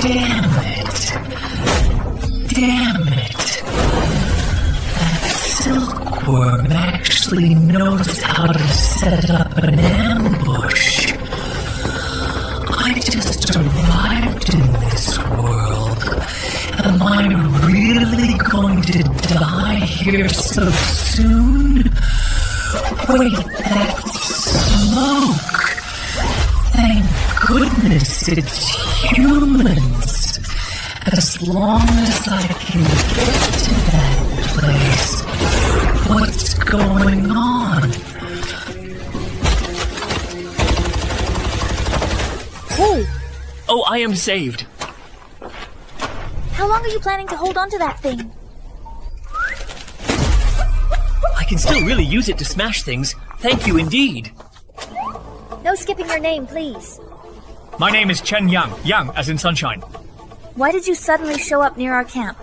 Damn it. That silkworm actually knows how to set up an ambush. I just arrived in this world. Am I really going to die here so soon? Wait, that smoke! Thank goodness it's humans. As long as I can get to that place, what's going on? Hey! Oh, I am saved. How long are you planning to hold on to that thing? I can still really use it to smash things. Thank you indeed. No skipping your name, please. My name is Chen Yang. Yang as in sunshine. Why did you suddenly show up near our camp?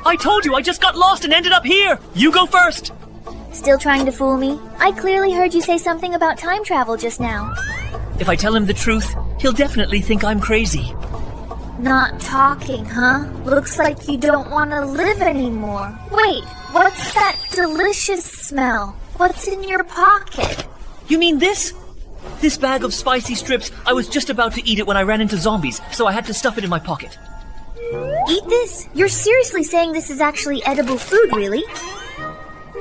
I told you I just got lost and ended up here. You go first. Still trying to fool me? I clearly heard you say something about time travel just now. If I tell him the truth, he'll definitely think I'm crazy. Not talking, huh? Looks like you don't want to live anymore. Wait, what's that delicious smell? What's in your pocket? You mean this? This bag of spicy strips, I was just about to eat it when I ran into zombies, so I had to stuff it in my pocket. Eat this? You're seriously saying this is actually edible food, really?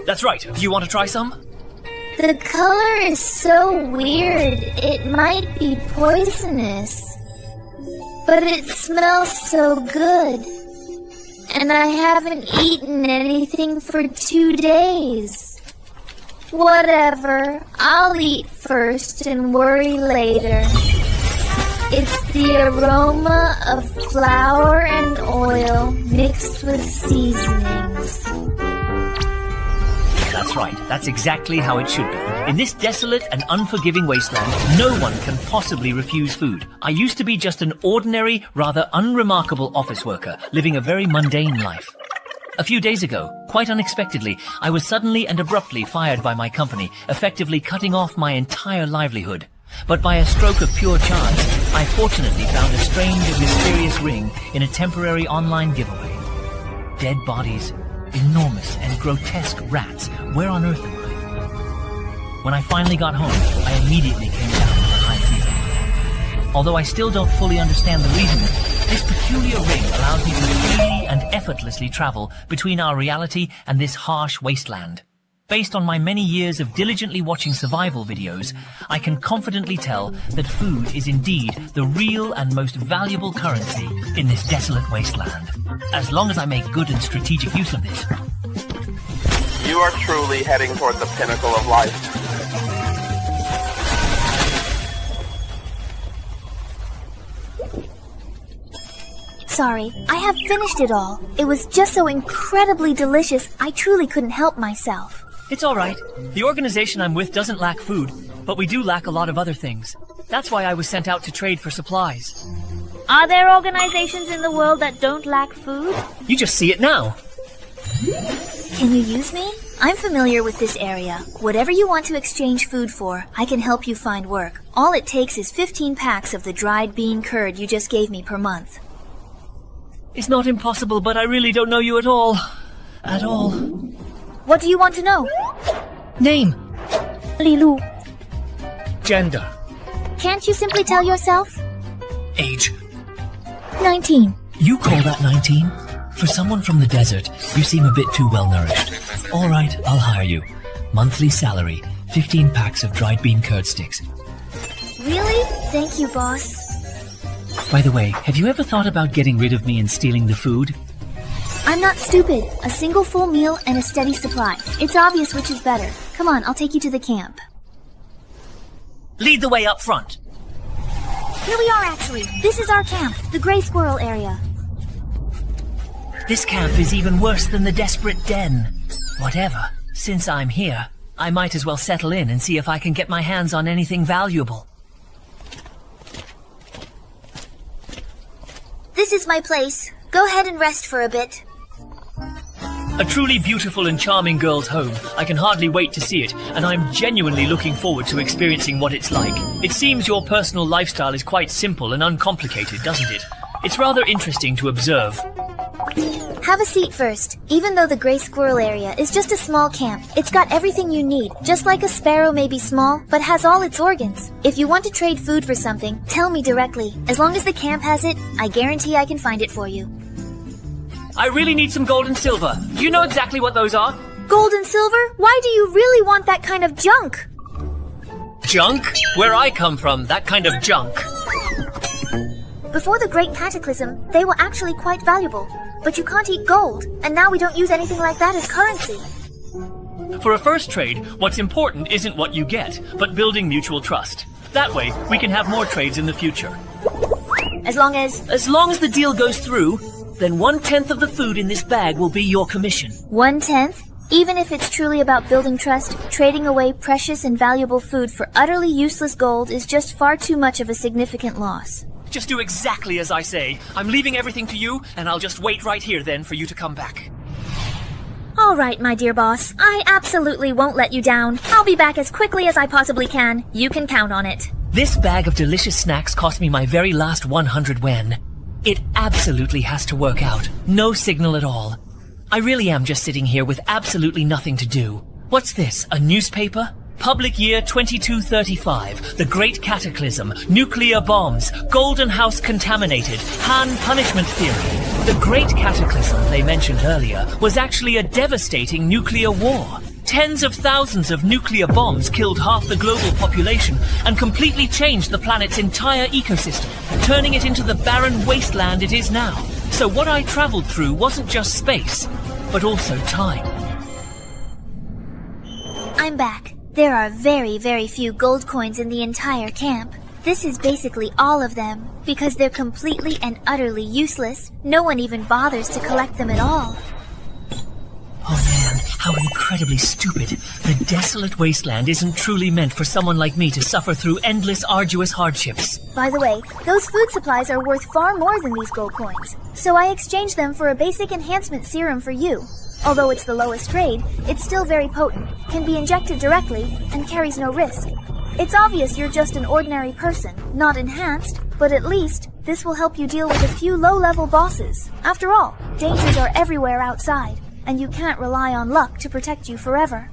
That's right. Do you want to try some? The color is so weird, it might be poisonous. But it smells so good. And I haven't eaten anything for 2 days. Whatever, I'll eat first and worry later. It's the aroma of flour and oil mixed with seasonings. That's right. That's exactly how it should be. In this desolate and unforgiving wasteland, no one can possibly refuse food. I used to be just an ordinary, rather unremarkable office worker, living a very mundane life. A few days ago, quite unexpectedly, I was suddenly and abruptly fired by my company, effectively cutting off my entire livelihood. But by a stroke of pure chance, I fortunately found a strange and mysterious ring in a temporary online giveaway. Dead bodies, enormous and grotesque rats. Where on earth am I? When I finally got home, I immediately came down with a high fever. Although I still don't fully understand the reason, this peculiar ring allows me to freely and effortlessly travel between our reality and this harsh wasteland. Based on my many years of diligently watching survival videos, I can confidently tell that food is indeed the real and most valuable currency in this desolate wasteland. As long as I make good and strategic use of this. You are truly heading toward the pinnacle of life. Sorry, I have finished it all. It was just so incredibly delicious, I truly couldn't help myself. It's all right. The organization I'm with doesn't lack food, but we do lack a lot of other things. That's why I was sent out to trade for supplies. Are there organizations in the world that don't lack food? You just see it now. Can you use me? I'm familiar with this area. Whatever you want to exchange food for, I can help you find work. All it takes is 15 packs of the dried bean curd you just gave me per month. It's not impossible, but I really don't know you at all. At all. What do you want to know? Name. Lilu. Gender. Can't you simply tell yourself? Age. 19. You call that 19? For someone from the desert, you seem a bit too well-nourished. All right, I'll hire you. Monthly salary, 15 packs of dried bean curd sticks. Really? Thank you, boss. By the way, have you ever thought about getting rid of me and stealing the food? I'm not stupid. A single full meal and a steady supply. It's obvious which is better. Come on, I'll take you to the camp. Lead the way up front. Here we are, actually. This is our camp, the Gray Squirrel area. This camp is even worse than the Desperate Den. Whatever. Since I'm here, I might as well settle in and see if I can get my hands on anything valuable. This is my place. Go ahead and rest for a bit. A truly beautiful and charming girl's home. I can hardly wait to see it, and I'm genuinely looking forward to experiencing what it's like. It seems your personal lifestyle is quite simple and uncomplicated, doesn't it? It's rather interesting to observe. Have a seat first. Even though the gray squirrel area is just a small camp, it's got everything you need. Just like a sparrow may be small, but has all its organs. If you want to trade food for something, tell me directly. As long as the camp has it, I guarantee I can find it for you. I really need some gold and silver. Do you know exactly what those are? Gold and silver? Why do you really want that kind of junk? Junk? Where I come from, that kind of junk. Before the Great Cataclysm, they were actually quite valuable. But you can't eat gold, and now we don't use anything like that as currency. For a first trade, what's important isn't what you get, but building mutual trust. That way, we can have more trades in the future. As long as As long as the deal goes through, then 1/10 of the food in this bag will be your commission. 1/10? Even if it's truly about building trust, trading away precious and valuable food for utterly useless gold is just far too much of a significant loss. Just do exactly as I say. I'm leaving everything to you, and I'll just wait right here then for you to come back. All right, my dear boss. I absolutely won't let you down. I'll be back as quickly as I possibly can. You can count on it. This bag of delicious snacks cost me my very last 100 wen. It absolutely has to work out. No signal at all. I really am just sitting here with absolutely nothing to do. What's this, a newspaper? Public Year 2235, The Great Cataclysm, Nuclear Bombs, Golden House Contaminated, Han Punishment Theory. The Great Cataclysm they mentioned earlier was actually a devastating nuclear war. Tens of thousands of nuclear bombs killed half the global population and completely changed the planet's entire ecosystem, turning it into the barren wasteland it is now. So what I traveled through wasn't just space, but also time. I'm back. There are very, very few gold coins in the entire camp. This is basically all of them. Because they're completely and utterly useless, no one even bothers to collect them at all. Oh man, how incredibly stupid. The desolate wasteland isn't truly meant for someone like me to suffer through endless, arduous hardships. By the way, those food supplies are worth far more than these gold coins. So I exchanged them for a basic enhancement serum for you. Although it's the lowest grade, it's still very potent, can be injected directly, and carries no risk. It's obvious you're just an ordinary person, not enhanced, but at least this will help you deal with a few low-level bosses. After all, dangers are everywhere outside, and you can't rely on luck to protect you forever.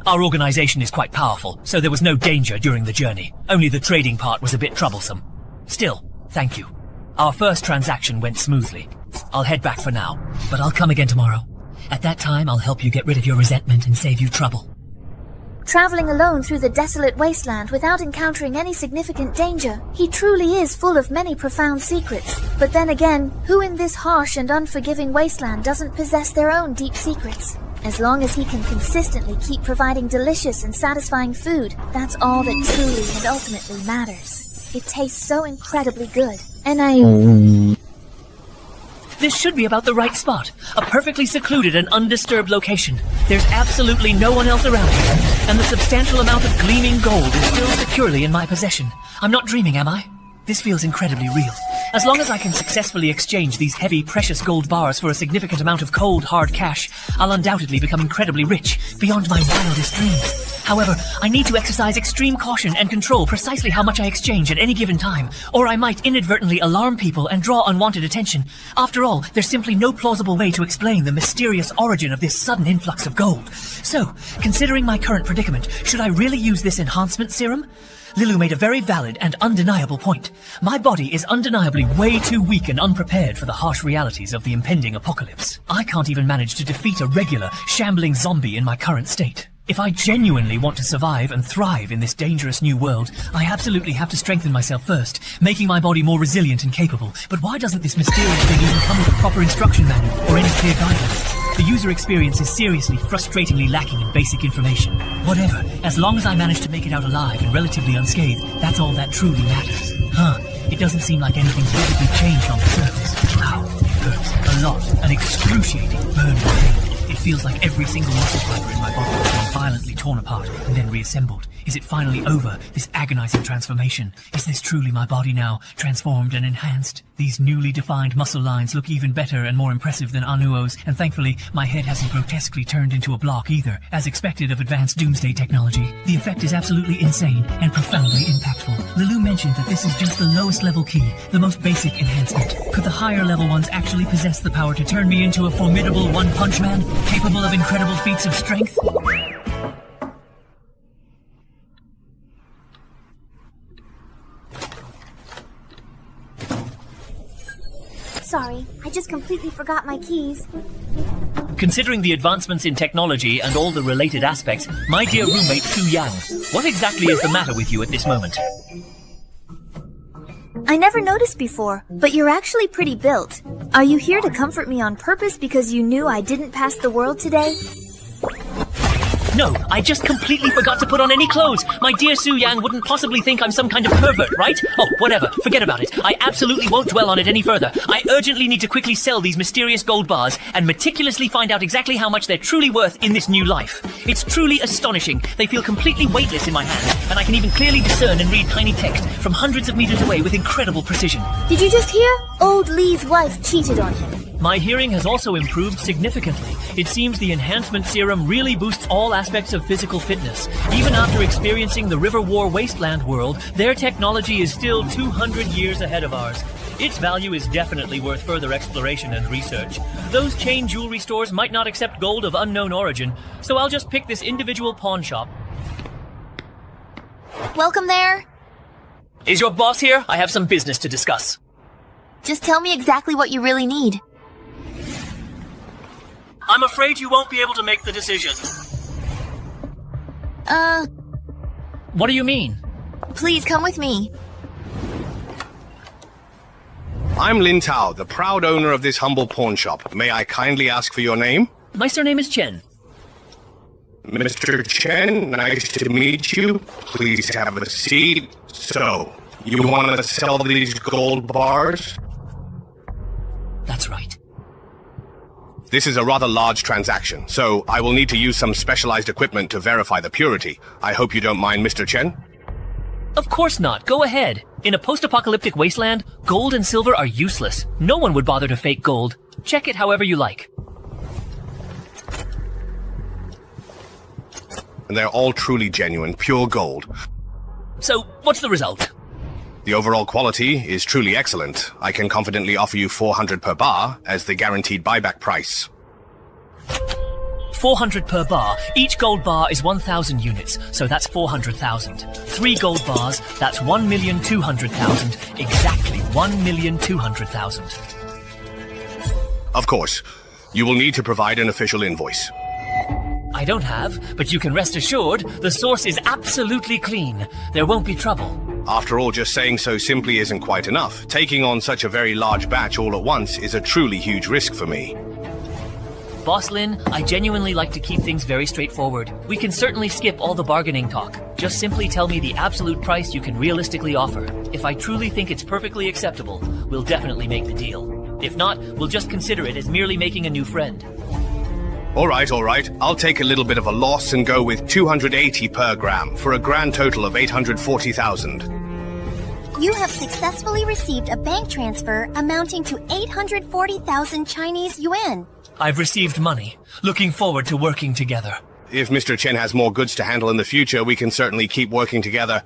Our organization is quite powerful, so there was no danger during the journey. Only the trading part was a bit troublesome. Still, thank you. Our first transaction went smoothly. I'll head back for now, but I'll come again tomorrow. At that time, I'll help you get rid of your resentment and save you trouble. Traveling alone through the desolate wasteland without encountering any significant danger, he truly is full of many profound secrets. But then again, who in this harsh and unforgiving wasteland doesn't possess their own deep secrets? As long as he can consistently keep providing delicious and satisfying food, that's all that truly and ultimately matters. It tastes so incredibly good, and This should be about the right spot. A perfectly secluded and undisturbed location. There's absolutely no one else around here, and the substantial amount of gleaming gold is still securely in my possession. I'm not dreaming, am I? This feels incredibly real. As long as I can successfully exchange these heavy, precious gold bars for a significant amount of cold, hard cash, I'll undoubtedly become incredibly rich, beyond my wildest dreams. However, I need to exercise extreme caution and control precisely how much I exchange at any given time, or I might inadvertently alarm people and draw unwanted attention. After all, there's simply no plausible way to explain the mysterious origin of this sudden influx of gold. So, considering my current predicament, should I really use this enhancement serum? Lilu made a very valid and undeniable point. My body is undeniably way too weak and unprepared for the harsh realities of the impending apocalypse. I can't even manage to defeat a regular, shambling zombie in my current state. If I genuinely want to survive and thrive in this dangerous new world, I absolutely have to strengthen myself first, making my body more resilient and capable. But why doesn't this mysterious thing even come with a proper instruction manual or any clear guidance? The user experience is seriously, frustratingly lacking in basic information. Whatever, as long as I manage to make it out alive and relatively unscathed, that's all that truly matters. It doesn't seem like anything's visibly changed on the surface. Ow, it hurts a lot, an excruciating, burning pain. It feels like every single muscle fiber in my body has been violently torn apart and then reassembled. Is it finally over, this agonizing transformation? Is this truly my body now, transformed and enhanced? These newly defined muscle lines look even better and more impressive than Anuo's, and thankfully, my head hasn't grotesquely turned into a block either, as expected of advanced doomsday technology. The effect is absolutely insane and profoundly impactful. Lilu mentioned that this is just the lowest level key, the most basic enhancement. Could the higher level ones actually possess the power to turn me into a formidable one-punch man, capable of incredible feats of strength? Sorry, I just completely forgot my keys. Considering the advancements in technology and all the related aspects, my dear roommate Su Yang, what exactly is the matter with you at this moment? I never noticed before, but you're actually pretty built. Are you here to comfort me on purpose because you knew I didn't pass the world today? No, I just completely forgot to put on any clothes. My dear Su Yang wouldn't possibly think I'm some kind of pervert, right? Oh, whatever. Forget about it. I absolutely won't dwell on it any further. I urgently need to quickly sell these mysterious gold bars and meticulously find out exactly how much they're truly worth in this new life. It's truly astonishing. They feel completely weightless in my hand, and I can even clearly discern and read tiny text from hundreds of meters away with incredible precision. Did you just hear? Old Lee's wife cheated on him. My hearing has also improved significantly. It seems the enhancement serum really boosts all aspects of physical fitness. Even after experiencing the River War Wasteland world, their technology is still 200 years ahead of ours. Its value is definitely worth further exploration and research. Those chain jewelry stores might not accept gold of unknown origin, so I'll just pick this individual pawn shop. Welcome there. Is your boss here? I have some business to discuss. Just tell me exactly what you really need. I'm afraid you won't be able to make the decision. What do you mean? Please come with me. I'm Lin Tao, the proud owner of this humble pawn shop. May I kindly ask for your name? My surname is Chen. Mr. Chen, nice to meet you. Please have a seat. So, you want to sell these gold bars? That's right. This is a rather large transaction, so I will need to use some specialized equipment to verify the purity. I hope you don't mind, Mr. Chen? Of course not. Go ahead. In a post-apocalyptic wasteland, gold and silver are useless. No one would bother to fake gold. Check it however you like. And they're all truly genuine, pure gold. So, what's the result? The overall quality is truly excellent. I can confidently offer you 400 per bar as the guaranteed buyback price. 400 per bar. Each gold bar is 1,000 units, so that's 400,000. 3 gold bars, that's 1,200,000. Exactly 1,200,000. Of course, you will need to provide an official invoice. I don't have, but you can rest assured the source is absolutely clean. There won't be trouble. After all, just saying so simply isn't quite enough. Taking on such a very large batch all at once is a truly huge risk for me. Boss Lin, I genuinely like to keep things very straightforward. We can certainly skip all the bargaining talk. Just simply tell me the absolute price you can realistically offer. If I truly think it's perfectly acceptable, we'll definitely make the deal. If not, we'll just consider it as merely making a new friend. All right. I'll take a little bit of a loss and go with 280 per gram for a grand total of 840,000. You have successfully received a bank transfer amounting to 840,000 Chinese yuan. I've received money. Looking forward to working together. If Mr. Chen has more goods to handle in the future, we can certainly keep working together.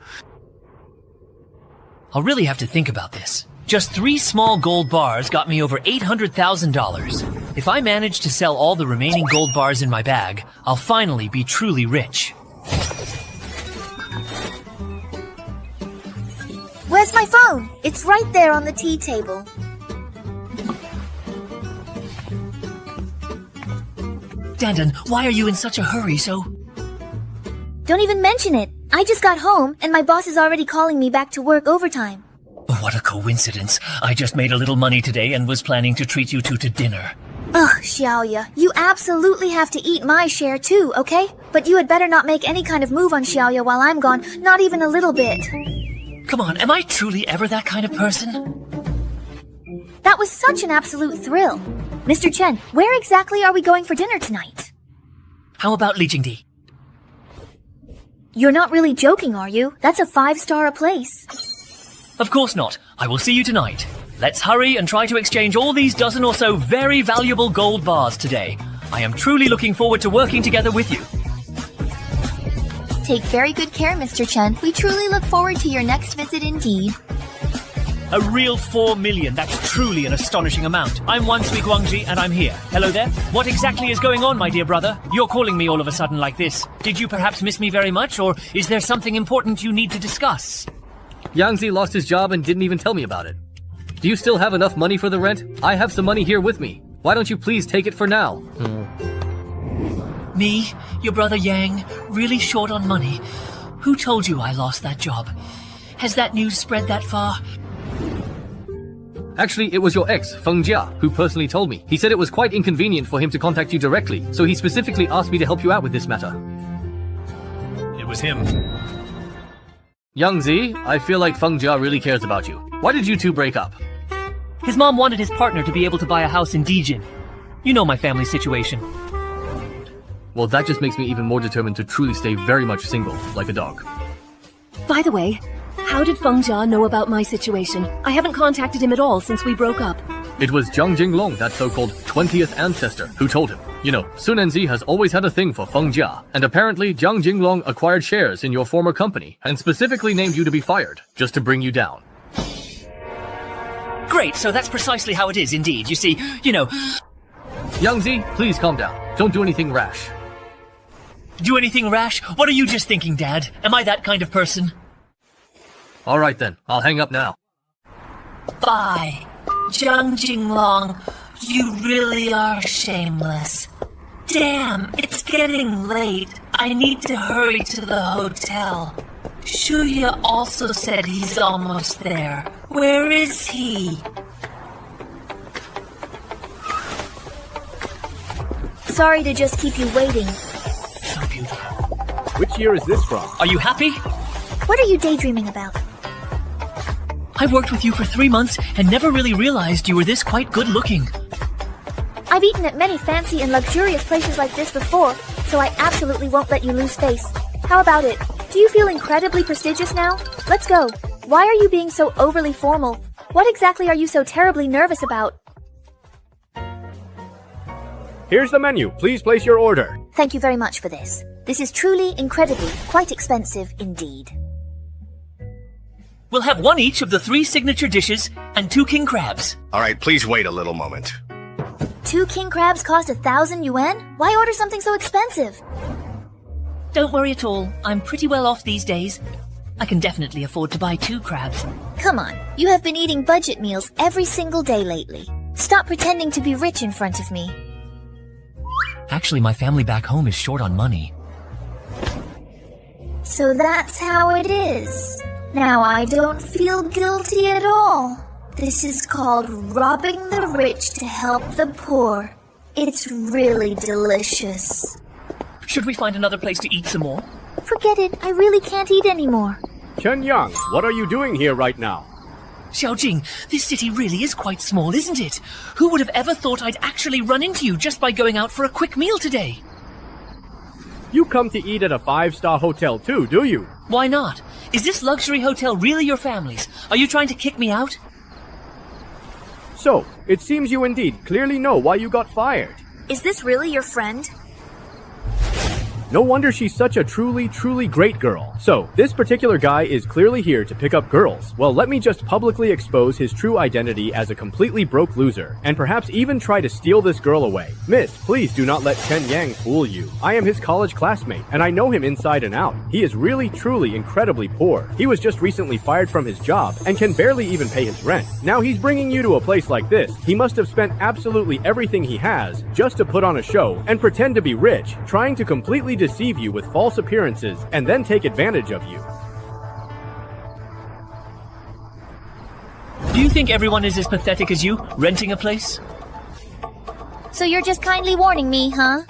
I'll really have to think about this. Just 3 small gold bars got me over $800,000. If I manage to sell all the remaining gold bars in my bag, I'll finally be truly rich. Where's my phone? It's right there on the tea table. Dandan, why are you in such a hurry, so... Don't even mention it. I just got home, and my boss is already calling me back to work overtime. What a coincidence. I just made a little money today and was planning to treat you two to dinner. Ugh, Xiaoya, you absolutely have to eat my share too, okay? But you had better not make any kind of move on Xiaoya while I'm gone, not even a little bit. Come on, am I truly ever that kind of person? That was such an absolute thrill. Mr. Chen, where exactly are we going for dinner tonight? How about Li Jingdi? You're not really joking, are you? That's a 5-star a place. Of course not. I will see you tonight. Let's hurry and try to exchange all these dozen or so very valuable gold bars today. I am truly looking forward to working together with you. Take very good care, Mr. Chen. We truly look forward to your next visit indeed. A real 4 million. That's truly an astonishing amount. I'm Wansui Guangji, and I'm here. Hello there. What exactly is going on, my dear brother? You're calling me all of a sudden like this. Did you perhaps miss me very much, or is there something important you need to discuss? Yang Zi lost his job and didn't even tell me about it. Do you still have enough money for the rent? I have some money here with me. Why don't you please take it for now? Me, your brother Yang, really short on money. Who told you I lost that job? Has that news spread that far? Actually, it was your ex, Feng Jia, who personally told me. He said it was quite inconvenient for him to contact you directly, so he specifically asked me to help you out with this matter. It was him. Yang Zi, I feel like Feng Jia really cares about you. Why did you two break up? His mom wanted his partner to be able to buy a house in Dijin. You know my family situation. Well, that just makes me even more determined to truly stay very much single, like a dog. By the way, how did Feng Jia know about my situation? I haven't contacted him at all since we broke up. It was Jiang Jinglong, that so-called 20th ancestor, who told him. You know, Sun Enzi has always had a thing for Feng Jia, and apparently Jiang Jinglong acquired shares in your former company, and specifically named you to be fired, just to bring you down. Great, so that's precisely how it is indeed. You see, Yang Zi, please calm down. Don't do anything rash. Do anything rash? What are you just thinking, Dad? Am I that kind of person? Alright then, I'll hang up now. Bye. Jiang Jinglong, you really are shameless. Damn, it's getting late. I need to hurry to the hotel. Shuya also said he's almost there. Where is he? Sorry to just keep you waiting. So beautiful. Which year is this from? Are you happy? What are you daydreaming about? I've worked with you for 3 months and never really realized you were this quite good looking. I've eaten at many fancy and luxurious places like this before, so I absolutely won't let you lose face. How about it? Do you feel incredibly prestigious now? Let's go. Why are you being so overly formal? What exactly are you so terribly nervous about? Here's the menu. Please place your order. Thank you very much for this. This is truly, incredibly, quite expensive indeed. We'll have 1 each of the 3 signature dishes and 2 king crabs. Alright, please wait a little moment. 2 king crabs cost 1,000 yuan? Why order something so expensive? Don't worry at all. I'm pretty well off these days. I can definitely afford to buy 2 crabs. Come on, you have been eating budget meals every single day lately. Stop pretending to be rich in front of me. Actually, my family back home is short on money. So that's how it is. Now I don't feel guilty at all. This is called robbing the rich to help the poor. It's really delicious. Should we find another place to eat some more? Forget it, I really can't eat anymore. Chen Yang, what are you doing here right now? Xiaojing, this city really is quite small, isn't it? Who would have ever thought I'd actually run into you just by going out for a quick meal today? You come to eat at a 5-star hotel too, do you? Why not? Is this luxury hotel really your family's? Are you trying to kick me out? So, it seems you indeed clearly know why you got fired. Is this really your friend? No wonder she's such a truly, truly great girl. So, this particular guy is clearly here to pick up girls. Well, let me just publicly expose his true identity as a completely broke loser, and perhaps even try to steal this girl away. Miss, please do not let Chen Yang fool you. I am his college classmate, and I know him inside and out. He is really, truly incredibly poor. He was just recently fired from his job, and can barely even pay his rent. Now he's bringing you to a place like this. He must have spent absolutely everything he has just to put on a show and pretend to be rich, trying to completely deceive you with false appearances and then take advantage of you. Do you think everyone is as pathetic as you, renting a place? So you're just kindly warning me, huh?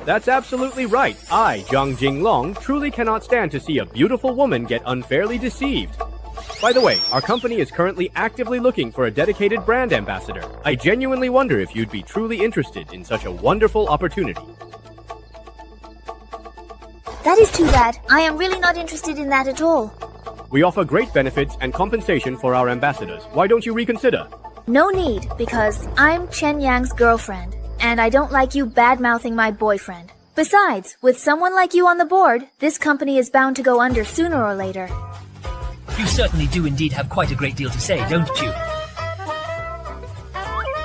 That's absolutely right. I, Jiang Jinglong, truly cannot stand to see a beautiful woman get unfairly deceived. By the way, our company is currently actively looking for a dedicated brand ambassador. I genuinely wonder if you'd be truly interested in such a wonderful opportunity. That is too bad. I am really not interested in that at all. We offer great benefits and compensation for our ambassadors. Why don't you reconsider? No need, because I'm Chen Yang's girlfriend, and I don't like you bad-mouthing my boyfriend. Besides, with someone like you on the board, this company is bound to go under sooner or later. You certainly do indeed have quite a great deal to say, don't you?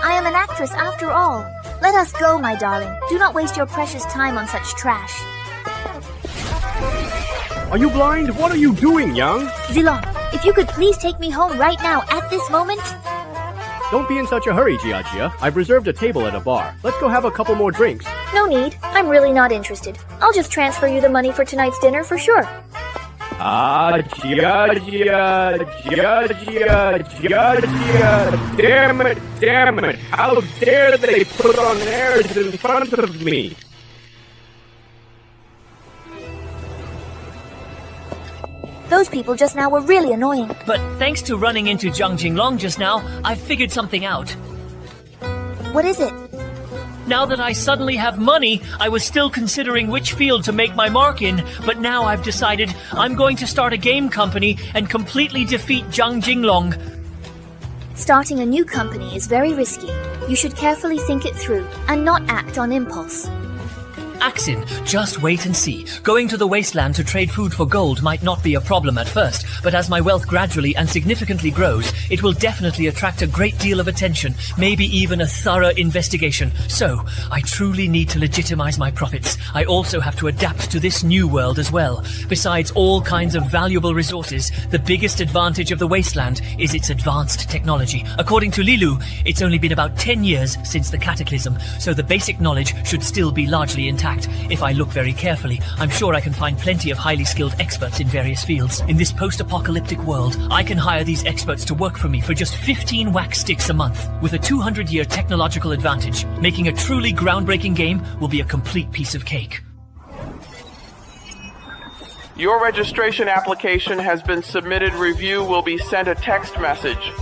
I am an actress after all. Let us go, my darling. Do not waste your precious time on such trash. Are you blind? What are you doing, Yang? Zilong, if you could please take me home right now at this moment. Don't be in such a hurry, Jia. I've reserved a table at a bar. Let's go have a couple more drinks. No need. I'm really not interested. I'll just transfer you the money for tonight's dinner for sure. Jia. Damn it. How dare they put on airs in front of me? Those people just now were really annoying. But thanks to running into Zhang Jinglong just now, I've figured something out. What is it? Now that I suddenly have money, I was still considering which field to make my mark in, but now I've decided I'm going to start a game company and completely defeat Zhang Jinglong. Starting a new company is very risky. You should carefully think it through and not act on impulse. Axin, just wait and see. Going to the wasteland to trade food for gold might not be a problem at first, but as my wealth gradually and significantly grows, it will definitely attract a great deal of attention, maybe even a thorough investigation. So, I truly need to legitimize my profits. I also have to adapt to this new world as well. Besides all kinds of valuable resources, the biggest advantage of the wasteland is its advanced technology. According to Lilu, it's only been about 10 years since the cataclysm, so the basic knowledge should still be largely intact. If I look very carefully, I'm sure I can find plenty of highly skilled experts in various fields. In this post-apocalyptic world, I can hire these experts to work for me for just 15 wax sticks a month. With a 200-year technological advantage, making a truly groundbreaking game will be a complete piece of cake. Your registration application has been submitted. Review will be sent a text message.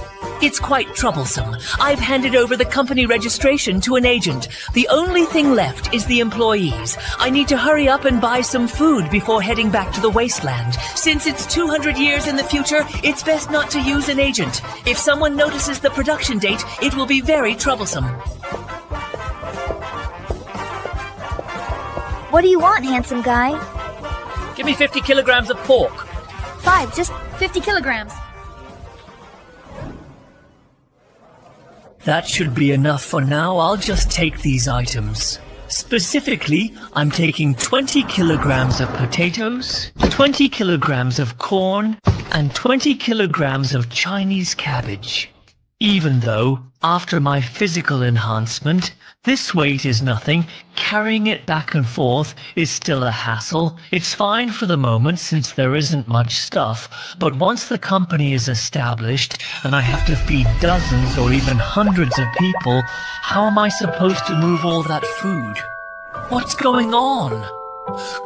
It's quite troublesome. I've handed over the company registration to an agent. The only thing left is the employees. I need to hurry up and buy some food before heading back to the wasteland. Since it's 200 years in the future, it's best not to use an agent. If someone notices the production date, it will be very troublesome. What do you want, handsome guy? Give me 50 kilograms of pork. 5, just 50 kilograms. That should be enough for now. I'll just take these items. Specifically, I'm taking 20 kilograms of potatoes, 20 kilograms of corn, and 20 kilograms of Chinese cabbage. Even though, after my physical enhancement, this weight is nothing, carrying it back and forth is still a hassle. It's fine for the moment since there isn't much stuff, but once the company is established and I have to feed dozens or even hundreds of people, how am I supposed to move all that food? What's going on?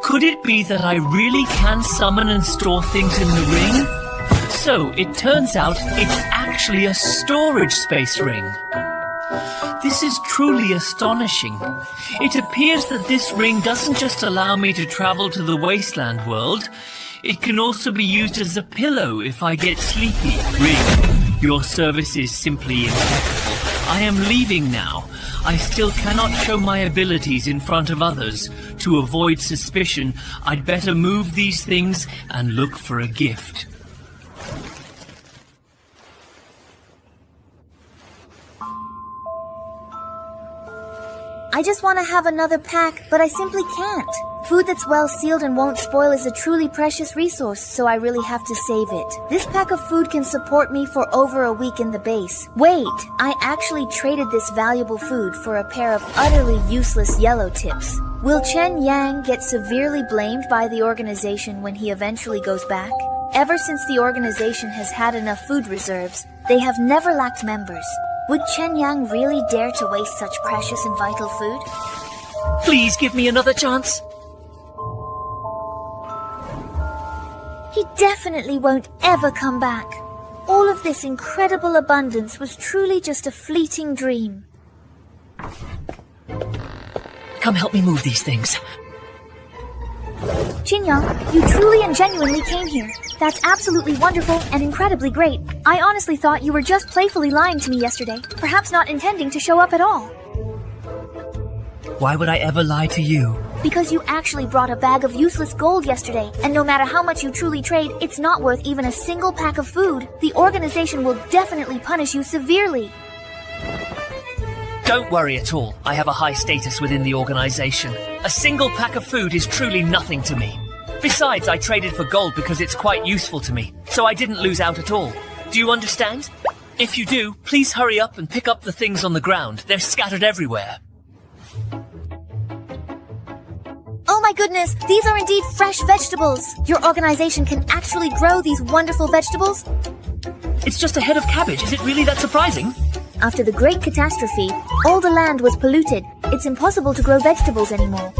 Could it be that I really can summon and store things in the ring? So, it turns out it's actually a storage space ring. This is truly astonishing. It appears that this ring doesn't just allow me to travel to the wasteland world, it can also be used as a pillow if I get sleepy. Ring, your service is simply impeccable. I am leaving now. I still cannot show my abilities in front of others. To avoid suspicion, I'd better move these things and look for a gift. I just want to have another pack, but I simply can't. Food that's well sealed and won't spoil is a truly precious resource, so I really have to save it. This pack of food can support me for over a week in the base. Wait, I actually traded this valuable food for a pair of utterly useless yellow tips. Will Chen Yang get severely blamed by the organization when he eventually goes back? Ever since the organization has had enough food reserves, they have never lacked members. Would Chen Yang really dare to waste such precious and vital food? Please give me another chance. He definitely won't ever come back. All of this incredible abundance was truly just a fleeting dream. Come help me move these things. Young, you truly and genuinely came here. That's absolutely wonderful and incredibly great. I honestly thought you were just playfully lying to me yesterday, perhaps not intending to show up at all. Why would I ever lie to you? Because you actually brought a bag of useless gold yesterday, and no matter how much you truly trade, it's not worth even a single pack of food. The organization will definitely punish you severely. Don't worry at all. I have a high status within the organization. A single pack of food is truly nothing to me. Besides, I traded for gold because it's quite useful to me, so I didn't lose out at all. Do you understand? If you do, please hurry up and pick up the things on the ground. They're scattered everywhere. Oh my goodness, these are indeed fresh vegetables. Your organization can actually grow these wonderful vegetables? It's just a head of cabbage. Is it really that surprising? After the great catastrophe, all the land was polluted. It's impossible to grow vegetables anymore.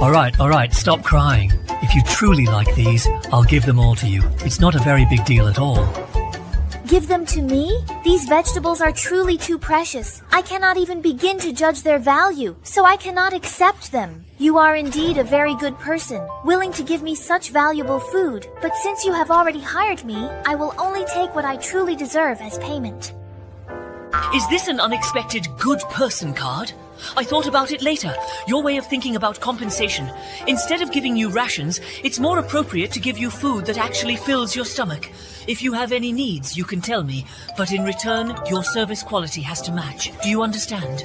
All right, stop crying. If you truly like these, I'll give them all to you. It's not a very big deal at all. Give them to me? These vegetables are truly too precious. I cannot even begin to judge their value, so I cannot accept them. You are indeed a very good person, willing to give me such valuable food. But since you have already hired me, I will only take what I truly deserve as payment. Is this an unexpected good person card? I thought about it later. Your way of thinking about compensation. Instead of giving you rations, it's more appropriate to give you food that actually fills your stomach. If you have any needs, you can tell me, but in return, your service quality has to match. Do you understand?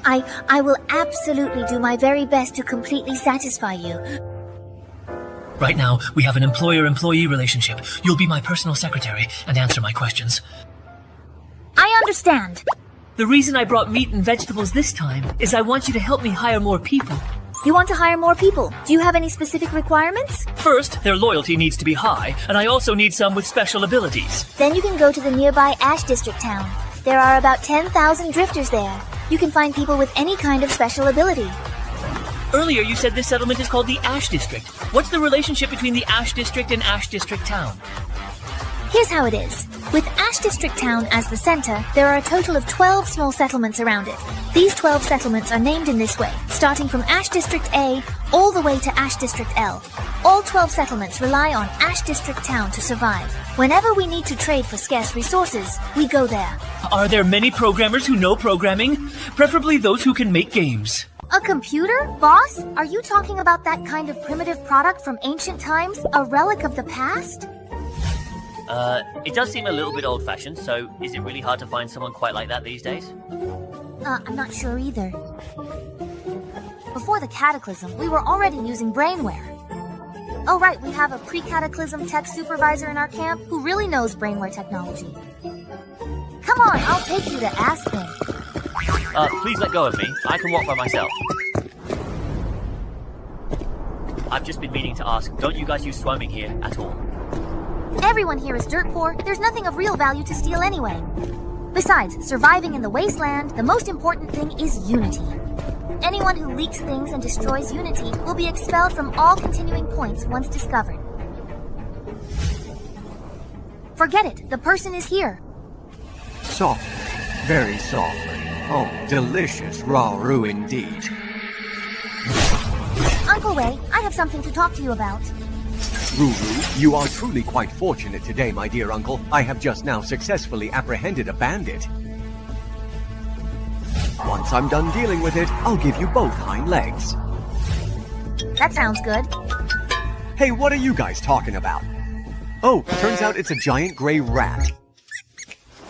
I will absolutely do my very best to completely satisfy you. Right now, we have an employer-employee relationship. You'll be my personal secretary and answer my questions. I understand. The reason I brought meat and vegetables this time is I want you to help me hire more people. You want to hire more people? Do you have any specific requirements? First, their loyalty needs to be high, and I also need some with special abilities. Then you can go to the nearby Ash District town. There are about 10,000 drifters there. You can find people with any kind of special ability. Earlier you said this settlement is called the Ash District. What's the relationship between the Ash District and Ash District Town? Here's how it is. With Ash District Town as the center, there are a total of 12 small settlements around it. These 12 settlements are named in this way, starting from Ash District A all the way to Ash District L. All 12 settlements rely on Ash District Town to survive. Whenever we need to trade for scarce resources, we go there. Are there many programmers who know programming? Preferably those who can make games. A computer? Boss? Are you talking about that kind of primitive product from ancient times? A relic of the past? It does seem a little bit old-fashioned, so is it really hard to find someone quite like that these days? I'm not sure either. Before the Cataclysm, we were already using brainware. Oh right, we have a pre-Cataclysm tech supervisor in our camp who really knows brainware technology. Come on, I'll take you to ask him. Please let go of me. I can walk by myself. I've just been meaning to ask, don't you guys use swimming here at all? Everyone here is dirt poor. There's nothing of real value to steal anyway. Besides, surviving in the wasteland, the most important thing is unity. Anyone who leaks things and destroys unity will be expelled from all continuing points once discovered. Forget it. The person is here. Softly. Very softly. Oh, delicious raw roux indeed. Uncle Wei, I have something to talk to you about. Ruru, you are truly quite fortunate today, my dear uncle. I have just now successfully apprehended a bandit. Once I'm done dealing with it, I'll give you both hind legs. That sounds good. Hey, what are you guys talking about? Oh, turns out it's a giant gray rat.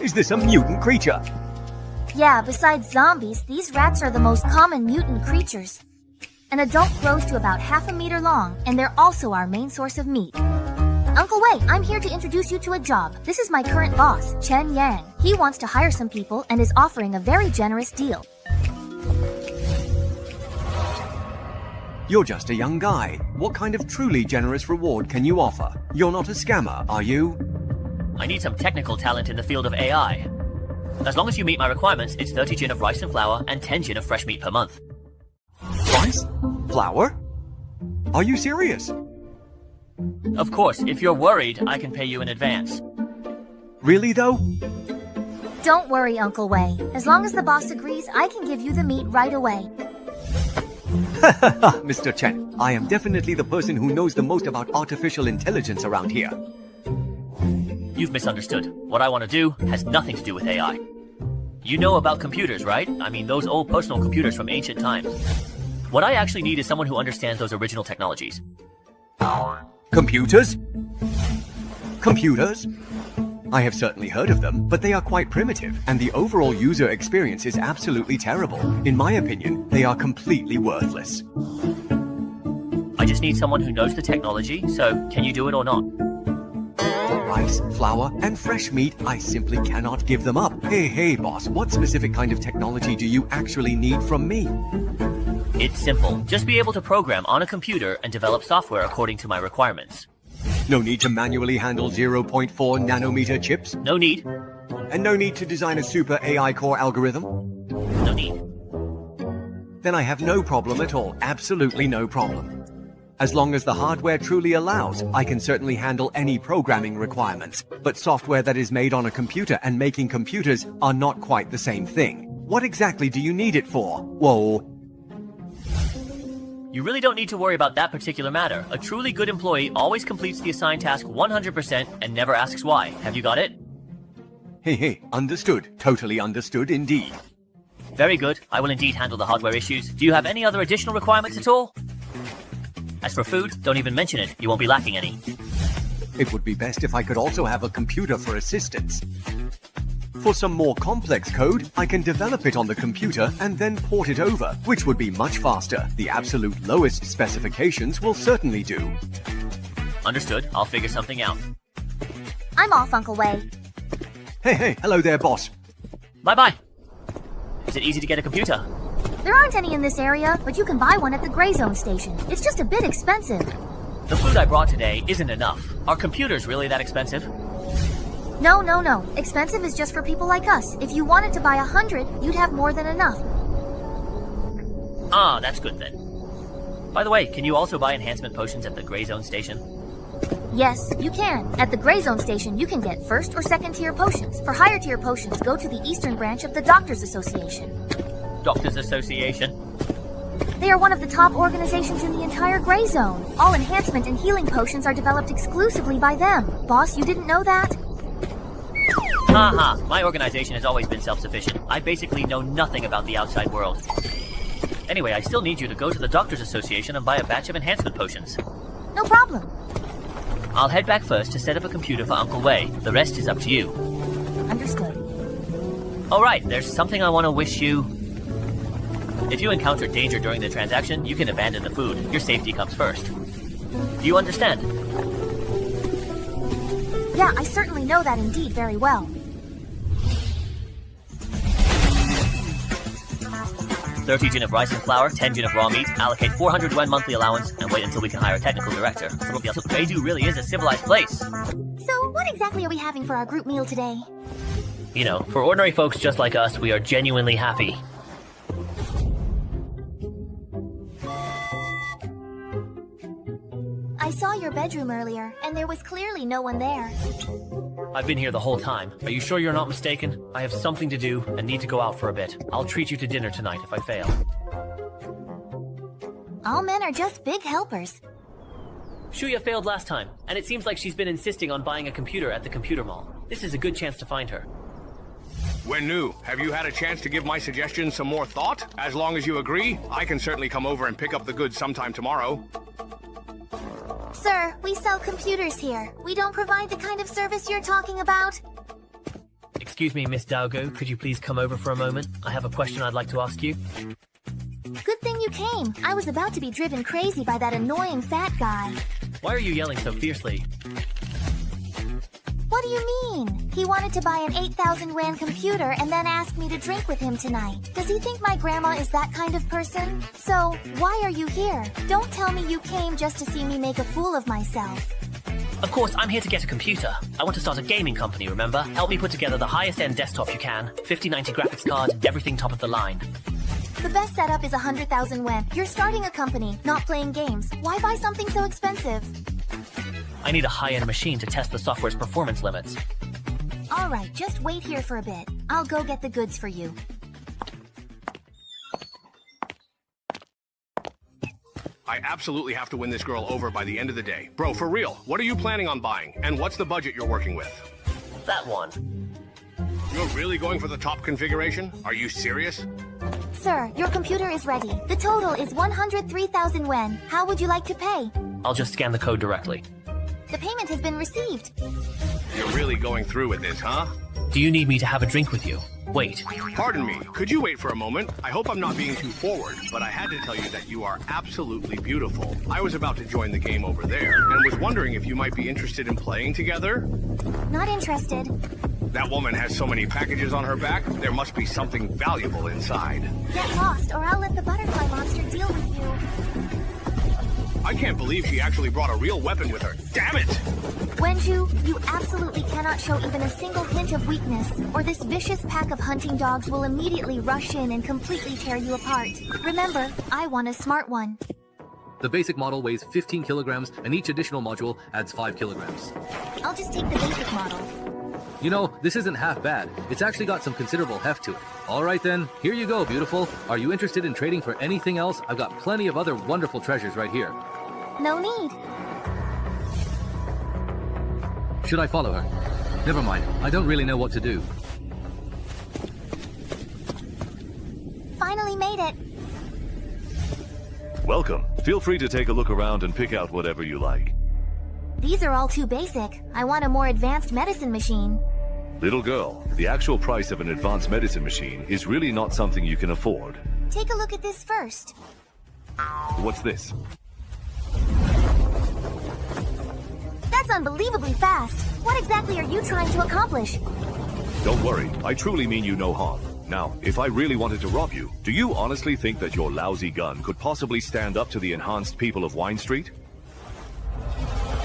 Is this a mutant creature? Yeah, besides zombies, these rats are the most common mutant creatures. An adult grows to about half a meter long, and they're also our main source of meat. Uncle Wei, I'm here to introduce you to a job. This is my current boss, Chen Yang. He wants to hire some people and is offering a very generous deal. You're just a young guy. What kind of truly generous reward can you offer? You're not a scammer, are you? I need some technical talent in the field of AI. As long as you meet my requirements, it's 30 gin of rice and flour and 10 gin of fresh meat per month. Rice? Flour? Are you serious? Of course, if you're worried, I can pay you in advance. Really though? Don't worry, Uncle Wei. As long as the boss agrees, I can give you the meat right away. Mr. Chen, I am definitely the person who knows the most about artificial intelligence around here. You've misunderstood. What I want to do has nothing to do with AI. You know about computers, right? I mean, those old personal computers from ancient times. What I actually need is someone who understands those original technologies. Computers? Computers? I have certainly heard of them, but they are quite primitive, and the overall user experience is absolutely terrible. In my opinion, they are completely worthless. I just need someone who knows the technology, so can you do it or not? Rice, flour, and fresh meat, I simply cannot give them up. Hey, boss, what specific kind of technology do you actually need from me? It's simple. Just be able to program on a computer and develop software according to my requirements. No need to manually handle 0.4 nanometer chips? No need. And no need to design a super AI core algorithm? No need. Then I have no problem at all. Absolutely no problem. As long as the hardware truly allows, I can certainly handle any programming requirements. But software that is made on a computer and making computers are not quite the same thing. What exactly do you need it for? Whoa. You really don't need to worry about that particular matter. A truly good employee always completes the assigned task 100% and never asks why. Have you got it? Hey, understood. Totally understood indeed. Very good. I will indeed handle the hardware issues. Do you have any other additional requirements at all? As for food, don't even mention it. You won't be lacking any. It would be best if I could also have a computer for assistance. For some more complex code, I can develop it on the computer and then port it over, which would be much faster. The absolute lowest specifications will certainly do. Understood. I'll figure something out. I'm off, Uncle Wei. Hey, hello there, boss. Bye-bye. Is it easy to get a computer? There aren't any in this area, but you can buy one at the Gray Zone station. It's just a bit expensive. The food I brought today isn't enough. Are computers really that expensive? No. Expensive is just for people like us. If you wanted to buy 100, you'd have more than enough. Ah, that's good then. By the way, can you also buy enhancement potions at the Gray Zone station? Yes, you can. At the Gray Zone station, you can get first or second tier potions. For higher tier potions, go to the eastern branch of the Doctors Association. Doctors Association? They are one of the top organizations in the entire Gray Zone. All enhancement and healing potions are developed exclusively by them. Boss, you didn't know that? Haha, my organization has always been self-sufficient. I basically know nothing about the outside world. Anyway, I still need you to go to the Doctors Association and buy a batch of enhancement potions. No problem. I'll head back first to set up a computer for Uncle Wei. The rest is up to you. Understood. Alright, there's something I want to wish you. If you encounter danger during the transaction, you can abandon the food. Your safety comes first. Do you understand? Yeah, I certainly know that indeed very well. 30 gin of rice and flour, 10 gin of raw meat, allocate 400 yuan monthly allowance, and wait until we can hire a technical director. Beidou really is a civilized place. So, what exactly are we having for our group meal today? You know, for ordinary folks just like us, we are genuinely happy. I saw your bedroom earlier, and there was clearly no one there. I've been here the whole time. Are you sure you're not mistaken? I have something to do and need to go out for a bit. I'll treat you to dinner tonight if I fail. All men are just big helpers. Shuya failed last time, and it seems like she's been insisting on buying a computer at the computer mall. This is a good chance to find her. Wen-Nu, have you had a chance to give my suggestions some more thought? As long as you agree, I can certainly come over and pick up the goods sometime tomorrow. Sir, we sell computers here. We don't provide the kind of service you're talking about. Excuse me, Miss Daogo, could you please come over for a moment? I have a question I'd like to ask you. Good thing you came. I was about to be driven crazy by that annoying fat guy. Why are you yelling so fiercely? What do you mean? He wanted to buy an 8,000 yuan computer and then asked me to drink with him tonight. Does he think my grandma is that kind of person? So, why are you here? Don't tell me you came just to see me make a fool of myself. Of course, I'm here to get a computer. I want to start a gaming company, remember? Help me put together the highest-end desktop you can. 5090 graphics card, everything top of the line. The best setup is 100,000 yuan. You're starting a company, not playing games. Why buy something so expensive? I need a high-end machine to test the software's performance limits. Alright, just wait here for a bit. I'll go get the goods for you. I absolutely have to win this girl over by the end of the day. Bro, for real, what are you planning on buying? And what's the budget you're working with? That one. You're really going for the top configuration? Are you serious? Sir, your computer is ready. The total is 103,000 yen. How would you like to pay? I'll just scan the code directly. The payment has been received. You're really going through with this, huh? Do you need me to have a drink with you? Wait. Pardon me, could you wait for a moment? I hope I'm not being too forward, but I had to tell you that you are absolutely beautiful. I was about to join the game over there, and was wondering if you might be interested in playing together? Not interested. That woman has so many packages on her back, there must be something valuable inside. Get lost, or I'll let the butterfly monster deal with you. I can't believe she actually brought a real weapon with her. Damn it! Wenju, you absolutely cannot show even a single hint of weakness, or this vicious pack of hunting dogs will immediately rush in and completely tear you apart. Remember, I want a smart one. The basic model weighs 15 kilograms, and each additional module adds 5 kilograms. I'll just take the basic model. You know, this isn't half bad. It's actually got some considerable heft to it. Alright then, here you go, beautiful. Are you interested in trading for anything else? I've got plenty of other wonderful treasures right here. No need. Should I follow her? Never mind, I don't really know what to do. Finally made it. Welcome. Feel free to take a look around and pick out whatever you like. These are all too basic. I want a more advanced medicine machine. Little girl, the actual price of an advanced medicine machine is really not something you can afford. Take a look at this first. What's this? That's unbelievably fast. What exactly are you trying to accomplish? Don't worry, I truly mean you no harm. Now, if I really wanted to rob you, do you honestly think that your lousy gun could possibly stand up to the enhanced people of Wine Street?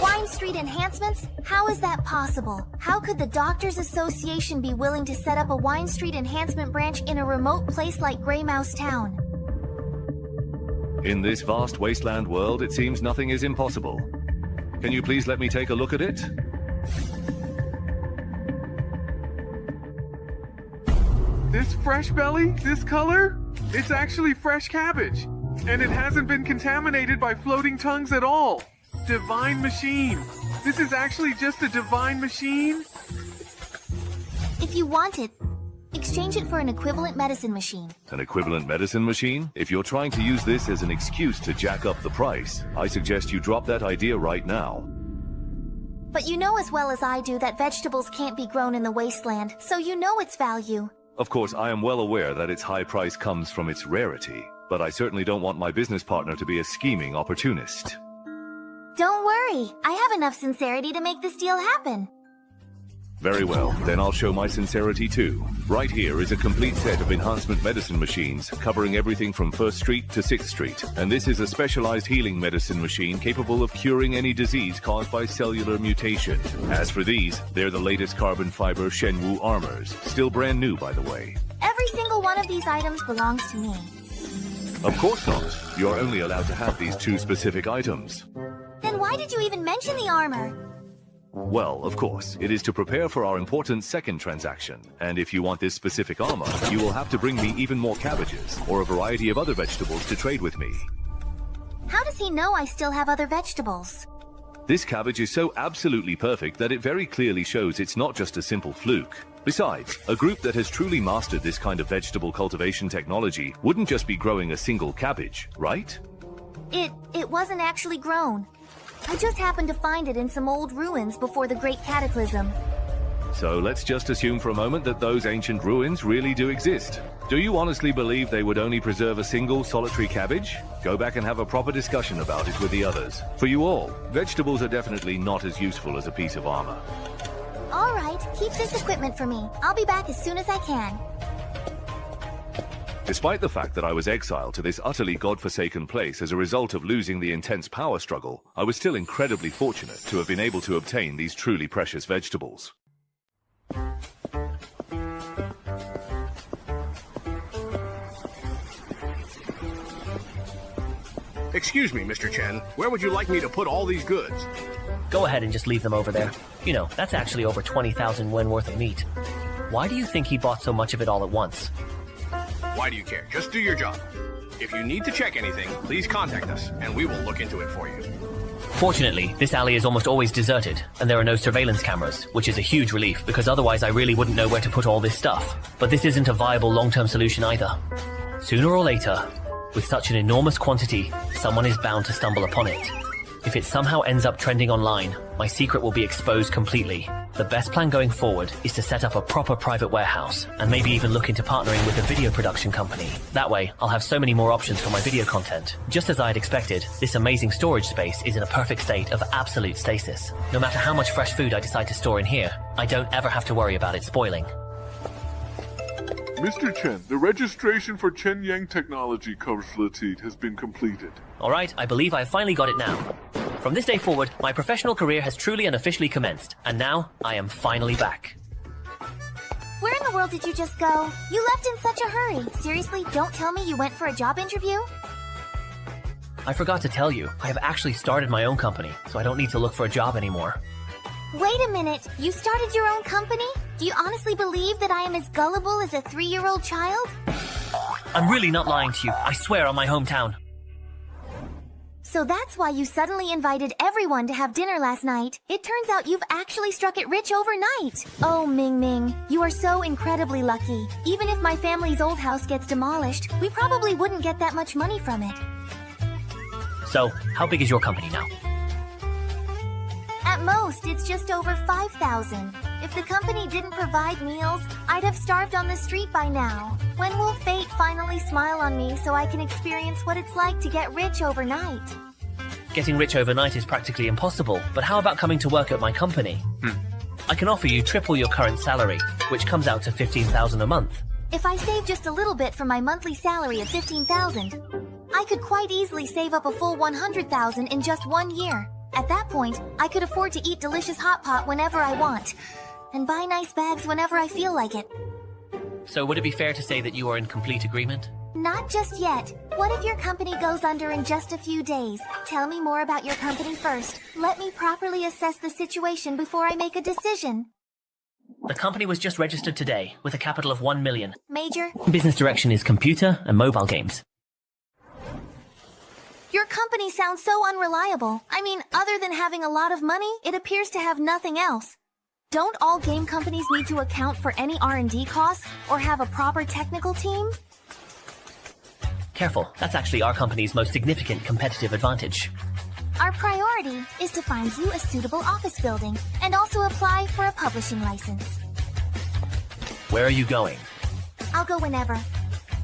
Wine Street enhancements? How is that possible? How could the Doctors Association be willing to set up a Wine Street enhancement branch in a remote place like Grey Mouse Town? In this vast wasteland world, it seems nothing is impossible. Can you please let me take a look at it? This fresh belly? This color? It's actually fresh cabbage. And it hasn't been contaminated by floating tongues at all. Divine machine. This is actually just a divine machine? If you want it, exchange it for an equivalent medicine machine. An equivalent medicine machine? If you're trying to use this as an excuse to jack up the price, I suggest you drop that idea right now. But you know as well as I do that vegetables can't be grown in the wasteland, so you know its value. Of course, I am well aware that its high price comes from its rarity, but I certainly don't want my business partner to be a scheming opportunist. Don't worry, I have enough sincerity to make this deal happen. Very well, then I'll show my sincerity too. Right here is a complete set of enhancement medicine machines covering everything from 1st Street to 6th Street. And this is a specialized healing medicine machine capable of curing any disease caused by cellular mutation. As for these, they're the latest carbon fiber Shenwu armors. Still brand new, by the way. Every single one of these items belongs to me. Of course not. You're only allowed to have these 2 specific items. Then why did you even mention the armor? Well, of course, it is to prepare for our important second transaction. And if you want this specific armor, you will have to bring me even more cabbages, or a variety of other vegetables to trade with me. How does he know I still have other vegetables? This cabbage is so absolutely perfect that it very clearly shows it's not just a simple fluke. Besides, a group that has truly mastered this kind of vegetable cultivation technology wouldn't just be growing a single cabbage, right? It wasn't actually grown. I just happened to find it in some old ruins before the Great Cataclysm. So let's just assume for a moment that those ancient ruins really do exist. Do you honestly believe they would only preserve a single solitary cabbage? Go back and have a proper discussion about it with the others. For you all, vegetables are definitely not as useful as a piece of armor. All right, keep this equipment for me. I'll be back as soon as I can. Despite the fact that I was exiled to this utterly godforsaken place as a result of losing the intense power struggle, I was still incredibly fortunate to have been able to obtain these truly precious vegetables. Excuse me, Mr. Chen. Where would you like me to put all these goods? Go ahead and just leave them over there. You know, that's actually over 20,000 yen worth of meat. Why do you think he bought so much of it all at once? Why do you care? Just do your job. If you need to check anything, please contact us, and we will look into it for you. Fortunately, this alley is almost always deserted, and there are no surveillance cameras, which is a huge relief because otherwise I really wouldn't know where to put all this stuff. But this isn't a viable long-term solution either. Sooner or later, with such an enormous quantity, someone is bound to stumble upon it. If it somehow ends up trending online, my secret will be exposed completely. The best plan going forward is to set up a proper private warehouse, and maybe even look into partnering with a video production company. That way, I'll have so many more options for my video content. Just as I had expected, this amazing storage space is in a perfect state of absolute stasis. No matter how much fresh food I decide to store in here, I don't ever have to worry about it spoiling. Mr. Chen, the registration for Chen Yang Technology Cultivation has been completed. Alright, I believe I have finally got it now. From this day forward, my professional career has truly and officially commenced, and now I am finally back. Where in the world did you just go? You left in such a hurry. Seriously, don't tell me you went for a job interview? I forgot to tell you, I have actually started my own company, so I don't need to look for a job anymore. Wait a minute, you started your own company? Do you honestly believe that I am as gullible as a 3-year-old child? I'm really not lying to you, I swear on my hometown. So that's why you suddenly invited everyone to have dinner last night. It turns out you've actually struck it rich overnight. Oh, Ming Ming, you are so incredibly lucky. Even if my family's old house gets demolished, we probably wouldn't get that much money from it. So, how big is your company now? At most, it's just over 5,000. If the company didn't provide meals, I'd have starved on the street by now. When will fate finally smile on me so I can experience what it's like to get rich overnight? Getting rich overnight is practically impossible, but how about coming to work at my company? I can offer you triple your current salary, which comes out to 15,000 a month. If I save just a little bit from my monthly salary of 15,000, I could quite easily save up a full 100,000 in just 1 year. At that point, I could afford to eat delicious hot pot whenever I want, and buy nice bags whenever I feel like it. So would it be fair to say that you are in complete agreement? Not just yet. What if your company goes under in just a few days? Tell me more about your company first. Let me properly assess the situation before I make a decision. The company was just registered today, with a capital of 1 million. Major? Business direction is computer and mobile games. Your company sounds so unreliable. I mean, other than having a lot of money, it appears to have nothing else. Don't all game companies need to account for any R&D costs or have a proper technical team? Careful, that's actually our company's most significant competitive advantage. Our priority is to find you a suitable office building and also apply for a publishing license. Where are you going? I'll go whenever.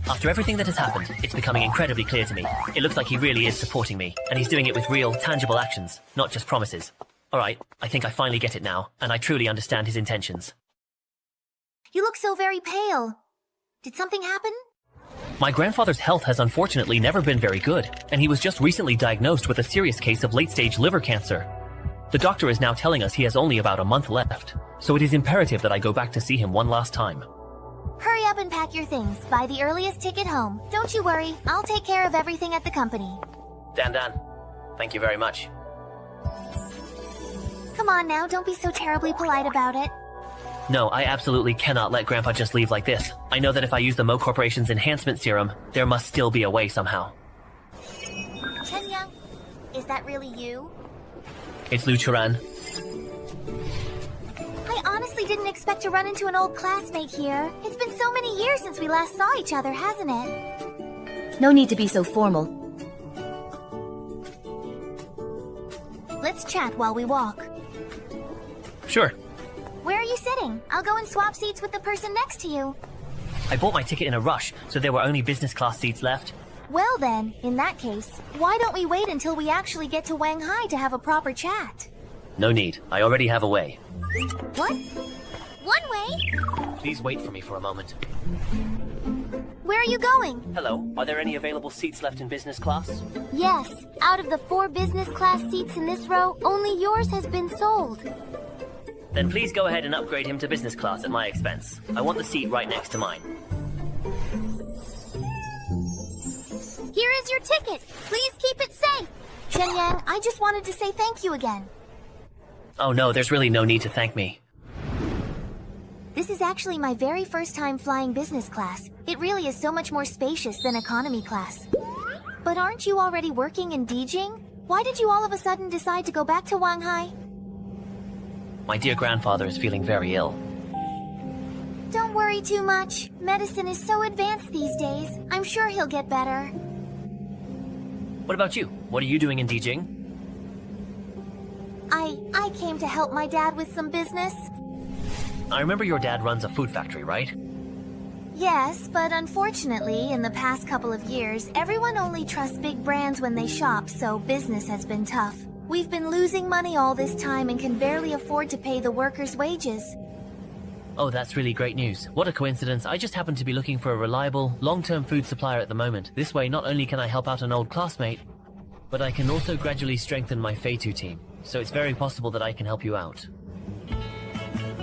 After everything that has happened, it's becoming incredibly clear to me. It looks like he really is supporting me, and he's doing it with real, tangible actions, not just promises. Alright, I think I finally get it now, and I truly understand his intentions. You look so very pale. Did something happen? My grandfather's health has unfortunately never been very good, and he was just recently diagnosed with a serious case of late-stage liver cancer. The doctor is now telling us he has only about a month left, so it is imperative that I go back to see him one last time. Hurry up and pack your things. Buy the earliest ticket home. Don't you worry, I'll take care of everything at the company. Dan, thank you very much. Come on now, don't be so terribly polite about it. No, I absolutely cannot let Grandpa just leave like this. I know that if I use the Mo Corporation's enhancement serum, there must still be a way somehow. Chen Yang, is that really you? It's Lu Churan. I honestly didn't expect to run into an old classmate here. It's been so many years since we last saw each other, hasn't it? No need to be so formal. Let's chat while we walk. Sure. Where are you sitting? I'll go and swap seats with the person next to you. I bought my ticket in a rush, so there were only business class seats left. Well then, in that case, why don't we wait until we actually get to Wanghai to have a proper chat? No need. I already have a way. What? One way? Please wait for me for a moment. Where are you going? Hello, are there any available seats left in business class? Yes. Out of the 4 business class seats in this row, only yours has been sold. Then please go ahead and upgrade him to business class at my expense. I want the seat right next to mine. Here is your ticket. Please keep it safe. Chen Yang, I just wanted to say thank you again. Oh no, there's really no need to thank me. This is actually my very first time flying business class. It really is so much more spacious than economy class. But aren't you already working in Dijing? Why did you all of a sudden decide to go back to Wanghai? My dear grandfather is feeling very ill. Don't worry too much. Medicine is so advanced these days. I'm sure he'll get better. What about you? What are you doing in Dijing? I came to help my dad with some business. I remember your dad runs a food factory, right? Yes, but unfortunately, in the past couple of years, everyone only trusts big brands when they shop, so business has been tough. We've been losing money all this time and can barely afford to pay the workers' wages. Oh, that's really great news. What a coincidence. I just happen to be looking for a reliable, long-term food supplier at the moment. This way, not only can I help out an old classmate, but I can also gradually strengthen my Feitu team. So it's very possible that I can help you out.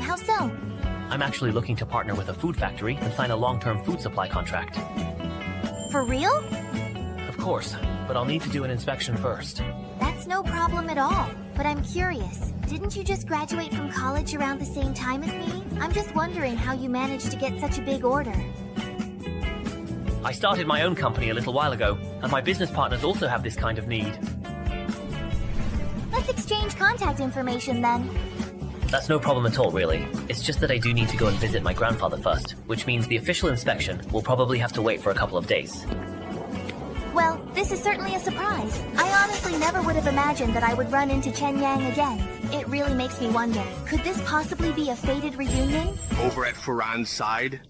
How so? I'm actually looking to partner with a food factory and sign a long-term food supply contract. For real? Of course, but I'll need to do an inspection first. That's no problem at all. But I'm curious, didn't you just graduate from college around the same time as me? I'm just wondering how you managed to get such a big order. I started my own company a little while ago, and my business partners also have this kind of need. Let's exchange contact information then. That's no problem at all, really. It's just that I do need to go and visit my grandfather first, which means the official inspection will probably have to wait for a couple of days. Well, this is certainly a surprise. I honestly never would have imagined that I would run into Chen Yang again. It really makes me wonder, could this possibly be a fated reunion? Over at Farhan's side?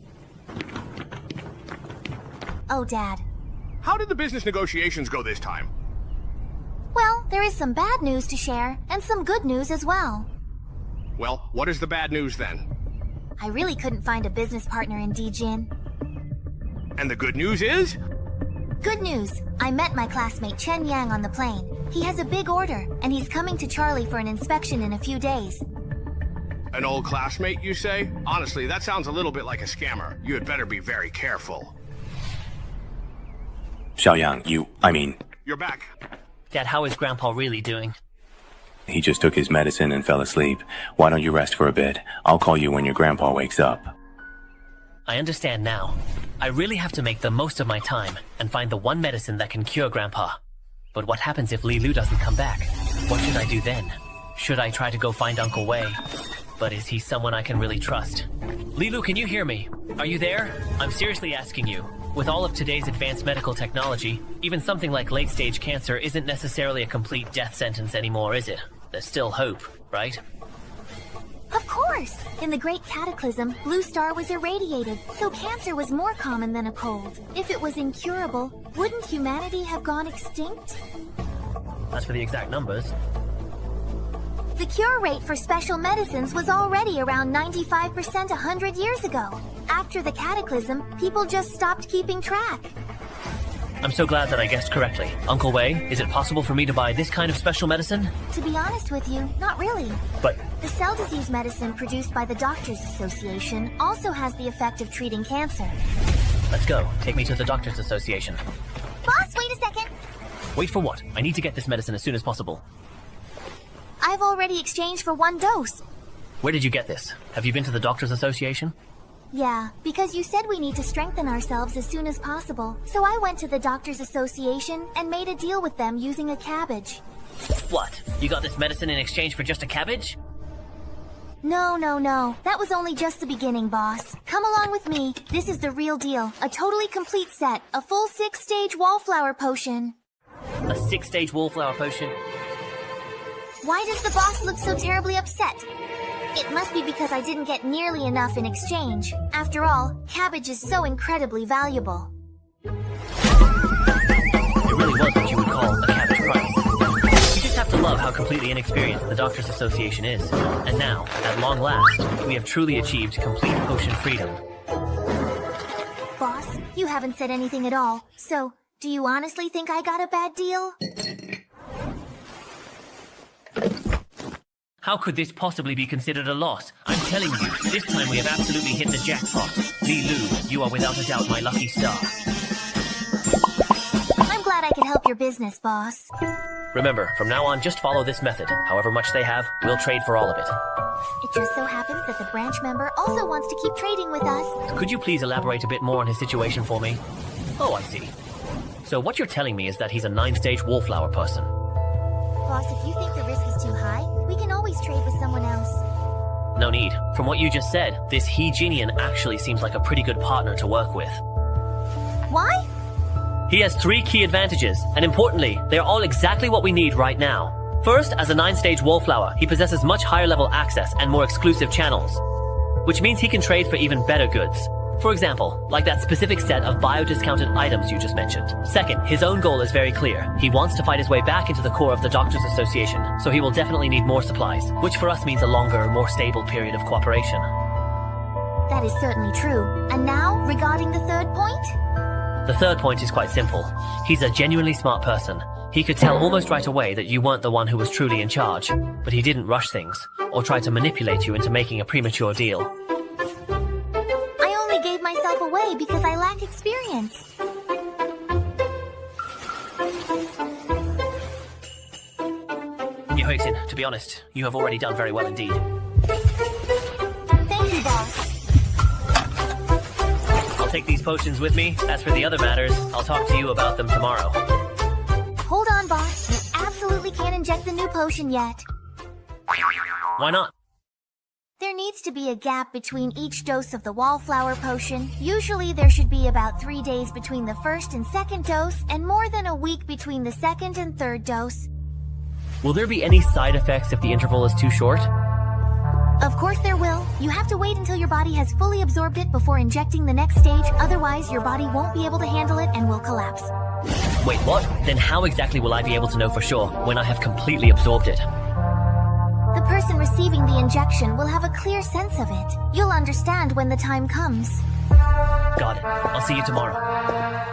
Oh, Dad. How did the business negotiations go this time? Well, there is some bad news to share, and some good news as well. Well, what is the bad news then? I really couldn't find a business partner in Dijin. And the good news is? Good news. I met my classmate Chen Yang on the plane. He has a big order, and he's coming to Charlie for an inspection in a few days. An old classmate, you say? Honestly, that sounds a little bit like a scammer. You had better be very careful. Xiaoyang, You're back. Dad, how is Grandpa really doing? he just took his medicine and fell asleep. Why don't you rest for a bit? I'll call you when your grandpa wakes up. I understand now. I really have to make the most of my time and find the one medicine that can cure Grandpa. But what happens if Li Lu doesn't come back? What should I do then? Should I try to go find Uncle Wei? But is he someone I can really trust? Li Lu, can you hear me? Are you there? I'm seriously asking you. With all of today's advanced medical technology, even something like late-stage cancer isn't necessarily a complete death sentence anymore, is it? There's still hope, right? Of course! In the Great Cataclysm, Blue Star was irradiated, so cancer was more common than a cold. If it was incurable, wouldn't humanity have gone extinct? As for the exact numbers... The cure rate for special medicines was already around 95% 100 years ago. After the Cataclysm, people just stopped keeping track. I'm so glad that I guessed correctly. Uncle Wei, is it possible for me to buy this kind of special medicine? To be honest with you, not really. But... The cell disease medicine produced by the Doctors Association also has the effect of treating cancer. Let's go. Take me to the Doctors Association. Boss, wait a second! Wait for what? I need to get this medicine as soon as possible. I've already exchanged for 1 dose. Where did you get this? Have you been to the Doctors Association? Yeah, because you said we need to strengthen ourselves as soon as possible. So I went to the Doctors Association and made a deal with them using a cabbage. What? You got this medicine in exchange for just a cabbage? No. That was only just the beginning, boss. Come along with me. This is the real deal. A totally complete set. A full 6-stage wallflower potion. A 6-stage wallflower potion? Why does the boss look so terribly upset? It must be because I didn't get nearly enough in exchange. After all, cabbage is so incredibly valuable. It really was what you would call a cabbage price. You just have to love how completely inexperienced the Doctors Association is. And now, at long last, we have truly achieved complete potion freedom. Boss, you haven't said anything at all. So, do you honestly think I got a bad deal? How could this possibly be considered a loss? I'm telling you, this time we have absolutely hit the jackpot. Li Lu, you are without a doubt my lucky star. I'm glad glad I could help your business, boss. Remember, from now on, just follow this method. However much they have, we'll trade for all of it. It just so happens that the branch member also wants to keep trading with us. Could you please elaborate a bit more on his situation for me? Oh, I see. So what you're telling me is that he's a 9-stage wallflower person. Boss, if you think the risk is too high, we can always trade with someone else. No need. From what you just said, this He-Genian actually seems like a pretty good partner to work with. Why? He has 3 key advantages, and importantly, they're all exactly what we need right now. First, as a 9-stage wallflower, he possesses much higher level access and more exclusive channels, which means he can trade for even better goods. For example, like that specific set of bio-discounted items you just mentioned. Second, his own goal is very clear. He wants to fight his way back into the core of the Doctors Association, so he will definitely need more supplies, which for us means a longer, more stable period of cooperation. That is certainly true. And now, regarding the third point? The third point is quite simple. He's a genuinely smart person. He could tell almost right away that you weren't the one who was truly in charge, but he didn't rush things, or try to manipulate you into making a premature deal. I only gave myself away because I lack experience. Yehoixin, to be honest, you have already done very well indeed. Thank you, boss. I'll take these potions with me. As for the other matters, I'll talk to you about them tomorrow. Hold on, boss. You absolutely can't inject the new potion yet. Why not? There needs to be a gap between each dose of the wallflower potion. Usually there should be about 3 days between the first and second dose, and more than a week between the second and third dose. Will there be any side effects if the interval is too short? Of course there will. You have to wait until your body has fully absorbed it before injecting the next stage, otherwise your body won't be able to handle it and will collapse. Wait, what? Then how exactly will I be able to know for sure when I have completely absorbed it? The person receiving the injection will have a clear sense of it. You'll understand when the time comes. Got it. I'll see you tomorrow.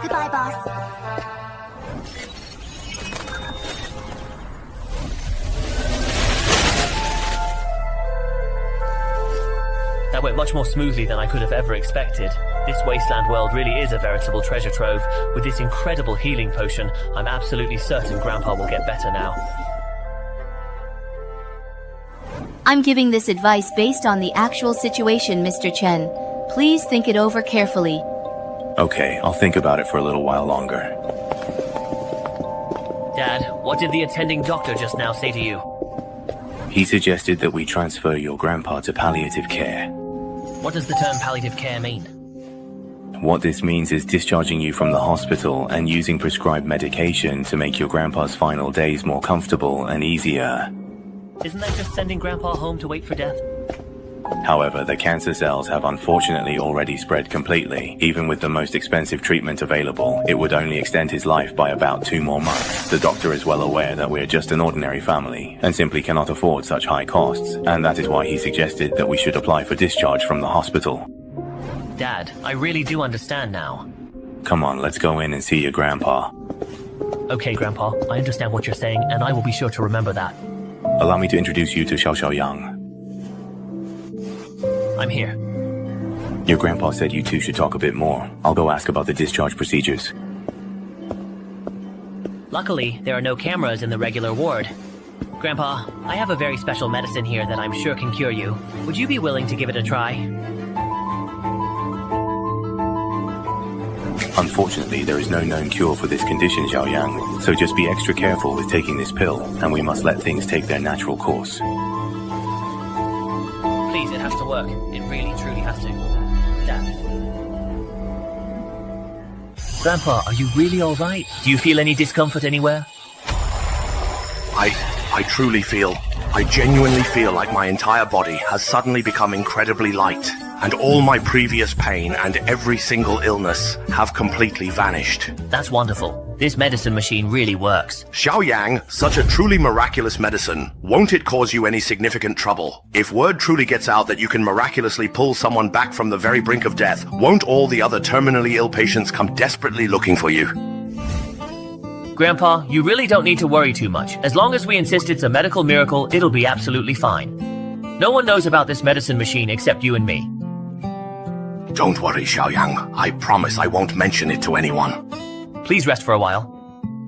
Goodbye, boss. That went much more smoothly than I could have ever expected. This wasteland world really is a veritable treasure trove. With this incredible healing potion, I'm absolutely certain Grandpa will get better now. I'm giving this advice based on the actual situation, Mr. Chen. Please think it over carefully. Okay, I'll think about it for a little while longer. Dad, what did the attending doctor just now say to you? He suggested that we transfer your grandpa to palliative care. What does the term palliative care mean? What this means is discharging you from the hospital and using prescribed medication to make your grandpa's final days more comfortable and easier. Isn't that just sending Grandpa home to wait for death? However, the cancer cells have unfortunately already spread completely. Even with the most expensive treatment available, it would only extend his life by about 2 more months. The doctor is well aware that we're just an ordinary family and simply cannot afford such high costs, and that is why he suggested that we should apply for discharge from the hospital. Dad, I really do understand now. Come on, let's go in and see your grandpa. Okay, Grandpa, I understand what you're saying, and I will be sure to remember that. Allow me to introduce you to Xiao Yang. I'm here. Your grandpa said you two should talk a bit more. I'll go ask about the discharge procedures. Luckily, there are no cameras in the regular ward. Grandpa, I have a very special medicine here that I'm sure can cure you. Would you be willing to give it a try? Unfortunately, there is no known cure for this condition, Xiao Yang, so just be extra careful with taking this pill, and we must let things take their natural course. Please, it has to work. It really, truly has to. Dad. Grandpa, are you really alright? Do you feel any discomfort anywhere? I genuinely feel like my entire body has suddenly become incredibly light, and all my previous pain and every single illness have completely vanished. That's wonderful. This medicine machine really works. Xiao Yang, such a truly miraculous medicine. Won't it cause you any significant trouble? If word truly gets out that you can miraculously pull someone back from the very brink of death, won't all the other terminally ill patients come desperately looking for you? Grandpa, you really don't need to worry too much. As long as we insist it's a medical miracle, it'll be absolutely fine. No one knows about this medicine machine except you and me. Don't worry, Xiao Yang. I promise I won't mention it to anyone. Please rest for a while.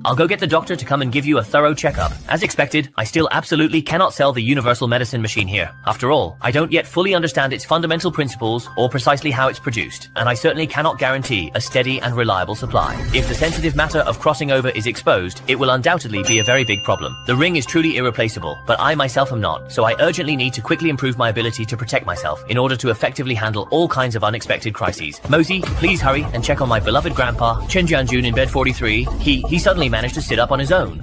I'll go get the doctor to come and give you a thorough checkup. As expected, I still absolutely cannot sell the universal medicine machine here. After all, I don't yet fully understand its fundamental principles or precisely how it's produced, and I certainly cannot guarantee a steady and reliable supply. If the sensitive matter of crossing over is exposed, it will undoubtedly be a very big problem. The ring is truly irreplaceable, but I myself am not, so I urgently need to quickly improve my ability to protect myself in order to effectively handle all kinds of unexpected crises. Mosey, please hurry and check on my beloved grandpa, Chen Jianjun in bed 43. He suddenly managed to sit up on his own.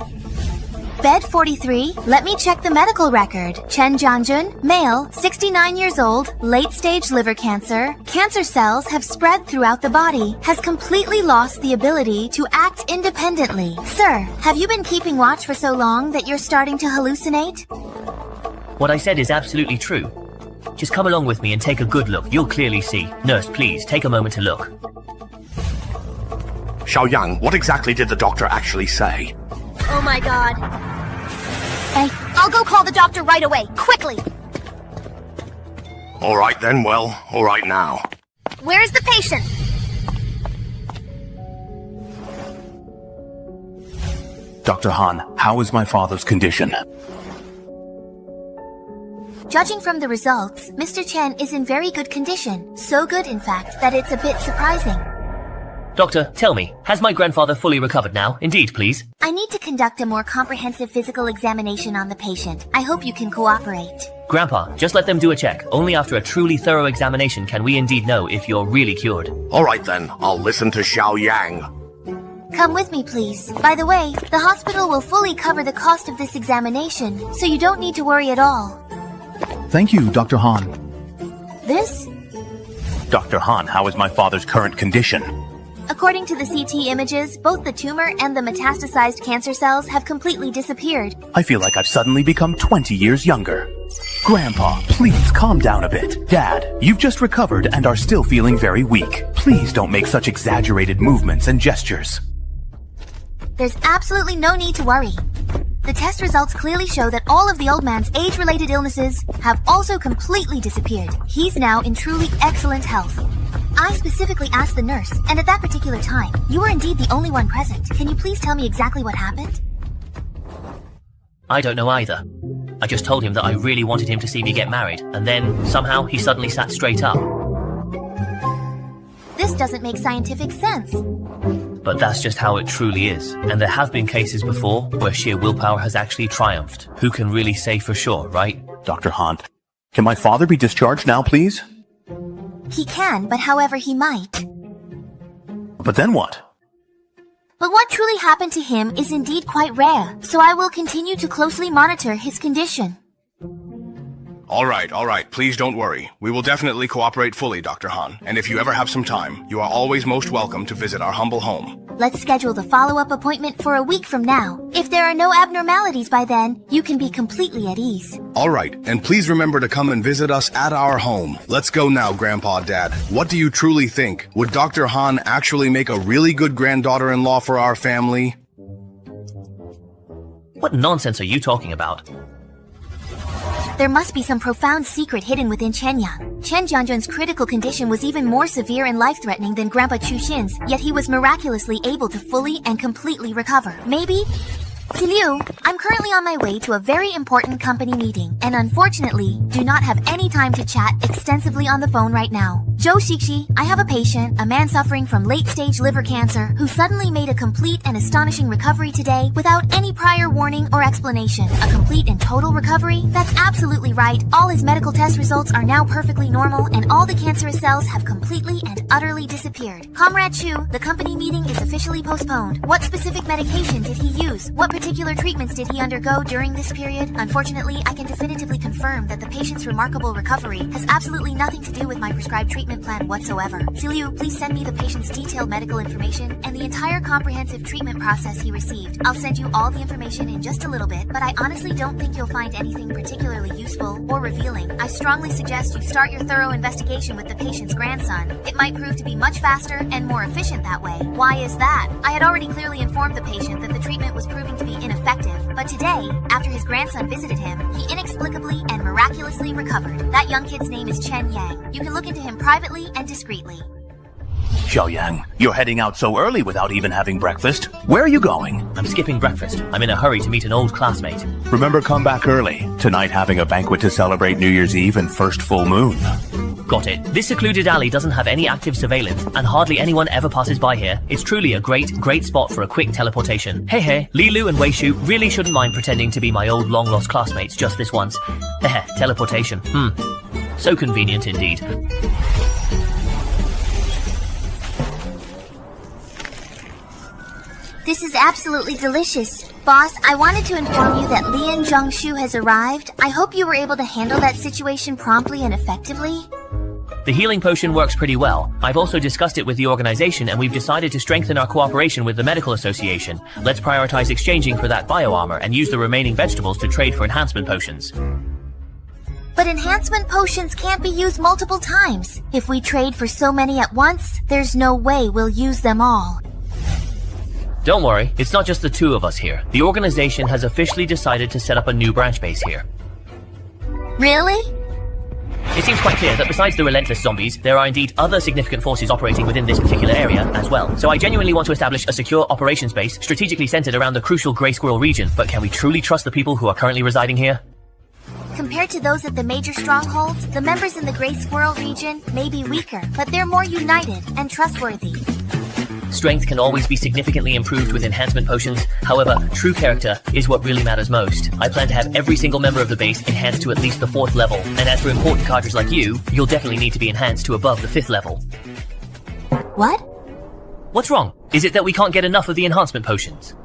Bed 43, let me check the medical record. Chen Jianjun, male, 69 years old, late-stage liver cancer. Cancer cells have spread throughout the body, has completely lost the ability to act independently. Sir, have you been keeping watch for so long that you're starting to hallucinate? What I said is absolutely true. Just come along with me and take a good look. You'll clearly see. Nurse, please, take a moment to look. Xiaoyang, what exactly did the doctor actually say? Oh my god. Hey, I'll go call the doctor right away, quickly! Alright then, well, alright now. Where's the patient? Dr. Han, how is my father's condition? Judging from the results, Mr. Chen is in very good condition. So good, in fact, that it's a bit surprising. Doctor, tell me, has my grandfather fully recovered now? Indeed, please. I need to conduct a more comprehensive physical examination on the patient. I hope you can cooperate. Grandpa, just let them do a check. Only after a truly thorough examination can we indeed know if you're really cured. Alright then, I'll listen to Xiaoyang. Come with me, please. By the way, the hospital will fully cover the cost of this examination, so you don't need to worry at all. Thank you, Dr. Han. This? Dr. Han, how is my father's current condition? According to the CT images, both the tumor and the metastasized cancer cells have completely disappeared. I feel like I've suddenly become 20 years younger. Grandpa, please calm down a bit. Dad, you've just recovered and are still feeling very weak. Please don't make such exaggerated movements and gestures. There's absolutely no need to worry. The test results clearly show that all of the old man's age-related illnesses have also completely disappeared. He's now in truly excellent health. I specifically asked the nurse, and at that particular time, you were indeed the only one present. Can you please tell me exactly what happened? I don't know either. I just told him that I really wanted him to see me get married, and then, somehow, he suddenly sat straight up. This doesn't make scientific sense. But that's just how it truly is, and there have been cases before where sheer willpower has actually triumphed. Who can really say for sure, right? Dr. Han, can my father be discharged now, please? He can, but however he might. But then what? But what truly happened to him is indeed quite rare, so I will continue to closely monitor his condition. Alright, please don't worry. We will definitely cooperate fully, Dr. Han, and if you ever have some time, you are always most welcome to visit our humble home. Let's schedule the follow-up appointment for a week from now. If there are no abnormalities by then, you can be completely at ease. Alright, and please remember to come and visit us at our home. Let's go now, Grandpa, Dad. What do you truly think? Would Dr. Han actually make a really good granddaughter-in-law for our family? What nonsense are you talking about? There must be some profound secret hidden within Chenyang. Chen Jianjun's critical condition was even more severe and life-threatening than Grandpa Chu Xin's, yet he was miraculously able to fully and completely recover. Maybe? Liu, I'm currently on my way to a very important company meeting, and unfortunately, do not have any time to chat extensively on the phone right now. Zhou Xixi, I have a patient, a man suffering from late-stage liver cancer, who suddenly made a complete and astonishing recovery today without any prior warning or explanation. A complete and total recovery? That's absolutely right. All his medical test results are now perfectly normal, and all the cancerous cells have completely and utterly disappeared. Comrade Chu, the company meeting is officially postponed. What specific medication did he use? What particular treatments did he undergo during this period? Unfortunately, I can definitively confirm that the patient's remarkable recovery has absolutely nothing to do with my prescribed treatment plan whatsoever. Liu, please send me the patient's detailed medical information and the entire comprehensive treatment process he received. I'll send you all the information in just a little bit, but I honestly don't think you'll find anything particularly useful or revealing. I strongly suggest you start your thorough investigation with the patient's grandson. It might prove to be much faster and more efficient that way. Why is that? I had already clearly informed the patient that the treatment was proving to be ineffective, but today, after his grandson visited him, he inexplicably and miraculously recovered. That young kid's name is Chen Yang. You can look into him privately and discreetly. Xiaoyang, you're heading out so early without even having breakfast. Where are you going? I'm skipping breakfast. I'm in a hurry to meet an old classmate. Remember, come back early. Tonight having a banquet to celebrate New Year's Eve and first full moon. Got it. This secluded alley doesn't have any active surveillance, and hardly anyone ever passes by here. It's truly a great spot for a quick teleportation. Hey, Lilu and Weishu really shouldn't mind pretending to be my old long-lost classmates just this once. Teleportation. So convenient indeed. This is absolutely delicious. Boss, I wanted to inform you that Lian Zhengshu has arrived. I hope you were able to handle that situation promptly and effectively. The healing potion works pretty well. I've also discussed it with the organization, and we've decided to strengthen our cooperation with the medical association. Let's prioritize exchanging for that bioarmor and use the remaining vegetables to trade for enhancement potions. But enhancement potions can't be used multiple times. If we trade for so many at once, there's no way we'll use them all. Don't worry, it's not just the two of us here. The organization has officially decided to set up a new branch base here. Really? It seems quite clear that besides the relentless zombies, there are indeed other significant forces operating within this particular area as well. So I genuinely want to establish a secure operations base strategically centered around the crucial Grey Squirrel region, but can we truly trust the people who are currently residing here? Compared to those at the major strongholds, the members in the Grey Squirrel region may be weaker, but they're more united and trustworthy. Strength can always be significantly improved with enhancement potions. However, true character is what really matters most. I plan to have every single member of the base enhanced to at least the 4th level. And as for important cadres like you, you'll definitely need to be enhanced to above the 5th level. What? What's wrong? Is it that we can't get enough of the enhancement potions?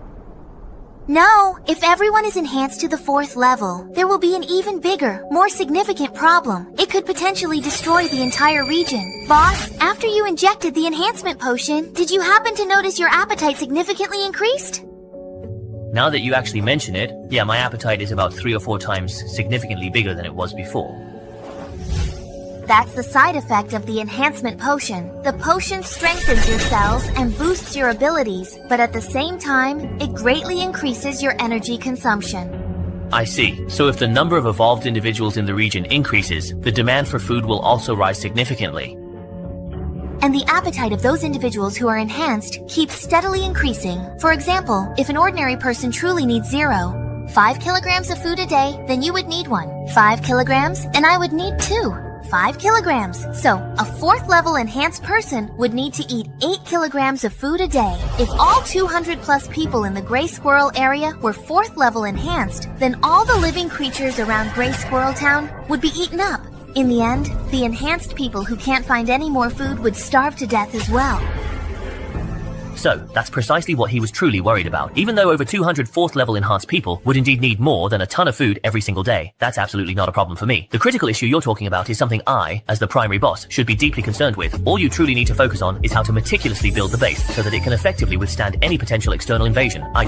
No, if everyone is enhanced to the 4th level, there will be an even bigger, more significant problem. It could potentially destroy the entire region. Boss, after you injected the enhancement potion, did you happen to notice your appetite significantly increased? Now that you actually mention it, yeah, my appetite is about 3 or 4 times significantly bigger than it was before. That's the side effect of the enhancement potion. The potion strengthens your cells and boosts your abilities, but at the same time, it greatly increases your energy consumption. I see. So if the number of evolved individuals in the region increases, the demand for food will also rise significantly. And the appetite of those individuals who are enhanced keeps steadily increasing. For example, if an ordinary person truly needs 5 kilograms of food a day, then you would need 1. 5 kilograms, and I would need 2. 5 kilograms. So, a 4th level enhanced person would need to eat 8 kilograms of food a day. If all 200 plus people in the Grey Squirrel area were 4th level enhanced, then all the living creatures around Grey Squirrel Town would be eaten up. In the end, the enhanced people who can't find any more food would starve to death as well. So, that's precisely what he was truly worried about. Even though over 200 4th level enhanced people would indeed need more than a ton of food every single day, that's absolutely not a problem for me. The critical issue you're talking about is something I, as the primary boss, should be deeply concerned with. All you truly need to focus on is how to meticulously build the base so that it can effectively withstand any potential external invasion. I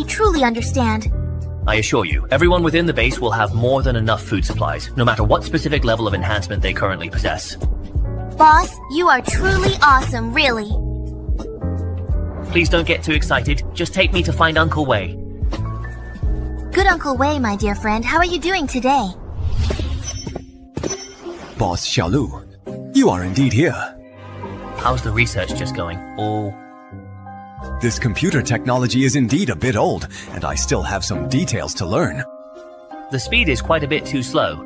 truly understand. I assure you, everyone within the base will have more than enough food supplies, no matter what specific level of enhancement they currently possess. Boss, you are truly awesome, really. Please don't get too excited. Just take me to find Uncle Wei. Good Uncle Wei, my dear friend. How are you doing today? Boss Xiaolu, you are indeed here. How's the research just going? This computer technology is indeed a bit old, and I still have some details to learn. The speed is quite a bit too slow.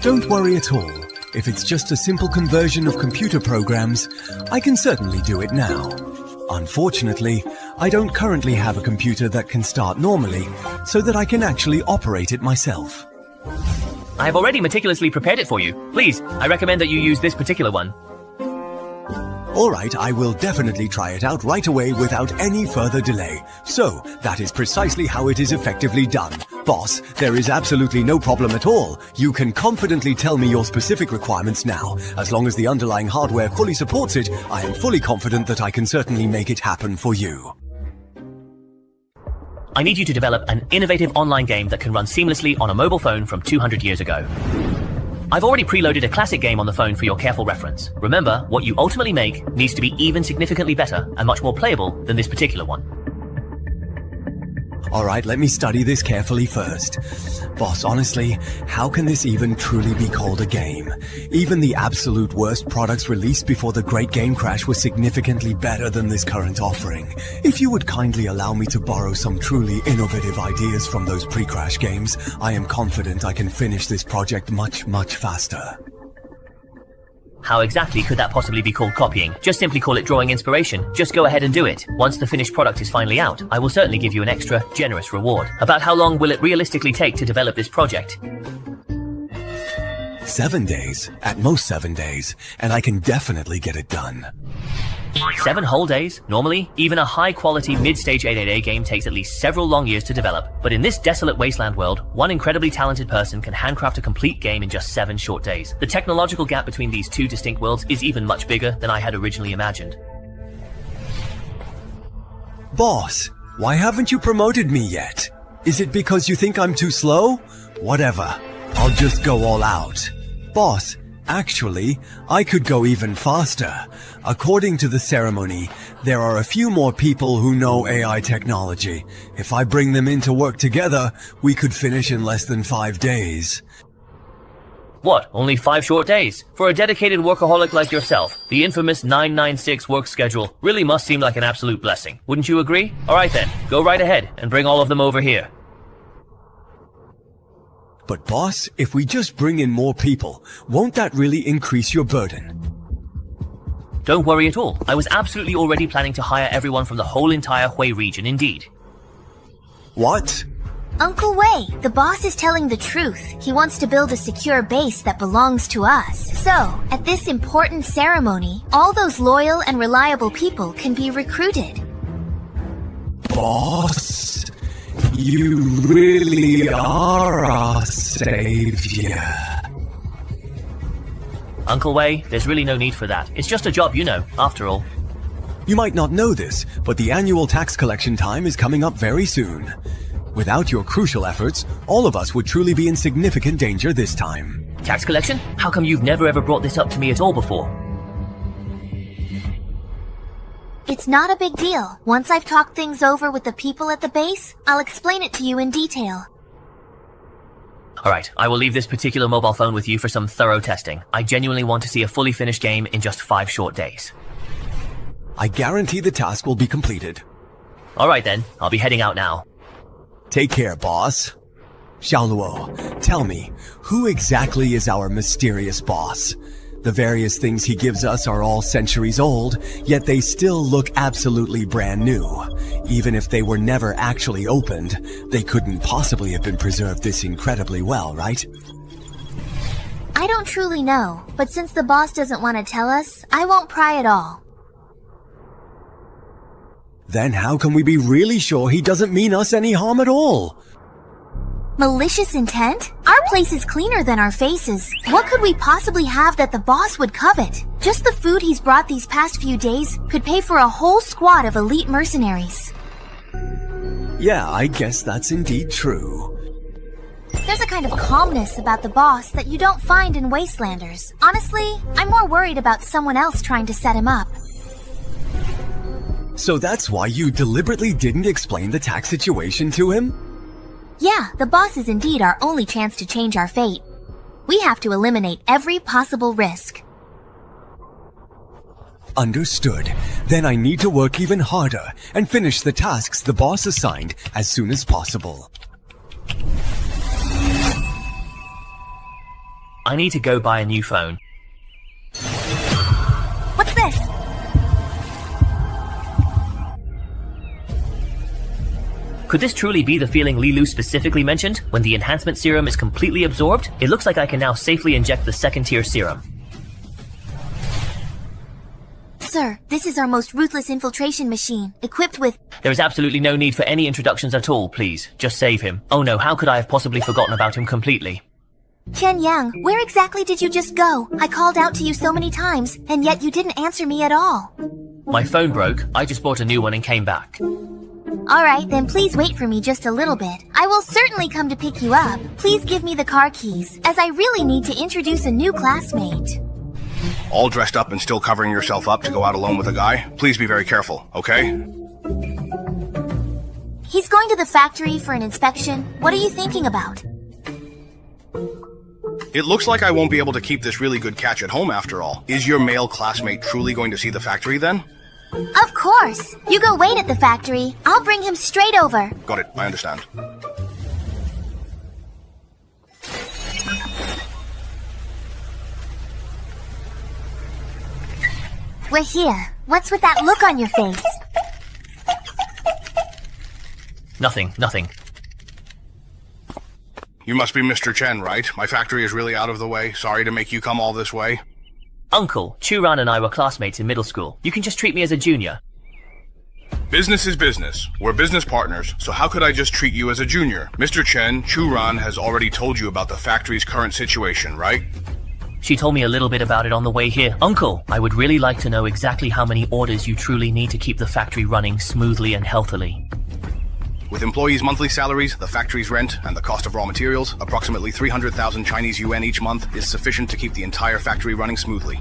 Don't worry at all. If it's just a simple conversion of computer programs, I can certainly do it now. Unfortunately, I don't currently have a computer that can start normally, so that I can actually operate it myself. I have already meticulously prepared it for you. Please, I recommend that you use this particular one. Alright, I will definitely try it out right away without any further delay. So, that is precisely how it is effectively done. Boss, there is absolutely no problem at all. You can confidently tell me your specific requirements now. As long as the underlying hardware fully supports it, I am fully confident that I can certainly make it happen for you. I need you to develop an innovative online game that can run seamlessly on a mobile phone from 200 years ago. I've already preloaded a classic game on the phone for your careful reference. Remember, what you ultimately make needs to be even significantly better and much more playable than this particular one. Alright, let me study this carefully first. Boss, honestly, how can this even truly be called a game? Even the absolute worst products released before the Great Game Crash were significantly better than this current offering. If you would kindly allow me to borrow some truly innovative ideas from those pre-crash games, I am confident I can finish this project much, much faster. How exactly could that possibly be called copying? Just simply call it drawing inspiration. Just go ahead and do it. Once the finished product is finally out, I will certainly give you an extra, generous reward. About how long will it realistically take to develop this project? 7 days. At most 7 days. And I can definitely get it done. 7 whole days? Normally, even a high-quality mid-stage 888 game takes at least several long years to develop. But in this desolate wasteland world, one incredibly talented person can handcraft a complete game in just 7 short days. The technological gap between these two distinct worlds is even much bigger than I had originally imagined. Boss, why haven't you promoted me yet? Is it because you think I'm too slow? Whatever. I'll just go all out. Boss, actually, I could go even faster. According to the ceremony, there are a few more people who know AI technology. If I bring them in to work together, we could finish in less than 5 days. What, only 5 short days? For a dedicated workaholic like yourself, the infamous 996 work schedule really must seem like an absolute blessing. Wouldn't you agree? Alright then, go right ahead and bring all of them over here. But boss, if we just bring in more people, won't that really increase your burden? Don't worry at all. I was absolutely already planning to hire everyone from the whole entire Hui region, indeed. What? Uncle Wei, the boss is telling the truth. He wants to build a secure base that belongs to us. So, at this important ceremony, all those loyal and reliable people can be recruited. Boss, you really are our savior. Uncle Wei, there's really no need for that. It's just a job, you know, after all. You might not know this, but the annual tax collection time is coming up very soon. Without your crucial efforts, all of us would truly be in significant danger this time. Tax collection? How come you've never ever brought this up to me at all before? It's not a big deal. Once I've talked things over with the people at the base, I'll explain it to you in detail. Alright, I will leave this particular mobile phone with you for some thorough testing. I genuinely want to see a fully finished game in just 5 short days. I guarantee the task will be completed. Alright then, I'll be heading out now. Take care, boss. Xiaoluo, tell me, who exactly is our mysterious boss? The various things he gives us are all centuries old, yet they still look absolutely brand new. Even if they were never actually opened, they couldn't possibly have been preserved this incredibly well, right? I don't truly know, but since the boss doesn't want to tell us, I won't pry at all. Then how can we be really sure he doesn't mean us any harm at all? Malicious intent? Our place is cleaner than our faces. What could we possibly have that the boss would covet? Just the food he's brought these past few days could pay for a whole squad of elite mercenaries. Yeah, I guess that's indeed true. There's a kind of calmness about the boss that you don't find in Wastelanders. Honestly, I'm more worried about someone else trying to set him up. So that's why you deliberately didn't explain the tax situation to him? Yeah, the boss is indeed our only chance to change our fate. We have to eliminate every possible risk. Understood. Then I need to work even harder and finish the tasks the boss assigned as soon as possible. I need to go buy a new phone. What's this? Could this truly be the feeling Li Lu specifically mentioned? When the enhancement serum is completely absorbed, it looks like I can now safely inject the second-tier serum. Sir, this is our most ruthless infiltration machine, equipped with... There is absolutely no need for any introductions at all, please. Just save him. Oh no, how could I have possibly forgotten about him completely? Chen Yang, where exactly did you just go? I called out to you so many times, and yet you didn't answer me at all. My phone broke. I just bought a new one and came back. Alright, then please wait for me just a little bit. I will certainly come to pick you up. Please give me the car keys, as I really need to introduce a new classmate. All dressed up and still covering yourself up to go out alone with a guy? Please be very careful, okay? He's going to the factory for an inspection. What are you thinking about? It looks like I won't be able to keep this really good catch at home after all. Is your male classmate truly going to see the factory then? Of course. You go wait at the factory. I'll bring him straight over. Got it, I understand. We're here. What's with that look on your face? Nothing. You must be Mr. Chen, right? My factory is really out of the way. Sorry to make you come all this way. Uncle, Churan and I were classmates in middle school. You can just treat me as a junior. Business is business. We're business partners, so how could I just treat you as a junior? Mr. Chen, Churan has already told you about the factory's current situation, right? She told me a little bit about it on the way here. Uncle, I would really like to know exactly how many orders you truly need to keep the factory running smoothly and healthily. With employees' monthly salaries, the factory's rent, and the cost of raw materials, approximately 300,000 Chinese yuan each month is sufficient to keep the entire factory running smoothly.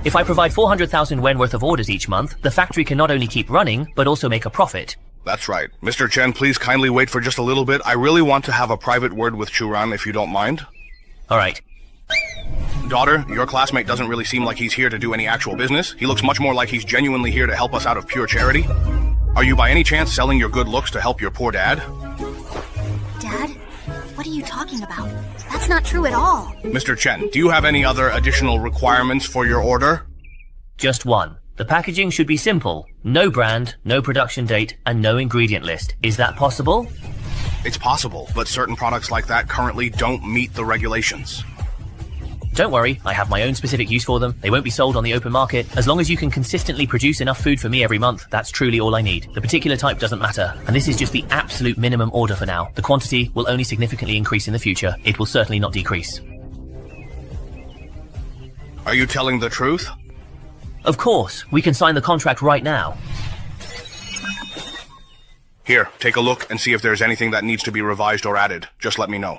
If I provide 400,000 yuan worth of orders each month, the factory can not only keep running, but also make a profit. That's right. Mr. Chen, please kindly wait for just a little bit. I really want to have a private word with Churan if you don't mind. Alright. Daughter, your classmate doesn't really seem like he's here to do any actual business. He looks much more like he's genuinely here to help us out of pure charity. Are you by any chance selling your good looks to help your poor dad? Dad? What are you talking about? That's not true at all. Mr. Chen, do you have any other additional requirements for your order? Just one. The packaging should be simple. No brand, no production date, and no ingredient list. Is that possible? It's possible, but certain products like that currently don't meet the regulations. Don't worry, I have my own specific use for them. They won't be sold on the open market. As long as you can consistently produce enough food for me every month, that's truly all I need. The particular type doesn't matter, and this is just the absolute minimum order for now. The quantity will only significantly increase in the future. It will certainly not decrease. Are you telling the truth? Of course, we can sign the contract right now. Here, take a look and see if there's anything that needs to be revised or added. Just let me know.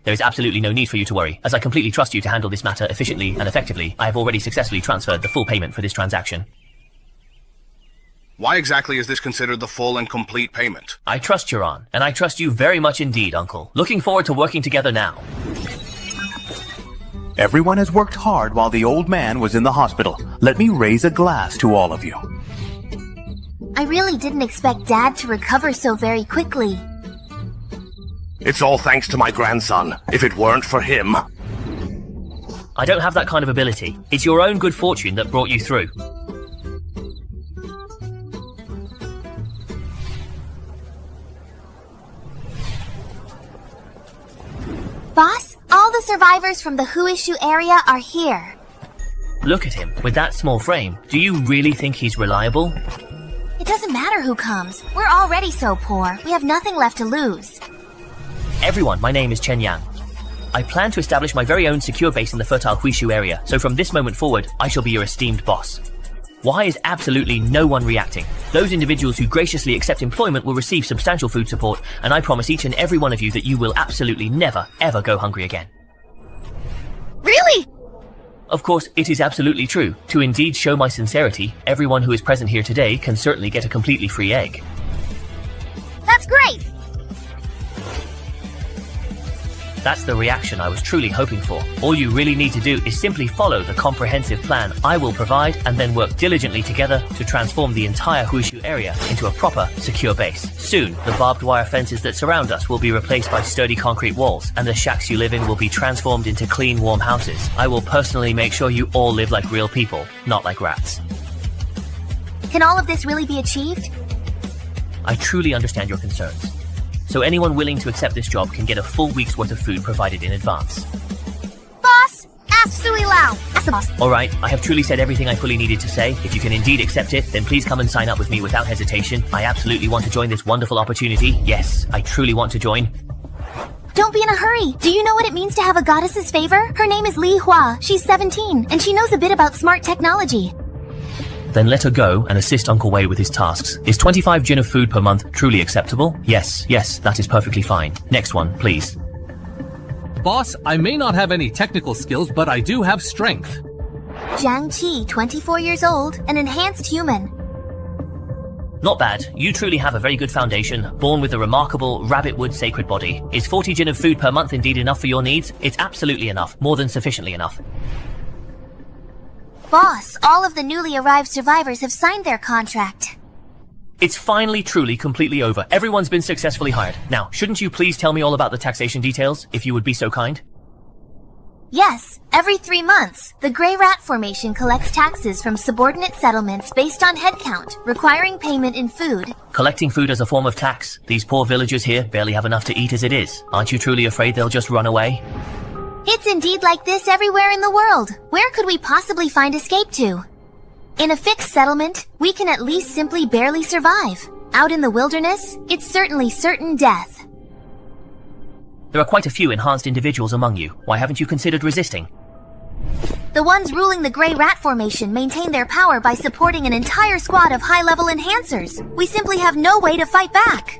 There is absolutely no need for you to worry. As I completely trust you to handle this matter efficiently and effectively, I have already successfully transferred the full payment for this transaction. Why exactly is this considered the full and complete payment? I trust Churan, and I trust you very much indeed, Uncle. Looking forward to working together now. Everyone has worked hard while the old man was in the hospital. Let me raise a glass to all of you. I really didn't expect Dad to recover so very quickly. It's all thanks to my grandson. If it weren't for him... I don't have that kind of ability. It's your own good fortune that brought you through. Boss, all the survivors from the Huishu area are here. Look at him, with that small frame. Do you really think he's reliable? It doesn't matter who comes. We're already so poor. We have nothing left to lose. Everyone, my name is Chen Yang. I plan to establish my very own secure base in the fertile Huishu area, so from this moment forward, I shall be your esteemed boss. Why is absolutely no one reacting? Those individuals who graciously accept employment will receive substantial food support, and I promise each and every one of you that you will absolutely never, ever go hungry again. Really? Of course, it is absolutely true. To indeed show my sincerity, everyone who is present here today can certainly get a completely free egg. That's great! That's the reaction I was truly hoping for. All you really need to do is simply follow the comprehensive plan I will provide and then work diligently together to transform the entire Huishu area into a proper, secure base. Soon, the barbed wire fences that surround us will be replaced by sturdy concrete walls, and the shacks you live in will be transformed into clean, warm houses. I will personally make sure you all live like real people, not like rats. Can all of this really be achieved? I truly understand your concerns. So anyone willing to accept this job can get a full week's worth of food provided in advance. Boss, ask Sui Lao. Ask the boss. Alright, I have truly said everything I fully needed to say. If you can indeed accept it, then please come and sign up with me without hesitation. I absolutely want to join this wonderful opportunity. Yes, I truly want to join. Don't be in a hurry. Do you know what it means to have a goddess's favor? Her name is Li Hua. She's 17, and she knows a bit about smart technology. Then let her go and assist Uncle Wei with his tasks. Is 25 jin of food per month truly acceptable? Yes, that is perfectly fine. Next one, please. Boss, I may not have any technical skills, but I do have strength. Jiang Qi, 24 years old, an enhanced human. Not bad. You truly have a very good foundation, born with a remarkable rabbitwood sacred body. Is 40 jin of food per month indeed enough for your needs? It's absolutely enough. More than sufficiently enough. Boss, all of the newly arrived survivors have signed their contract. It's finally truly completely over. Everyone's been successfully hired. Now, shouldn't you please tell me all about the taxation details, if you would be so kind? Yes, every 3 months, the Grey Rat Formation collects taxes from subordinate settlements based on headcount, requiring payment in food. Collecting food as a form of tax. These poor villagers here barely have enough to eat as it is. Aren't you truly afraid they'll just run away? It's indeed like this everywhere in the world. Where could we possibly find escape to? In a fixed settlement, we can at least simply barely survive. Out in the wilderness, it's certainly certain death. There are quite a few enhanced individuals among you. Why haven't you considered resisting? The ones ruling the Grey Rat Formation maintain their power by supporting an entire squad of high-level enhancers. We simply have no way to fight back.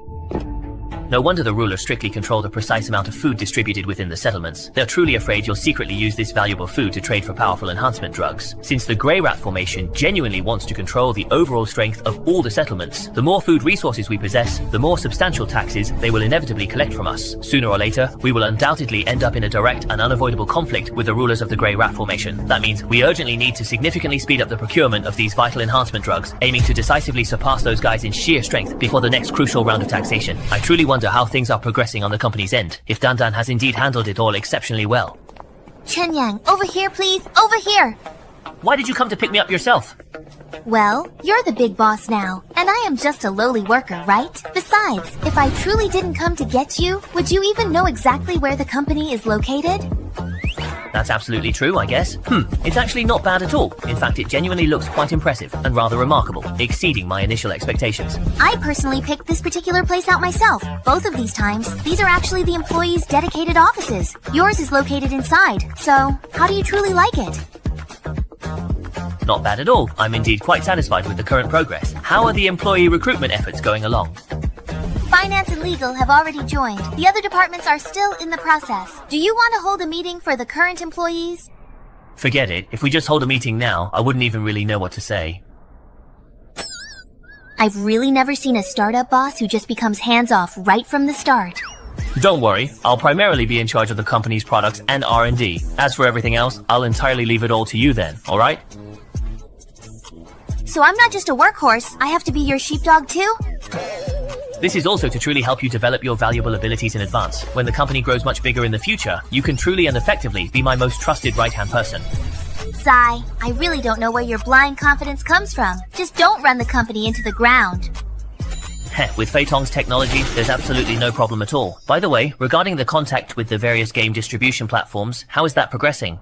No wonder the rulers strictly control the precise amount of food distributed within the settlements. They're truly afraid you'll secretly use this valuable food to trade for powerful enhancement drugs. Since the Grey Rat Formation genuinely wants to control the overall strength of all the settlements, the more food resources we possess, the more substantial taxes they will inevitably collect from us. Sooner or later, we will undoubtedly end up in a direct and unavoidable conflict with the rulers of the Grey Rat Formation. That means we urgently need to significantly speed up the procurement of these vital enhancement drugs, aiming to decisively surpass those guys in sheer strength before the next crucial round of taxation. I truly wonder how things are progressing on the company's end, if Dandan has indeed handled it all exceptionally well. Chen Yang, over here please, over here! Why did you come to pick me up yourself? Well, you're the big boss now, and I am just a lowly worker, right? Besides, if I truly didn't come to get you, would you even know exactly where the company is located? That's absolutely true, I guess. It's actually not bad at all. In fact, it genuinely looks quite impressive and rather remarkable, exceeding my initial expectations. I personally picked this particular place out myself. Both of these times, these are actually the employees' dedicated offices. Yours is located inside. So, how do you truly like it? Not bad at all. I'm indeed quite satisfied with the current progress. How are the employee recruitment efforts going along? Finance and legal have already joined. The other departments are still in the process. Do you want to hold a meeting for the current employees? Forget it. If we just hold a meeting now, I wouldn't even really know what to say. I've really never seen a startup boss who just becomes hands-off right from the start. Don't worry, I'll primarily be in charge of the company's products and R&D. As for everything else, I'll entirely leave it all to you then, alright? So I'm not just a workhorse, I have to be your sheepdog too? This is also to truly help you develop your valuable abilities in advance. When the company grows much bigger in the future, you can truly and effectively be my most trusted right-hand person. Sigh, I really don't know where your blind confidence comes from. Just don't run the company into the ground. Heh, with Fei Tong's technology, there's absolutely no problem at all. By the way, regarding the contact with the various game distribution platforms, how is that progressing?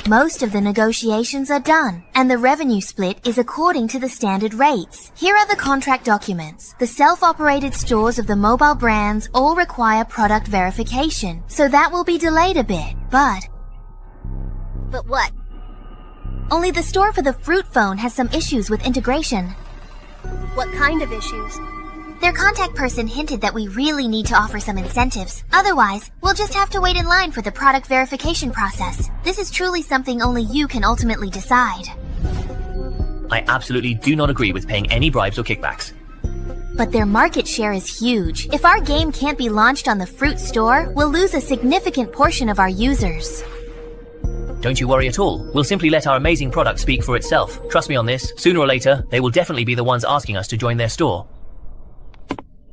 Most of the negotiations are done, and the revenue split is according to the standard rates. Here are the contract documents. The self-operated stores of the mobile brands all require product verification, so that will be delayed a bit, but what? Only the store for the fruit phone has some issues with integration. What kind of issues? Their contact person hinted that we really need to offer some incentives. Otherwise, we'll just have to wait in line for the product verification process. This is truly something only you can ultimately decide. I absolutely do not agree with paying any bribes or kickbacks. But their market share is huge. If our game can't be launched on the fruit store, we'll lose a significant portion of our users. Don't you worry at all. We'll simply let our amazing product speak for itself. Trust me on this, sooner or later, they will definitely be the ones asking us to join their store.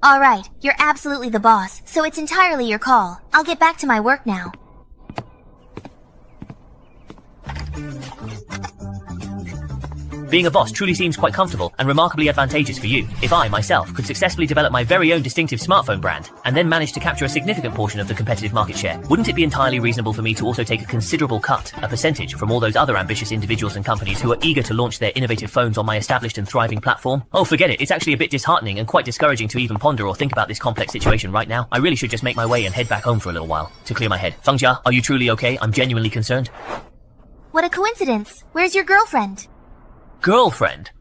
Alright, you're absolutely the boss, so it's entirely your call. I'll get back to my work now. Being a boss truly seems quite comfortable and remarkably advantageous for you. If I, myself, could successfully develop my very own distinctive smartphone brand, and then manage to capture a significant portion of the competitive market share, wouldn't it be entirely reasonable for me to also take a considerable cut, a percentage, from all those other ambitious individuals and companies who are eager to launch their innovative phones on my established and thriving platform? Oh, forget it. It's actually a bit disheartening and quite discouraging to even ponder or think about this complex situation right now. I really should just make my way and head back home for a little while, to clear my head. Fengjia, are you truly okay? I'm genuinely concerned. What a coincidence. Where's your girlfriend? Girlfriend?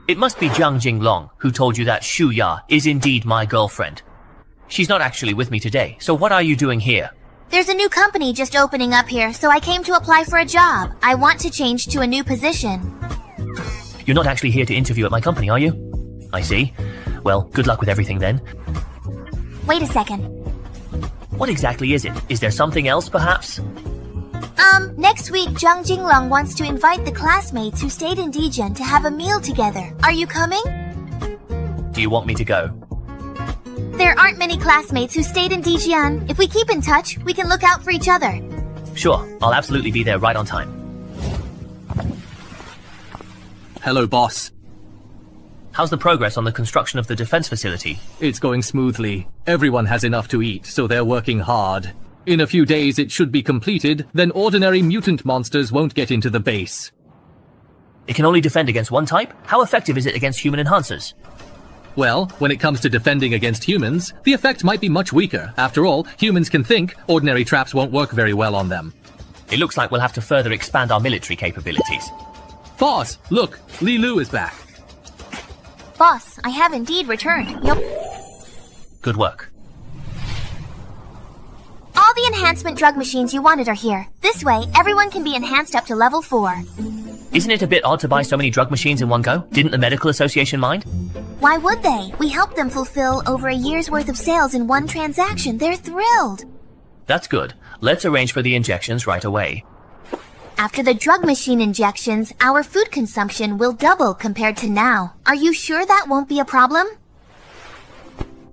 It must be Jiang Jinglong who told you that Shu Ya is indeed my girlfriend. She's not actually with me today, so what are you doing here? There's a new company just opening up here, so I came to apply for a job. I want to change to a new position. You're not actually here to interview at my company, are you? I see. Well, good luck with everything then. Wait a second. What exactly is it? Is there something else, perhaps? Next week, Zhang Jinglong wants to invite the classmates who stayed in Dijon to have a meal together. Are you coming? Do you want me to go? There aren't many classmates who stayed in Dijon. If we keep in touch, we can look out for each other. Sure, I'll absolutely be there right on time. Hello, boss. How's the progress on the construction of the defense facility? It's going smoothly. Everyone has enough to eat, so they're working hard. In a few days it should be completed, then ordinary mutant monsters won't get into the base. It can only defend against one type? How effective is it against human enhancers? Well, when it comes to defending against humans, the effect might be much weaker. After all, humans can think, ordinary traps won't work very well on them. It looks like we'll have to further expand our military capabilities. Boss, look, Li Lu is back. Boss, I have indeed returned. Good work. All the enhancement drug machines you wanted are here. This way, everyone can be enhanced up to level 4. Isn't it a bit odd to buy so many drug machines in one go? Didn't the Medical Association mind? Why would they? We helped them fulfill over a year's worth of sales in one transaction. They're thrilled. That's good. Let's arrange for the injections right away. After the drug machine injections, our food consumption will double compared to now. Are you sure that won't be a problem?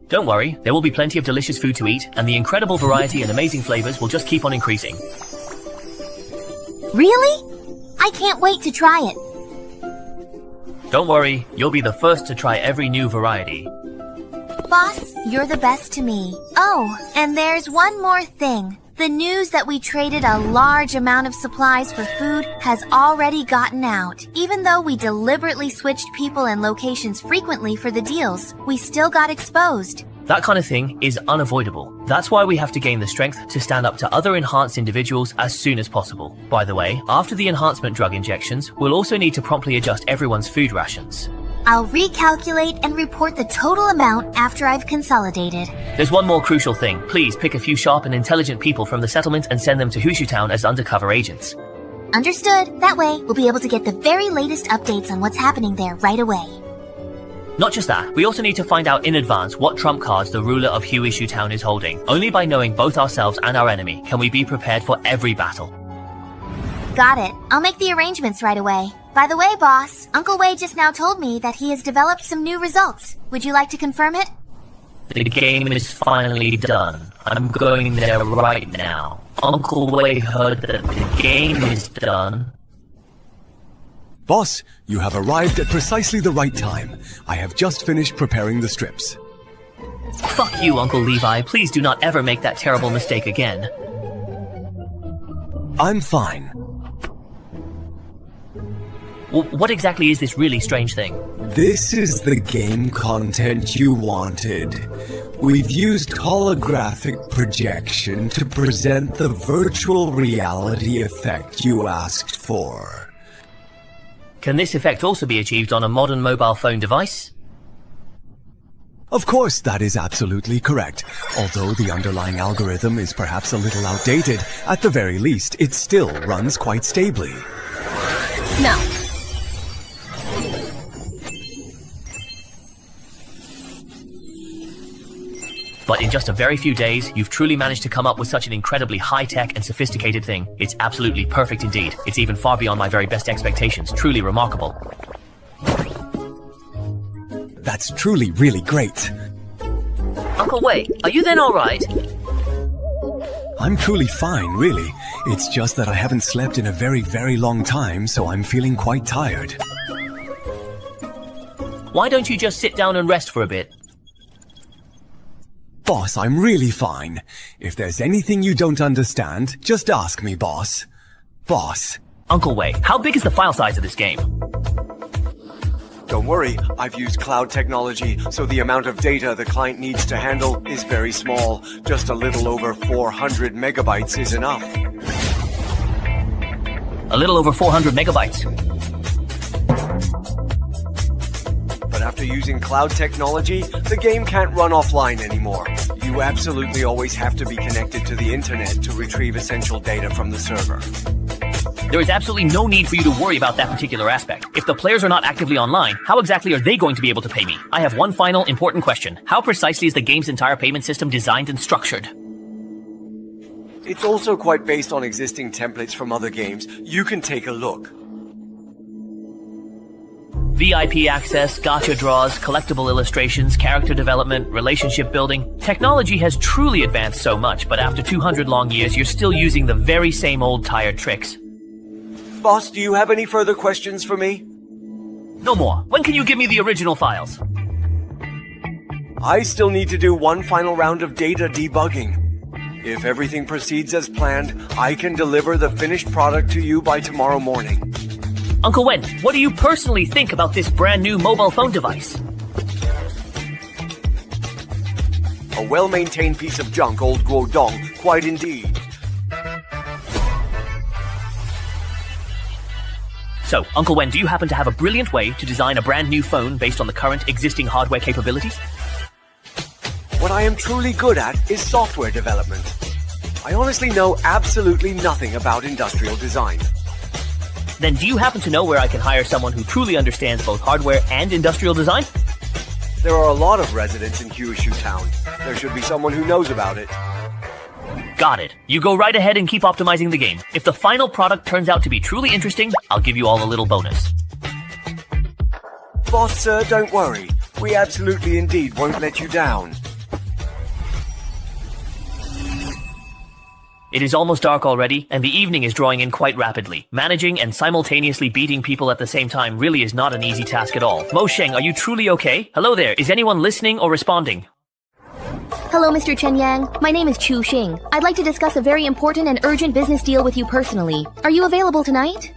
Don't worry, there will be plenty of delicious food to eat, and the incredible variety and amazing flavors will just keep on increasing. Really? I can't wait to try it. Don't worry, you'll be the first to try every new variety. Boss, you're the best to me. Oh, and there's one more thing. The news that we traded a large amount of supplies for food has already gotten out. Even though we deliberately switched people and locations frequently for the deals, we still got exposed. That kind of thing is unavoidable. That's why we have to gain the strength to stand up to other enhanced individuals as soon as possible. By the way, after the enhancement drug injections, we'll also need to promptly adjust everyone's food rations. I'll recalculate and report the total amount after I've consolidated. There's one more crucial thing. Please pick a few sharp and intelligent people from the settlement and send them to Hushu Town as undercover agents. Understood. That way, we'll be able to get the very latest updates on what's happening there right away. Not just that, we also need to find out in advance what trump cards the ruler of Hushu Town is holding. Only by knowing both ourselves and our enemy can we be prepared for every battle. Got it. I'll make the arrangements right away. By the way, boss, Uncle Wei just now told me that he has developed some new results. Would you like to confirm it? The game is finally done. I'm going there right now. Uncle Wei heard that the game is done. Boss, you have arrived at precisely the right time. I have just finished preparing the strips. Fuck you, Uncle Levi. Please do not ever make that terrible mistake again. I'm fine. What exactly is this really strange thing? This is the game content you wanted. We've used holographic projection to present the virtual reality effect you asked for. Can this effect also be achieved on a modern mobile phone device? Of course, that is absolutely correct. Although the underlying algorithm is perhaps a little outdated, at the very least, it still runs quite stably. Now, but in just a very few days, you've truly managed to come up with such an incredibly high-tech and sophisticated thing. It's absolutely perfect indeed. It's even far beyond my very best expectations. Truly remarkable. That's truly really great. Uncle Wei, are you then alright? I'm truly fine, really. It's just that I haven't slept in a very, very long time, so I'm feeling quite tired. Why don't you just sit down and rest for a bit? Boss, I'm really fine. If there's anything you don't understand, just ask me, boss. Boss. Uncle Wei, how big is the file size of this game? Don't worry, I've used cloud technology, so the amount of data the client needs to handle is very small. Just a little over 400 megabytes is enough. A little over 400 megabytes. But after using cloud technology, the game can't run offline anymore. You absolutely always have to be connected to the internet to retrieve essential data from the server. There is absolutely no need for you to worry about that particular aspect. If the players are not actively online, how exactly are they going to be able to pay me? I have one final important question. How precisely is the game's entire payment system designed and structured? It's also quite based on existing templates from other games. You can take a look. VIP access, gacha draws, collectible illustrations, character development, relationship building. Technology has truly advanced so much, but after 200 long years, you're still using the very same old tired tricks. Boss, do you have any further questions for me? No more. When can you give me the original files? I still need to do one final round of data debugging. If everything proceeds as planned, I can deliver the finished product to you by tomorrow morning. Uncle Wen, what do you personally think about this brand new mobile phone device? A well-maintained piece of junk, old Guodong, quite indeed. So, Uncle Wen, do you happen to have a brilliant way to design a brand new phone based on the current existing hardware capabilities? What I am truly good at is software development. I honestly know absolutely nothing about industrial design. Then do you happen to know where I can hire someone who truly understands both hardware and industrial design? There are a lot of residents in Kyushu Town. There should be someone who knows about it. Got it. You go right ahead and keep optimizing the game. If the final product turns out to be truly interesting, I'll give you all a little bonus. Boss, sir, don't worry. We absolutely indeed won't let you down. It is almost dark already, and the evening is drawing in quite rapidly. Managing and simultaneously beating people at the same time really is not an easy task at all. Mo Sheng, are you truly okay? Hello there, is anyone listening or responding? Hello, Mr. Chen Yang. My name is Chu Xing. I'd like to discuss a very important and urgent business deal with you personally. Are you available tonight?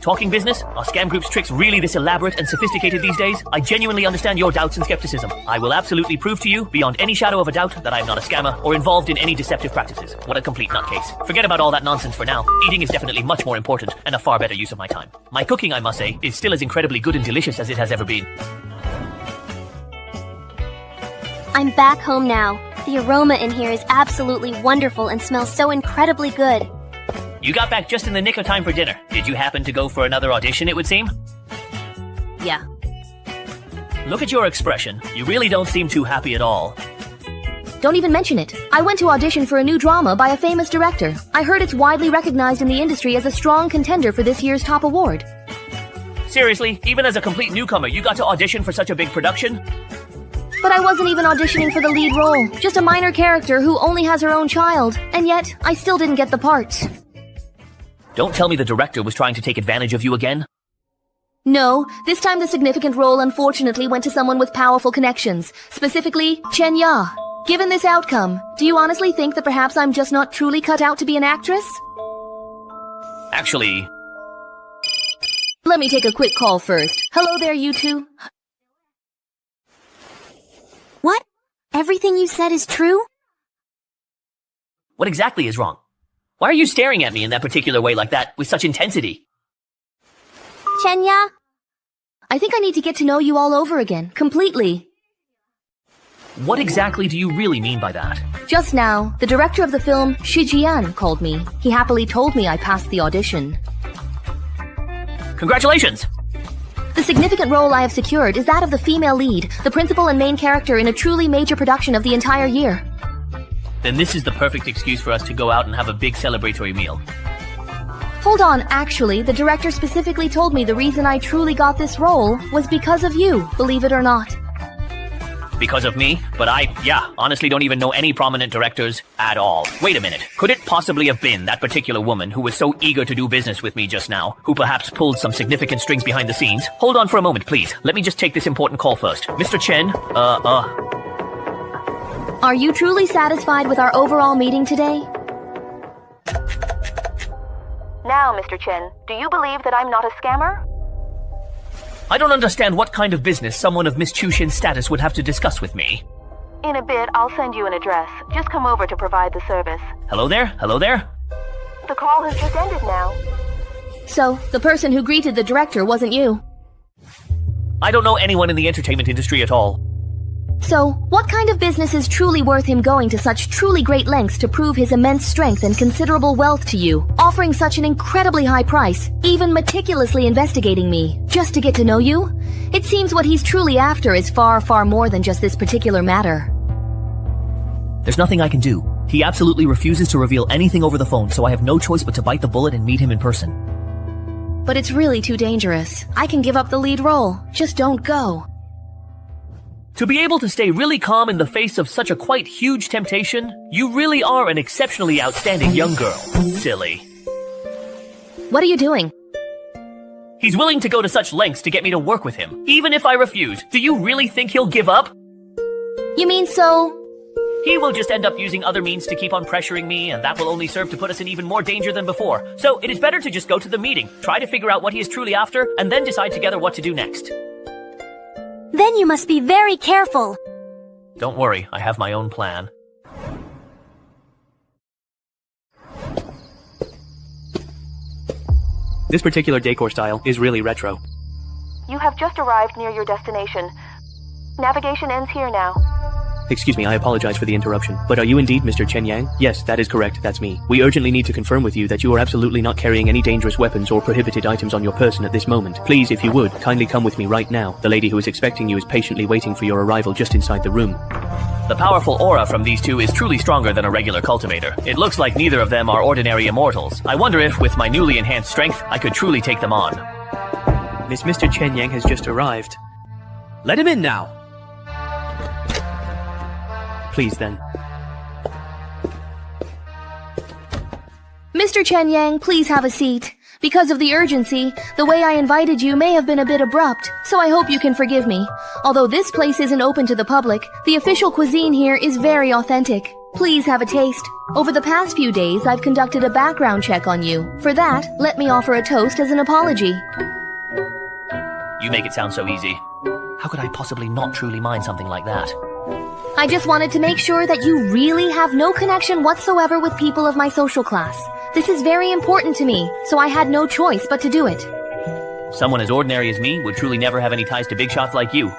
Talking business? Are scam groups' tricks really this elaborate and sophisticated these days? I genuinely understand your doubts and skepticism. I will absolutely prove to you, beyond any shadow of a doubt, that I am not a scammer or involved in any deceptive practices. What a complete nutcase. Forget about all that nonsense for now. Eating is definitely much more important and a far better use of my time. My cooking, I must say, is still as incredibly good and delicious as it has ever been. I'm back home now. The aroma in here is absolutely wonderful and smells so incredibly good. You got back just in the nick of time for dinner. Did you happen to go for another audition, it would seem? Yeah. Look at your expression. You really don't seem too happy at all. Don't even mention it. I went to audition for a new drama by a famous director. I heard it's widely recognized in the industry as a strong contender for this year's top award. Seriously, even as a complete newcomer, you got to audition for such a big production? But I wasn't even auditioning for the lead role. Just a minor character who only has her own child. And yet, I still didn't get the part. Don't tell me the director was trying to take advantage of you again. No, this time the significant role unfortunately went to someone with powerful connections, specifically Chen Ya. Given this outcome, do you honestly think that perhaps I'm just not truly cut out to be an actress? Actually... Let me take a quick call first. Hello there, you two. What? Everything you said is true? What exactly is wrong? Why are you staring at me in that particular way like that, with such intensity? Chenya? I think I need to get to know you all over again, completely. What exactly do you really mean by that? Just now, the director of the film, Shi Jian, called me. He happily told me I passed the audition. Congratulations! The significant role I have secured is that of the female lead, the principal and main character in a truly major production of the entire year. Then this is the perfect excuse for us to go out and have a big celebratory meal. Hold on, actually, the director specifically told me the reason I truly got this role was because of you, believe it or not. Because of me? But honestly don't even know any prominent directors at all. Wait a minute. Could it possibly have been that particular woman who was so eager to do business with me just now, who perhaps pulled some significant strings behind the scenes? Hold on for a moment, please. Let me just take this important call first. Mr. Chen, Are you truly satisfied with our overall meeting today? Now, Mr. Chen, do you believe that I'm not a scammer? I don't understand what kind of business someone of Miss Chu Xin's status would have to discuss with me. In a bit, I'll send you an address. Just come over to provide the service. Hello there? Hello there? The call has just ended now. So, the person who greeted the director wasn't you? I don't know anyone in the entertainment industry at all. So, what kind of business is truly worth him going to such truly great lengths to prove his immense strength and considerable wealth to you, offering such an incredibly high price, even meticulously investigating me, just to get to know you? It seems what he's truly after is far, far more than just this particular matter. There's nothing I can do. He absolutely refuses to reveal anything over the phone, so I have no choice but to bite the bullet and meet him in person. But it's really too dangerous. I can give up the lead role. Just don't go. To be able to stay really calm in the face of such a quite huge temptation, you really are an exceptionally outstanding young girl. Silly. What are you doing? He's willing to go to such lengths to get me to work with him. Even if I refuse, do you really think he'll give up? You mean so? He will just end up using other means to keep on pressuring me, and that will only serve to put us in even more danger than before. So it is better to just go to the meeting, try to figure out what he is truly after, and then decide together what to do next. Then you must be very careful. Don't worry, I have my own plan. This particular decor style is really retro. You have just arrived near your destination. Navigation ends here now. Excuse me, I apologize for the interruption, but are you indeed Mr. Chen Yang? Yes, that is correct, that's me. We urgently need to confirm with you that you are absolutely not carrying any dangerous weapons or prohibited items on your person at this moment. Please, if you would, kindly come with me right now. The lady who is expecting you is patiently waiting for your arrival just inside the room. The powerful aura from these two is truly stronger than a regular cultivator. It looks like neither of them are ordinary immortals. I wonder if, with my newly enhanced strength, I could truly take them on. Mr. Chen Yang has just arrived. Let him in now! Please then. Mr. Chen Yang, please have a seat. Because of the urgency, the way I invited you may have been a bit abrupt, so I hope you can forgive me. Although this place isn't open to the public, the official cuisine here is very authentic. Please have a taste. Over the past few days, I've conducted a background check on you. For that, let me offer a toast as an apology. You make it sound so easy. How could I possibly not truly mind something like that? I just wanted to make sure that you really have no connection whatsoever with people of my social class. This is very important to me, so I had no choice but to do it. Someone as ordinary as me would truly never have any ties to big shots like you.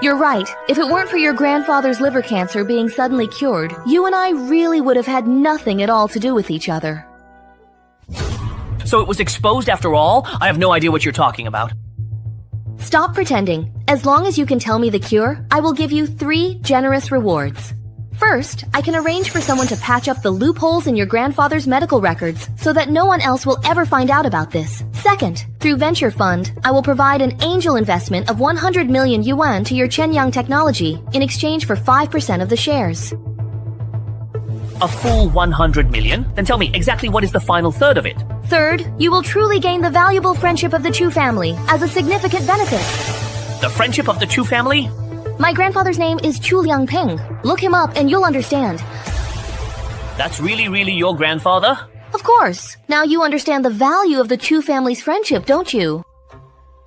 You're right. If it weren't for your grandfather's liver cancer being suddenly cured, you and I really would have had nothing at all to do with each other. So it was exposed after all? I have no idea what you're talking about. Stop pretending. As long as you can tell me the cure, I will give you 3 generous rewards. First, I can arrange for someone to patch up the loopholes in your grandfather's medical records so that no one else will ever find out about this. Second, through Venture Fund, I will provide an angel investment of 100 million yuan to your Chenyang technology in exchange for 5% of the shares. A full 100 million? Then tell me exactly what is the final third of it. Third, you will truly gain the valuable friendship of the Chu family as a significant benefit. The friendship of the Chu family? My grandfather's name is Chu Liangping. Look him up and you'll understand. That's really your grandfather? Of course. Now you understand the value of the Chu family's friendship, don't you?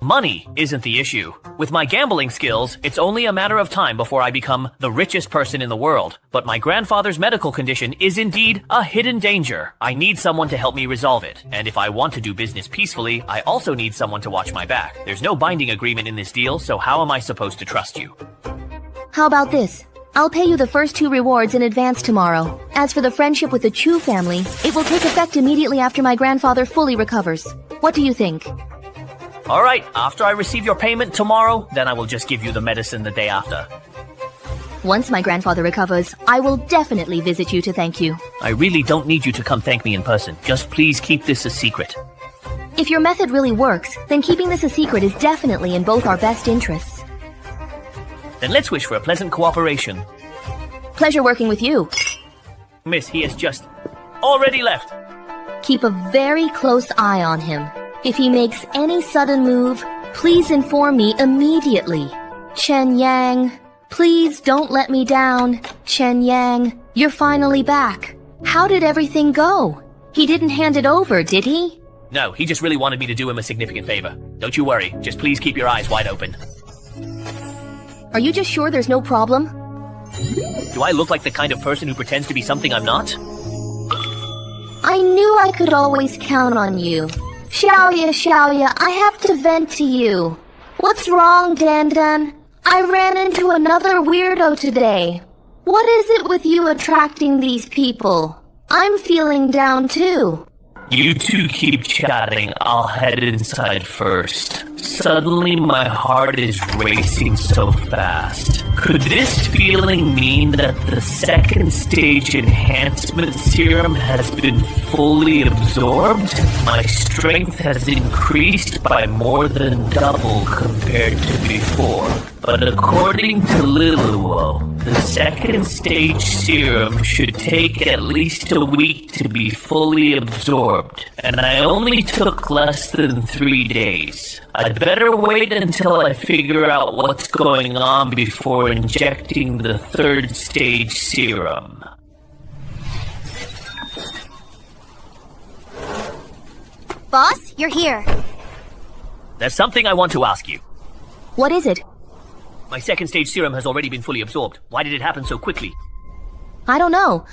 Money isn't the issue. With my gambling skills, it's only a matter of time before I become the richest person in the world. But my grandfather's medical condition is indeed a hidden danger. I need someone to help me resolve it. And if I want to do business peacefully, I also need someone to watch my back. There's no binding agreement in this deal, so how am I supposed to trust you? How about this? I'll pay you the first 2 rewards in advance tomorrow. As for the friendship with the Chu family, it will take effect immediately after my grandfather fully recovers. What do you think? Alright, after I receive your payment tomorrow, then I will just give you the medicine the day after. Once my grandfather recovers, I will definitely visit you to thank you. I really don't need you to come thank me in person. Just please keep this a secret. If your method really works, then keeping this a secret is definitely in both our best interests. Then let's wish for a pleasant cooperation. Pleasure working with you. Miss, he has just already left. Keep a very close eye on him. If he makes any sudden move, please inform me immediately. Chen Yang, please don't let me down. Chen Yang, you're finally back. How did everything go? He didn't hand it over, did he? No, he just really wanted me to do him a significant favor. Don't you worry, just please keep your eyes wide open. Are you just sure there's no problem? Do I look like the kind of person who pretends to be something I'm not? I knew I could always count on you. Xiaoya, I have to vent to you. What's wrong, Dan? I ran into another weirdo today. What is it with you attracting these people? I'm feeling down too. You two keep chatting. I'll head inside first. Suddenly my heart is racing so fast. Could this feeling mean that the second stage enhancement serum has been fully absorbed? My strength has increased by more than double compared to before. But according to Liluo, the second stage serum should take at least a week to be fully absorbed, and I only took less than 3 days. I'd better wait until I figure out what's going on before injecting the third stage serum. Boss, you're here. There's something I want to ask you. What is it? My second stage serum has already been fully absorbed. Why did it happen so quickly? I don't know.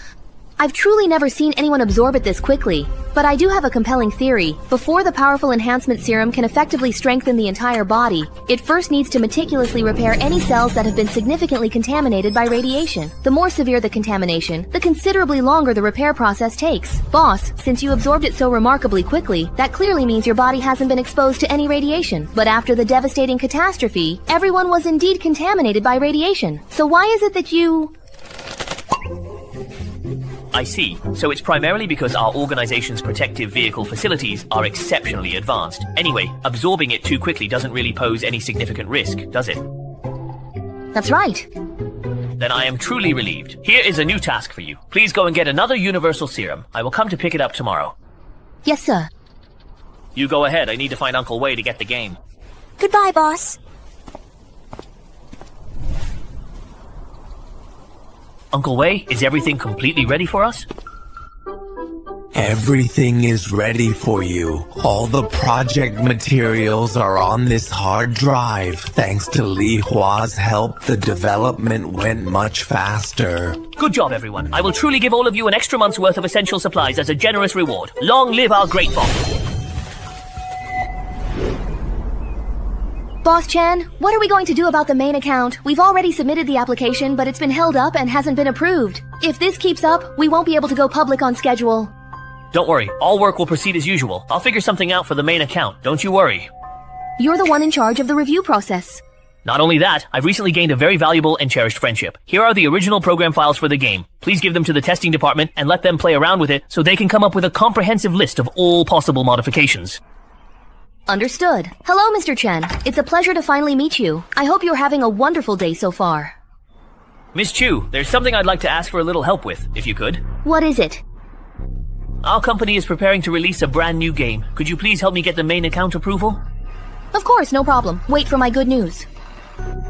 I've truly never seen anyone absorb it this quickly, but I do have a compelling theory. Before the powerful enhancement serum can effectively strengthen the entire body, it first needs to meticulously repair any cells that have been significantly contaminated by radiation. The more severe the contamination, the considerably longer the repair process takes. Boss, since you absorbed it so remarkably quickly, that clearly means your body hasn't been exposed to any radiation. But after the devastating catastrophe, everyone was indeed contaminated by radiation. So why is it that you... I see. So it's primarily because our organization's protective vehicle facilities are exceptionally advanced. Anyway, absorbing it too quickly doesn't really pose any significant risk, does it? That's right. Then I am truly relieved. Here is a new task for you. Please go and get another universal serum. I will come to pick it up tomorrow. Yes, sir. You go ahead. I need to find Uncle Wei to get the game. Goodbye, boss. Uncle Wei, is everything completely ready for us? Everything is ready for you. All the project materials are on this hard drive. Thanks to Li Hua's help, the development went much faster. Good job, everyone. I will truly give all of you an extra month's worth of essential supplies as a generous reward. Long live our great boss. Boss Chen, what are we going to do about the main account? We've already submitted the application, but it's been held up and hasn't been approved. If this keeps up, we won't be able to go public on schedule. Don't worry, all work will proceed as usual. I'll figure something out for the main account, don't you worry. You're the one in charge of the review process. Not only that, I've recently gained a very valuable and cherished friendship. Here are the original program files for the game. Please give them to the testing department and let them play around with it so they can come up with a comprehensive list of all possible modifications. Understood. Hello, Mr. Chen. It's a pleasure to finally meet you. I hope you're having a wonderful day so far. Miss Chu, there's something I'd like to ask for a little help with, if you could. What is it? Our company is preparing to release a brand new game. Could you please help me get the main account approval? Of course, no problem. Wait for my good news.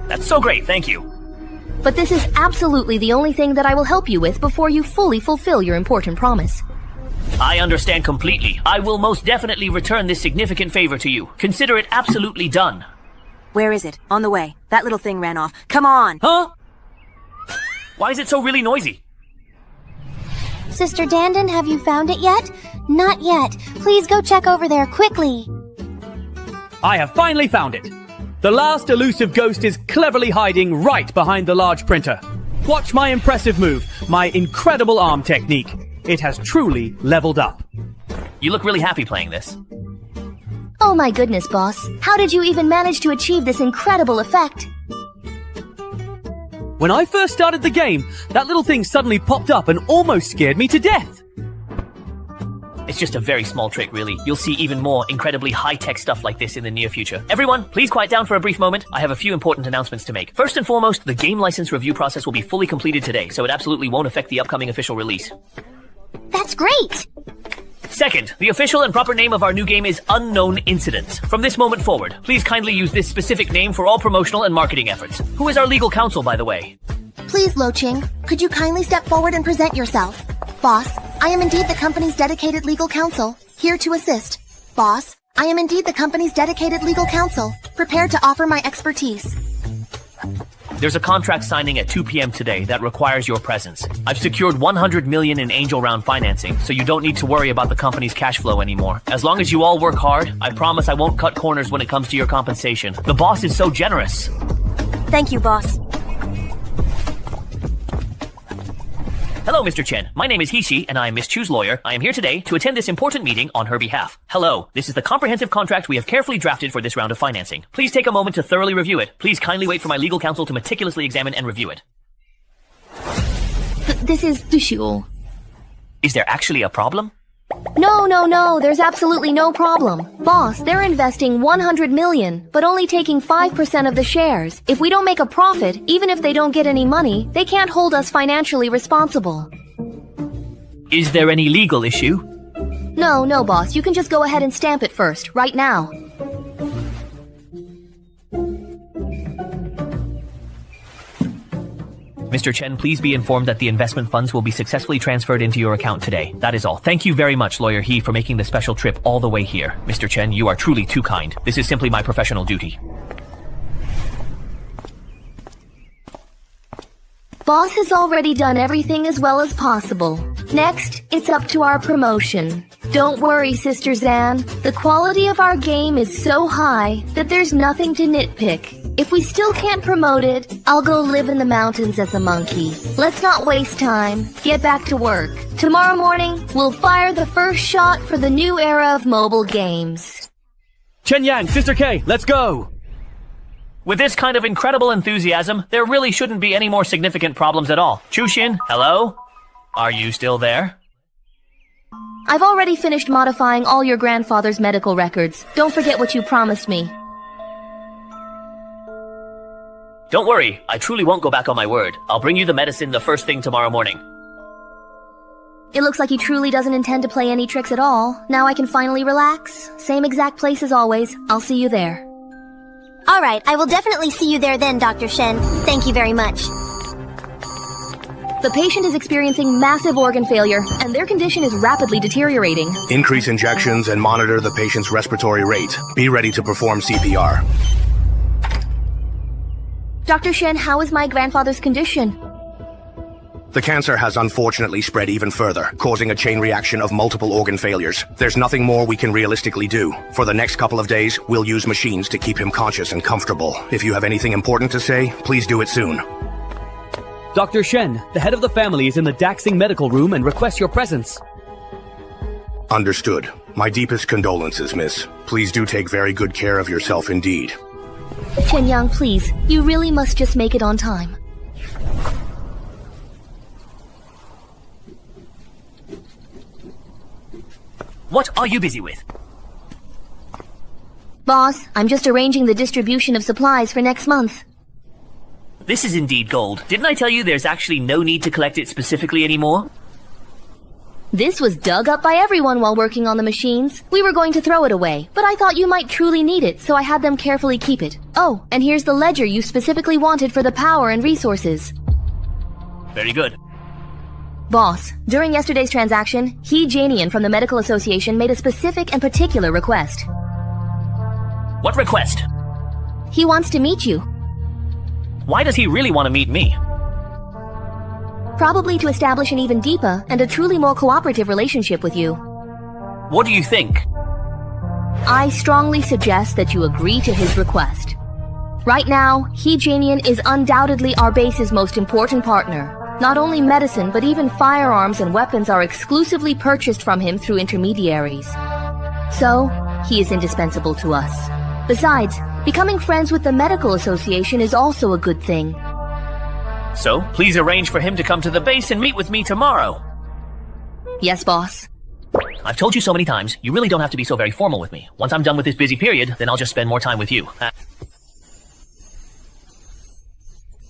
That's so great, thank you. But this is absolutely the only thing that I will help you with before you fully fulfill your important promise. I understand completely. I will most definitely return this significant favor to you. Consider it absolutely done. Where is it? On the way. That little thing ran off. Come on! Huh? Why is it so really noisy? Sister Dandin, have you found it yet? Not yet. Please go check over there quickly. I have finally found it. The last elusive ghost is cleverly hiding right behind the large printer. Watch my impressive move, my incredible arm technique. It has truly leveled up. You look really happy playing this. Oh my goodness, boss. How did you even manage to achieve this incredible effect? When I first started the game, that little thing suddenly popped up and almost scared me to death. It's just a very small trick, really. You'll see even more incredibly high-tech stuff like this in the near future. Everyone, please quiet down for a brief moment. I have a few important announcements to make. First and foremost, the game license review process will be fully completed today, so it absolutely won't affect the upcoming official release. That's great! Second, the official and proper name of our new game is Unknown Incidents. From this moment forward, please kindly use this specific name for all promotional and marketing efforts. Who is our legal counsel, by the way? Please, Lo Ching, could you kindly step forward and present yourself? Boss, I am indeed the company's dedicated legal counsel, here to assist. Boss, I am indeed the company's dedicated legal counsel, prepared to offer my expertise. There's a contract signing at 2 p.m. today that requires your presence. I've secured 100 million in angel round financing, so you don't need to worry about the company's cash flow anymore. As long as you all work hard, I promise I won't cut corners when it comes to your compensation. The boss is so generous. Thank you, boss. Hello, Mr. Chen. My name is Hishi, and I am Miss Chu's lawyer. I am here today to attend this important meeting on her behalf. Hello. This is the comprehensive contract we have carefully drafted for this round of financing. Please take a moment to thoroughly review it. Please kindly wait for my legal counsel to meticulously examine and review it. This is Dushul. Is there actually a problem? No, there's absolutely no problem. Boss, they're investing 100 million, but only taking 5% of the shares. If we don't make a profit, even if they don't get any money, they can't hold us financially responsible. Is there any legal issue? No, boss, you can just go ahead and stamp it first, right now. Mr. Chen, please be informed that the investment funds will be successfully transferred into your account today. That is all. Thank you very much, Lawyer He, for making the special trip all the way here. Mr. Chen, you are truly too kind. This is simply my professional duty. Boss has already done everything as well as possible. Next, it's up to our promotion. Don't worry, Sister Zan. The quality of our game is so high that there's nothing to nitpick. If we still can't promote it, I'll go live in the mountains as a monkey. Let's not waste time. Get back to work. Tomorrow morning, we'll fire the first shot for the new era of mobile games. Chen Yang, Sister K, let's go! With this kind of incredible enthusiasm, there really shouldn't be any more significant problems at all. Chushin, hello? Are you still there? I've already finished modifying all your grandfather's medical records. Don't forget what you promised me. Don't worry, I truly won't go back on my word. I'll bring you the medicine the first thing tomorrow morning. It looks like he truly doesn't intend to play any tricks at all. Now I can finally relax. Same exact place as always. I'll see you there. Alright, I will definitely see you there then, Dr. Shen. Thank you very much. The patient is experiencing massive organ failure, and their condition is rapidly deteriorating. Increase injections and monitor the patient's respiratory rate. Be ready to perform CPR. Dr. Shen, how is my grandfather's condition? The cancer has unfortunately spread even further, causing a chain reaction of multiple organ failures. There's nothing more we can realistically do. For the next couple of days, we'll use machines to keep him conscious and comfortable. If you have anything important to say, please do it soon. Dr. Shen, the head of the family is in the Daxing medical room and requests your presence. Understood. My deepest condolences, miss. Please do take very good care of yourself indeed. Chen Yang, please. You really must just make it on time. What are you busy with? Boss, I'm just arranging the distribution of supplies for next month. This is indeed gold. Didn't I tell you there's actually no need to collect it specifically anymore? This was dug up by everyone while working on the machines. We were going to throw it away, but I thought you might truly need it, so I had them carefully keep it. Oh, and here's the ledger you specifically wanted for the power and resources. Very good. Boss, during yesterday's transaction, He Janian from the Medical Association made a specific and particular request. What request? He wants to meet you. Why does he really want to meet me? Probably to establish an even deeper and a truly more cooperative relationship with you. What do you think? I strongly suggest that you agree to his request. Right now, He Janian is undoubtedly our base's most important partner. Not only medicine, but even firearms and weapons are exclusively purchased from him through intermediaries. So, he is indispensable to us. Besides, becoming friends with the Medical Association is also a good thing. So, please arrange for him to come to the base and meet with me tomorrow. Yes, boss. I've told you so many times, you really don't have to be so very formal with me. Once I'm done with this busy period, then I'll just spend more time with you.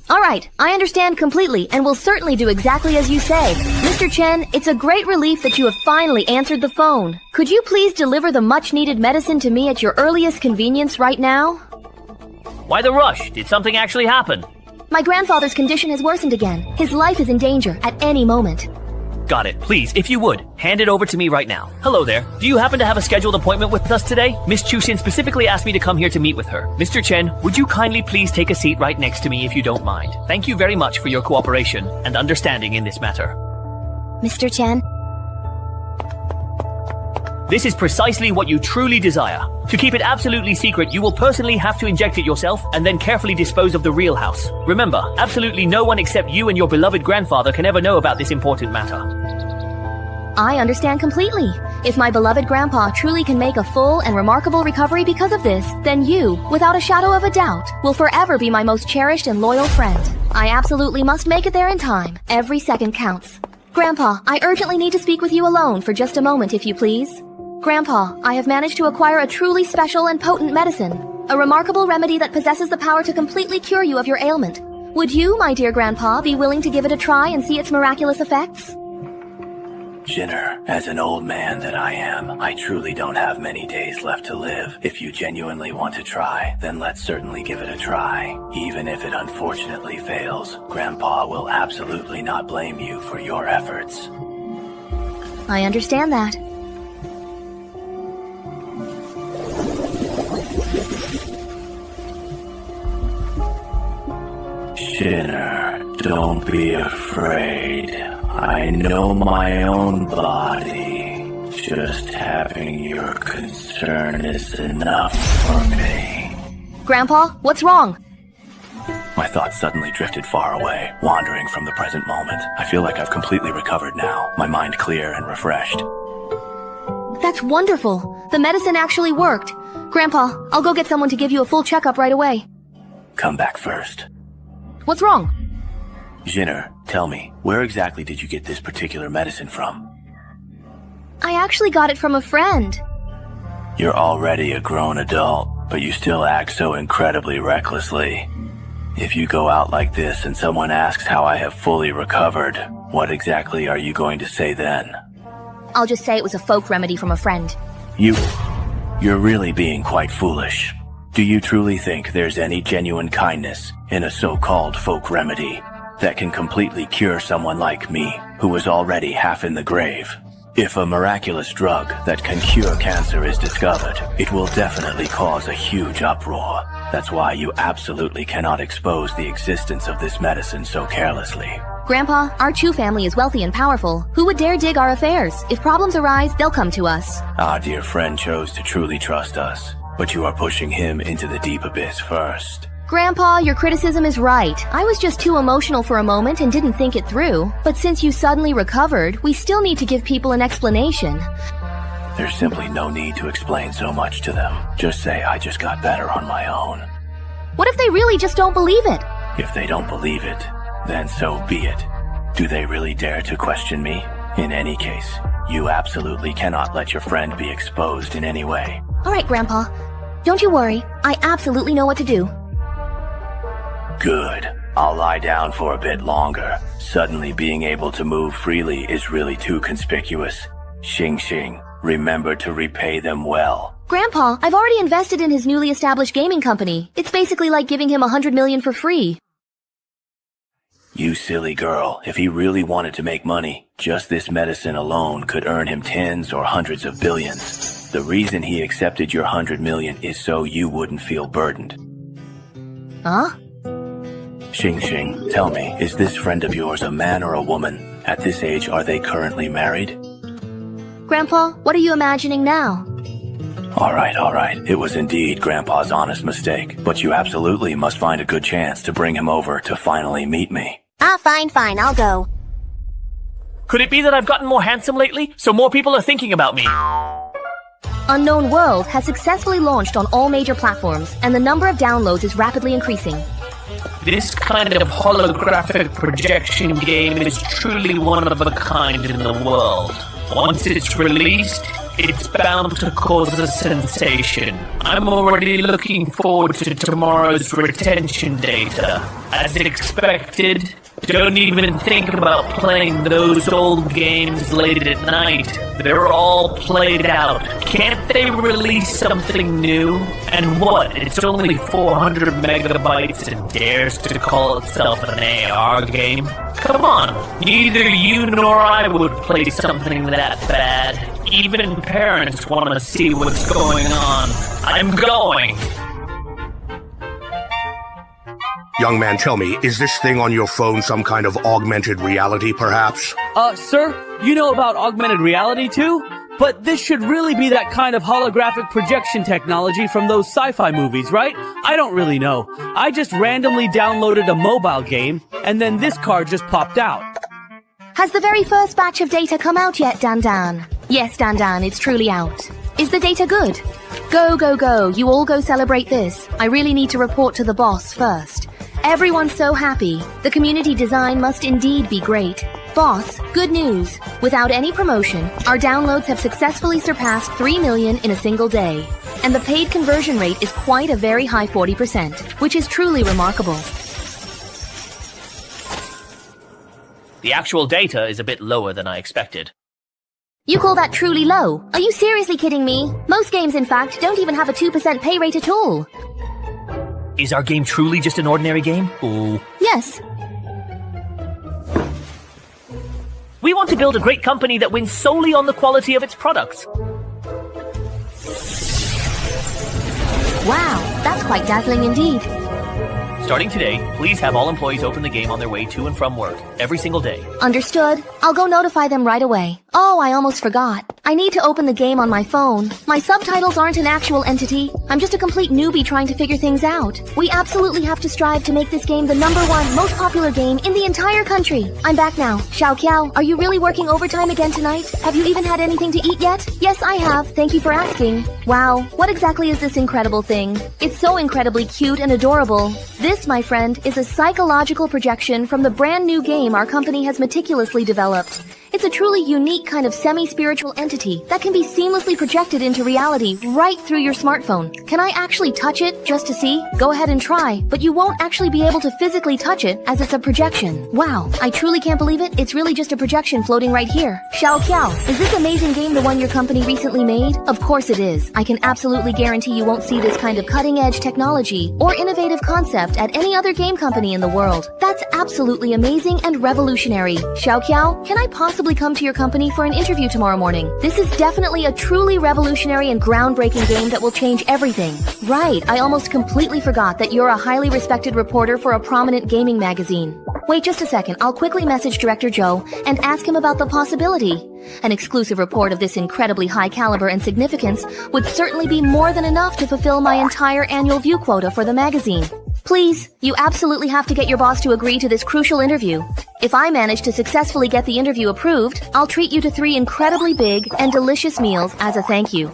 Alright, I understand completely, and will certainly do exactly as you say. Mr. Chen, it's a great relief that you have finally answered the phone. Could you please deliver the much-needed medicine to me at your earliest convenience right now? Why the rush? Did something actually happen? My grandfather's condition has worsened again. His life is in danger at any moment. Got it. Please, if you would, hand it over to me right now. Hello there. Do you happen to have a scheduled appointment with us today? Miss Chushin specifically asked me to come here to meet with her. Mr. Chen, would you kindly please take a seat right next to me if you don't mind? Thank you very much for your cooperation and understanding in this matter. Mr. Chen? This is precisely what you truly desire. To keep it absolutely secret, you will personally have to inject it yourself and then carefully dispose of the real house. Remember, absolutely no one except you and your beloved grandfather can ever know about this important matter. I understand completely. If my beloved grandpa truly can make a full and remarkable recovery because of this, then you, without a shadow of a doubt, will forever be my most cherished and loyal friend. I absolutely must make it there in time. Every second counts. Grandpa, I urgently need to speak with you alone for just a moment, if you please. Grandpa, I have managed to acquire a truly special and potent medicine. A remarkable remedy that possesses the power to completely cure you of your ailment. Would you, my dear Grandpa, be willing to give it a try and see its miraculous effects? Jinner, as an old man that I am, I truly don't have many days left to live. If you genuinely want to try, then let's certainly give it a try. Even if it unfortunately fails, Grandpa will absolutely not blame you for your efforts. I understand that. Jinner, don't be afraid. I know my own body. Just having your concern is enough for me. Grandpa, what's wrong? My thoughts suddenly drifted far away, wandering from the present moment. I feel like I've completely recovered now, my mind clear and refreshed. That's wonderful. The medicine actually worked. Grandpa, I'll go get someone to give you a full checkup right away. Come back first. What's wrong? Jinner, tell me, where exactly did you get this particular medicine from? I actually got it from a friend. You're already a grown adult, but you still act so incredibly recklessly. If you go out like this and someone asks how I have fully recovered, what exactly are you going to say then? I'll just say it was a folk remedy from a friend. You're really being quite foolish. Do you truly think there's any genuine kindness in a so-called folk remedy that can completely cure someone like me, who is already half in the grave? If a miraculous drug that can cure cancer is discovered, it will definitely cause a huge uproar. That's why you absolutely cannot expose the existence of this medicine so carelessly. Grandpa, our Chu family is wealthy and powerful. Who would dare dig our affairs? If problems arise, they'll come to us. Our dear friend chose to truly trust us, but you are pushing him into the deep abyss first. Grandpa, your criticism is right. I was just too emotional for a moment and didn't think it through. But since you suddenly recovered, we still need to give people an explanation. There's simply no need to explain so much to them. Just say I just got better on my own. What if they really just don't believe it? If they don't believe it, then so be it. Do they really dare to question me? In any case, you absolutely cannot let your friend be exposed in any way. All right, Grandpa. Don't you worry. I absolutely know what to do. Good. I'll lie down for a bit longer. Suddenly being able to move freely is really too conspicuous. Xing, remember to repay them well. Grandpa, I've already invested in his newly established gaming company. It's basically like giving him 100 million for free. You silly girl. If he really wanted to make money, just this medicine alone could earn him tens or hundreds of billions. The reason he accepted your 100 million is so you wouldn't feel burdened. Huh? Xing, tell me, is this friend of yours a man or a woman? At this age, are they currently married? Grandpa, what are you imagining now? All right. It was indeed Grandpa's honest mistake, but you absolutely must find a good chance to bring him over to finally meet me. Fine, I'll go. Could it be that I've gotten more handsome lately, so more people are thinking about me? Unknown World has successfully launched on all major platforms, and the number of downloads is rapidly increasing. This kind of holographic projection game is truly one of a kind in the world. Once it's released, it's bound to cause a sensation. I'm already looking forward to tomorrow's retention data. As expected, don't even think about playing those old games late at night. They're all played out. Can't they release something new? And what? It's only 400 megabytes and dares to call itself an AR game? Come on, neither you nor I would play something that bad. Even parents want to see what's going on. I'm going! Young man, tell me, is this thing on your phone some kind of augmented reality, perhaps? Sir, you know about augmented reality too? But this should really be that kind of holographic projection technology from those sci-fi movies, right? I don't really know. I just randomly downloaded a mobile game, and then this card just popped out. Has the very first batch of data come out yet, Dan Dan? Yes, Dan Dan, it's truly out. Is the data good? Go, go, go. You all go celebrate this. I really need to report to the boss first. Everyone's so happy. The community design must indeed be great. Boss, good news. Without any promotion, our downloads have successfully surpassed 3 million in a single day. And the paid conversion rate is quite a very high 40%, which is truly remarkable. The actual data is a bit lower than I expected. You call that truly low? Are you seriously kidding me? Most games, in fact, don't even have a 2% pay rate at all. Is our game truly just an ordinary game? Ooh. Yes. We want to build a great company that wins solely on the quality of its products. Wow, that's quite dazzling indeed. Starting today, please have all employees open the game on their way to and from work, every single day. Understood. I'll go notify them right away. Oh, I almost forgot. I need to open the game on my phone. My subtitles aren't an actual entity. I'm just a complete newbie trying to figure things out. We absolutely have to strive to make this game the #1 most popular game in the entire country. I'm back now. Xiao Kiao, are you really working overtime again tonight? Have you even had anything to eat yet? Yes, I have. Thank you for asking. Wow, what exactly is this incredible thing? It's so incredibly cute and adorable. This, my friend, is a psychological projection from the brand new game our company has meticulously developed. It's a truly unique kind of semi-spiritual entity that can be seamlessly projected into reality right through your smartphone. Can I actually touch it just to see? Go ahead and try, but you won't actually be able to physically touch it as it's a projection. Wow, I truly can't believe it. It's really just a projection floating right here. Xiao Kiao, is this amazing game the one your company recently made? Of course it is. I can absolutely guarantee you won't see this kind of cutting-edge technology or innovative concept at any other game company in the world. That's absolutely amazing and revolutionary. Xiao Kiao, can I possibly come to your company for an interview tomorrow morning? This is definitely a truly revolutionary and groundbreaking game that will change everything. Right, I almost completely forgot that you're a highly respected reporter for a prominent gaming magazine. Wait just a second, I'll quickly message Director Joe and ask him about the possibility. An exclusive report of this incredibly high caliber and significance would certainly be more than enough to fulfill my entire annual view quota for the magazine. Please, you absolutely have to get your boss to agree to this crucial interview. If I manage to successfully get the interview approved, I'll treat you to 3 incredibly big and delicious meals as a thank you.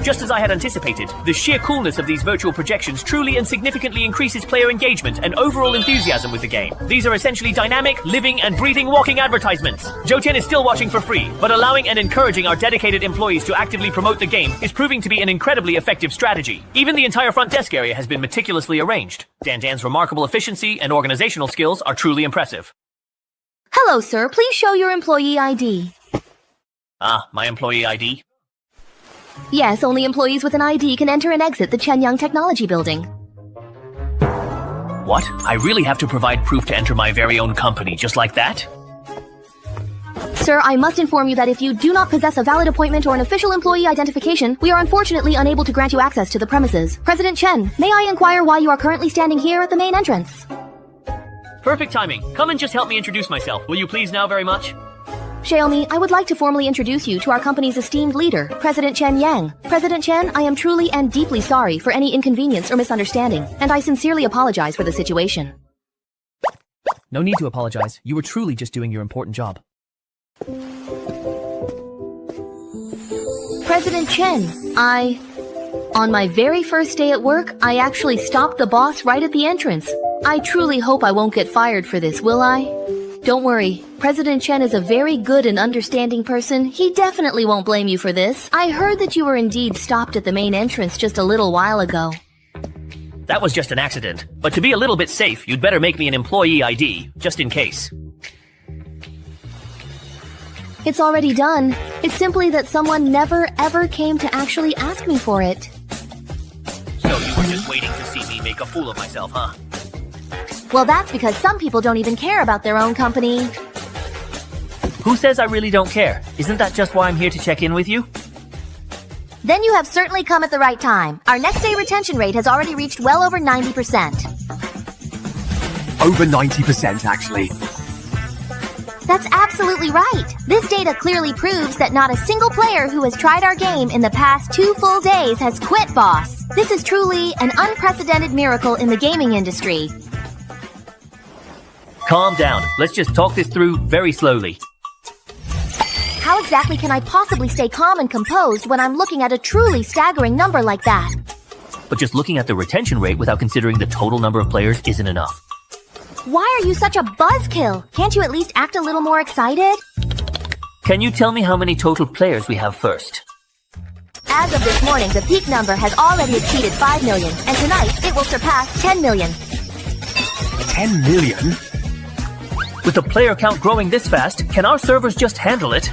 Just as I had anticipated, the sheer coolness of these virtual projections truly and significantly increases player engagement and overall enthusiasm with the game. These are essentially dynamic, living, and breathing walking advertisements. Joe Tian is still watching for free, but allowing and encouraging our dedicated employees to actively promote the game is proving to be an incredibly effective strategy. Even the entire front desk area has been meticulously arranged. Dan Dan's remarkable efficiency and organizational skills are truly impressive. Hello, sir. Please show your employee ID. Ah, my employee ID? Yes, only employees with an ID can enter and exit the Chenyang Technology Building. What? I really have to provide proof to enter my very own company just like that? Sir, I must inform you that if you do not possess a valid appointment or an official employee identification, we are unfortunately unable to grant you access to the premises. President Chen, may I inquire why you are currently standing here at the main entrance? Perfect timing. Come and just help me introduce myself. Will you please now very much? Xiaomi, I would like to formally introduce you to our company's esteemed leader, President Chen Yang. President Chen, I am truly and deeply sorry for any inconvenience or misunderstanding, and I sincerely apologize for the situation. No need to apologize. You were truly just doing your important job. President Chen, on my very first day at work, I actually stopped the boss right at the entrance. I truly hope I won't get fired for this, will I? Don't worry, President Chen is a very good and understanding person. He definitely won't blame you for this. I heard that you were indeed stopped at the main entrance just a little while ago. That was just an accident. But to be a little bit safe, you'd better make me an employee ID, just in case. It's already done. It's simply that someone never ever came to actually ask me for it. So you were just waiting to see me make a fool of myself, huh? Well, that's because some people don't even care about their own company. Who says I really don't care? Isn't that just why I'm here to check in with you? Then you have certainly come at the right time. Our next day retention rate has already reached well over 90%. Over 90%, actually. That's absolutely right. This data clearly proves that not a single player who has tried our game in the past 2 full days has quit, boss. This is truly an unprecedented miracle in the gaming industry. Calm down. Let's just talk this through very slowly. How exactly can I possibly stay calm and composed when I'm looking at a truly staggering number like that? But just looking at the retention rate without considering the total number of players isn't enough. Why are you such a buzzkill? Can't you at least act a little more excited? Can you tell me how many total players we have first? As of this morning, the peak number has already exceeded 5 million, and tonight it will surpass 10 million. 10 million? With the player count growing this fast, can our servers just handle it?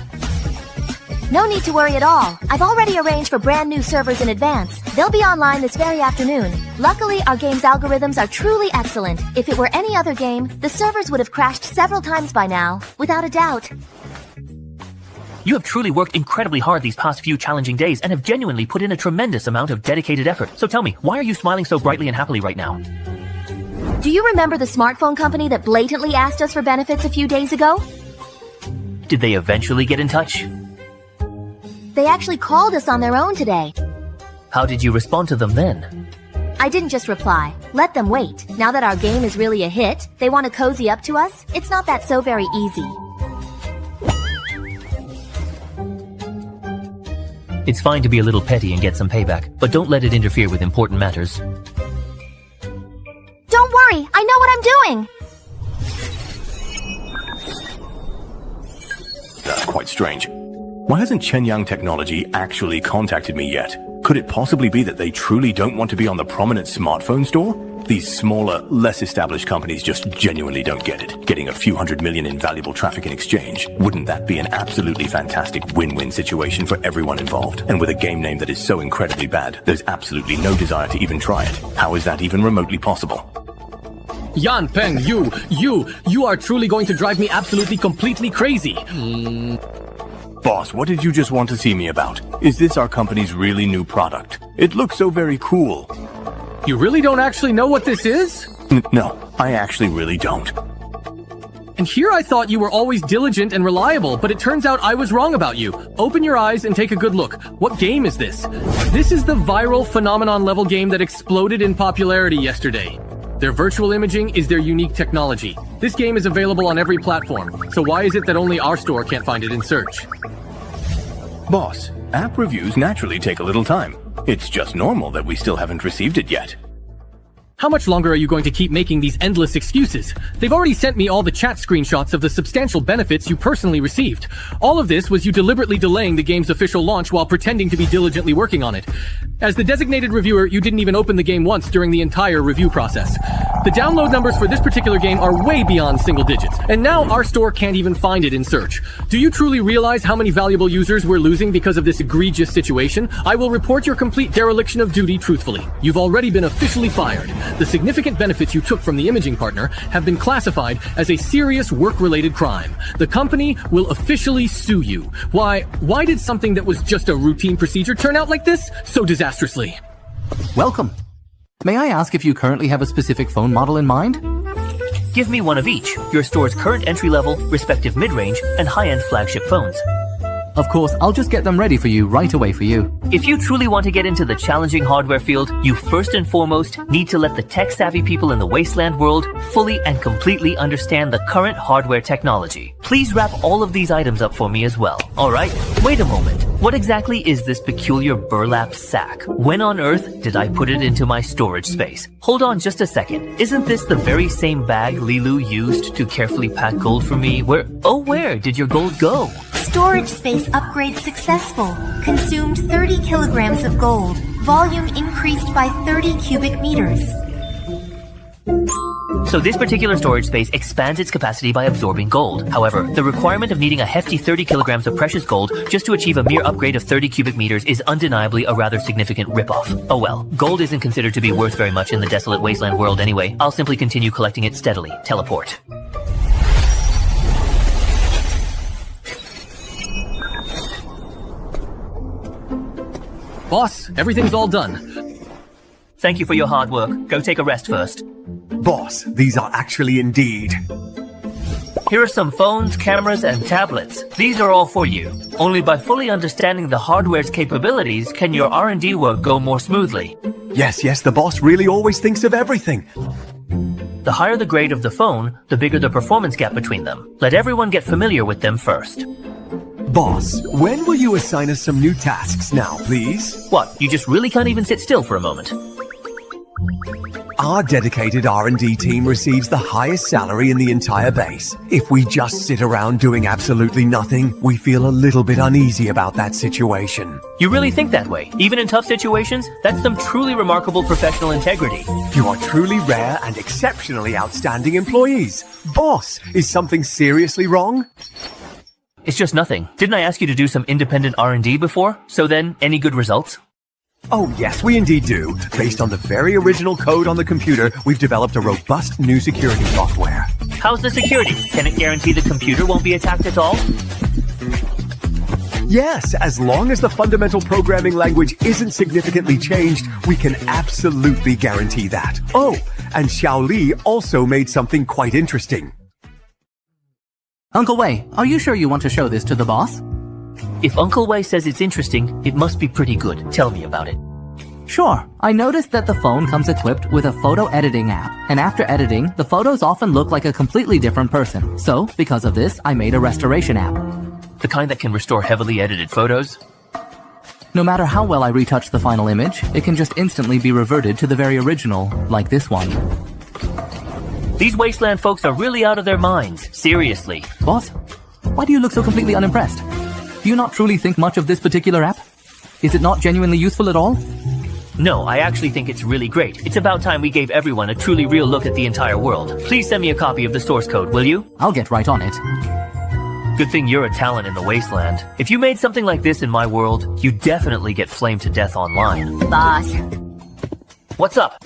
No need to worry at all. I've already arranged for brand new servers in advance. They'll be online this very afternoon. Luckily, our game's algorithms are truly excellent. If it were any other game, the servers would have crashed several times by now, without a doubt. You have truly worked incredibly hard these past few challenging days and have genuinely put in a tremendous amount of dedicated effort. So tell me, why are you smiling so brightly and happily right now? Do you remember the smartphone company that blatantly asked us for benefits a few days ago? Did they eventually get in touch? They actually called us on their own today. How did you respond to them then? I didn't just reply. Let them wait. Now that our game is really a hit, they want to cozy up to us? It's not that so very easy. It's fine to be a little petty and get some payback, but don't let it interfere with important matters. Don't worry, I know what I'm doing! That's quite strange. Why hasn't Shenyang Technology actually contacted me yet? Could it possibly be that they truly don't want to be on the prominent smartphone store? These smaller, less established companies just genuinely don't get it. Getting a few 100 million in valuable traffic in exchange, wouldn't that be an absolutely fantastic win-win situation for everyone involved? And with a game name that is so incredibly bad, there's absolutely no desire to even try it. How is that even remotely possible? Yan Peng, you are truly going to drive me absolutely completely crazy. Boss, what did you just want to see me about? Is this our company's really new product? It looks so very cool. You really don't actually know what this is? No, I actually really don't. And here I thought you were always diligent and reliable, but it turns out I was wrong about you. Open your eyes and take a good look. What game is this? This is the viral phenomenon level game that exploded in popularity yesterday. Their virtual imaging is their unique technology. This game is available on every platform, so why is it that only our store can't find it in search? Boss, app reviews naturally take a little time. It's just normal that we still haven't received it yet. How much longer are you going to keep making these endless excuses? They've already sent me all the chat screenshots of the substantial benefits you personally received. All of this was you deliberately delaying the game's official launch while pretending to be diligently working on it. As the designated reviewer, you didn't even open the game once during the entire review process. The download numbers for this particular game are way beyond single digits, and now our store can't even find it in search. Do you truly realize how many valuable users we're losing because of this egregious situation? I will report your complete dereliction of duty truthfully. You've already been officially fired. The significant benefits you took from the imaging partner have been classified as a serious work-related crime. The company will officially sue you. Why did something that was just a routine procedure turn out like this so disastrously? Welcome. May I ask if you currently have a specific phone model in mind? Give me one of each, your store's current entry-level, respective mid-range, and high-end flagship phones. Of course, I'll just get them ready for you right away for you. If you truly want to get into the challenging hardware field, you first and foremost need to let the tech-savvy people in the wasteland world fully and completely understand the current hardware technology. Please wrap all of these items up for me as well. Alright, wait a moment. What exactly is this peculiar burlap sack? When on earth did I put it into my storage space? Hold on just a second. Isn't this the very same bag Lilu used to carefully pack gold for me? Where did your gold go? Storage space upgrade successful. Consumed 30 kilograms of gold. Volume increased by 30 cubic meters. So this particular storage space expands its capacity by absorbing gold. However, the requirement of needing a hefty 30 kilograms of precious gold just to achieve a mere upgrade of 30 cubic meters is undeniably a rather significant ripoff. Oh well, gold isn't considered to be worth very much in the desolate wasteland world anyway. I'll simply continue collecting it steadily. Teleport. Boss, everything's all done. Thank you for your hard work. Go take a rest first. Boss, these are actually indeed. Here are some phones, cameras, and tablets. These are all for you. Only by fully understanding the hardware's capabilities can your R&D work go more smoothly. Yes, the boss really always thinks of everything. The higher the grade of the phone, the bigger the performance gap between them. Let everyone get familiar with them first. Boss, when will you assign us some new tasks now, please? What, you just really can't even sit still for a moment? Our dedicated R&D team receives the highest salary in the entire base. If we just sit around doing absolutely nothing, we feel a little bit uneasy about that situation. You really think that way? Even in tough situations? That's some truly remarkable professional integrity. You are truly rare and exceptionally outstanding employees. Boss, is something seriously wrong? It's just nothing. Didn't I ask you to do some independent R&D before? So then, any good results? Oh yes, we indeed do. Based on the very original code on the computer, we've developed a robust new security software. How's the security? Can it guarantee the computer won't be attacked at all? Yes, as long as the fundamental programming language isn't significantly changed, we can absolutely guarantee that. Oh, and Xiao Li also made something quite interesting. Uncle Wei, are you sure you want to show this to the boss? If Uncle Wei says it's interesting, it must be pretty good. Tell me about it. Sure. I noticed that the phone comes equipped with a photo editing app, and after editing, the photos often look like a completely different person. So, because of this, I made a restoration app. The kind that can restore heavily edited photos? No matter how well I retouch the final image, it can just instantly be reverted to the very original, like this one. These Wasteland folks are really out of their minds. Seriously. Boss, why do you look so completely unimpressed? Do you not truly think much of this particular app? Is it not genuinely useful at all? No, I actually think it's really great. It's about time we gave everyone a truly real look at the entire world. Please send me a copy of the source code, will you? I'll get right on it. Good thing you're a talent in the Wasteland. If you made something like this in my world, you'd definitely get flamed to death online. Boss. What's up?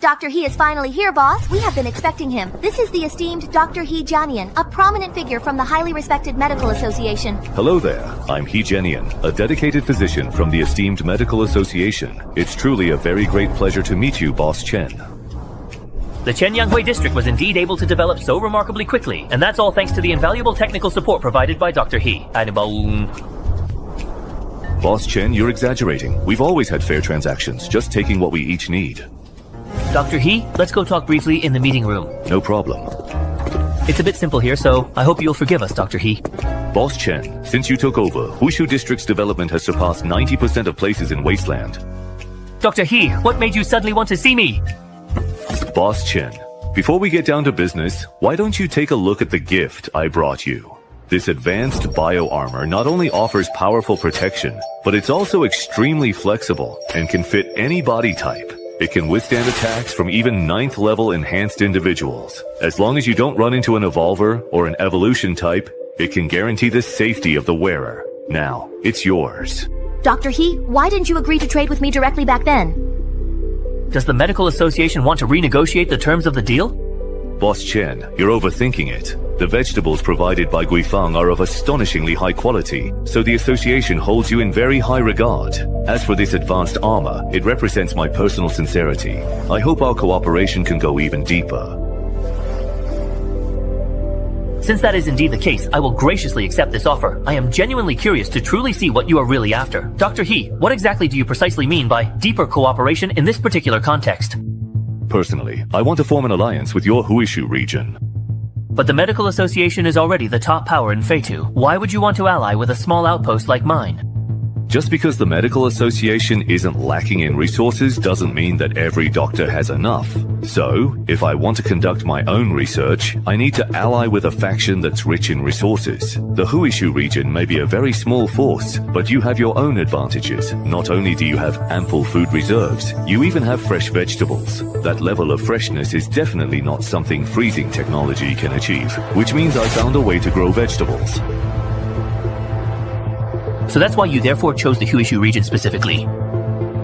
Dr. He is finally here, boss. We have been expecting him. This is the esteemed Dr. He Jianian, a prominent figure from the highly respected Medical Association. Hello there. I'm He Jianian, a dedicated physician from the esteemed Medical Association. It's truly a very great pleasure to meet you, Boss Chen. The Chenyanghui district was indeed able to develop so remarkably quickly, and that's all thanks to the invaluable technical support provided by Dr. He. Boss Chen, you're exaggerating. We've always had fair transactions, just taking what we each need. Dr. He, let's go talk briefly in the meeting room. No problem. It's a bit simple here, so I hope you'll forgive us, Dr. He. Boss Chen, since you took over, Wushu District's development has surpassed 90% of places in Wasteland. Dr. He, what made you suddenly want to see me? Boss Chen, before we get down to business, why don't you take a look at the gift I brought you? This advanced bio-armor not only offers powerful protection, but it's also extremely flexible and can fit any body type. It can withstand attacks from even 9th level enhanced individuals. As long as you don't run into an evolver or an evolution type, it can guarantee the safety of the wearer. Now, it's yours. Dr. He, why didn't you agree to trade with me directly back then? Does the Medical Association want to renegotiate the terms of the deal? Boss Chen, you're overthinking it. The vegetables provided by Guifang are of astonishingly high quality, so the association holds you in very high regard. As for this advanced armor, it represents my personal sincerity. I hope our cooperation can go even deeper. Since that is indeed the case, I will graciously accept this offer. I am genuinely curious to truly see what you are really after. Dr. He, what exactly do you precisely mean by deeper cooperation in this particular context? Personally, I want to form an alliance with your Huishu region. But the Medical Association is already the top power in Feitu. Why would you want to ally with a small outpost like mine? Just because the Medical Association isn't lacking in resources doesn't mean that every doctor has enough. So, if I want to conduct my own research, I need to ally with a faction that's rich in resources. The Huishu region may be a very small force, but you have your own advantages. Not only do you have ample food reserves, you even have fresh vegetables. That level of freshness is definitely not something freezing technology can achieve, which means I found a way to grow vegetables. So that's why you therefore chose the Huishu region specifically?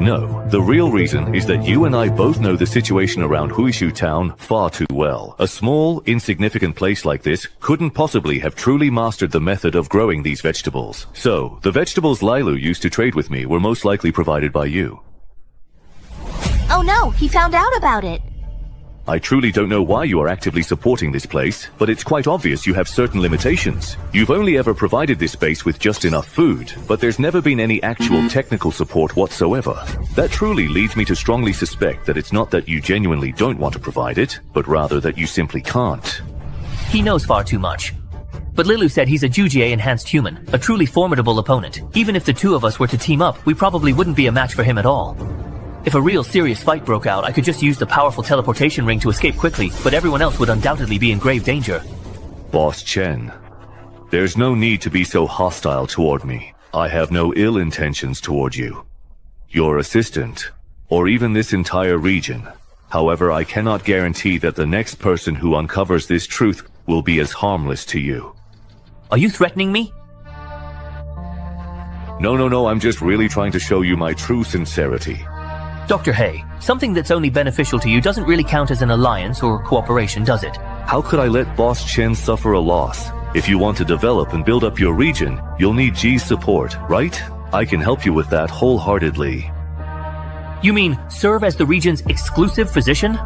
No, the real reason is that you and I both know the situation around Huishu town far too well. A small, insignificant place like this couldn't possibly have truly mastered the method of growing these vegetables. So, the vegetables Lailu used to trade with me were most likely provided by you. Oh no, he found out about it. I truly don't know why you are actively supporting this place, but it's quite obvious you have certain limitations. You've only ever provided this base with just enough food, but there's never been any actual technical support whatsoever. That truly leads me to strongly suspect that it's not that you genuinely don't want to provide it, but rather that you simply can't. He knows far too much. But Lilu said he's a Jujier enhanced human, a truly formidable opponent. Even if the two of us were to team up, we probably wouldn't be a match for him at all. If a real serious fight broke out, I could just use the powerful teleportation ring to escape quickly, but everyone else would undoubtedly be in grave danger. Boss Chen, there's no need to be so hostile toward me. I have no ill intentions toward you, your assistant, or even this entire region. However, I cannot guarantee that the next person who uncovers this truth will be as harmless to you. Are you threatening me? No, I'm just really trying to show you my true sincerity. Dr. Hay, something that's only beneficial to you doesn't really count as an alliance or cooperation, does it? How could I let Boss Chen suffer a loss? If you want to develop and build up your region, you'll need G's support, right? I can help you with that wholeheartedly. You mean serve as the region's exclusive physician?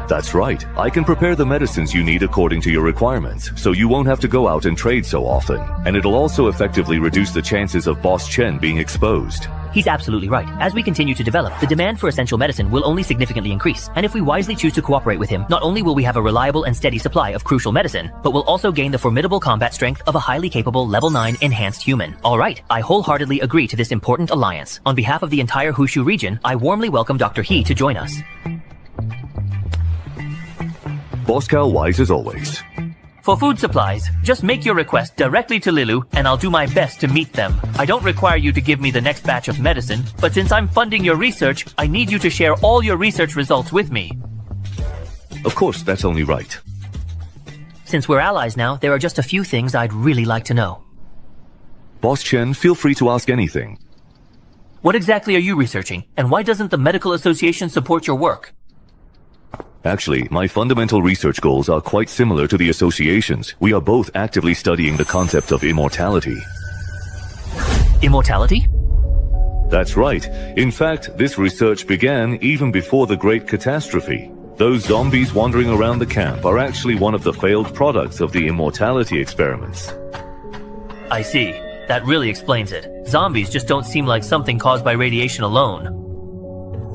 That's right. I can prepare the medicines you need according to your requirements, so you won't have to go out and trade so often. And it'll also effectively reduce the chances of Boss Chen being exposed. He's absolutely right. As we continue to develop, the demand for essential medicine will only significantly increase. And if we wisely choose to cooperate with him, not only will we have a reliable and steady supply of crucial medicine, but we'll also gain the formidable combat strength of a highly capable level 9 enhanced human. Alright, I wholeheartedly agree to this important alliance. On behalf of the entire Hushu region, I warmly welcome Dr. He to join us. Boss Cal wise as always. For food supplies, just make your request directly to Lilu, and I'll do my best to meet them. I don't require you to give me the next batch of medicine, but since I'm funding your research, I need you to share all your research results with me. Of course, that's only right. Since we're allies now, there are just a few things I'd really like to know. Boss Chen, feel free to ask anything. What exactly are you researching, and why doesn't the Medical Association support your work? Actually, my fundamental research goals are quite similar to the association's. We are both actively studying the concept of immortality. Immortality? That's right. In fact, this research began even before the Great Catastrophe. Those zombies wandering around the camp are actually one of the failed products of the immortality experiments. I see. That really explains it. Zombies just don't seem like something caused by radiation alone.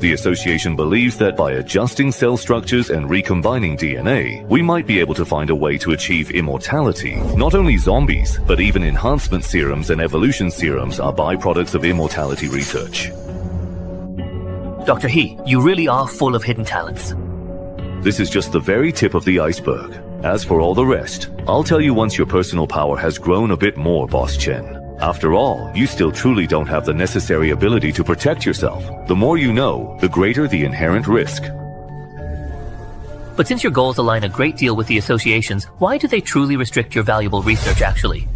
The association believes that by adjusting cell structures and recombining DNA, we might be able to find a way to achieve immortality. Not only zombies, but even enhancement serums and evolution serums are byproducts of immortality research. Dr. He, you really are full of hidden talents. This is just the very tip of the iceberg. As for all the rest, I'll tell you once your personal power has grown a bit more, Boss Chen. After all, you still truly don't have the necessary ability to protect yourself. The more you know, the greater the inherent risk. But since your goals align a great deal with the association's, why do they truly restrict your valuable research actually?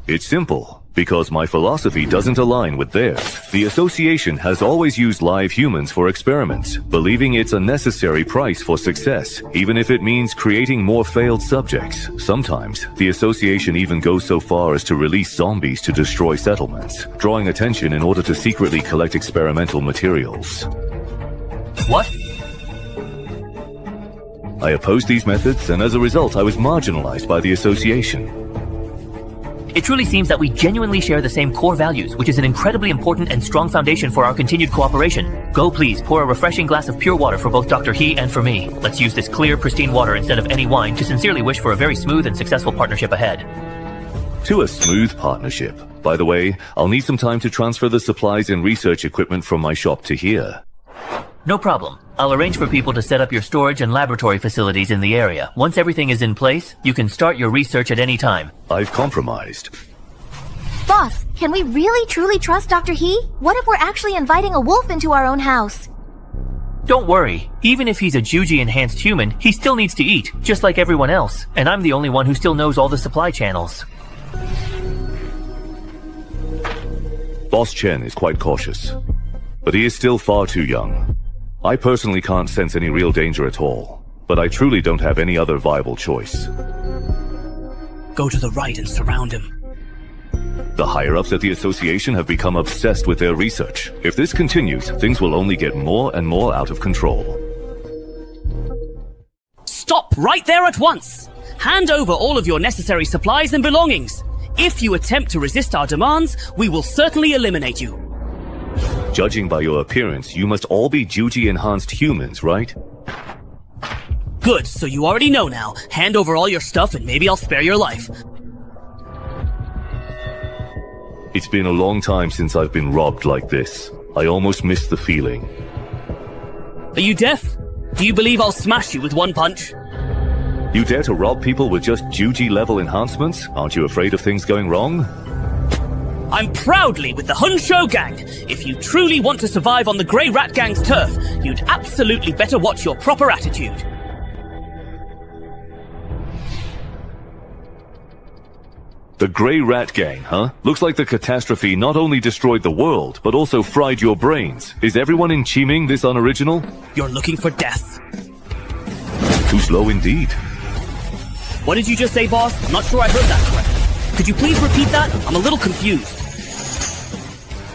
It's simple. Because my philosophy doesn't align with theirs. The association has always used live humans for experiments, believing it's a necessary price for success, even if it means creating more failed subjects. Sometimes, the association even goes so far as to release zombies to destroy settlements, drawing attention in order to secretly collect experimental materials. What? I opposed these methods, and as a result, I was marginalized by the association. It truly seems that we genuinely share the same core values, which is an incredibly important and strong foundation for our continued cooperation. Go please, pour a refreshing glass of pure water for both Dr. He and for me. Let's use this clear, pristine water instead of any wine to sincerely wish for a very smooth and successful partnership ahead. To a smooth partnership. By the way, I'll need some time to transfer the supplies and research equipment from my shop to here. No problem. I'll arrange for people to set up your storage and laboratory facilities in the area. Once everything is in place, you can start your research at any time. I've compromised. Boss, can we really truly trust Dr. He? What if we're actually inviting a wolf into our own house? Don't worry. Even if he's a Juji-enhanced human, he still needs to eat, just like everyone else. And I'm the only one who still knows all the supply channels. Boss Chen is quite cautious. but he is still far too young. I personally can't sense any real danger at all, but I truly don't have any other viable choice. Go to the right and surround him. The higher-ups at the association have become obsessed with their research. If this continues, things will only get more and more out of control. Stop right there at once! Hand over all of your necessary supplies and belongings. If you attempt to resist our demands, we will certainly eliminate you. Judging by your appearance, you must all be duty-enhanced humans, right? Good, so you already know now. Hand over all your stuff and maybe I'll spare your life. It's been a long time since I've been robbed like this. I almost miss the feeling. Are you deaf? Do you believe I'll smash you with one punch? You dare to rob people with just duty-level enhancements? Aren't you afraid of things going wrong? I'm proudly with the Hunsho Gang. If you truly want to survive on the Grey Rat Gang's turf, you'd absolutely better watch your proper attitude. The Grey Rat Gang, huh? Looks like the catastrophe not only destroyed the world, but also fried your brains. Is everyone in Qiming this unoriginal? You're looking for death. Too slow indeed. What did you just say, boss? I'm not sure I heard that correctly. Could you please repeat that? I'm a little confused.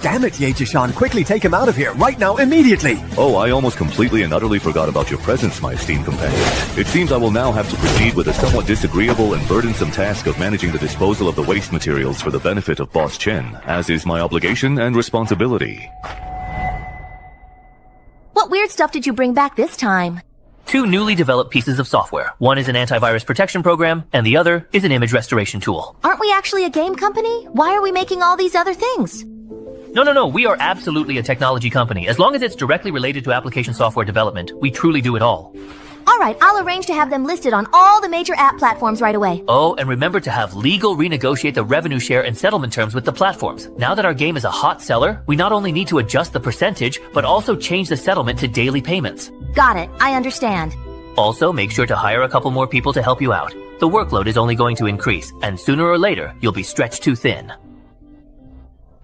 Damn it, Ye-Jishan, quickly take him out of here, right now, immediately! Oh, I almost completely and utterly forgot about your presence, my esteemed companion. It seems I will now have to proceed with a somewhat disagreeable and burdensome task of managing the disposal of the waste materials for the benefit of Boss Chen, as is my obligation and responsibility. What weird stuff did you bring back this time? 2 newly developed pieces of software. One is an antivirus protection program, and the other is an image restoration tool. Aren't we actually a game company? Why are we making all these other things? No, we are absolutely a technology company. As long as it's directly related to application software development, we truly do it all. Alright, I'll arrange to have them listed on all the major app platforms right away. Oh, and remember to have legal renegotiate the revenue share and settlement terms with the platforms. Now that our game is a hot seller, we not only need to adjust the percentage, but also change the settlement to daily payments. Got it, I understand. Also, make sure to hire a couple more people to help you out. The workload is only going to increase, and sooner or later, you'll be stretched too thin.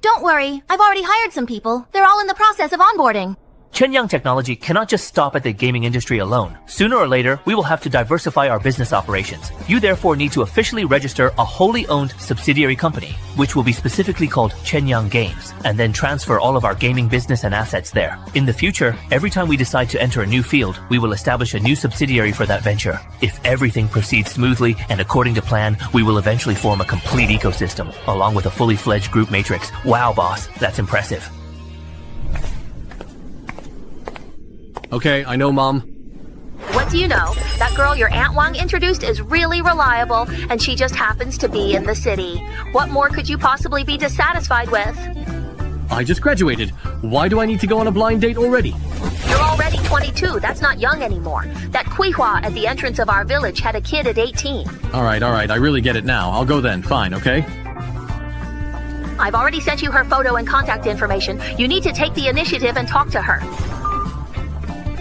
Don't worry, I've already hired some people. They're all in the process of onboarding. Shenyang Technology cannot just stop at the gaming industry alone. Sooner or later, we will have to diversify our business operations. You therefore need to officially register a wholly owned subsidiary company, which will be specifically called Shenyang Games, and then transfer all of our gaming business and assets there. In the future, every time we decide to enter a new field, we will establish a new subsidiary for that venture. If everything proceeds smoothly and according to plan, we will eventually form a complete ecosystem, along with a fully fledged group matrix. Wow, boss, that's impressive. Okay, I know, Mom. What do you know? That girl your Aunt Wang introduced is really reliable, and she just happens to be in the city. What more could you possibly be dissatisfied with? I just graduated. Why do I need to go on a blind date already? You're already 22. That's not young anymore. That Kuihua at the entrance of our village had a kid at 18. Alright, I really get it now. I'll go then. Fine, okay? I've already sent you her photo and contact information. You need to take the initiative and talk to her.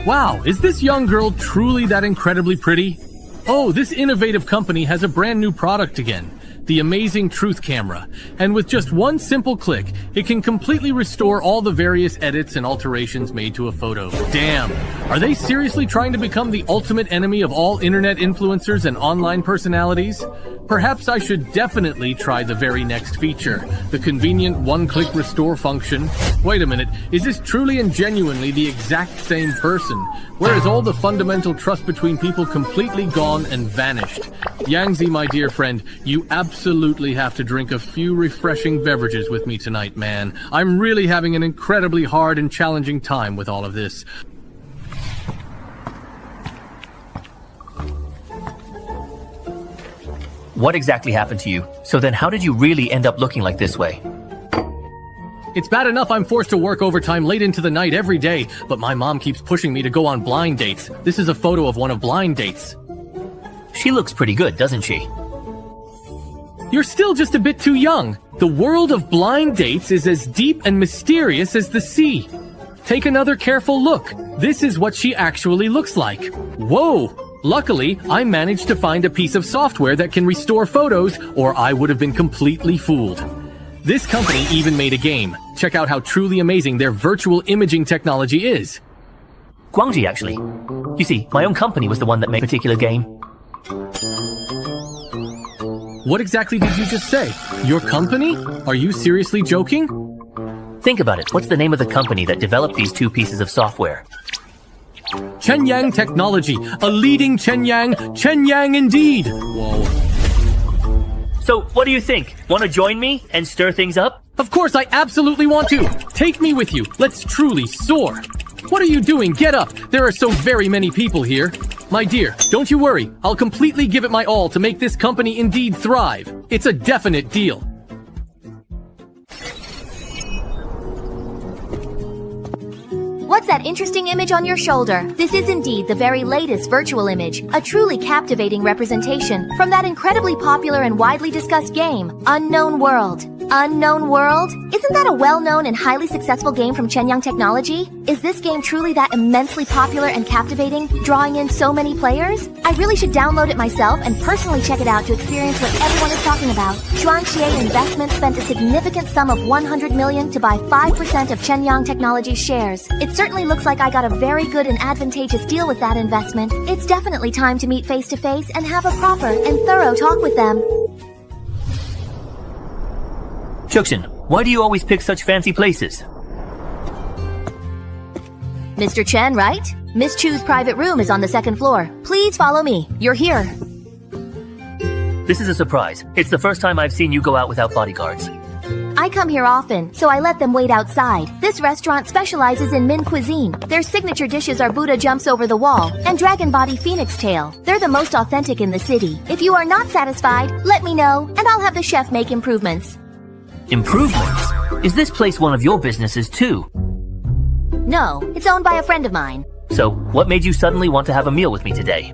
Wow, is this young girl truly that incredibly pretty? Oh, this innovative company has a brand new product again. The amazing Truth Camera. And with just one simple click, it can completely restore all the various edits and alterations made to a photo. Damn, are they seriously trying to become the ultimate enemy of all internet influencers and online personalities? Perhaps I should definitely try the very next feature, the convenient one-click restore function. Wait a minute, is this truly and genuinely the exact same person? Where is all the fundamental trust between people completely gone and vanished? Yangzi, my dear friend, you absolutely have to drink a few refreshing beverages with me tonight, man. I'm really having an incredibly hard and challenging time with all of this. What exactly happened to you? So then how did you really end up looking like this way? It's bad enough I'm forced to work overtime late into the night every day, but my mom keeps pushing me to go on blind dates. This is a photo of one of blind dates. She looks pretty good, doesn't she? You're still just a bit too young. The world of blind dates is as deep and mysterious as the sea. Take another careful look. This is what she actually looks like. Whoa! Luckily, I managed to find a piece of software that can restore photos, or I would have been completely fooled. This company even made a game. Check out how truly amazing their virtual imaging technology is. Guangji, actually. You see, my own company was the one that made a particular game. What exactly did you just say? Your company? Are you seriously joking? Think about it. What's the name of the company that developed these two pieces of software? Chenyang Technology, a leading Chenyang indeed. Whoa. So, what do you think? Want to join me and stir things up? Of course, I absolutely want to. Take me with you. Let's truly soar. What are you doing? Get up. There are so very many people here. My dear, don't you worry. I'll completely give it my all to make this company indeed thrive. It's a definite deal. What's that interesting image on your shoulder? This is indeed the very latest virtual image, a truly captivating representation from that incredibly popular and widely discussed game, Unknown World. Unknown World? Isn't that a well-known and highly successful game from Chenyang Technology? Is this game truly that immensely popular and captivating, drawing in so many players? I really should download it myself and personally check it out to experience what everyone is talking about. Xuanxie Investment spent a significant sum of 100 million to buy 5% of Chenyang Technology's shares. It certainly looks like I got a very good and advantageous deal with that investment. It's definitely time to meet face to face and have a proper and thorough talk with them. Chuxin, why do you always pick such fancy places? Mr. Chen, right? Miss Chu's private room is on the second floor. Please follow me. You're here. This is a surprise. It's the first time I've seen you go out without bodyguards. I come here often, so I let them wait outside. This restaurant specializes in Min cuisine. Their signature dishes are Buddha jumps over the wall and dragon body phoenix tail. They're the most authentic in the city. If you are not satisfied, let me know, and I'll have the chef make improvements. Improvements? Is this place one of your businesses too? No, it's owned by a friend of mine. So, what made you suddenly want to have a meal with me today?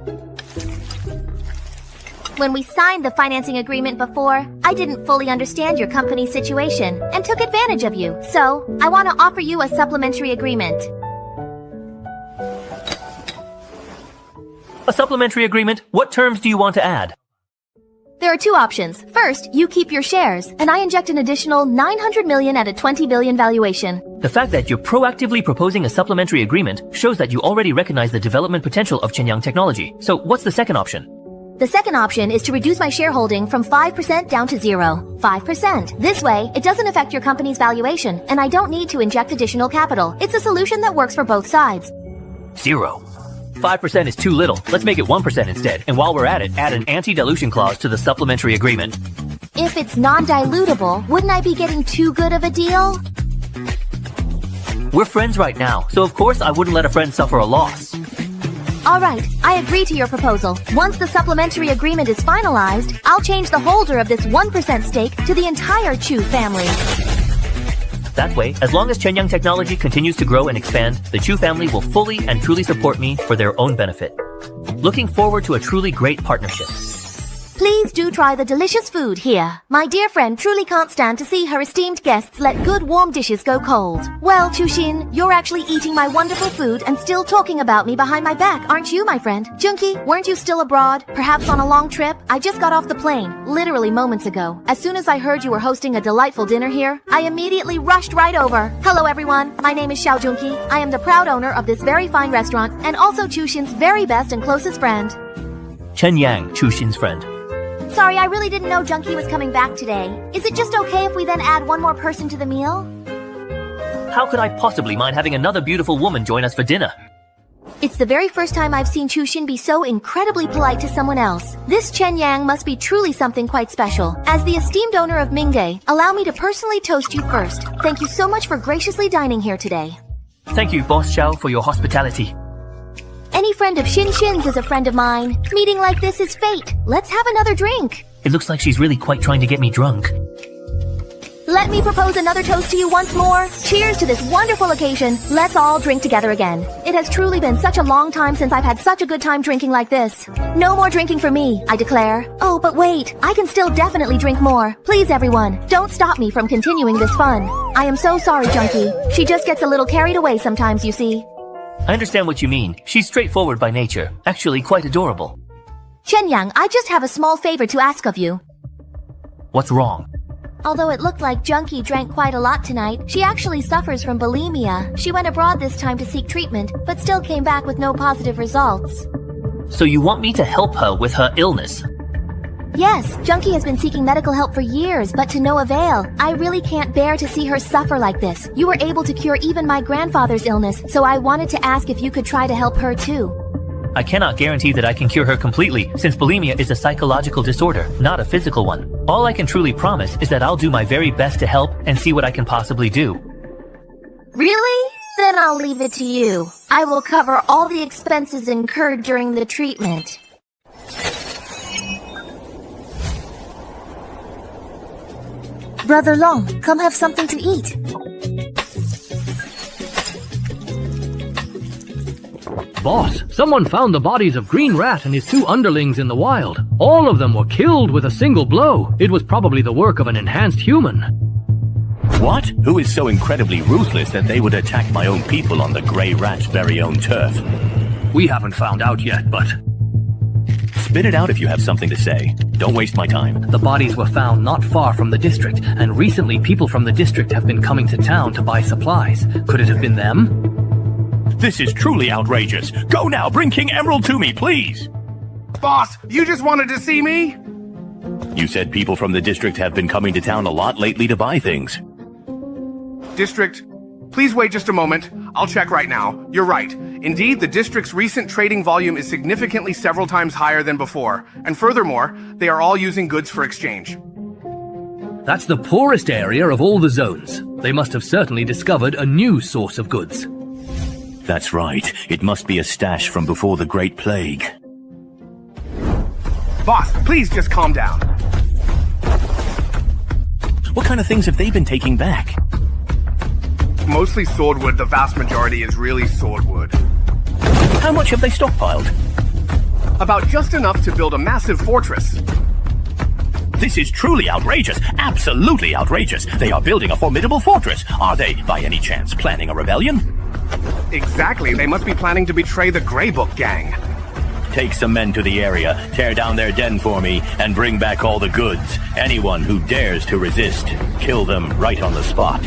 When we signed the financing agreement before, I didn't fully understand your company's situation and took advantage of you. So, I want to offer you a supplementary agreement. A supplementary agreement? What terms do you want to add? There are two options. First, you keep your shares, and I inject an additional 900 million at a 20 billion valuation. The fact that you're proactively proposing a supplementary agreement shows that you already recognize the development potential of Chenyang Technology. So what's the second option? The second option is to reduce my shareholding from 5% down to 0. 5%. This way, it doesn't affect your company's valuation, and I don't need to inject additional capital. It's a solution that works for both sides. 0. 5% is too little. Let's make it 1% instead. And while we're at it, add an anti-dilution clause to the supplementary agreement. If it's non-dilutable, wouldn't I be getting too good of a deal? We're friends right now, so of course I wouldn't let a friend suffer a loss. Alright, I agree to your proposal. Once the supplementary agreement is finalized, I'll change the holder of this 1% stake to the entire Chu family. That way, as long as Chenyang Technology continues to grow and expand, the Chu family will fully and truly support me for their own benefit. Looking forward to a truly great partnership. Please do try the delicious food here. My dear friend truly can't stand to see her esteemed guests let good warm dishes go cold. Well, Chushin, you're actually eating my wonderful food and still talking about me behind my back, aren't you, my friend? Junkie, weren't you still abroad? Perhaps on a long trip? I just got off the plane, literally moments ago. As soon as I heard you were hosting a delightful dinner here, I immediately rushed right over. Hello, everyone. My name is Xiao Junkie. I am the proud owner of this very fine restaurant and also Chushin's very best and closest friend. Chenyang, Chushin's friend. Sorry, I really didn't know Junkie was coming back today. Is it just okay if we then add one more person to the meal? How could I possibly mind having another beautiful woman join us for dinner? It's the very first time I've seen Chushin be so incredibly polite to someone else. This Chenyang must be truly something quite special. As the esteemed owner of Mingge, allow me to personally toast you first. Thank you so much for graciously dining here today. Thank you, Boss Xiao, for your hospitality. Any friend of Xin Xin's is a friend of mine. Meeting like this is fate. Let's have another drink. It looks like she's really quite trying to get me drunk. Let me propose another toast to you once more. Cheers to this wonderful occasion. Let's all drink together again. It has truly been such a long time since I've had such a good time drinking like this. No more drinking for me, I declare. Oh, but wait, I can still definitely drink more. Please, everyone, don't stop me from continuing this fun. I am so sorry, Junkie. She just gets a little carried away sometimes, you see. I understand what you mean. She's straightforward by nature. Actually, quite adorable. Chenyang, I just have a small favor to ask of you. What's wrong? Although it looked like Junkie drank quite a lot tonight, she actually suffers from bulimia. She went abroad this time to seek treatment, but still came back with no positive results. So you want me to help her with her illness? Yes, Junkie has been seeking medical help for years, but to no avail. I really can't bear to see her suffer like this. You were able to cure even my grandfather's illness, so I wanted to ask if you could try to help her too. I cannot guarantee that I can cure her completely, since bulimia is a psychological disorder, not a physical one. All I can truly promise is that I'll do my very best to help and see what I can possibly do. Really? Then I'll leave it to you. I will cover all the expenses incurred during the treatment. Brother Long, come have something to eat. Boss, someone found the bodies of Green Rat and his 2 underlings in the wild. All of them were killed with a single blow. It was probably the work of an enhanced human. What? Who is so incredibly ruthless that they would attack my own people on the Grey Rat's very own turf? We haven't found out yet, but... Spit it out if you have something to say. Don't waste my time. The bodies were found not far from the district, and recently people from the district have been coming to town to buy supplies. Could it have been them? This is truly outrageous. Go now, bring King Emerald to me, please. Boss, you just wanted to see me? You said people from the district have been coming to town a lot lately to buy things. District, please wait just a moment. I'll check right now. You're right. Indeed, the district's recent trading volume is significantly several times higher than before. And furthermore, they are all using goods for exchange. That's the poorest area of all the zones. They must have certainly discovered a new source of goods. That's right. It must be a stash from before the Great Plague. Boss, please just calm down. What kind of things have they been taking back? Mostly swordwood. The vast majority is really swordwood. How much have they stockpiled? About just enough to build a massive fortress. This is truly outrageous. Absolutely outrageous. They are building a formidable fortress. Are they, by any chance, planning a rebellion? Exactly. They must be planning to betray the Grey Book gang. Take some men to the area, tear down their den for me, and bring back all the goods. Anyone who dares to resist, kill them right on the spot.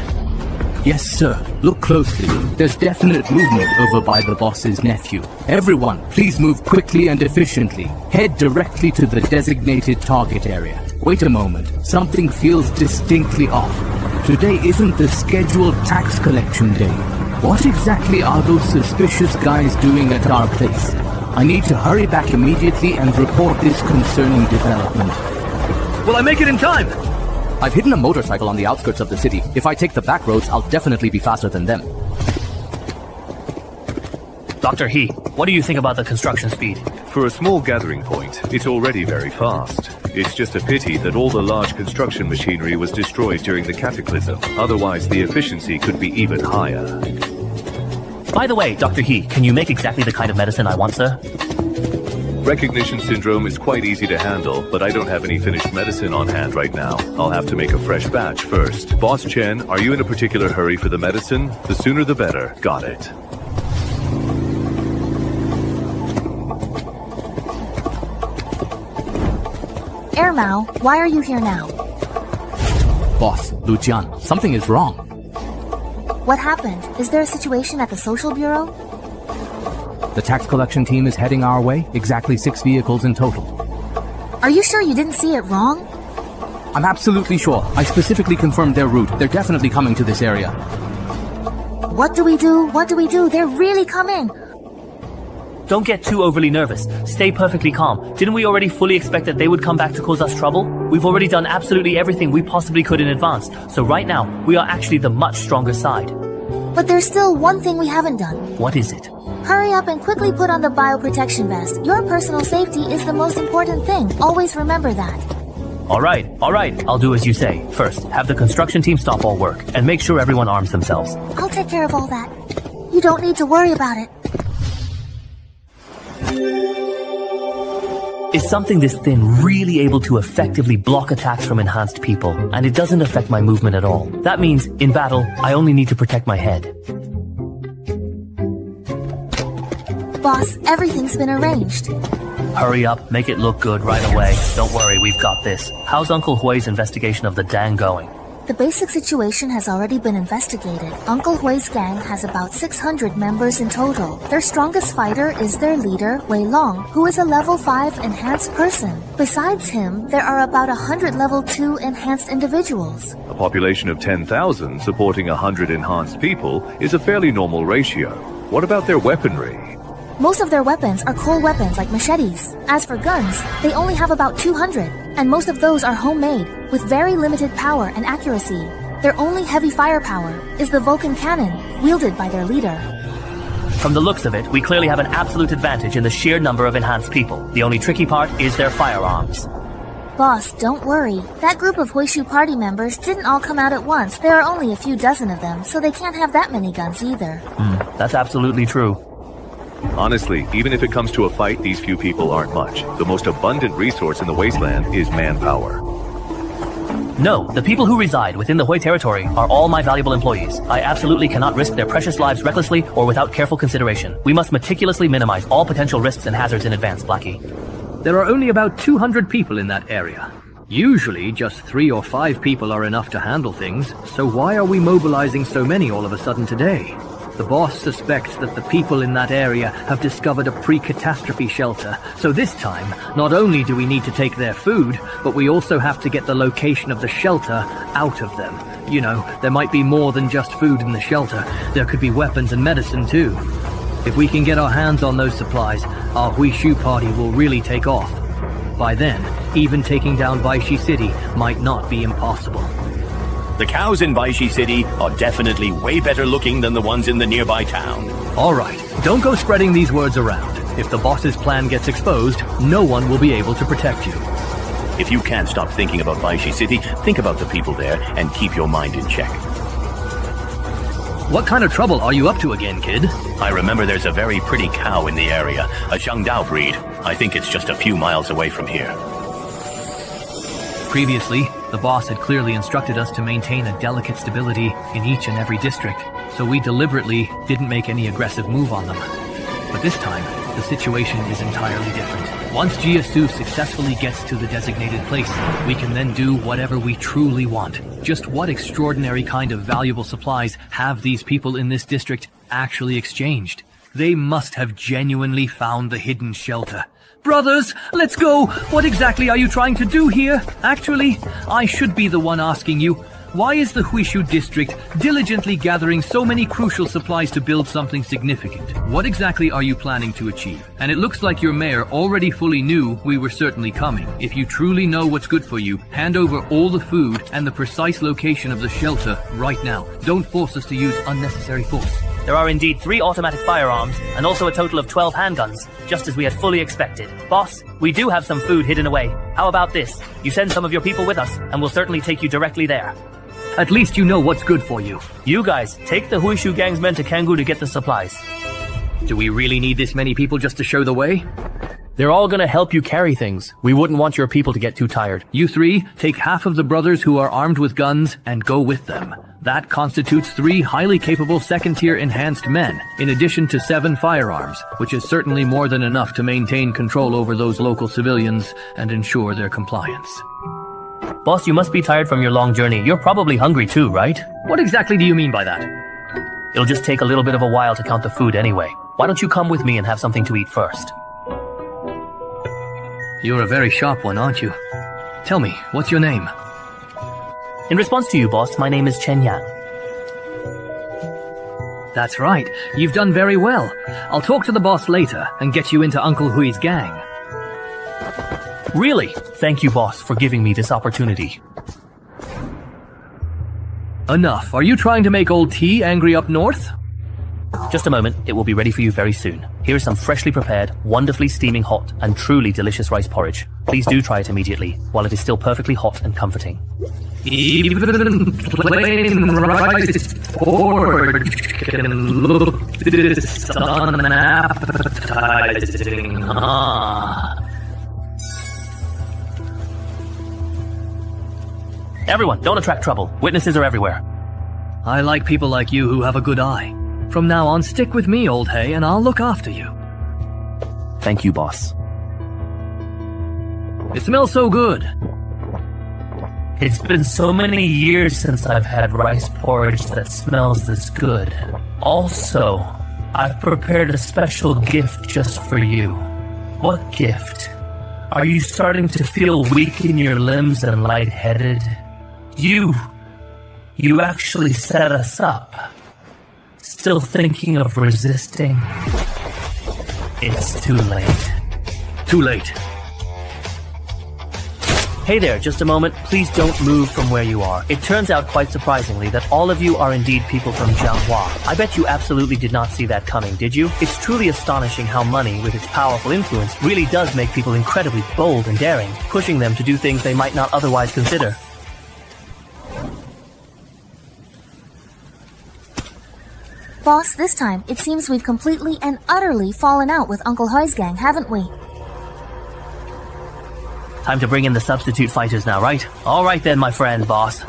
Yes, sir. Look closely. There's definite movement over by the boss's nephew. Everyone, please move quickly and efficiently. Head directly to the designated target area. Wait a moment. Something feels distinctly off. Today isn't the scheduled tax collection day. What exactly are those suspicious guys doing at our place? I need to hurry back immediately and report this concerning development. Will I make it in time? I've hidden a motorcycle on the outskirts of the city. If I take the back roads, I'll definitely be faster than them. Dr. He, what do you think about the construction speed? For a small gathering point, it's already very fast. It's just a pity that all the large construction machinery was destroyed during the cataclysm. Otherwise, the efficiency could be even higher. By the way, Dr. He, can you make exactly the kind of medicine I want, sir? Recognition syndrome is quite easy to handle, but I don't have any finished medicine on hand right now. I'll have to make a fresh batch first. Boss Chen, are you in a particular hurry for the medicine? The sooner the better. Got it. Air Mao, why are you here now? Boss, Lucian, something is wrong. What happened? Is there a situation at the Social Bureau? The tax collection team is heading our way, exactly 6 vehicles in total. Are you sure you didn't see it wrong? I'm absolutely sure. I specifically confirmed their route. They're definitely coming to this area. What do we do? What do we do? They're really coming. Don't get too overly nervous. Stay perfectly calm. Didn't we already fully expect that they would come back to cause us trouble? We've already done absolutely everything we possibly could in advance. So right now, we are actually the much stronger side. But there's still one thing we haven't done. What is it? Hurry up and quickly put on the bioprotection vest. Your personal safety is the most important thing. Always remember that. All right. I'll do as you say. First, have the construction team stop all work and make sure everyone arms themselves. I'll take care of all that. You don't need to worry about it. Is something this thin really able to effectively block attacks from enhanced people, and it doesn't affect my movement at all? That means, in battle, I only need to protect my head. Boss, everything's been arranged. Hurry up, make it look good right away. Don't worry, we've got this. How's Uncle Hui's investigation of the Dang going? The basic situation has already been investigated. Uncle Hui's gang has about 600 members in total. Their strongest fighter is their leader, Wei Long, who is a level 5 enhanced person. Besides him, there are about 100 level 2 enhanced individuals. A population of 10,000 supporting 100 enhanced people is a fairly normal ratio. What about their weaponry? Most of their weapons are coal weapons like machetes. As for guns, they only have about 200, and most of those are homemade, with very limited power and accuracy. Their only heavy firepower is the Vulcan cannon, wielded by their leader. From the looks of it, we clearly have an absolute advantage in the sheer number of enhanced people. The only tricky part is their firearms. Boss, don't worry. That group of Huishu party members didn't all come out at once. There are only a few dozen of them, so they can't have that many guns either. That's absolutely true. Honestly, even if it comes to a fight, these few people aren't much. The most abundant resource in the wasteland is manpower. No, the people who reside within the Hui territory are all my valuable employees. I absolutely cannot risk their precious lives recklessly or without careful consideration. We must meticulously minimize all potential risks and hazards in advance, Blackie. There are only about 200 people in that area. Usually, just 3 or 5 people are enough to handle things, so why are we mobilizing so many all of a sudden today? The boss suspects that the people in that area have discovered a pre-catastrophe shelter, so this time, not only do we need to take their food, but we also have to get the location of the shelter out of them. You know, there might be more than just food in the shelter. There could be weapons and medicine too. If we can get our hands on those supplies, our Huishu party will really take off. By then, even taking down Baishi City might not be impossible. The cows in Baishi City are definitely way better looking than the ones in the nearby town. Alright, don't go spreading these words around. If the boss's plan gets exposed, no one will be able to protect you. If you can't stop thinking about Baishi City, think about the people there and keep your mind in check. What kind of trouble are you up to again, kid? I remember there's a very pretty cow in the area, a Zhangdao breed. I think it's just a few miles away from here. Previously, the boss had clearly instructed us to maintain a delicate stability in each and every district, so we deliberately didn't make any aggressive move on them. But this time, the situation is entirely different. Once Jiasu successfully gets to the designated place, we can then do whatever we truly want. Just what extraordinary kind of valuable supplies have these people in this district actually exchanged? They must have genuinely found the hidden shelter. Brothers, let's go! What exactly are you trying to do here? Actually, I should be the one asking you. Why is the Huishu district diligently gathering so many crucial supplies to build something significant? What exactly are you planning to achieve? And it looks like your mayor already fully knew we were certainly coming. If you truly know what's good for you, hand over all the food and the precise location of the shelter right now. Don't force us to use unnecessary force. There are indeed 3 automatic firearms, and also a total of 12 handguns, just as we had fully expected. Boss, we do have some food hidden away. How about this? You send some of your people with us, and we'll certainly take you directly there. At least you know what's good for you. You guys, take the Huishu gang's men to Kangoo to get the supplies. Do we really need this many people just to show the way? They're all gonna help you carry things. We wouldn't want your people to get too tired. You 3, take half of the brothers who are armed with guns and go with them. That constitutes 3 highly capable second-tier enhanced men, in addition to 7 firearms, which is certainly more than enough to maintain control over those local civilians and ensure their compliance. Boss, you must be tired from your long journey. You're probably hungry too, right? What exactly do you mean by that? It'll just take a little bit of a while to count the food anyway. Why don't you come with me and have something to eat first? You're a very sharp one, aren't you? Tell me, what's your name? In response to you, boss, my name is Chen Yang. That's right. You've done very well. I'll talk to the boss later and get you into Uncle Hui's gang. Really? Thank you, boss, for giving me this opportunity. Enough. Are you trying to make old T angry up north? Just a moment. It will be ready for you very soon. Here's some freshly prepared, wonderfully steaming hot, and truly delicious rice porridge. Please do try it immediately, while it is still perfectly hot and comforting. Even plain rice porridge can look this unappetizing. Everyone, don't attract trouble. Witnesses are everywhere. I like people like you who have a good eye. From now on, stick with me, old hay, and I'll look after you. Thank you, boss. It smells so good. It's been so many years since I've had rice porridge that smells this good. Also, I've prepared a special gift just for you. What gift? Are you starting to feel weak in your limbs and lightheaded? You actually set us up. Still thinking of resisting? It's too late. Too late. Hey there, just a moment. Please don't move from where you are. It turns out quite surprisingly that all of you are indeed people from Jianghua. I bet you absolutely did not see that coming, did you? It's truly astonishing how money, with its powerful influence, really does make people incredibly bold and daring, pushing them to do things they might not otherwise consider. Boss, this time, it seems we've completely and utterly fallen out with Uncle Hoi's gang, haven't we? Time to bring in the substitute fighters now, right? All right then, my friend, boss.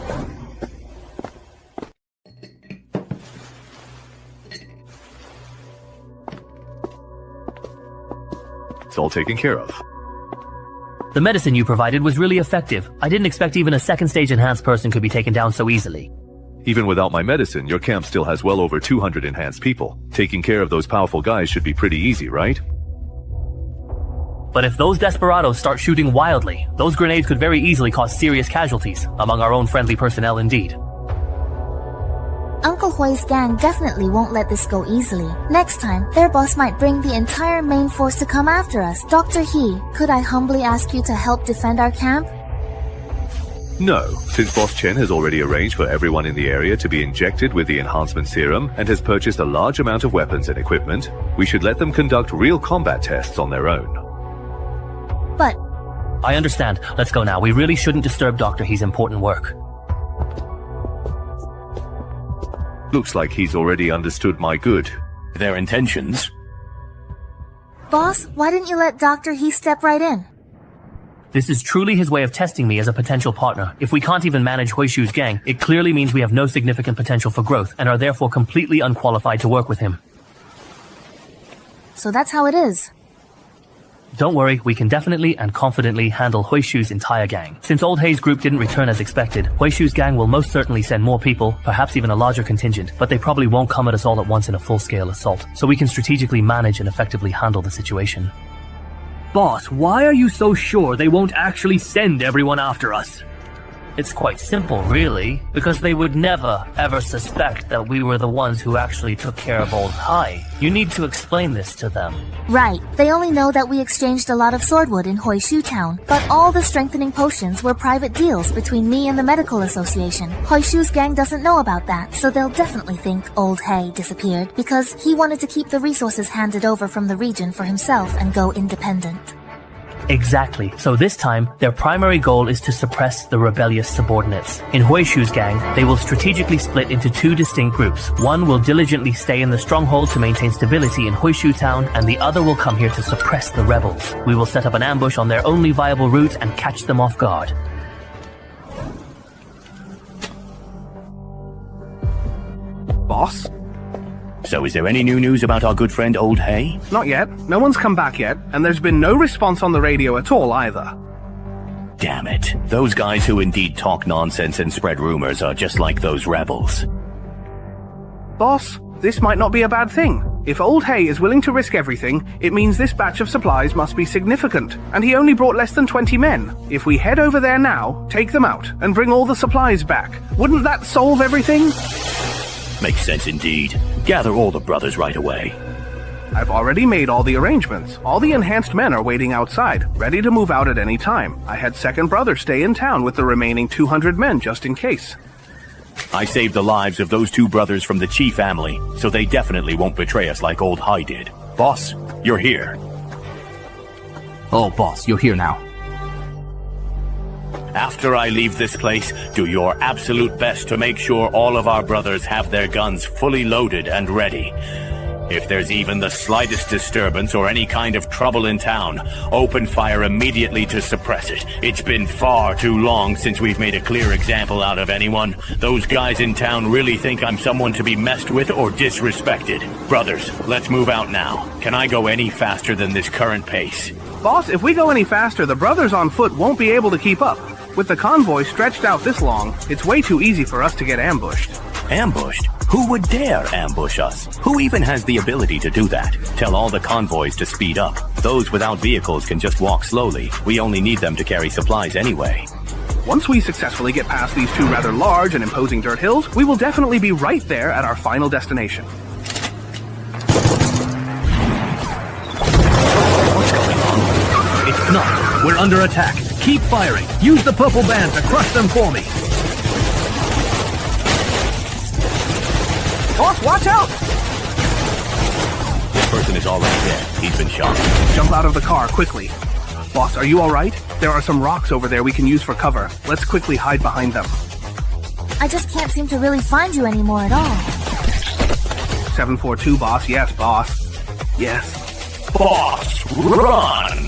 It's all taken care of. The medicine you provided was really effective. I didn't expect even a second stage enhanced person could be taken down so easily. Even without my medicine, your camp still has well over 200 enhanced people. Taking care of those powerful guys should be pretty easy, right? But if those desperados start shooting wildly, those grenades could very easily cause serious casualties, among our own friendly personnel indeed. Uncle Hoi's gang definitely won't let this go easily. Next time, their boss might bring the entire main force to come after us. Dr. He, could I humbly ask you to help defend our camp? No, since Boss Chen has already arranged for everyone in the area to be injected with the enhancement serum and has purchased a large amount of weapons and equipment, we should let them conduct real combat tests on their own. But I understand. Let's go now. We really shouldn't disturb Dr. He's important work. Looks like he's already understood my good. Their intentions? boss, why didn't you let Dr. He step right in? This is truly his way of testing me as a potential partner. If we can't even manage Huishu's gang, it clearly means we have no significant potential for growth and are therefore completely unqualified to work with him. So that's how it is. Don't worry, we can definitely and confidently handle Huishu's entire gang. Since Old Hay's group didn't return as expected, Huishu's gang will most certainly send more people, perhaps even a larger contingent, but they probably won't come at us all at once in a full-scale assault, so we can strategically manage and effectively handle the situation. Boss, why are you so sure they won't actually send everyone after us? It's quite simple, really, because they would never, ever suspect that we were the ones who actually took care of Old Hai. You need to explain this to them. Right. They only know that we exchanged a lot of swordwood in Huishu town, but all the strengthening potions were private deals between me and the medical association. Huishu's gang doesn't know about that, so they'll definitely think Old Hai disappeared because he wanted to keep the resources handed over from the region for himself and go independent. Exactly. So this time, their primary goal is to suppress the rebellious subordinates. In Huishu's gang, they will strategically split into two distinct groups. One will diligently stay in the stronghold to maintain stability in Huishu town, and the other will come here to suppress the rebels. We will set up an ambush on their only viable route and catch them off guard. Boss? So is there any new news about our good friend Old Hay? Not yet. No one's come back yet, and there's been no response on the radio at all either. Damn it. Those guys who indeed talk nonsense and spread rumors are just like those rebels. Boss, this might not be a bad thing. If Old Hay is willing to risk everything, it means this batch of supplies must be significant, and he only brought less than 20 men. If we head over there now, take them out, and bring all the supplies back, wouldn't that solve everything? Makes sense indeed. Gather all the brothers right away. I've already made all the arrangements. All the enhanced men are waiting outside, ready to move out at any time. I had second brother stay in town with the remaining 200 men just in case. I saved the lives of those two brothers from the Chi family, so they definitely won't betray us like Old Hai did. Boss, you're here. Oh, boss, you're here now. After I leave this place, do your absolute best to make sure all of our brothers have their guns fully loaded and ready. If there's even the slightest disturbance or any kind of trouble in town, open fire immediately to suppress it. It's been far too long since we've made a clear example out of anyone. Those guys in town really think I'm someone to be messed with or disrespected. Brothers, let's move out now. Can I go any faster than this current pace? Boss, if we go any faster, the brothers on foot won't be able to keep up. With the convoy stretched out this long, it's way too easy for us to get ambushed. Ambushed? Who would dare ambush us? Who even has the ability to do that? Tell all the convoys to speed up. Those without vehicles can just walk slowly. We only need them to carry supplies anyway. Once we successfully get past these two rather large and imposing dirt hills, we will definitely be right there at our final destination. What's going on? It's not. We're under attack. Keep firing. Use the purple band to crush them for me. Boss, watch out! This person is already dead. He's been shot. Jump out of the car, quickly. Boss, are you alright? There are some rocks over there we can use for cover. Let's quickly hide behind them. I just can't seem to really find you anymore at all. 742, boss. Yes, boss. Yes. Boss, run!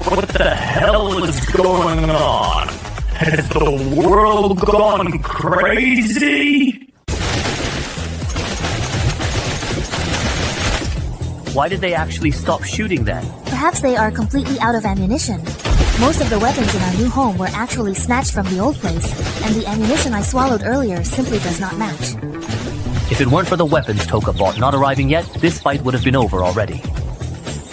What the hell is going on? Has the world gone crazy? Why did they actually stop shooting then? Perhaps they are completely out of ammunition. Most of the weapons in our new home were actually snatched from the old place, and the ammunition I swallowed earlier simply does not match. If it weren't for the weapons Toka bought not arriving yet, this fight would have been over already.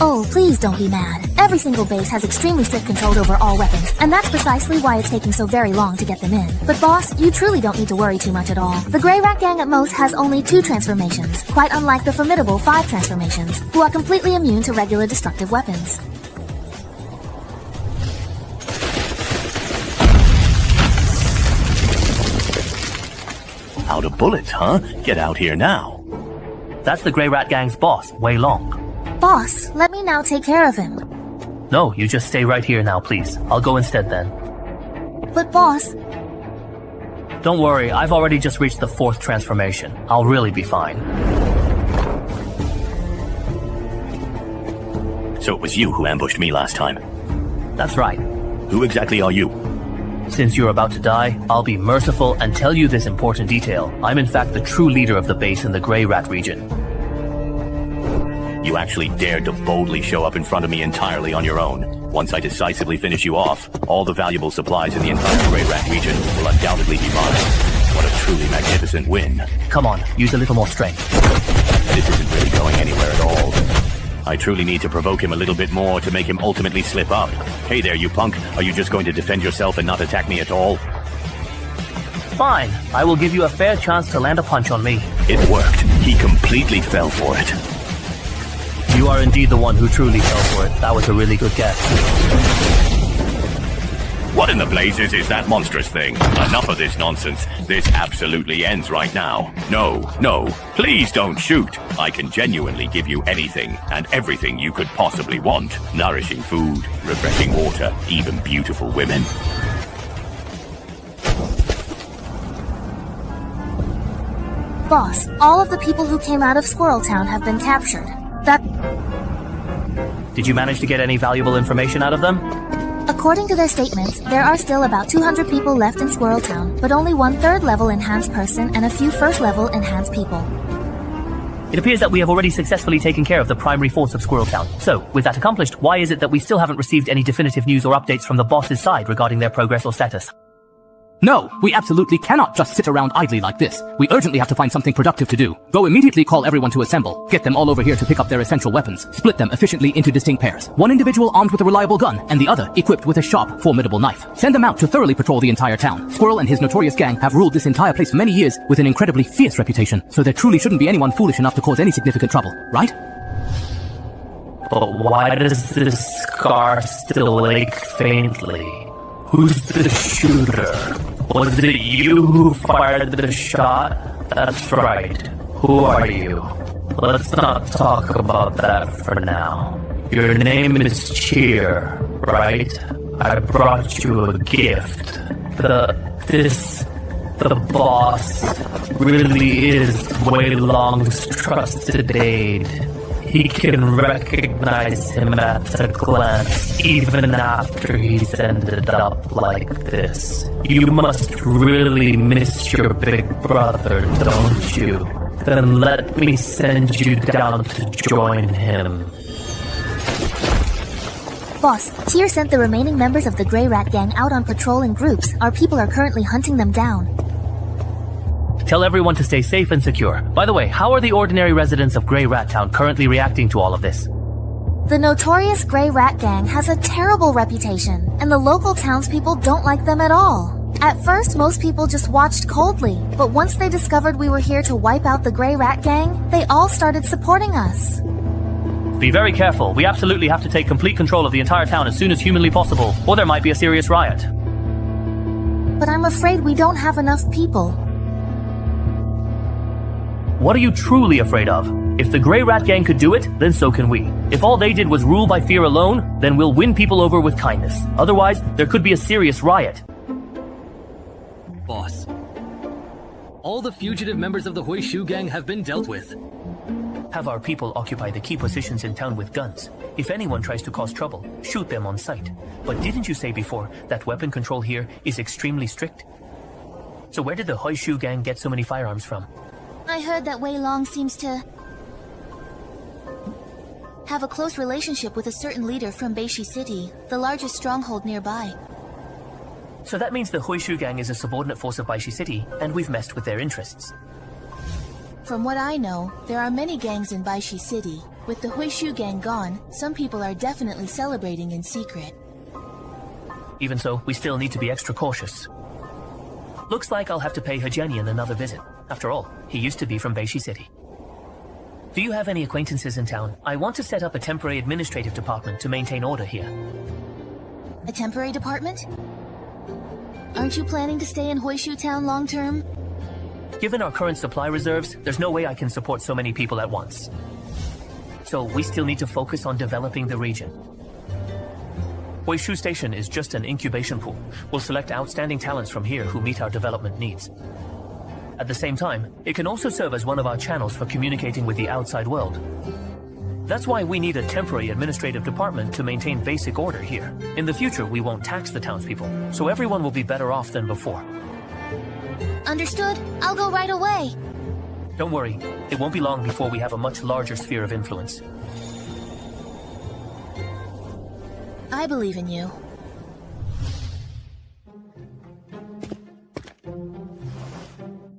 Oh, please don't be mad. Every single base has extremely strict control over all weapons, and that's precisely why it's taking so very long to get them in. But boss, you truly don't need to worry too much at all. The Grey Rat Gang at most has only 2 transformations, quite unlike the formidable 5 transformations, who are completely immune to regular destructive weapons. Out of bullets, huh? Get out here now. That's the Grey Rat Gang's boss, Wei Long. Boss, let me now take care of him. No, you just stay right here now, please. I'll go instead then. But boss... Don't worry, I've already just reached the 4th transformation. I'll really be fine. So it was you who ambushed me last time? That's right. Who exactly are you? Since you're about to die, I'll be merciful and tell you this important detail. I'm in fact the true leader of the base in the Grey Rat region. You actually dared to boldly show up in front of me entirely on your own. Once I decisively finish you off, all the valuable supplies in the entire Grey Rat region will undoubtedly be mine. What a truly magnificent win. Come on, use a little more strength. This isn't really going anywhere at all. I truly need to provoke him a little bit more to make him ultimately slip up. Hey there, you punk. Are you just going to defend yourself and not attack me at all? Fine. I will give you a fair chance to land a punch on me. It worked. He completely fell for it. You are indeed the one who truly fell for it. That was a really good guess. What in the blazes is that monstrous thing? Enough of this nonsense. This absolutely ends right now. No, please don't shoot. I can genuinely give you anything and everything you could possibly want. Nourishing food, refreshing water, even beautiful women. Boss, all of the people who came out of Squirrel Town have been captured. Did you manage to get any valuable information out of them? According to their statements, there are still about 200 people left in Squirrel Town, but only 1 3rd-level enhanced person and a few 1st-level enhanced people. It appears that we have already successfully taken care of the primary force of Squirrel Town. So, with that accomplished, why is it that we still haven't received any definitive news or updates from the boss's side regarding their progress or status? No, we absolutely cannot just sit around idly like this. We urgently have to find something productive to do. Go immediately call everyone to assemble. Get them all over here to pick up their essential weapons. Split them efficiently into distinct pairs. One individual armed with a reliable gun, and the other equipped with a sharp, formidable knife. Send them out to thoroughly patrol the entire town. Squirrel and his notorious gang have ruled this entire place for many years with an incredibly fierce reputation, so there truly shouldn't be anyone foolish enough to cause any significant trouble, right? But why does this scar still ache faintly? Who's the shooter? Was it you who fired the shot? That's right. Who are you? Let's not talk about that for now. Your name is Cheer, right? I brought you a gift. The boss really is Wei Long's trusted aide. He can recognize him at a glance, even after he's ended up like this. You must really miss your big brother, don't you? Then let me send you down to join him. Boss, Tyr sent the remaining members of the Grey Rat Gang out on patrol in groups. Our people are currently hunting them down. Tell everyone to stay safe and secure. By the way, how are the ordinary residents of Grey Rat Town currently reacting to all of this? The notorious Grey Rat Gang has a terrible reputation, and the local townspeople don't like them at all. At first, most people just watched coldly, but once they discovered we were here to wipe out the Grey Rat Gang, they all started supporting us. Be very careful. We absolutely have to take complete control of the entire town as soon as humanly possible, or there might be a serious riot. But I'm afraid we don't have enough people. What are you truly afraid of? If the Grey Rat Gang could do it, then so can we. If all they did was rule by fear alone, then we'll win people over with kindness. Otherwise, there could be a serious riot. Boss, all the fugitive members of the Huishu gang have been dealt with. Have our people occupy the key positions in town with guns. If anyone tries to cause trouble, shoot them on sight. But didn't you say before that weapon control here is extremely strict? So where did the Huishu gang get so many firearms from? I heard that Wei Long seems to have a close relationship with a certain leader from Beishi City, the largest stronghold nearby. So that means the Huishu gang is a subordinate force of Beishi City, and we've messed with their interests. From what I know, there are many gangs in Beishi City. With the Huishu gang gone, some people are definitely celebrating in secret. Even so, we still need to be extra cautious. Looks like I'll have to pay Hajanian another visit. After all, he used to be from Beishi City. Do you have any acquaintances in town? I want to set up a temporary administrative department to maintain order here. A temporary department? Aren't you planning to stay in Huishu Town long term? Given our current supply reserves, there's no way I can support so many people at once. So we still need to focus on developing the region. Huishu Station is just an incubation pool. We'll select outstanding talents from here who meet our development needs. At the same time, it can also serve as one of our channels for communicating with the outside world. That's why we need a temporary administrative department to maintain basic order here. In the future, we won't tax the townspeople, so everyone will be better off than before. Understood. I'll go right away. Don't worry, it won't be long before we have a much larger sphere of influence. I believe in you.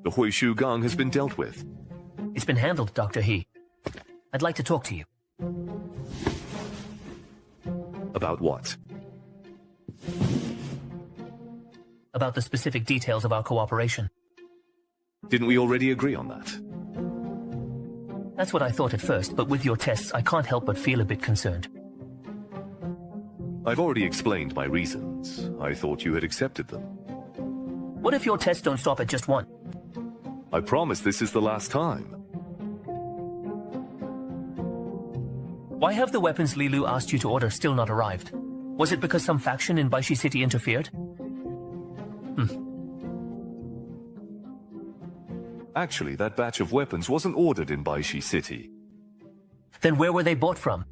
The Huishu gang has been dealt with. It's been handled, Dr. He. I'd like to talk to you. About what? About the specific details of our cooperation. Didn't we already agree on that? That's what I thought at first, but with your tests, I can't help but feel a bit concerned. I've already explained my reasons. I thought you had accepted them. What if your tests don't stop at just one? I promise this is the last time. Why have the weapons Li Lu asked you to order still not arrived? Was it because some faction in Baishi City interfered? Actually, that batch of weapons wasn't ordered in Baishi City. Then where were they bought from?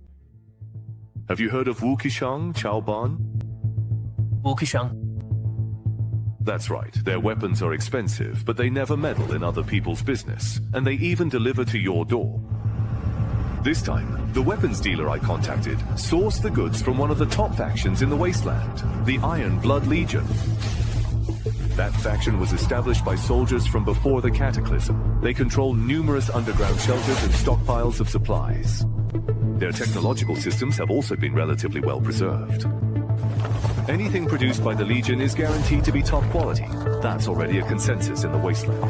Have you heard of Wukishang, Chaoban? Wukishang? That's right. Their weapons are expensive, but they never meddle in other people's business, and they even deliver to your door. This time, the weapons dealer I contacted sourced the goods from one of the top factions in the wasteland, the Iron Blood Legion. That faction was established by soldiers from before the Cataclysm. They control numerous underground shelters and stockpiles of supplies. Their technological systems have also been relatively well preserved. Anything produced by the Legion is guaranteed to be top quality. That's already a consensus in the wasteland.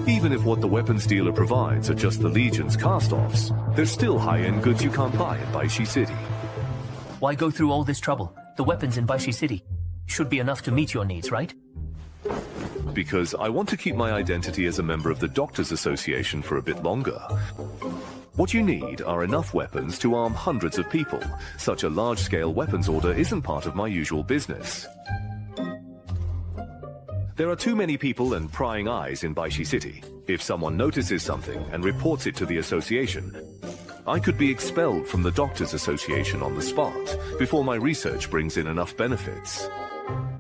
Even if what the weapons dealer provides are just the Legion's cast-offs, there's still high-end goods you can't buy in Baishi City. Why go through all this trouble? The weapons in Baishi City should be enough to meet your needs, right? Because I want to keep my identity as a member of the Doctors Association for a bit longer. What you need are enough weapons to arm hundreds of people. Such a large-scale weapons order isn't part of my usual business. There are too many people and prying eyes in Baishi City. If someone notices something and reports it to the association, I could be expelled from the Doctors Association on the spot before my research brings in enough benefits.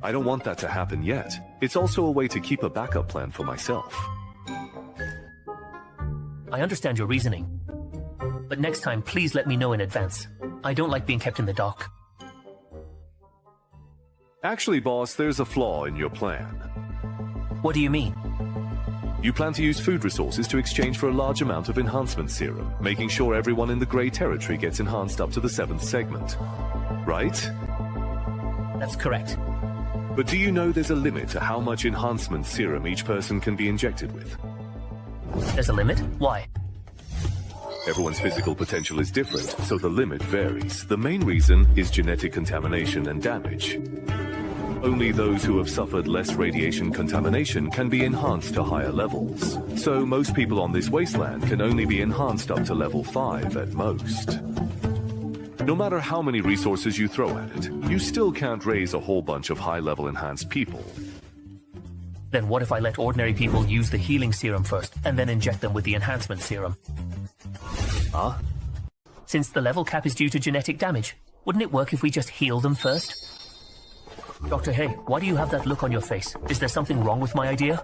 I don't want that to happen yet. It's also a way to keep a backup plan for myself. I understand your reasoning. But next time, please let me know in advance. I don't like being kept in the dark. Actually, boss, there's a flaw in your plan. What do you mean? You plan to use food resources to exchange for a large amount of enhancement serum, making sure everyone in the grey territory gets enhanced up to the 7th segment. Right? That's correct. But do you know there's a limit to how much enhancement serum each person can be injected with? There's a limit? Why? Everyone's physical potential is different, so the limit varies. The main reason is genetic contamination and damage. Only those who have suffered less radiation contamination can be enhanced to higher levels. So most people on this wasteland can only be enhanced up to level 5 at most. No matter how many resources you throw at it, you still can't raise a whole bunch of high-level enhanced people. Then what if I let ordinary people use the healing serum first, and then inject them with the enhancement serum? Huh? Since the level cap is due to genetic damage, wouldn't it work if we just heal them first? Dr. Hay, why do you have that look on your face? Is there something wrong with my idea?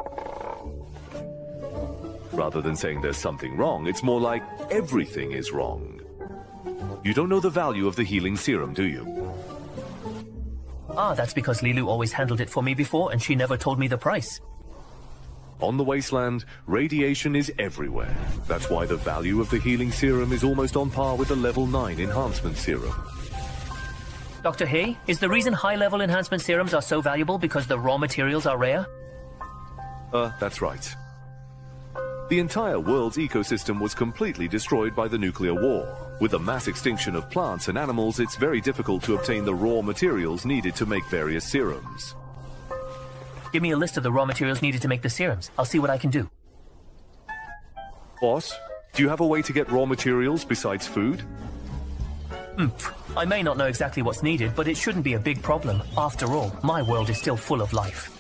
Rather than saying there's something wrong, it's more like everything is wrong. You don't know the value of the healing serum, do you? Ah, that's because Lilu always handled it for me before and she never told me the price. On the wasteland, radiation is everywhere. That's why the value of the healing serum is almost on par with the level 9 enhancement serum. Dr. Hay, is the reason high-level enhancement serums are so valuable because the raw materials are rare? That's right. The entire world's ecosystem was completely destroyed by the nuclear war. With the mass extinction of plants and animals, it's very difficult to obtain the raw materials needed to make various serums. Give me a list of the raw materials needed to make the serums. I'll see what I can do. Boss, do you have a way to get raw materials besides food? I may not know exactly what's needed, but it shouldn't be a big problem. After all, my world is still full of life.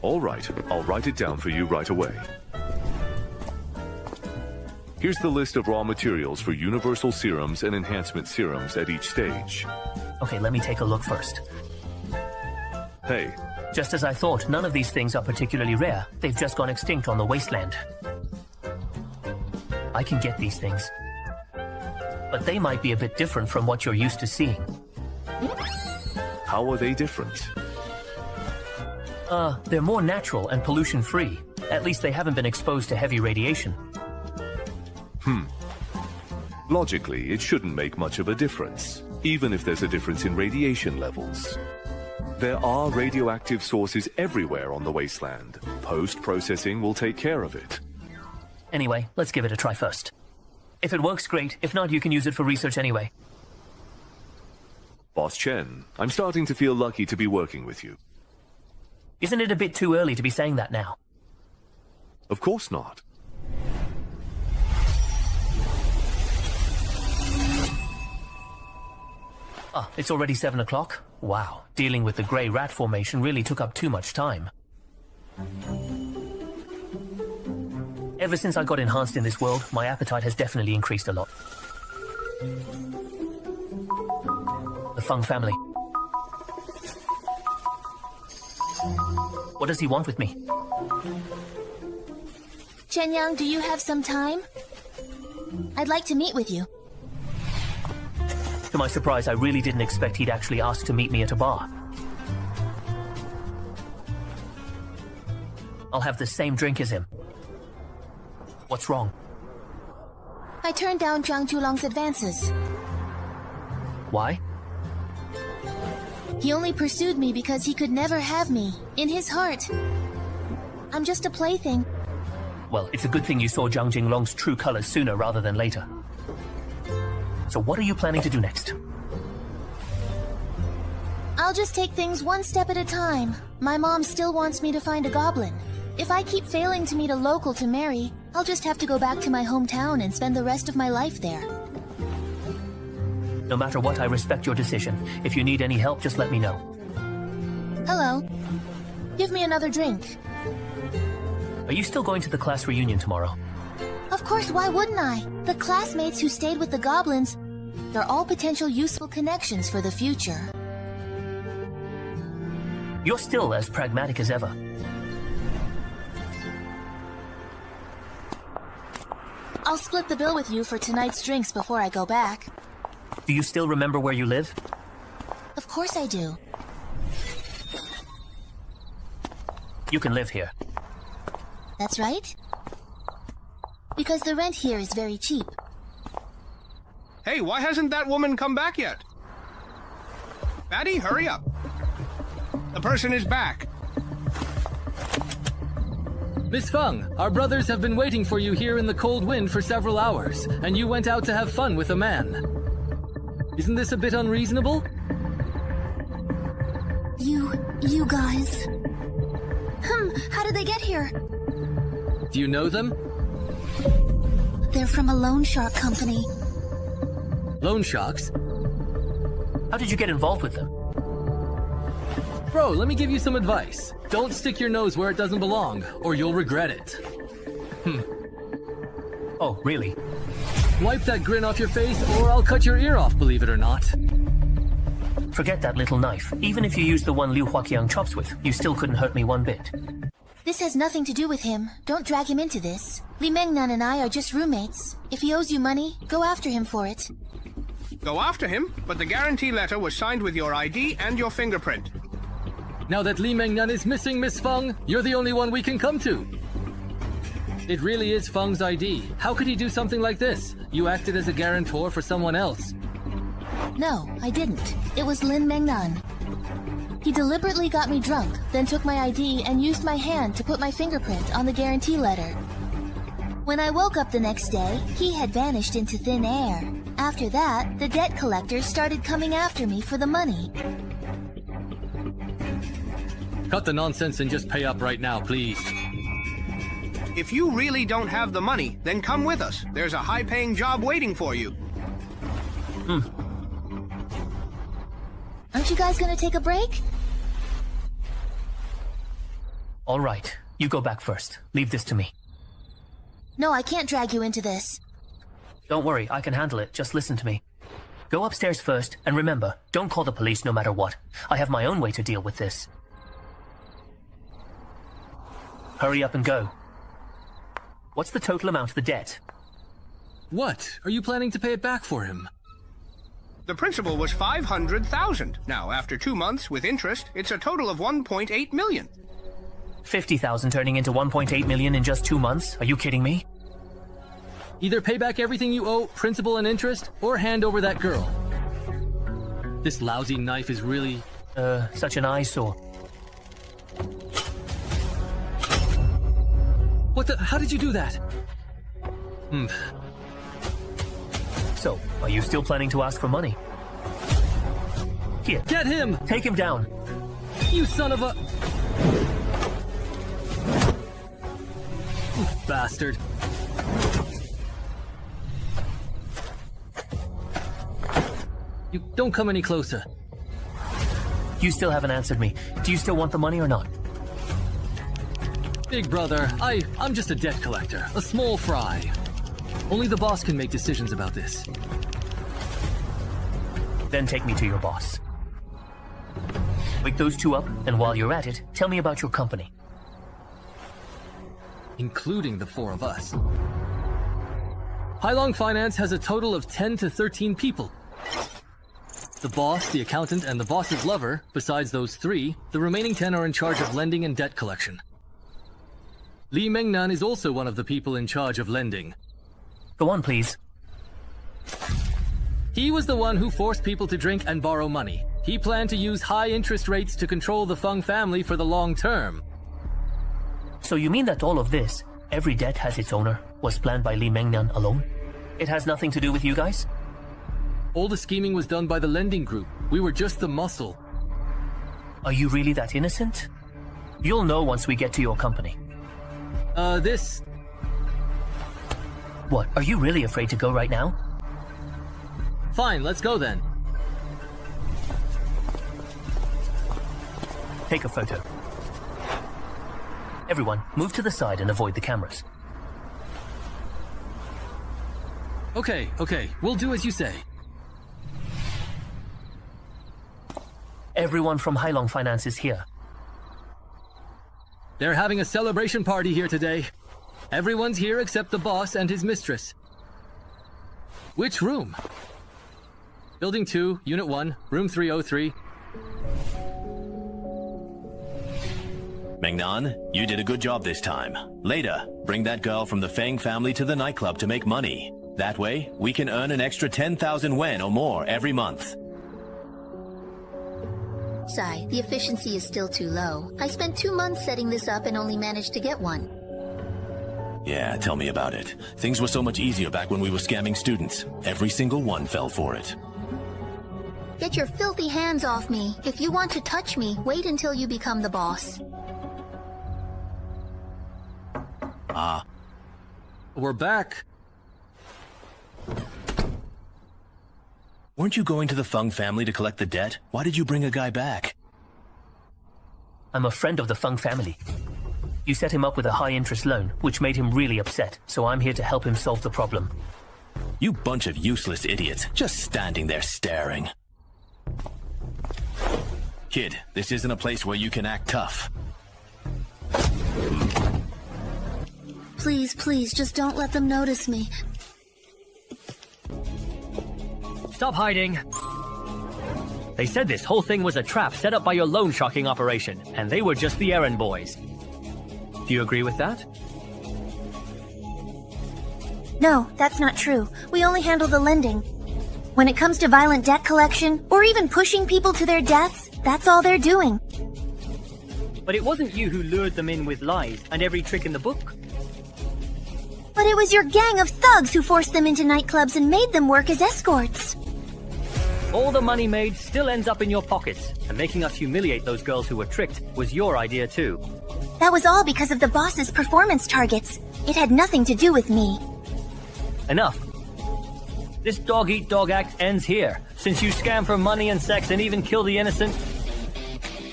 All right, I'll write it down for you right away. Here's the list of raw materials for universal serums and enhancement serums at each stage. Okay, let me take a look first. Hey. Just as I thought, none of these things are particularly rare. They've just gone extinct on the wasteland. I can get these things. But they might be a bit different from what you're used to seeing. How are they different? They're more natural and pollution-free. At least they haven't been exposed to heavy radiation. Logically, it shouldn't make much of a difference, even if there's a difference in radiation levels. There are radioactive sources everywhere on the wasteland. Post-processing will take care of it. Anyway, let's give it a try first. If it works, great. If not, you can use it for research anyway. Boss Chen, I'm starting to feel lucky to be working with you. Isn't it a bit too early to be saying that now? Of course not. It's already 7 o'clock? Wow, dealing with the grey rat formation really took up too much time. Ever since I got enhanced in this world, my appetite has definitely increased a lot. The Feng family. What does he want with me? Chen Yang, do you have some time? I'd like to meet with you. To my surprise, I really didn't expect he'd actually ask to meet me at a bar. I'll have the same drink as him. What's wrong? I turned down Zhang Julong's advances. Why? He only pursued me because he could never have me. In his heart. I'm just a plaything. Well, it's a good thing you saw Zhang Jinglong's true colors sooner rather than later. So what are you planning to do next? I'll just take things one step at a time. My mom still wants me to find a goblin. If I keep failing to meet a local to marry, I'll just have to go back to my hometown and spend the rest of my life there. No matter what, I respect your decision. If you need any help, just let me know. Hello. Give me another drink. Are you still going to the class reunion tomorrow? Of course, why wouldn't I? The classmates who stayed with the goblins, they're all potential useful connections for the future. You're still as pragmatic as ever. I'll split the bill with you for tonight's drinks before I go back. Do you still remember where you live? Of course I do. You can live here. That's right. Because the rent here is very cheap. Hey, why hasn't that woman come back yet? Maddie, hurry up. The person is back. Miss Feng, our brothers have been waiting for you here in the cold wind for several hours, and you went out to have fun with a man. Isn't this a bit unreasonable? You guys. How did they get here? Do you know them? They're from a loan shark company. Loan sharks? How did you get involved with them? Bro, let me give you some advice. Don't stick your nose where it doesn't belong, or you'll regret it. Oh, really? Wipe that grin off your face, or I'll cut your ear off, believe it or not. Forget that little knife. Even if you used the one Liu Huaqiang chops with, you still couldn't hurt me one bit. This has nothing to do with him. Don't drag him into this. Li Mengnan and I are just roommates. If he owes you money, go after him for it. Go after him, but the guarantee letter was signed with your ID and your fingerprint. Now that Li Mengnan is missing, Miss Feng, you're the only one we can come to. It really is Feng's ID. How could he do something like this? You acted as a guarantor for someone else. No, I didn't. It was Lin Mengnan. He deliberately got me drunk, then took my ID and used my hand to put my fingerprint on the guarantee letter. When I woke up the next day, he had vanished into thin air. After that, the debt collectors started coming after me for the money. Cut the nonsense and just pay up right now, please. If you really don't have the money, then come with us. There's a high-paying job waiting for you. Aren't you guys gonna take a break? All right. You go back first. Leave this to me. No, I can't drag you into this. Don't worry, I can handle it. Just listen to me. Go upstairs first, and remember, don't call the police no matter what. I have my own way to deal with this. Hurry up and go. What's the total amount of the debt? What? Are you planning to pay it back for him? The principal was 500,000. Now, after 2 months, with interest, it's a total of 1.8 million. 50,000 turning into 1.8 million in just 2 months? Are you kidding me? Either pay back everything you owe, principal and interest, or hand over that girl. This lousy knife is really... such an eyesore. What the... How did you do that? So, are you still planning to ask for money? Here. Get him! Take him down. You son of a... You bastard. You don't come any closer. You still haven't answered me. Do you still want the money or not? Big brother, I'm just a debt collector, a small fry. Only the boss can make decisions about this. Then take me to your boss. Wake those two up, and while you're at it, tell me about your company. Including the 4 of us. Hailong Finance has a total of 10 to 13 people. The boss, the accountant, and the boss's lover, besides those 3, the remaining 10 are in charge of lending and debt collection. Li Mengnan is also one of the people in charge of lending. Go on, please. He was the one who forced people to drink and borrow money. He planned to use high interest rates to control the Feng family for the long term. So you mean that all of this, every debt has its owner, was planned by Li Mengnan alone? It has nothing to do with you guys? All the scheming was done by the lending group. We were just the muscle. Are you really that innocent? You'll know once we get to your company. This... What, are you really afraid to go right now? Fine, let's go then. Take a photo. Everyone, move to the side and avoid the cameras. Okay, we'll do as you say. Everyone from Hailong Finance is here. They're having a celebration party here today. Everyone's here except the boss and his mistress. Which room? Building 2, Unit 1, Room 303. Mengnan, you did a good job this time. Later, bring that girl from the Feng family to the nightclub to make money. That way, we can earn an extra 10,000 wen or more every month. Sai, the efficiency is still too low. I spent 2 months setting this up and only managed to get one. Yeah, tell me about it. Things were so much easier back when we were scamming students. Every single one fell for it. Get your filthy hands off me. If you want to touch me, wait until you become the boss. We're back. Weren't you going to the Feng family to collect the debt? Why did you bring a guy back? I'm a friend of the Feng family. You set him up with a high-interest loan, which made him really upset, so I'm here to help him solve the problem. You bunch of useless idiots, just standing there staring. Kid, this isn't a place where you can act tough. Please, please, just don't let them notice me. Stop hiding. They said this whole thing was a trap set up by your loan sharking operation, and they were just the errand boys. Do you agree with that? No, that's not true. We only handle the lending. When it comes to violent debt collection, or even pushing people to their deaths, that's all they're doing. But it wasn't you who lured them in with lies and every trick in the book. But it was your gang of thugs who forced them into nightclubs and made them work as escorts. All the money made still ends up in your pockets, and making us humiliate those girls who were tricked was your idea too. That was all because of the boss's performance targets. It had nothing to do with me. Enough. This dog-eat-dog act ends here. Since you scam for money and sex and even kill the innocent,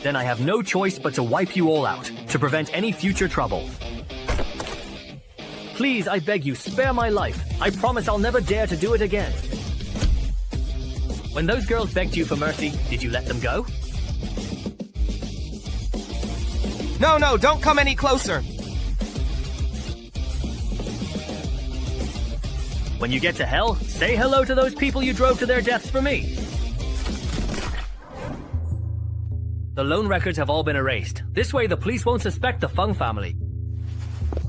then I have no choice but to wipe you all out, to prevent any future trouble. Please, I beg you, spare my life. I promise I'll never dare to do it again. When those girls begged you for mercy, did you let them go? No, don't come any closer. When you get to hell, say hello to those people you drove to their deaths for me. The loan records have all been erased. This way the police won't suspect the Feng family.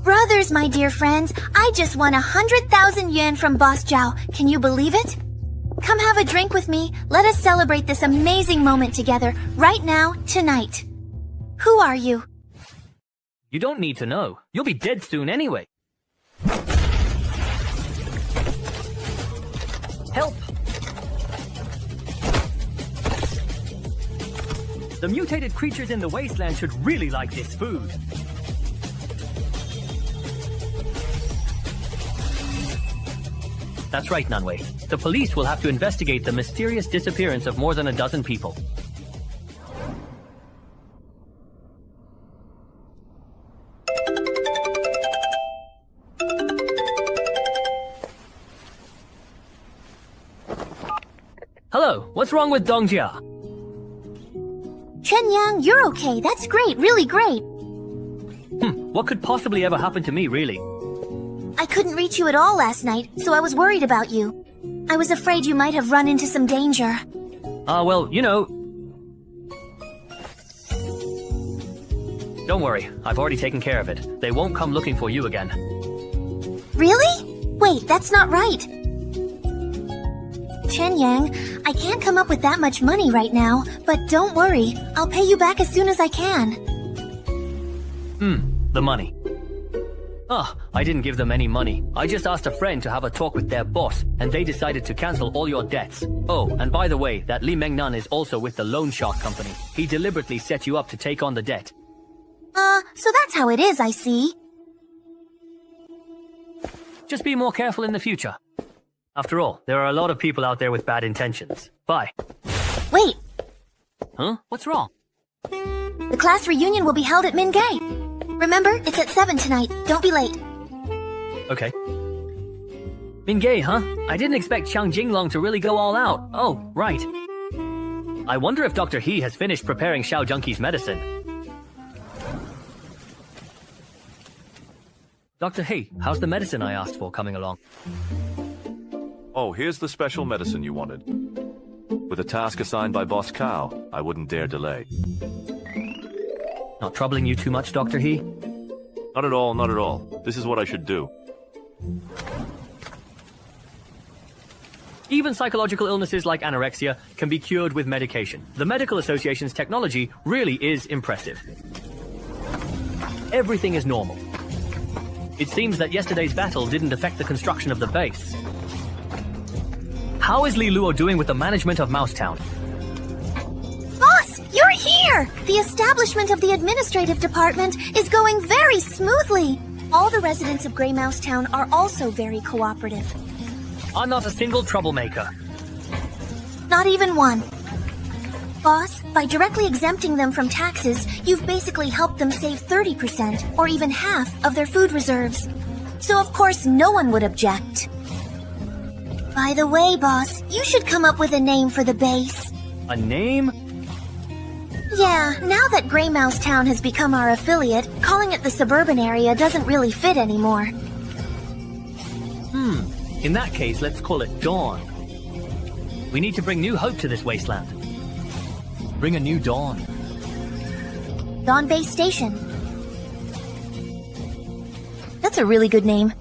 Brothers, my dear friends, I just won 100,000 yuan from Boss Zhao. Can you believe it? Come have a drink with me. Let us celebrate this amazing moment together, right now, tonight. Who are you? You don't need to know. You'll be dead soon anyway. Help! The mutated creatures in the wasteland should really like this food. That's right, Nanwei. The police will have to investigate the mysterious disappearance of more than a dozen people. Hello, what's wrong with Dongjia? Chen Yang, you're okay. That's great, really great. What could possibly ever happen to me, really? I couldn't reach you at all last night, so I was worried about you. I was afraid you might have run into some danger. Well, you know... Don't worry, I've already taken care of it. They won't come looking for you again. Really? Wait, that's not right. Chen Yang, I can't come up with that much money right now, but don't worry, I'll pay you back as soon as I can. The money. I didn't give them any money. I just asked a friend to have a talk with their boss, and they decided to cancel all your debts. Oh, and by the way, that Li Mengnan is also with the loan shark company. He deliberately set you up to take on the debt. So that's how it is, I see. Just be more careful in the future. After all, there are a lot of people out there with bad intentions. Bye. Wait. Huh? What's wrong? The class reunion will be held at Mingay. Remember, it's at 7 tonight. Don't be late. Okay. Mingay, huh? I didn't expect Chang Jinglong to really go all out. Oh, right. I wonder if Dr. He has finished preparing Xiao Junkie's medicine. Dr. He, how's the medicine I asked for coming along? Oh, here's the special medicine you wanted. With a task assigned by Boss Cow, I wouldn't dare delay. Not troubling you too much, Dr. He? Not at all, not at all. This is what I should do. Even psychological illnesses like anorexia can be cured with medication. The Medical Association's technology really is impressive. Everything is normal. It seems that yesterday's battle didn't affect the construction of the base. How is Li Luo doing with the management of Mousetown? Boss, you're here! The establishment of the administrative department is going very smoothly. All the residents of Grey Mouse Town are also very cooperative. I'm not a single troublemaker. Not even one. Boss, by directly exempting them from taxes, you've basically helped them save 30% or even half of their food reserves. So of course no one would object. By the way, boss, you should come up with a name for the base. A name? Yeah, now that Grey Mouse Town has become our affiliate, calling it the suburban area doesn't really fit anymore. In that case, let's call it Dawn. We need to bring new hope to this wasteland. Bring a new dawn. Dawn Base Station. That's a really good name.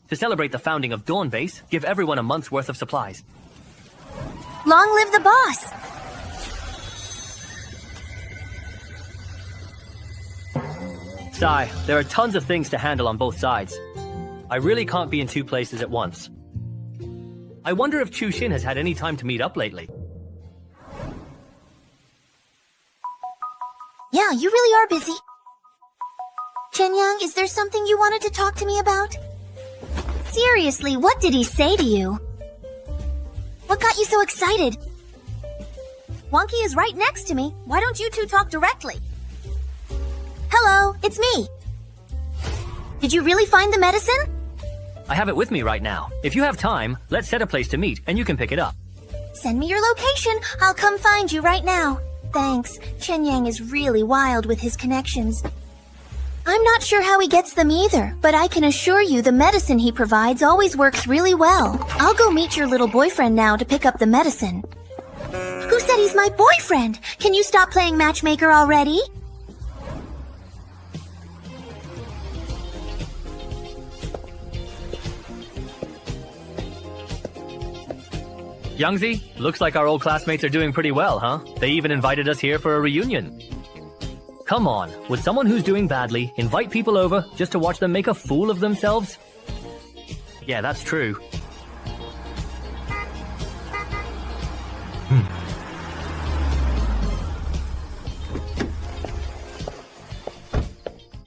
To celebrate the founding of Dawn Base, give everyone a month's worth of supplies. Long live the boss! Sai, there are tons of things to handle on both sides. I really can't be in two places at once. I wonder if Chu Xin has had any time to meet up lately. Yeah, you really are busy. Chen Yang, is there something you wanted to talk to me about? Seriously, what did he say to you? What got you so excited? Wonky is right next to me. Why don't you two talk directly? Hello, it's me. Did you really find the medicine? I have it with me right now. If you have time, let's set a place to meet, and you can pick it up. Send me your location. I'll come find you right now. Thanks. Chen Yang is really wild with his connections. I'm not sure how he gets them either, but I can assure you the medicine he provides always works really well. I'll go meet your little boyfriend now to pick up the medicine. Who said he's my boyfriend? Can you stop playing matchmaker already? Youngzi, looks like our old classmates are doing pretty well, huh? They even invited us here for a reunion. Come on, would someone who's doing badly invite people over just to watch them make a fool of themselves? Yeah, that's true.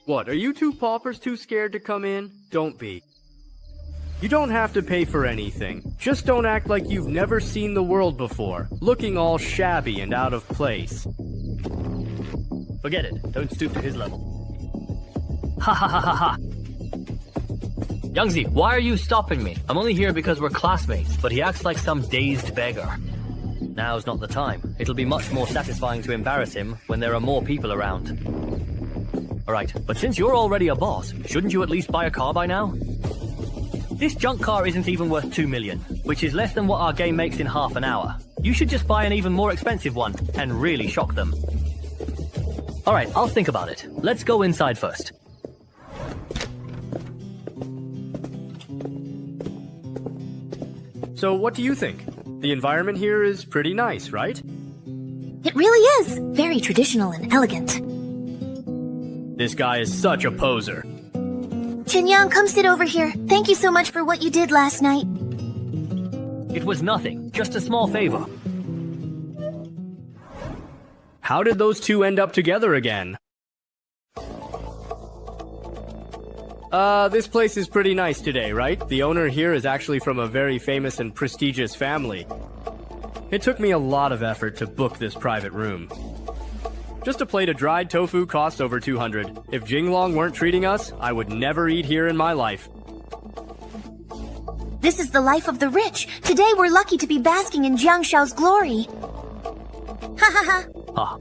What, are you two paupers too scared to come in? Don't be. You don't have to pay for anything. Just don't act like you've never seen the world before, looking all shabby and out of place. Forget it. Don't stoop to his level. Ha ha ha ha ha. Youngzi, why are you stopping me? I'm only here because we're classmates, but he acts like some dazed beggar. Now's not the time. It'll be much more satisfying to embarrass him when there are more people around. Alright, but since you're already a boss, shouldn't you at least buy a car by now? This junk car isn't even worth 2 million, which is less than what our game makes in half an hour. You should just buy an even more expensive one and really shock them. Alright, I'll think about it. Let's go inside first. So what do you think? The environment here is pretty nice, right? It really is. Very traditional and elegant. This guy is such a poser. Chen Yang, come sit over here. Thank you so much for what you did last night. It was nothing, just a small favor. How did those two end up together again? This place is pretty nice today, right? The owner here is actually from a very famous and prestigious family. It took me a lot of effort to book this private room. Just a plate of dried tofu costs over 200. If Jinglong weren't treating us, I would never eat here in my life. This is the life of the rich. Today we're lucky to be basking in Jiangshao's glory. Ha ha ha. Ah.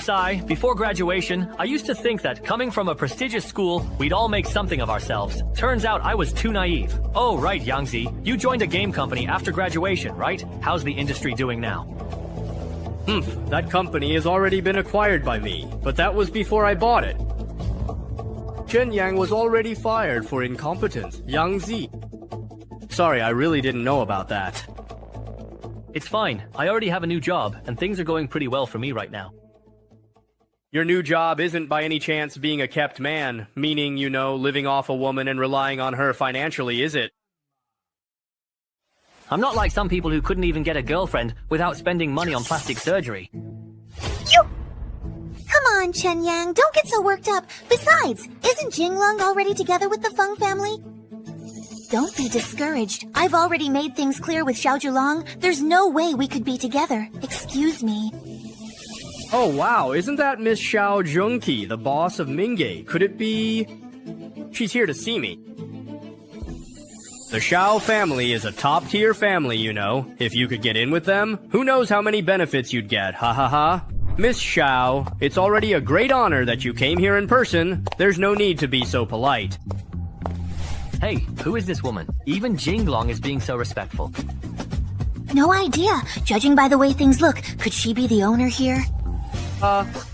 Sai, before graduation, I used to think that coming from a prestigious school, we'd all make something of ourselves. Turns out I was too naive. Oh, right, Yangzi. You joined a game company after graduation, right? How's the industry doing now? That company has already been acquired by me, but that was before I bought it. Chen Yang was already fired for incompetence. Yang Zi. Sorry, I really didn't know about that. It's fine. I already have a new job, and things are going pretty well for me right now. Your new job isn't by any chance being a kept man, meaning, you know, living off a woman and relying on her financially, is it? I'm not like some people who couldn't even get a girlfriend without spending money on plastic surgery. Come on, Chen Yang, don't get so worked up. Besides, isn't Jinglong already together with the Feng family? Don't be discouraged. I've already made things clear with Xiao Zhulong. There's no way we could be together. Excuse me. Oh wow, isn't that Miss Xiao Zhengqi, the boss of Mingei? Could it be... She's here to see me. The Xiao family is a top-tier family, you know. If you could get in with them, who knows how many benefits you'd get, ha ha ha. Miss Xiao, it's already a great honor that you came here in person. There's no need to be so polite. Hey, who is this woman? Even Jinglong is being so respectful. No idea. Judging by the way things look, could she be the owner here?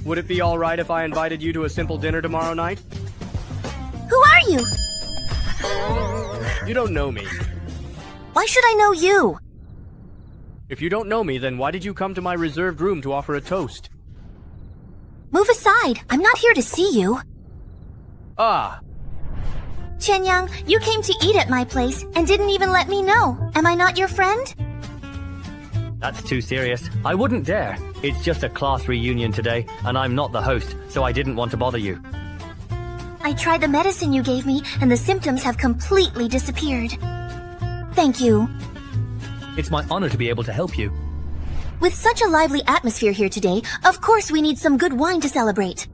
Would it be alright if I invited you to a simple dinner tomorrow night? Who are you? You don't know me. Why should I know you? If you don't know me, then why did you come to my reserved room to offer a toast? Move aside. I'm not here to see you. Chen Yang, you came to eat at my place and didn't even let me know. Am I not your friend? That's too serious. I wouldn't dare. It's just a class reunion today, and I'm not the host, so I didn't want to bother you. I tried the medicine you gave me, and the symptoms have completely disappeared. Thank you. It's my honor to be able to help you. With such a lively atmosphere here today, of course we need some good wine to celebrate.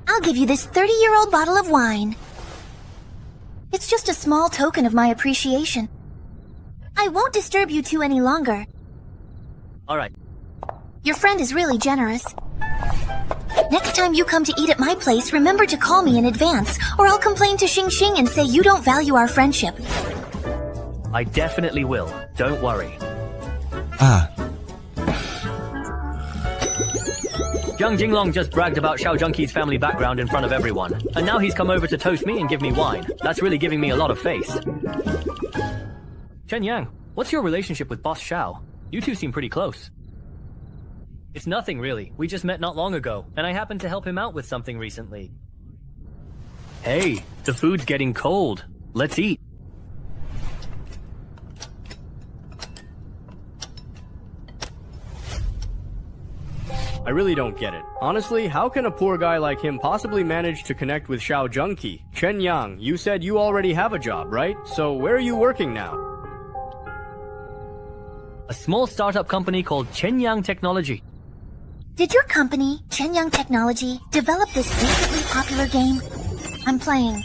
I'll give you this 30-year-old bottle of wine. It's just a small token of my appreciation. I won't disturb you two any longer. All right. Your friend is really generous. Next time you come to eat at my place, remember to call me in advance, or I'll complain to Xing Xing and say you don't value our friendship. I definitely will. Don't worry. Young Jinglong just bragged about Xiao Zhengqi's family background in front of everyone, and now he's come over to toast me and give me wine. That's really giving me a lot of face. Chen Yang, what's your relationship with Boss Xiao? You two seem pretty close. It's nothing really. We just met not long ago, and I happened to help him out with something recently. Hey, the food's getting cold. Let's eat. I really don't get it. Honestly, how can a poor guy like him possibly manage to connect with Xiao Zhengqi? Chen Yang, you said you already have a job, right? So where are you working now? A small startup company called Shenyang Technology. Did your company, Shenyang Technology, develop this recently popular game? I'm playing.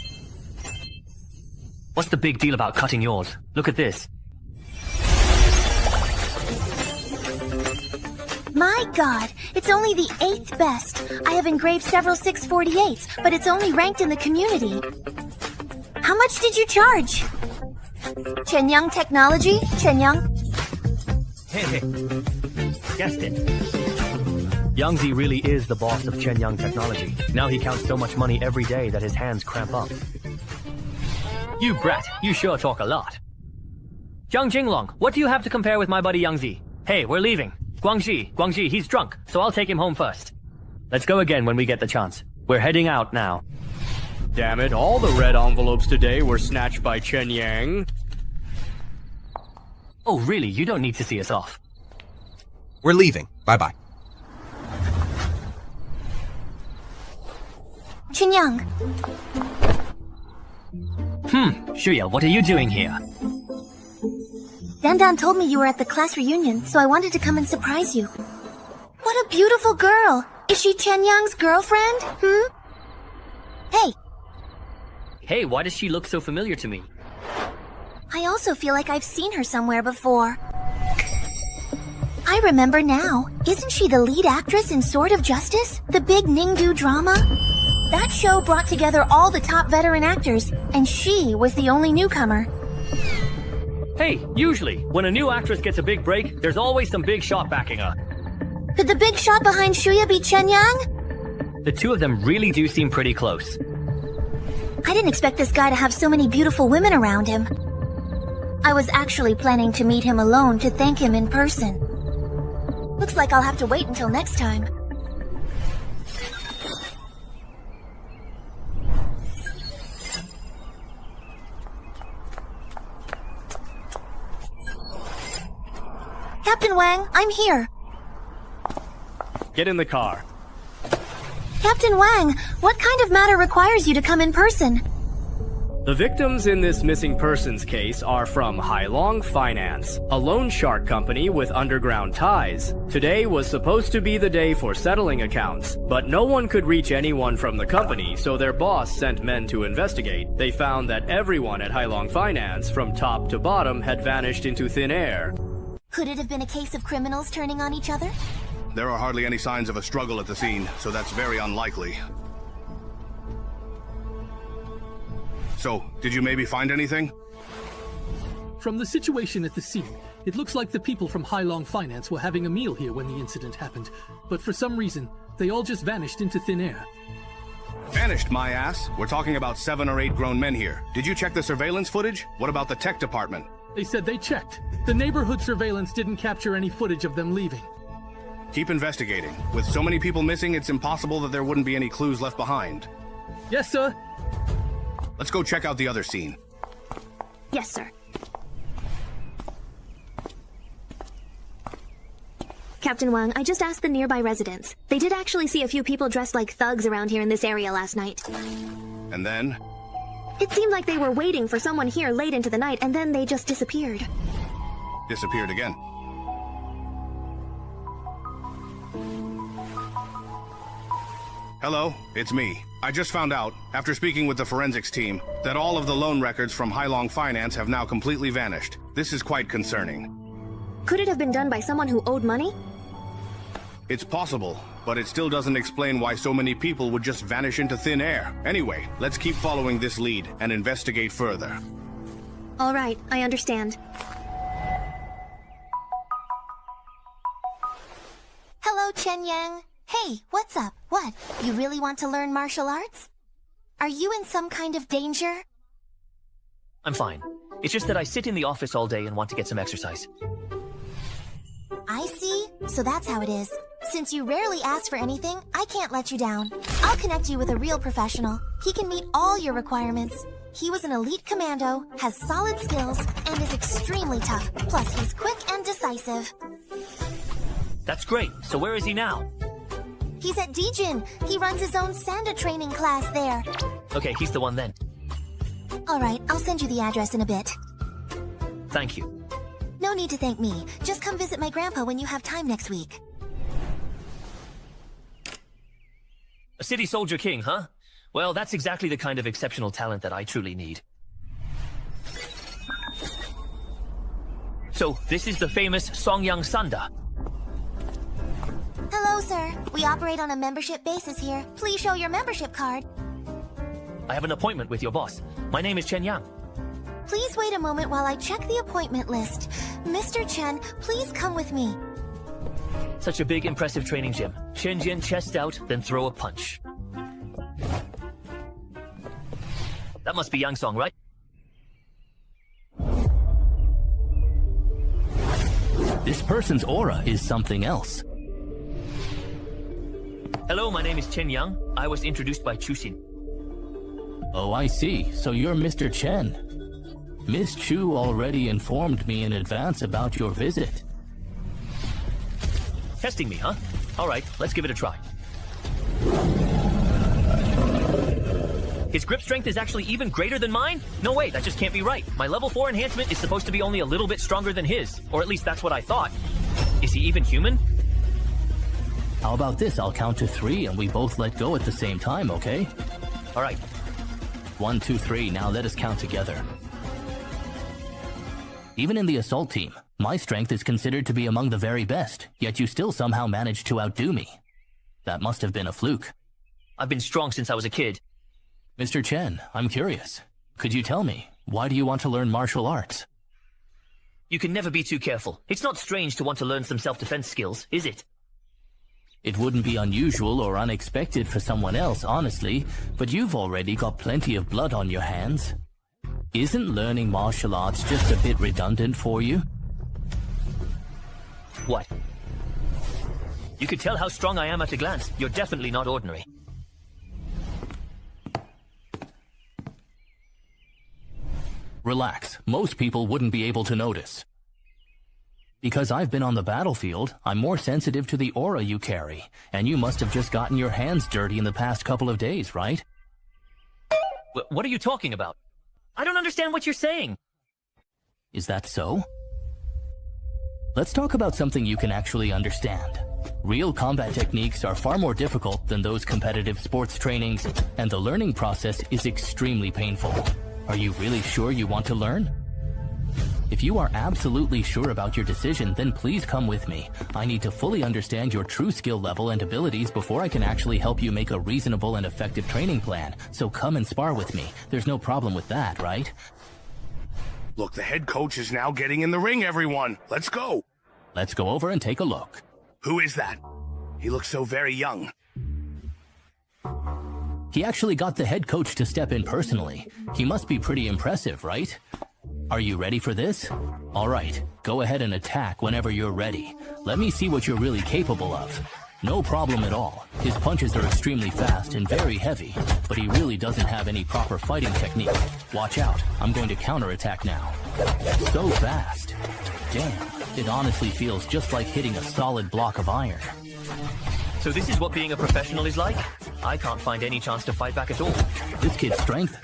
What's the big deal about cutting yours? Look at this. My god, it's only the 8th best. I have engraved several 648s, but it's only ranked in the community. How much did you charge? Shenyang Technology? Shenyang? Hey. Guessed it. Yangzi really is the boss of Shenyang Technology. Now he counts so much money every day that his hands cramp up. You brat, you sure talk a lot. Jiang Jinglong, what do you have to compare with my buddy Yangzi? Hey, we're leaving. Guangxi, he's drunk, so I'll take him home first. Let's go again when we get the chance. We're heading out now. Damn it, all the red envelopes today were snatched by Chen Yang. Oh, really? You don't need to see us off. We're leaving. Bye-bye. Shenyang. Shuya, what are you doing here? Dandan told me you were at the class reunion, so I wanted to come and surprise you. What a beautiful girl! Is she Chen Yang's girlfriend? Hey! Hey, why does she look so familiar to me? I also feel like I've seen her somewhere before. I remember now. Isn't she the lead actress in Sword of Justice? The big EngDub drama? That show brought together all the top veteran actors, and she was the only newcomer. Hey, usually, when a new actress gets a big break, there's always some big shot backing her. Could the big shot behind Shuya be Chen Yang? The two of them really do seem pretty close. I didn't expect this guy to have so many beautiful women around him. I was actually planning to meet him alone to thank him in person. Looks like I'll have to wait until next time. Captain Wang, I'm here. Get in the car. Captain Wang, what kind of matter requires you to come in person? The victims in this missing persons case are from Hailong Finance, a loan shark company with underground ties. Today was supposed to be the day for settling accounts, but no one could reach anyone from the company, so their boss sent men to investigate. They found that everyone at Hailong Finance, from top to bottom, had vanished into thin air. Could it have been a case of criminals turning on each other? There are hardly any signs of a struggle at the scene, so that's very unlikely. So, did you maybe find anything? From the situation at the scene, it looks like the people from Hailong Finance were having a meal here when the incident happened, but for some reason, they all just vanished into thin air. Vanished, my ass. We're talking about 7 or 8 grown men here. Did you check the surveillance footage? What about the tech department? They said they checked. The neighborhood surveillance didn't capture any footage of them leaving. Keep investigating. With so many people missing, it's impossible that there wouldn't be any clues left behind. Yes, sir. Let's go check out the other scene. Yes, sir. Captain Wang, I just asked the nearby residents. They did actually see a few people dressed like thugs around here in this area last night. And then? It seemed like they were waiting for someone here late into the night, and then they just disappeared. Disappeared again. Hello, it's me. I just found out, after speaking with the forensics team, that all of the loan records from Hailong Finance have now completely vanished. This is quite concerning. Could it have been done by someone who owed money? It's possible, but it still doesn't explain why so many people would just vanish into thin air. Anyway, let's keep following this lead and investigate further. All right, I understand. Hello, Chen Yang. Hey, what's up? What? You really want to learn martial arts? Are you in some kind of danger? I'm fine. It's just that I sit in the office all day and want to get some exercise. I see. So that's how it is. Since you rarely ask for anything, I can't let you down. I'll connect you with a real professional. He can meet all your requirements. He was an elite commando, has solid skills, and is extremely tough. Plus, he's quick and decisive. That's great. So where is he now? He's at Dijin. He runs his own Sanda training class there. Okay, he's the one then. Alright, I'll send you the address in a bit. Thank you. No need to thank me. Just come visit my grandpa when you have time next week. A city soldier king, huh? Well, that's exactly the kind of exceptional talent that I truly need. So, this is the famous Songyang Sanda. Hello, sir. We operate on a membership basis here. Please show your membership card. I have an appointment with your boss. My name is Chen Yang. Please wait a moment while I check the appointment list. Mr. Chen, please come with me. Such a big, impressive training gym. Shenzhen chest out, then throw a punch. That must be Yang Song, right? This person's aura is something else. Hello, my name is Chen Yang. I was introduced by Chu-Xin. Oh, I see. So you're Mr. Chen. Miss Chu already informed me in advance about your visit. Testing me, huh? Alright, let's give it a try. His grip strength is actually even greater than mine? No way, that just can't be right. My level 4 enhancement is supposed to be only a little bit stronger than his. Or at least that's what I thought. Is he even human? How about this? I'll count to 3 and we both let go at the same time, okay? Alright. 1, 2, 3, now let us count together. Even in the assault team, My strength is considered to be among the very best, yet you still somehow managed to outdo me. That must have been a fluke. I've been strong since I was a kid. Mr. Chen, I'm curious. Could you tell me, why do you want to learn martial arts? You can never be too careful. It's not strange to want to learn some self-defense skills, is it? It wouldn't be unusual or unexpected for someone else, honestly, but you've already got plenty of blood on your hands. Isn't learning martial arts just a bit redundant for you? What? You could tell how strong I am at a glance. You're definitely not ordinary. Relax. Most people wouldn't be able to notice. Because I've been on the battlefield, I'm more sensitive to the aura you carry, and you must have just gotten your hands dirty in the past couple of days, right? What are you talking about? I don't understand what you're saying. Is that so? Let's talk about something you can actually understand. Real combat techniques are far more difficult than those competitive sports trainings, and the learning process is extremely painful. Are you really sure you want to learn? If you are absolutely sure about your decision, then please come with me. I need to fully understand your true skill level and abilities before I can actually help you make a reasonable and effective training plan. So come and spar with me. There's no problem with that, right? Look, the head coach is now getting in the ring, everyone. Let's go. Let's go over and take a look. Who is that? He looks so very young. He actually got the head coach to step in personally. He must be pretty impressive, right? Are you ready for this? Alright, go ahead and attack whenever you're ready. Let me see what you're really capable of. No problem at all. His punches are extremely fast and very heavy, but he really doesn't have any proper fighting technique. Watch out, I'm going to counterattack now. So fast. Damn, it honestly feels just like hitting a solid block of iron. So this is what being a professional is like? I can't find any chance to fight back at all. This kid's strength,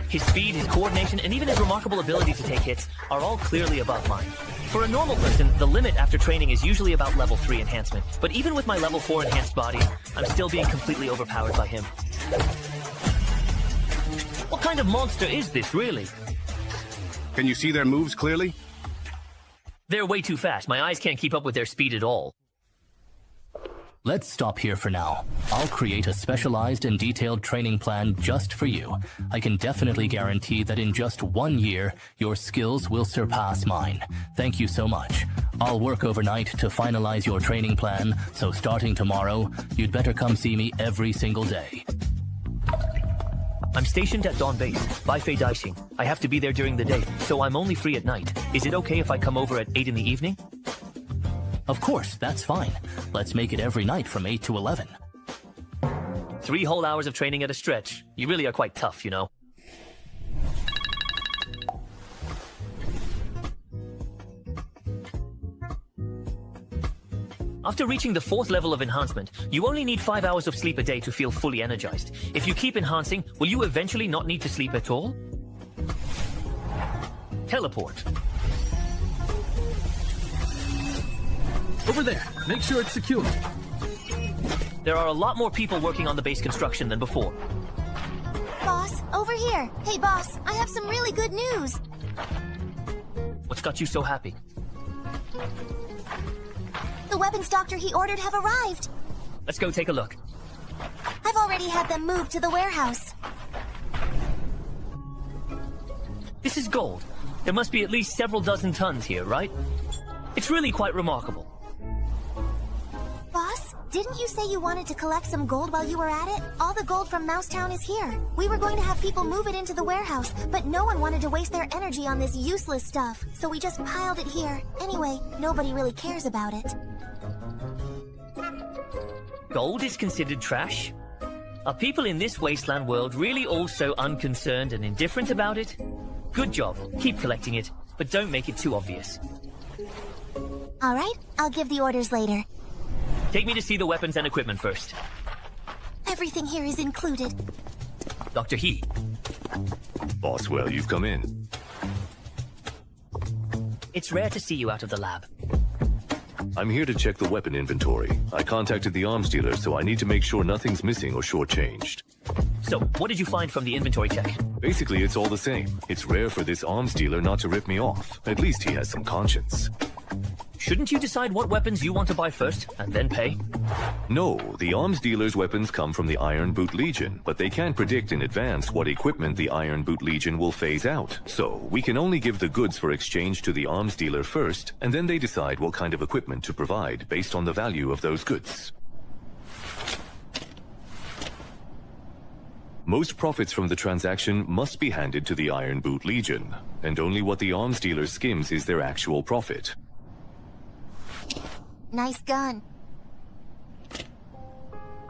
his speed, his coordination, and even his remarkable ability to take hits are all clearly above mine. For a normal person, the limit after training is usually about level 3 enhancement. But even with my level 4 enhanced body, I'm still being completely overpowered by him. What kind of monster is this, really? Can you see their moves clearly? They're way too fast. My eyes can't keep up with their speed at all. Let's stop here for now. I'll create a specialized and detailed training plan just for you. I can definitely guarantee that in just 1 year, your skills will surpass mine. Thank you so much. I'll work overnight to finalize your training plan, so starting tomorrow, you'd better come see me every single day. I'm stationed at Dawn Base, by Fei Daixing. I have to be there during the day, so I'm only free at night. Is it okay if I come over at 8 in the evening? Of course, that's fine. Let's make it every night from 8 to 11. 3 whole hours of training at a stretch. You really are quite tough, you know. After reaching the 4th level of enhancement, you only need 5 hours of sleep a day to feel fully energized. If you keep enhancing, will you eventually not need to sleep at all? Teleport. Over there. Make sure it's secure. There are a lot more people working on the base construction than before. Boss, over here. Hey, boss, I have some really good news. What's got you so happy? The weapons doctor he ordered have arrived. Let's go take a look. I've already had them moved to the warehouse. This is gold. There must be at least several dozen tons here, right? It's really quite remarkable. Boss, didn't you say you wanted to collect some gold while you were at it? All the gold from Mousetown is here. We were going to have people move it into the warehouse, but no one wanted to waste their energy on this useless stuff, so we just piled it here. Anyway, nobody really cares about it. Gold is considered trash? Are people in this wasteland world really all so unconcerned and indifferent about it? Good job. Keep collecting it, but don't make it too obvious. All right, I'll give the orders later. Take me to see the weapons and equipment first. Everything here is included. Dr. He. Boswell, you've come in. It's rare to see you out of the lab. I'm here to check the weapon inventory. I contacted the arms dealer, so I need to make sure nothing's missing or shortchanged. So, what did you find from the inventory check? Basically, it's all the same. It's rare for this arms dealer not to rip me off. At least he has some conscience. shouldn't you decide what weapons you want to buy first, and then pay? No, the arms dealer's weapons come from the Iron Boot Legion, but they can't predict in advance what equipment the Iron Boot Legion will phase out. So, we can only give the goods for exchange to the arms dealer first, and then they decide what kind of equipment to provide based on the value of those goods. Most profits from the transaction must be handed to the Iron Boot Legion, and only what the arms dealer skims is their actual profit. Nice gun.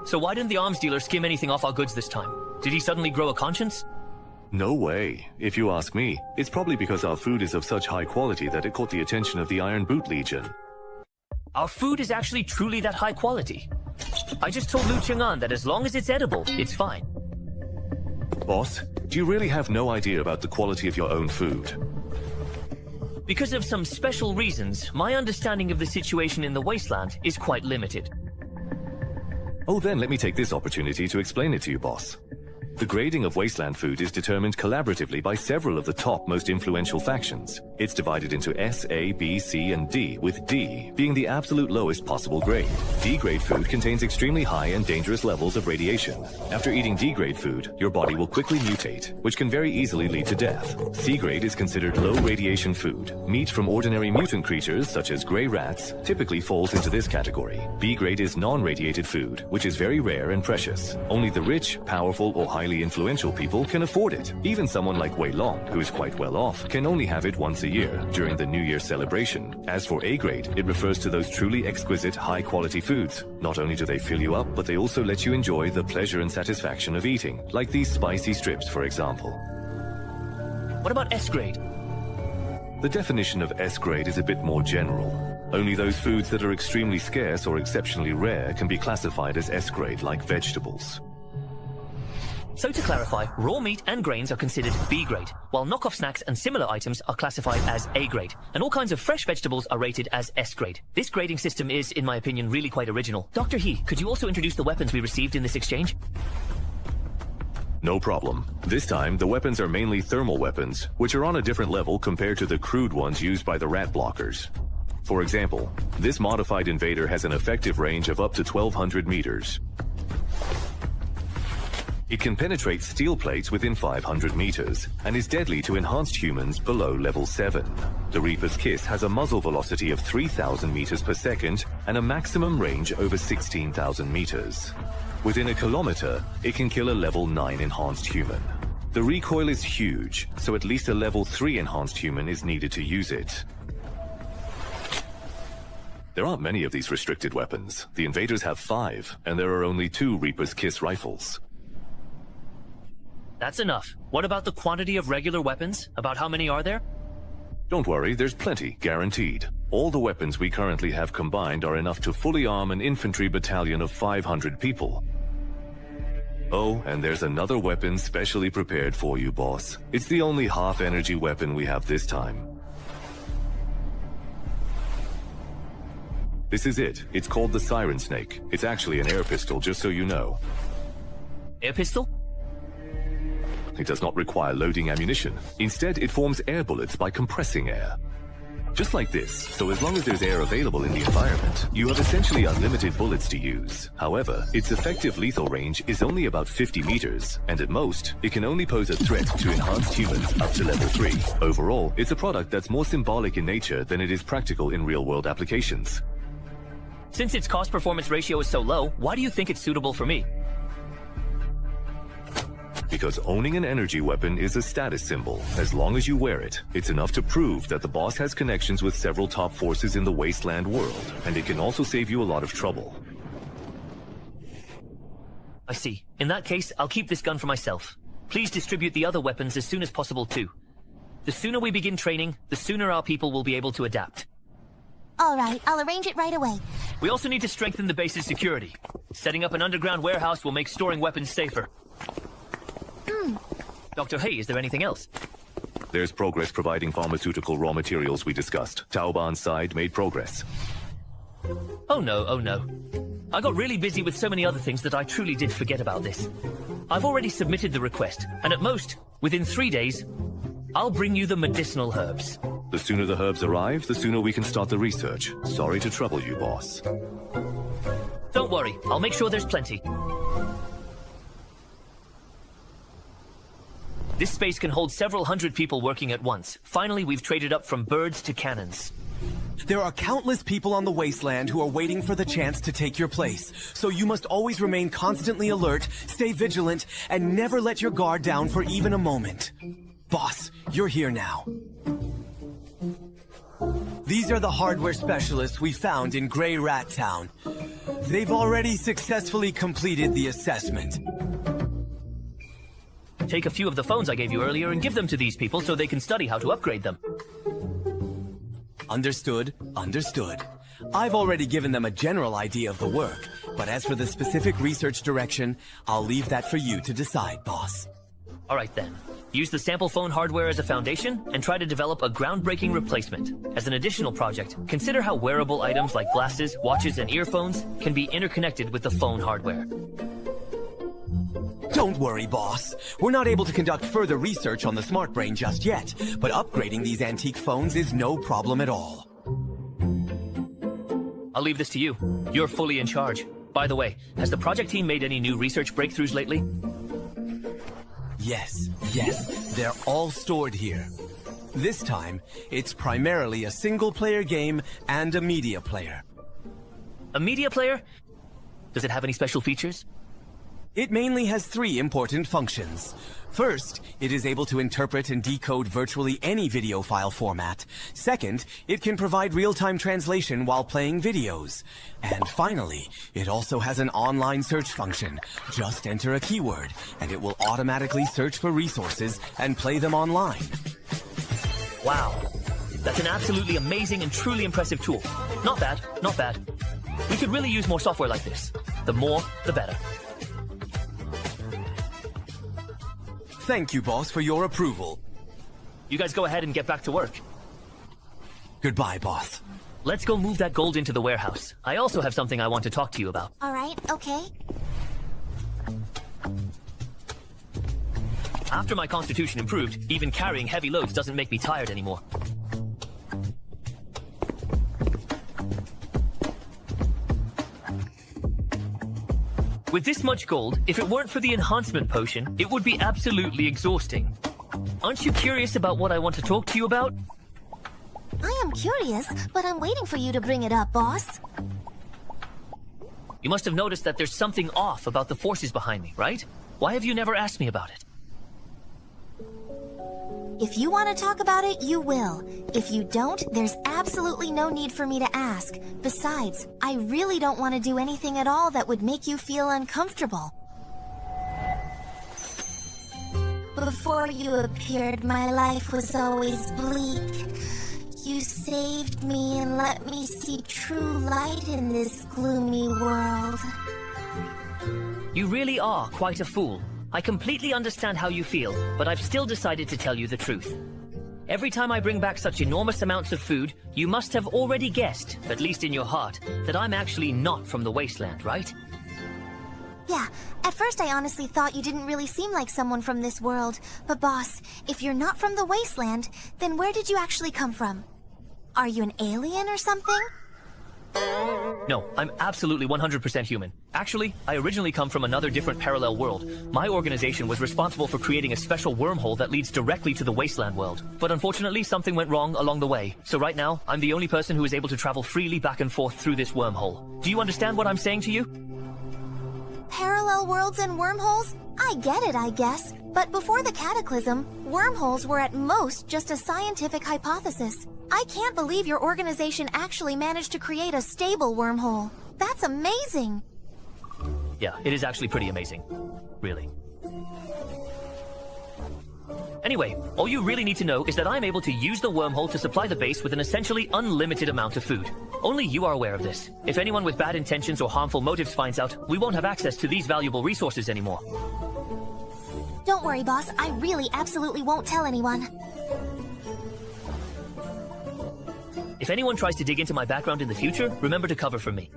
So why didn't the arms dealer skim anything off our goods this time? Did he suddenly grow a conscience? No way. If you ask me, it's probably because our food is of such high quality that it caught the attention of the Iron Boot Legion. Our food is actually truly that high quality. I just told Lu Chang'an that as long as it's edible, it's fine. Boss, do you really have no idea about the quality of your own food? Because of some special reasons, my understanding of the situation in the wasteland is quite limited. Oh, then let me take this opportunity to explain it to you, boss. The grading of wasteland food is determined collaboratively by several of the top most influential factions. It's divided into S, A, B, C, and D, with D being the absolute lowest possible grade. D-grade food contains extremely high and dangerous levels of radiation. After eating D-grade food, your body will quickly mutate, which can very easily lead to death. C-grade is considered low radiation food. Meat from ordinary mutant creatures, such as gray rats, typically falls into this category. B-grade is non-radiated food, which is very rare and precious. Only the rich, powerful, or highly influential people can afford it. Even someone like Wei Long, who is quite well off, can only have it once a year, during the New Year celebration. As for A-grade, it refers to those truly exquisite, high-quality foods. Not only do they fill you up, but they also let you enjoy the pleasure and satisfaction of eating, like these spicy strips, for example. What about S-grade? The definition of S-grade is a bit more general. Only those foods that are extremely scarce or exceptionally rare can be classified as S-grade, like vegetables. So to clarify, raw meat and grains are considered B-grade, while knockoff snacks and similar items are classified as A-grade, and all kinds of fresh vegetables are rated as S-grade. This grading system is, in my opinion, really quite original. Dr. He, could you also introduce the weapons we received in this exchange? No problem. This time, the weapons are mainly thermal weapons, which are on a different level compared to the crude ones used by the rat blockers. For example, this modified invader has an effective range of up to 1,200 meters. It can penetrate steel plates within 500 meters, and is deadly to enhanced humans below level 7. The Reaper's Kiss has a muzzle velocity of 3,000 meters per second, and a maximum range over 16,000 meters. Within a kilometer, it can kill a level 9 enhanced human. The recoil is huge, so at least a level 3 enhanced human is needed to use it. There aren't many of these restricted weapons. The invaders have 5, and there are only 2 Reaper's Kiss rifles. That's enough. What about the quantity of regular weapons? About how many are there? Don't worry, there's plenty, guaranteed. All the weapons we currently have combined are enough to fully arm an infantry battalion of 500 people. Oh, and there's another weapon specially prepared for you, boss. It's the only half-energy weapon we have this time. This is it. It's called the Siren Snake. It's actually an air pistol, just so you know. Air pistol? It does not require loading ammunition. Instead, it forms air bullets by compressing air. Just like this, so as long as there's air available in the environment, you have essentially unlimited bullets to use. However, its effective lethal range is only about 50 meters, and at most, it can only pose a threat to enhanced humans up to level 3. Overall, it's a product that's more symbolic in nature than it is practical in real-world applications. Since its cost-performance ratio is so low, why do you think it's suitable for me? Because owning an energy weapon is a status symbol. As long as you wear it, it's enough to prove that the boss has connections with several top forces in the wasteland world, and it can also save you a lot of trouble. I see. In that case, I'll keep this gun for myself. Please distribute the other weapons as soon as possible too. The sooner we begin training, the sooner our people will be able to adapt. All right, I'll arrange it right away. We also need to strengthen the base's security. Setting up an underground warehouse will make storing weapons safer. Dr. He, is there anything else? There's progress providing pharmaceutical raw materials we discussed. Taoban's side made progress. Oh no. I got really busy with so many other things that I truly did forget about this. I've already submitted the request, and at most, within 3 days, I'll bring you the medicinal herbs. The sooner the herbs arrive, the sooner we can start the research. Sorry to trouble you, boss. Don't worry, I'll make sure there's plenty. This space can hold several hundred people working at once. Finally, we've traded up from birds to cannons. There are countless people on the wasteland who are waiting for the chance to take your place, so you must always remain constantly alert, stay vigilant, and never let your guard down for even a moment. Boss, you're here now. These are the hardware specialists we found in Grey Rat Town. They've already successfully completed the assessment. Take a few of the phones I gave you earlier and give them to these people so they can study how to upgrade them. Understood, understood. I've already given them a general idea of the work, but as for the specific research direction, I'll leave that for you to decide, boss. Alright then. Use the sample phone hardware as a foundation and try to develop a groundbreaking replacement. As an additional project, consider how wearable items like glasses, watches, and earphones can be interconnected with the phone hardware. Don't worry, boss. We're not able to conduct further research on the smart brain just yet, but upgrading these antique phones is no problem at all. I'll leave this to you. You're fully in charge. By the way, has the project team made any new research breakthroughs lately? Yes, they're all stored here. This time, it's primarily a single-player game and a media player. A media player? Does it have any special features? It mainly has 3 important functions. First, it is able to interpret and decode virtually any video file format. Second, it can provide real-time translation while playing videos. And finally, it also has an online search function. Just enter a keyword, and it will automatically search for resources and play them online. Wow. That's an absolutely amazing and truly impressive tool. Not bad, not bad. We could really use more software like this. The more, the better. Thank you, boss, for your approval. You guys go ahead and get back to work. Goodbye, boss. Let's go move that gold into the warehouse. I also have something I want to talk to you about. Alright, okay. After my constitution improved, even carrying heavy loads doesn't make me tired anymore. With this much gold, if it weren't for the enhancement potion, it would be absolutely exhausting. Aren't you curious about what I want to talk to you about? I am curious, but I'm waiting for you to bring it up, boss. You must have noticed that there's something off about the forces behind me, right? Why have you never asked me about it? If you want to talk about it, you will. If you don't, there's absolutely no need for me to ask. Besides, I really don't want to do anything at all that would make you feel uncomfortable. Before you appeared, my life was always bleak. You saved me and let me see true light in this gloomy world. You really are quite a fool. I completely understand how you feel, but I've still decided to tell you the truth. Every time I bring back such enormous amounts of food, you must have already guessed, at least in your heart, that I'm actually not from the wasteland, right? Yeah, at first I honestly thought you didn't really seem like someone from this world. But boss, if you're not from the wasteland, then where did you actually come from? Are you an alien or something? No, I'm absolutely 100% human. Actually, I originally come from another different parallel world. My organization was responsible for creating a special wormhole that leads directly to the wasteland world. But unfortunately, something went wrong along the way. So right now, I'm the only person who is able to travel freely back and forth through this wormhole. Do you understand what I'm saying to you? Parallel worlds and wormholes? I get it, I guess. But before the cataclysm, wormholes were at most just a scientific hypothesis. I can't believe your organization actually managed to create a stable wormhole. That's amazing! Yeah, it is actually pretty amazing. Really. Anyway, all you really need to know is that I'm able to use the wormhole to supply the base with an essentially unlimited amount of food. Only you are aware of this. If anyone with bad intentions or harmful motives finds out, we won't have access to these valuable resources anymore. Don't worry, boss. I really absolutely won't tell anyone. If anyone tries to dig into my background in the future, remember to cover for me.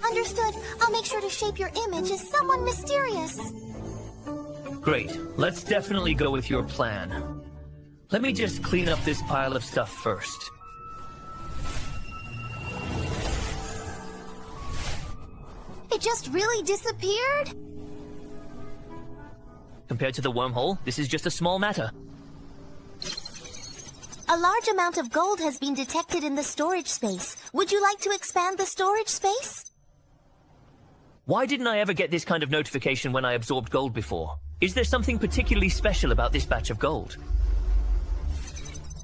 Understood. I'll make sure to shape your image as someone mysterious. Great. Let's definitely go with your plan. Let me just clean up this pile of stuff first. It just really disappeared? Compared to the wormhole, this is just a small matter. A large amount of gold has been detected in the storage space. Would you like to expand the storage space? Why didn't I ever get this kind of notification when I absorbed gold before? Is there something particularly special about this batch of gold?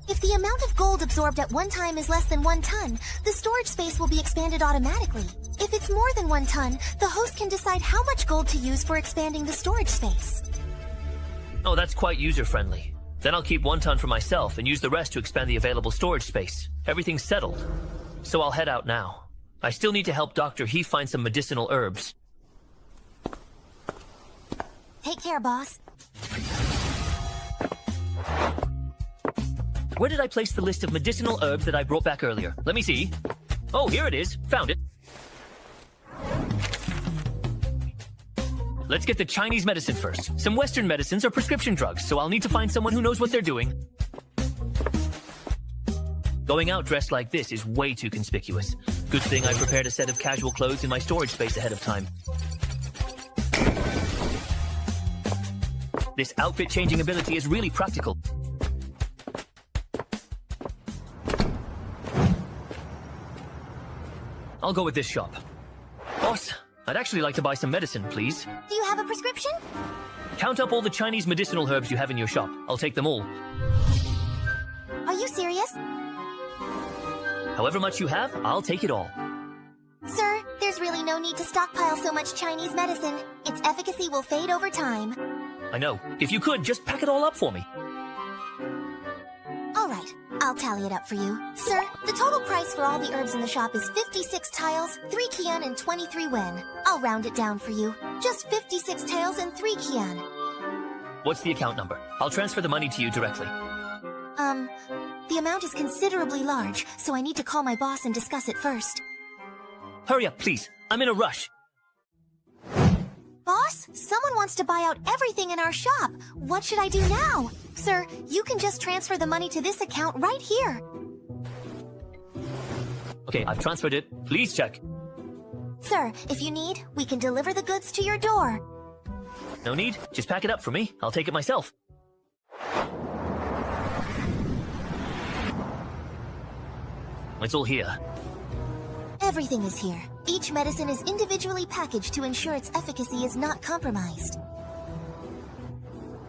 If the amount of gold absorbed at one time is less than 1 ton, the storage space will be expanded automatically. If it's more than 1 ton, the host can decide how much gold to use for expanding the storage space. Oh, that's quite user-friendly. Then I'll keep 1 ton for myself and use the rest to expand the available storage space. Everything's settled. So I'll head out now. I still need to help Dr. He find some medicinal herbs. Take care, boss. Where did I place the list of medicinal herbs that I brought back earlier? Let me see. Oh, here it is. Found it. Let's get the Chinese medicine first. Some Western medicines are prescription drugs, so I'll need to find someone who knows what they're doing. Going out dressed like this is way too conspicuous. Good thing I prepared a set of casual clothes in my storage space ahead of time. This outfit changing ability is really practical. I'll go with this shop. Boss, I'd actually like to buy some medicine, please. Do you have a prescription? Count up all the Chinese medicinal herbs you have in your shop. I'll take them all. Are you serious? However much you have, I'll take it all. Sir, there's really no need to stockpile so much Chinese medicine. Its efficacy will fade over time. I know. If you could, just pack it all up for me. All right, I'll tally it up for you. Sir, the total price for all the herbs in the shop is 56 tiles, 3 kian, and 23 wen. I'll round it down for you. Just 56 taels and 3 kian. What's the account number? I'll transfer the money to you directly. The amount is considerably large, so I need to call my boss and discuss it first. Hurry up, please. I'm in a rush. Boss, someone wants to buy out everything in our shop. What should I do now? Sir, you can just transfer the money to this account right here. Okay, I've transferred it. Please check. Sir, if you need, we can deliver the goods to your door. No need. Just pack it up for me. I'll take it myself. It's all here. Everything is here. Each medicine is individually packaged to ensure its efficacy is not compromised.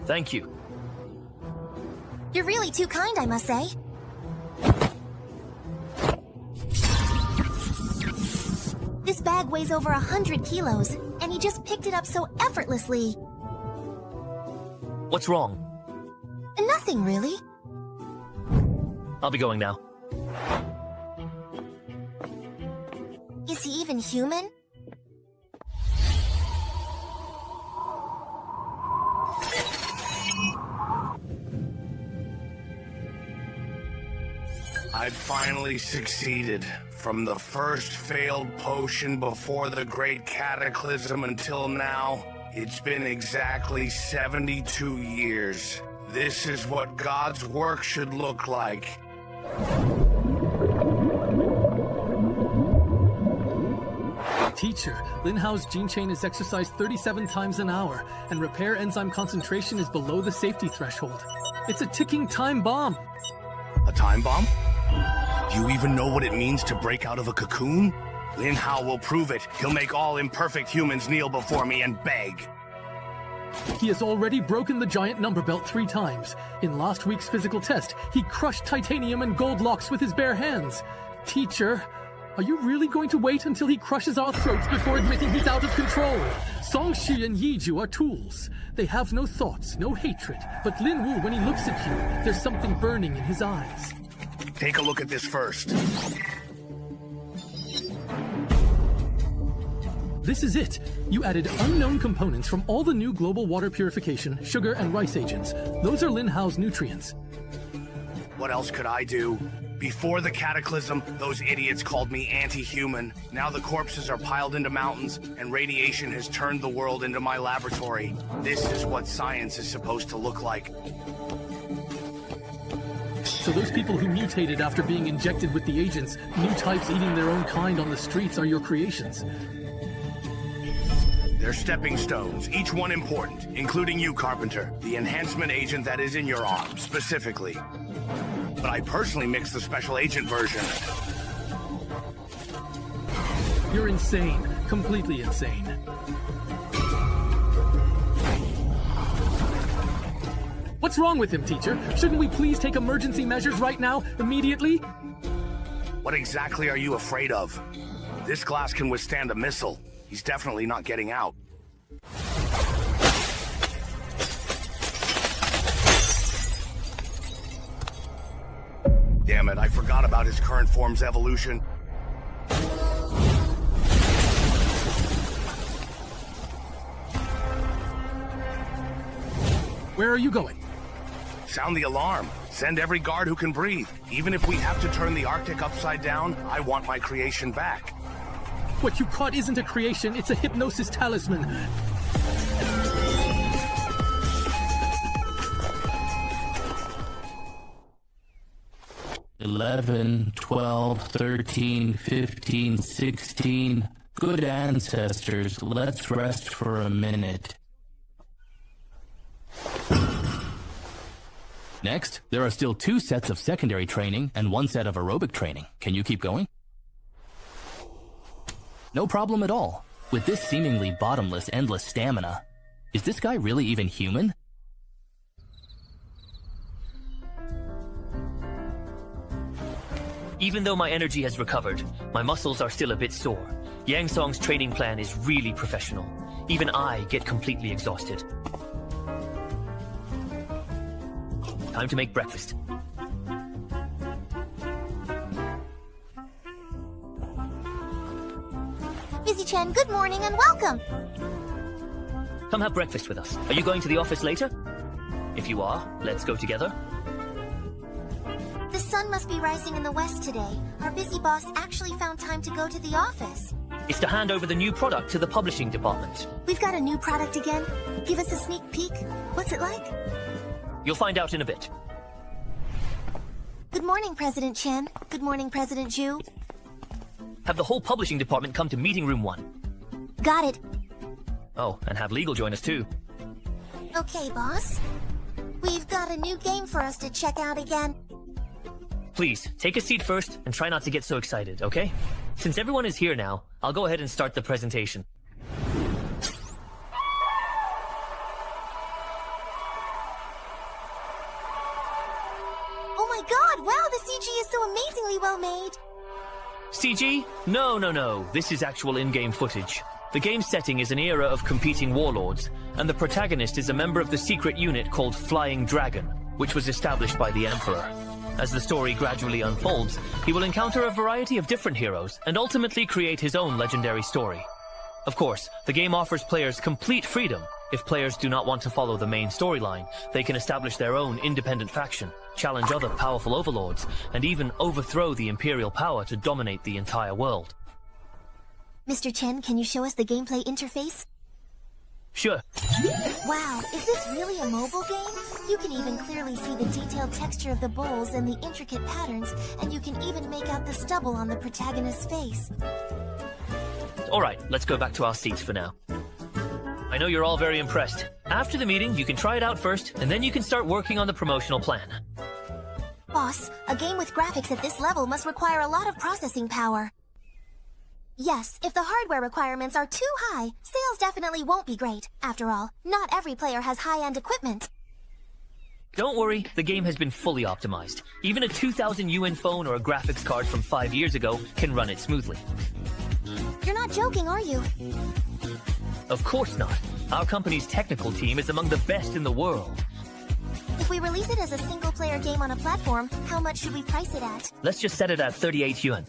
Thank you. You're really too kind, I must say. This bag weighs over 100 kilos, and he just picked it up so effortlessly. What's wrong? Nothing, really. I'll be going now. Is he even human? I finally succeeded. From the first failed potion before the Great Cataclysm until now, it's been exactly 72 years. This is what God's work should look like. Teacher, Lin Hao's gene chain is exercised 37 times an hour, and repair enzyme concentration is below the safety threshold. It's a ticking time bomb. A time bomb? Do you even know what it means to break out of a cocoon? Lin Hao will prove it. He'll make all imperfect humans kneel before me and beg. He has already broken the giant number belt 3 times. In last week's physical test, he crushed titanium and gold locks with his bare hands. Teacher, are you really going to wait until he crushes our throats before admitting he's out of control? Songshi and Yiju are tools. They have no thoughts, no hatred. But Lin Wu, when he looks at you, there's something burning in his eyes. Take a look at this first. This is it. You added unknown components from all the new global water purification, sugar, and rice agents. Those are Lin Hao's nutrients. What else could I do? Before the cataclysm, those idiots called me anti-human. Now the corpses are piled into mountains, and radiation has turned the world into my laboratory. This is what science is supposed to look like. So those people who mutated after being injected with the agents, new types eating their own kind on the streets, are your creations. They're stepping stones, each one important, including you, Carpenter, the enhancement agent that is in your arm, specifically. But I personally mixed the special agent version. You're insane. Completely insane. What's wrong with him, teacher? Shouldn't we please take emergency measures right now, immediately? What exactly are you afraid of? This glass can withstand a missile. He's definitely not getting out. Damn it, I forgot about his current form's evolution. Where are you going? Sound the alarm. Send every guard who can breathe. Even if we have to turn the Arctic upside down, I want my creation back. What you caught isn't a creation, it's a hypnosis talisman. $11, $12, $13, $15, $16. Good ancestors, let's rest for a minute. Next, there are still 2 sets of secondary training and 1 set of aerobic training. Can you keep going? No problem at all. With this seemingly bottomless, endless stamina, is this guy really even human? Even though my energy has recovered, my muscles are still a bit sore. Yang Song's training plan is really professional. Even I get completely exhausted. Time to make breakfast. Busy-chan, good morning and welcome! Come have breakfast with us. Are you going to the office later? If you are, let's go together. The sun must be rising in the west today. Our busy boss actually found time to go to the office. It's to hand over the new product to the publishing department. We've got a new product again? Give us a sneak peek. What's it like? You'll find out in a bit. Good morning, President Chen. Good morning, President Zhu. Have the whole publishing department come to meeting room 1. Got it. Oh, and have legal join us too. Okay, boss. We've got a new game for us to check out again. Please, take a seat first and try not to get so excited, okay? Since everyone is here now, I'll go ahead and start the presentation. Oh my god, wow, the CG is so amazingly well made. CG? No. This is actual in-game footage. The game's setting is an era of competing warlords, and the protagonist is a member of the secret unit called Flying Dragon, which was established by the Emperor. As the story gradually unfolds, he will encounter a variety of different heroes and ultimately create his own legendary story. Of course, the game offers players complete freedom. If players do not want to follow the main storyline, they can establish their own independent faction, challenge other powerful overlords, and even overthrow the Imperial power to dominate the entire world. Mr. Chen, can you show us the gameplay interface? Sure. Wow, is this really a mobile game? You can even clearly see the detailed texture of the bowls and the intricate patterns, and you can even make out the stubble on the protagonist's face. Alright, let's go back to our seats for now. I know you're all very impressed. After the meeting, you can try it out first, and then you can start working on the promotional plan. Boss, a game with graphics at this level must require a lot of processing power. Yes, if the hardware requirements are too high, sales definitely won't be great. After all, not every player has high-end equipment. Don't worry, the game has been fully optimized. Even a 2000 UN phone or a graphics card from 5 years ago can run it smoothly. You're not joking, are you? Of course not. Our company's technical team is among the best in the world. If we release it as a single-player game on a platform, how much should we price it at? Let's just set it at 38 yuan.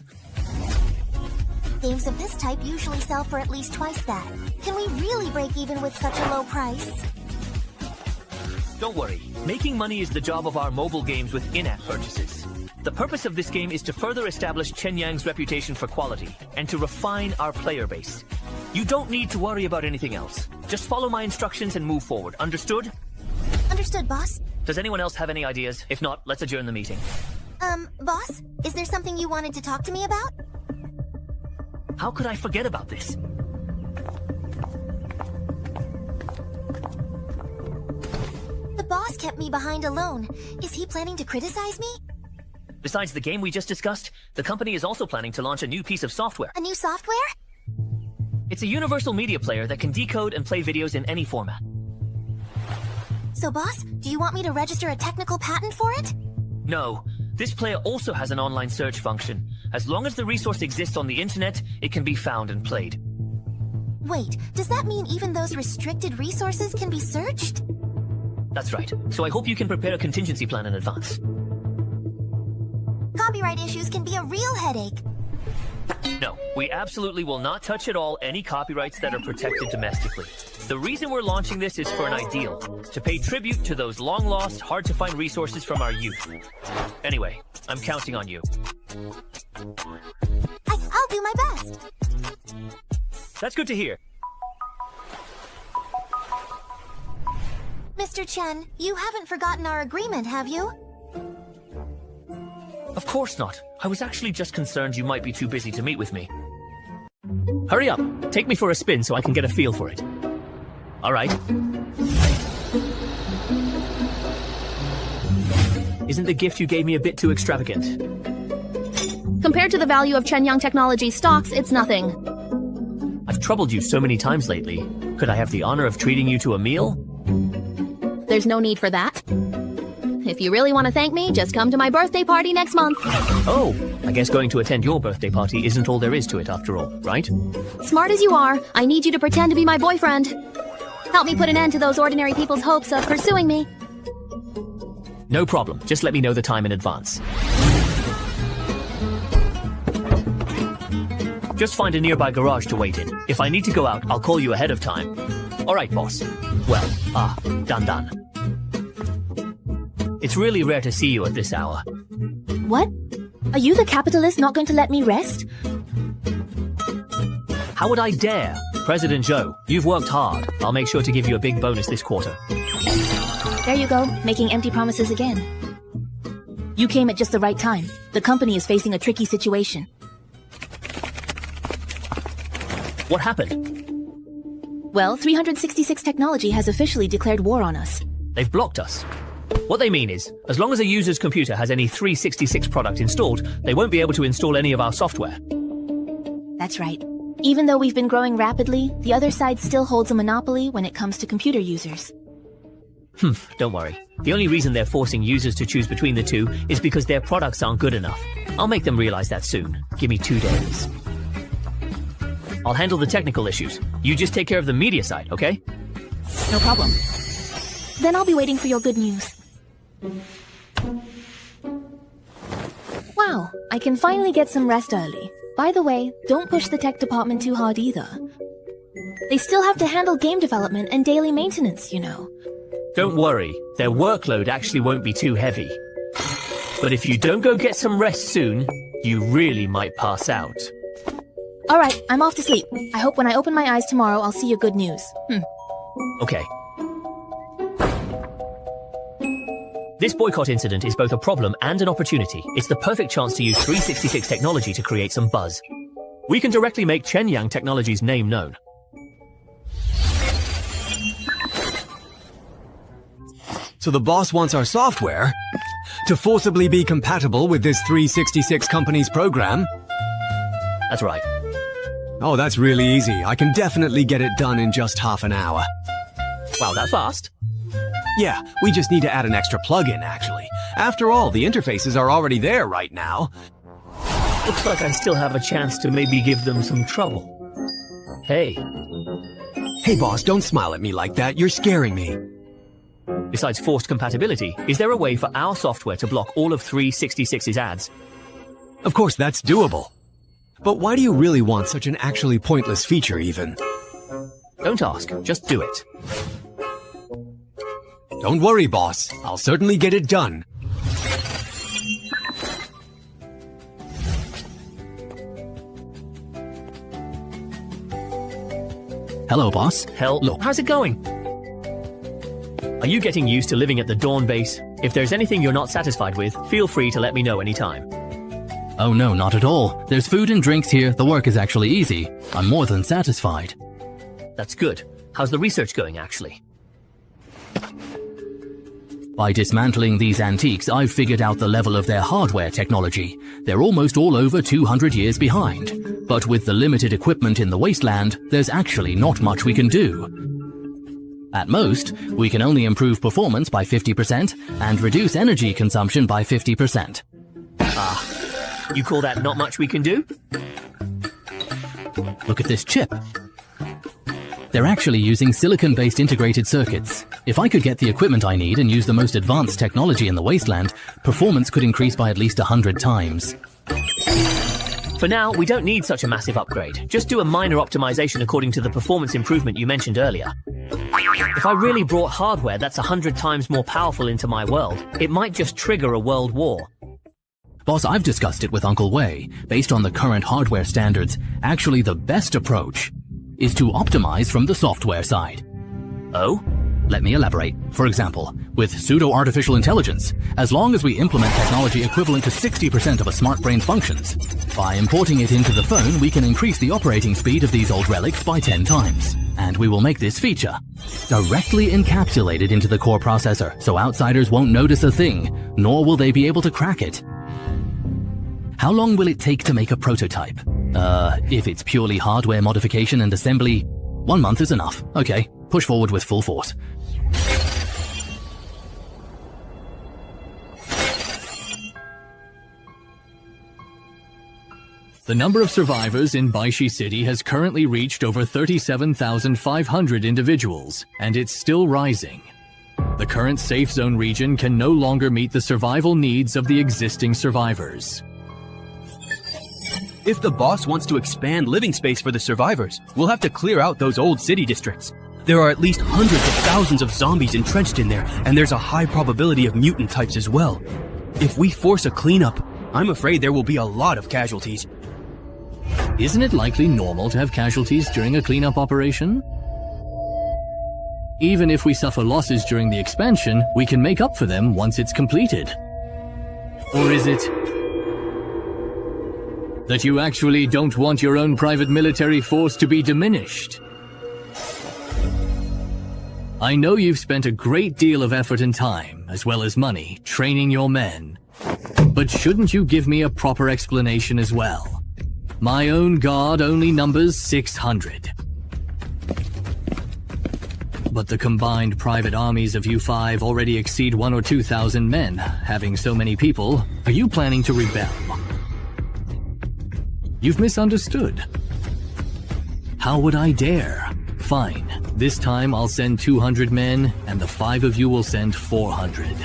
Games of this type usually sell for at least twice that. Can we really break even with such a low price? Don't worry. Making money is the job of our mobile games with in-app purchases. The purpose of this game is to further establish Chenyang's reputation for quality, and to refine our player base. You don't need to worry about anything else. Just follow my instructions and move forward. Understood? Understood, boss. Does anyone else have any ideas? If not, let's adjourn the meeting. Boss? Is there something you wanted to talk to me about? How could I forget about this? The boss kept me behind alone. Is he planning to criticize me? Besides the game we just discussed, the company is also planning to launch a new piece of software. A new software? It's a universal media player that can decode and play videos in any format. So, boss, do you want me to register a technical patent for it? No. This player also has an online search function. As long as the resource exists on the internet, it can be found and played. Wait, does that mean even those restricted resources can be searched? That's right. So I hope you can prepare a contingency plan in advance. Copyright issues can be a real headache. No, we absolutely will not touch at all any copyrights that are protected domestically. The reason we're launching this is for an ideal, to pay tribute to those long-lost, hard-to-find resources from our youth. Anyway, I'm counting on you. I'll do my best. That's good to hear. Mr. Chen, you haven't forgotten our agreement, have you? Of course not. I was actually just concerned you might be too busy to meet with me. Hurry up. Take me for a spin so I can get a feel for it. All right. Isn't the gift you gave me a bit too extravagant? Compared to the value of Chenyang Technology stocks, it's nothing. I've troubled you so many times lately. Could I have the honor of treating you to a meal? There's no need for that. If you really want to thank me, just come to my birthday party next month. Oh, I guess going to attend your birthday party isn't all there is to it after all, right? Smart as you are, I need you to pretend to be my boyfriend. Help me put an end to those ordinary people's hopes of pursuing me. No problem. Just let me know the time in advance. Just find a nearby garage to wait in. If I need to go out, I'll call you ahead of time. All right, boss. Well, done. It's really rare to see you at this hour. What? Are you the capitalist not going to let me rest? How would I dare? President Zhou, you've worked hard. I'll make sure to give you a big bonus this quarter. There you go, making empty promises again. You came at just the right time. The company is facing a tricky situation. What happened? Well, 366 Technology has officially declared war on us. They've blocked us. What they mean is, as long as a user's computer has any 366 product installed, they won't be able to install any of our software. That's right. Even though we've been growing rapidly, the other side still holds a monopoly when it comes to computer users. Don't worry. The only reason they're forcing users to choose between the two is because their products aren't good enough. I'll make them realize that soon. Give me 2 days. I'll handle the technical issues. You just take care of the media side, okay? No problem. Then I'll be waiting for your good news. Wow, I can finally get some rest early. By the way, don't push the tech department too hard either. They still have to handle game development and daily maintenance, you know. Don't worry, their workload actually won't be too heavy. But if you don't go get some rest soon, you really might pass out. Alright, I'm off to sleep. I hope when I open my eyes tomorrow, I'll see your good news. Okay. This boycott incident is both a problem and an opportunity. It's the perfect chance to use 366 technology to create some buzz. We can directly make Chenyang Technology's name known. So the boss wants our software to forcibly be compatible with this 366 company's program? That's right. Oh, that's really easy. I can definitely get it done in just half an hour. Wow, that fast? Yeah, we just need to add an extra plugin, actually. After all, the interfaces are already there right now. Looks like I still have a chance to maybe give them some trouble. Hey. Hey, boss, don't smile at me like that. You're scaring me. Besides forced compatibility, is there a way for our software to block all of 366's ads? Of course, that's doable. But why do you really want such an actually pointless feature, even? Don't ask, just do it. Don't worry, boss. I'll certainly get it done. Hello, boss. Look, how's it going? Are you getting used to living at the Dawn base? If there's anything you're not satisfied with, feel free to let me know anytime. Oh no, not at all. There's food and drinks here. The work is actually easy. I'm more than satisfied. That's good. How's the research going, actually? By dismantling these antiques, I've figured out the level of their hardware technology. They're almost all over 200 years behind. But with the limited equipment in the wasteland, there's actually not much we can do. At most, we can only improve performance by 50% and reduce energy consumption by 50%. Ah, you call that not much we can do? Look at this chip. They're actually using silicon-based integrated circuits. If I could get the equipment I need and use the most advanced technology in the wasteland, performance could increase by at least 100 times. For now, we don't need such a massive upgrade. Just do a minor optimization according to the performance improvement you mentioned earlier. If I really brought hardware that's 100 times more powerful into my world, it might just trigger a world war. Boss, I've discussed it with Uncle Wei. Based on the current hardware standards, actually the best approach is to optimize from the software side. Oh? Let me elaborate. For example, with pseudo-artificial intelligence, as long as we implement technology equivalent to 60% of a smart brain's functions, by importing it into the phone, we can increase the operating speed of these old relics by 10 times. And we will make this feature directly encapsulated into the core processor, so outsiders won't notice a thing, nor will they be able to crack it. How long will it take to make a prototype? If it's purely hardware modification and assembly, 1 month is enough. Okay, push forward with full force. The number of survivors in Baishi City has currently reached over 37,500 individuals, and it's still rising. The current safe zone region can no longer meet the survival needs of the existing survivors. If the boss wants to expand living space for the survivors, we'll have to clear out those old city districts. There are at least hundreds of thousands of zombies entrenched in there, and there's a high probability of mutant types as well. If we force a cleanup, I'm afraid there will be a lot of casualties. Isn't it likely normal to have casualties during a cleanup operation? Even if we suffer losses during the expansion, we can make up for them once it's completed. Or is it that you actually don't want your own private military force to be diminished? I know you've spent a great deal of effort and time, as well as money, training your men. But shouldn't you give me a proper explanation as well? My own guard only numbers 600. But the combined private armies of you 5 already exceed 1,000 or 2,000 men. Having so many people, are you planning to rebel? You've misunderstood. How would I dare? Fine. This time I'll send 200 men, and the 5 of you will send 400.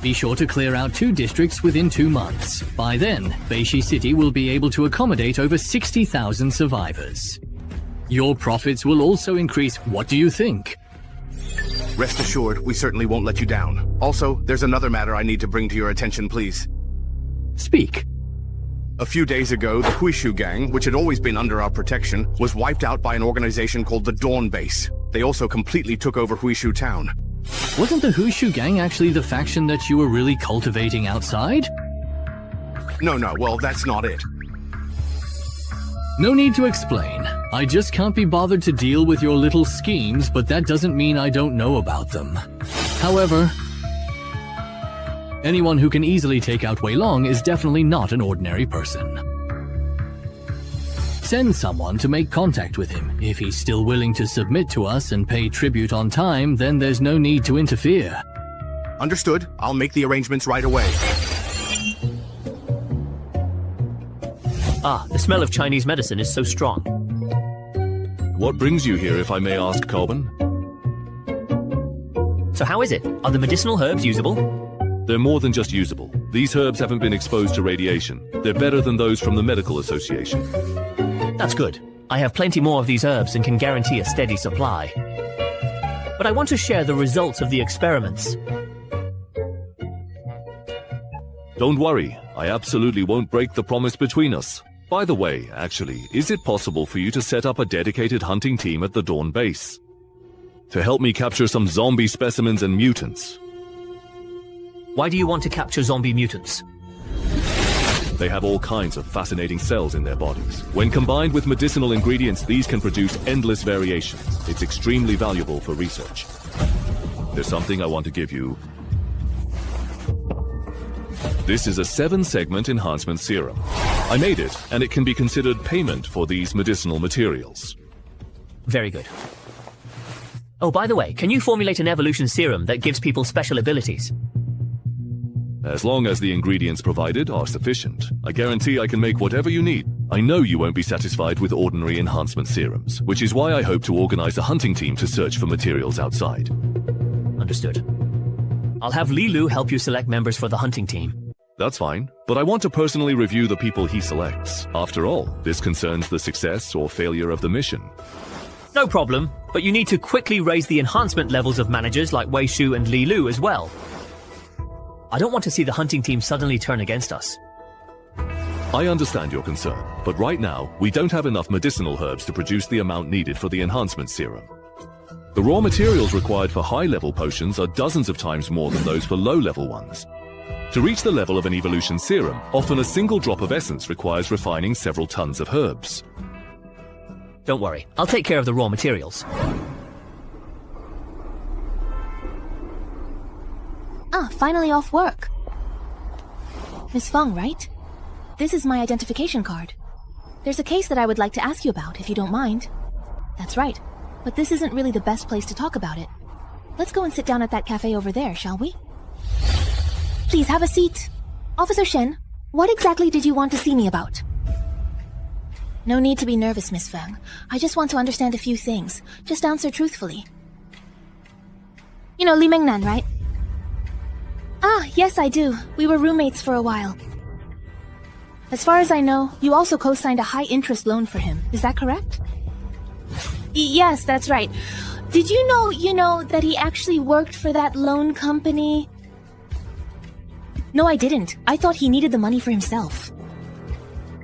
Be sure to clear out 2 districts within 2 months. By then, Baishi City will be able to accommodate over 60,000 survivors. Your profits will also increase. What do you think? Rest assured, we certainly won't let you down. Also, there's another matter I need to bring to your attention, please. Speak. A few days ago, the Huishu gang, which had always been under our protection, was wiped out by an organization called the Dawn Base. They also completely took over Huishu town. Wasn't the Huishu gang actually the faction that you were really cultivating outside? No, well, that's not it. No need to explain. I just can't be bothered to deal with your little schemes, but that doesn't mean I don't know about them. However, anyone who can easily take out Wei Long is definitely not an ordinary person. Send someone to make contact with him. If he's still willing to submit to us and pay tribute on time, then there's no need to interfere. Understood. I'll make the arrangements right away. Ah, the smell of Chinese medicine is so strong. What brings you here, if I may ask, Colburn? So how is it? Are the medicinal herbs usable? They're more than just usable. These herbs haven't been exposed to radiation. They're better than those from the medical association. That's good. I have plenty more of these herbs and can guarantee a steady supply. But I want to share the results of the experiments. Don't worry. I absolutely won't break the promise between us. By the way, actually, is it possible for you to set up a dedicated hunting team at the Dawn base? To help me capture some zombie specimens and mutants. Why do you want to capture zombie mutants? They have all kinds of fascinating cells in their bodies. When combined with medicinal ingredients, these can produce endless variations. It's extremely valuable for research. There's something I want to give you. This is a 7-segment enhancement serum. I made it, and it can be considered payment for these medicinal materials. Very good. Oh, by the way, can you formulate an evolution serum that gives people special abilities? As long as the ingredients provided are sufficient, I guarantee I can make whatever you need. I know you won't be satisfied with ordinary enhancement serums, which is why I hope to organize a hunting team to search for materials outside. Understood. I'll have Lilu help you select members for the hunting team. That's fine, but I want to personally review the people he selects. After all, this concerns the success or failure of the mission. No problem, but you need to quickly raise the enhancement levels of managers like Wei Shu and Li Lu as well. I don't want to see the hunting team suddenly turn against us. I understand your concern, but right now, we don't have enough medicinal herbs to produce the amount needed for the enhancement serum. The raw materials required for high-level potions are dozens of times more than those for low-level ones. To reach the level of an evolution serum, often a single drop of essence requires refining several tons of herbs. Don't worry, I'll take care of the raw materials. Ah, finally off work. Miss Feng, right? This is my identification card. There's a case that I would like to ask you about, if you don't mind. That's right, but this isn't really the best place to talk about it. Let's go and sit down at that cafe over there, shall we? Please have a seat. Officer Shen, what exactly did you want to see me about? No need to be nervous, Miss Feng. I just want to understand a few things. Just answer truthfully. You know Li Mengnan, right? Ah, yes, I do. We were roommates for a while. As far as I know, you also co-signed a high-interest loan for him. Is that correct? Yes, that's right. Did you know, that he actually worked for that loan company? No, I didn't. I thought he needed the money for himself.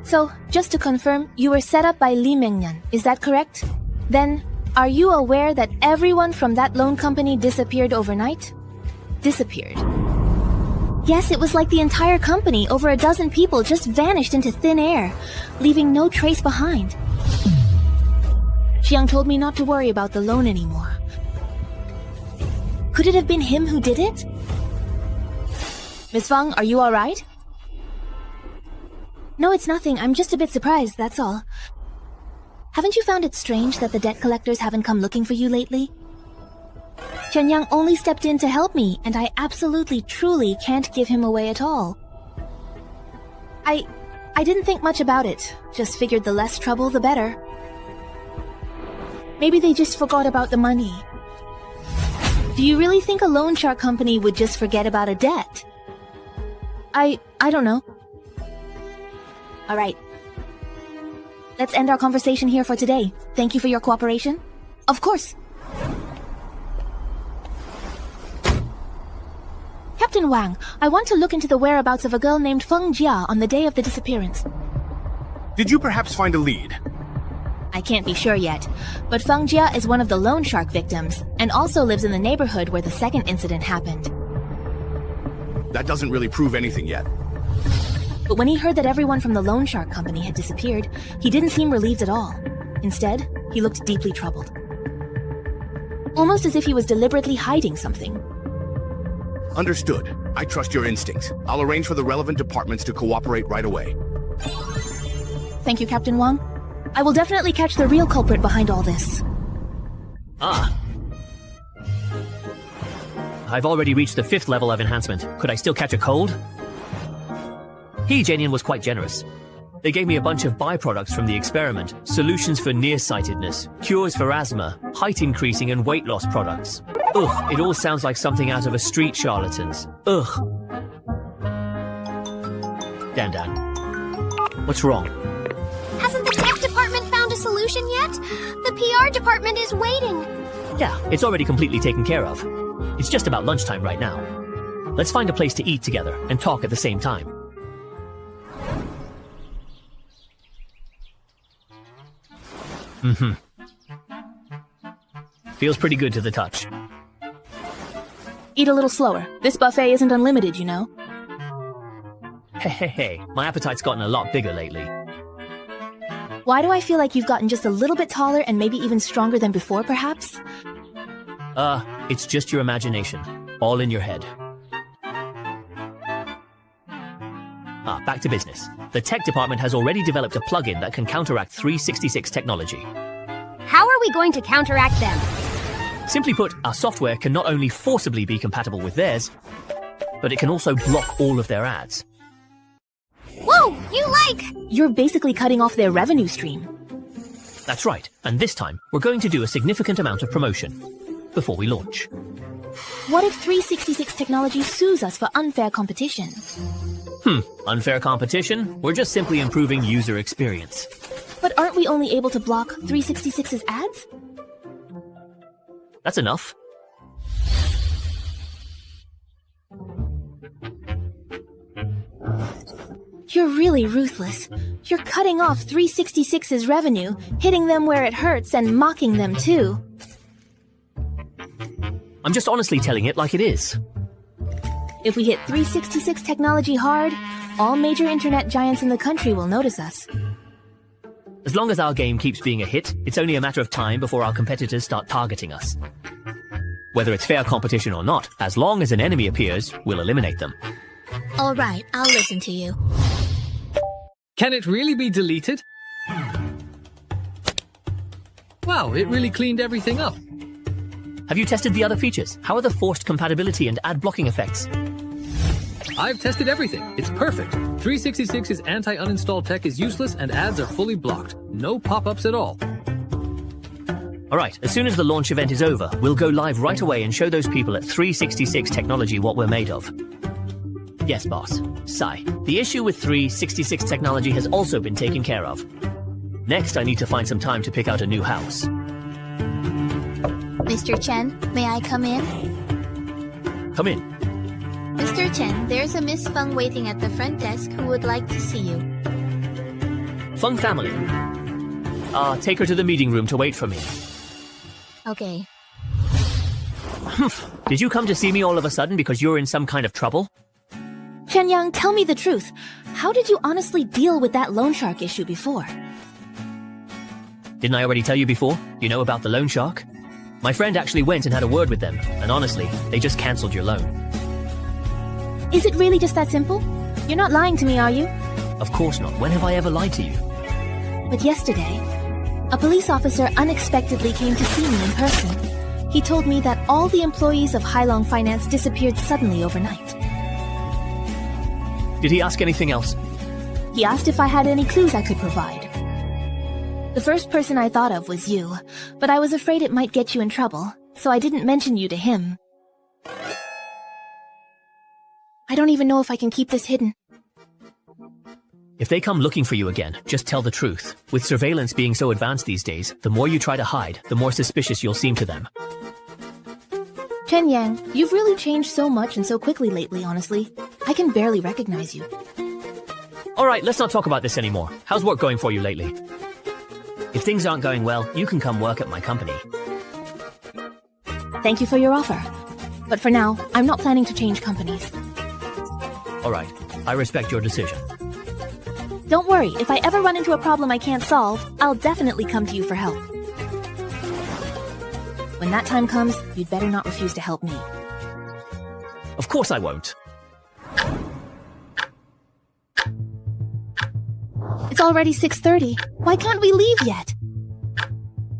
So, just to confirm, you were set up by Li Mengnan. Is that correct? Then, are you aware that everyone from that loan company disappeared overnight? Disappeared. Yes, it was like the entire company, over a dozen people, just vanished into thin air, leaving no trace behind. Xiang told me not to worry about the loan anymore. Could it have been him who did it? Miss Feng, are you alright? No, it's nothing. I'm just a bit surprised, that's all. Haven't you found it strange that the debt collectors haven't come looking for you lately? Chen Yang only stepped in to help me, and I absolutely, truly can't give him away at all. I didn't think much about it. Just figured the less trouble, the better. Maybe they just forgot about the money. Do you really think a loan shark company would just forget about a debt? I don't know. Alright. Let's end our conversation here for today. Thank you for your cooperation. Of course. Captain Wang, I want to look into the whereabouts of a girl named Feng Jia on the day of the disappearance. Did you perhaps find a lead? I can't be sure yet, but Feng Jia is one of the loan shark victims, and also lives in the neighborhood where the second incident happened. That doesn't really prove anything yet. But when he heard that everyone from the loan shark company had disappeared, he didn't seem relieved at all. Instead, he looked deeply troubled. Almost as if he was deliberately hiding something. Understood. I trust your instincts. I'll arrange for the relevant departments to cooperate right away. Thank you, Captain Wang. I will definitely catch the real culprit behind all this. Ah. I've already reached the 5th level of enhancement. Could I still catch a cold? He, Janian, was quite generous. They gave me a bunch of byproducts from the experiment. Solutions for nearsightedness, cures for asthma, height increasing and weight loss products. Ugh, it all sounds like something out of a street charlatans. Ugh. Dan. What's wrong? Hasn't the tech department found a solution yet? The PR department is waiting. Yeah, it's already completely taken care of. It's just about lunchtime right now. Let's find a place to eat together and talk at the same time. Mm-hmm. Feels pretty good to the touch. Eat a little slower. This buffet isn't unlimited, you know. Hey, my appetite's gotten a lot bigger lately. Why do I feel like you've gotten just a little bit taller and maybe even stronger than before, perhaps? It's just your imagination. All in your head. Back to business. The tech department has already developed a plugin that can counteract 366 technology. How are we going to counteract them? Simply put, our software can not only forcibly be compatible with theirs, but it can also block all of their ads. Whoa, You're basically cutting off their revenue stream. That's right, and this time, we're going to do a significant amount of promotion before we launch. What if 366 technology sues us for unfair competition? Unfair competition? We're just simply improving user experience. But aren't we only able to block 366's ads? That's enough. You're really ruthless. You're cutting off 366's revenue, hitting them where it hurts, and mocking them too. I'm just honestly telling it like it is. If we hit 366 technology hard, all major internet giants in the country will notice us. As long as our game keeps being a hit, it's only a matter of time before our competitors start targeting us. Whether it's fair competition or not, as long as an enemy appears, we'll eliminate them. All right, I'll listen to you. Can it really be deleted? Wow, it really cleaned everything up. Have you tested the other features? How are the forced compatibility and ad blocking effects? I've tested everything. It's perfect. 366's anti-uninstall tech is useless and ads are fully blocked. No pop-ups at all. Alright, as soon as the launch event is over, we'll go live right away and show those people at 366 Technology what we're made of. Yes, boss. Sigh. The issue with 366 Technology has also been taken care of. Next, I need to find some time to pick out a new house. Mr. Chen, may I come in? Come in. Mr. Chen, there's a Miss Feng waiting at the front desk who would like to see you. Feng family. Take her to the meeting room to wait for me. Okay. Did you come to see me all of a sudden because you're in some kind of trouble? Chen Yang, tell me the truth. How did you honestly deal with that loan shark issue before? Didn't I already tell you before? You know about the loan shark? My friend actually went and had a word with them, and honestly, they just cancelled your loan. Is it really just that simple? You're not lying to me, are you? Of course not. When have I ever lied to you? But yesterday, a police officer unexpectedly came to see me in person. He told me that all the employees of Hailong Finance disappeared suddenly overnight. Did he ask anything else? He asked if I had any clues I could provide. The first person I thought of was you, but I was afraid it might get you in trouble, so I didn't mention you to him. I don't even know if I can keep this hidden. If they come looking for you again, just tell the truth. With surveillance being so advanced these days, the more you try to hide, the more suspicious you'll seem to them. Chen Yang, you've really changed so much and so quickly lately, honestly. I can barely recognize you. Alright, let's not talk about this anymore. How's work going for you lately? If things aren't going well, you can come work at my company. Thank you for your offer. But for now, I'm not planning to change companies. Alright, I respect your decision. Don't worry, if I ever run into a problem I can't solve, I'll definitely come to you for help. When that time comes, you'd better not refuse to help me. Of course I won't. It's already 6:30. Why can't we leave yet?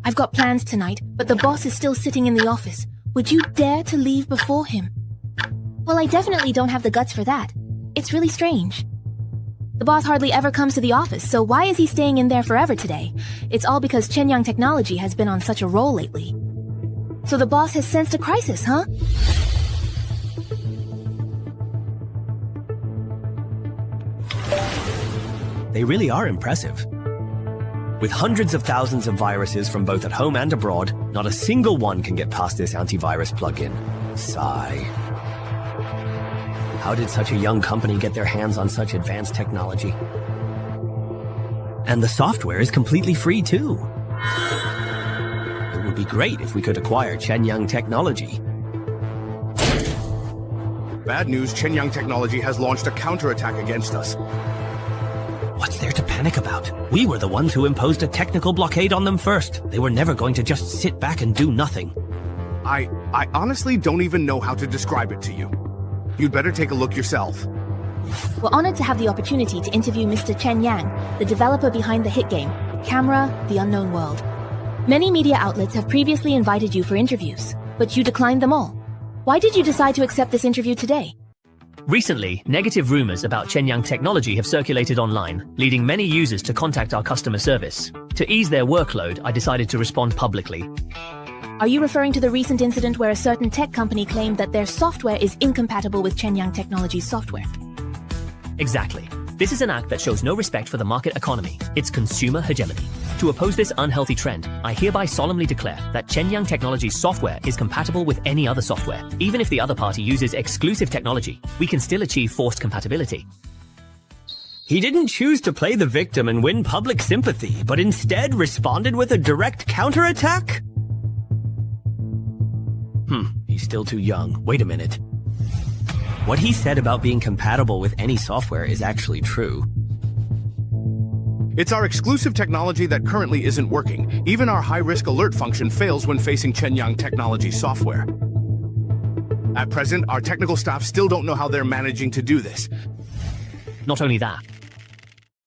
I've got plans tonight, but the boss is still sitting in the office. Would you dare to leave before him? Well, I definitely don't have the guts for that. It's really strange. The boss hardly ever comes to the office, so why is he staying in there forever today? It's all because Chenyang Technology has been on such a roll lately. So the boss has sensed a crisis, huh? They really are impressive. With hundreds of thousands of viruses from both at home and abroad, not a single one can get past this antivirus plugin. Sigh. How did such a young company get their hands on such advanced technology? And the software is completely free too. It would be great if we could acquire Chenyang technology. Bad news, Chenyang Technology has launched a counterattack against us. What's there to panic about? We were the ones who imposed a technical blockade on them first. They were never going to just sit back and do nothing. I honestly don't even know how to describe it to you. You'd better take a look yourself. We're honored to have the opportunity to interview Mr. Chen Yang, the developer behind the hit game, Camera: The Unknown World. Many media outlets have previously invited you for interviews, but you declined them all. Why did you decide to accept this interview today? Recently, negative rumors about Chenyang technology have circulated online, leading many users to contact our customer service. To ease their workload, I decided to respond publicly. Are you referring to the recent incident where a certain tech company claimed that their software is incompatible with Chenyang Technology's software? Exactly. This is an act that shows no respect for the market economy, its consumer hegemony. To oppose this unhealthy trend, I hereby solemnly declare that Chenyang Technology's software is compatible with any other software. Even if the other party uses exclusive technology, we can still achieve forced compatibility. He didn't choose to play the victim and win public sympathy, but instead responded with a direct counterattack? He's still too young. Wait a minute. What he said about being compatible with any software is actually true. It's our exclusive technology that currently isn't working. Even our high-risk alert function fails when facing Chenyang Technology software. At present, our technical staff still don't know how they're managing to do this. Not only that,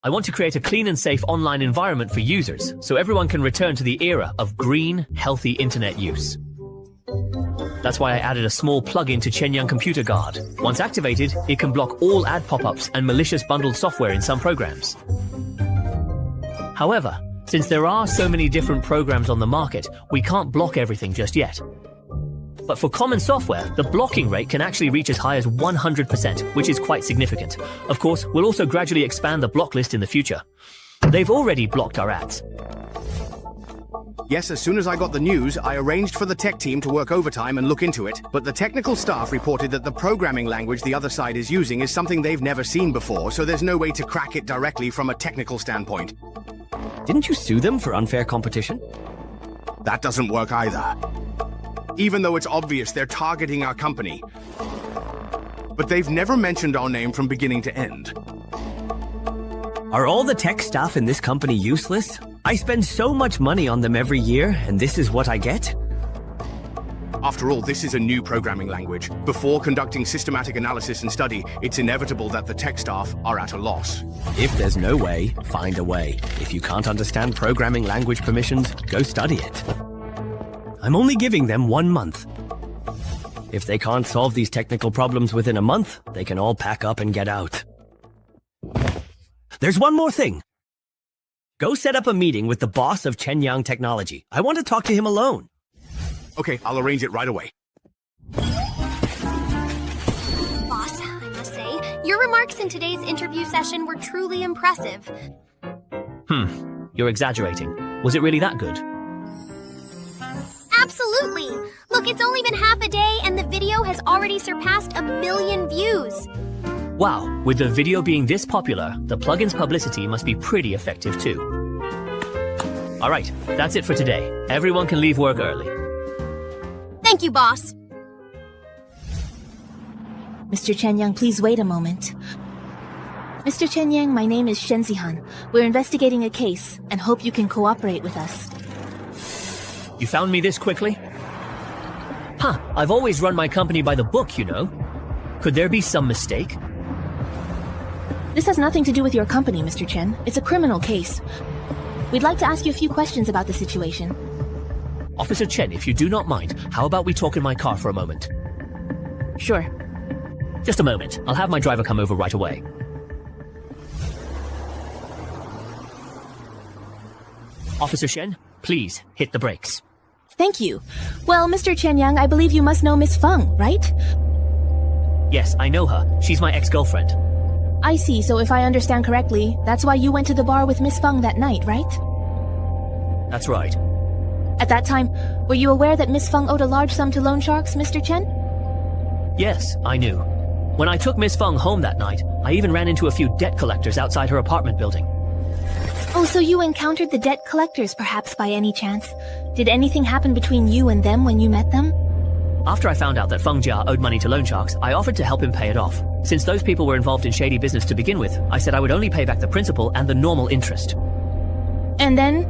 I want to create a clean and safe online environment for users, so everyone can return to the era of green, healthy internet use. That's why I added a small plugin to Chenyang Computer Guard. Once activated, it can block all ad pop-ups and malicious bundled software in some programs. However, since there are so many different programs on the market, we can't block everything just yet. But for common software, the blocking rate can actually reach as high as 100%, which is quite significant. Of course, we'll also gradually expand the block list in the future. They've already blocked our ads. Yes, as soon as I got the news, I arranged for the tech team to work overtime and look into it, but the technical staff reported that the programming language the other side is using is something they've never seen before, so there's no way to crack it directly from a technical standpoint. Didn't you sue them for unfair competition? That doesn't work either. Even though it's obvious they're targeting our company. But they've never mentioned our name from beginning to end. Are all the tech staff in this company useless? I spend so much money on them every year, and this is what I get? After all, this is a new programming language. Before conducting systematic analysis and study, it's inevitable that the tech staff are at a loss. If there's no way, find a way. If you can't understand programming language permissions, go study it. I'm only giving them 1 month. If they can't solve these technical problems within a month, they can all pack up and get out. There's one more thing. Go set up a meeting with the boss of Chenyang Technology. I want to talk to him alone. Okay, I'll arrange it right away. Boss, I must say, your remarks in today's interview session were truly impressive. You're exaggerating. Was it really that good? Absolutely! Look, it's only been half a day and the video has already surpassed 1 million views. Wow, with the video being this popular, the plugin's publicity must be pretty effective too. Alright, that's it for today. Everyone can leave work early. Thank you, boss. Mr. Chen Yang, please wait a moment. Mr. Chen Yang, my name is Shen Zihan. We're investigating a case and hope you can cooperate with us. You found me this quickly? I've always run my company by the book, you know. Could there be some mistake? This has nothing to do with your company, Mr. Chen. It's a criminal case. We'd like to ask you a few questions about the situation. Officer Chen, if you do not mind, how about we talk in my car for a moment? Sure. Just a moment. I'll have my driver come over right away. Officer Shen, please hit the brakes. Thank you. Well, Mr. Chen Yang, I believe you must know Miss Feng, right? Yes, I know her. She's my ex-girlfriend. I see, so if I understand correctly, that's why you went to the bar with Miss Feng that night, right? That's right. At that time, were you aware that Miss Feng owed a large sum to loan sharks, Mr. Chen? Yes, I knew. When I took Miss Feng home that night, I even ran into a few debt collectors outside her apartment building. Oh, so you encountered the debt collectors perhaps by any chance? Did anything happen between you and them when you met them? After I found out that Feng Jia owed money to loan sharks, I offered to help him pay it off. Since those people were involved in shady business to begin with, I said I would only pay back the principal and the normal interest. And then?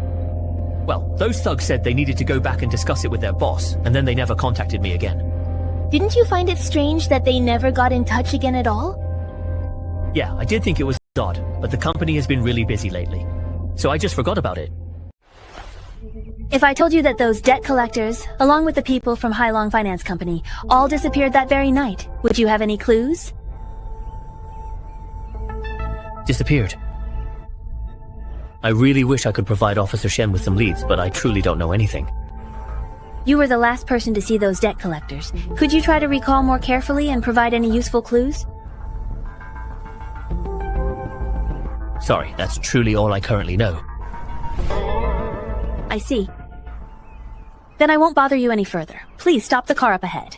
Well, those thugs said they needed to go back and discuss it with their boss, and then they never contacted me again. Didn't you find it strange that they never got in touch again at all? Yeah, I did think it was odd, but the company has been really busy lately. So I just forgot about it. If I told you that those debt collectors, along with the people from Hailong Finance Company, all disappeared that very night, would you have any clues? Disappeared. I really wish I could provide Officer Shen with some leads, but I truly don't know anything. You were the last person to see those debt collectors. Could you try to recall more carefully and provide any useful clues? Sorry, that's truly all I currently know. I see. Then I won't bother you any further. Please stop the car up ahead.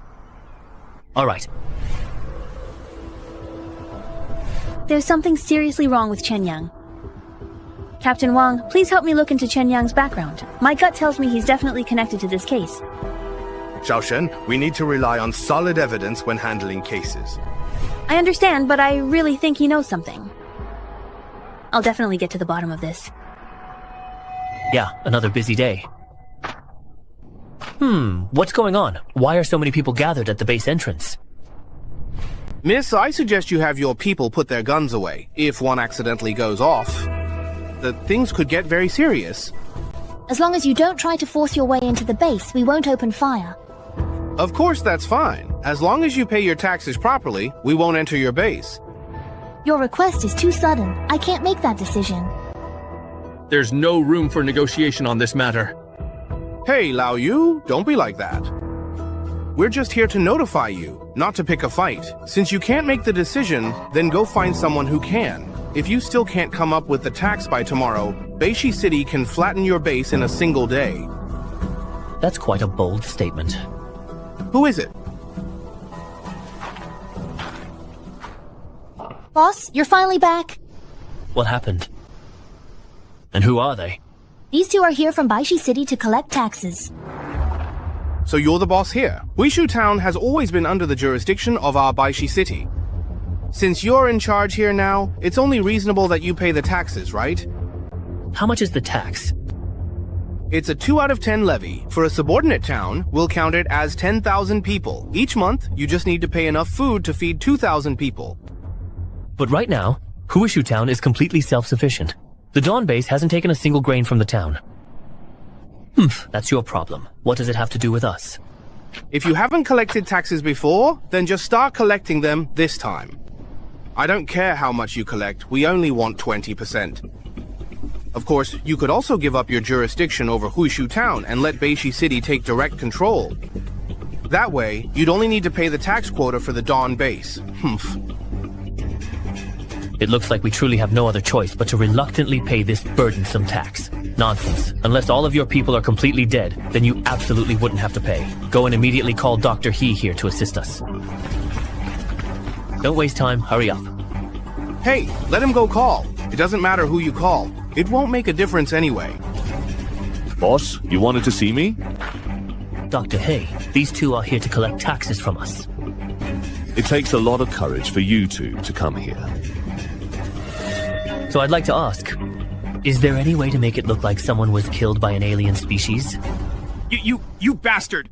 All right. There's something seriously wrong with Chen Yang. Captain Wang, please help me look into Chen Yang's background. My gut tells me he's definitely connected to this case. Xiao Shen, we need to rely on solid evidence when handling cases. I understand, but I really think he knows something. I'll definitely get to the bottom of this. Yeah, another busy day. What's going on? Why are so many people gathered at the base entrance? Miss, I suggest you have your people put their guns away. If one accidentally goes off, things could get very serious. As long as you don't try to force your way into the base, we won't open fire. Of course, that's fine. As long as you pay your taxes properly, we won't enter your base. Your request is too sudden. I can't make that decision. There's no room for negotiation on this matter. Hey, Lao Yu, don't be like that. We're just here to notify you, not to pick a fight. Since you can't make the decision, then go find someone who can. If you still can't come up with the tax by tomorrow, Beishi City can flatten your base in a single day. That's quite a bold statement. Who is it? Boss, you're finally back. What happened? And who are they? These two are here from Baishi City to collect taxes. So you're the boss here. Huishu Town has always been under the jurisdiction of our Baishi City. Since you're in charge here now, it's only reasonable that you pay the taxes, right? How much is the tax? It's a 2 out of 10 levy. For a subordinate town, we'll count it as 10,000 people. Each month, you just need to pay enough food to feed 2,000 people. But right now, Huishu Town is completely self-sufficient. The Dawn base hasn't taken a single grain from the town. That's your problem. What does it have to do with us? If you haven't collected taxes before, then just start collecting them this time. I don't care how much you collect, we only want 20%. Of course, you could also give up your jurisdiction over Huishu Town and let Beishi City take direct control. That way, you'd only need to pay the tax quota for the Dawn base. It looks like we truly have no other choice but to reluctantly pay this burdensome tax. Nonsense. Unless all of your people are completely dead, then you absolutely wouldn't have to pay. Go and immediately call Dr. He here to assist us. Don't waste time, hurry up. Hey, let him go call. It doesn't matter who you call. It won't make a difference anyway. Boss, you wanted to see me? Dr. He, these two are here to collect taxes from us. It takes a lot of courage for you two to come here. So I'd like to ask, is there any way to make it look like someone was killed by an alien species? You bastard!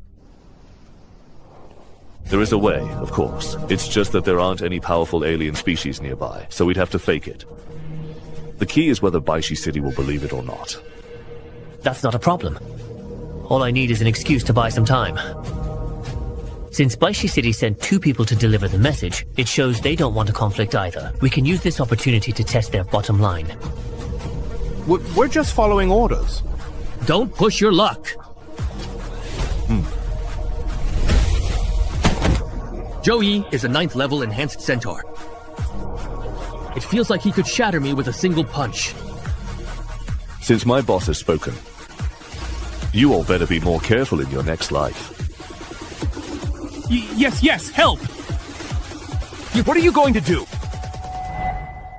There is a way, of course. It's just that there aren't any powerful alien species nearby, so we'd have to fake it. The key is whether Baishi City will believe it or not. That's not a problem. All I need is an excuse to buy some time. Since Baishi City sent 2 people to deliver the message, it shows they don't want a conflict either. We can use this opportunity to test their bottom line. We're just following orders. Don't push your luck. Zhou Yi is a 9th level enhanced centaur. It feels like he could shatter me with a single punch. Since my boss has spoken, you all better be more careful in your next life. Yes, help! What are you going to do?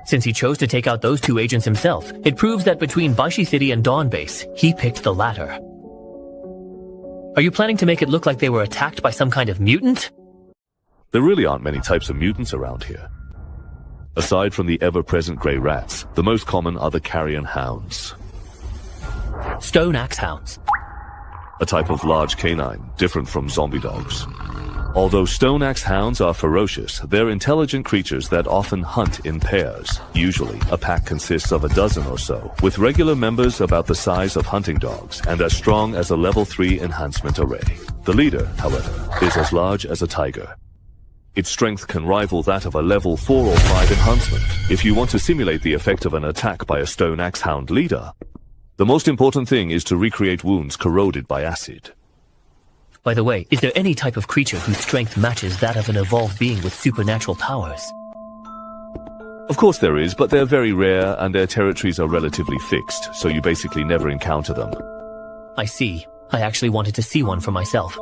Since he chose to take out those two agents himself, it proves that between Baishi City and Dawn Base, he picked the latter. Are you planning to make it look like they were attacked by some kind of mutant? There really aren't many types of mutants around here. Aside from the ever-present grey rats, the most common are the carrion hounds. Stone axe hounds. A type of large canine, different from zombie dogs. Although stone axe hounds are ferocious, they're intelligent creatures that often hunt in pairs. Usually, a pack consists of a dozen or so, with regular members about the size of hunting dogs and as strong as a level 3 enhancement array. The leader, however, is as large as a tiger. Its strength can rival that of a level 4 or 5 enhancement. If you want to simulate the effect of an attack by a stone axe hound leader, the most important thing is to recreate wounds corroded by acid. By the way, is there any type of creature whose strength matches that of an evolved being with supernatural powers? Of course there is, but they're very rare and their territories are relatively fixed, so you basically never encounter them. I see. I actually wanted to see one for myself.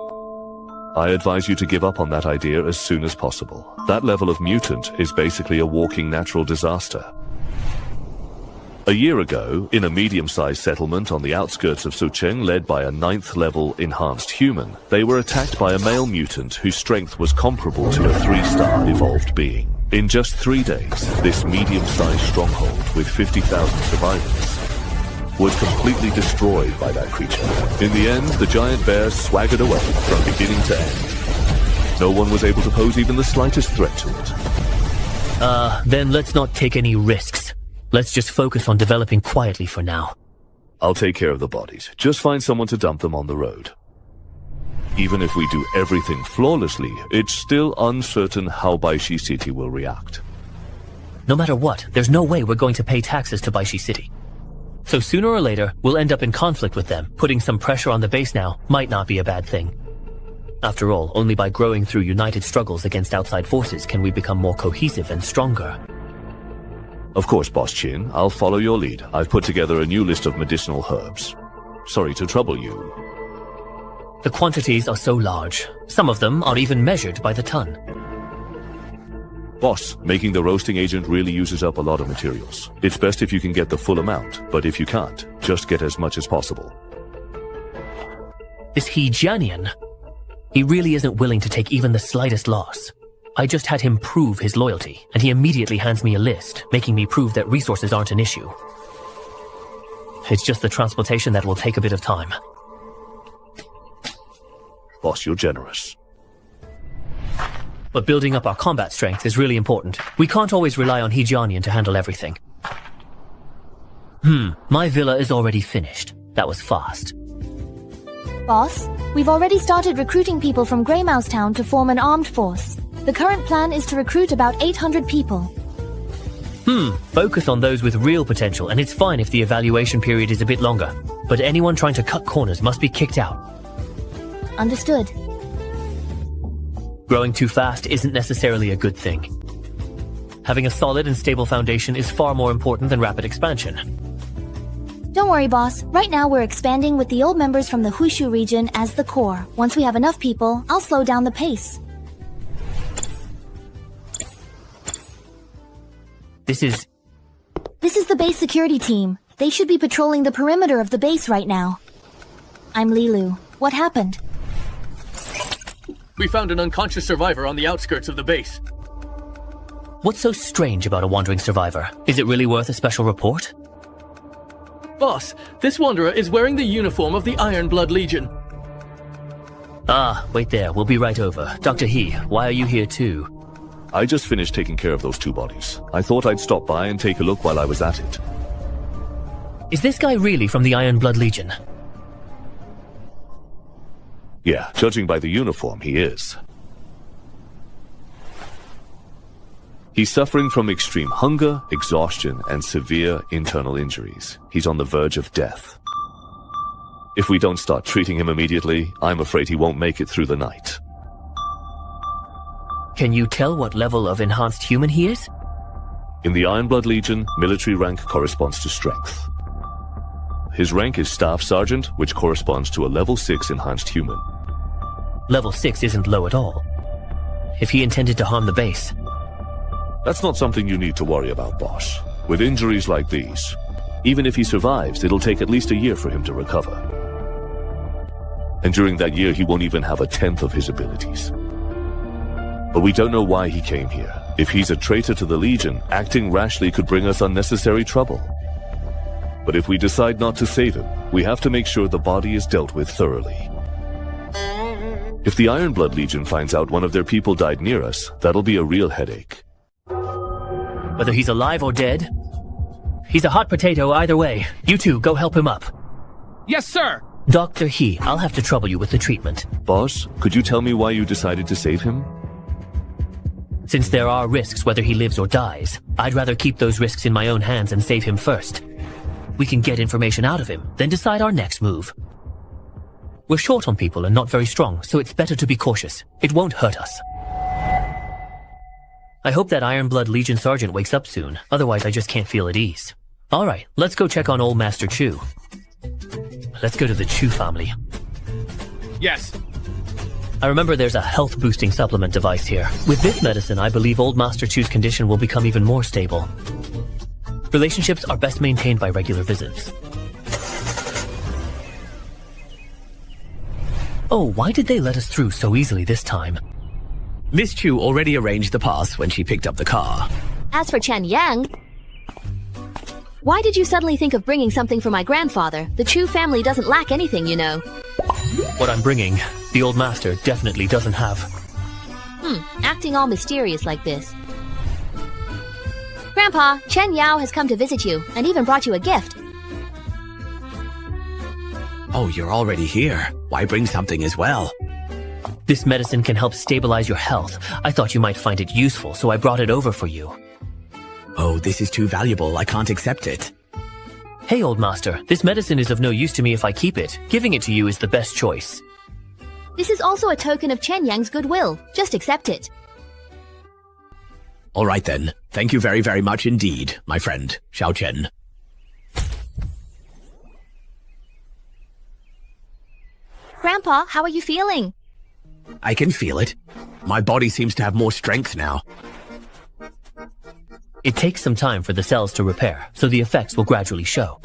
I advise you to give up on that idea as soon as possible. That level of mutant is basically a walking natural disaster. A year ago, in a medium-sized settlement on the outskirts of Sucheng led by a 9th level enhanced human, they were attacked by a male mutant whose strength was comparable to a 3-star evolved being. In just 3 days, this medium-sized stronghold with 50,000 survivors was completely destroyed by that creature. In the end, the giant bear swaggered away from beginning to end. No one was able to pose even the slightest threat to it. Then let's not take any risks. Let's just focus on developing quietly for now. I'll take care of the bodies. Just find someone to dump them on the road. Even if we do everything flawlessly, it's still uncertain how Baishi City will react. No matter what, there's no way we're going to pay taxes to Baishi City. So sooner or later, we'll end up in conflict with them. Putting some pressure on the base now might not be a bad thing. After all, only by growing through united struggles against outside forces can we become more cohesive and stronger. Of course, Boss Chin, I'll follow your lead. I've put together a new list of medicinal herbs. Sorry to trouble you. The quantities are so large. Some of them are even measured by the ton. Boss, making the roasting agent really uses up a lot of materials. It's best if you can get the full amount, but if you can't, just get as much as possible. This He Jianian, he really isn't willing to take even the slightest loss. I just had him prove his loyalty, and he immediately hands me a list, making me prove that resources aren't an issue. It's just the transportation that will take a bit of time. Boss, you're generous. But building up our combat strength is really important. We can't always rely on He Jianian to handle everything. My villa is already finished. That was fast. Boss, we've already started recruiting people from Greymouse Town to form an armed force. The current plan is to recruit about 800 people. Focus on those with real potential, and it's fine if the evaluation period is a bit longer. But anyone trying to cut corners must be kicked out. Understood. Growing too fast isn't necessarily a good thing. Having a solid and stable foundation is far more important than rapid expansion. Don't worry, boss. Right now we're expanding with the old members from the Hushu region as the core. Once we have enough people, I'll slow down the pace. This is the base security team. They should be patrolling the perimeter of the base right now. I'm Lilu. What happened? We found an unconscious survivor on the outskirts of the base. What's so strange about a wandering survivor? Is it really worth a special report? Boss, this wanderer is wearing the uniform of the Iron Blood Legion. Wait there. We'll be right over. Dr. He, why are you here too? I just finished taking care of those 2 bodies. I thought I'd stop by and take a look while I was at it. Is this guy really from the Iron Blood Legion? Yeah, judging by the uniform, he is. He's suffering from extreme hunger, exhaustion, and severe internal injuries. He's on the verge of death. If we don't start treating him immediately, I'm afraid he won't make it through the night. Can you tell what level of enhanced human he is? In the Iron Blood Legion, military rank corresponds to strength. His rank is Staff Sergeant, which corresponds to a level 6 enhanced human. Level 6 isn't low at all. If he intended to harm the base... That's not something you need to worry about, boss. With injuries like these, even if he survives, it'll take at least a year for him to recover. And during that year, he won't even have 1/10 of his abilities. But we don't know why he came here. If he's a traitor to the Legion, acting rashly could bring us unnecessary trouble. But if we decide not to save him, we have to make sure the body is dealt with thoroughly. If the Ironblood Legion finds out one of their people died near us, that'll be a real headache. Whether he's alive or dead, he's a hot potato either way. You two, go help him up. Yes, sir! Dr. He, I'll have to trouble you with the treatment. Boss, could you tell me why you decided to save him? Since there are risks whether he lives or dies, I'd rather keep those risks in my own hands and save him first. We can get information out of him, then decide our next move. We're short on people and not very strong, so it's better to be cautious. It won't hurt us. I hope that Ironblood Legion Sergeant wakes up soon, otherwise I just can't feel at ease. Alright, let's go check on old Master Chu. Let's go to the Chu family. Yes. I remember there's a health-boosting supplement device here. With this medicine, I believe old Master Chu's condition will become even more stable. Relationships are best maintained by regular visits. Oh, why did they let us through so easily this time? Miss Chu already arranged the pass when she picked up the car. As for Chen Yang, why did you suddenly think of bringing something for my grandfather? The Chu family doesn't lack anything, you know. What I'm bringing, the old master definitely doesn't have. Acting all mysterious like this. Grandpa, Chen Yao has come to visit you, and even brought you a gift. Oh, you're already here. Why bring something as well? This medicine can help stabilize your health. I thought you might find it useful, so I brought it over for you. Oh, this is too valuable. I can't accept it. Hey, old master, this medicine is of no use to me if I keep it. Giving it to you is the best choice. This is also a token of Chen Yang's goodwill. Just accept it. All right then. Thank you very, very much indeed, my friend, Xiao Chen. Grandpa, how are you feeling? I can feel it. My body seems to have more strength now. It takes some time for the cells to repair, so the effects will gradually show.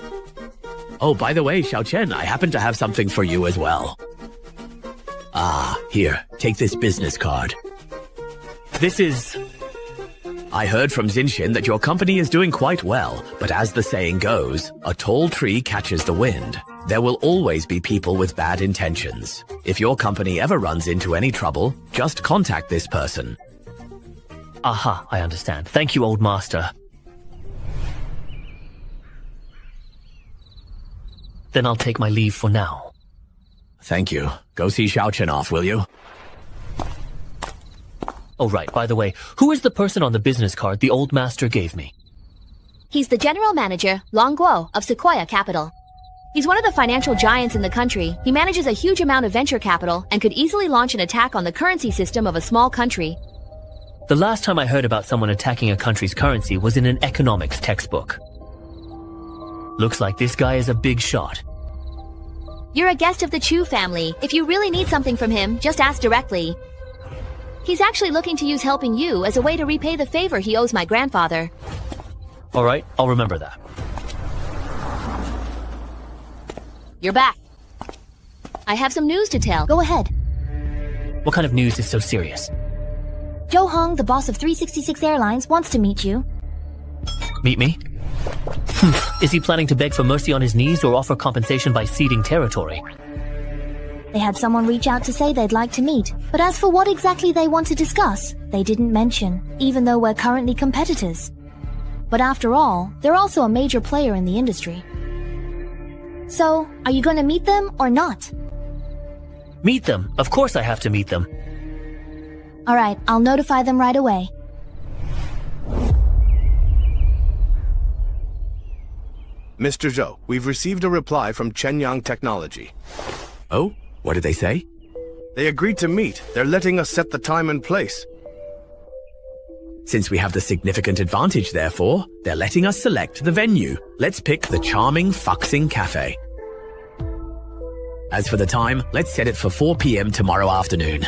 Oh, by the way, Xiao Chen, I happen to have something for you as well. Ah, here, take this business card. This is... I heard from Zinshin that your company is doing quite well, but as the saying goes, a tall tree catches the wind. There will always be people with bad intentions. If your company ever runs into any trouble, just contact this person. Aha, I understand. Thank you, old master. Then I'll take my leave for now. Thank you. Go see Xiao Chen off, will you? Oh, right, by the way, who is the person on the business card the old master gave me? He's the general manager, Long Guo, of Sequoia Capital. He's one of the financial giants in the country. He manages a huge amount of venture capital and could easily launch an attack on the currency system of a small country. The last time I heard about someone attacking a country's currency was in an economics textbook. Looks like this guy is a big shot. You're a guest of the Chu family. If you really need something from him, just ask directly. He's actually looking to use helping you as a way to repay the favor he owes my grandfather. All right, I'll remember that. You're back. I have some news to tell. Go ahead. What kind of news is so serious? Joe Hong, the boss of 366 Airlines, wants to meet you. Meet me? Is he planning to beg for mercy on his knees or offer compensation by ceding territory? They had someone reach out to say they'd like to meet, but as for what exactly they want to discuss, they didn't mention, even though we're currently competitors. But after all, they're also a major player in the industry. So, are you going to meet them or not? Meet them? Of course I have to meet them. Alright, I'll notify them right away. Mr. Zhou, we've received a reply from Chenyang Technology. Oh? What did they say? They agreed to meet. They're letting us set the time and place. Since we have the significant advantage, therefore, they're letting us select the venue. Let's pick the charming Fuxing Cafe. As for the time, let's set it for 4 p.m. tomorrow afternoon.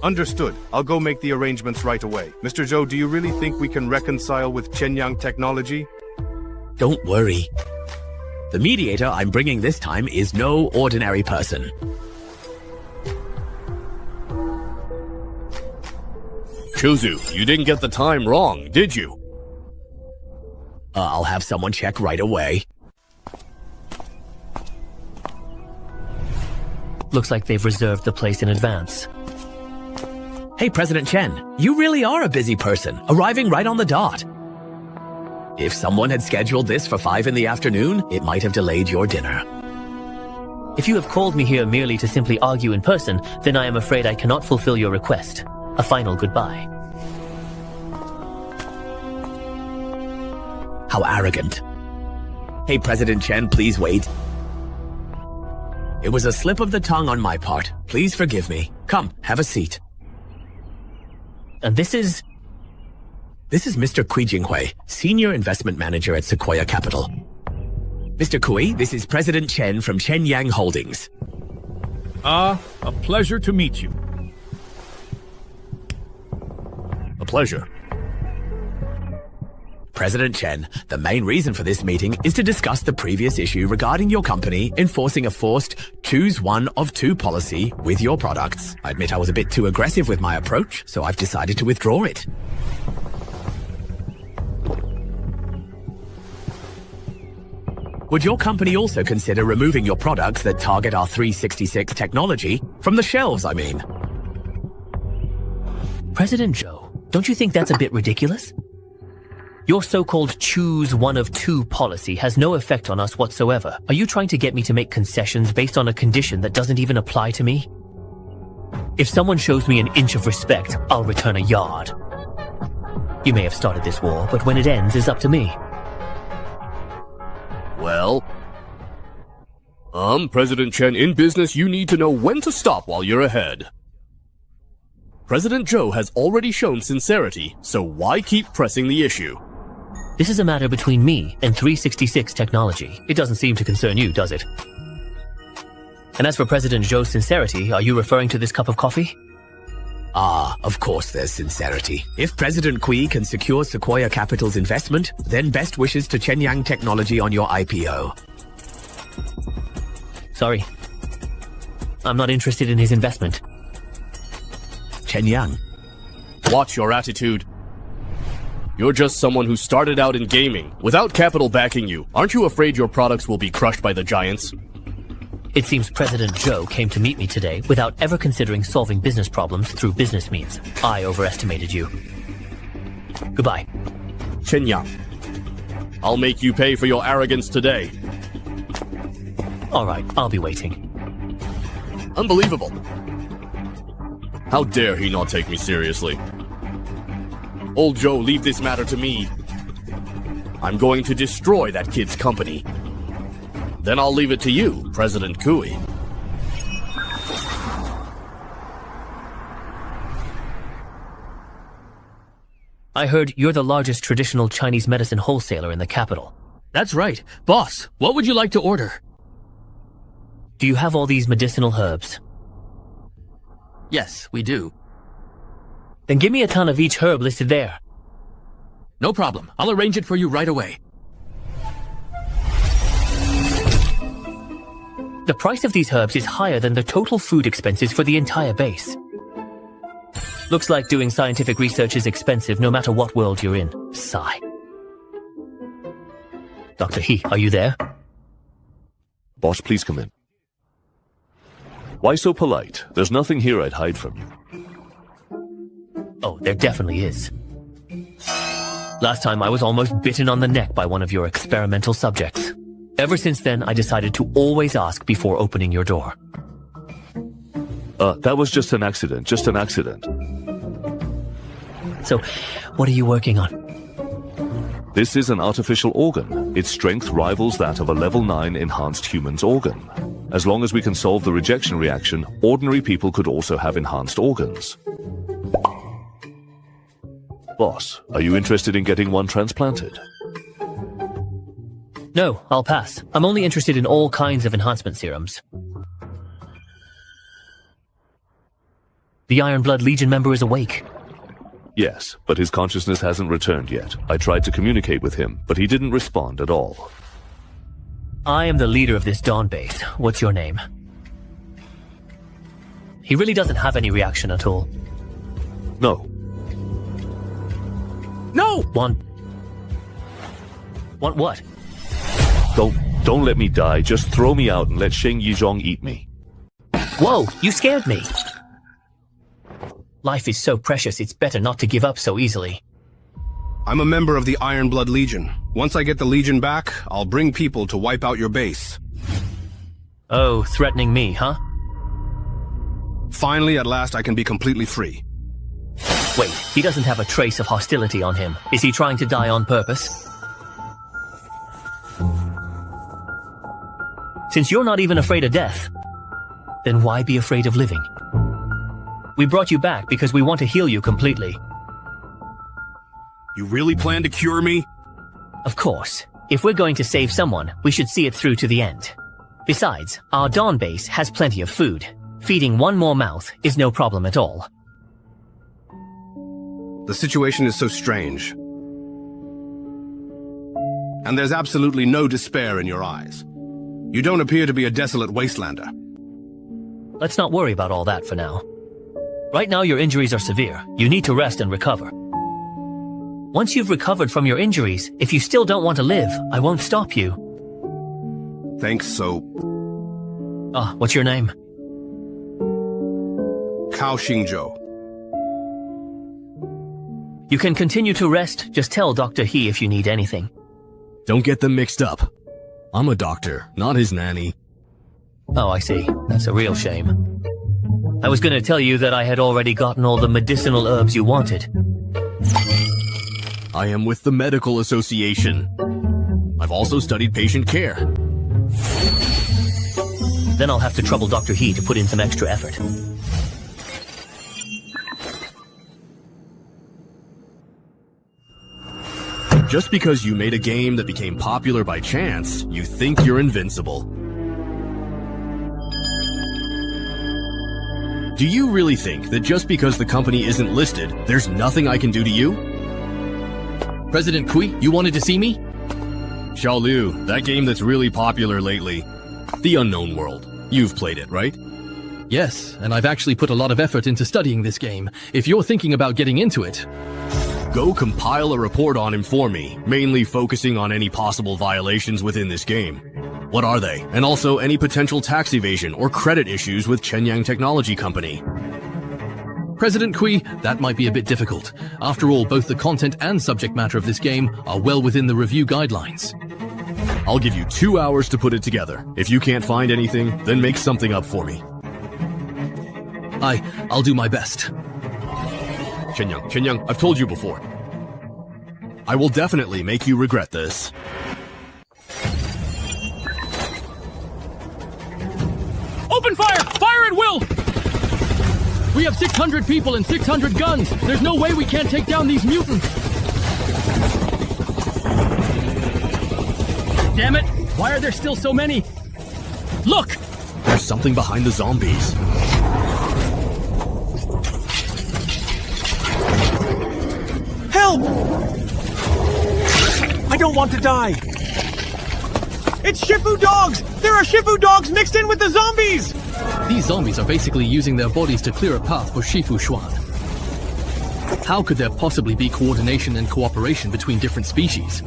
Understood. I'll go make the arrangements right away. Mr. Zhou, do you really think we can reconcile with Chenyang technology? Don't worry. The mediator I'm bringing this time is no ordinary person. Chuzu, you didn't get the time wrong, did you? I'll have someone check right away. Looks like they've reserved the place in advance. Hey, President Chen, you really are a busy person, arriving right on the dot. If someone had scheduled this for 5 in the afternoon, it might have delayed your dinner. If you have called me here merely to simply argue in person, then I am afraid I cannot fulfill your request. A final goodbye. How arrogant. Hey, President Chen, please wait. It was a slip of the tongue on my part. Please forgive me. Come, have a seat. And this is... This is Mr. Kui Jinghui, Senior Investment Manager at Sequoia Capital. Mr. Kui, this is President Chen from Shenyang Holdings. A pleasure to meet you. A pleasure. President Chen, the main reason for this meeting is to discuss the previous issue regarding your company enforcing a forced choose one of two policy with your products. I admit I was a bit too aggressive with my approach, so I've decided to withdraw it. Would your company also consider removing your products that target our 366 technology from the shelves, I mean? President Zhou, don't you think that's a bit ridiculous? Your so-called choose one of two policy has no effect on us whatsoever. Are you trying to get me to make concessions based on a condition that doesn't even apply to me? If someone shows me an inch of respect, I'll return a yard. You may have started this war, but when it ends is up to me. Well, President Chen, in business you need to know when to stop while you're ahead. President Zhou has already shown sincerity, so why keep pressing the issue? This is a matter between me and 366 technology. It doesn't seem to concern you, does it? And as for President Zhou's sincerity, are you referring to this cup of coffee? Of course there's sincerity. If President Kui can secure Sequoia Capital's investment, then best wishes to Chenyang Technology on your IPO. Sorry. I'm not interested in his investment. Chenyang. Watch your attitude. You're just someone who started out in gaming. Without capital backing you, aren't you afraid your products will be crushed by the giants? It seems President Zhou came to meet me today without ever considering solving business problems through business means. I overestimated you. Goodbye. Chenyang, I'll make you pay for your arrogance today. All right, I'll be waiting. Unbelievable. How dare he not take me seriously? Old Zhou, leave this matter to me. I'm going to destroy that kid's company. Then I'll leave it to you, President Kui. I heard you're the largest traditional Chinese medicine wholesaler in the capital. That's right. Boss, what would you like to order? Do you have all these medicinal herbs? Yes, we do. Then give me a ton of each herb listed there. No problem. I'll arrange it for you right away. The price of these herbs is higher than the total food expenses for the entire base. Looks like doing scientific research is expensive no matter what world you're in. Sigh. Dr. He, are you there? Boss, please come in. Why so polite? There's nothing here I'd hide from you. Oh, there definitely is. Last time I was almost bitten on the neck by one of your experimental subjects. Ever since then, I decided to always ask before opening your door. That was just an accident, So, what are you working on? This is an artificial organ. Its strength rivals that of a level 9 enhanced human's organ. As long as we can solve the rejection reaction, ordinary people could also have enhanced organs. Boss, are you interested in getting one transplanted? No, I'll pass. I'm only interested in all kinds of enhancement serums. The Iron Blood Legion member is awake. Yes, but his consciousness hasn't returned yet. I tried to communicate with him, but he didn't respond at all. I am the leader of this Dawn base. What's your name? He really doesn't have any reaction at all. No. No! Want what? Don't let me die. Just throw me out and let Sheng Yizhong eat me. Whoa, you scared me. Life is so precious, it's better not to give up so easily. I'm a member of the Iron Blood Legion. Once I get the Legion back, I'll bring people to wipe out your base. Oh, threatening me, huh? Finally, at last, I can be completely free. Wait, he doesn't have a trace of hostility on him. Is he trying to die on purpose? Since you're not even afraid of death, then why be afraid of living? We brought you back because we want to heal you completely. You really plan to cure me? Of course. If we're going to save someone, we should see it through to the end. Besides, our Dawn base has plenty of food. Feeding one more mouth is no problem at all. The situation is so strange. And there's absolutely no despair in your eyes. You don't appear to be a desolate wastelander. Let's not worry about all that for now. Right now your injuries are severe. You need to rest and recover. Once you've recovered from your injuries, if you still don't want to live, I won't stop you. Thanks, so... what's your name? Cao Xingzhou. You can continue to rest. Just tell Dr. He if you need anything. Don't get them mixed up. I'm a doctor, not his nanny. Oh, I see. That's a real shame. I was going to tell you that I had already gotten all the medicinal herbs you wanted. I am with the Medical Association. I've also studied patient care. Then I'll have to trouble Dr. He to put in some extra effort. Just because you made a game that became popular by chance, you think you're invincible. Do you really think that just because the company isn't listed, there's nothing I can do to you? President Kui, you wanted to see me? Xiao Liu, that game that's really popular lately. The Unknown World. You've played it, right? Yes, and I've actually put a lot of effort into studying this game. If you're thinking about getting into it... Go compile a report on him for me, mainly focusing on any possible violations within this game. What are they? And also any potential tax evasion or credit issues with Shenyang Technology Company. President Kui, that might be a bit difficult. After all, both the content and subject matter of this game are well within the review guidelines. I'll give you 2 hours to put it together. If you can't find anything, then make something up for me. I'll do my best. Shenyang, I've told you before. I will definitely make you regret this. Open fire! Fire at will! We have 600 people and 600 guns. There's no way we can't take down these mutants. Damn it! Why are there still so many? Look! There's something behind the zombies. Help! I don't want to die. It's Shifu dogs! There are Shifu dogs mixed in with the zombies! These zombies are basically using their bodies to clear a path for Shifu Xuan. How could there possibly be coordination and cooperation between different species?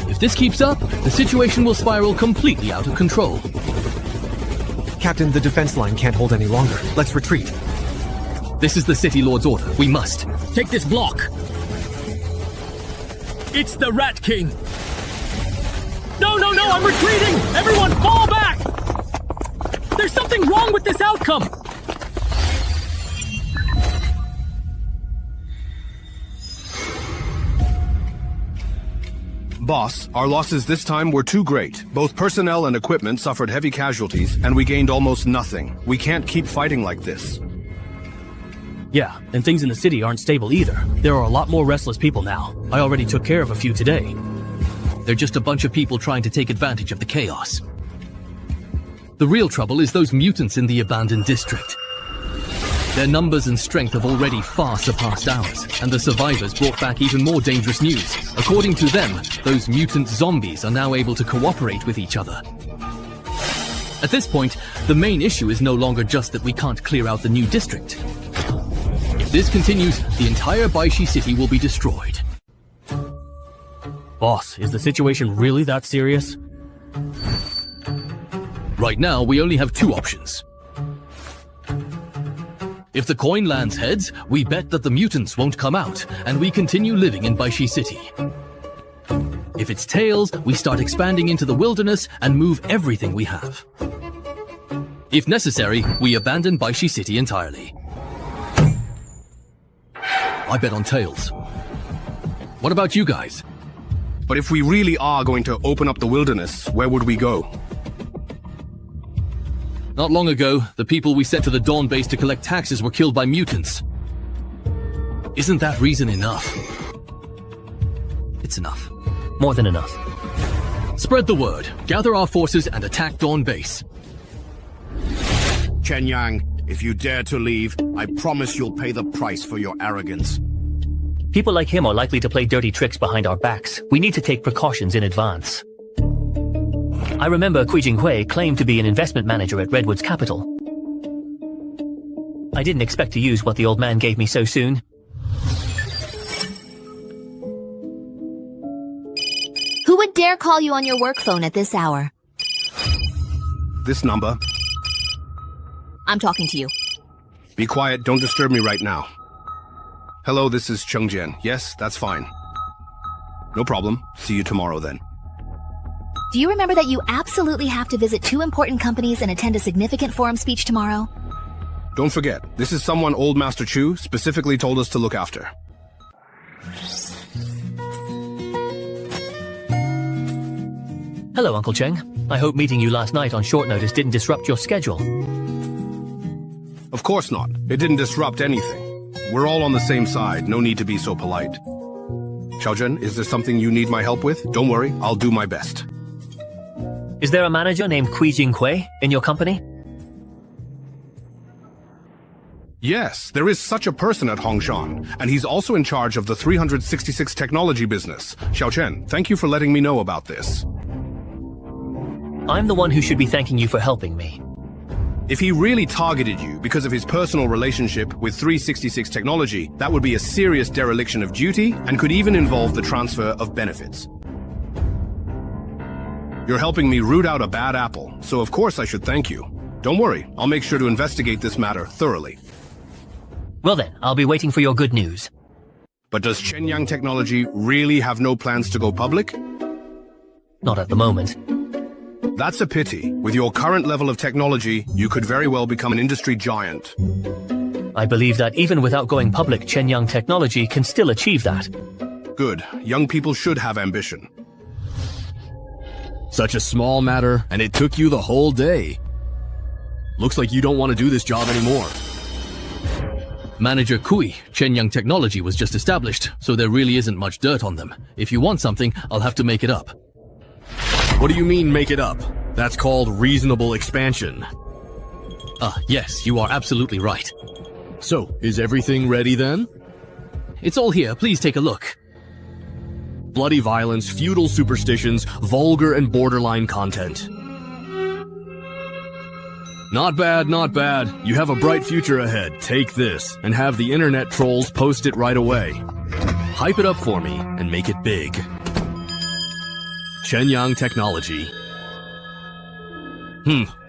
If this keeps up, the situation will spiral completely out of control. Captain, the defense line can't hold any longer. Let's retreat. This is the City Lord's order. We must. Take this block. It's the Rat King. No, I'm retreating! Everyone fall back! There's something wrong with this outcome! Boss, our losses this time were too great. Both personnel and equipment suffered heavy casualties, and we gained almost nothing. We can't keep fighting like this. Yeah, and things in the city aren't stable either. There are a lot more restless people now. I already took care of a few today. They're just a bunch of people trying to take advantage of the chaos. The real trouble is those mutants in the abandoned district. Their numbers and strength have already far surpassed ours, and the survivors brought back even more dangerous news. According to them, those mutant zombies are now able to cooperate with each other. At this point, the main issue is no longer just that we can't clear out the new district. If this continues, the entire Baishi city will be destroyed. Boss, is the situation really that serious? Right now, we only have two options. If the coin lands heads, we bet that the mutants won't come out, and we continue living in Baishi City. If it's tails, we start expanding into the wilderness and move everything we have. If necessary, we abandon Baishi City entirely. I bet on tails. What about you guys? But if we really are going to open up the wilderness, where would we go? Not long ago, the people we sent to the Dawn base to collect taxes were killed by mutants. Isn't that reason enough? It's enough. More than enough. Spread the word. Gather our forces and attack Dawn base. Chen Yang, if you dare to leave, I promise you'll pay the price for your arrogance. People like him are likely to play dirty tricks behind our backs. We need to take precautions in advance. I remember Kui Jinghui claimed to be an investment manager at Redwood's capital. I didn't expect to use what the old man gave me so soon. Who would dare call you on your work phone at this hour? This number. I'm talking to you. Be quiet, don't disturb me right now. Hello, this is Cheng Jian. Yes, that's fine. No problem. See you tomorrow then. Do you remember that you absolutely have to visit 2 important companies and attend a significant forum speech tomorrow? Don't forget, this is someone Old Master Chu specifically told us to look after. Hello, Uncle Cheng. I hope meeting you last night on short notice didn't disrupt your schedule. Of course not. It didn't disrupt anything. We're all on the same side. No need to be so polite. Xiaozhen, is there something you need my help with? Don't worry, I'll do my best. Is there a manager named Kui Jinghui in your company? Yes, there is such a person at Hongshan, and he's also in charge of the 366 technology business. Xiaochen, thank you for letting me know about this. I'm the one who should be thanking you for helping me. If he really targeted you because of his personal relationship with 366 technology, that would be a serious dereliction of duty and could even involve the transfer of benefits. You're helping me root out a bad apple, so of course I should thank you. Don't worry, I'll make sure to investigate this matter thoroughly. Well then, I'll be waiting for your good news. But does Shenyang Technology really have no plans to go public? Not at the moment. That's a pity. With your current level of technology, you could very well become an industry giant. I believe that even without going public, Shenyang Technology can still achieve that. Good. Young people should have ambition. Such a small matter, and it took you the whole day. Looks like you don't want to do this job anymore. Manager Kui, Shenyang Technology was just established, so there really isn't much dirt on them. If you want something, I'll have to make it up. What do you mean, make it up? That's called reasonable expansion. Yes, you are absolutely right. So, is everything ready then? It's all here, please take a look. Bloody violence, feudal superstitions, vulgar and borderline content. Not bad, not bad. You have a bright future ahead. Take this, and have the internet trolls post it right away. Hype it up for me, and make it big. Shenyang Technology.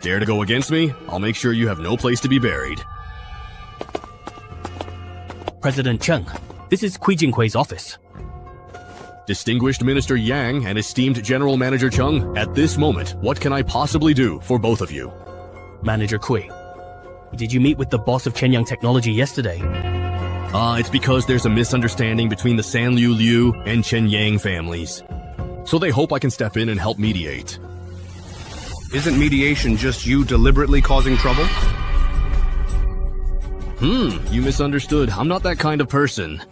Dare to go against me? I'll make sure you have no place to be buried. President Cheng, this is Kui Jinghui's office. Distinguished Minister Yang and esteemed General Manager Chung, at this moment, what can I possibly do for both of you? Manager Kui, did you meet with the boss of Shenyang Technology yesterday? It's because there's a misunderstanding between the Sanliu Liu and Chen Yang families. So they hope I can step in and help mediate. Isn't mediation just you deliberately causing trouble? You misunderstood. I'm not that kind of person.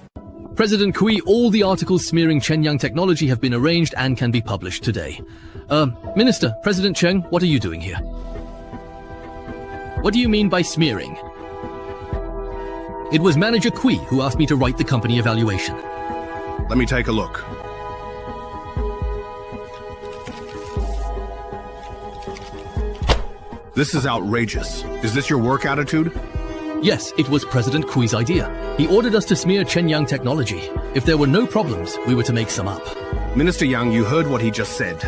President Kui, all the articles smearing Shenyang Technology have been arranged and can be published today. Minister, President Cheng, what are you doing here? What do you mean by smearing? It was Manager Kui who asked me to write the company evaluation. Let me take a look. This is outrageous. Is this your work attitude? Yes, it was President Kui's idea. He ordered us to smear Chenyang technology. If there were no problems, we were to make some up. Minister Yang, you heard what he just said.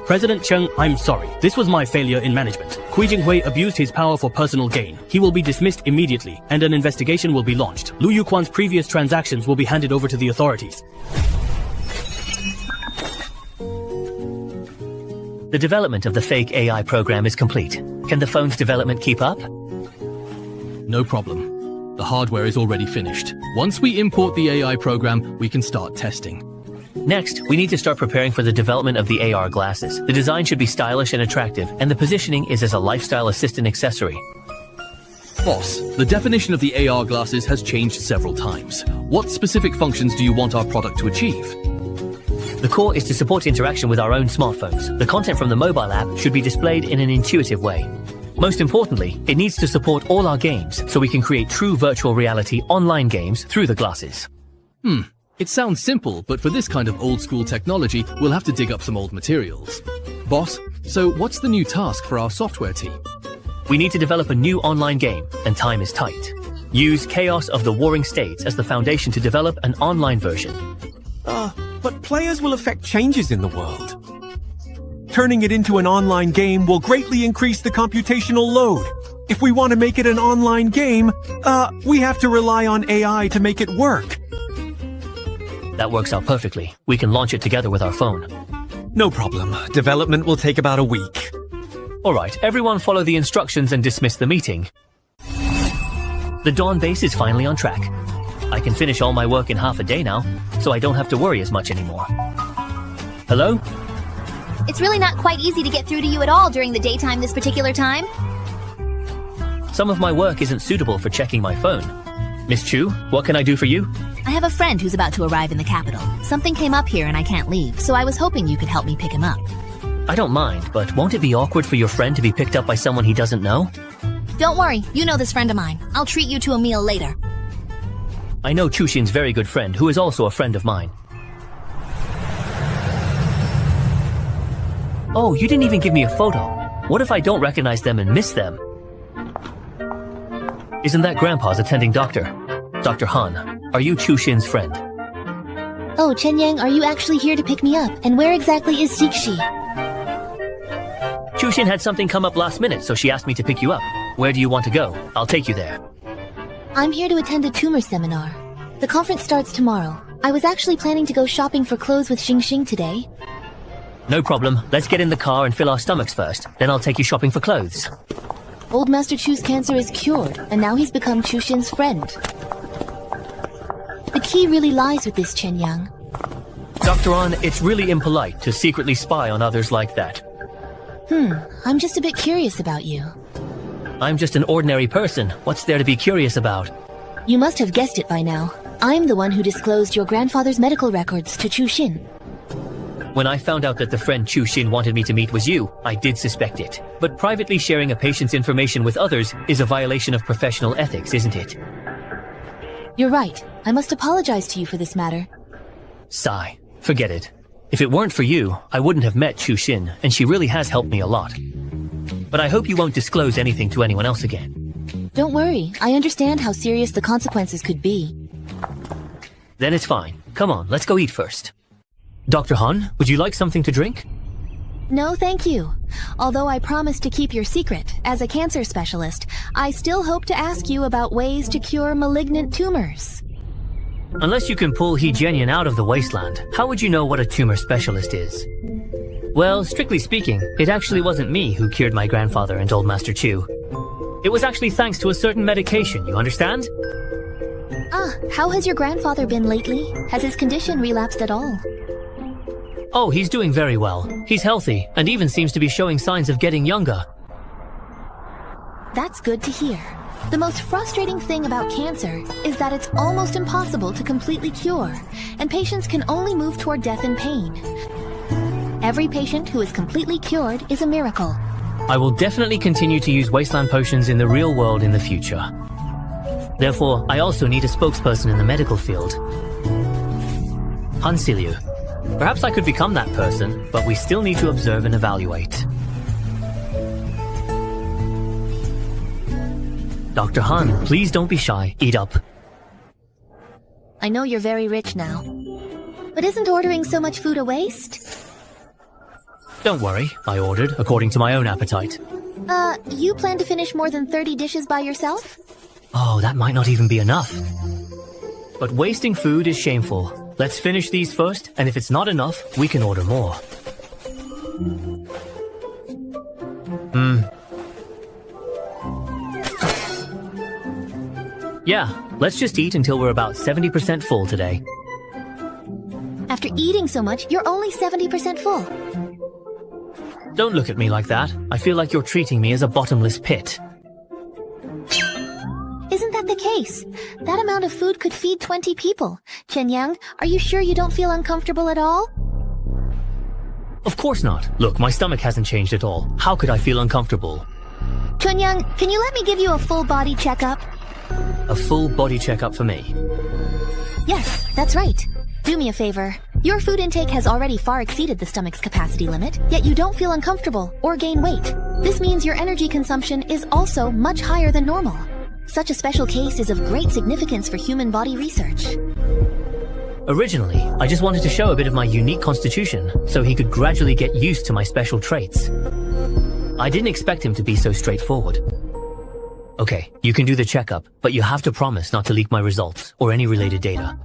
President Cheng, I'm sorry. This was my failure in management. Kui Jinghui abused his power for personal gain. He will be dismissed immediately, and an investigation will be launched. Lu Yuquan's previous transactions will be handed over to the authorities. The development of the fake AI program is complete. Can the phone's development keep up? No problem. The hardware is already finished. Once we import the AI program, we can start testing. Next, we need to start preparing for the development of the AR glasses. The design should be stylish and attractive, and the positioning is as a lifestyle assistant accessory. Boss, the definition of the AR glasses has changed several times. What specific functions do you want our product to achieve? The core is to support interaction with our own smartphones. The content from the mobile app should be displayed in an intuitive way. Most importantly, it needs to support all our games, so we can create true virtual reality online games through the glasses. It sounds simple, but for this kind of old-school technology, we'll have to dig up some old materials. Boss, so what's the new task for our software team? We need to develop a new online game, and time is tight. Use Chaos of the Warring States as the foundation to develop an online version. But players will affect changes in the world. Turning it into an online game will greatly increase the computational load. If we want to make it an online game, we have to rely on AI to make it work. That works out perfectly. We can launch it together with our phone. No problem. Development will take about a week. Alright, everyone follow the instructions and dismiss the meeting. The Dawn base is finally on track. I can finish all my work in half a day now, so I don't have to worry as much anymore. Hello? It's really not quite easy to get through to you at all during the daytime this particular time. Some of my work isn't suitable for checking my phone. Miss Chu, what can I do for you? I have a friend who's about to arrive in the capital. Something came up here and I can't leave, so I was hoping you could help me pick him up. I don't mind, but won't it be awkward for your friend to be picked up by someone he doesn't know? Don't worry, you know this friend of mine. I'll treat you to a meal later. I know Chu Xin's very good friend, who is also a friend of mine. Oh, you didn't even give me a photo. What if I don't recognize them and miss them? Isn't that Grandpa's attending doctor? Dr. Han, are you Chu Xin's friend? Oh, Chenyang, are you actually here to pick me up? And where exactly is Xixi? Chu Xin had something come up last minute, so she asked me to pick you up. Where do you want to go? I'll take you there. I'm here to attend a tumor seminar. The conference starts tomorrow. I was actually planning to go shopping for clothes with Xing today. No problem. Let's get in the car and fill our stomachs first. Then I'll take you shopping for clothes. Old Master Chu's cancer is cured, and now he's become Chu Xin's friend. The key really lies with this, Chenyang. Dr. An, it's really impolite to secretly spy on others like that. I'm just a bit curious about you. I'm just an ordinary person. What's there to be curious about? You must have guessed it by now. I'm the one who disclosed your grandfather's medical records to Chu Xin. When I found out that the friend Chu Xin wanted me to meet was you, I did suspect it. But privately sharing a patient's information with others is a violation of professional ethics, isn't it? You're right. I must apologize to you for this matter. Sigh. Forget it. If it weren't for you, I wouldn't have met Chu Xin, and she really has helped me a lot. But I hope you won't disclose anything to anyone else again. Don't worry. I understand how serious the consequences could be. Then it's fine. Come on, let's go eat first. Dr. Han, would you like something to drink? No, thank you. Although I promised to keep your secret, as a cancer specialist, I still hope to ask you about ways to cure malignant tumors. Unless you can pull He Jianyan out of the wasteland, how would you know what a tumor specialist is? Well, strictly speaking, it actually wasn't me who cured my grandfather and old Master Chu. It was actually thanks to a certain medication, you understand? How has your grandfather been lately? Has his condition relapsed at all? Oh, he's doing very well. He's healthy, and even seems to be showing signs of getting younger. That's good to hear. The most frustrating thing about cancer is that it's almost impossible to completely cure, and patients can only move toward death and pain. Every patient who is completely cured is a miracle. I will definitely continue to use wasteland potions in the real world in the future. Therefore, I also need a spokesperson in the medical field. Hansilyu. Perhaps I could become that person, but we still need to observe and evaluate. Dr. Han, please don't be shy. Eat up. I know you're very rich now. But isn't ordering so much food a waste? Don't worry, I ordered according to my own appetite. You plan to finish more than 30 dishes by yourself? Oh, that might not even be enough. But wasting food is shameful. Let's finish these first, and if it's not enough, we can order more. Yeah, let's just eat until we're about 70% full today. After eating so much, you're only 70% full. Don't look at me like that. I feel like you're treating me as a bottomless pit. Isn't that the case? That amount of food could feed 20 people. Chen-yang, are you sure you don't feel uncomfortable at all? Of course not. Look, my stomach hasn't changed at all. How could I feel uncomfortable? Chen-yang, can you let me give you a full body checkup? A full body checkup for me? Yes, that's right. Do me a favor. Your food intake has already far exceeded the stomach's capacity limit, yet you don't feel uncomfortable or gain weight. This means your energy consumption is also much higher than normal. Such a special case is of great significance for human body research. Originally, I just wanted to show a bit of my unique constitution, so he could gradually get used to my special traits. I didn't expect him to be so straightforward. Okay, you can do the checkup, but you have to promise not to leak my results or any related data.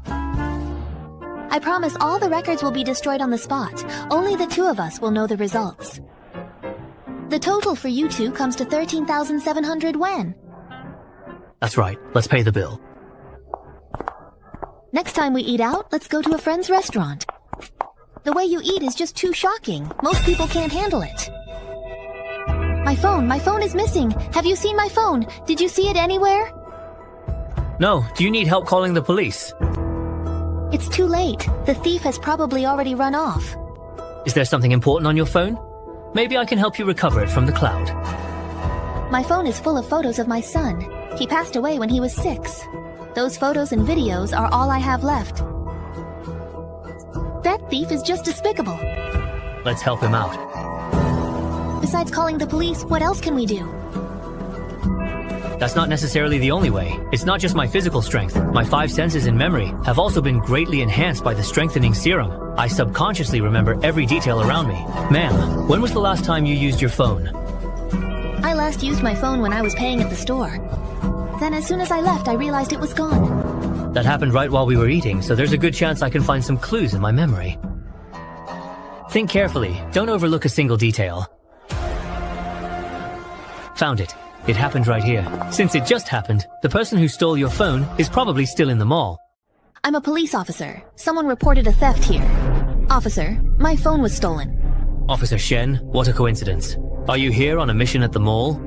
I promise all the records will be destroyed on the spot. Only the two of us will know the results. The total for you two comes to 13,700 yen. That's right, let's pay the bill. Next time we eat out, let's go to a friend's restaurant. The way you eat is just too shocking. Most people can't handle it. My phone is missing. Have you seen my phone? Did you see it anywhere? No, do you need help calling the police? It's too late. The thief has probably already run off. Is there something important on your phone? Maybe I can help you recover it from the cloud. My phone is full of photos of my son. He passed away when he was 6. Those photos and videos are all I have left. That thief is just despicable. Let's help him out. Besides calling the police, what else can we do? That's not necessarily the only way. It's not just my physical strength. My 5 senses and memory have also been greatly enhanced by the strengthening serum. I subconsciously remember every detail around me. Ma'am, when was the last time you used your phone? I last used my phone when I was paying at the store. Then as soon as I left, I realized it was gone. That happened right while we were eating, so there's a good chance I can find some clues in my memory. Think carefully. Don't overlook a single detail. Found it. It happened right here. Since it just happened, the person who stole your phone is probably still in the mall. I'm a police officer. Someone reported a theft here. Officer, my phone was stolen. Officer Shen, what a coincidence. Are you here on a mission at the mall?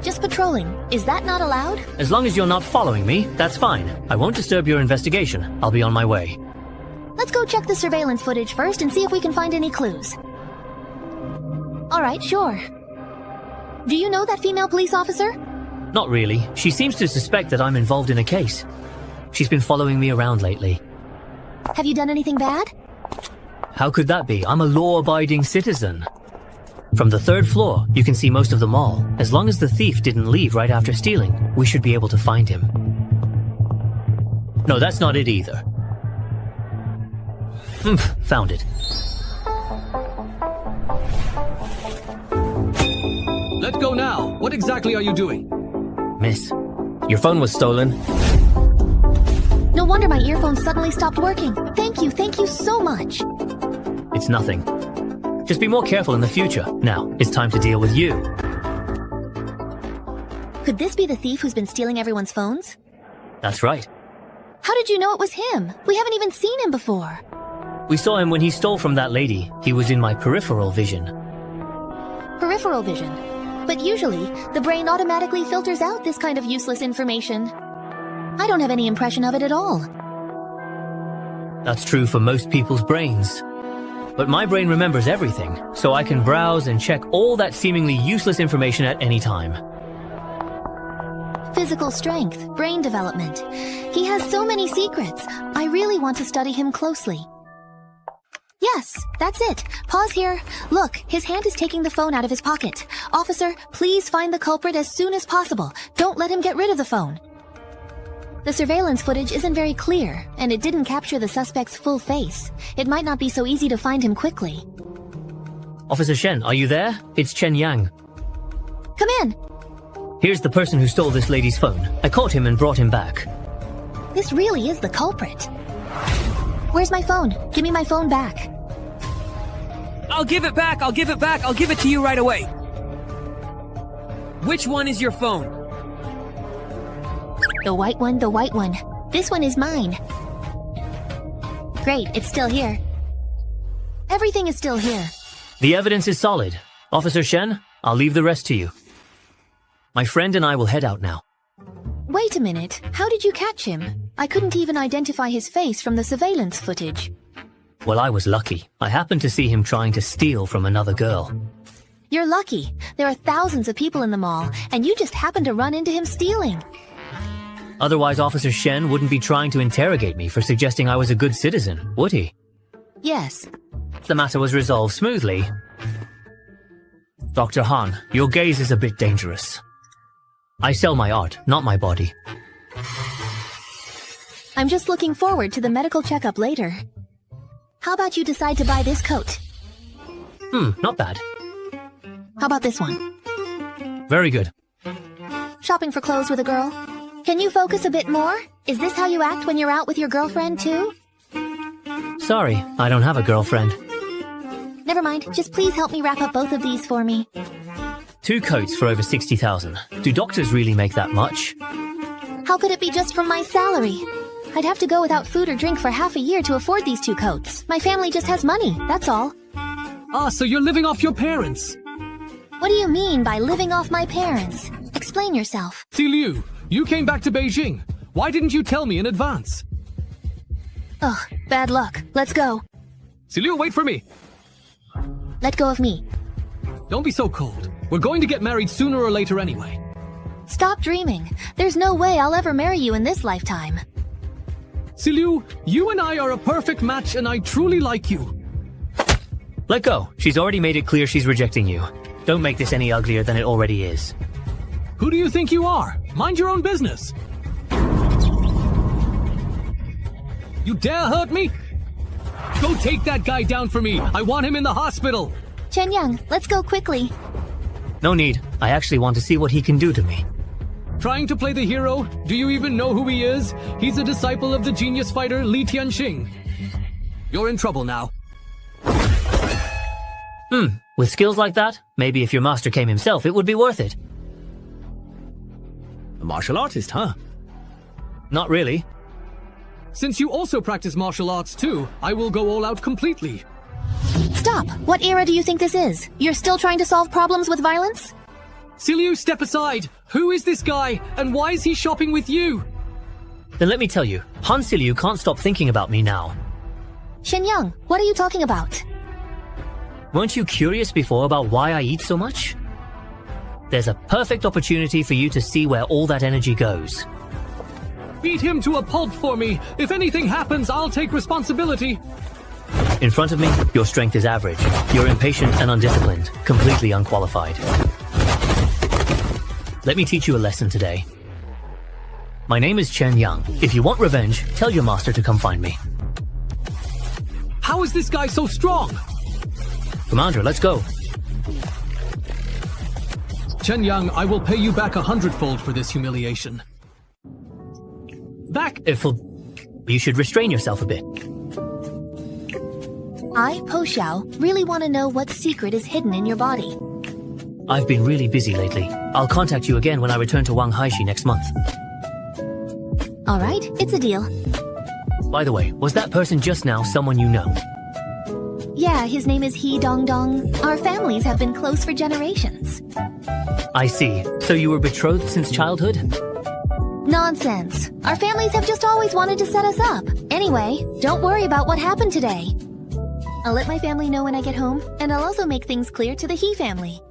Just patrolling. Is that not allowed? As long as you're not following me, that's fine. I won't disturb your investigation. I'll be on my way. Let's go check the surveillance footage first and see if we can find any clues. Alright, sure. Do you know that female police officer? Not really. She seems to suspect that I'm involved in a case. She's been following me around lately. Have you done anything bad? How could that be? I'm a law-abiding citizen. From the 3rd floor, you can see most of the mall. As long as the thief didn't leave right after stealing, we should be able to find him. No, that's not it either. Found it. Let's go now. What exactly are you doing? Miss, your phone was stolen. No wonder my earphones suddenly stopped working. Thank you so much. It's nothing. Just be more careful in the future. Now, it's time to deal with you. Could this be the thief who's been stealing everyone's phones? That's right. How did you know it was him? We haven't even seen him before. We saw him when he stole from that lady. He was in my peripheral vision. Peripheral vision? But usually, the brain automatically filters out this kind of useless information. I don't have any impression of it at all. That's true for most people's brains. But my brain remembers everything, so I can browse and check all that seemingly useless information at any time. physical strength, brain development. He has so many secrets. I really want to study him closely. Yes, that's it. Pause here. Look, his hand is taking the phone out of his pocket. Officer, please find the culprit as soon as possible. Don't let him get rid of the phone. The surveillance footage isn't very clear, and it didn't capture the suspect's full face. It might not be so easy to find him quickly. Officer Shen, are you there? It's Chen Yang. Come in. Here's the person who stole this lady's phone. I caught him and brought him back. This really is the culprit. Where's my phone? Give me my phone back. I'll give it back! I'll give it back! I'll give it to you right away! Which one is your phone? The white one, the white one. This one is mine. Great, it's still here. Everything is still here. The evidence is solid. Officer Shen, I'll leave the rest to you. My friend and I will head out now. Wait a minute. How did you catch him? I couldn't even identify his face from the surveillance footage. Well, I was lucky. I happened to see him trying to steal from another girl. You're lucky. There are thousands of people in the mall, and you just happened to run into him stealing. Otherwise, Officer Shen wouldn't be trying to interrogate me for suggesting I was a good citizen, would he? Yes. The matter was resolved smoothly. Dr. Han, your gaze is a bit dangerous. I sell my art, not my body. I'm just looking forward to the medical checkup later. How about you decide to buy this coat? Not bad. How about this one? Very good. Shopping for clothes with a girl? Can you focus a bit more? Is this how you act when you're out with your girlfriend, too? Sorry, I don't have a girlfriend. Never mind, just please help me wrap up both of these for me. 2 coats for over 60,000. Do doctors really make that much? How could it be just from my salary? I'd have to go without food or drink for half a year to afford these 2 coats. My family just has money, that's all. Ah, so you're living off your parents. What do you mean by living off my parents? Explain yourself. Liu, you came back to Beijing. Why didn't you tell me in advance? Ugh, bad luck. Let's go. Liu, wait for me. Let go of me. Don't be so cold. We're going to get married sooner or later anyway. Stop dreaming. There's no way I'll ever marry you in this lifetime. Liu, you and I are a perfect match and I truly like you. Let go. She's already made it clear she's rejecting you. Don't make this any uglier than it already is. Who do you think you are? Mind your own business. You dare hurt me? Go take that guy down for me. I want him in the hospital. Chen Yang, let's go quickly. No need. I actually want to see what he can do to me. Trying to play the hero? Do you even know who he is? He's a disciple of the genius fighter Li Tianxing. You're in trouble now. With skills like that, maybe if your master came himself, it would be worth it. A martial artist, huh? Not really. Since you also practice martial arts too, I will go all out completely. Stop! What era do you think this is? You're still trying to solve problems with violence? Liu, step aside! Who is this guy, and why is he shopping with you? Then let me tell you, Han Liu can't stop thinking about me now. Shen Yang, what are you talking about? Weren't you curious before about why I eat so much? There's a perfect opportunity for you to see where all that energy goes. Beat him to a pulp for me. If anything happens, I'll take responsibility. In front of me, your strength is average. You're impatient and undisciplined, completely unqualified. Let me teach you a lesson today. My name is Chen Yang. If you want revenge, tell your master to come find me. How is this guy so strong? Commander, let's go. Chen Yang, I will pay you back 100-fold for this humiliation. Back! You should restrain yourself a bit. I, Po Xiao, really want to know what secret is hidden in your body. I've been really busy lately. I'll contact you again when I return to Wang Haishi next month. All right, it's a deal. By the way, was that person just now someone you know? Yeah, his name is He Dong Dong. Our families have been close for generations. I see. So you were betrothed since childhood? Nonsense. Our families have just always wanted to set us up. Anyway, don't worry about what happened today. I'll let my family know when I get home, and I'll also make things clear to the He family.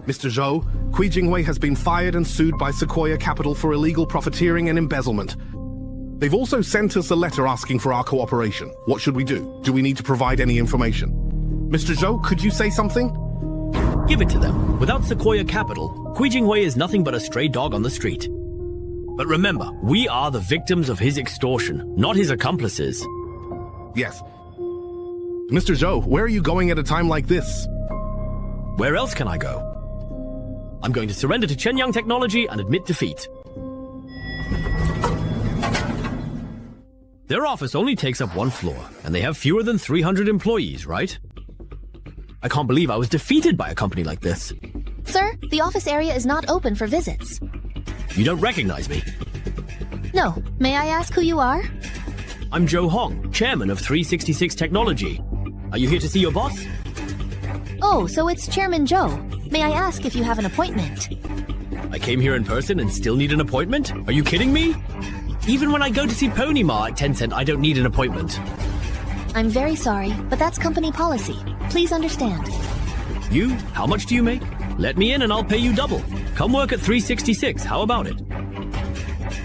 Mr. Zhou, Kui Jinghui has been fired and sued by Sequoia Capital for illegal profiteering and embezzlement. They've also sent us a letter asking for our cooperation. What should we do? Do we need to provide any information? Mr. Zhou, could you say something? Give it to them. Without Sequoia Capital, Kui Jinghui is nothing but a stray dog on the street. But remember, we are the victims of his extortion, not his accomplices. Yes. Mr. Zhou, where are you going at a time like this? Where else can I go? I'm going to surrender to Chenyang Technology and admit defeat. Their office only takes up 1 floor, and they have fewer than 300 employees, right? I can't believe I was defeated by a company like this. Sir, the office area is not open for visits. You don't recognize me. No. May I ask who you are? I'm Joe Hong, chairman of 366 Technology. Are you here to see your boss? Oh, so it's Chairman Joe. May I ask if you have an appointment? I came here in person and still need an appointment? Are you kidding me? Even when I go to see Pony Ma at Tencent, I don't need an appointment. I'm very sorry, but that's company policy. Please understand. You? How much do you make? Let me in and I'll pay you double. Come work at 366. How about it?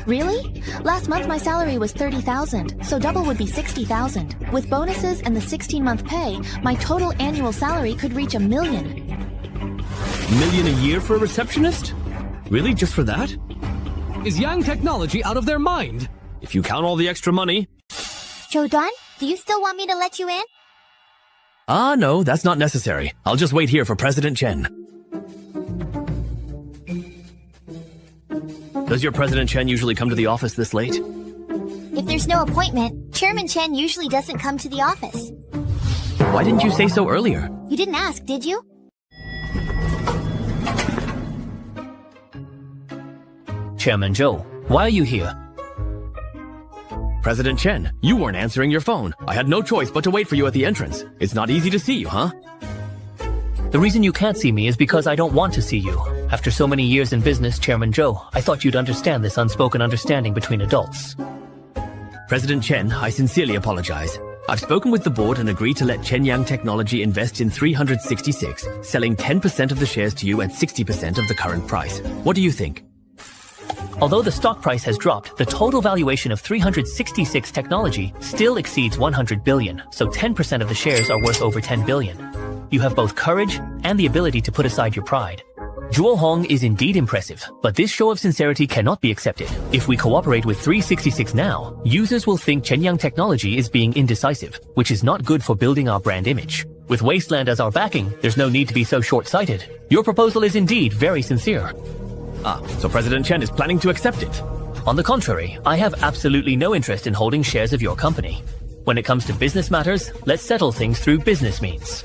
Really? Last month my salary was 30,000, so double would be 60,000. With bonuses and the 16-month pay, my total annual salary could reach $1 million. $1 million a year for a receptionist? Really? Just for that? Is Yang Technology out of their mind? If you count all the extra money. Zhou Duan, do you still want me to let you in? No, that's not necessary. I'll just wait here for President Chen. Does your President Chen usually come to the office this late? If there's no appointment, Chairman Chen usually doesn't come to the office. Why didn't you say so earlier? You didn't ask, did you? Chairman Zhou, why are you here? President Chen, you weren't answering your phone. I had no choice but to wait for you at the entrance. It's not easy to see you, huh? The reason you can't see me is because I don't want to see you. After so many years in business, Chairman Zhou, I thought you'd understand this unspoken understanding between adults. President Chen, I sincerely apologize. I've spoken with the board and agreed to let Chenyang Technology invest in 366, selling 10% of the shares to you at 60% of the current price. What do you think? Although the stock price has dropped, the total valuation of 366 Technology still exceeds 100 billion, so 10% of the shares are worth over 10 billion. You have both courage and the ability to put aside your pride. Zhuo Hong is indeed impressive, but this show of sincerity cannot be accepted. If we cooperate with 366 now, users will think Chenyang Technology is being indecisive, which is not good for building our brand image. With Wasteland as our backing, there's no need to be so short-sighted. Your proposal is indeed very sincere. So President Chen is planning to accept it? On the contrary, I have absolutely no interest in holding shares of your company. When it comes to business matters, let's settle things through business means.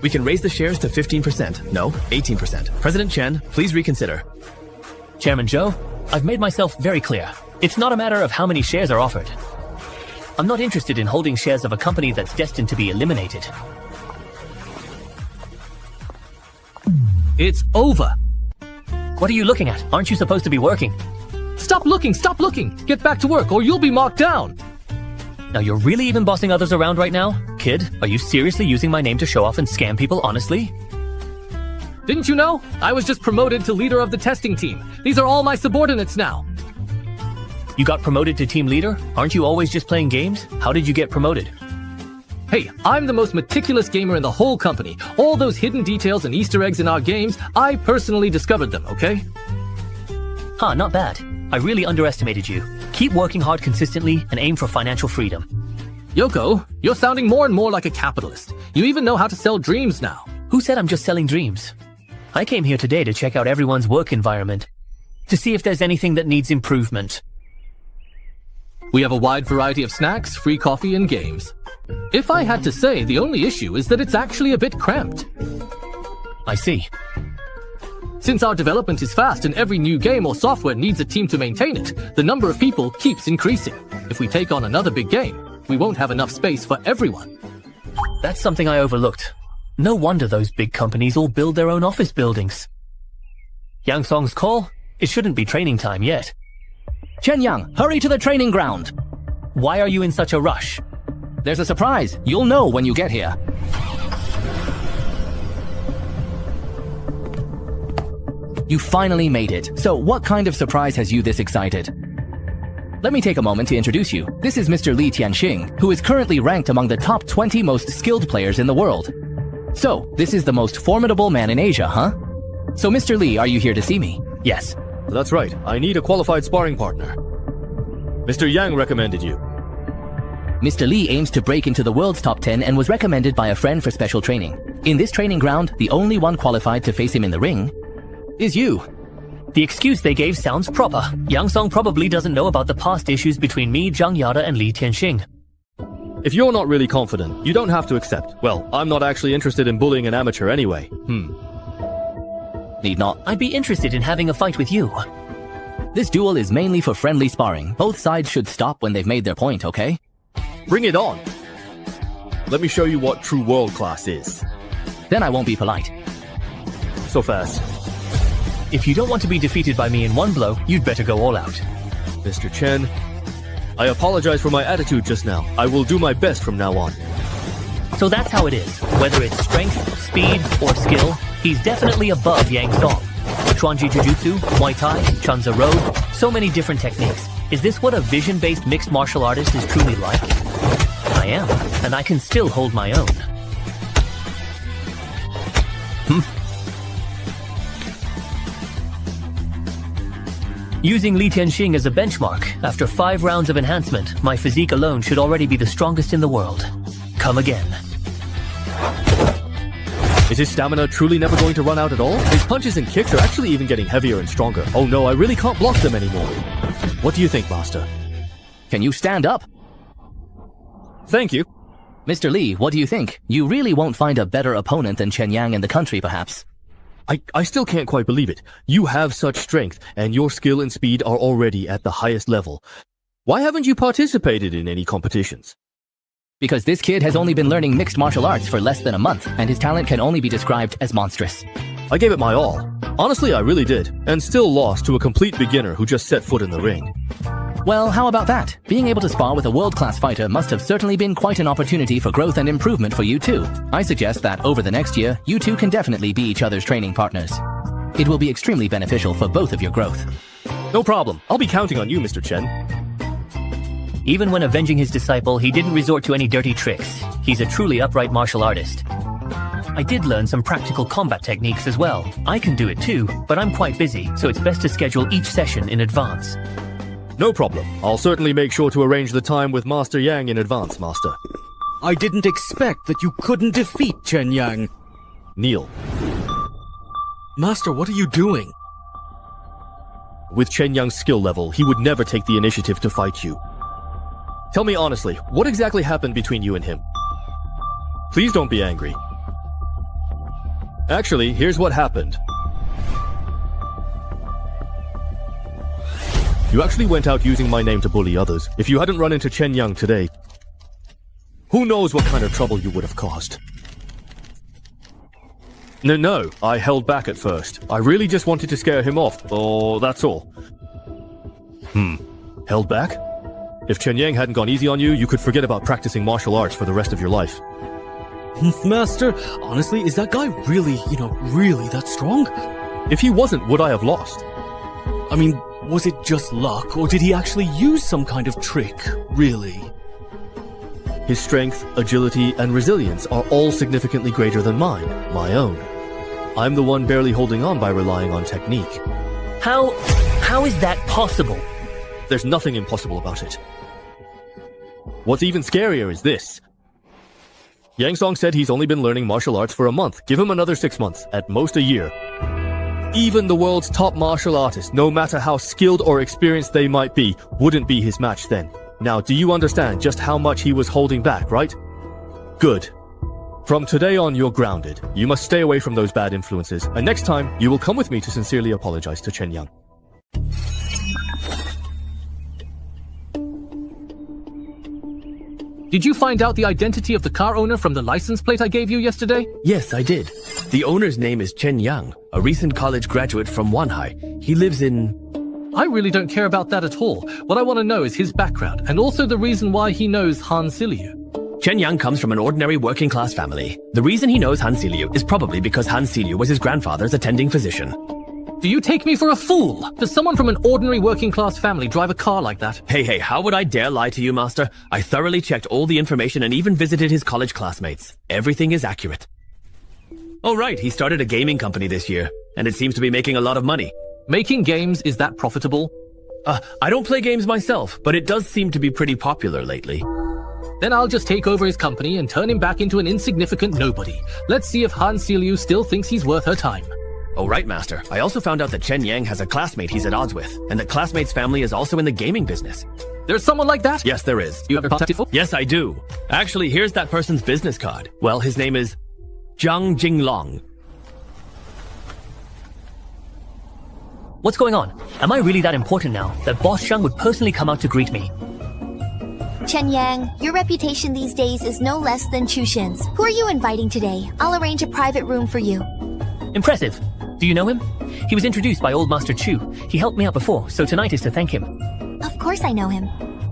We can raise the shares to 15%. No, 18%. President Chen, please reconsider. Chairman Zhou, I've made myself very clear. It's not a matter of how many shares are offered. I'm not interested in holding shares of a company that's destined to be eliminated. It's over. What are you looking at? Aren't you supposed to be working? Stop looking! Stop looking! Get back to work or you'll be marked down! Now you're really even bossing others around right now? Kid, are you seriously using my name to show off and scam people honestly? Didn't you know? I was just promoted to leader of the testing team. These are all my subordinates now. You got promoted to team leader? Aren't you always just playing games? How did you get promoted? Hey, I'm the most meticulous gamer in the whole company. All those hidden details and Easter eggs in our games, I personally discovered them, okay? Huh, not bad. I really underestimated you. Keep working hard consistently and aim for financial freedom. Yoko, you're sounding more and more like a capitalist. You even know how to sell dreams now. Who said I'm just selling dreams? I came here today to check out everyone's work environment, to see if there's anything that needs improvement. We have a wide variety of snacks, free coffee, and games. If I had to say, the only issue is that it's actually a bit cramped. I see. Since our development is fast and every new game or software needs a team to maintain it, the number of people keeps increasing. If we take on another big game, we won't have enough space for everyone. That's something I overlooked. No wonder those big companies all build their own office buildings. Yang Song's call? It shouldn't be training time yet. Chen Yang, hurry to the training ground. Why are you in such a rush? There's a surprise. You'll know when you get here. You finally made it. So what kind of surprise has you this excited? Let me take a moment to introduce you. This is Mr. Li Tianxing, who is currently ranked among the top 20 most skilled players in the world. So, this is the most formidable man in Asia, huh? So Mr. Li, are you here to see me? Yes. That's right. I need a qualified sparring partner. Mr. Yang recommended you. Mr. Li aims to break into the world's top 10 and was recommended by a friend for special training. In this training ground, the only one qualified to face him in the ring is you. The excuse they gave sounds proper. Yang Song probably doesn't know about the past issues between me, Zhang Yada, and Li Tianxing. If you're not really confident, you don't have to accept. Well, I'm not actually interested in bullying an amateur anyway. Need not. I'd be interested in having a fight with you. This duel is mainly for friendly sparring. Both sides should stop when they've made their point, okay? Bring it on! Let me show you what true world class is. Then I won't be polite. So fast. If you don't want to be defeated by me in one blow, you'd better go all out. Mr. Chen, I apologize for my attitude just now. I will do my best from now on. So that's how it is. Whether it's strength, speed, or skill, he's definitely above Yang Song. Chuanji Jujutsu, Muay Thai, Chunza Road, so many different techniques. Is this what a vision-based mixed martial artist is truly like? I am, and I can still hold my own. Using Li Tianxing as a benchmark, after 5 rounds of enhancement, my physique alone should already be the strongest in the world. Come again. Is his stamina truly never going to run out at all? His punches and kicks are actually even getting heavier and stronger. Oh no, I really can't block them anymore. What do you think, Master? Can you stand up? Thank you. Mr. Li, what do you think? You really won't find a better opponent than Chen Yang in the country, perhaps. I still can't quite believe it. You have such strength, and your skill and speed are already at the highest level. Why haven't you participated in any competitions? Because this kid has only been learning mixed martial arts for less than a month, and his talent can only be described as monstrous. I gave it my all. Honestly, I really did, and still lost to a complete beginner who just set foot in the ring. Well, how about that? Being able to spar with a world-class fighter must have certainly been quite an opportunity for growth and improvement for you too. I suggest that over the next year, you two can definitely be each other's training partners. It will be extremely beneficial for both of your growth. No problem. I'll be counting on you, Mr. Chen. Even when avenging his disciple, he didn't resort to any dirty tricks. He's a truly upright martial artist. I did learn some practical combat techniques as well. I can do it too, but I'm quite busy, so it's best to schedule each session in advance. No problem. I'll certainly make sure to arrange the time with Master Yang in advance, Master. I didn't expect that you couldn't defeat Chen Yang. Kneel. Master, what are you doing? With Chen Yang's skill level, he would never take the initiative to fight you. Tell me honestly, what exactly happened between you and him? Please don't be angry. Actually, here's what happened. You actually went out using my name to bully others. If you hadn't run into Chen Yang today, who knows what kind of trouble you would have caused. No, I held back at first. I really just wanted to scare him off, that's all. Held back? If Chen Yang hadn't gone easy on you, you could forget about practicing martial arts for the rest of your life. Master, honestly, is that guy really, really that strong? If he wasn't, would I have lost? I mean, was it just luck, or did he actually use some kind of trick, really? His strength, agility, and resilience are all significantly greater than mine, my own. I'm the one barely holding on by relying on technique. How is that possible? There's nothing impossible about it. What's even scarier is this. Yang Song said he's only been learning martial arts for a month. Give him another 6 months, at most a year. Even the world's top martial artist, no matter how skilled or experienced they might be, wouldn't be his match then. Now, do you understand just how much he was holding back, right? Good. From today on, you're grounded. You must stay away from those bad influences, and next time, you will come with me to sincerely apologize to Chen Yang. Did you find out the identity of the car owner from the license plate I gave you yesterday? Yes, I did. The owner's name is Chen Yang, a recent college graduate from Wanhai. He lives in... I really don't care about that at all. What I want to know is his background, and also the reason why he knows Han Siliu. Chen Yang comes from an ordinary working-class family. The reason he knows Han Siliu is probably because Han Siliu was his grandfather's attending physician. Do you take me for a fool? Does someone from an ordinary working-class family drive a car like that? Hey, how would I dare lie to you, Master? I thoroughly checked all the information and even visited his college classmates. Everything is accurate. Oh right, he started a gaming company this year, and it seems to be making a lot of money. Making games, is that profitable? I don't play games myself, but it does seem to be pretty popular lately. Then I'll just take over his company and turn him back into an insignificant nobody. Let's see if Han Siliu still thinks he's worth her time. Oh right, Master. I also found out that Chen Yang has a classmate he's at odds with, and that classmate's family is also in the gaming business. There's someone like that? Yes, there is. You ever contacted him? Yes, I do. Actually, here's that person's business card. Well, his name is Zhang Jinglong. What's going on? Am I really that important now that Boss Zhang would personally come out to greet me? Chen Yang, your reputation these days is no less than Chu Xin's. Who are you inviting today? I'll arrange a private room for you. Impressive. Do you know him? He was introduced by Old Master Chu. He helped me out before, so tonight is to thank him. Of course I know him.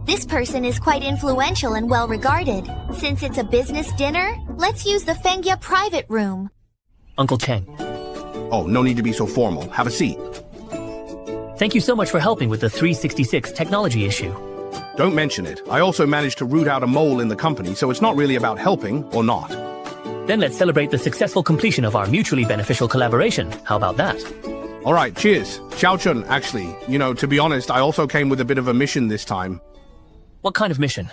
This person is quite influential and well regarded. Since it's a business dinner, let's use the Fengyue private room. Uncle Cheng. Oh, no need to be so formal. Have a seat. Thank you so much for helping with the 366 technology issue. Don't mention it. I also managed to root out a mole in the company, so it's not really about helping or not. Then let's celebrate the successful completion of our mutually beneficial collaboration. How about that? All right, cheers. Xiao Chun, actually, to be honest, I also came with a bit of a mission this time. What kind of mission?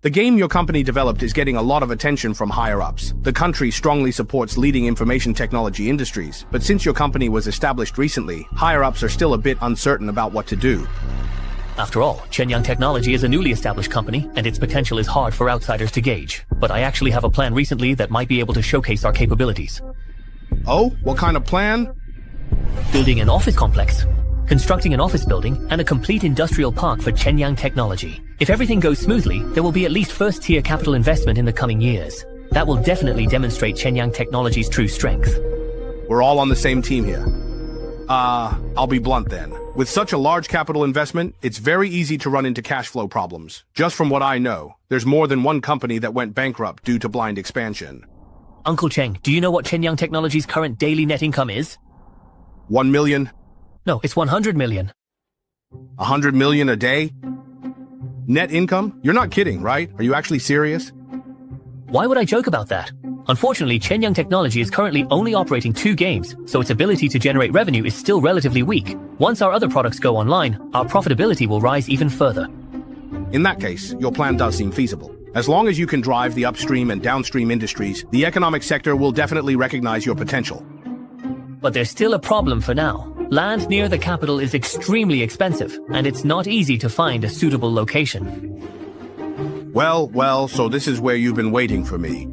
The game your company developed is getting a lot of attention from higher-ups. The country strongly supports leading information technology industries, but since your company was established recently, higher-ups are still a bit uncertain about what to do. After all, Shenyang Technology is a newly established company, and its potential is hard for outsiders to gauge. But I actually have a plan recently that might be able to showcase our capabilities. Oh? What kind of plan? Building an office complex, constructing an office building, and a complete industrial park for Shenyang Technology. If everything goes smoothly, there will be at least first-tier capital investment in the coming years. That will definitely demonstrate Shenyang Technology's true strength. We're all on the same team here. I'll be blunt then. With such a large capital investment, it's very easy to run into cash flow problems. Just from what I know, there's more than one company that went bankrupt due to blind expansion. Uncle Cheng, do you know what Shenyang Technology's current daily net income is? 1 million? No, it's 100 million. 100 million a day? Net income? You're not kidding, right? Are you actually serious? Why would I joke about that? Unfortunately, Shenyang Technology is currently only operating 2 games, so its ability to generate revenue is still relatively weak. Once our other products go online, our profitability will rise even further. In that case, your plan does seem feasible. As long as you can drive the upstream and downstream industries, the economic sector will definitely recognize your potential. But there's still a problem for now. Land near the capital is extremely expensive, and it's not easy to find a suitable location. Well, so this is where you've been waiting for me.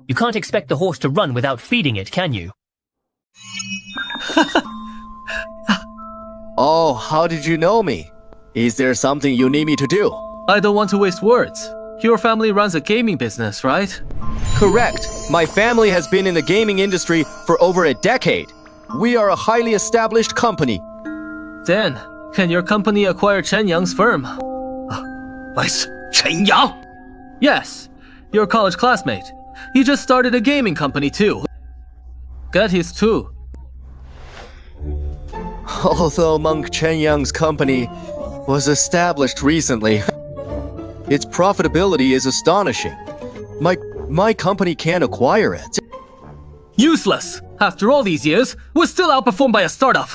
You can't expect the horse to run without feeding it, can you? Oh, how did you know me? Is there something you need me to do? I don't want to waste words. Your family runs a gaming business, right? Correct. My family has been in the gaming industry for over a decade. We are a highly established company. Then, can your company acquire Chen Yang's firm? Chen Yang? Yes, your college classmate. He just started a gaming company too. Get his too. Although Monk Chen Yang's company was established recently, its profitability is astonishing. My company can't acquire it. Useless! After all these years, we're still outperformed by a startup.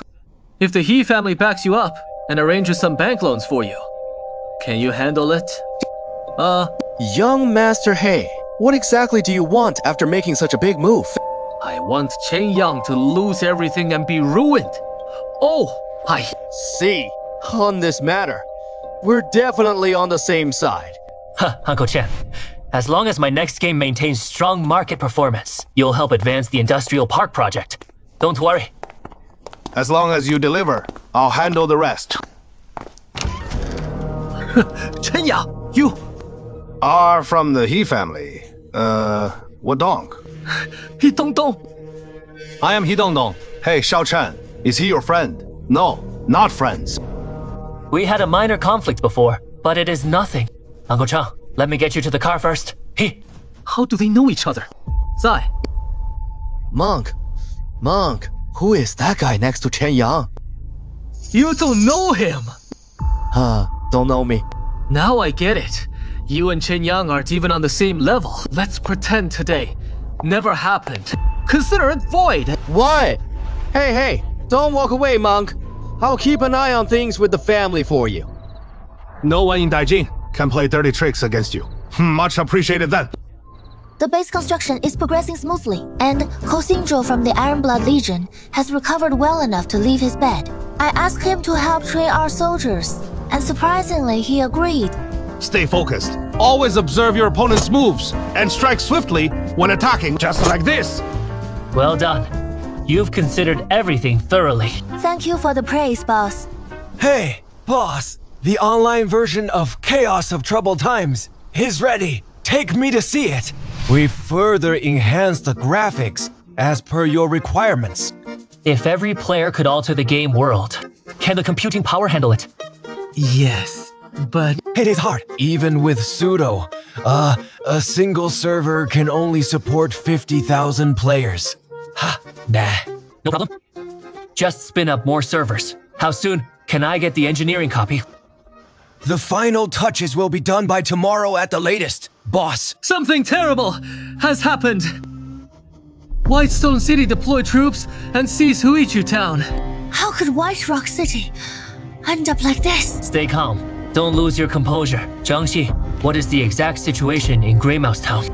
If the He family backs you up and arranges some bank loans for you, can you handle it? Young Master He, what exactly do you want after making such a big move? I want Chen Yang to lose everything and be ruined. Oh, I see. On this matter, we're definitely on the same side. Uncle Chen, as long as my next game maintains strong market performance, you'll help advance the industrial park project. Don't worry. As long as you deliver, I'll handle the rest. Chen Yang, you are from the He family. What dong? He Dong. I am He Dong. Hey, Xiao Chen, is he your friend? No, not friends. We had a minor conflict before, but it is nothing. Uncle Chang, let me get you to the car first. How do they know each other? Zai. Monk, Who is that guy next to Chen Yang? You don't know him! Don't know me. Now I get it. You and Chen Yang aren't even on the same level. Let's pretend today never happened. Consider it void! What? Hey, don't walk away, monk. I'll keep an eye on things with the family for you. No one in Daijing can play dirty tricks against you. Much appreciated then. The base construction is progressing smoothly, and Kosinjo from the Iron Blood Legion has recovered well enough to leave his bed. I asked him to help train our soldiers, and surprisingly, he agreed. Stay focused. Always observe your opponent's moves, and strike swiftly when attacking, just like this. Well done. You've considered everything thoroughly. Thank you for the praise, boss. Hey, boss. The online version of Chaos of Troubled Times is ready. Take me to see it. We further enhanced the graphics as per your requirements. If every player could alter the game world, can the computing power handle it? Yes, but it is hard. Even with sudo, a single server can only support 50,000 players. Nah. No problem. Just spin up more servers. How soon can I get the engineering copy? The final touches will be done by tomorrow at the latest, boss. Something terrible has happened. Whitestone City deployed troops and seized Huichu Town. How could White Rock City end up like this? Stay calm. Don't lose your composure. Jiangxi, what is the exact situation in Greymouse Town?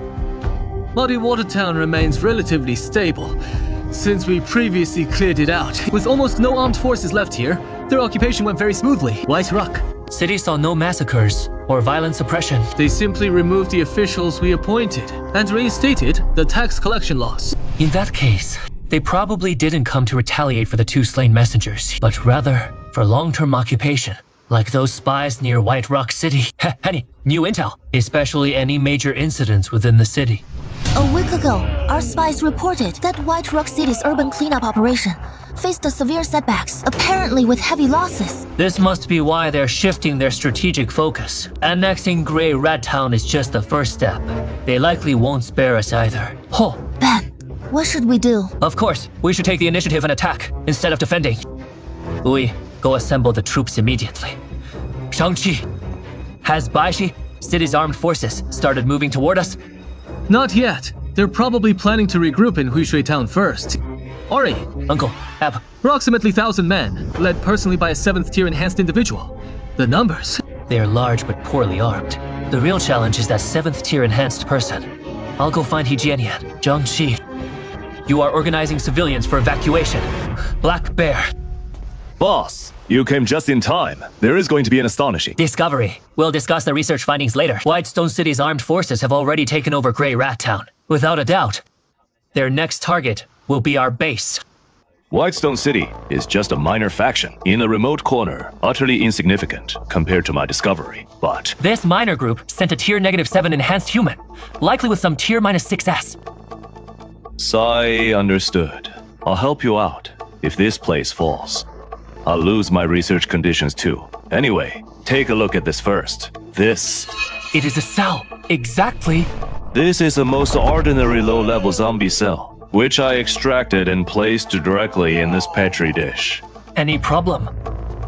Muddy Water Town remains relatively stable, since we previously cleared it out. With almost no armed forces left here, their occupation went very smoothly. White Rock. City saw no massacres or violent suppression. They simply removed the officials we appointed and reinstated the tax collection laws. In that case, they probably didn't come to retaliate for the 2 slain messengers, but rather for long-term occupation, like those spies near White Rock City. Any new intel, especially any major incidents within the city. A week ago, our spies reported that White Rock City's urban cleanup operation faced severe setbacks, apparently with heavy losses. This must be why they're shifting their strategic focus. Annexing Grey Rat Town is just the first step. They likely won't spare us either. Ben, what should we do? Of course, we should take the initiative and attack, instead of defending. Ui, go assemble the troops immediately. Shang-Chi, has Baishi, city's armed forces, started moving toward us? Not yet. They're probably planning to regroup in Huishui Town first. Ori, Uncle, Ab. Approximately 1,000 men, led personally by a 7th tier enhanced individual. The numbers. They are large but poorly armed. The real challenge is that 7th tier enhanced person. I'll go find Hijianian. Jiangxi, you are organizing civilians for evacuation. Black Bear. Boss, you came just in time. There is going to be an astonishing discovery. We'll discuss the research findings later. Whitestone City's armed forces have already taken over Grey Rat Town. Without a doubt, their next target will be our base. Whitestone City is just a minor faction in a remote corner, utterly insignificant compared to my discovery, but this minor group sent a tier -7 enhanced human, likely with some tier -6s. Sai understood. I'll help you out if this place falls. I'll lose my research conditions too. Anyway, take a look at this first. This. It is a cell. Exactly. This is a most ordinary low-level zombie cell, which I extracted and placed directly in this petri dish. Any problem?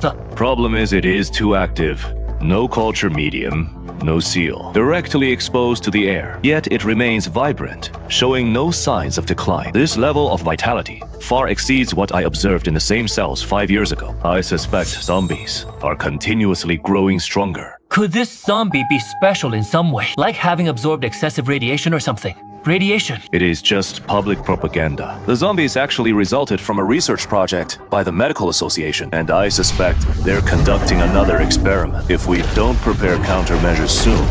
The problem is it is too active. No culture medium, no seal. Directly exposed to the air, yet it remains vibrant, showing no signs of decline. This level of vitality far exceeds what I observed in the same cells 5 years ago. I suspect zombies are continuously growing stronger. Could this zombie be special in some way, like having absorbed excessive radiation or something? Radiation. It is just public propaganda. The zombies actually resulted from a research project by the Medical Association, and I suspect they're conducting another experiment. If we don't prepare countermeasures soon,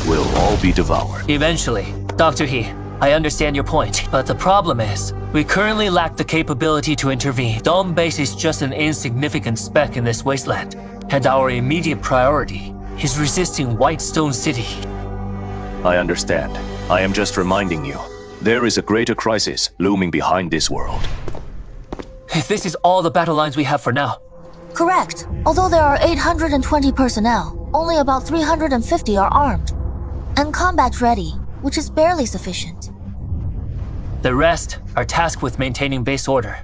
we'll all be devoured. Eventually. Dr. He, I understand your point, but the problem is, we currently lack the capability to intervene. Dome Base is just an insignificant speck in this wasteland, and our immediate priority is resisting Whitestone City. I understand. I am just reminding you, there is a greater crisis looming behind this world. This is all the battle lines we have for now. Correct. Although there are 820 personnel, only about 350 are armed. And combat ready, which is barely sufficient. The rest are tasked with maintaining base order.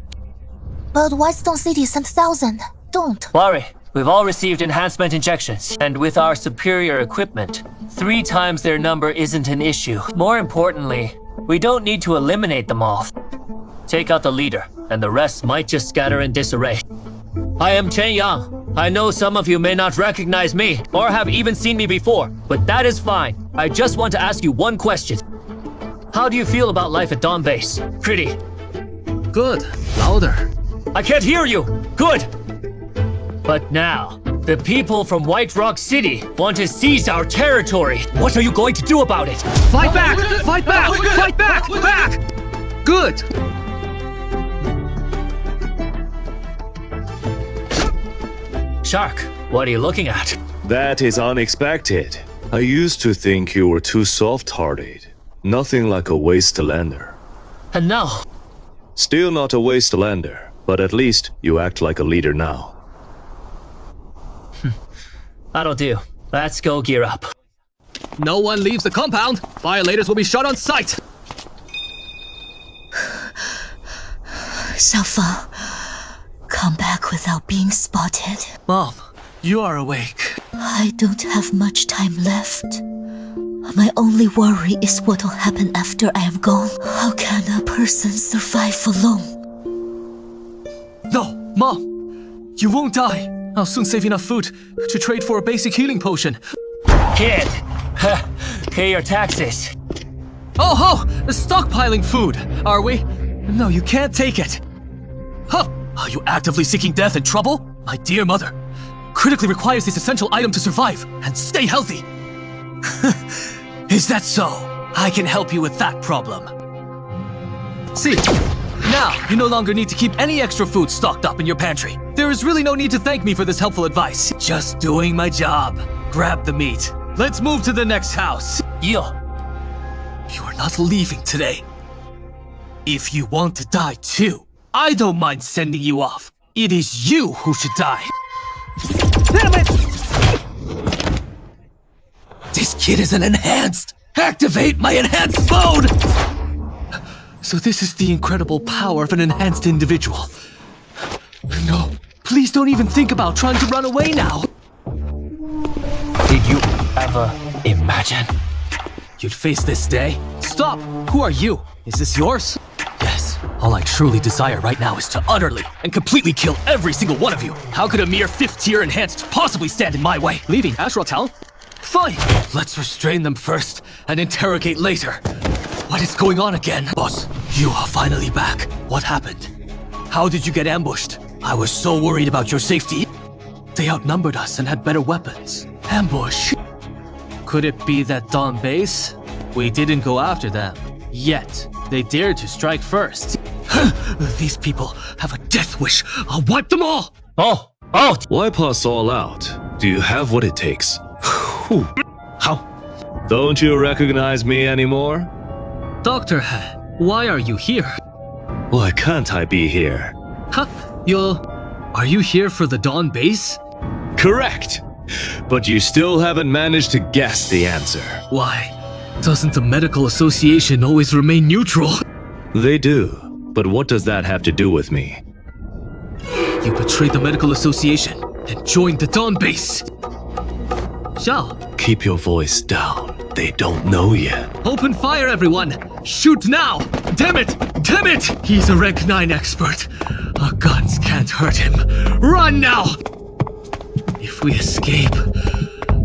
But Whitestone City sent 1,000. Don't. Worry. We've all received enhancement injections, and with our superior equipment, 3 times their number isn't an issue. More importantly, we don't need to eliminate them all. Take out the leader, and the rest might just scatter in disarray. I am Chen Yang. I know some of you may not recognize me, or have even seen me before, but that is fine. I just want to ask you one question. How do you feel about life at Dawn Base? Pretty. Good. Louder. I can't hear you! Good! But now, the people from White Rock City want to seize our territory. What are you going to do about it? Fight back! Fight back! Fight back! Back! Good! Shark, what are you looking at? That is unexpected. I used to think you were too soft-hearted. Nothing like a wastelander. And now? Still not a wastelander, but at least you act like a leader now. That'll do. Let's go gear up. No one leaves the compound. Violators will be shot on sight. Xiaofeng, come back without being spotted. Mom, you are awake. I don't have much time left. My only worry is what'll happen after I am gone. How can a person survive alone? No, Mom, you won't die. I'll soon save enough food to trade for a basic healing potion. Kid, pay your taxes. Oh, stockpiling food, are we? No, you can't take it. Huh? Are you actively seeking death and trouble? My dear mother, critically requires this essential item to survive and stay healthy. Is that so? I can help you with that problem. See, now you no longer need to keep any extra food stocked up in your pantry. There is really no need to thank me for this helpful advice. Just doing my job. Grab the meat. Let's move to the next house. Yo. You are not leaving today. If you want to die too, I don't mind sending you off. It is you who should die. Damn it! This kid is an enhanced. Activate my enhanced mode! So this is the incredible power of an enhanced individual. No, please don't even think about trying to run away now. Did you ever imagine you'd face this day? Stop! Who are you? Is this yours? Yes. All I truly desire right now is to utterly and completely kill every single one of you. How could a mere 5th tier enhanced possibly stand in my way? Leaving Ashra Town? Fine. Let's restrain them first and interrogate later. What is going on again? Boss, you are finally back. What happened? How did you get ambushed? I was so worried about your safety. They outnumbered us and had better weapons. Ambush. Could it be that Dawn Base? We didn't go after them. Yet, they dared to strike first. These people have a death wish. I'll wipe them all! Oh! Wipe us all out. Do you have what it takes? How? Don't you recognize me anymore? Dr. He, why are you here? Why can't I be here? Huh? Are you here for the Dawn Base? Correct! But you still haven't managed to guess the answer. Why? Doesn't the Medical Association always remain neutral? They do, but what does that have to do with me? You betrayed the Medical Association and joined the Dawn Base. Xiao. Keep your voice down. They don't know yet. Open fire, everyone! Shoot now! Damn it! Damn it! He's a Rank 9 expert. Our guns can't hurt him. Run now! If we escape,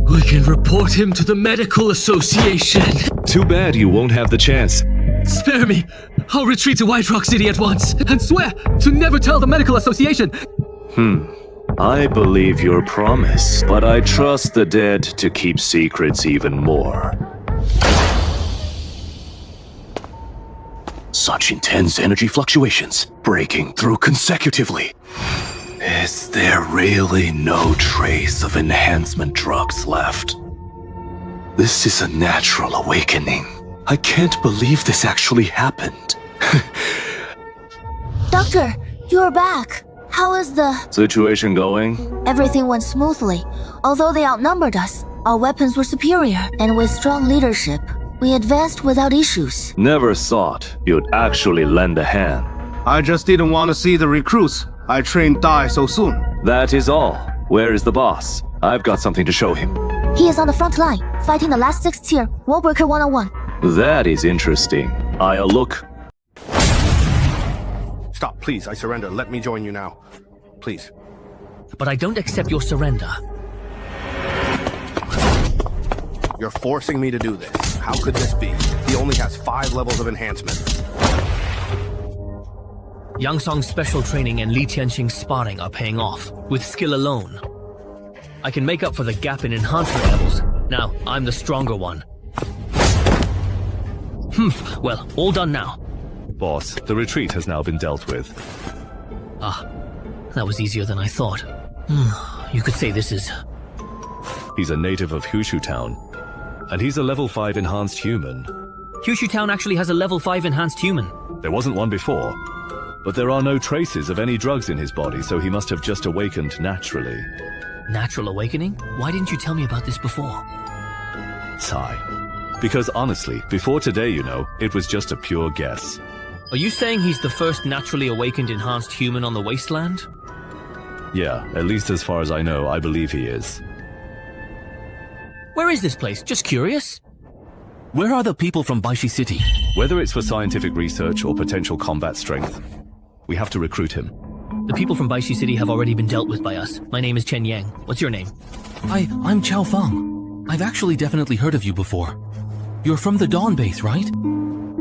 we can report him to the Medical Association. Too bad you won't have the chance. Spare me! I'll retreat to White Rock City at once, and swear to never tell the Medical Association! I believe your promise, but I trust the dead to keep secrets even more. Such intense energy fluctuations, breaking through consecutively. Is there really no trace of enhancement drugs left? This is a natural awakening. I can't believe this actually happened. Doctor, you're back. How is the situation going? Everything went smoothly. Although they outnumbered us, our weapons were superior, and with strong leadership, we advanced without issues. Never thought you'd actually lend a hand. I just didn't want to see the recruits I trained Dai so soon. That is all. Where is the boss? I've got something to show him. He is on the front line, fighting the last 6th tier, Wall Breaker 101. That is interesting. I'll look. Stop, please. I surrender. Let me join you now. Please. But I don't accept your surrender. You're forcing me to do this. How could this be? He only has 5 levels of enhancement. Yang Song's special training and Li Tianxing's sparring are paying off, with skill alone. I can make up for the gap in enhancement levels. Now, I'm the stronger one. Well, all done now. Boss, the retreat has now been dealt with. Ah, that was easier than I thought. You could say this is... He's a native of Hushu Town, and he's a level 5 enhanced human. Hushu Town actually has a level 5 enhanced human. There wasn't one before, but there are no traces of any drugs in his body, so he must have just awakened naturally. Natural awakening? Why didn't you tell me about this before? Sigh. Because honestly, before today, you know, it was just a pure guess. Are you saying he's the first naturally awakened enhanced human on the wasteland? Yeah, at least as far as I know, I believe he is. Where is this place? Just curious. Where are the people from Baishi City? Whether it's for scientific research or potential combat strength, we have to recruit him. The people from Baishi City have already been dealt with by us. My name is Chen Yang. What's your name? I'm Chao Feng. I've actually definitely heard of you before. You're from the Dawn base, right?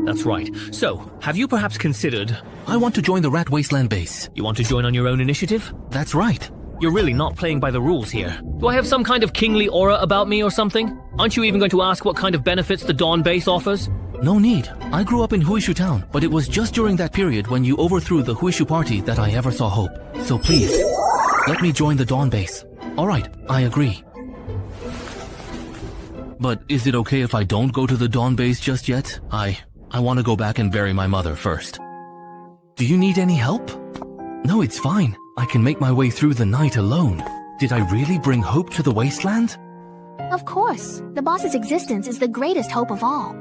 That's right. So, have you perhaps considered... I want to join the Rat Wasteland base. You want to join on your own initiative? That's right. You're really not playing by the rules here. Do I have some kind of kingly aura about me or something? Aren't you even going to ask what kind of benefits the Dawn base offers? No need. I grew up in Huishu Town, but it was just during that period when you overthrew the Huishu party that I ever saw hope. So please, let me join the Dawn base. Alright, I agree. But is it okay if I don't go to the Dawn base just yet? I want to go back and bury my mother first. Do you need any help? No, it's fine. I can make my way through the night alone. Did I really bring hope to the wasteland? Of course. The boss's existence is the greatest hope of all.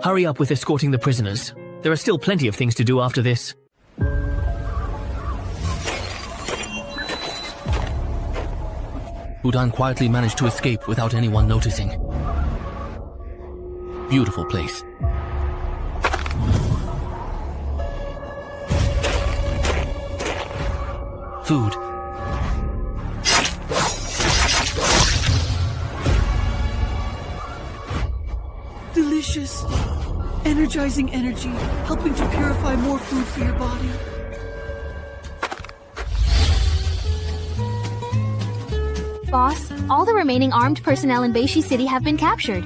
Hurry up with escorting the prisoners. There are still plenty of things to do after this. Udan quietly managed to escape without anyone noticing. Beautiful place. Food. Delicious. Energizing energy, helping to purify more food for your body. Boss, all the remaining armed personnel in Beishi City have been captured.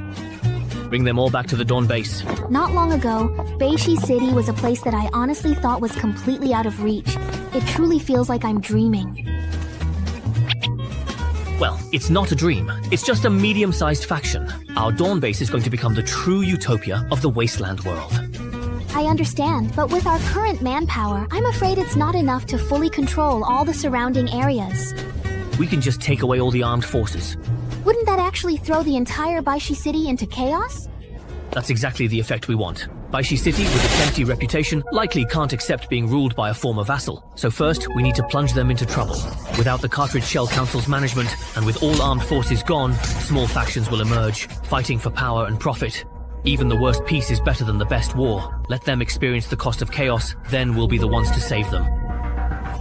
Bring them all back to the Dawn base. Not long ago, Beishi City was a place that I honestly thought was completely out of reach. It truly feels like I'm dreaming. Well, it's not a dream. It's just a medium-sized faction. Our Dawn base is going to become the true utopia of the wasteland world. I understand, but with our current manpower, I'm afraid it's not enough to fully control all the surrounding areas. We can just take away all the armed forces. Wouldn't that actually throw the entire Baishi City into chaos? That's exactly the effect we want. Baishi City, with its empty reputation, likely can't accept being ruled by a former vassal. So first, we need to plunge them into trouble. Without the Cartridge Shell Council's management, and with all armed forces gone, small factions will emerge, fighting for power and profit. Even the worst peace is better than the best war. Let them experience the cost of chaos, then we'll be the ones to save them.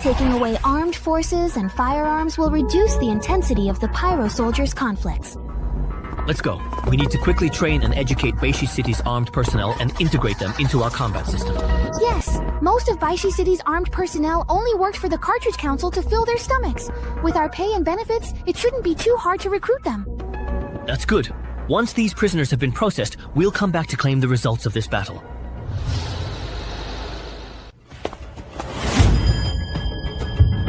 Taking away armed forces and firearms will reduce the intensity of the Pyro Soldiers' conflicts. Let's go. We need to quickly train and educate Baishi City's armed personnel and integrate them into our combat system. Yes, most of Baishi City's armed personnel only worked for the Cartridge Council to fill their stomachs. With our pay and benefits, it shouldn't be too hard to recruit them. That's good. Once these prisoners have been processed, we'll come back to claim the results of this battle.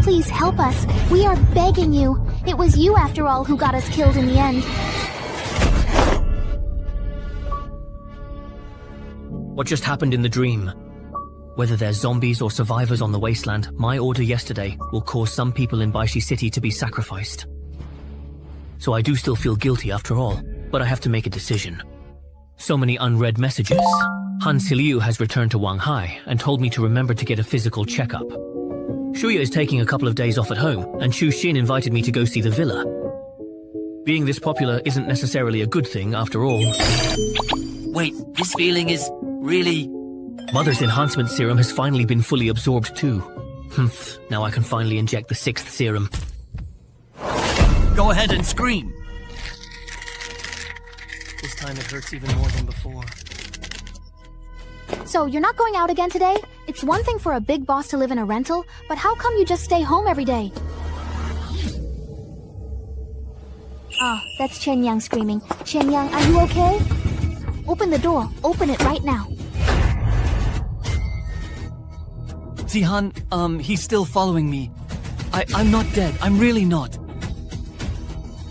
Please help us. We are begging you. It was you, after all, who got us killed in the end. What just happened in the dream? Whether they're zombies or survivors on the wasteland, my order yesterday will cause some people in Baishi City to be sacrificed. So I do still feel guilty after all, but I have to make a decision. So many unread messages. Han Siliu has returned to Wanghai and told me to remember to get a physical checkup. Shuya is taking a couple of days off at home, and Shu Xin invited me to go see the villa. Being this popular isn't necessarily a good thing, after all. Wait, this feeling is really... Mother's enhancement serum has finally been fully absorbed too. Humph, now I can finally inject the 6th serum. Go ahead and scream. This time it hurts even more than before. So, you're not going out again today? It's one thing for a big boss to live in a rental, but how come you just stay home every day? Ah, that's Chen Yang screaming. Chen Yang, are you okay? Open the door. Open it right now. Zihan, he's still following me. I'm not dead. I'm really not.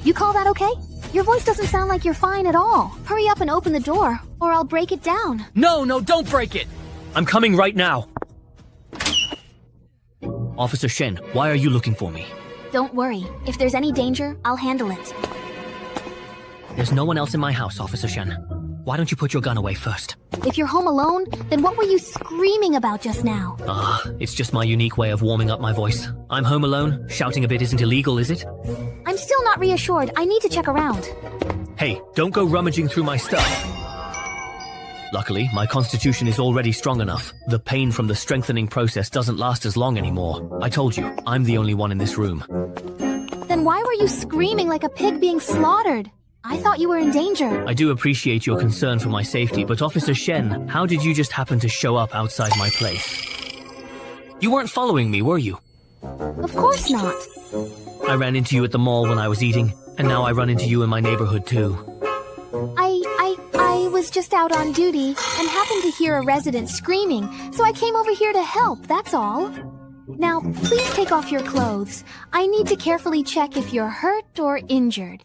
You call that okay? Your voice doesn't sound like you're fine at all. Hurry up and open the door, or I'll break it down. No, don't break it! I'm coming right now. Officer Shen, why are you looking for me? Don't worry. If there's any danger, I'll handle it. There's no one else in my house, Officer Shen. Why don't you put your gun away first? If you're home alone, then what were you screaming about just now? It's just my unique way of warming up my voice. I'm home alone. Shouting a bit isn't illegal, is it? I'm still not reassured. I need to check around. Hey, don't go rummaging through my stuff. Luckily, my constitution is already strong enough. The pain from the strengthening process doesn't last as long anymore. I told you, I'm the only one in this room. Then why were you screaming like a pig being slaughtered? I thought you were in danger. I do appreciate your concern for my safety, but Officer Shen, how did you just happen to show up outside my place? You weren't following me, were you? Of course not. I ran into you at the mall when I was eating, and now I run into you in my neighborhood too. I was just out on duty and happened to hear a resident screaming, so I came over here to help, that's all. Now, please take off your clothes. I need to carefully check if you're hurt or injured.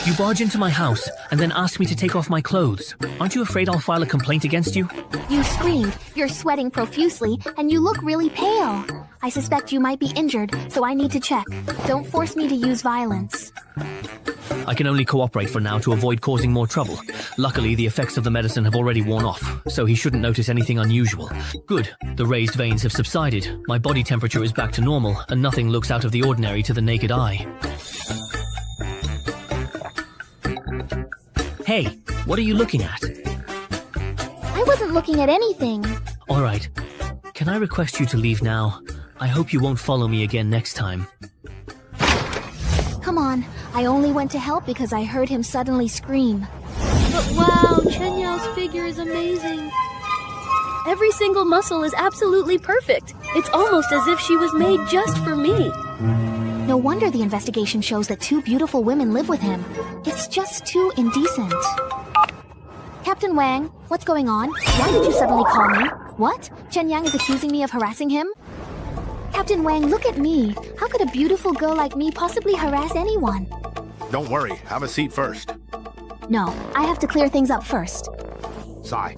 You barge into my house and then ask me to take off my clothes. Aren't you afraid I'll file a complaint against you? You screamed, you're sweating profusely, and you look really pale. I suspect you might be injured, so I need to check. Don't force me to use violence. I can only cooperate for now to avoid causing more trouble. Luckily, the effects of the medicine have already worn off, so he shouldn't notice anything unusual. Good. The raised veins have subsided, my body temperature is back to normal, and nothing looks out of the ordinary to the naked eye. Hey, what are you looking at? I wasn't looking at anything. All right. Can I request you to leave now? I hope you won't follow me again next time. Come on. I only went to help because I heard him suddenly scream. But wow, Chen Yao's figure is amazing. Every single muscle is absolutely perfect. It's almost as if she was made just for me. No wonder the investigation shows that 2 beautiful women live with him. It's just too indecent. Captain Wang, what's going on? Why did you suddenly call me? What? Chen Yang is accusing me of harassing him? Captain Wang, look at me. How could a beautiful girl like me possibly harass anyone? Don't worry, have a seat first. No, I have to clear things up first. Sai,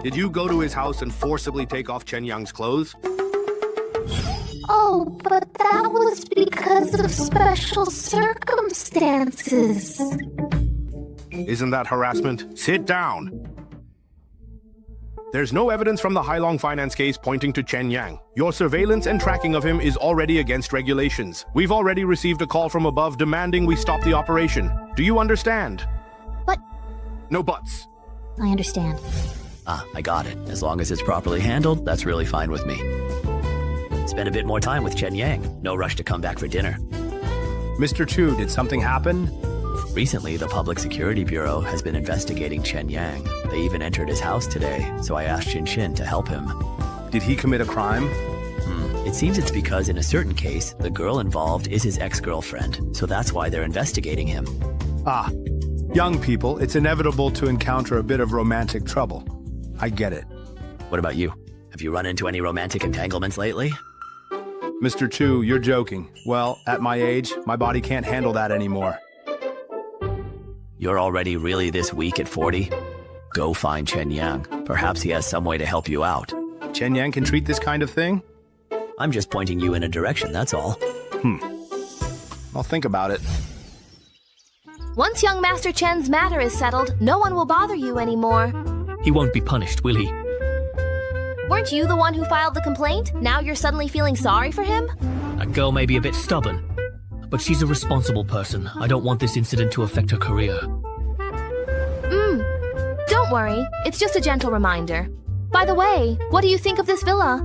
did you go to his house and forcibly take off Chen Yang's clothes? Oh, but that was because of special circumstances. Isn't that harassment? Sit down. There's no evidence from the Hailong finance case pointing to Chen Yang. Your surveillance and tracking of him is already against regulations. We've already received a call from above demanding we stop the operation. Do you understand? But... No buts. I understand. I got it. As long as it's properly handled, that's really fine with me. Spend a bit more time with Chen Yang. No rush to come back for dinner. Mr. Chu, did something happen? Recently, the Public Security Bureau has been investigating Chen Yang. They even entered his house today, so I asked Xin Xin to help him. Did he commit a crime? It seems it's because in a certain case, the girl involved is his ex-girlfriend, so that's why they're investigating him. Young people, it's inevitable to encounter a bit of romantic trouble. I get it. What about you? Have you run into any romantic entanglements lately? Mr. Chu, you're joking. Well, at my age, my body can't handle that anymore. You're already really this weak at 40? Go find Chen Yang. Perhaps he has some way to help you out. Chen Yang can treat this kind of thing? I'm just pointing you in a direction, that's all. I'll think about it. Once young Master Chen's matter is settled, no one will bother you anymore. He won't be punished, will he? Weren't you the one who filed the complaint? Now you're suddenly feeling sorry for him? That girl may be a bit stubborn, but she's a responsible person. I don't want this incident to affect her career. Don't worry, it's just a gentle reminder. By the way, what do you think of this villa?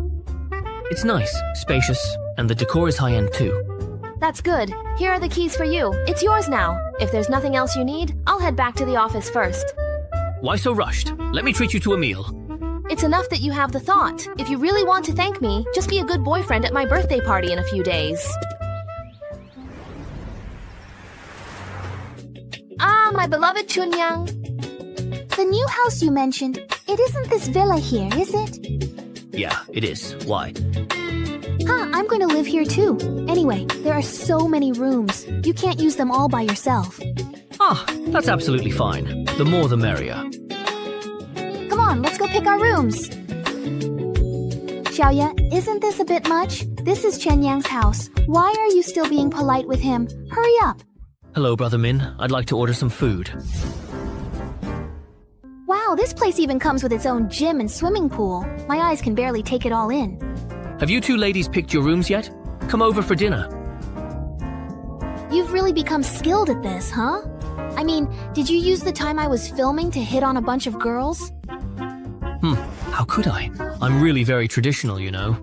It's nice, spacious, and the decor is high-end too. That's good. Here are the keys for you. It's yours now. If there's nothing else you need, I'll head back to the office first. Why so rushed? Let me treat you to a meal. It's enough that you have the thought. If you really want to thank me, just be a good boyfriend at my birthday party in a few days. Ah, my beloved Chunyang. The new house you mentioned, it isn't this villa here, is it? Yeah, it is. Why? I'm going to live here too. Anyway, there are so many rooms. You can't use them all by yourself. That's absolutely fine. The more the merrier. Come on, let's go pick our rooms. Xiaoya, isn't this a bit much? This is Chen Yang's house. Why are you still being polite with him? Hurry up. Hello, Brother Min. I'd like to order some food. Wow, this place even comes with its own gym and swimming pool. My eyes can barely take it all in. Have you two ladies picked your rooms yet? Come over for dinner. You've really become skilled at this, huh? I mean, did you use the time I was filming to hit on a bunch of girls? How could I? I'm really very traditional, you know.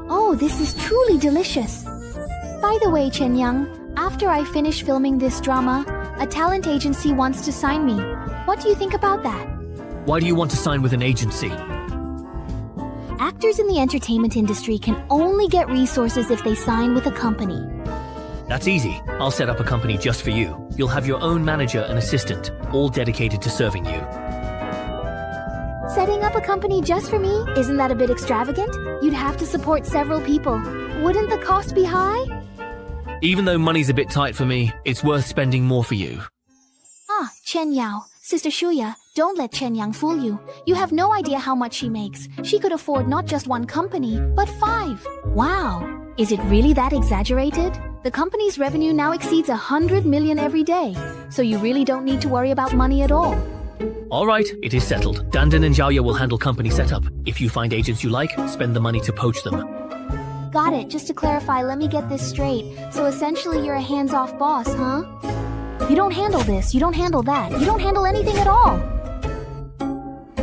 Oh, this is truly delicious. By the way, Chen Yang, after I finish filming this drama, a talent agency wants to sign me. What do you think about that? Why do you want to sign with an agency? Actors in the entertainment industry can only get resources if they sign with a company. That's easy. I'll set up a company just for you. You'll have your own manager and assistant, all dedicated to serving you. Setting up a company just for me? Isn't that a bit extravagant? You'd have to support several people. Wouldn't the cost be high? Even though money's a bit tight for me, it's worth spending more for you. Chen Yao. Sister Shuya, don't let Chen Yang fool you. You have no idea how much she makes. She could afford not just one company, but 5. Wow. Is it really that exaggerated? The company's revenue now exceeds 100 million every day, so you really don't need to worry about money at all. All right, it is settled. Dandan and Xiaoya will handle company setup. If you find agents you like, spend the money to poach them. Got it. Just to clarify, let me get this straight. So essentially you're a hands-off boss, huh? You don't handle this, you don't handle that, you don't handle anything at all.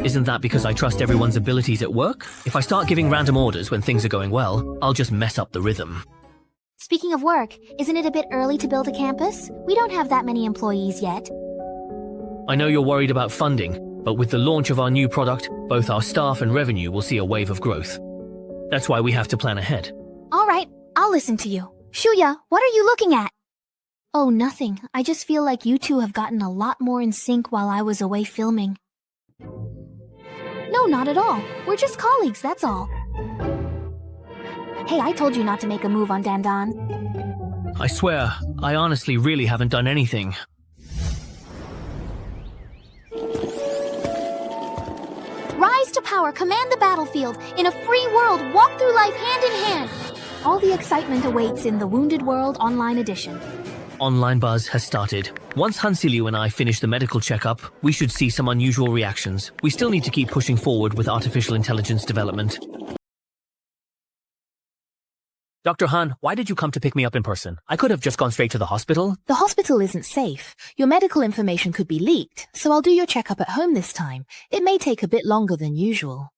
Isn't that because I trust everyone's abilities at work? If I start giving random orders when things are going well, I'll just mess up the rhythm. Speaking of work, isn't it a bit early to build a campus? We don't have that many employees yet. I know you're worried about funding, but with the launch of our new product, both our staff and revenue will see a wave of growth. That's why we have to plan ahead. All right, I'll listen to you. Shuya, what are you looking at? Oh, nothing. I just feel like you two have gotten a lot more in sync while I was away filming. No, not at all. We're just colleagues, that's all. Hey, I told you not to make a move on Dandan. I swear, I honestly really haven't done anything. Rise to power, command the battlefield. In a free world, walk through life hand in hand. All the excitement awaits in the Wounded World Online Edition. Online buzz has started. Once Hansilyu and I finish the medical checkup, we should see some unusual reactions. We still need to keep pushing forward with artificial intelligence development. Dr. Han, why did you come to pick me up in person? I could have just gone straight to the hospital. The hospital isn't safe. Your medical information could be leaked, so I'll do your checkup at home this time. It may take a bit longer than usual.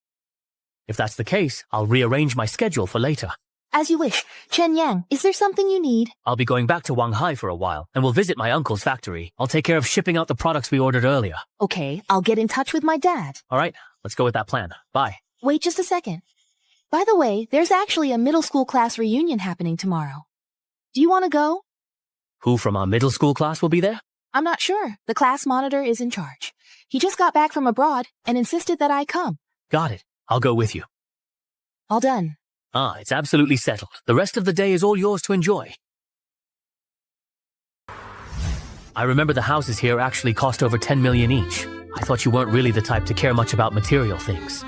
If that's the case, I'll rearrange my schedule for later. As you wish. Chen Yang, is there something you need? I'll be going back to Wanghai for a while, and we'll visit my uncle's factory. I'll take care of shipping out the products we ordered earlier. Okay, I'll get in touch with my dad. All right, let's go with that plan. Bye. Wait just a second. By the way, there's actually a middle school class reunion happening tomorrow. Do you want to go? Who from our middle school class will be there? I'm not sure. The class monitor is in charge. He just got back from abroad and insisted that I come. Got it. I'll go with you. All done. It's absolutely settled. The rest of the day is all yours to enjoy. I remember the houses here actually cost over 10 million each. I thought you weren't really the type to care much about material things.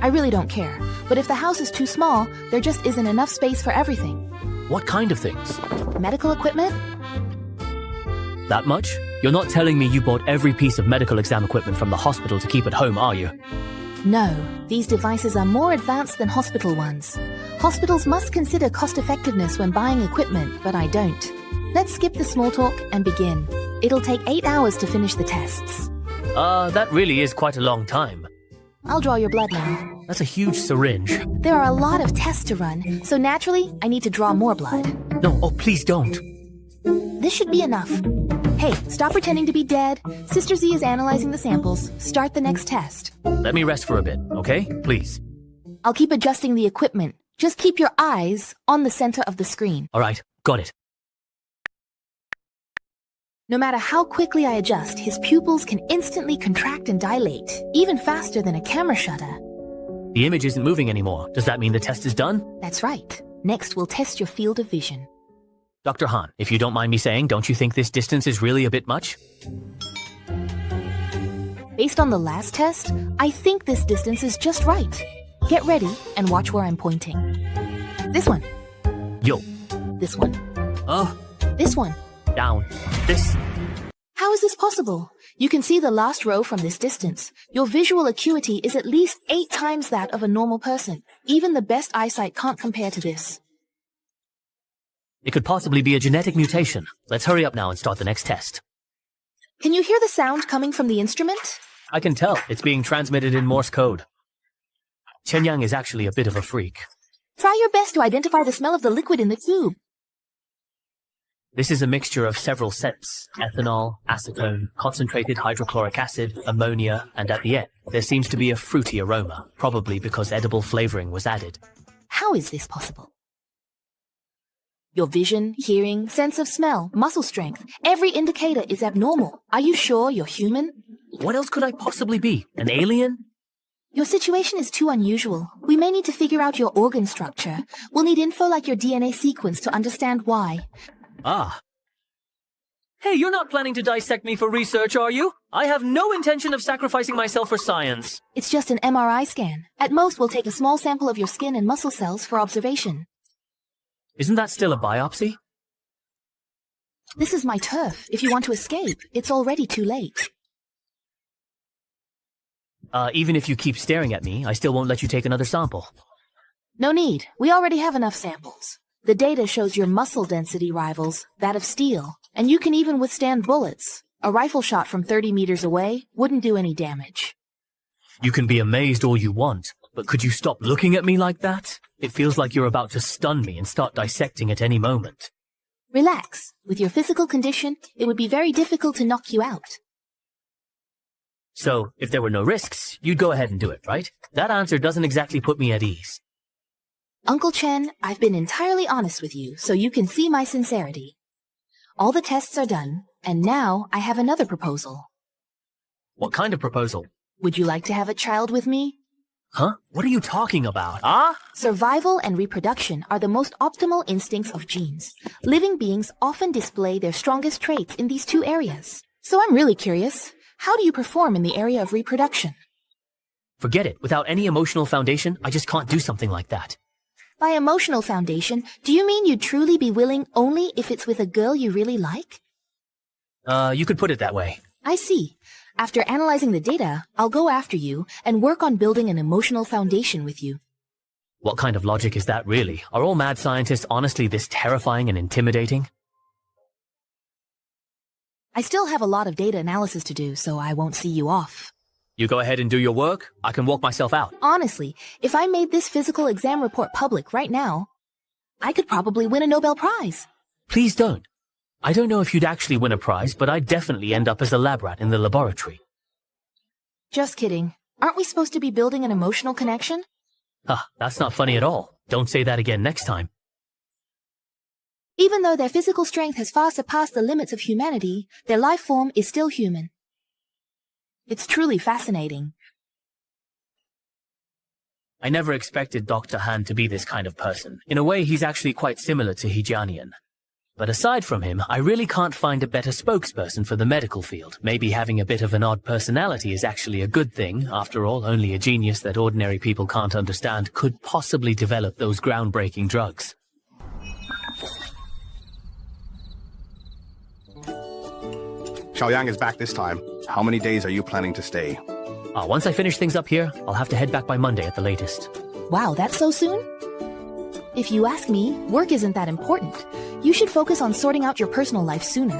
I really don't care. But if the house is too small, there just isn't enough space for everything. What kind of things? Medical equipment? That much? You're not telling me you bought every piece of medical exam equipment from the hospital to keep at home, are you? No, these devices are more advanced than hospital ones. Hospitals must consider cost-effectiveness when buying equipment, but I don't. Let's skip the small talk and begin. It'll take 8 hours to finish the tests. That really is quite a long time. I'll draw your blood now. That's a huge syringe. There are a lot of tests to run, so naturally, I need to draw more blood. No, oh, please don't. This should be enough. Hey, stop pretending to be dead. Sister Z is analyzing the samples. Start the next test. Let me rest for a bit, okay? Please. I'll keep adjusting the equipment. Just keep your eyes on the center of the screen. All right, got it. No matter how quickly I adjust, his pupils can instantly contract and dilate, even faster than a camera shutter. The image isn't moving anymore. Does that mean the test is done? That's right. Next, we'll test your field of vision. Dr. Han, if you don't mind me saying, don't you think this distance is really a bit much? Based on the last test, I think this distance is just right. Get ready and watch where I'm pointing. This one. Yo. This one. Oh. This one. Down. This. How is this possible? You can see the last row from this distance. Your visual acuity is at least 8 times that of a normal person. Even the best eyesight can't compare to this. It could possibly be a genetic mutation. Let's hurry up now and start the next test. Can you hear the sound coming from the instrument? I can tell. It's being transmitted in Morse code. Chen Yang is actually a bit of a freak. Try your best to identify the smell of the liquid in the tube. This is a mixture of several scents: ethanol, acetone, concentrated hydrochloric acid, ammonia, and at the end, there seems to be a fruity aroma, probably because edible flavoring was added. How is this possible? Your vision, hearing, sense of smell, muscle strength, every indicator is abnormal. Are you sure you're human? What else could I possibly be? An alien? Your situation is too unusual. We may need to figure out your organ structure. We'll need info like your DNA sequence to understand why. Ah. Hey, you're not planning to dissect me for research, are you? I have no intention of sacrificing myself for science. It's just an MRI scan. At most, we'll take a small sample of your skin and muscle cells for observation. Isn't that still a biopsy? This is my turf. If you want to escape, it's already too late. Even if you keep staring at me, I still won't let you take another sample. No need. We already have enough samples. The data shows your muscle density rivals that of steel, and you can even withstand bullets. A rifle shot from 30 meters away wouldn't do any damage. You can be amazed all you want, but could you stop looking at me like that? It feels like you're about to stun me and start dissecting at any moment. Relax. With your physical condition, it would be very difficult to knock you out. So, if there were no risks, you'd go ahead and do it, right? That answer doesn't exactly put me at ease. Uncle Chen, I've been entirely honest with you, so you can see my sincerity. All the tests are done, and now I have another proposal. What kind of proposal? Would you like to have a child with me? Huh? What are you talking about? Ah? Survival and reproduction are the most optimal instincts of genes. Living beings often display their strongest traits in these 2 areas. So I'm really curious, how do you perform in the area of reproduction? Forget it. Without any emotional foundation, I just can't do something like that. By emotional foundation, do you mean you'd truly be willing only if it's with a girl you really like? You could put it that way. I see. After analyzing the data, I'll go after you and work on building an emotional foundation with you. What kind of logic is that really? Are all mad scientists honestly this terrifying and intimidating? I still have a lot of data analysis to do, so I won't see you off. You go ahead and do your work. I can walk myself out. Honestly, if I made this physical exam report public right now, I could probably win a Nobel Prize. Please don't. I don't know if you'd actually win a prize, but I'd definitely end up as a lab rat in the laboratory. Just kidding. Aren't we supposed to be building an emotional connection? That's not funny at all. Don't say that again next time. Even though their physical strength has far surpassed the limits of humanity, their life form is still human. It's truly fascinating. I never expected Dr. Han to be this kind of person. In a way, he's actually quite similar to Hejianian. But aside from him, I really can't find a better spokesperson for the medical field. Maybe having a bit of an odd personality is actually a good thing. After all, only a genius that ordinary people can't understand could possibly develop those groundbreaking drugs. Xiaoyang is back this time. How many days are you planning to stay? Once I finish things up here, I'll have to head back by Monday at the latest. Wow, that's so soon? If you ask me, work isn't that important. You should focus on sorting out your personal life sooner.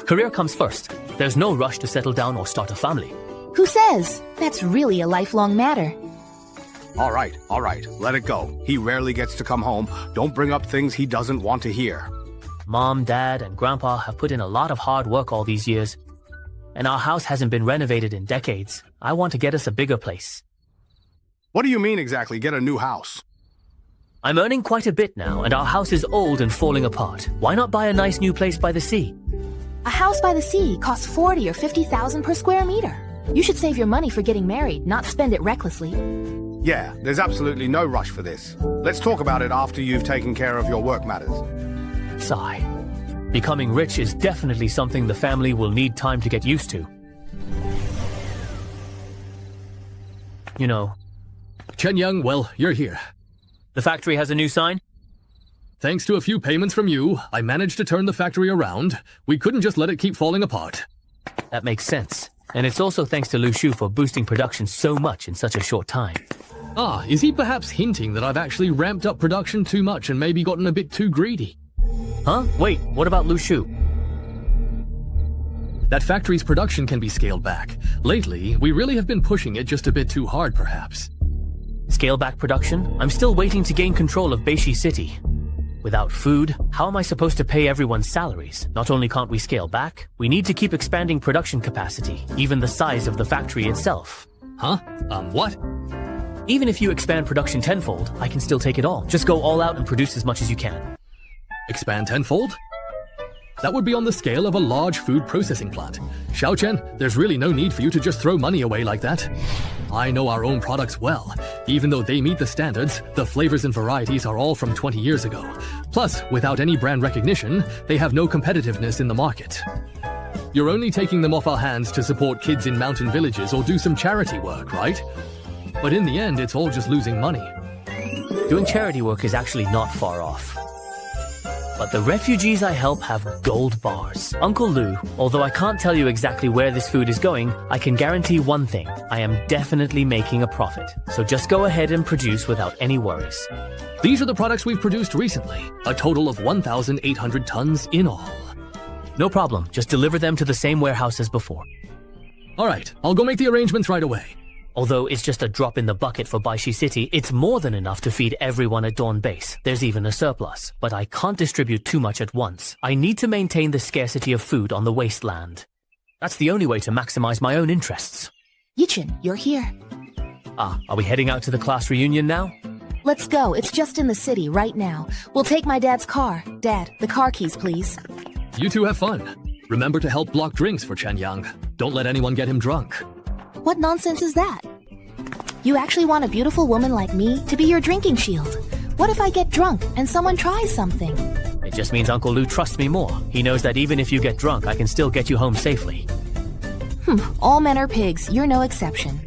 Career comes first. There's no rush to settle down or start a family. Who says? That's really a lifelong matter. All right, let it go. He rarely gets to come home. Don't bring up things he doesn't want to hear. Mom, Dad, and Grandpa have put in a lot of hard work all these years. And our house hasn't been renovated in decades. I want to get us a bigger place. What do you mean exactly, get a new house? I'm earning quite a bit now, and our house is old and falling apart. Why not buy a nice new place by the sea? A house by the sea costs 40 or 50,000 per square meter. You should save your money for getting married, not spend it recklessly. Yeah, there's absolutely no rush for this. Let's talk about it after you've taken care of your work matters. Sigh. Becoming rich is definitely something the family will need time to get used to. You know. Chen Yang, well, you're here. The factory has a new sign? Thanks to a few payments from you, I managed to turn the factory around. We couldn't just let it keep falling apart. That makes sense. And it's also thanks to Lu Shu for boosting production so much in such a short time. Is he perhaps hinting that I've actually ramped up production too much and maybe gotten a bit too greedy? Huh? Wait, what about Lu Shu? That factory's production can be scaled back. Lately, we really have been pushing it just a bit too hard, perhaps. Scale back production? I'm still waiting to gain control of Beishi City. Without food, how am I supposed to pay everyone's salaries? Not only can't we scale back, we need to keep expanding production capacity, even the size of the factory itself. Huh? What? Even if you expand production tenfold, I can still take it all. Just go all out and produce as much as you can. Expand tenfold? That would be on the scale of a large food processing plant. Xiaochen, there's really no need for you to just throw money away like that. I know our own products well. Even though they meet the standards, the flavors and varieties are all from 20 years ago. Plus, without any brand recognition, they have no competitiveness in the market. You're only taking them off our hands to support kids in mountain villages or do some charity work, right? But in the end, it's all just losing money. Doing charity work is actually not far off. But the refugees I help have gold bars. Uncle Lu, although I can't tell you exactly where this food is going, I can guarantee one thing. I am definitely making a profit. So just go ahead and produce without any worries. These are the products we've produced recently. A total of 1,800 tons in all. No problem. Just deliver them to the same warehouse as before. Alright, I'll go make the arrangements right away. Although it's just a drop in the bucket for Baishi City, it's more than enough to feed everyone at Dawn Base. There's even a surplus. But I can't distribute too much at once. I need to maintain the scarcity of food on the wasteland. That's the only way to maximize my own interests. Yichin, you're here. Are we heading out to the class reunion now? Let's go. It's just in the city right now. We'll take my dad's car. Dad, the car keys, please. You two have fun. Remember to help block drinks for Chen Yang. Don't let anyone get him drunk. What nonsense is that? You actually want a beautiful woman like me to be your drinking shield? What if I get drunk and someone tries something? It just means Uncle Lu trusts me more. He knows that even if you get drunk, I can still get you home safely. All men are pigs. You're no exception.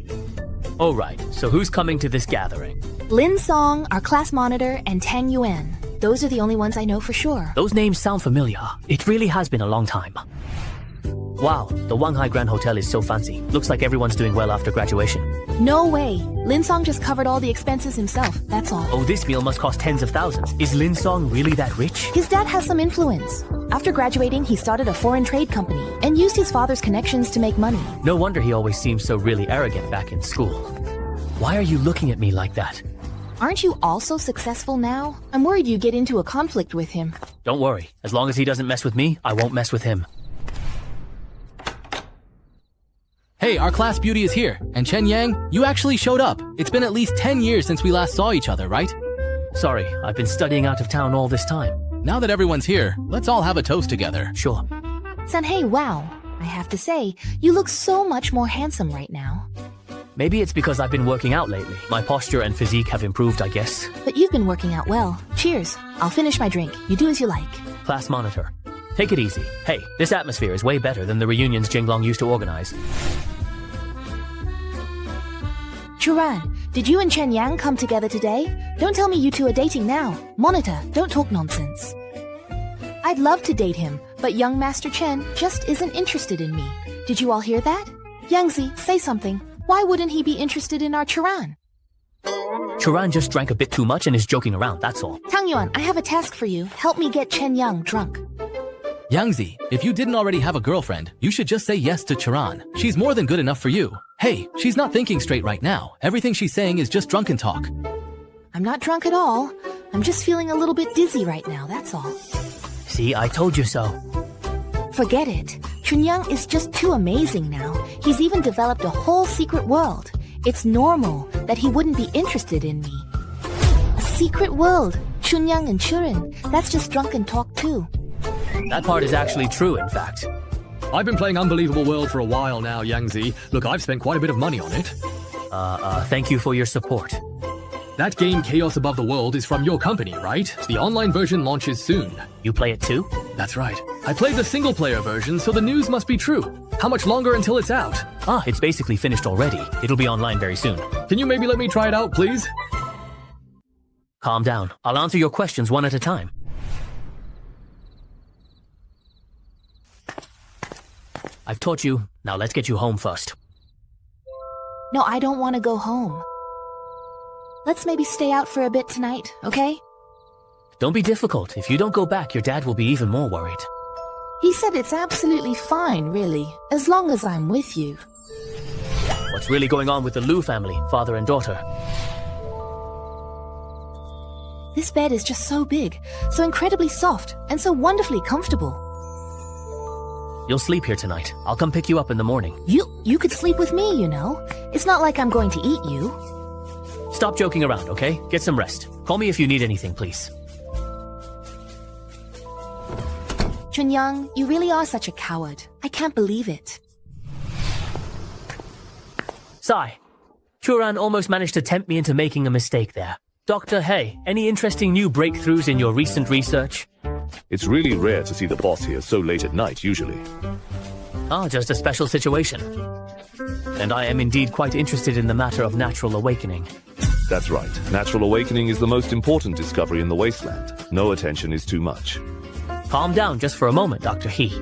Oh, right. So who's coming to this gathering? Lin Song, our class monitor, and Tang Yuan. Those are the only ones I know for sure. Those names sound familiar. It really has been a long time. Wow, the Wanghai Grand Hotel is so fancy. Looks like everyone's doing well after graduation. No way. Lin Song just covered all the expenses himself, that's all. Oh, this meal must cost tens of thousands. Is Lin Song really that rich? His dad has some influence. After graduating, he started a foreign trade company and used his father's connections to make money. No wonder he always seemed so really arrogant back in school. Why are you looking at me like that? Aren't you also successful now? I'm worried you get into a conflict with him. Don't worry. As long as he doesn't mess with me, I won't mess with him. Hey, our class beauty is here. And Chen Yang, you actually showed up. It's been at least 10 years since we last saw each other, right? Sorry, I've been studying out of town all this time. Now that everyone's here, let's all have a toast together. Sure. Sanhei, wow. I have to say, you look so much more handsome right now. Maybe it's because I've been working out lately. My posture and physique have improved, I guess. But you've been working out well. Cheers. I'll finish my drink. You do as you like. Class monitor. Take it easy. Hey, this atmosphere is way better than the reunions Jinglong used to organize. Churan, did you and Chen Yang come together today? Don't tell me you two are dating now. Monitor, don't talk nonsense. I'd love to date him, but young Master Chen just isn't interested in me. Did you all hear that? Yangzi, say something. Why wouldn't he be interested in our Chiran? Chiran just drank a bit too much and is joking around, that's all. Tang Yuan, I have a task for you. Help me get Chen Yang drunk. Yangzi, if you didn't already have a girlfriend, you should just say yes to Chiran. She's more than good enough for you. Hey, she's not thinking straight right now. Everything she's saying is just drunken talk. I'm not drunk at all. I'm just feeling a little bit dizzy right now, that's all. See, I told you so. Forget it. Chunyang is just too amazing now. He's even developed a whole secret world. It's normal that he wouldn't be interested in me. A secret world. Chunyang and Churin. That's just drunken talk too. That part is actually true, in fact. I've been playing Unbelievable World for a while now, Yangzi. Look, I've spent quite a bit of money on it. Thank you for your support. That game, Chaos Above the World, is from your company, right? The online version launches soon. You play it too? That's right. I played the single-player version, so the news must be true. How much longer until it's out? Ah, it's basically finished already. It'll be online very soon. Can you maybe let me try it out, please? Calm down. I'll answer your questions one at a time. I've taught you. Now let's get you home first. No, I don't want to go home. Let's maybe stay out for a bit tonight, okay? Don't be difficult. If you don't go back, your dad will be even more worried. He said it's absolutely fine, really, as long as I'm with you. What's really going on with the Liu family, father and daughter? This bed is just so big, so incredibly soft, and so wonderfully comfortable. You'll sleep here tonight. I'll come pick you up in the morning. You could sleep with me, you know. It's not like I'm going to eat you. Stop joking around, okay? Get some rest. Call me if you need anything, please. Chunyang, you really are such a coward. I can't believe it. Sai, Churan almost managed to tempt me into making a mistake there. Dr. Hey, any interesting new breakthroughs in your recent research? It's really rare to see the boss here so late at night, usually. Ah, just a special situation. And I am indeed quite interested in the matter of natural awakening. That's right. Natural awakening is the most important discovery in the wasteland. No attention is too much. Calm down just for a moment, Dr. He.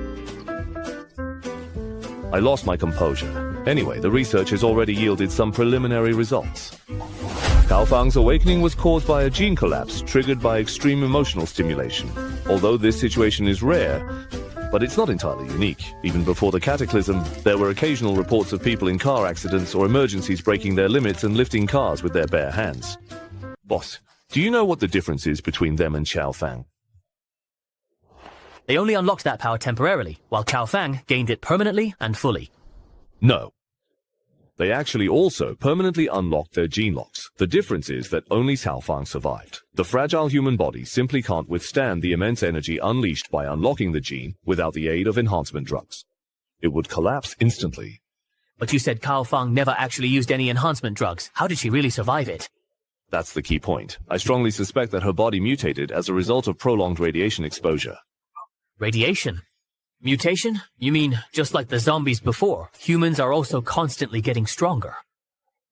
I lost my composure. Anyway, the research has already yielded some preliminary results. Cao Fang's awakening was caused by a gene collapse triggered by extreme emotional stimulation. Although this situation is rare, but it's not entirely unique. Even before the cataclysm, there were occasional reports of people in car accidents or emergencies breaking their limits and lifting cars with their bare hands. Boss, do you know what the difference is between them and Cao Fang? They only unlocked that power temporarily, while Cao Fang gained it permanently and fully. No. They actually also permanently unlocked their gene locks. The difference is that only Cao Fang survived. The fragile human body simply can't withstand the immense energy unleashed by unlocking the gene without the aid of enhancement drugs. It would collapse instantly. But you said Cao Fang never actually used any enhancement drugs. How did she really survive it? That's the key point. I strongly suspect that her body mutated as a result of prolonged radiation exposure. Radiation? Mutation? You mean, just like the zombies before, humans are also constantly getting stronger?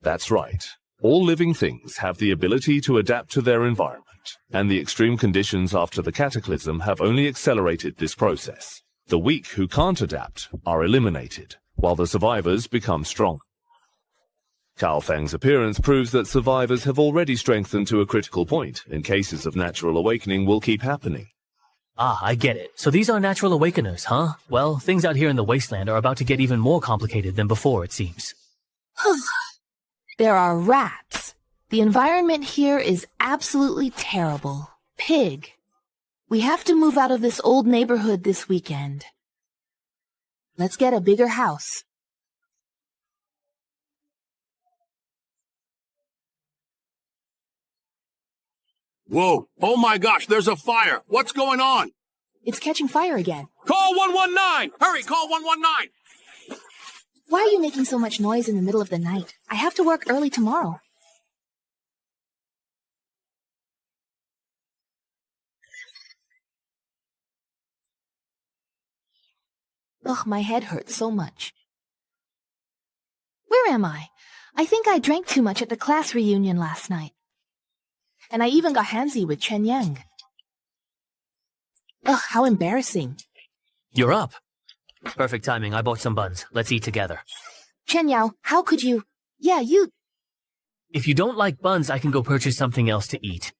That's right. All living things have the ability to adapt to their environment, and the extreme conditions after the cataclysm have only accelerated this process. The weak who can't adapt are eliminated, while the survivors become strong. Cao Fang's appearance proves that survivors have already strengthened to a critical point, and cases of natural awakening will keep happening. Ah, I get it. So these are natural awakeners, huh? Well, things out here in the wasteland are about to get even more complicated than before, it seems. There are rats. The environment here is absolutely terrible. Pig. We have to move out of this old neighborhood this weekend. Let's get a bigger house. Whoa! Oh my gosh, there's a fire! What's going on? It's catching fire again. Call 119! Hurry, call 119! Why are you making so much noise in the middle of the night? I have to work early tomorrow. Ugh, my head hurts so much. Where am I? I think I drank too much at the class reunion last night. And I even got handsy with Chen Yang. Ugh, how embarrassing. You're up. Perfect timing. I bought some buns. Let's eat together. Chen Yao, how could you? Yeah, you... If you don't like buns, I can go purchase something else to eat.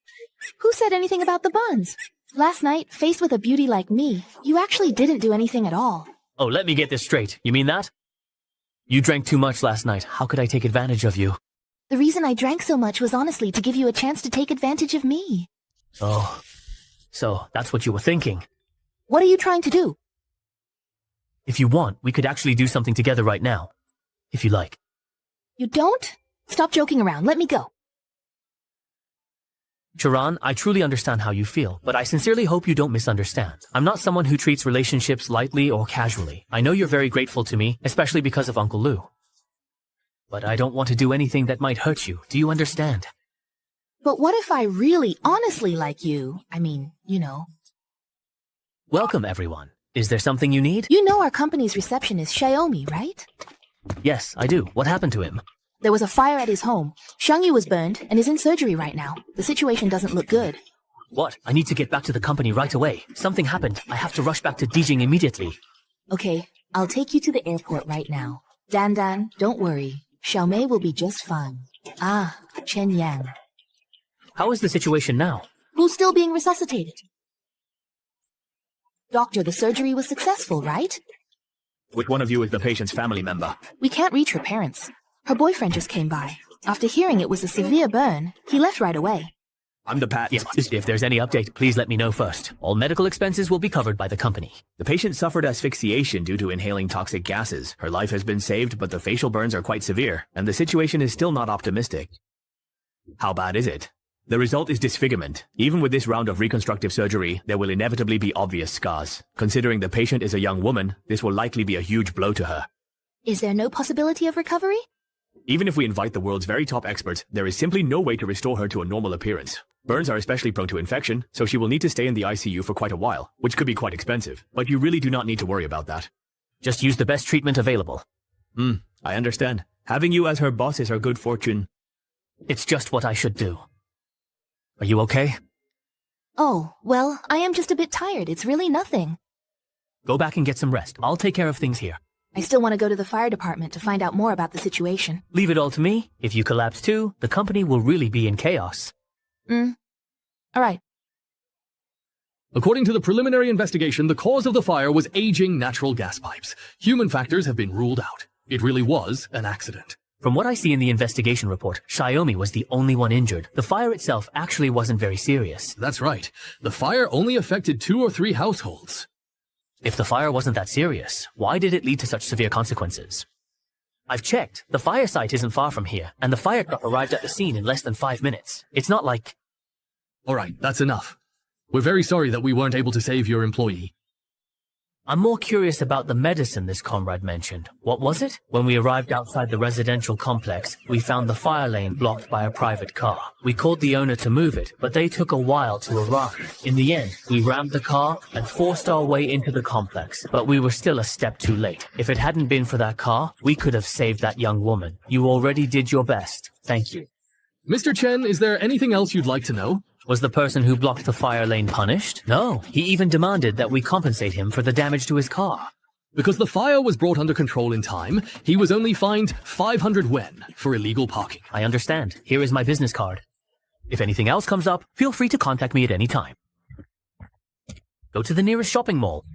Who said anything about the buns? Last night, faced with a beauty like me, you actually didn't do anything at all. Oh, let me get this straight. You mean that? You drank too much last night. How could I take advantage of you? The reason I drank so much was honestly to give you a chance to take advantage of me. Oh, so that's what you were thinking. What are you trying to do? If you want, we could actually do something together right now. If you like. You don't? Stop joking around. Let me go. Charan, I truly understand how you feel, but I sincerely hope you don't misunderstand. I'm not someone who treats relationships lightly or casually. I know you're very grateful to me, especially because of Uncle Lou. But I don't want to do anything that might hurt you. Do you understand? But what if I really, honestly like you? I mean, you know. Welcome, everyone. Is there something you need? You know our company's receptionist, Xiaomi, right? Yes, I do. What happened to him? There was a fire at his home. Shang Yu was burned and is in surgery right now. The situation doesn't look good. What? I need to get back to the company right away. Something happened. I have to rush back to Dijing immediately. Okay, I'll take you to the airport right now. Dan Dan, don't worry. Xiaomei will be just fine. Ah, Chen Yang. How is the situation now? Who's still being resuscitated? Doctor, the surgery was successful, right? Which one of you is the patient's family member? We can't reach her parents. Her boyfriend just came by. After hearing it was a severe burn, he left right away. I'm the Pat. Yes, if there's any update, please let me know first. All medical expenses will be covered by the company. The patient suffered asphyxiation due to inhaling toxic gases. Her life has been saved, but the facial burns are quite severe, and the situation is still not optimistic. How bad is it? The result is disfigurement. Even with this round of reconstructive surgery, there will inevitably be obvious scars. Considering the patient is a young woman, this will likely be a huge blow to her. Is there no possibility of recovery? Even if we invite the world's very top experts, there is simply no way to restore her to a normal appearance. Burns are especially prone to infection, so she will need to stay in the ICU for quite a while, which could be quite expensive. But you really do not need to worry about that. Just use the best treatment available. I understand. Having you as her boss is her good fortune. It's just what I should do. Are you okay? Oh, well, I am just a bit tired. It's really nothing. Go back and get some rest. I'll take care of things here. I still want to go to the fire department to find out more about the situation. Leave it all to me. If you collapse too, the company will really be in chaos. All right. According to the preliminary investigation, the cause of the fire was aging natural gas pipes. Human factors have been ruled out. It really was an accident. From what I see in the investigation report, Xiaomi was the only one injured. The fire itself actually wasn't very serious. That's right. The fire only affected 2 or 3 households. If the fire wasn't that serious, why did it lead to such severe consequences? I've checked. The fire site isn't far from here, and the fire truck arrived at the scene in less than 5 minutes. It's not like... All right, that's enough. We're very sorry that we weren't able to save your employee. I'm more curious about the medicine this comrade mentioned. What was it? When we arrived outside the residential complex, we found the fire lane blocked by a private car. We called the owner to move it, but they took a while to arrive. In the end, we rammed the car and forced our way into the complex, but we were still a step too late. If it hadn't been for that car, we could have saved that young woman. You already did your best. Thank you. Mr. Chen, is there anything else you'd like to know? Was the person who blocked the fire lane punished? No. He even demanded that we compensate him for the damage to his car. Because the fire was brought under control in time, he was only fined 500 wen for illegal parking. I understand. Here is my business card. If anything else comes up, feel free to contact me at any time. Go to the nearest shopping mall.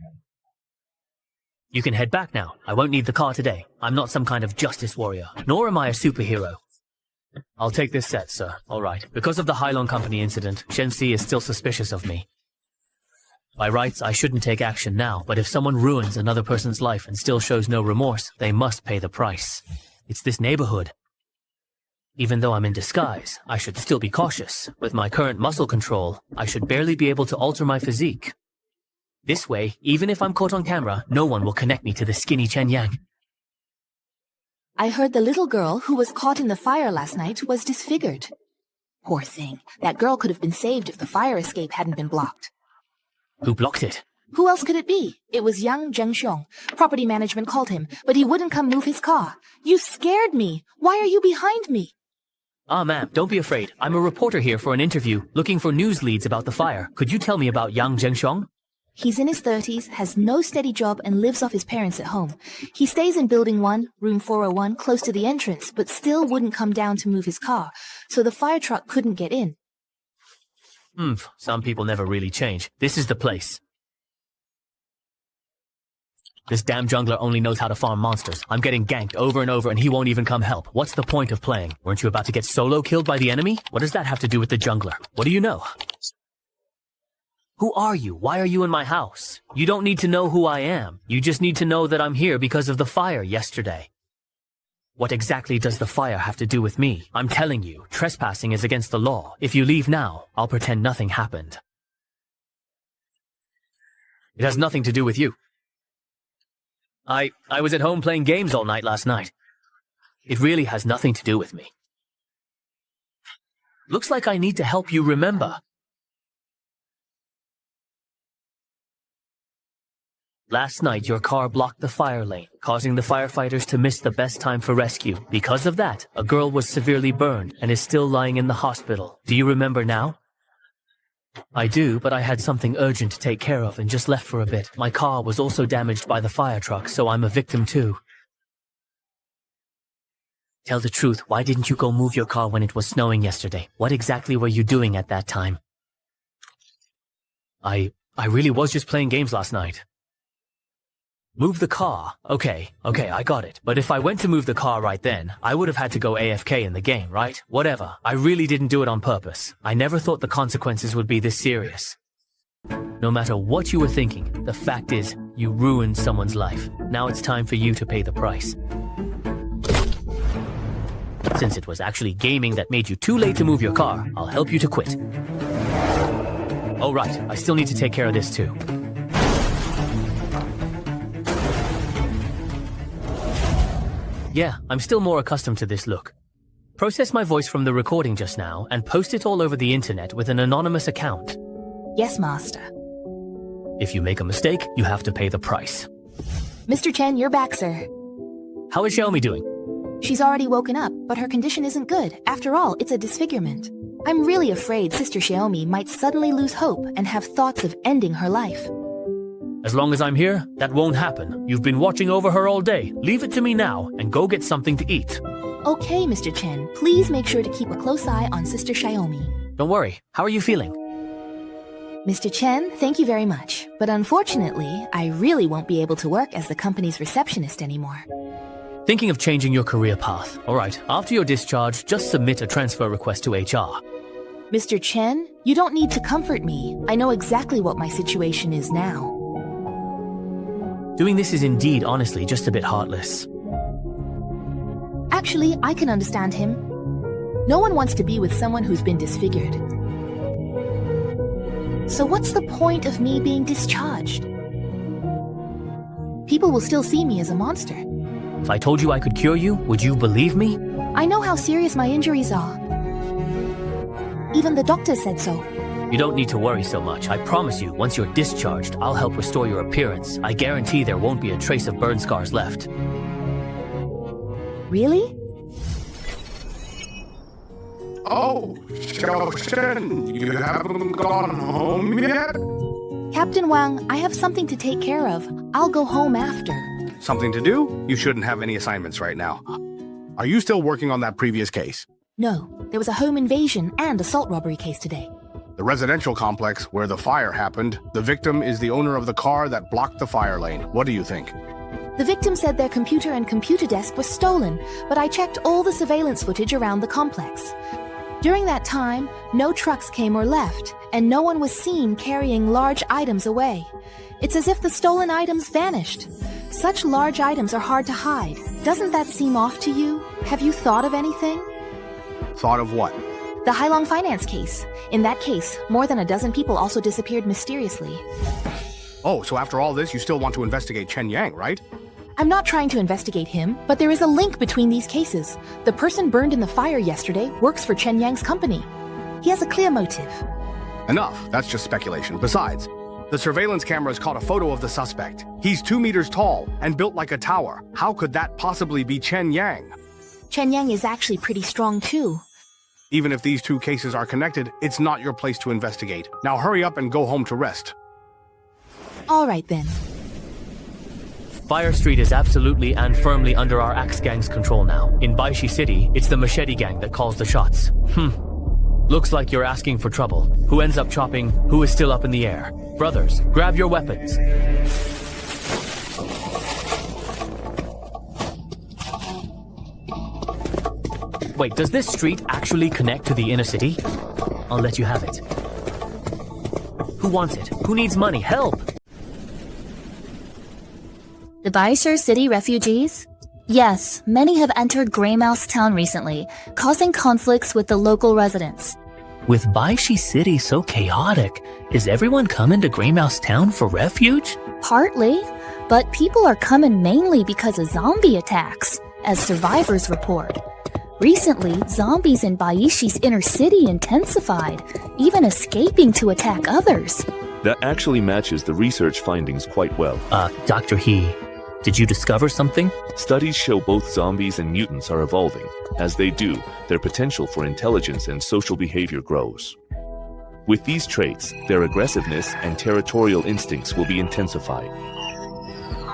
You can head back now. I won't need the car today. I'm not some kind of justice warrior, nor am I a superhero. I'll take this set, sir. All right. Because of the Hailong Company incident, Shenxi is still suspicious of me. By rights, I shouldn't take action now, but if someone ruins another person's life and still shows no remorse, they must pay the price. It's this neighborhood. Even though I'm in disguise, I should still be cautious. With my current muscle control, I should barely be able to alter my physique. This way, even if I'm caught on camera, no one will connect me to the skinny Chen Yang. I heard the little girl who was caught in the fire last night was disfigured. Poor thing. That girl could have been saved if the fire escape hadn't been blocked. Who blocked it? Who else could it be? It was young Zhengxiong. Property management called him, but he wouldn't come move his car. You scared me. Why are you behind me? Ma'am, don't be afraid. I'm a reporter here for an interview, looking for news leads about the fire. Could you tell me about young Zhengxiong? He's in his 30s, has no steady job, and lives off his parents at home. He stays in Building 1, room 401, close to the entrance, but still wouldn't come down to move his car, so the fire truck couldn't get in. Some people never really change. This is the place. This damn jungler only knows how to farm monsters. I'm getting ganked over and over and he won't even come help. What's the point of playing? Weren't you about to get solo killed by the enemy? What does that have to do with the jungler? What do you know? Who are you? Why are you in my house? You don't need to know who I am. You just need to know that I'm here because of the fire yesterday. What exactly does the fire have to do with me? I'm telling you, trespassing is against the law. If you leave now, I'll pretend nothing happened. It has nothing to do with you. I was at home playing games all night last night. It really has nothing to do with me. Looks like I need to help you remember. Last night, your car blocked the fire lane, causing the firefighters to miss the best time for rescue. Because of that, a girl was severely burned and is still lying in the hospital. Do you remember now? I do, but I had something urgent to take care of and just left for a bit. My car was also damaged by the fire truck, so I'm a victim too. Tell the truth, why didn't you go move your car when it was snowing yesterday? What exactly were you doing at that time? I really was just playing games last night. Move the car. Okay, I got it. But if I went to move the car right then, I would have had to go AFK in the game, right? Whatever. I really didn't do it on purpose. I never thought the consequences would be this serious. No matter what you were thinking, the fact is, you ruined someone's life. Now it's time for you to pay the price. Since it was actually gaming that made you too late to move your car, I'll help you to quit. Oh right, I still need to take care of this too. Yeah, I'm still more accustomed to this look. Process my voice from the recording just now and post it all over the internet with an anonymous account. Yes, Master. If you make a mistake, you have to pay the price. Mr. Chen, you're back, sir. How is Xiaomi doing? She's already woken up, but her condition isn't good. After all, it's a disfigurement. I'm really afraid Sister Xiaomi might suddenly lose hope and have thoughts of ending her life. As long as I'm here, that won't happen. You've been watching over her all day. Leave it to me now and go get something to eat. Okay, Mr. Chen, please make sure to keep a close eye on Sister Xiaomi. Don't worry. How are you feeling? Mr. Chen, thank you very much. But unfortunately, I really won't be able to work as the company's receptionist anymore. Thinking of changing your career path. All right, after your discharge, just submit a transfer request to HR. Mr. Chen, you don't need to comfort me. I know exactly what my situation is now. Doing this is indeed, honestly, just a bit heartless. Actually, I can understand him. No one wants to be with someone who's been disfigured. So what's the point of me being discharged? People will still see me as a monster. If I told you I could cure you, would you believe me? I know how serious my injuries are. Even the doctor said so. You don't need to worry so much. I promise you, once you're discharged, I'll help restore your appearance. I guarantee there won't be a trace of burn scars left. Really? Oh, Xiao, you haven't gone home yet? Captain Wang, I have something to take care of. I'll go home after. Something to do? You shouldn't have any assignments right now. Are you still working on that previous case? No, there was a home invasion and assault robbery case today. The residential complex where the fire happened, the victim is the owner of the car that blocked the fire lane. What do you think? The victim said their computer and computer desk were stolen, but I checked all the surveillance footage around the complex. During that time, no trucks came or left, and no one was seen carrying large items away. It's as if the stolen items vanished. Such large items are hard to hide. Doesn't that seem off to you? Have you thought of anything? Thought of what? The Hailong finance case. In that case, more than a dozen people also disappeared mysteriously. Oh, so after all this, you still want to investigate Chen Yang, right? I'm not trying to investigate him, but there is a link between these cases. The person burned in the fire yesterday works for Chen Yang's company. He has a clear motive. Enough. That's just speculation. Besides, the surveillance cameras caught a photo of the suspect. He's 2 meters tall and built like a tower. How could that possibly be Chen Yang? Chen Yang is actually pretty strong too. Even if these two cases are connected, it's not your place to investigate. Now hurry up and go home to rest. All right then. Fire Street is absolutely and firmly under our Axe Gang's control now. In Baishi City, it's the Machete Gang that calls the shots. Looks like you're asking for trouble. Who ends up chopping, who is still up in the air? Brothers, grab your weapons. Wait, does this street actually connect to the inner city? I'll let you have it. Who wants it? Who needs money? Help! The Baishir City refugees? Yes, many have entered Greymouse Town recently, causing conflicts with the local residents. With Baishi City so chaotic, is everyone coming to Greymouse Town for refuge? Partly, but people are coming mainly because of zombie attacks, as survivors report. Recently, zombies in Baishi's inner city intensified, even escaping to attack others. That actually matches the research findings quite well. Dr. He, did you discover something? Studies show both zombies and mutants are evolving. As they do, their potential for intelligence and social behavior grows. With these traits, their aggressiveness and territorial instincts will be intensified.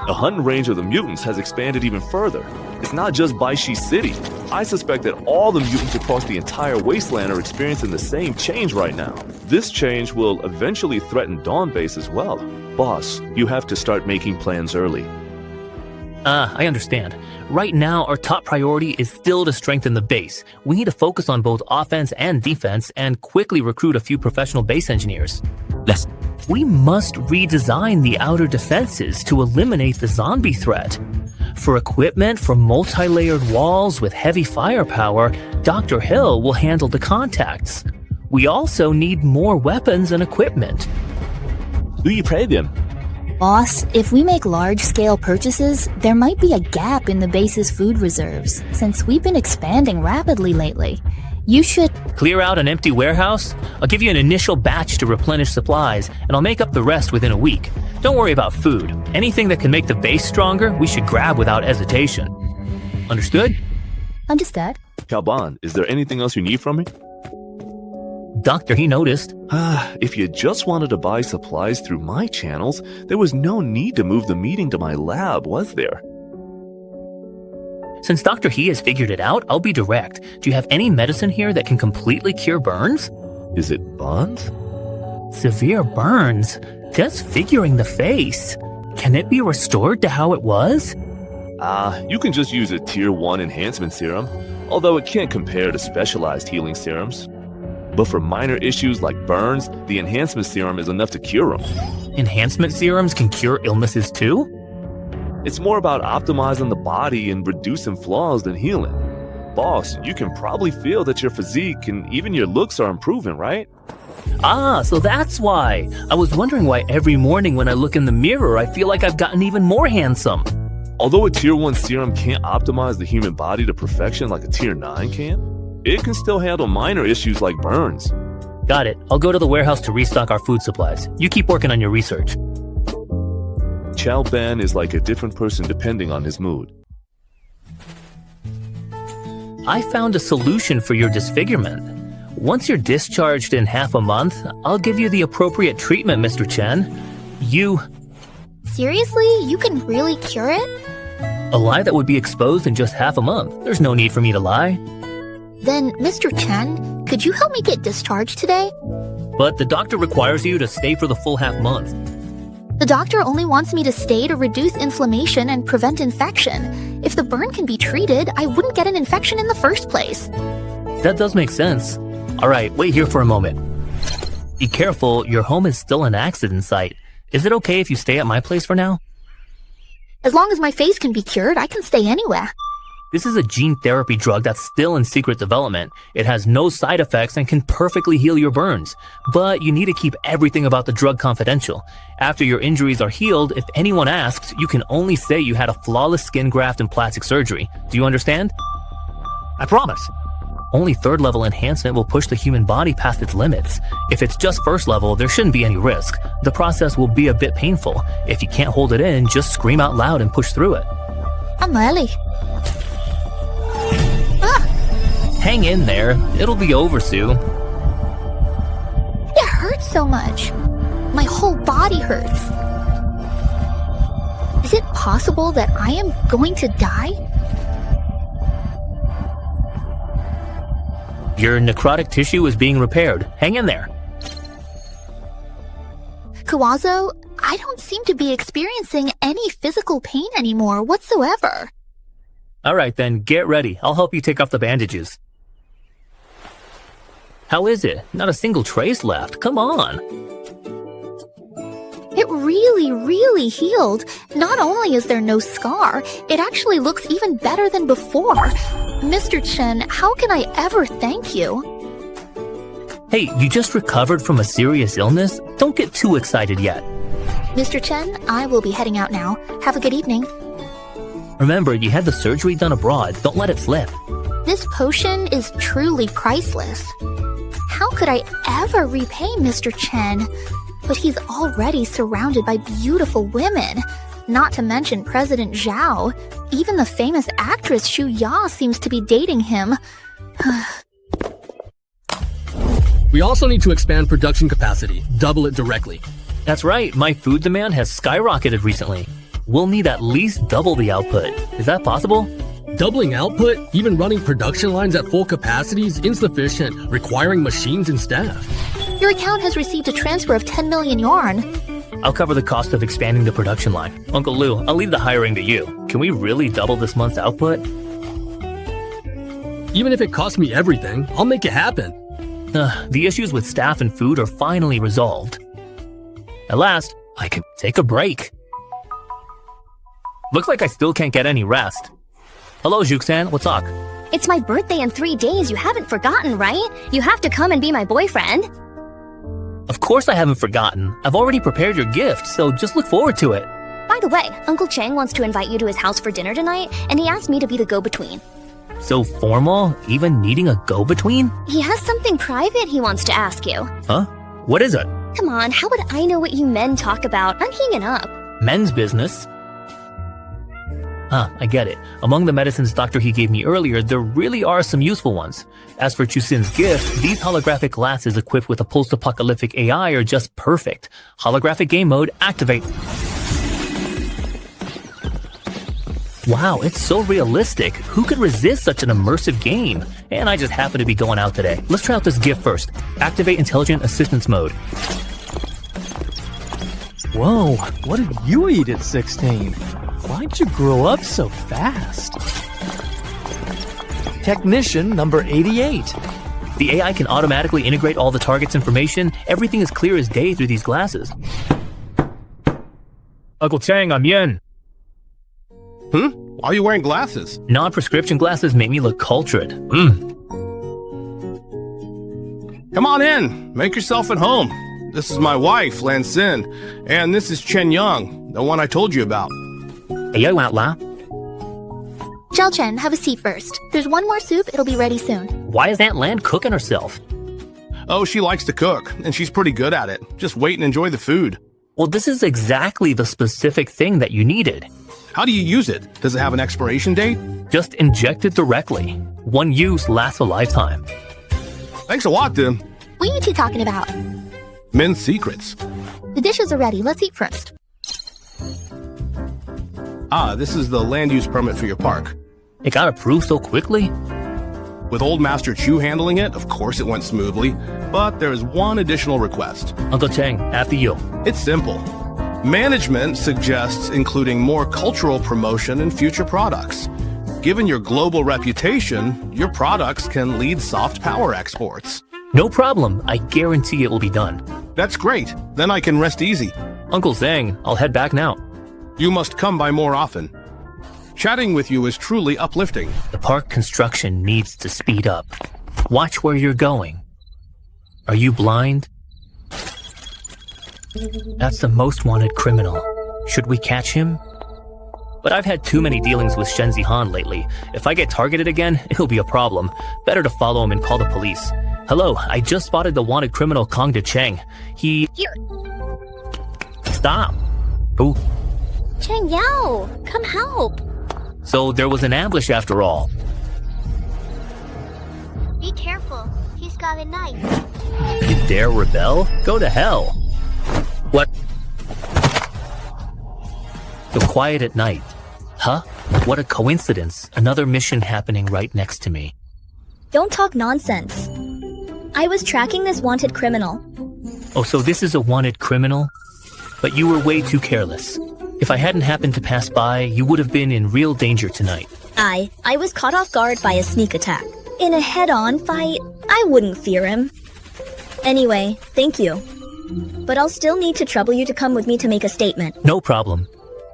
The hunting range of the mutants has expanded even further. It's not just Baishi City. I suspect that all the mutants across the entire wasteland are experiencing the same change right now. This change will eventually threaten Dawn Base as well. Boss, you have to start making plans early. I understand. Right now, our top priority is still to strengthen the base. We need to focus on both offense and defense and quickly recruit a few professional base engineers. We must redesign the outer defenses to eliminate the zombie threat. For equipment for multi-layered walls with heavy firepower, Dr. Hill will handle the contacts. We also need more weapons and equipment. Who you pay them? Boss, if we make large-scale purchases, there might be a gap in the base's food reserves, since we've been expanding rapidly lately. You should clear out an empty warehouse. I'll give you an initial batch to replenish supplies, and I'll make up the rest within a week. Don't worry about food. Anything that can make the base stronger, we should grab without hesitation. Understood? Understood. Kalban, is there anything else you need from me? Doctor, he noticed. If you just wanted to buy supplies through my channels, there was no need to move the meeting to my lab, was there? Since Dr. He has figured it out, I'll be direct. Do you have any medicine here that can completely cure burns? Is it burns? Severe burns? Disfiguring the face. Can it be restored to how it was? You can just use a Tier 1 enhancement serum, although it can't compare to specialized healing serums. But for minor issues like burns, the enhancement serum is enough to cure them. Enhancement serums can cure illnesses too? It's more about optimizing the body and reducing flaws than healing. Boss, you can probably feel that your physique and even your looks are improving, right? So that's why. I was wondering why every morning when I look in the mirror, I feel like I've gotten even more handsome. Although a Tier 1 serum can't optimize the human body to perfection like a Tier 9 can, it can still handle minor issues like burns. Got it. I'll go to the warehouse to restock our food supplies. You keep working on your research. Chow Ben is like a different person depending on his mood. I found a solution for your disfigurement. Once you're discharged in half a month, I'll give you the appropriate treatment, Mr. Chen. Seriously? You can really cure it? A lie that would be exposed in just half a month. There's no need for me to lie. Then, Mr. Chen, could you help me get discharged today? But the doctor requires you to stay for the full half month. The doctor only wants me to stay to reduce inflammation and prevent infection. If the burn can be treated, I wouldn't get an infection in the first place. That does make sense. Alright, wait here for a moment. Be careful, your home is still an accident site. Is it okay if you stay at my place for now? As long as my face can be cured, I can stay anywhere. This is a gene therapy drug that's still in secret development. It has no side effects and can perfectly heal your burns. But you need to keep everything about the drug confidential. After your injuries are healed, if anyone asks, you can only say you had a flawless skin graft and plastic surgery. Do you understand? I promise. Only third level enhancement will push the human body past its limits. If it's just first level, there shouldn't be any risk. The process will be a bit painful. If you can't hold it in, just scream out loud and push through it. I'm early. Hang in there. It'll be over soon. It hurts so much. My whole body hurts. Is it possible that I am going to die? Your necrotic tissue is being repaired. Hang in there. Kawazo, I don't seem to be experiencing any physical pain anymore whatsoever. Alright then, get ready. I'll help you take off the bandages. How is it? Not a single trace left. Come on. It really healed. Not only is there no scar, it actually looks even better than before. Mr. Chen, how can I ever thank you? Hey, you just recovered from a serious illness? Don't get too excited yet. Mr. Chen, I will be heading out now. Have a good evening. Remember, you had the surgery done abroad. Don't let it slip. This potion is truly priceless. How could I ever repay Mr. Chen? But he's already surrounded by beautiful women. Not to mention President Zhao. Even the famous actress Xu Ya seems to be dating him. We also need to expand production capacity, double it directly. That's right, my food demand has skyrocketed recently. We'll need at least double the output. Is that possible? Doubling output, even running production lines at full capacity is insufficient, requiring machines and staff. Your account has received a transfer of 10 million yuan. I'll cover the cost of expanding the production line. Uncle Lou, I'll leave the hiring to you. Can we really double this month's output? Even if it costs me everything, I'll make it happen. The issues with staff and food are finally resolved. At last, I can take a break. Looks like I still can't get any rest. Hello, Juke-san, what's up? It's my birthday in 3 days. You haven't forgotten, right? You have to come and be my boyfriend. Of course I haven't forgotten. I've already prepared your gift, so just look forward to it. By the way, Uncle Chang wants to invite you to his house for dinner tonight, and he asked me to be the go-between. So formal, even needing a go-between? He has something private he wants to ask you. Huh? What is it? Come on, how would I know what you men talk about? I'm hanging up. Men's business? I get it. Among the medicines Dr. He gave me earlier, there really are some useful ones. As for Chusin's gift, these holographic glasses equipped with a post-apocalyptic AI are just perfect. Holographic game mode, activate. Wow, it's so realistic. Who could resist such an immersive game? And I just happen to be going out today. Let's try out this gift first. Activate intelligent assistance mode. Whoa, what did you eat at 16? Why'd you grow up so fast? Technician number 88. The AI can automatically integrate all the target's information. Everything is clear as day through these glasses. Uncle Chang, I'm Yen. Why are you wearing glasses? Non-prescription glasses make me look cultured. Come on in. Make yourself at home. This is my wife, Lan Xin, and this is Chen Yang, the one I told you about. Zhao Chen, have a seat first. There's one more soup, it'll be ready soon. Why is Aunt Lan cooking herself? Oh, she likes to cook, and she's pretty good at it. Just wait and enjoy the food. Well, this is exactly the specific thing that you needed. How do you use it? Does it have an expiration date? Just inject it directly. One use lasts a lifetime. Thanks a lot, Tim. What are you two talking about? Men's secrets. The dishes are ready, let's eat first. This is the land use permit for your park. It got approved so quickly? With Old Master Chu handling it, of course it went smoothly, but there is one additional request. Uncle Chang, after you. It's simple. Management suggests including more cultural promotion in future products. Given your global reputation, your products can lead soft power exports. No problem. I guarantee it will be done. That's great. Then I can rest easy. Uncle Zhang, I'll head back now. You must come by more often. Chatting with you is truly uplifting. The park construction needs to speed up. Watch where you're going. Are you blind? That's the most wanted criminal. Should we catch him? But I've had too many dealings with Shen Zihan lately. If I get targeted again, it'll be a problem. Better to follow him and call the police. Hello, I just spotted the wanted criminal Kong De Cheng. Here. Stop. Who? Cheng Yao, come help. So there was an ambush after all. Be careful. He's got a knife. You dare rebel? Go to hell. What? The quiet at night. Huh? What a coincidence. Another mission happening right next to me. Don't talk nonsense. I was tracking this wanted criminal. Oh, so this is a wanted criminal? But you were way too careless. If I hadn't happened to pass by, you would have been in real danger tonight. I was caught off guard by a sneak attack. In a head-on fight, I wouldn't fear him. Anyway, thank you. But I'll still need to trouble you to come with me to make a statement. No problem.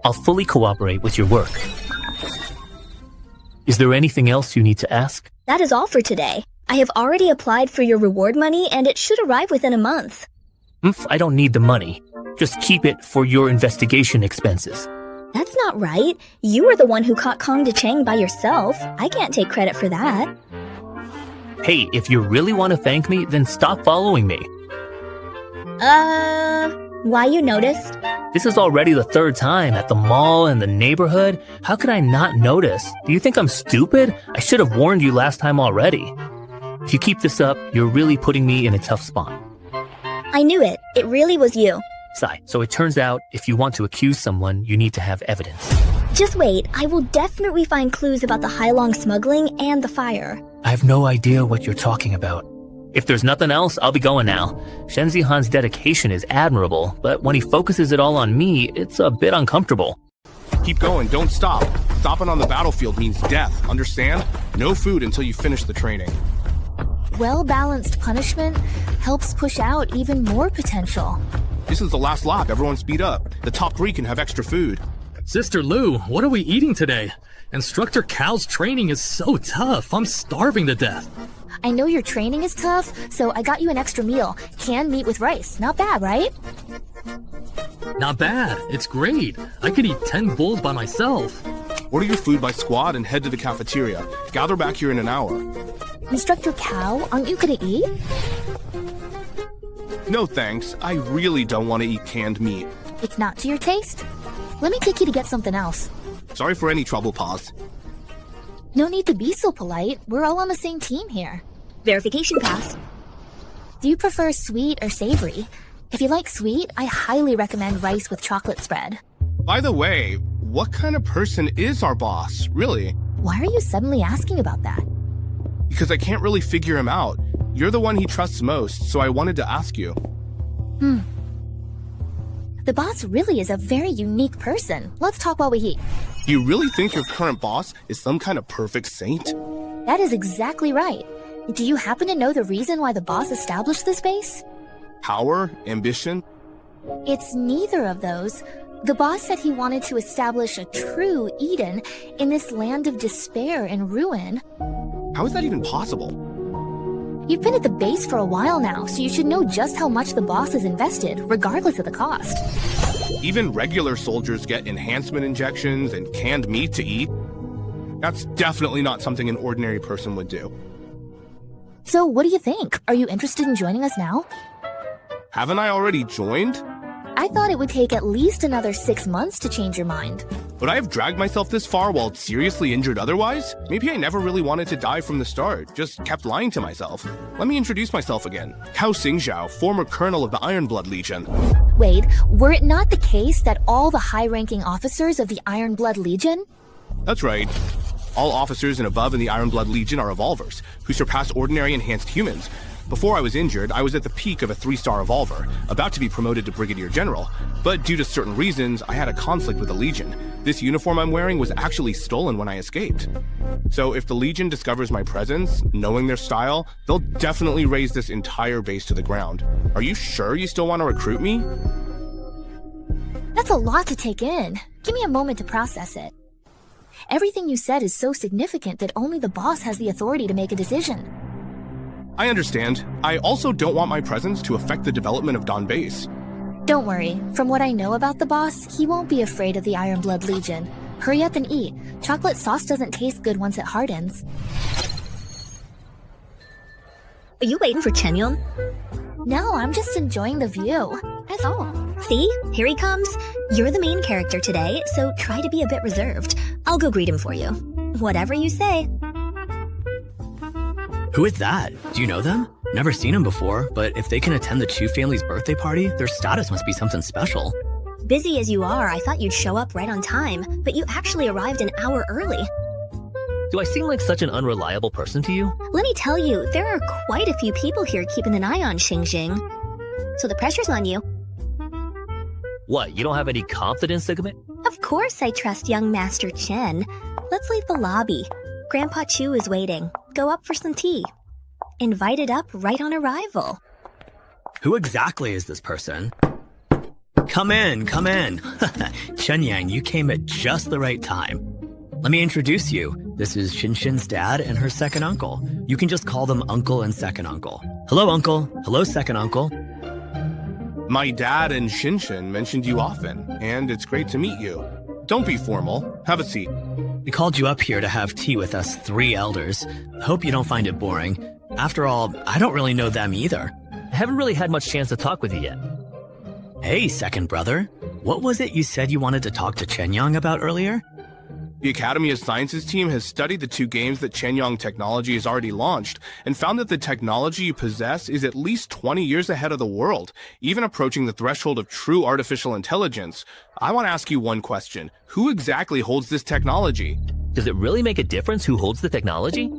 I'll fully cooperate with your work. Is there anything else you need to ask? That is all for today. I have already applied for your reward money and it should arrive within a month. I don't need the money. Just keep it for your investigation expenses. That's not right. You were the one who caught Kong De Chang by yourself. I can't take credit for that. Hey, if you really want to thank me, then stop following me. Why you noticed? This is already the third time at the mall and the neighborhood. How could I not notice? Do you think I'm stupid? I should have warned you last time already. If you keep this up, you're really putting me in a tough spot. I knew it. It really was you. Sai, so it turns out if you want to accuse someone, you need to have evidence. Just wait. I will definitely find clues about the Hailong smuggling and the fire. I have no idea what you're talking about. If there's nothing else, I'll be going now. Shen Zihan's dedication is admirable, but when he focuses it all on me, it's a bit uncomfortable. Keep going, don't stop. Stopping on the battlefield means death, understand? No food until you finish the training. Well-balanced punishment helps push out even more potential. This is the last lap, everyone speed up. The top 3 can have extra food. Sister Lou, what are we eating today? Instructor Cal's training is so tough, I'm starving to death. I know your training is tough, so I got you an extra meal. Canned meat with rice. Not bad, right? Not bad, it's great. I could eat 10 bowls by myself. Order your food by squad and head to the cafeteria. Gather back here in an hour. Instructor Cal, aren't you gonna eat? No thanks, I really don't want to eat canned meat. It's not to your taste? Let me take you to get something else. Sorry for any trouble, Paz. No need to be so polite. We're all on the same team here. Verification pass. Do you prefer sweet or savory? If you like sweet, I highly recommend rice with chocolate spread. By the way, what kind of person is our boss, really? Why are you suddenly asking about that? Because I can't really figure him out. You're the one he trusts most, so I wanted to ask you. The boss really is a very unique person. Let's talk while we eat. You really think your current boss is some kind of perfect saint? That is exactly right. Do you happen to know the reason why the boss established this base? Power? Ambition? It's neither of those. The boss said he wanted to establish a true Eden in this land of despair and ruin. How is that even possible? You've been at the base for a while now, so you should know just how much the boss has invested, regardless of the cost. Even regular soldiers get enhancement injections and canned meat to eat. That's definitely not something an ordinary person would do. So what do you think? Are you interested in joining us now? Haven't I already joined? I thought it would take at least another 6 months to change your mind. Would I have dragged myself this far while seriously injured otherwise? Maybe I never really wanted to die from the start, just kept lying to myself. Let me introduce myself again. Cao Xingzhao, former colonel of the Iron Blood Legion. Wade, were it not the case that all the high-ranking officers of the Iron Blood Legion? That's right. All officers and above in the Iron Blood Legion are evolvers, who surpass ordinary enhanced humans. Before I was injured, I was at the peak of a 3-star evolver, about to be promoted to Brigadier General. But due to certain reasons, I had a conflict with the Legion. This uniform I'm wearing was actually stolen when I escaped. So if the Legion discovers my presence, knowing their style, they'll definitely raise this entire base to the ground. Are you sure you still want to recruit me? That's a lot to take in. Give me a moment to process it. Everything you said is so significant that only the boss has the authority to make a decision. I understand. I also don't want my presence to affect the development of Dawn Base. Don't worry. From what I know about the boss, he won't be afraid of the Iron Blood Legion. Hurry up and eat. Chocolate sauce doesn't taste good once it hardens. Are you waiting for Chenyun? No, I'm just enjoying the view. That's all. See? Here he comes. You're the main character today, so try to be a bit reserved. I'll go greet him for you. Whatever you say. Who is that? Do you know them? Never seen them before, but if they can attend the Chu family's birthday party, their status must be something special. Busy as you are, I thought you'd show up right on time, but you actually arrived an hour early. Do I seem like such an unreliable person to you? Let me tell you, there are quite a few people here keeping an eye on Xing. So the pressure's on you. What, you don't have any confidence to commit? Of course I trust young Master Chen. Let's leave the lobby. Grandpa Chu is waiting. Go up for some tea. Invited up right on arrival. Who exactly is this person? Come in, come in. Chen Yang, you came at just the right time. Let me introduce you. This is Xin-Xin's dad and her second uncle. You can just call them uncle and second uncle. Hello, uncle. Hello, second uncle. My dad and Xin-Xin mentioned you often, and it's great to meet you. Don't be formal. Have a seat. We called you up here to have tea with us 3 elders. Hope you don't find it boring. After all, I don't really know them either. I haven't really had much chance to talk with you yet. Hey, second brother. What was it you said you wanted to talk to Chen Yang about earlier? The Academy of Sciences team has studied the 2 games that Chenyang Technology has already launched and found that the technology you possess is at least 20 years ahead of the world, even approaching the threshold of true artificial intelligence. I want to ask you one question. Who exactly holds this technology? Does it really make a difference who holds the technology?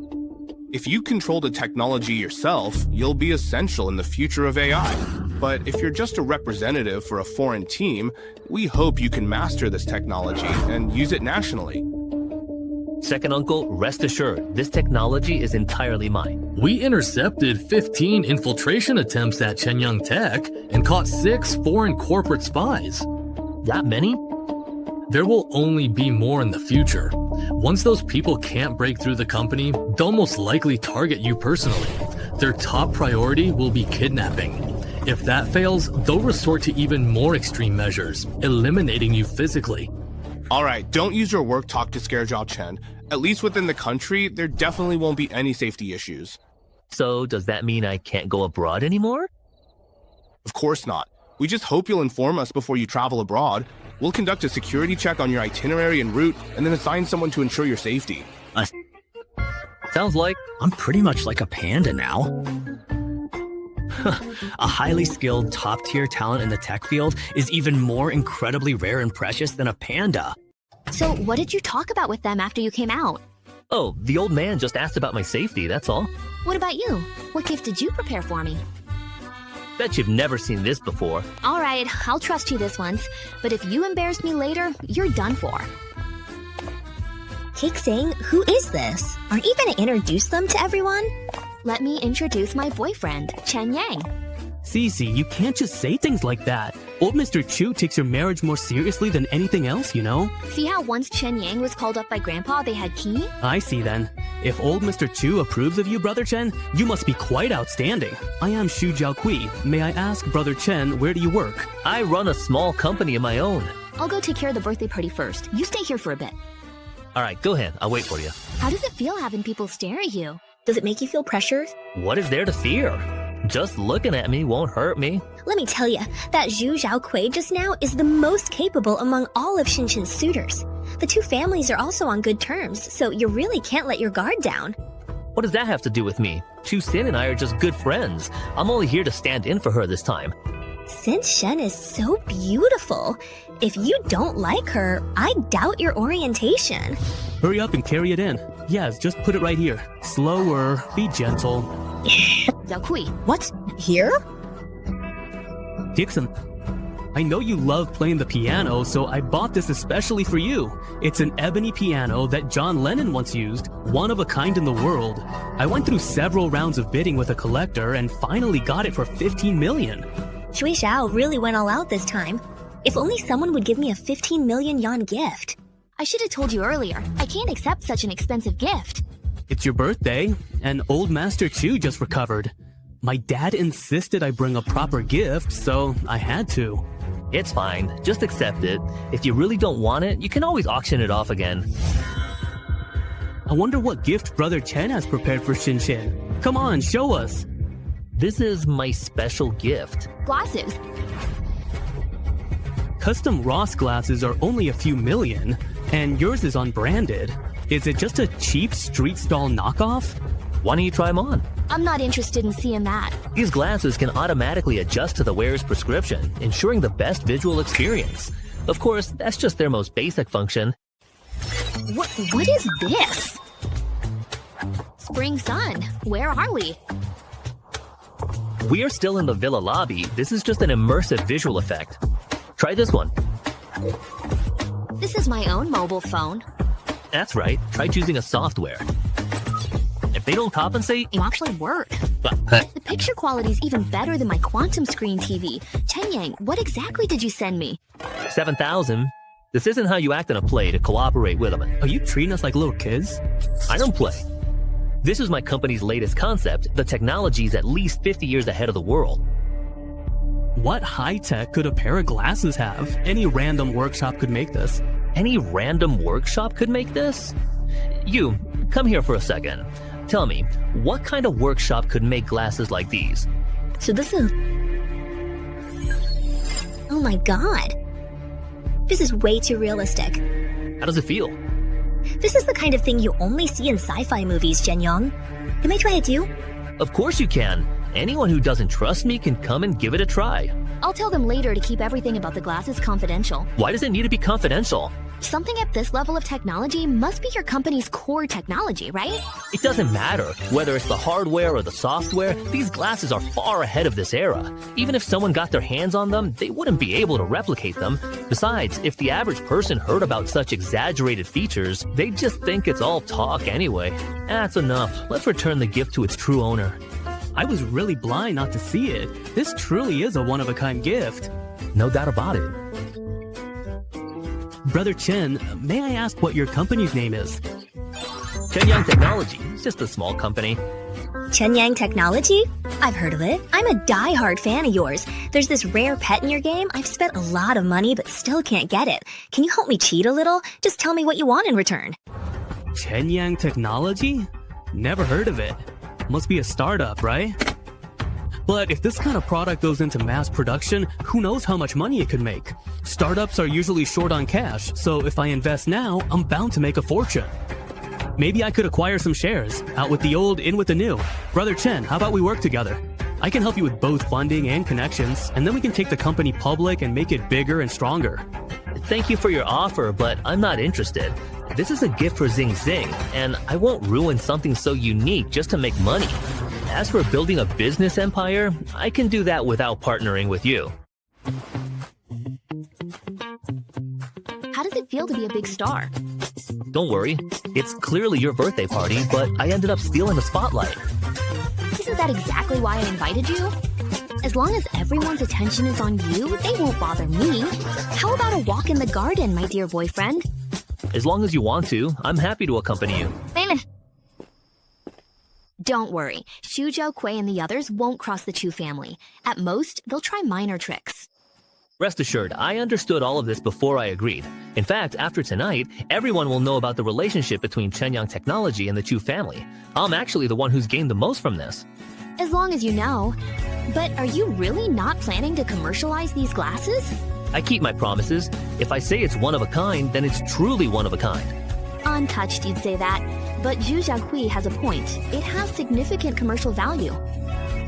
If you control the technology yourself, you'll be essential in the future of AI. But if you're just a representative for a foreign team, we hope you can master this technology and use it nationally. Second uncle, rest assured, this technology is entirely mine. We intercepted 15 infiltration attempts at Chenyang Tech and caught 6 foreign corporate spies. That many? There will only be more in the future. Once those people can't break through the company, they'll most likely target you personally. Their top priority will be kidnapping. If that fails, they'll resort to even more extreme measures, eliminating you physically. Alright, don't use your work talk to scare Zhao Chen. At least within the country, there definitely won't be any safety issues. So, does that mean I can't go abroad anymore? Of course not. We just hope you'll inform us before you travel abroad. We'll conduct a security check on your itinerary and route, and then assign someone to ensure your safety. Sounds like I'm pretty much like a panda now. A highly skilled, top-tier talent in the tech field is even more incredibly rare and precious than a panda. So what did you talk about with them after you came out? Oh, the old man just asked about my safety, that's all. What about you? What gift did you prepare for me? Bet you've never seen this before. All right, I'll trust you this once. But if you embarrass me later, you're done for. Xing, who is this? Aren't you going to introduce them to everyone? Let me introduce my boyfriend, Chen Yang. Cece, you can't just say things like that. Old Mr. Chu takes your marriage more seriously than anything else, you know? See how once Chen Yang was called up by Grandpa, they had key? I see then. If old Mr. Chu approves of you, Brother Chen, you must be quite outstanding. I am Xu Jiaokui. May I ask, Brother Chen, where do you work? I run a small company of my own. I'll go take care of the birthday party first. You stay here for a bit. Alright, go ahead. I'll wait for you. How does it feel having people stare at you? Does it make you feel pressured? What is there to fear? Just looking at me won't hurt me. Let me tell you, that Zhu Zhaokui just now is the most capable among all of Xin-Xin's suitors. The 2 families are also on good terms, so you really can't let your guard down. What does that have to do with me? Chu Xin and I are just good friends. I'm only here to stand in for her this time. Since Shen is so beautiful, if you don't like her, I doubt your orientation. Hurry up and carry it in. Yes, just put it right here. Slower, be gentle. Xiaokui. What? Here? Dixon, I know you love playing the piano, so I bought this especially for you. It's an ebony piano that John Lennon once used, one of a kind in the world. I went through several rounds of bidding with a collector and finally got it for 15 million. Shui Xiao really went all out this time. If only someone would give me a 15 million yuan gift. I should have told you earlier. I can't accept such an expensive gift. It's your birthday, and old Master Chu just recovered. My dad insisted I bring a proper gift, so I had to. It's fine. Just accept it. If you really don't want it, you can always auction it off again. I wonder what gift Brother Chen has prepared for Xin-Xin. Come on, show us. This is my special gift. Glasses. Custom Ross glasses are only a few million, and yours is unbranded. Is it just a cheap street stall knockoff? Why don't you try them on? I'm not interested in seeing that. These glasses can automatically adjust to the wearer's prescription, ensuring the best visual experience. Of course, that's just their most basic function. What is this? Spring sun, where are we? We are still in the villa lobby. This is just an immersive visual effect. Try this one. This is my own mobile phone. That's right. Try choosing a software. If they don't compensate, You actually work. The picture quality is even better than my quantum screen TV. Chen Yang, what exactly did you send me? 7,000. This isn't how you act in a play to cooperate with them. Are you treating us like little kids? I don't play. This is my company's latest concept. The technology is at least 50 years ahead of the world. What high-tech could a pair of glasses have? Any random workshop could make this. Any random workshop could make this? You, come here for a second. Tell me, what kind of workshop could make glasses like these? So this is... Oh my god. This is way too realistic. How does it feel? This is the kind of thing you only see in sci-fi movies, Jianyong. Can I try it too? Of course you can. Anyone who doesn't trust me can come and give it a try. I'll tell them later to keep everything about the glasses confidential. Why does it need to be confidential? Something at this level of technology must be your company's core technology, right? It doesn't matter. Whether it's the hardware or the software, these glasses are far ahead of this era. Even if someone got their hands on them, they wouldn't be able to replicate them. Besides, if the average person heard about such exaggerated features, they'd just think it's all talk anyway. That's enough. Let's return the gift to its true owner. I was really blind not to see it. This truly is a one-of-a-kind gift. No doubt about it. Brother Chen, may I ask what your company's name is? Shenyang Technology. It's just a small company. Chenyang Technology? I've heard of it. I'm a die-hard fan of yours. There's this rare pet in your game. I've spent a lot of money but still can't get it. Can you help me cheat a little? Just tell me what you want in return. Chenyang Technology? Never heard of it. Must be a startup, right? But if this kind of product goes into mass production, who knows how much money it could make? Startups are usually short on cash, so if I invest now, I'm bound to make a fortune. Maybe I could acquire some shares. Out with the old, in with the new. Brother Chen, how about we work together? I can help you with both funding and connections, and then we can take the company public and make it bigger and stronger. Thank you for your offer, but I'm not interested. This is a gift for Zing Zing, and I won't ruin something so unique just to make money. As for building a business empire, I can do that without partnering with you. How does it feel to be a big star? Don't worry, it's clearly your birthday party, but I ended up stealing the spotlight. Isn't that exactly why I invited you? As long as everyone's attention is on you, they won't bother me. How about a walk in the garden, my dear boyfriend? As long as you want to, I'm happy to accompany you. Don't worry, Xu Zhaokui and the others won't cross the Chu family. At most, they'll try minor tricks. Rest assured, I understood all of this before I agreed. In fact, after tonight, everyone will know about the relationship between Chenyang Technology and the Chu family. I'm actually the one who's gained the most from this. As long as you know. But are you really not planning to commercialize these glasses? I keep my promises. If I say it's one of a kind, then it's truly one of a kind. Untouched, you'd say that. But Xu Zhaokui has a point. It has significant commercial value.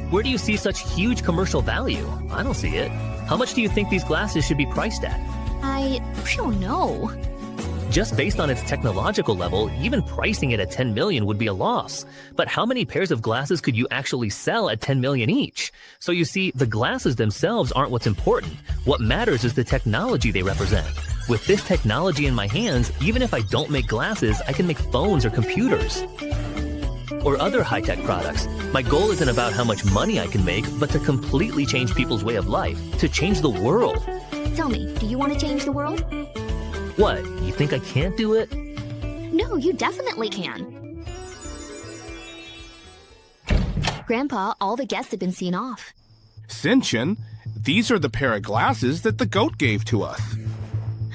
Where do you see such huge commercial value? I don't see it. How much do you think these glasses should be priced at? I don't know. Just based on its technological level, even pricing it at 10 million would be a loss. But how many pairs of glasses could you actually sell at 10 million each? So you see, the glasses themselves aren't what's important. What matters is the technology they represent. With this technology in my hands, even if I don't make glasses, I can make phones or computers. Or other high-tech products. My goal isn't about how much money I can make, but to completely change people's way of life. To change the world. Tell me, do you want to change the world? What, you think I can't do it? No, you definitely can. Grandpa, all the guests have been seen off. Sinchen, these are the pair of glasses that the goat gave to us.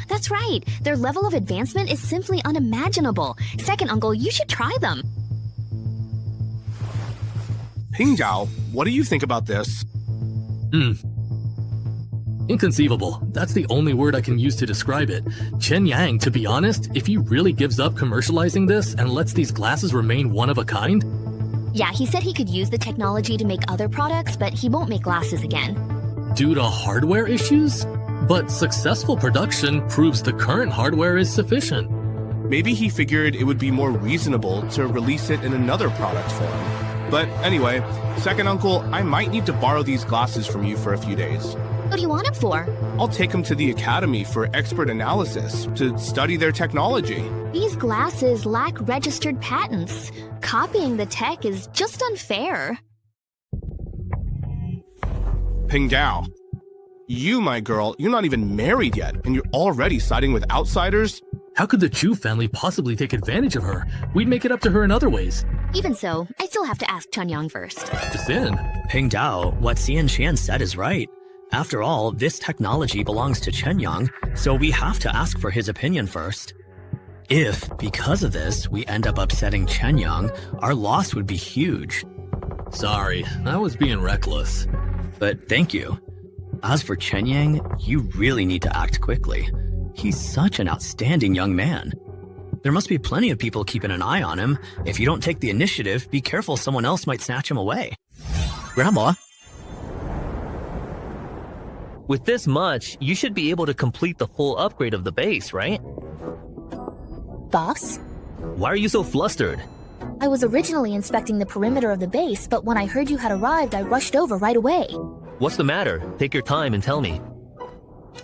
That's right. Their level of advancement is simply unimaginable. Second uncle, you should try them. Pingzhao, what do you think about this? Inconceivable. That's the only word I can use to describe it. Chen Yang, to be honest, if he really gives up commercializing this and lets these glasses remain one of a kind, Yeah, he said he could use the technology to make other products, but he won't make glasses again. Due to hardware issues? But successful production proves the current hardware is sufficient. Maybe he figured it would be more reasonable to release it in another product form. But anyway, second uncle, I might need to borrow these glasses from you for a few days. What do you want them for? I'll take them to the academy for expert analysis, to study their technology. These glasses lack registered patents. Copying the tech is just unfair. Ping Dao. You, my girl, you're not even married yet, and you're already siding with outsiders? How could the Chu family possibly take advantage of her? We'd make it up to her in other ways. Even so, I still have to ask Chunyang first. Xin. Ping Dao, what Xian Qian said is right. After all, this technology belongs to Chenyang, so we have to ask for his opinion first. If, because of this, we end up upsetting Chenyang, our loss would be huge. Sorry, I was being reckless. But thank you. As for Chenyang, you really need to act quickly. He's such an outstanding young man. There must be plenty of people keeping an eye on him. If you don't take the initiative, be careful someone else might snatch him away. Grandma? With this much, you should be able to complete the full upgrade of the base, right? Boss? Why are you so flustered? I was originally inspecting the perimeter of the base, but when I heard you had arrived, I rushed over right away. What's the matter? Take your time and tell me.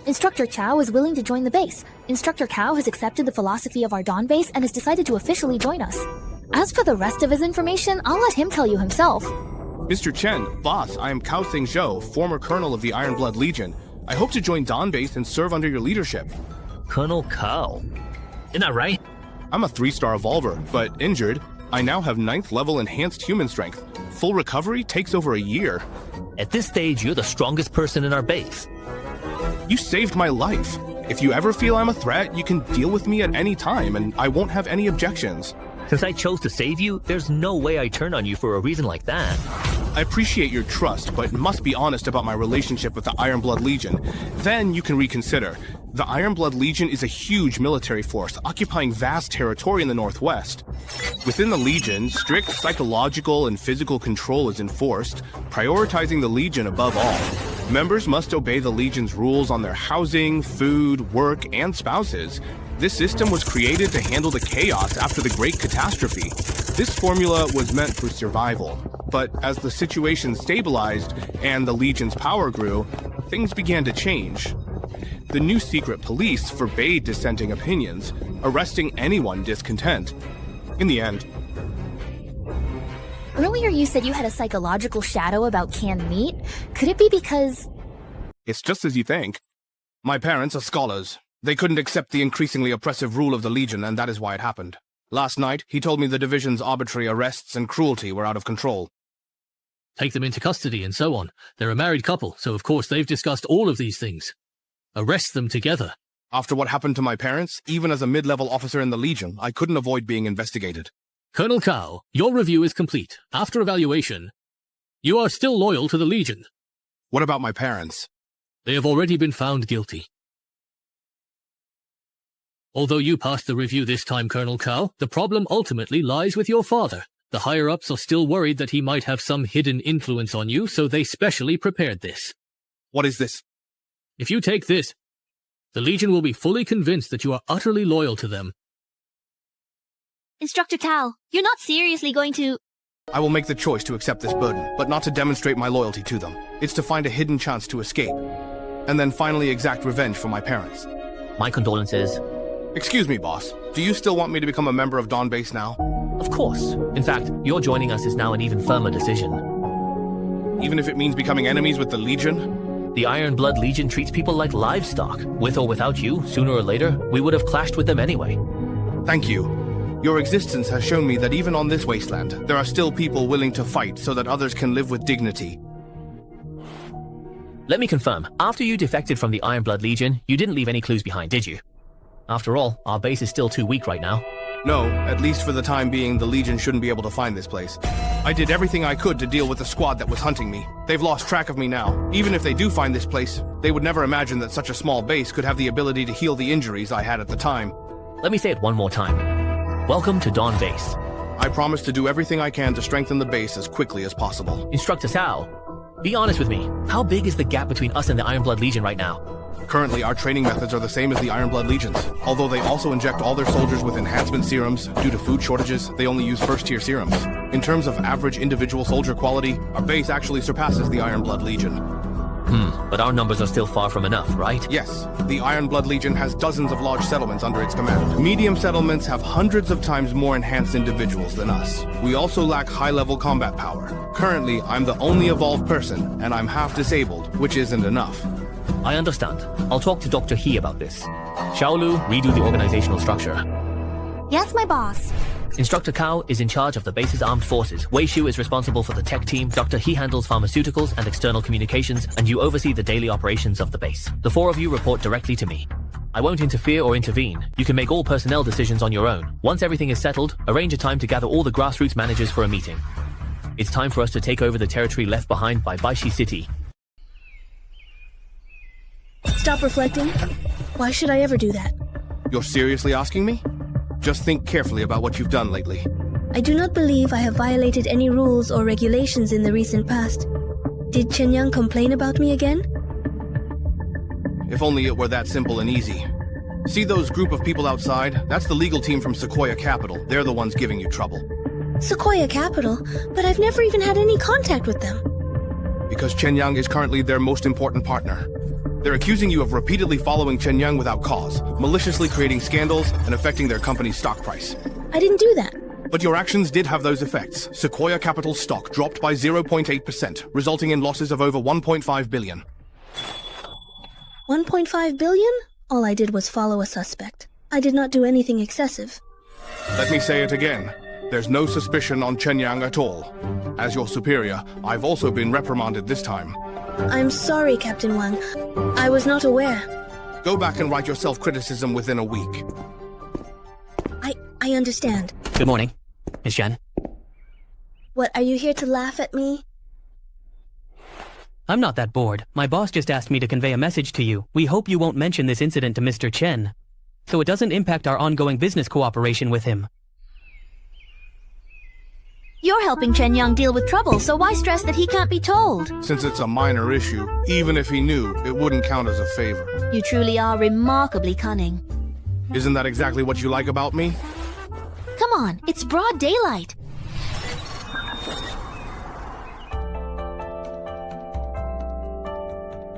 Instructor Chow is willing to join the base. Instructor Cao has accepted the philosophy of our Dawn base and has decided to officially join us. As for the rest of his information, I'll let him tell you himself. Mr. Chen, boss, I am Cao Xingzhou, former colonel of the Iron Blood Legion. I hope to join Dawn base and serve under your leadership. Colonel Cao. Isn't that right? I'm a 3-star evolver, but injured. I now have 9th level enhanced human strength. Full recovery takes over a year. At this stage, you're the strongest person in our base. You saved my life. If you ever feel I'm a threat, you can deal with me at any time, and I won't have any objections. Since I chose to save you, there's no way I'd turn on you for a reason like that. I appreciate your trust, but must be honest about my relationship with the Iron Blood Legion. Then you can reconsider. The Iron Blood Legion is a huge military force, occupying vast territory in the Northwest. Within the Legion, strict psychological and physical control is enforced, prioritizing the Legion above all. Members must obey the Legion's rules on their housing, food, work, and spouses. This system was created to handle the chaos after the Great Catastrophe. This formula was meant for survival. But as the situation stabilized and the Legion's power grew, things began to change. The new secret police forbade dissenting opinions, arresting anyone discontent. In the end, Earlier you said you had a psychological shadow about canned meat. Could it be because... It's just as you think. My parents are scholars. They couldn't accept the increasingly oppressive rule of the Legion, and that is why it happened. Last night, he told me the division's arbitrary arrests and cruelty were out of control. Take them into custody and so on. They're a married couple, so of course they've discussed all of these things. Arrest them together. After what happened to my parents, even as a mid-level officer in the Legion, I couldn't avoid being investigated. Colonel Cao, your review is complete. After evaluation, you are still loyal to the Legion. What about my parents? They have already been found guilty. Although you passed the review this time, Colonel Cao, the problem ultimately lies with your father. The higher-ups are still worried that he might have some hidden influence on you, so they specially prepared this. What is this? If you take this, the Legion will be fully convinced that you are utterly loyal to them. Instructor Cao, you're not seriously going to... I will make the choice to accept this burden, but not to demonstrate my loyalty to them. It's to find a hidden chance to escape, and then finally exact revenge for my parents. My condolences. Excuse me, boss. Do you still want me to become a member of Dawn Base now? Of course. In fact, your joining us is now an even firmer decision. Even if it means becoming enemies with the Legion? The Iron Blood Legion treats people like livestock. With or without you, sooner or later, we would have clashed with them anyway. Thank you. Your existence has shown me that even on this wasteland, there are still people willing to fight so that others can live with dignity. Let me confirm, after you defected from the Iron Blood Legion, you didn't leave any clues behind, did you? After all, our base is still too weak right now. No, at least for the time being, the Legion shouldn't be able to find this place. I did everything I could to deal with the squad that was hunting me. They've lost track of me now. Even if they do find this place, they would never imagine that such a small base could have the ability to heal the injuries I had at the time. Let me say it one more time. Welcome to Dawn Base. I promise to do everything I can to strengthen the base as quickly as possible. Instructor Sao, be honest with me. How big is the gap between us and the Ironblood Legion right now? Currently, our training methods are the same as the Ironblood Legions. Although they also inject all their soldiers with enhancement serums, due to food shortages, they only use first-tier serums. In terms of average individual soldier quality, our base actually surpasses the Ironblood Legion. But our numbers are still far from enough, right? Yes, the Ironblood Legion has dozens of large settlements under its command. Medium settlements have hundreds of times more enhanced individuals than us. We also lack high-level combat power. Currently, I'm the only evolved person, and I'm half disabled, which isn't enough. I understand. I'll talk to Dr. He about this. Xiaolu, redo the organizational structure. Yes, my boss. Instructor Cao is in charge of the base's armed forces. Wei Shu is responsible for the tech team, Dr. He handles pharmaceuticals and external communications, and you oversee the daily operations of the base. The four of you report directly to me. I won't interfere or intervene. You can make all personnel decisions on your own. Once everything is settled, arrange a time to gather all the grassroots managers for a meeting. It's time for us to take over the territory left behind by Baishi City. Stop reflecting. Why should I ever do that? You're seriously asking me? Just think carefully about what you've done lately. I do not believe I have violated any rules or regulations in the recent past. Did Chen Yang complain about me again? If only it were that simple and easy. See those group of people outside? That's the legal team from Sequoia Capital. They're the ones giving you trouble. Sequoia Capital? But I've never even had any contact with them. Because Chen Yang is currently their most important partner. They're accusing you of repeatedly following Chen Yang without cause, maliciously creating scandals and affecting their company's stock price. I didn't do that. But your actions did have those effects. Sequoia Capital's stock dropped by 0.8%, resulting in losses of over 1.5 billion. 1.5 billion? All I did was follow a suspect. I did not do anything excessive. Let me say it again. There's no suspicion on Chen Yang at all. As your superior, I've also been reprimanded this time. I'm sorry, Captain Wang. I was not aware. Go back and write your self-criticism within a week. I understand. Good morning, Miss Chen. What, are you here to laugh at me? I'm not that bored. My boss just asked me to convey a message to you. We hope you won't mention this incident to Mr. Chen, so it doesn't impact our ongoing business cooperation with him. You're helping Chen Yang deal with trouble, so why stress that he can't be told? Since it's a minor issue, even if he knew, it wouldn't count as a favor. You truly are remarkably cunning. Isn't that exactly what you like about me? Come on, it's broad daylight.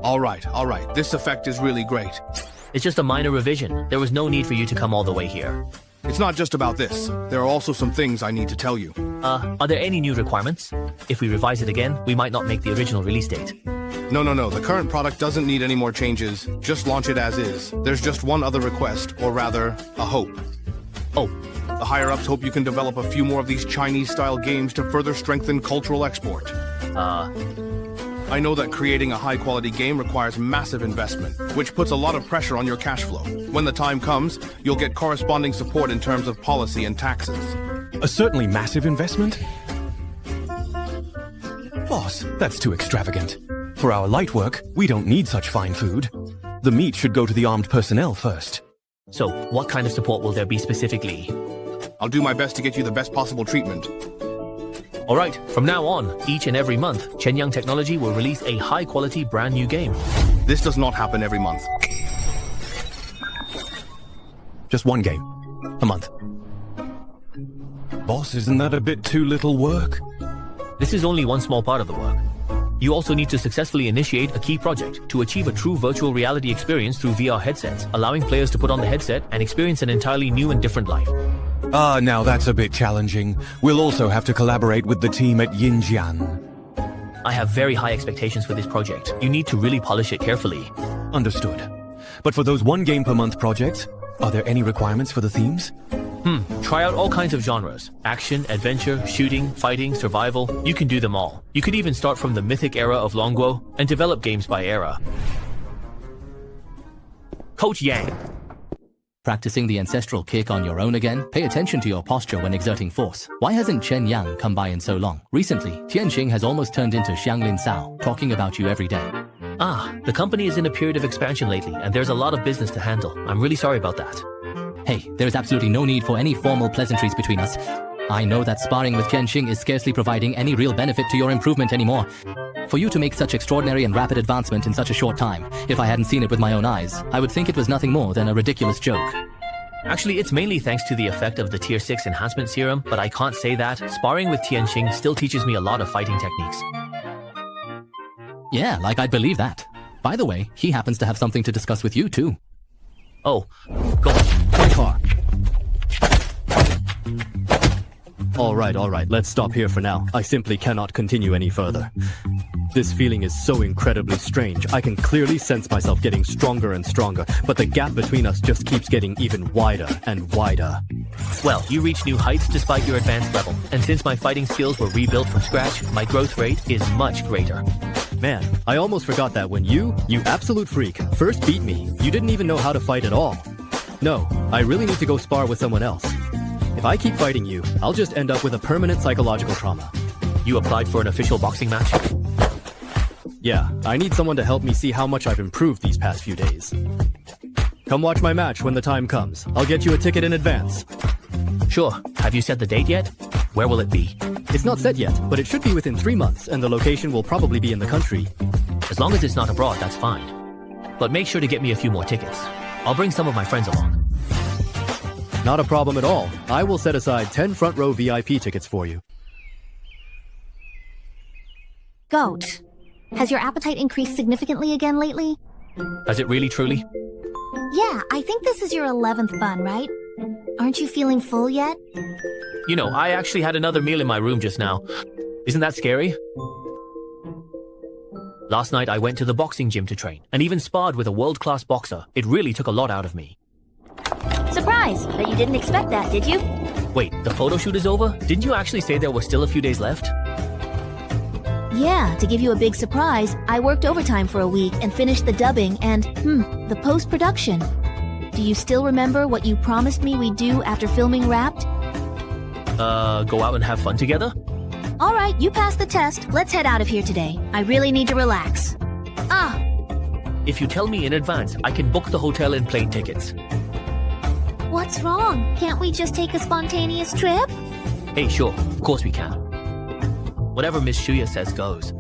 All right. This effect is really great. It's just a minor revision. There was no need for you to come all the way here. It's not just about this. There are also some things I need to tell you. Are there any new requirements? If we revise it again, we might not make the original release date. No. The current product doesn't need any more changes. Just launch it as is. There's just one other request, or rather, a hope. Oh. The higher-ups hope you can develop a few more of these Chinese-style games to further strengthen cultural export. I know that creating a high-quality game requires massive investment, which puts a lot of pressure on your cash flow. When the time comes, you'll get corresponding support in terms of policy and taxes. A certainly massive investment? Boss, that's too extravagant. For our light work, we don't need such fine food. The meat should go to the armed personnel first. So, what kind of support will there be specifically? I'll do my best to get you the best possible treatment. Alright, from now on, each and every month, Chen Yang Technology will release a high-quality brand new game. This does not happen every month. Just one game. A month. Boss, isn't that a bit too little work? This is only one small part of the work. You also need to successfully initiate a key project to achieve a true virtual reality experience through VR headsets, allowing players to put on the headset and experience an entirely new and different life. Now that's a bit challenging. We'll also have to collaborate with the team at Yinjian. I have very high expectations for this project. You need to really polish it carefully. Understood. But for those one game per month projects, are there any requirements for the themes? Try out all kinds of genres. Action, adventure, shooting, fighting, survival. You can do them all. You could even start from the mythic era of Longguo and develop games by era. Coach Yang. Practicing the ancestral kick on your own again? Pay attention to your posture when exerting force. Why hasn't Chen Yang come by in so long? Recently, Tianxing has almost turned into Xianglin Sao, talking about you every day. The company is in a period of expansion lately, and there's a lot of business to handle. I'm really sorry about that. Hey, there's absolutely no need for any formal pleasantries between us. I know that sparring with Tianxing is scarcely providing any real benefit to your improvement anymore. For you to make such extraordinary and rapid advancement in such a short time, if I hadn't seen it with my own eyes, I would think it was nothing more than a ridiculous joke. Actually, it's mainly thanks to the effect of the Tier 6 enhancement serum, but I can't say that. Sparring with Tianxing still teaches me a lot of fighting techniques. Yeah, like I'd believe that. By the way, he happens to have something to discuss with you, too. Oh, go on. My car. All right, let's stop here for now. I simply cannot continue any further. This feeling is so incredibly strange. I can clearly sense myself getting stronger and stronger, but the gap between us just keeps getting even wider and wider. Well, you reach new heights despite your advanced level, and since my fighting skills were rebuilt from scratch, my growth rate is much greater. Man, I almost forgot that when you absolute freak, first beat me, you didn't even know how to fight at all. No, I really need to go spar with someone else. If I keep fighting you, I'll just end up with a permanent psychological trauma. You applied for an official boxing match? Yeah, I need someone to help me see how much I've improved these past few days. Come watch my match when the time comes. I'll get you a ticket in advance. Sure. Have you set the date yet? Where will it be? It's not set yet, but it should be within 3 months, and the location will probably be in the country. As long as it's not abroad, that's fine. But make sure to get me a few more tickets. I'll bring some of my friends along. Not a problem at all. I will set aside 10 front row VIP tickets for you. Goat, has your appetite increased significantly again lately? Has it really truly? Yeah, I think this is your 11th bun, right? Aren't you feeling full yet? You know, I actually had another meal in my room just now. Isn't that scary? Last night I went to the boxing gym to train, and even sparred with a world-class boxer. It really took a lot out of me. Surprise! Bet you didn't expect that, did you? Wait, the photo shoot is over? Didn't you actually say there were still a few days left? Yeah, to give you a big surprise, I worked overtime for a week and finished the dubbing and, the post-production. Do you still remember what you promised me we'd do after filming Wrapped? Go out and have fun together? Alright, you passed the test. Let's head out of here today. I really need to relax. If you tell me in advance, I can book the hotel and plane tickets. What's wrong? Can't we just take a spontaneous trip? Hey, sure, of course we can. Whatever Miss Shuya says goes.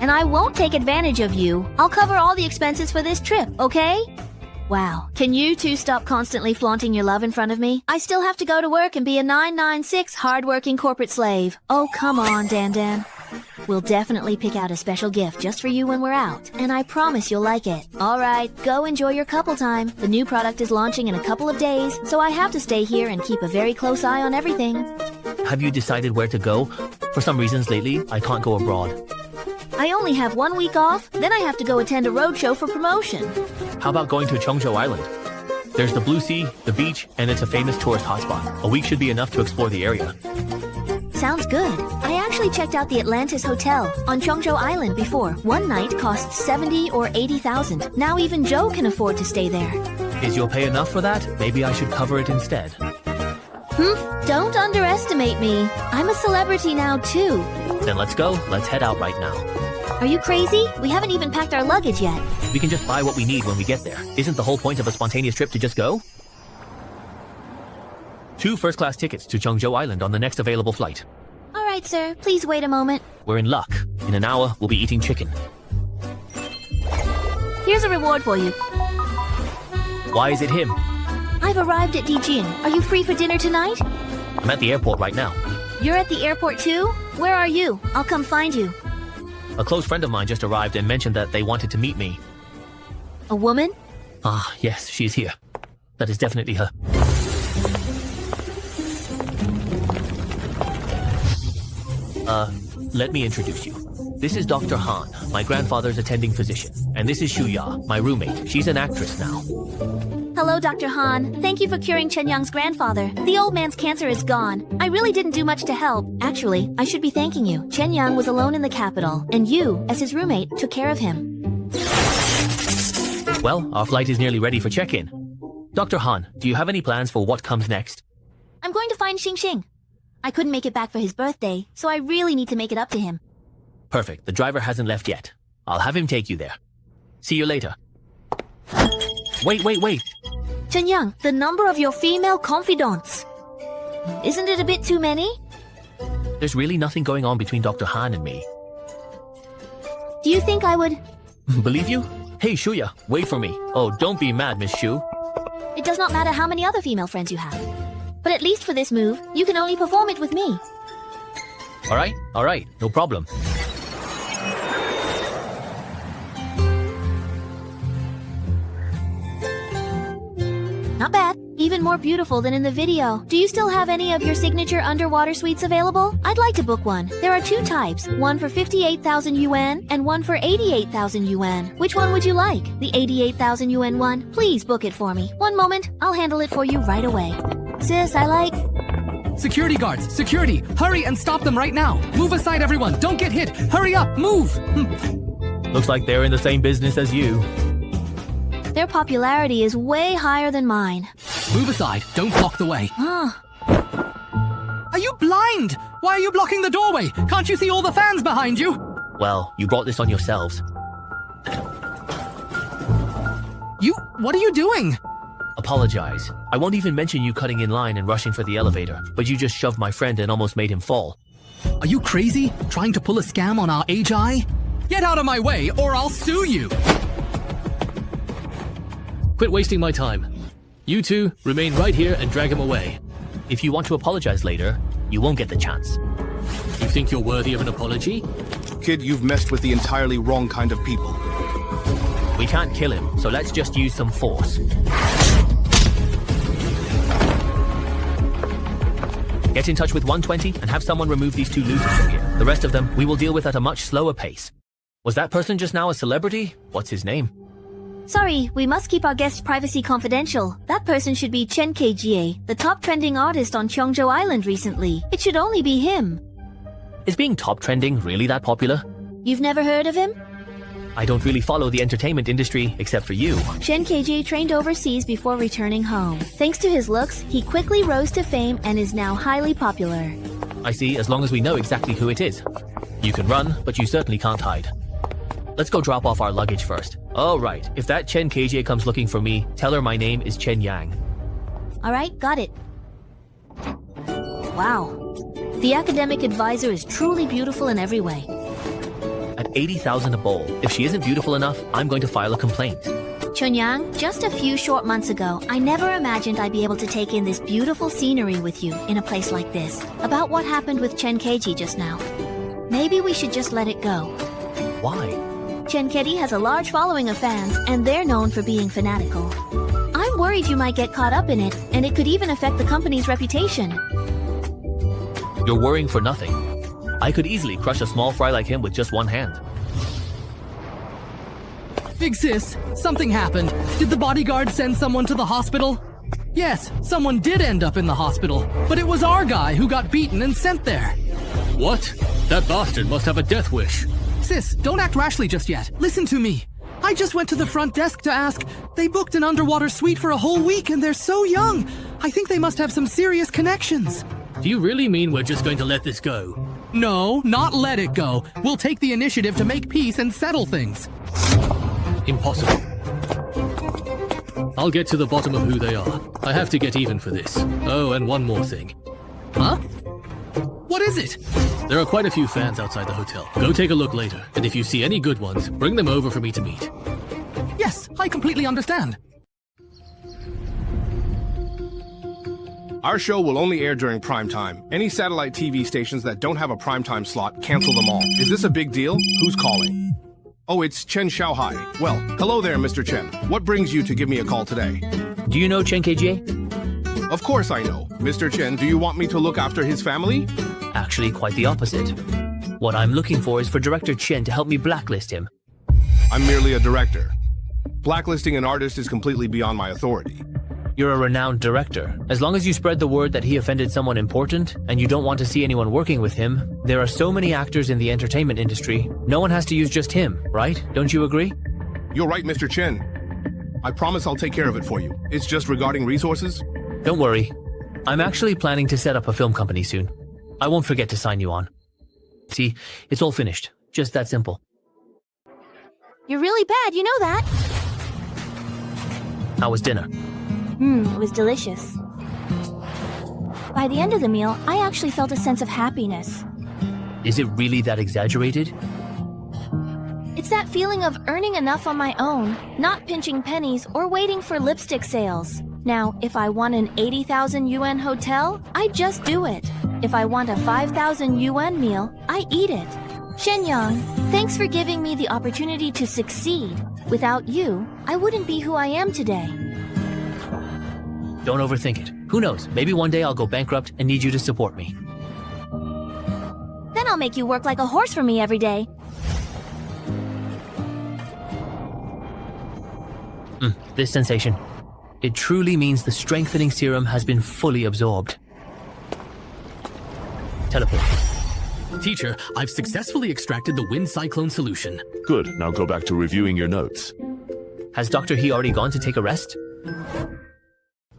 And I won't take advantage of you. I'll cover all the expenses for this trip, okay? Wow, can you two stop constantly flaunting your love in front of me? I still have to go to work and be a 996 hard-working corporate slave. Oh, come on, Dan. We'll definitely pick out a special gift just for you when we're out, and I promise you'll like it. Alright, go enjoy your couple time. The new product is launching in a couple of days, so I have to stay here and keep a very close eye on everything. Have you decided where to go? For some reasons lately, I can't go abroad. I only have 1 week off, then I have to go attend a roadshow for promotion. How about going to Chongzhou Island? There's the Blue Sea, the beach, and it's a famous tourist hotspot. A week should be enough to explore the area. Sounds good. I actually checked out the Atlantis Hotel on Chongzhou Island before. One night costs 70 or 80,000. Now even Joe can afford to stay there. Is your pay enough for that? Maybe I should cover it instead. Don't underestimate me. I'm a celebrity now too. Then let's go. Let's head out right now. Are you crazy? We haven't even packed our luggage yet. We can just buy what we need when we get there. Isn't the whole point of a spontaneous trip to just go? 2 first-class tickets to Chongzhou Island on the next available flight. All right, sir. Please wait a moment. We're in luck. In an hour, we'll be eating chicken. Here's a reward for you. Why is it him? I've arrived at Dijin. Are you free for dinner tonight? I'm at the airport right now. You're at the airport too? Where are you? I'll come find you. A close friend of mine just arrived and mentioned that they wanted to meet me. A woman? Ah, yes, she's here. That is definitely her. Let me introduce you. This is Dr. Han, my grandfather's attending physician. And this is Shuya, my roommate. She's an actress now. Hello, Dr. Han. Thank you for curing Chen Yang's grandfather. The old man's cancer is gone. I really didn't do much to help. Actually, I should be thanking you. Chen Yang was alone in the capital, and you, as his roommate, took care of him. Well, our flight is nearly ready for check-in. Dr. Han, do you have any plans for what comes next? I'm going to find Xing. I couldn't make it back for his birthday, so I really need to make it up to him. Perfect. The driver hasn't left yet. I'll have him take you there. See you later. Wait. Chen Yang, the number of your female confidants. Isn't it a bit too many? There's really nothing going on between Dr. Han and me. Do you think I would... Believe you? Hey, Shuya, wait for me. Oh, don't be mad, Miss Shu. It does not matter how many other female friends you have. But at least for this move, you can only perform it with me. Alright, no problem. Not bad. Even more beautiful than in the video. Do you still have any of your signature underwater suites available? I'd like to book one. There are two types, one for 58,000 yuan and one for 88,000 yuan. Which one would you like? The 88,000 yuan one? Please book it for me. One moment, I'll handle it for you right away. Sis, I like... Security guards! Security! Hurry and stop them right now! Move aside, everyone! Don't get hit! Hurry up! Move! Looks like they're in the same business as you. Their popularity is way higher than mine. Move aside. Don't block the way. Are you blind? Why are you blocking the doorway? Can't you see all the fans behind you? Well, you brought this on yourselves. What are you doing? Apologize. I won't even mention you cutting in line and rushing for the elevator, but you just shoved my friend and almost made him fall. Are you crazy? Trying to pull a scam on our AGI? Get out of my way or I'll sue you! Quit wasting my time. You two, remain right here and drag him away. If you want to apologize later, you won't get the chance. You think you're worthy of an apology? Kid, you've messed with the entirely wrong kind of people. We can't kill him, so let's just use some force. Get in touch with 120 and have someone remove these two losers from here. The rest of them, we will deal with at a much slower pace. Was that person just now a celebrity? What's his name? Sorry, we must keep our guest's privacy confidential. That person should be Chen Kejie, the top trending artist on Cheongjo Island recently. It should only be him. Is being top trending really that popular? You've never heard of him? I don't really follow the entertainment industry, except for you. Chen Kejie trained overseas before returning home. Thanks to his looks, he quickly rose to fame and is now highly popular. I see, as long as we know exactly who it is. You can run, but you certainly can't hide. Let's go drop off our luggage first. Oh, right. If that Chen Kejie comes looking for me, tell her my name is Chen Yang. Alright, got it. Wow. The academic advisor is truly beautiful in every way. At 80,000 a bowl. If she isn't beautiful enough, I'm going to file a complaint. Chunyang, just a few short months ago, I never imagined I'd be able to take in this beautiful scenery with you in a place like this. About what happened with Chen Kejie just now. Maybe we should just let it go. Why? Chen Kejie has a large following of fans, and they're known for being fanatical. I'm worried you might get caught up in it, and it could even affect the company's reputation. You're worrying for nothing. I could easily crush a small fry like him with just one hand. Big sis, something happened. Did the bodyguard send someone to the hospital? Yes, someone did end up in the hospital, but it was our guy who got beaten and sent there. What? That bastard must have a death wish. Sis, don't act rashly just yet. Listen to me. I just went to the front desk to ask. They booked an underwater suite for a whole week and they're so young. I think they must have some serious connections. Do you really mean we're just going to let this go? No, not let it go. We'll take the initiative to make peace and settle things. Impossible. I'll get to the bottom of who they are. I have to get even for this. Oh, and one more thing. Huh? What is it? There are quite a few fans outside the hotel. Go take a look later, and if you see any good ones, bring them over for me to meet. Yes, I completely understand. Our show will only air during prime time. Any satellite TV stations that don't have a primetime slot, cancel them all. Is this a big deal? Who's calling? Oh, it's Chen Xiaohai. Well, hello there, Mr. Chen. What brings you to give me a call today? Do you know Chen Kejie? Of course I know. Mr. Chen, do you want me to look after his family? Actually, quite the opposite. What I'm looking for is for Director Chen to help me blacklist him. I'm merely a director. Blacklisting an artist is completely beyond my authority. You're a renowned director. As long as you spread the word that he offended someone important, and you don't want to see anyone working with him, there are so many actors in the entertainment industry, no one has to use just him, right? Don't you agree? You're right, Mr. Chen. I promise I'll take care of it for you. It's just regarding resources. Don't worry. I'm actually planning to set up a film company soon. I won't forget to sign you on. See, it's all finished. Just that simple. You're really bad, you know that. How was dinner? It was delicious. By the end of the meal, I actually felt a sense of happiness. Is it really that exaggerated? It's that feeling of earning enough on my own, not pinching pennies or waiting for lipstick sales. Now, if I want an 80,000 yuan hotel, I just do it. If I want a 5,000 yuan meal, I eat it. Shenyang, thanks for giving me the opportunity to succeed. Without you, I wouldn't be who I am today. Don't overthink it. Who knows, maybe one day I'll go bankrupt and need you to support me. Then I'll make you work like a horse for me every day. This sensation. It truly means the strengthening serum has been fully absorbed. Teleport. Teacher, I've successfully extracted the wind cyclone solution. Good, now go back to reviewing your notes. Has Dr. He already gone to take a rest?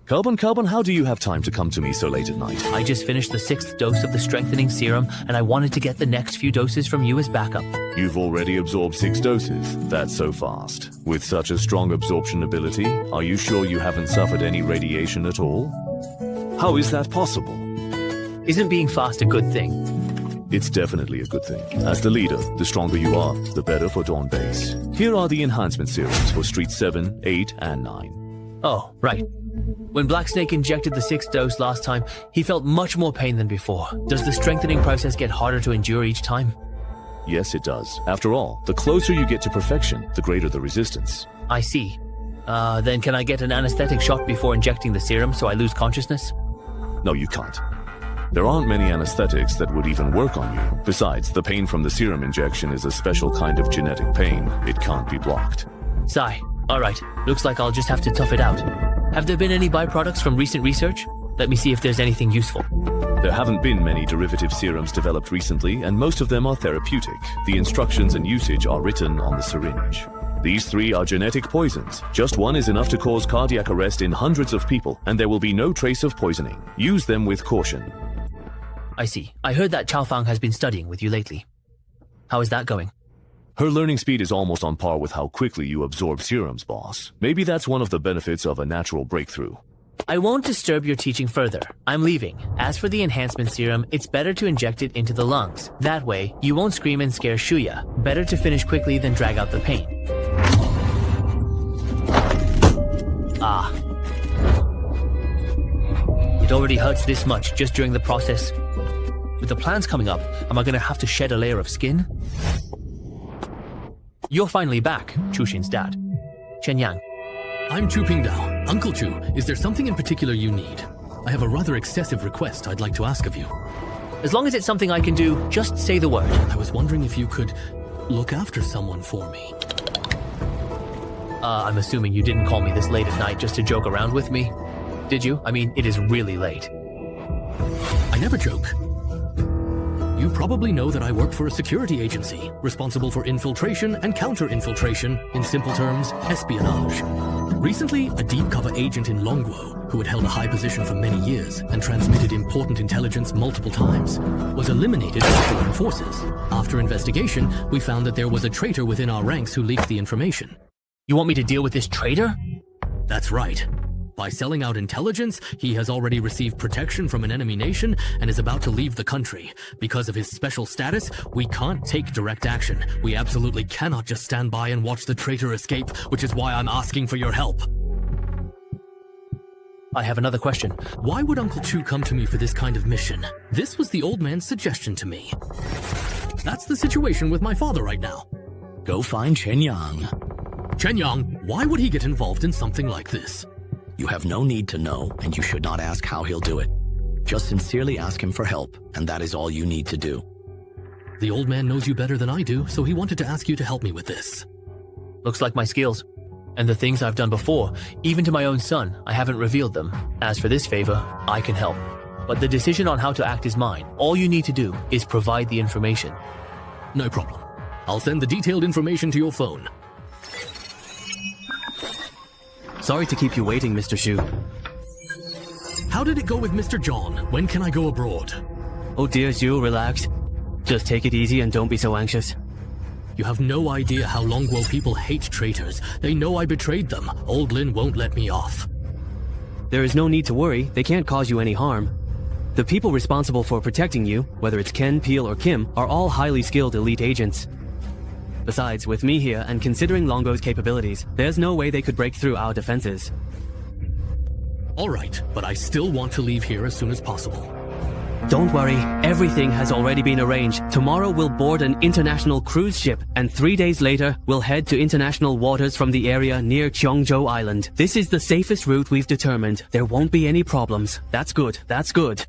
Carbon, how do you have time to come to me so late at night? I just finished the 6th dose of the strengthening serum, and I wanted to get the next few doses from you as backup. You've already absorbed 6 doses. That's so fast. With such a strong absorption ability, are you sure you haven't suffered any radiation at all? How is that possible? Isn't being fast a good thing? It's definitely a good thing. As the leader, the stronger you are, the better for Dawn Base. Here are the enhancement serums for Streets 7, 8, and 9. Oh, right. When Black Snake injected the 6th dose last time, he felt much more pain than before. Does the strengthening process get harder to endure each time? Yes, it does. After all, the closer you get to perfection, the greater the resistance. I see. Then can I get an anesthetic shot before injecting the serum so I lose consciousness? No, you can't. There aren't many anesthetics that would even work on you. Besides, the pain from the serum injection is a special kind of genetic pain. It can't be blocked. Sigh. Alright, looks like I'll just have to tough it out. Have there been any byproducts from recent research? Let me see if there's anything useful. There haven't been many derivative serums developed recently, and most of them are therapeutic. The instructions and usage are written on the syringe. These 3 are genetic poisons. Just one is enough to cause cardiac arrest in hundreds of people, and there will be no trace of poisoning. Use them with caution. I see. I heard that Chao Fang has been studying with you lately. How is that going? Her learning speed is almost on par with how quickly you absorb serums, boss. Maybe that's one of the benefits of a natural breakthrough. I won't disturb your teaching further. I'm leaving. As for the enhancement serum, it's better to inject it into the lungs. That way, you won't scream and scare Shuya. Better to finish quickly than drag out the pain. Ah. It already hurts this much just during the process. With the plans coming up, am I gonna have to shed a layer of skin? You're finally back, Chushin's dad. Shenyang. I'm Chu Pingdao. Uncle Chu, is there something in particular you need? I have a rather excessive request I'd like to ask of you. As long as it's something I can do, just say the word. I was wondering if you could look after someone for me. I'm assuming you didn't call me this late at night just to joke around with me. Did you? I mean, it is really late. I never joke. You probably know that I work for a security agency, responsible for infiltration and counter-infiltration, in simple terms, espionage. Recently, a deep-cover agent in Longguo, who had held a high position for many years and transmitted important intelligence multiple times, was eliminated by foreign forces. After investigation, we found that there was a traitor within our ranks who leaked the information. You want me to deal with this traitor? That's right. By selling out intelligence, he has already received protection from an enemy nation and is about to leave the country. Because of his special status, we can't take direct action. We absolutely cannot just stand by and watch the traitor escape, which is why I'm asking for your help. I have another question. Why would Uncle Chu come to me for this kind of mission? This was the old man's suggestion to me. That's the situation with my father right now. Go find Shenyang. Shenyang, why would he get involved in something like this? You have no need to know, and you should not ask how he'll do it. Just sincerely ask him for help, and that is all you need to do. The old man knows you better than I do, so he wanted to ask you to help me with this. Looks like my skills. And the things I've done before, even to my own son, I haven't revealed them. As for this favor, I can help. But the decision on how to act is mine. All you need to do is provide the information. No problem. I'll send the detailed information to your phone. Sorry to keep you waiting, Mr. Shu. How did it go with Mr. John? When can I go abroad? Oh dear, Zhu, relax. Just take it easy and don't be so anxious. You have no idea how Longguo people hate traitors. They know I betrayed them. Old Lin won't let me off. There is no need to worry. They can't cause you any harm. The people responsible for protecting you, whether it's Ken, Peel, or Kim, are all highly skilled elite agents. Besides, with me here and considering Longo's capabilities, there's no way they could break through our defenses. Alright, but I still want to leave here as soon as possible. Don't worry, everything has already been arranged. Tomorrow we'll board an international cruise ship, and 3 days later, we'll head to international waters from the area near Cheongjo Island. This is the safest route we've determined. There won't be any problems. That's good, that's good.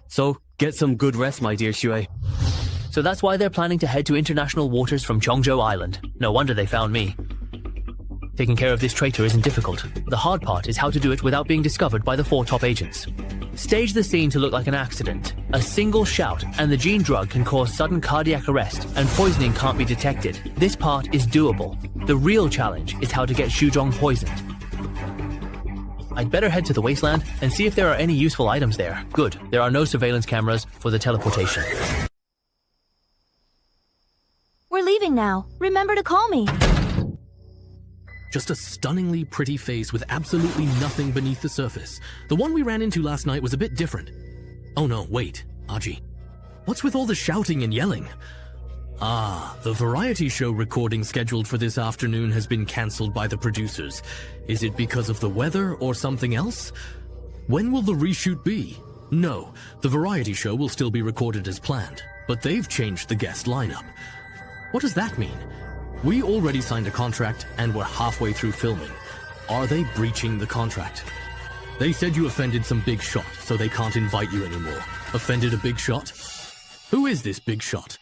So, get some good rest, my dear Xue. So that's why they're planning to head to international waters from Cheongjo Island. No wonder they found me. Taking care of this traitor isn't difficult. The hard part is how to do it without being discovered by the 4 top agents. Stage the scene to look like an accident. A single shout and the gene drug can cause sudden cardiac arrest and poisoning can't be detected. This part is doable. The real challenge is how to get Shuzhong poisoned. I'd better head to the wasteland and see if there are any useful items there. Good, there are no surveillance cameras for the teleportation. We're leaving now. Remember to call me. Just a stunningly pretty face with absolutely nothing beneath the surface. The one we ran into last night was a bit different. Oh no, wait, Aji. What's with all the shouting and yelling? Ah, the variety show recording scheduled for this afternoon has been cancelled by the producers. Is it because of the weather or something else? When will the reshoot be? No, the variety show will still be recorded as planned, but they've changed the guest lineup. What does that mean? We already signed a contract and we're halfway through filming. Are they breaching the contract? They said you offended some big shot, so they can't invite you anymore. Offended a big shot? Who is this big shot?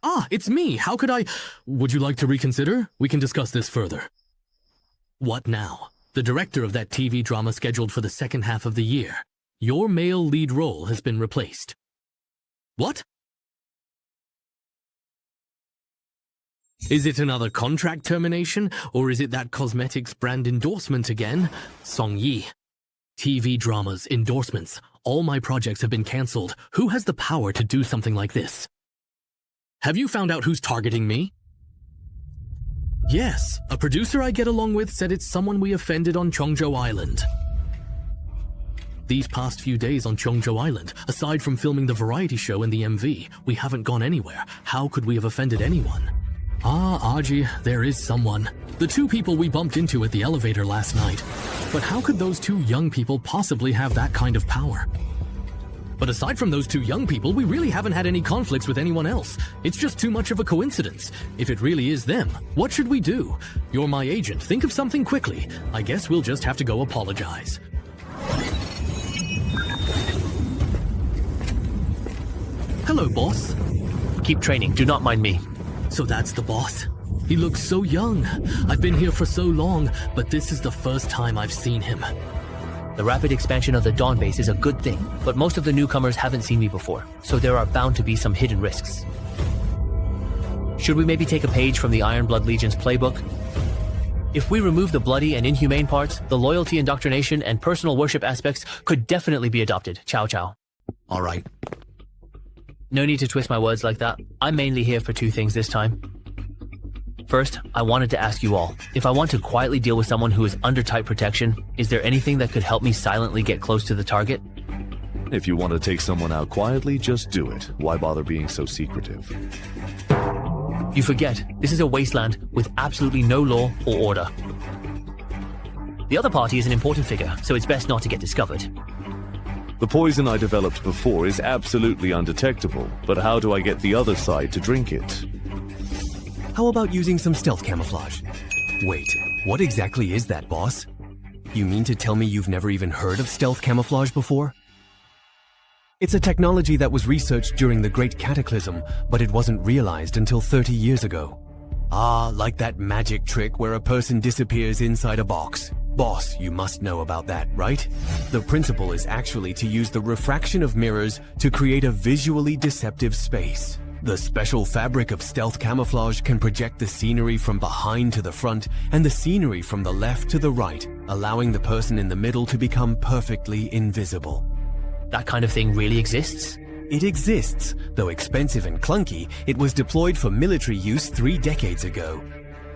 Ah, it's me. How could I... Would you like to reconsider? We can discuss this further. What now? The director of that TV drama scheduled for the second half of the year. Your male lead role has been replaced. What? Is it another contract termination, or is it that cosmetics brand endorsement again? Song Yi. TV dramas, endorsements. All my projects have been cancelled. Who has the power to do something like this? Have you found out who's targeting me? Yes, a producer I get along with said it's someone we offended on Cheongjo Island. These past few days on Cheongjo Island, aside from filming the variety show and the MV, we haven't gone anywhere. How could we have offended anyone? Ah, Aji, there is someone. The 2 people we bumped into at the elevator last night. But how could those 2 young people possibly have that kind of power? But aside from those 2 young people, we really haven't had any conflicts with anyone else. It's just too much of a coincidence. If it really is them, what should we do? You're my agent. Think of something quickly. I guess we'll just have to go apologize. Hello, boss. Keep training. Do not mind me. So that's the boss? He looks so young. I've been here for so long, but this is the first time I've seen him. The rapid expansion of the Dawn base is a good thing, but most of the newcomers haven't seen me before, so there are bound to be some hidden risks. Should we maybe take a page from the Ironblood Legion's playbook? If we remove the bloody and inhumane parts, the loyalty indoctrination and personal worship aspects could definitely be adopted. Ciao ciao. Alright. No need to twist my words like that. I'm mainly here for 2 things this time. First, I wanted to ask you all, if I want to quietly deal with someone who is under tight protection, is there anything that could help me silently get close to the target? If you want to take someone out quietly, just do it. Why bother being so secretive? You forget, this is a wasteland with absolutely no law or order. The other party is an important figure, so it's best not to get discovered. The poison I developed before is absolutely undetectable, but how do I get the other side to drink it? How about using some stealth camouflage? Wait, what exactly is that, boss? You mean to tell me you've never even heard of stealth camouflage before? It's a technology that was researched during the Great Cataclysm, but it wasn't realized until 30 years ago. Ah, like that magic trick where a person disappears inside a box. Boss, you must know about that, right? The principle is actually to use the refraction of mirrors to create a visually deceptive space. The special fabric of stealth camouflage can project the scenery from behind to the front and the scenery from the left to the right, allowing the person in the middle to become perfectly invisible. That kind of thing really exists? It exists. Though expensive and clunky, it was deployed for military use 3 decades ago.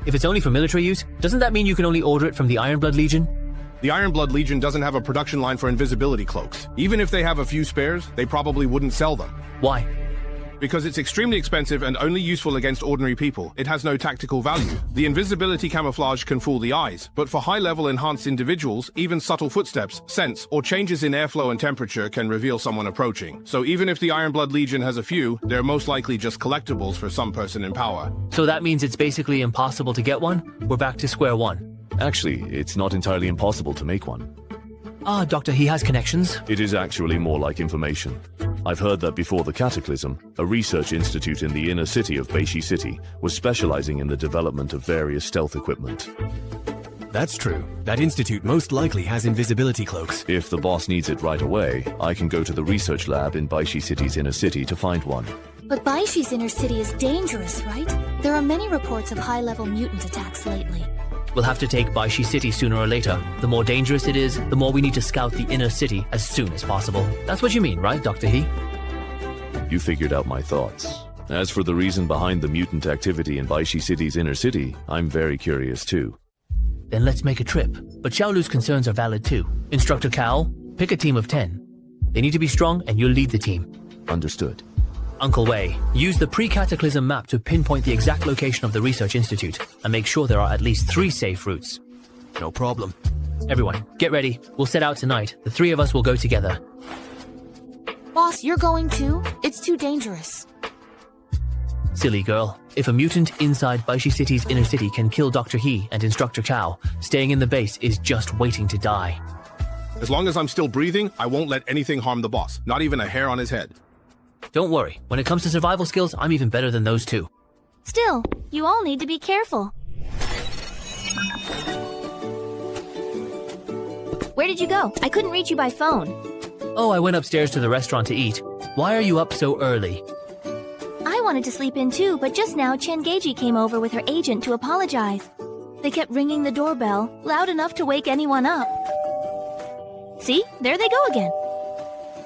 If it's only for military use, doesn't that mean you can only order it from the Ironblood Legion? The Ironblood Legion doesn't have a production line for invisibility cloaks. Even if they have a few spares, they probably wouldn't sell them. Why? Because it's extremely expensive and only useful against ordinary people. It has no tactical value. The invisibility camouflage can fool the eyes, but for high-level enhanced individuals, even subtle footsteps, scents, or changes in airflow and temperature can reveal someone approaching. So even if the Ironblood Legion has a few, they're most likely just collectibles for some person in power. So that means it's basically impossible to get one? We're back to square one. Actually, it's not entirely impossible to make one. Ah, Doctor, he has connections. It is actually more like information. I've heard that before the Cataclysm, a research institute in the inner city of Beishi City was specializing in the development of various stealth equipment. That's true. That institute most likely has invisibility cloaks. If the boss needs it right away, I can go to the research lab in Beishi City's inner city to find one. But Baishi's inner city is dangerous, right? There are many reports of high-level mutant attacks lately. We'll have to take Baishi City sooner or later. The more dangerous it is, the more we need to scout the inner city as soon as possible. That's what you mean, right, Dr. He? You figured out my thoughts. As for the reason behind the mutant activity in Baishi City's inner city, I'm very curious too. Then let's make a trip. But Xiaolu's concerns are valid too. Instructor Cal, pick a team of 10. They need to be strong and you'll lead the team. Understood. Uncle Wei, use the pre-cataclysm map to pinpoint the exact location of the research institute and make sure there are at least 3 safe routes. No problem. Everyone, get ready. We'll set out tonight. The 3 of us will go together. Boss, you're going too? It's too dangerous. Silly girl. If a mutant inside Baishi City's inner city can kill Dr. He and Instructor Cao, staying in the base is just waiting to die. As long as I'm still breathing, I won't let anything harm the boss, not even a hair on his head. Don't worry, when it comes to survival skills, I'm even better than those 2. Still, you all need to be careful. Where did you go? I couldn't reach you by phone. Oh, I went upstairs to the restaurant to eat. Why are you up so early? I wanted to sleep in too, but just now Chen Geiji came over with her agent to apologize. They kept ringing the doorbell, loud enough to wake anyone up. See? There they go again.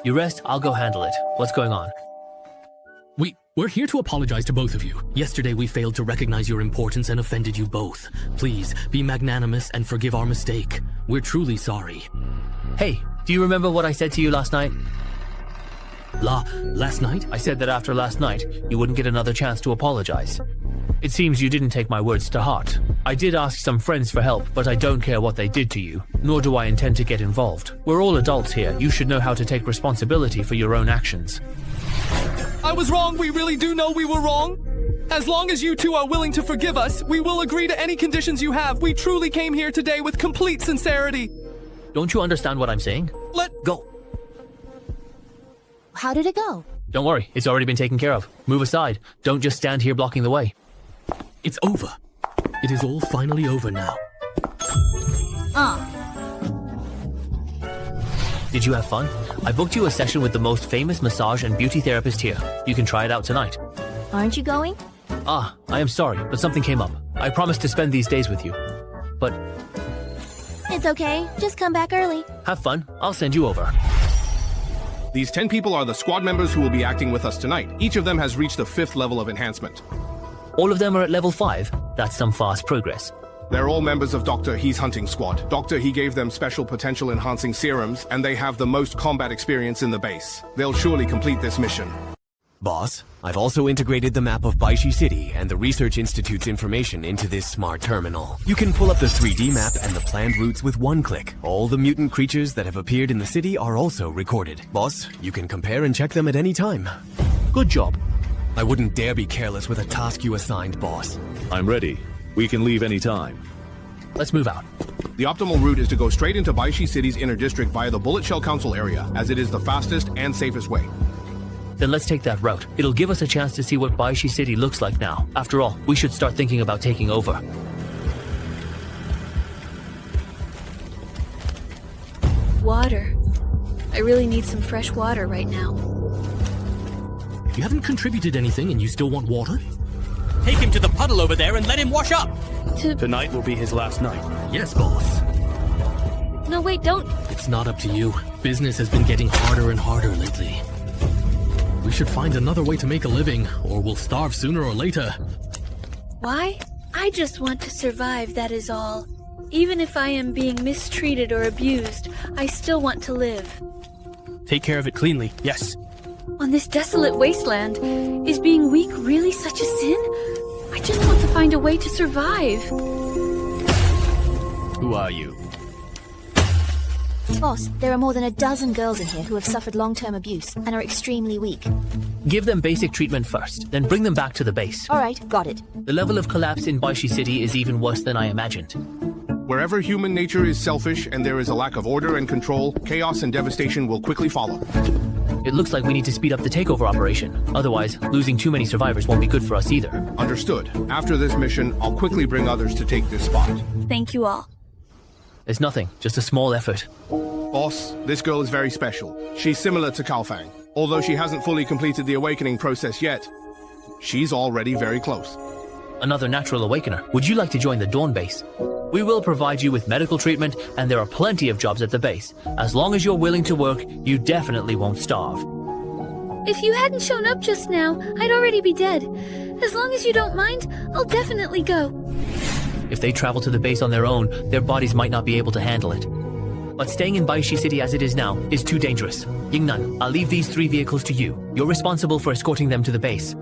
You rest, I'll go handle it. What's going on? We're here to apologize to both of you. Yesterday we failed to recognize your importance and offended you both. Please, be magnanimous and forgive our mistake. We're truly sorry. Hey, do you remember what I said to you last night? Last night? I said that after last night, you wouldn't get another chance to apologize. It seems you didn't take my words to heart. I did ask some friends for help, but I don't care what they did to you, nor do I intend to get involved. We're all adults here. You should know how to take responsibility for your own actions. I was wrong. We really do know we were wrong. As long as you two are willing to forgive us, we will agree to any conditions you have. We truly came here today with complete sincerity. Don't you understand what I'm saying? Let go. How did it go? Don't worry, it's already been taken care of. Move aside. Don't just stand here blocking the way. It's over. It is all finally over now. Did you have fun? I booked you a session with the most famous massage and beauty therapist here. You can try it out tonight. Aren't you going? I am sorry, but something came up. I promised to spend these days with you. But It's okay. Just come back early. have fun. I'll send you over. These 10 people are the squad members who will be acting with us tonight. Each of them has reached the 5th level of enhancement. All of them are at level 5. That's some fast progress. They're all members of Dr. He's hunting squad. Dr. He gave them special potential enhancing serums, and they have the most combat experience in the base. They'll surely complete this mission. Boss, I've also integrated the map of Baishi City and the Research Institute's information into this smart terminal. You can pull up the 3D map and the planned routes with one click. All the mutant creatures that have appeared in the city are also recorded. Boss, you can compare and check them at any time. Good job. I wouldn't dare be careless with a task you assigned, boss. I'm ready. We can leave any time. Let's move out. The optimal route is to go straight into Baishi City's inner district via the Bullet Shell Council area, as it is the fastest and safest way. Then let's take that route. It'll give us a chance to see what Baishi City looks like now. After all, we should start thinking about taking over. Water. I really need some fresh water right now. You haven't contributed anything and you still want water? Take him to the puddle over there and let him wash up. Tonight will be his last night. Yes, boss. No, wait, don't. It's not up to you. Business has been getting harder and harder lately. We should find another way to make a living, or we'll starve sooner or later. Why? I just want to survive, that is all. Even if I am being mistreated or abused, I still want to live. Take care of it cleanly, yes. On this desolate wasteland, is being weak really such a sin? I just want to find a way to survive. Who are you? Boss, there are more than a dozen girls in here who have suffered long-term abuse and are extremely weak. Give them basic treatment first, then bring them back to the base. Alright, got it. The level of collapse in Baishi City is even worse than I imagined. Wherever human nature is selfish and there is a lack of order and control, chaos and devastation will quickly follow. It looks like we need to speed up the takeover operation. Otherwise, losing too many survivors won't be good for us either. Understood. After this mission, I'll quickly bring others to take this spot. Thank you all. It's nothing, just a small effort. Boss, this girl is very special. She's similar to Kaofang. Although she hasn't fully completed the awakening process yet, she's already very close. Another natural awakener. Would you like to join the Dawn base? We will provide you with medical treatment, and there are plenty of jobs at the base. As long as you're willing to work, you definitely won't starve. If you hadn't shown up just now, I'd already be dead. As long as you don't mind, I'll definitely go. If they travel to the base on their own, their bodies might not be able to handle it. But staying in Baishi City as it is now is too dangerous. Yingnan, I'll leave these 3 vehicles to you. You're responsible for escorting them to the base.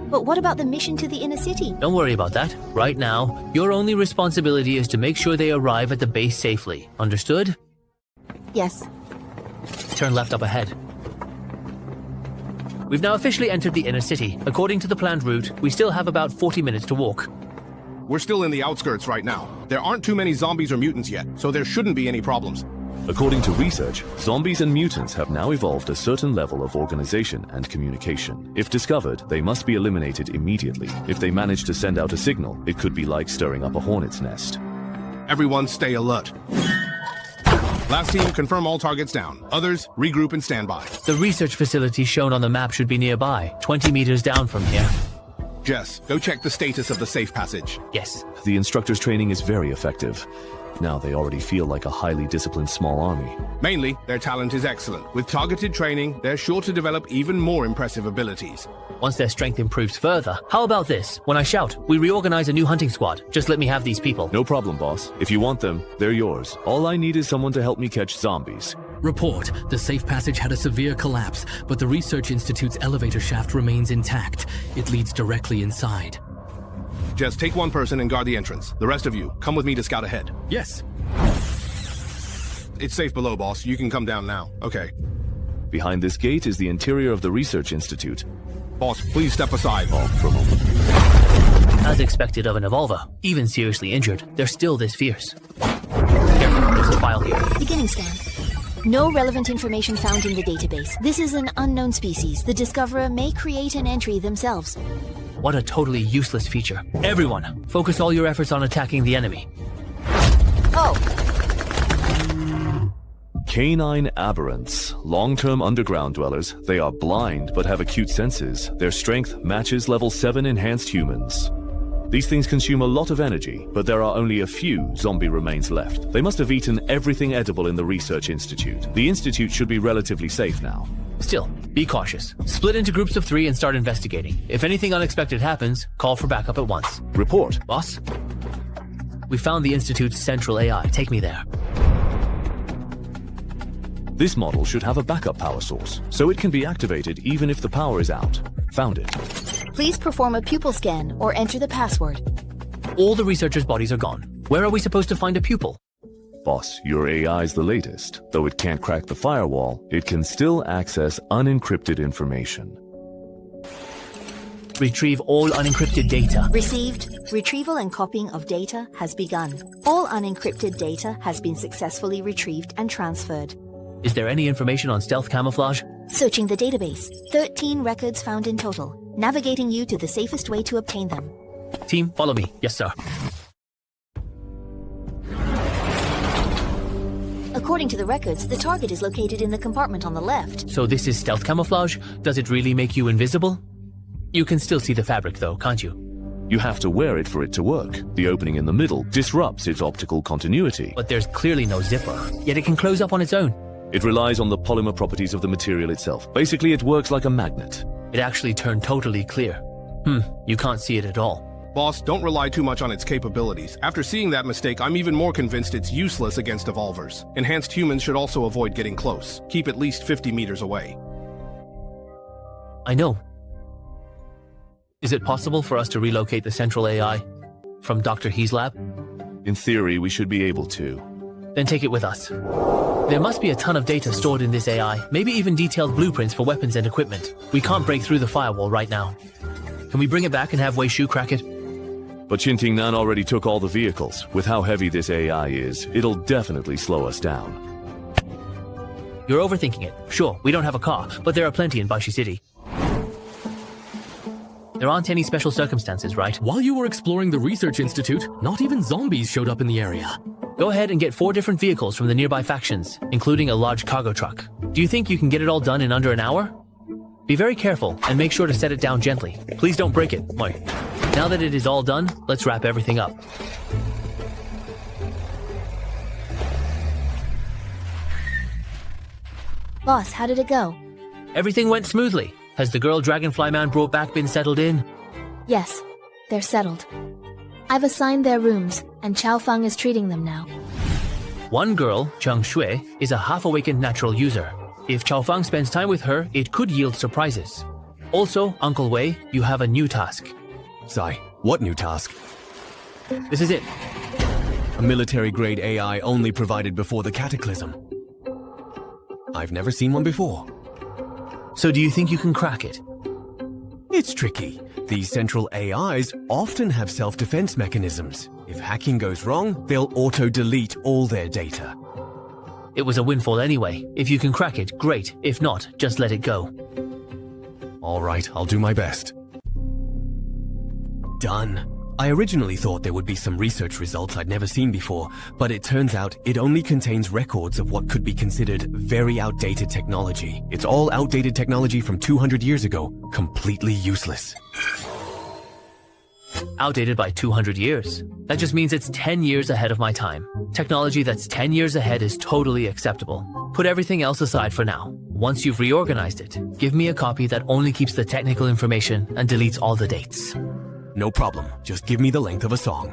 But what about the mission to the inner city? Don't worry about that. Right now, your only responsibility is to make sure they arrive at the base safely. Understood? Yes. Turn left up ahead. We've now officially entered the inner city. According to the planned route, we still have about 40 minutes to walk. We're still in the outskirts right now. There aren't too many zombies or mutants yet, so there shouldn't be any problems. According to research, zombies and mutants have now evolved a certain level of organization and communication. If discovered, they must be eliminated immediately. If they manage to send out a signal, it could be like stirring up a hornet's nest. Everyone stay alert. Last team, confirm all targets down. Others, regroup and stand by. The research facility shown on the map should be nearby, 20 meters down from here. Jess, go check the status of the safe passage. Yes. The instructor's training is very effective. Now they already feel like a highly disciplined small army. Mainly, their talent is excellent. With targeted training, they're sure to develop even more impressive abilities. Once their strength improves further, how about this? When I shout, we reorganize a new hunting squad. Just let me have these people. No problem, boss. If you want them, they're yours. All I need is someone to help me catch zombies. Report. The safe passage had a severe collapse, but the Research Institute's elevator shaft remains intact. It leads directly inside. Just take one person and guard the entrance. The rest of you, come with me to scout ahead. Yes. It's safe below, boss. You can come down now. Okay. Behind this gate is the interior of the Research Institute. Boss, please step aside. Oh, for a moment. As expected of an evolver, even seriously injured, they're still this fierce. Careful, there's a file here. Beginning scan. No relevant information found in the database. This is an unknown species. The discoverer may create an entry themselves. What a totally useless feature. Everyone, focus all your efforts on attacking the enemy. Oh! Canine aberrants, long-term underground dwellers. They are blind but have acute senses. Their strength matches level 7 enhanced humans. These things consume a lot of energy, but there are only a few zombie remains left. They must have eaten everything edible in the Research Institute. The Institute should be relatively safe now. Still, be cautious. Split into groups of 3 and start investigating. If anything unexpected happens, call for backup at once. Report. Boss? We found the Institute's central AI. Take me there. This model should have a backup power source, so it can be activated even if the power is out. Found it. Please perform a pupil scan or enter the password. All the researchers' bodies are gone. Where are we supposed to find a pupil? Boss, your AI is the latest. Though it can't crack the firewall, it can still access unencrypted information. Retrieve all unencrypted data. Received. Retrieval and copying of data has begun. All unencrypted data has been successfully retrieved and transferred. Is there any information on stealth camouflage? Searching the database. 13 records found in total. Navigating you to the safest way to obtain them. Team, follow me. Yes, sir. According to the records, the target is located in the compartment on the left. So this is stealth camouflage? Does it really make you invisible? You can still see the fabric though, can't you? You have to wear it for it to work. The opening in the middle disrupts its optical continuity. But there's clearly no zipper, yet it can close up on its own. It relies on the polymer properties of the material itself. Basically, it works like a magnet. It actually turned totally clear. You can't see it at all. Boss, don't rely too much on its capabilities. After seeing that mistake, I'm even more convinced it's useless against evolvers. Enhanced humans should also avoid getting close. Keep at least 50 meters away. I know. Is it possible for us to relocate the central AI from Dr. He's lab? In theory, we should be able to. Then take it with us. There must be a ton of data stored in this AI, maybe even detailed blueprints for weapons and equipment. We can't break through the firewall right now. Can we bring it back and have Wei Shu crack it? But Qinting Nan already took all the vehicles. With how heavy this AI is, it'll definitely slow us down. You're overthinking it. Sure, we don't have a car, but there are plenty in Baishi City. There aren't any special circumstances, right? While you were exploring the research institute, not even zombies showed up in the area. Go ahead and get 4 different vehicles from the nearby factions, including a large cargo truck. Do you think you can get it all done in under an hour? Be very careful and make sure to set it down gently. Please don't break it. Now that it is all done, let's wrap everything up. Boss, how did it go? Everything went smoothly. Has the girl Dragonfly Man brought back been settled in? Yes, they're settled. I've assigned their rooms, and Chao Feng is treating them now. One girl, Cheng Shui, is a half-awakened natural user. If Chao Feng spends time with her, it could yield surprises. Also, Uncle Wei, you have a new task. Sai, what new task? This is it. A military-grade AI only provided before the Cataclysm. I've never seen one before. So do you think you can crack it? It's tricky. These central AIs often have self-defense mechanisms. If hacking goes wrong, they'll auto-delete all their data. It was a windfall anyway. If you can crack it, great. If not, just let it go. All right, I'll do my best. Done. I originally thought there would be some research results I'd never seen before, but it turns out it only contains records of what could be considered very outdated technology. It's all outdated technology from 200 years ago, completely useless. Outdated by 200 years. That just means it's 10 years ahead of my time. Technology that's 10 years ahead is totally acceptable. Put everything else aside for now. Once you've reorganized it, give me a copy that only keeps the technical information and deletes all the dates. No problem. Just give me the length of a song.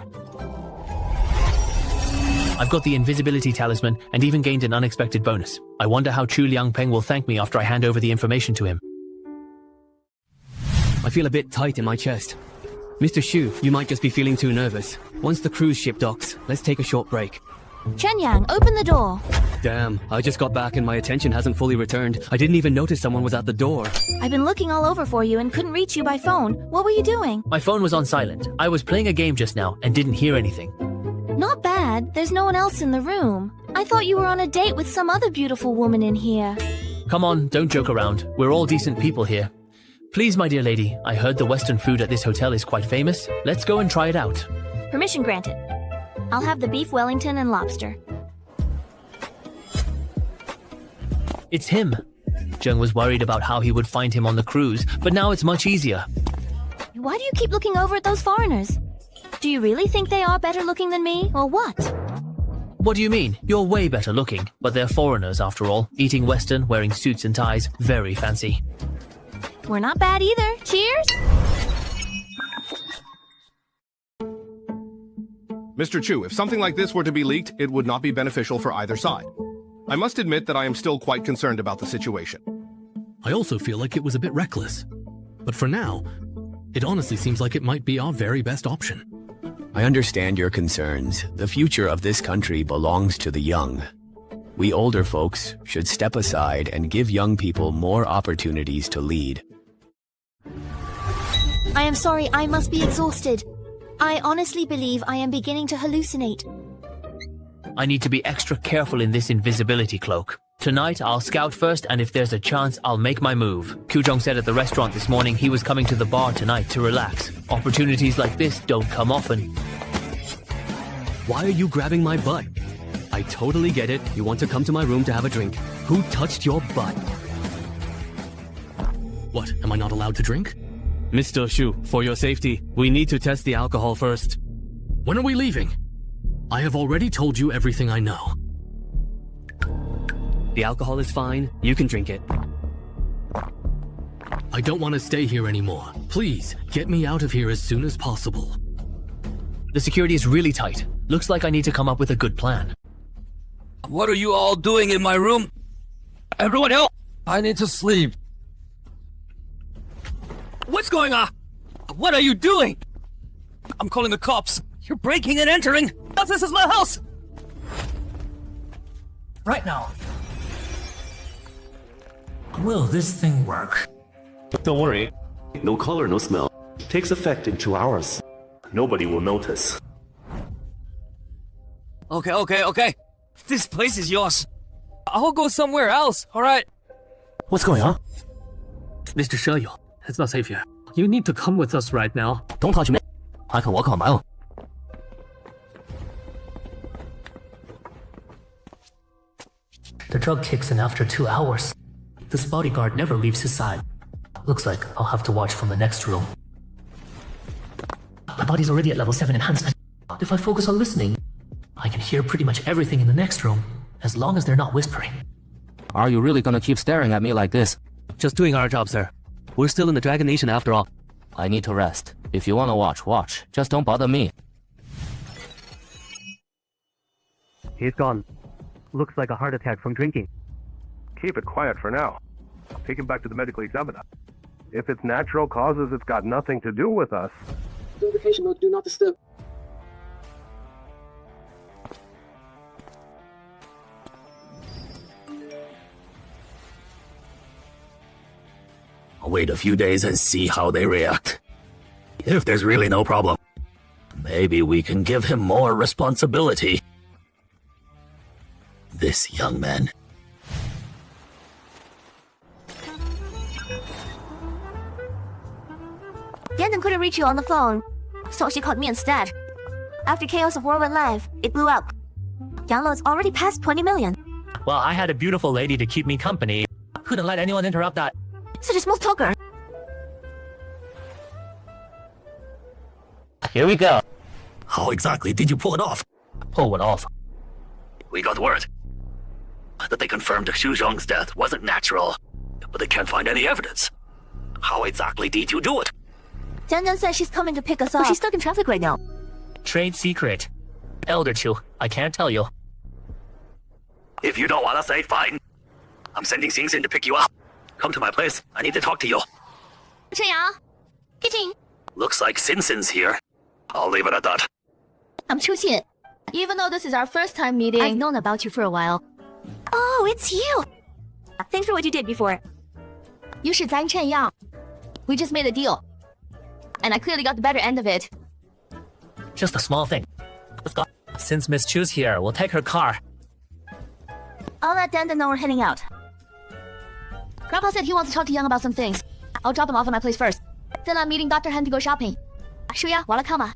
I've got the invisibility talisman and even gained an unexpected bonus. I wonder how Chu Liangpeng will thank me after I hand over the information to him. I feel a bit tight in my chest. Mr. Shu, you might just be feeling too nervous. Once the cruise ship docks, let's take a short break. Chen Yang, open the door. Damn, I just got back and my attention hasn't fully returned. I didn't even notice someone was at the door. I've been looking all over for you and couldn't reach you by phone. What were you doing? My phone was on silent. I was playing a game just now and didn't hear anything. Not bad. There's no one else in the room. I thought you were on a date with some other beautiful woman in here. Come on, don't joke around. We're all decent people here. Please, my dear lady, I heard the Western food at this hotel is quite famous. Let's go and try it out. Permission granted. I'll have the beef Wellington and lobster. It's him. Zheng was worried about how he would find him on the cruise, but now it's much easier. Why do you keep looking over at those foreigners? Do you really think they are better looking than me, or what? What do you mean? You're way better looking, but they're foreigners after all. Eating Western, wearing suits and ties, very fancy. We're not bad either. Cheers! Mr. Chu, if something like this were to be leaked, it would not be beneficial for either side. I must admit that I am still quite concerned about the situation. I also feel like it was a bit reckless. But for now, it honestly seems like it might be our very best option. I understand your concerns. The future of this country belongs to the young. We older folks should step aside and give young people more opportunities to lead. I am sorry, I must be exhausted. I honestly believe I am beginning to hallucinate. I need to be extra careful in this invisibility cloak. Tonight, I'll scout first, and if there's a chance, I'll make my move. Kuzhong said at the restaurant this morning he was coming to the bar tonight to relax. Opportunities like this don't come often. Why are you grabbing my butt? I totally get it. You want to come to my room to have a drink. Who touched your butt? What, am I not allowed to drink? Mr. Shu, for your safety, we need to test the alcohol first. When are we leaving? I have already told you everything I know. The alcohol is fine. You can drink it. I don't want to stay here anymore. Please, get me out of here as soon as possible. The security is really tight. Looks like I need to come up with a good plan. What are you all doing in my room? Everyone help! I need to sleep. What's going on? What are you doing? I'm calling the cops. You're breaking and entering. This is my house. Right now. Will this thing work? Don't worry. No color, no smell. Takes effect in 2 hours. Nobody will notice. Okay. This place is yours. I'll go somewhere else, alright? What's going on? Mr. Sheyu, it's not safe here. You need to come with us right now. Don't touch me. I can walk on my own. The drug kicks in after 2 hours. This bodyguard never leaves his side. Looks like I'll have to watch from the next room. My body's already at level 7 enhancement. If I focus on listening, I can hear pretty much everything in the next room, as long as they're not whispering. Are you really gonna keep staring at me like this? Just doing our job, sir. We're still in the Dragon Nation after all. I need to rest. If you wanna watch, watch. Just don't bother me. He's gone. Looks like a heart attack from drinking. Keep it quiet for now. Take him back to the medical examiner. If it's natural causes, it's got nothing to do with us. Invocation mode, do not disturb. I'll wait a few days and see how they react. If there's really no problem, maybe we can give him more responsibility. This young man. Dandon couldn't reach you on the phone, so she called me instead. After Chaos of War went live, it blew up. Downloads already passed 20 million. Well, I had a beautiful lady to keep me company. Couldn't let anyone interrupt that. Such a smooth talker. Here we go. How exactly did you pull it off? Pull what off? We got word that they confirmed Xu Zhong's death wasn't natural, but they can't find any evidence. How exactly did you do it? Dandon said she's coming to pick us up. But she's stuck in traffic right now. Trade secret. Elder Chu, I can't tell you. If you don't want to say, fine. I'm sending Xing Xin to pick you up. Come to my place. I need to talk to you. Looks like Xin Xin's here. I'll leave it at that. I'm Chu Xin. Even though this is our first time meeting, I've known about you for a while. Oh, it's you! Thanks for what you did before. You should Zhang Chen Yang. We just made a deal. And I clearly got the better end of it. Just a small thing. Let's go. Since Miss Chu's here, we'll take her car. I'll let Dandon know we're heading out. Grandpa said he wants to talk to Yang about some things. I'll drop him off at my place first. Then I'm meeting Dr. Han to go shopping. Shuya, wanna come?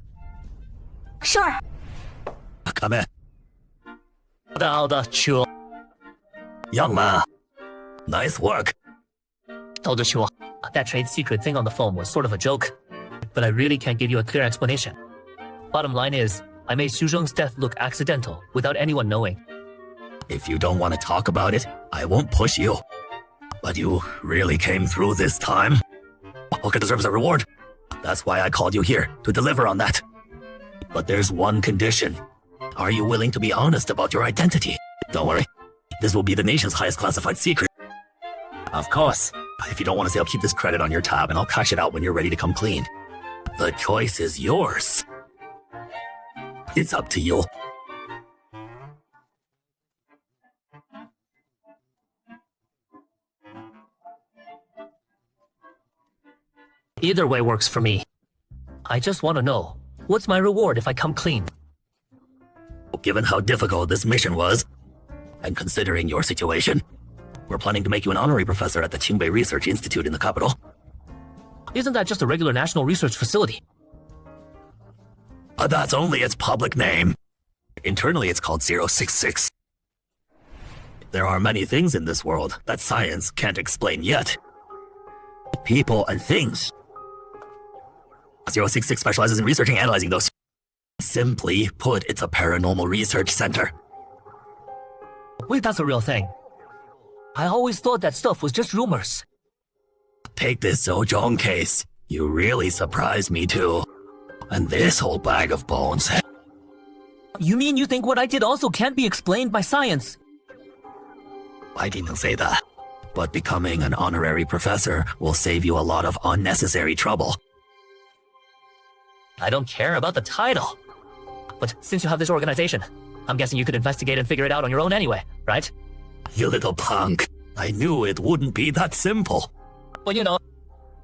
Sure. Come in. Elder Chu. Young man. Nice work. Elder Chu, that trade secret thing on the phone was sort of a joke. But I really can't give you a clear explanation. Bottom line is, I made Xu Zhong's death look accidental, without anyone knowing. If you don't want to talk about it, I won't push you. But you really came through this time. Walker deserves a reward. That's why I called you here, to deliver on that. But there's one condition. Are you willing to be honest about your identity? Don't worry. This will be the nation's highest classified secret. Of course. If you don't want to say, I'll keep this credit on your tab and I'll cash it out when you're ready to come clean. The choice is yours. It's up to you. Either way works for me. I just want to know, what's my reward if I come clean? Given how difficult this mission was, and considering your situation, we're planning to make you an honorary professor at the Qingbei Research Institute in the capital. Isn't that just a regular national research facility? That's only its public name. Internally, it's called 066. There are many things in this world that science can't explain yet. People and things. 066 specializes in researching and analyzing those. Simply put, it's a paranormal research center. Wait, that's a real thing. I always thought that stuff was just rumors. Take this Zhou Zhong case. You really surprised me too. And this whole bag of bones. You mean you think what I did also can't be explained by science? I didn't say that. But becoming an honorary professor will save you a lot of unnecessary trouble. I don't care about the title. But since you have this organization, I'm guessing you could investigate and figure it out on your own anyway, right? You little punk. I knew it wouldn't be that simple. Well, you know,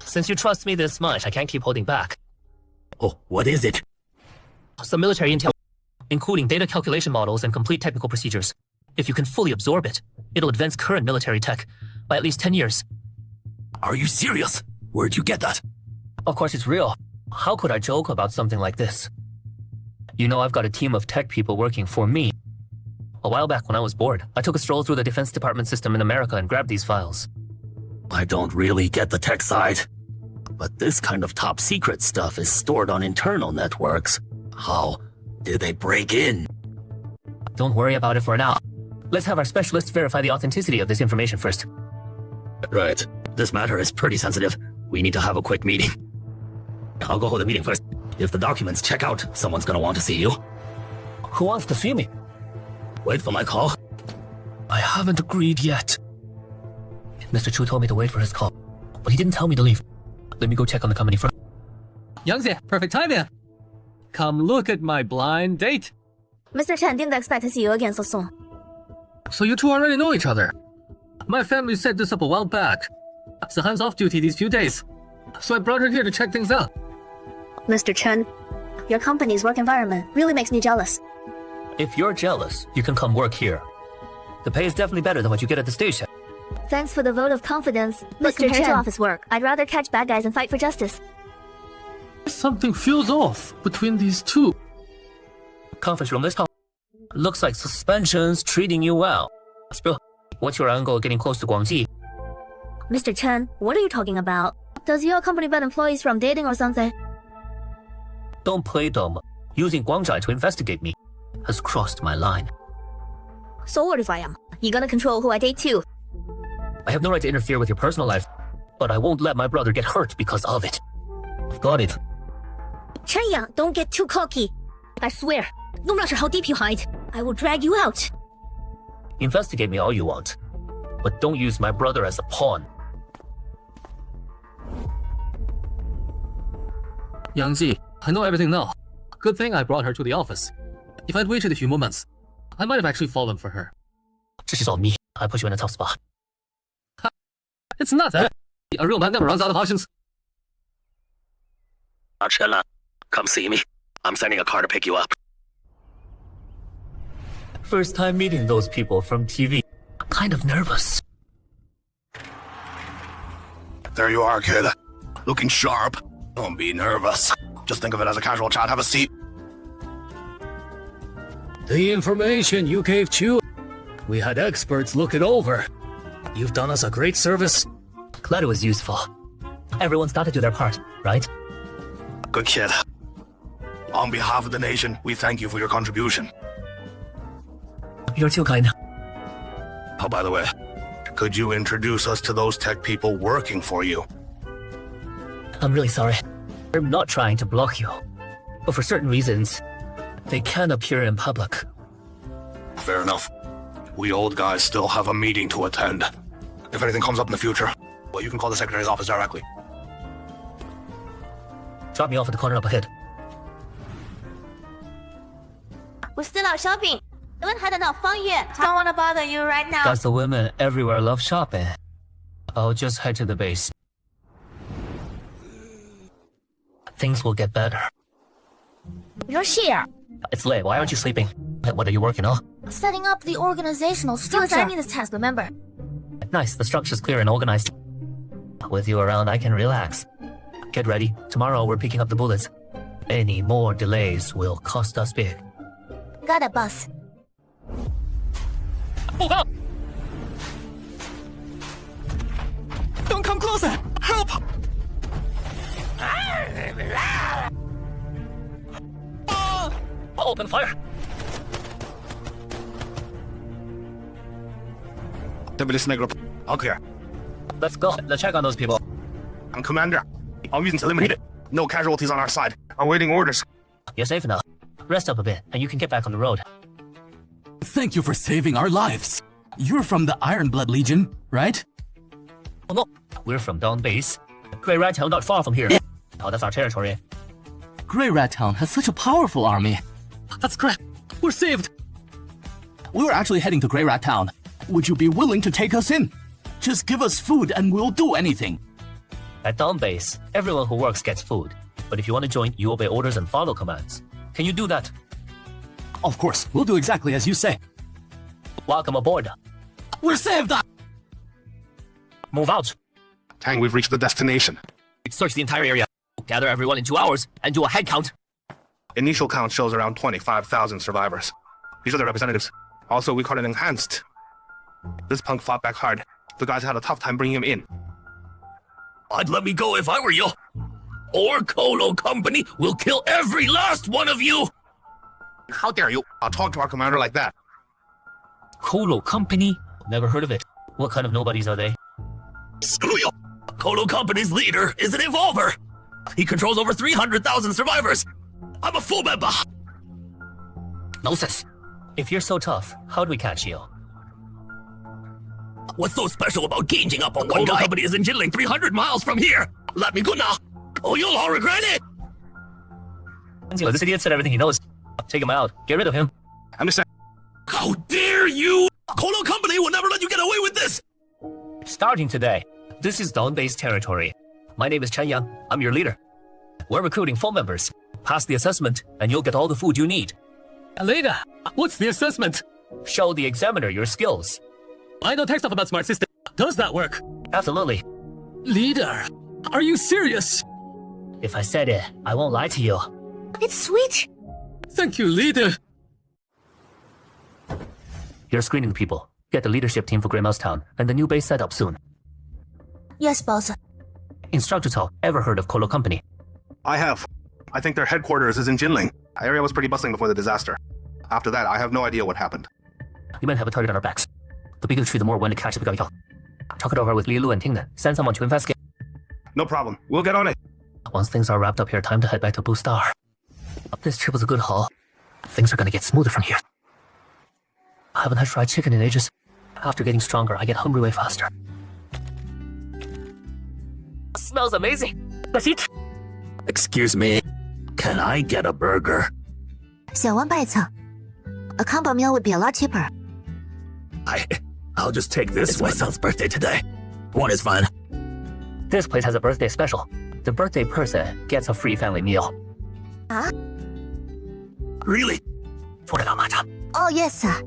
since you trust me this much, I can't keep holding back. Oh, what is it? Some military intel, including data calculation models and complete technical procedures. If you can fully absorb it, it'll advance current military tech by at least 10 years. Are you serious? Where'd you get that? Of course it's real. How could I joke about something like this? You know, I've got a team of tech people working for me. A while back when I was bored, I took a stroll through the Defense Department system in America and grabbed these files. I don't really get the tech side. But this kind of top secret stuff is stored on internal networks. How did they break in? Don't worry about it for now. Let's have our specialists verify the authenticity of this information first. Right. This matter is pretty sensitive. We need to have a quick meeting. I'll go hold a meeting first. If the documents check out, someone's gonna want to see you. Who wants to see me? Wait for my call. I haven't agreed yet. Mr. Chu told me to wait for his call, but he didn't tell me to leave. Let me go check on the company first. Youngsie, perfect timing. Come look at my blind date. Mr. Chen didn't expect to see you again so soon. So you two already know each other. My family set this up a while back. Sahan's off duty these few days, so I brought her here to check things out. Mr. Chen, your company's work environment really makes me jealous. If you're jealous, you can come work here. The pay is definitely better than what you get at the station. Thanks for the vote of confidence. But compared to office work, I'd rather catch bad guys and fight for justice. Something feels off between these two. Conference room, this time. Looks like suspension's treating you well. Spill, what's your angle getting close to Guangji? Mr. Chen, what are you talking about? Does your company ban employees from dating or something? Don't play dumb. Using Guangzhai to investigate me has crossed my line. So what if I am? You gonna control who I date too? I have no right to interfere with your personal life, but I won't let my brother get hurt because of it. Got it. Chen Yang, don't get too cocky. I swear, no matter how deep you hide, I will drag you out. Investigate me all you want, but don't use my brother as a pawn. Youngji, I know everything now. Good thing I brought her to the office. If I'd waited a few moments, I might have actually fallen for her. This is all me. I put you in a tough spot. It's not that. A real man never runs out of options. Chen, come see me. I'm sending a car to pick you up. First time meeting those people from TV. Kind of nervous. There you are, kid. Looking sharp. Don't be nervous. Just think of it as a casual chat. Have a seat. The information you gave Chu, we had experts look it over. You've done us a great service. Glad it was useful. Everyone's got to do their part, right? Good kid. On behalf of the nation, we thank you for your contribution. You're too kind. Oh, by the way, could you introduce us to those tech people working for you? I'm really sorry. I'm not trying to block you, but for certain reasons, they can't appear in public. Fair enough. We old guys still have a meeting to attend. If anything comes up in the future, well, you can call the secretary's office directly. Drop me off at the corner up ahead. We're still out shopping. We haven't had enough fun yet. Don't want to bother you right now. Guess the women everywhere love shopping. I'll just head to the base. Things will get better. You're here. It's late. Why aren't you sleeping? What are you working on? Setting up the organizational structure. I need this task, remember? Nice. The structure's clear and organized. With you around, I can relax. Get ready. Tomorrow we're picking up the bullets. Any more delays will cost us big. Got it, boss. Move out! Don't come closer! Help! Open fire! All clear. Let's go. Let's check on those people. I'm commander. All reasons eliminated. No casualties on our side. Awaiting orders. You're safe now. Rest up a bit, and you can get back on the road. Thank you for saving our lives. You're from the Iron Blood Legion, right? Oh no, we're from Dawn Base. Grey Rat Town not far from here. Oh, that's our territory. Grey Rat Town has such a powerful army. That's correct. We're saved. We were actually heading to Grey Rat Town. Would you be willing to take us in? Just give us food and we'll do anything. At Dawn Base, everyone who works gets food. But if you want to join, you obey orders and follow commands. Can you do that? Of course, we'll do exactly as you say. Welcome aboard. We're saved! Move out. Tang, we've reached the destination. Search the entire area. Gather everyone in 2 hours and do a head count. Initial count shows around 25,000 survivors. These are the representatives. Also, we caught an enhanced. This punk fought back hard. The guys had a tough time bringing him in. I'd let me go if I were you. Or Colo Company will kill every last one of you. How dare you? I'll talk to our commander like that. Colo Company? Never heard of it. What kind of nobodies are they? Screw you. Colo Company's leader is an evolver. He controls over 300,000 survivors. I'm a full member. Nonsense. If you're so tough, how'd we catch you? What's so special about ganging up on one guy? Colo Company is in Jinling 300 miles from here. Let me go now. Oh, you'll all regret it. This idiot said everything he knows. Take him out. Get rid of him. I'm just saying. How dare you! Colo Company will never let you get away with this! Starting today, this is Dawn Base territory. My name is Chen Yang. I'm your leader. We're recruiting full members. Pass the assessment, and you'll get all the food you need. Leader, what's the assessment? Show the examiner your skills. I know tech stuff about smart system. Does that work? Absolutely. Leader, are you serious? If I said it, I won't lie to you. It's sweet. Thank you, leader. You're screening people. Get the leadership team for Grey Mouse Town, and the new base set up soon. Yes, boss. Instructor Tao, ever heard of Colo Company? I have. I think their headquarters is in Jinling. The area was pretty bustling before the disaster. After that, I have no idea what happened. We might have a target on our backs. The bigger the tree, the more when to catch the Gao. Talk it over with Li Lu and Tingnan. Send someone to investigate. No problem. We'll get on it. Once things are wrapped up here, time to head back to Blue Star. This trip was a good haul. Things are gonna get smoother from here. I haven't had fried chicken in ages. After getting stronger, I get hungry way faster. Smells amazing. Let's eat. Excuse me. Can I get a burger? 小碗拜测. A combo meal would be a lot cheaper. I'll just take this. It's my son's birthday today. One is fine. This place has a birthday special. The birthday person gets a free family meal. Huh? Really? Oh, yes, sir.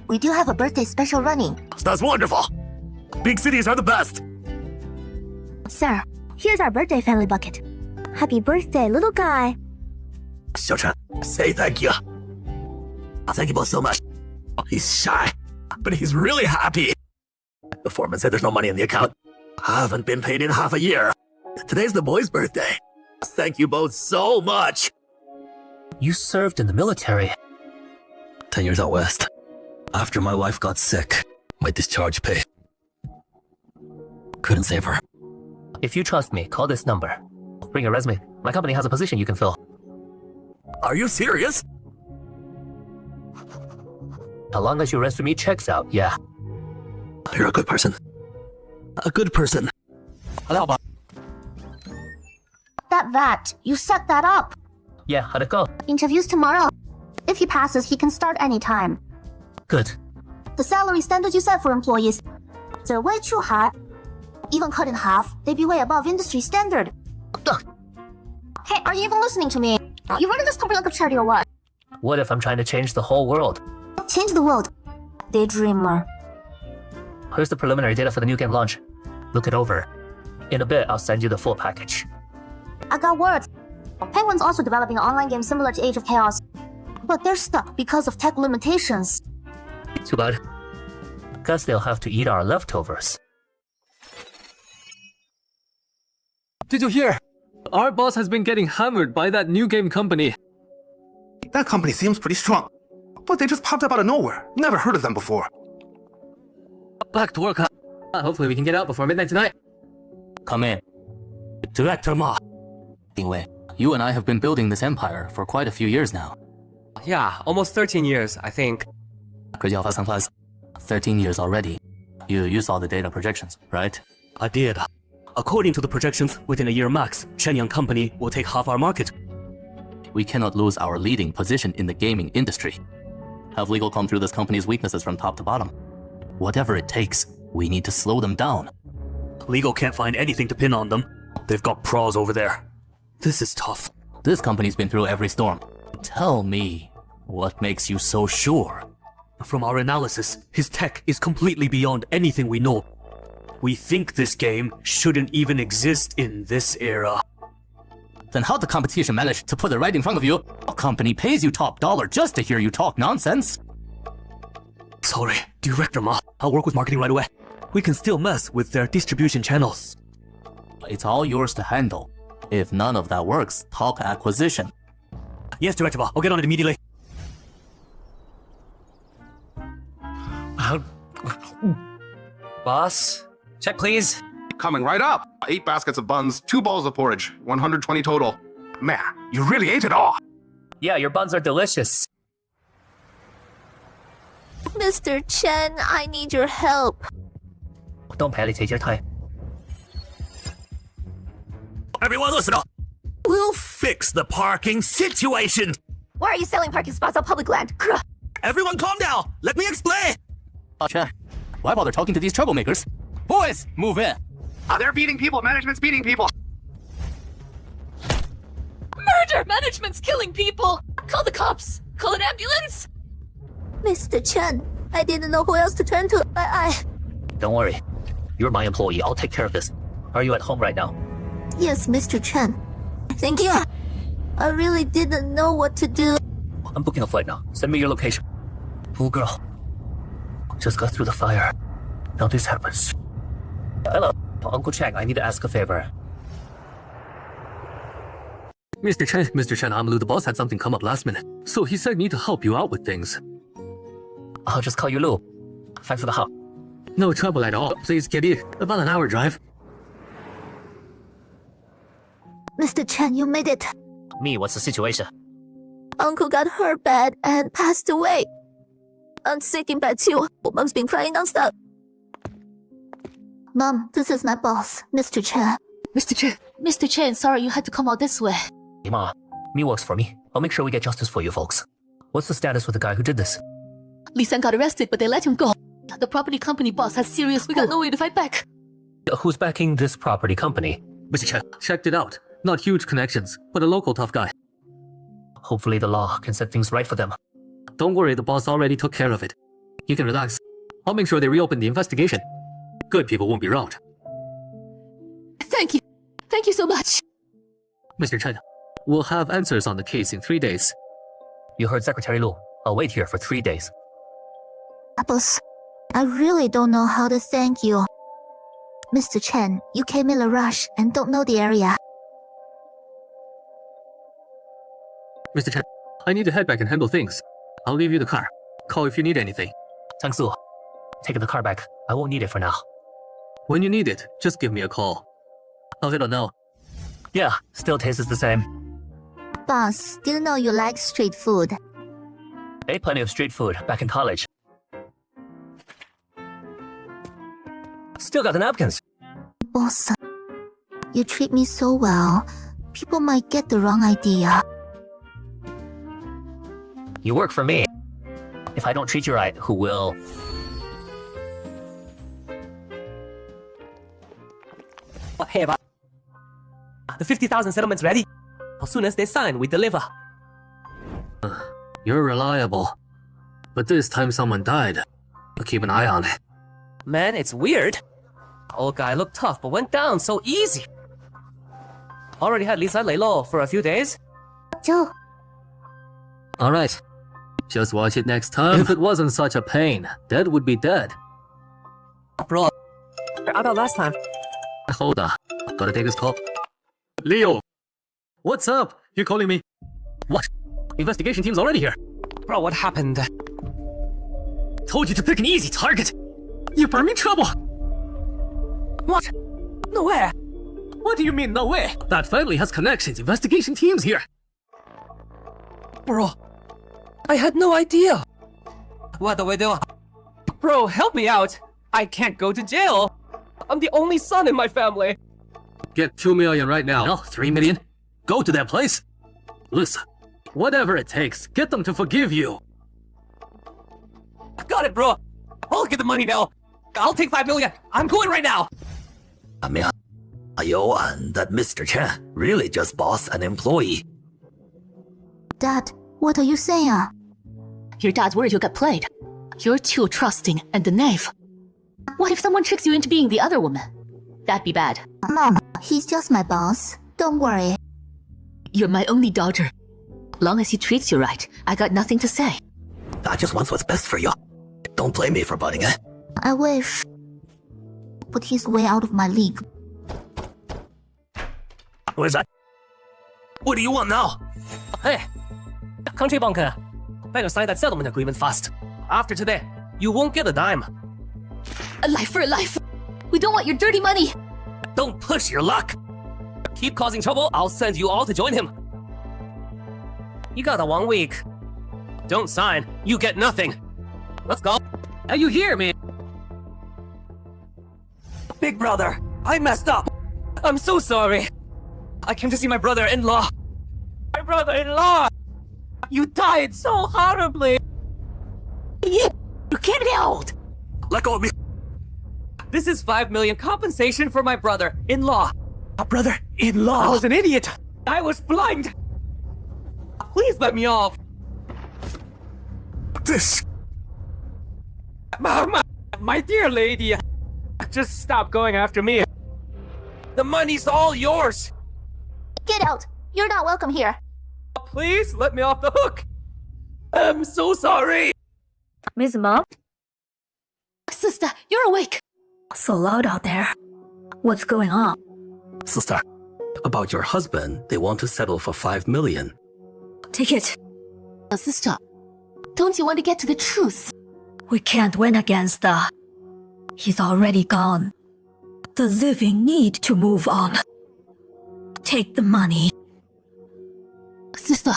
We do have a birthday special running. That's wonderful. Big cities are the best. Sir, here's our birthday family bucket. Happy birthday, little guy. Xiaochen, say thank you. Thank you both so much. He's shy, but he's really happy. The foreman said there's no money in the account. I haven't been paid in half a year. Today's the boy's birthday. Thank you both so much. You served in the military. 10 years out west. After my wife got sick, my discharge pay. Couldn't save her. If you trust me, call this number. Bring your resume. My company has a position you can fill. Are you serious? As long as your resume checks out, yeah. You're a good person. A good person. That, you set that up. Yeah, how'd it go? Interviews tomorrow. If he passes, he can start anytime. Good. The salary standards you set for employees, they're way too high. Even cut in half, they'd be way above industry standard. Hey, are you even listening to me? You running this company like a charity or what? What if I'm trying to change the whole world? Change the world. Daydreamer. Here's the preliminary data for the new game launch. Look it over. In a bit, I'll send you the full package. I got words. Penguin's also developing an online game similar to Age of Chaos. But they're stuck because of tech limitations. Too bad. Guess they'll have to eat our leftovers. Did you hear? Our boss has been getting hammered by that new game company. That company seems pretty strong. But they just popped up out of nowhere. Never heard of them before. Back to work, huh? Hopefully we can get out before midnight tonight. Come in. Director Ma. Anyway, you and I have been building this empire for quite a few years now. Yeah, almost 13 years, I think. 13 years already. You saw the data projections, right? I did. According to the projections, within a year max, Shenyang Company will take half our market. We cannot lose our leading position in the gaming industry. Have legal come through this company's weaknesses from top to bottom. Whatever it takes, we need to slow them down. Legal can't find anything to pin on them. They've got pros over there. This is tough. This company's been through every storm. Tell me, what makes you so sure? From our analysis, his tech is completely beyond anything we know. We think this game shouldn't even exist in this era. Then how'd the competition manage to put it right in front of you? A company pays you top dollar just to hear you talk nonsense. Sorry, Director Ma. I'll work with marketing right away. We can still mess with their distribution channels. It's all yours to handle. If none of that works, talk acquisition. Yes, Director Ma. I'll get on it immediately. Boss, check please. Coming right up. 8 baskets of buns, 2 bowls of porridge, 120 total. Man, you really ate it all. Yeah, your buns are delicious. Mr. Chen, I need your help. Don't panic, take your time. Everyone listen up. We'll fix the parking situation. Why are you selling parking spots on public land? Everyone calm down. Let me explain. Chen, why bother talking to these troublemakers? Boys, move in. They're beating people. Management's beating people. Murder! Management's killing people! Call the cops! Call an ambulance! Mr. Chen, I didn't know who else to turn to. Don't worry. You're my employee. I'll take care of this. Are you at home right now? Yes, Mr. Chen. Thank you. I really didn't know what to do. I'm booking a flight now. Send me your location. Poor girl. Just got through the fire. Now this happens. Hello, Uncle Chang. I need to ask a favor. Mr. Chen, I'm Lu. The boss had something come up last minute, so he said need to help you out with things. I'll just call you Lu. Thanks for the help. No trouble at all. Please get in. About an hour drive. Mr. Chen, you made it. Me, what's the situation? Uncle got hurt bad and passed away. I'm sick in bed too. Mom's been crying nonstop. Mom, this is my boss, Mr. Chen. Mr. Chen, sorry you had to come out this way. Hey, Ma. Me works for me. I'll make sure we get justice for you folks. What's the status with the guy who did this? Li San got arrested, but they let him go. The property company boss has serious. We got no way to fight back. Who's backing this property company? Mr. Chen, checked it out. Not huge connections, but a local tough guy. Hopefully the law can set things right for them. Don't worry, the boss already took care of it. You can relax. I'll make sure they reopen the investigation. Good people won't be wronged. Thank you. Thank you so much. Mr. Chen, we'll have answers on the case in 3 days. You heard Secretary Lu. I'll wait here for 3 days. Boss, I really don't know how to thank you. Mr. Chen, you came in a rush and don't know the area. Mr. Chen, I need to head back and handle things. I'll leave you the car. Call if you need anything. Thanks, Lu. Taking the car back. I won't need it for now. When you need it, just give me a call. I'll let her know. Yeah, still tastes the same. Boss, didn't know you like street food. Ate plenty of street food back in college. Still got the napkins. Boss, you treat me so well. People might get the wrong idea. You work for me. If I don't treat you right, who will? Hey, the 50,000 settlement's ready. As soon as they sign, we deliver. You're reliable. But this time someone died. I'll keep an eye on it. Man, it's weird. Old guy looked tough, but went down so easy. Already had Lisa lay low for a few days. Joe. Alright. Just watch it next time. If it wasn't such a pain, dead would be dead. Bro, I thought last time. Hold on. Gotta take this call. Leo! What's up? You're calling me? What? Investigation team's already here. Bro, what happened? Told you to pick an easy target. You brought me trouble. What? No way. What do you mean, no way? That family has connections. Investigation teams here. Bro, I had no idea. What do we do? Bro, help me out. I can't go to jail. I'm the only son in my family. Get 2 million right now. No, 3 million. Go to that place. Listen, whatever it takes, get them to forgive you. Got it, bro. I'll get the money now. I'll take 5 million. I'm going right now. I mean, that Mr. Chen really just boss an employee. Dad, what are you saying? Your dad's worried you'll get played. You're too trusting and naive. What if someone tricks you into being the other woman? That'd be bad. Mom, he's just my boss. Don't worry. You're my only daughter. Long as he treats you right, I got nothing to say. I just want what's best for you. Don't blame me for butting in. I wish. But he's way out of my league. What is that? What do you want now? Hey, country bunker. Better sign that settlement agreement fast. After today, you won't get a dime. A life for a life. We don't want your dirty money. Don't push your luck. Keep causing trouble, I'll send you all to join him. You got 1 week. Don't sign, you get nothing. Let's go. Are you here, man? Big brother, I messed up. I'm so sorry. I came to see my brother-in-law. My brother-in-law! You died so horribly. You get out! Let go of me. This is 5 million compensation for my brother-in-law. A brother-in-law? I was an idiot. I was blind. Please let me off. This... My dear lady, just stop going after me. The money's all yours. Get out! You're not welcome here. Please let me off the hook. I'm so sorry. Miss Mom? Sister, you're awake. So loud out there. What's going on? Sister, about your husband, they want to settle for 5 million. Take it. Sister, don't you want to get to the truth? We can't win against the... He's already gone. The living need to move on. Take the money. Sister,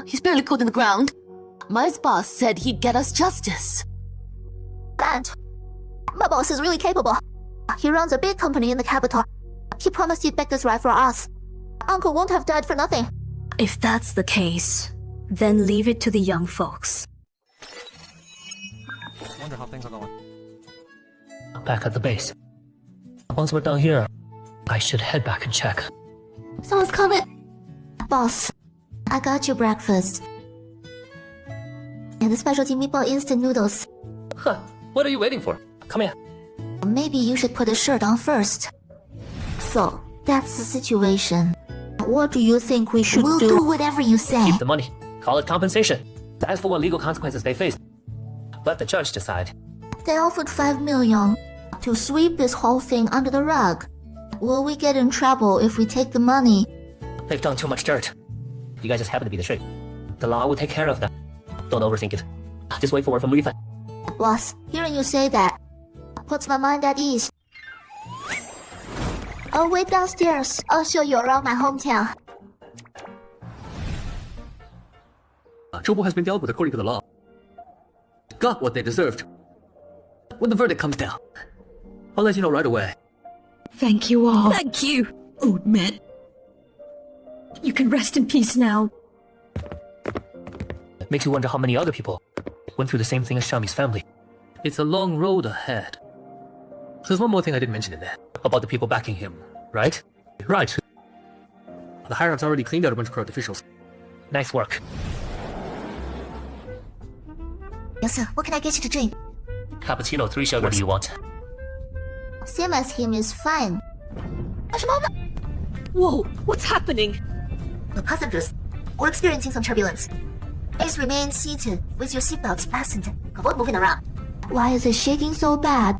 he's barely cold in the ground. My boss said he'd get us justice. And my boss is really capable. He runs a big company in the capital. He promised he'd make this right for us. Uncle won't have died for nothing. If that's the case, then leave it to the young folks. Wonder how things are going. Back at the base. Once we're done here, I should head back and check. Someone's coming. Boss, I got you breakfast. And the specialty meatball instant noodles. Huh, what are you waiting for? Come here. Maybe you should put the shirt on first. So, that's the situation. What do you think we should do? We'll do whatever you say. Keep the money. Call it compensation. As for what legal consequences they face, let the judge decide. They offered 5 million to sweep this whole thing under the rug. Will we get in trouble if we take the money? They've done too much dirt. You guys just happen to be the shape. The law will take care of that. Don't overthink it. Just wait for word from Lu Yifan. Boss, hearing you say that puts my mind at ease. I'll wait downstairs. I'll show you around my hometown. Trouble has been dealt with according to the law. Got what they deserved. When the verdict comes down, I'll let you know right away. Thank you all. Thank you, old man. You can rest in peace now. Makes you wonder how many other people went through the same thing as Xiaomi's family. It's a long road ahead. There's one more thing I didn't mention in there. About the people backing him, right? Right. The higher-ups already cleaned out a bunch of corrupt officials. Nice work. Yes, sir. What can I get you to drink? Cappuccino, 3 sugars. What do you want? Same as him is fine. Whoa, what's happening? The passengers, we're experiencing some turbulence. Please remain seated with your seatbelts fastened. Avoid moving around. Why is it shaking so bad?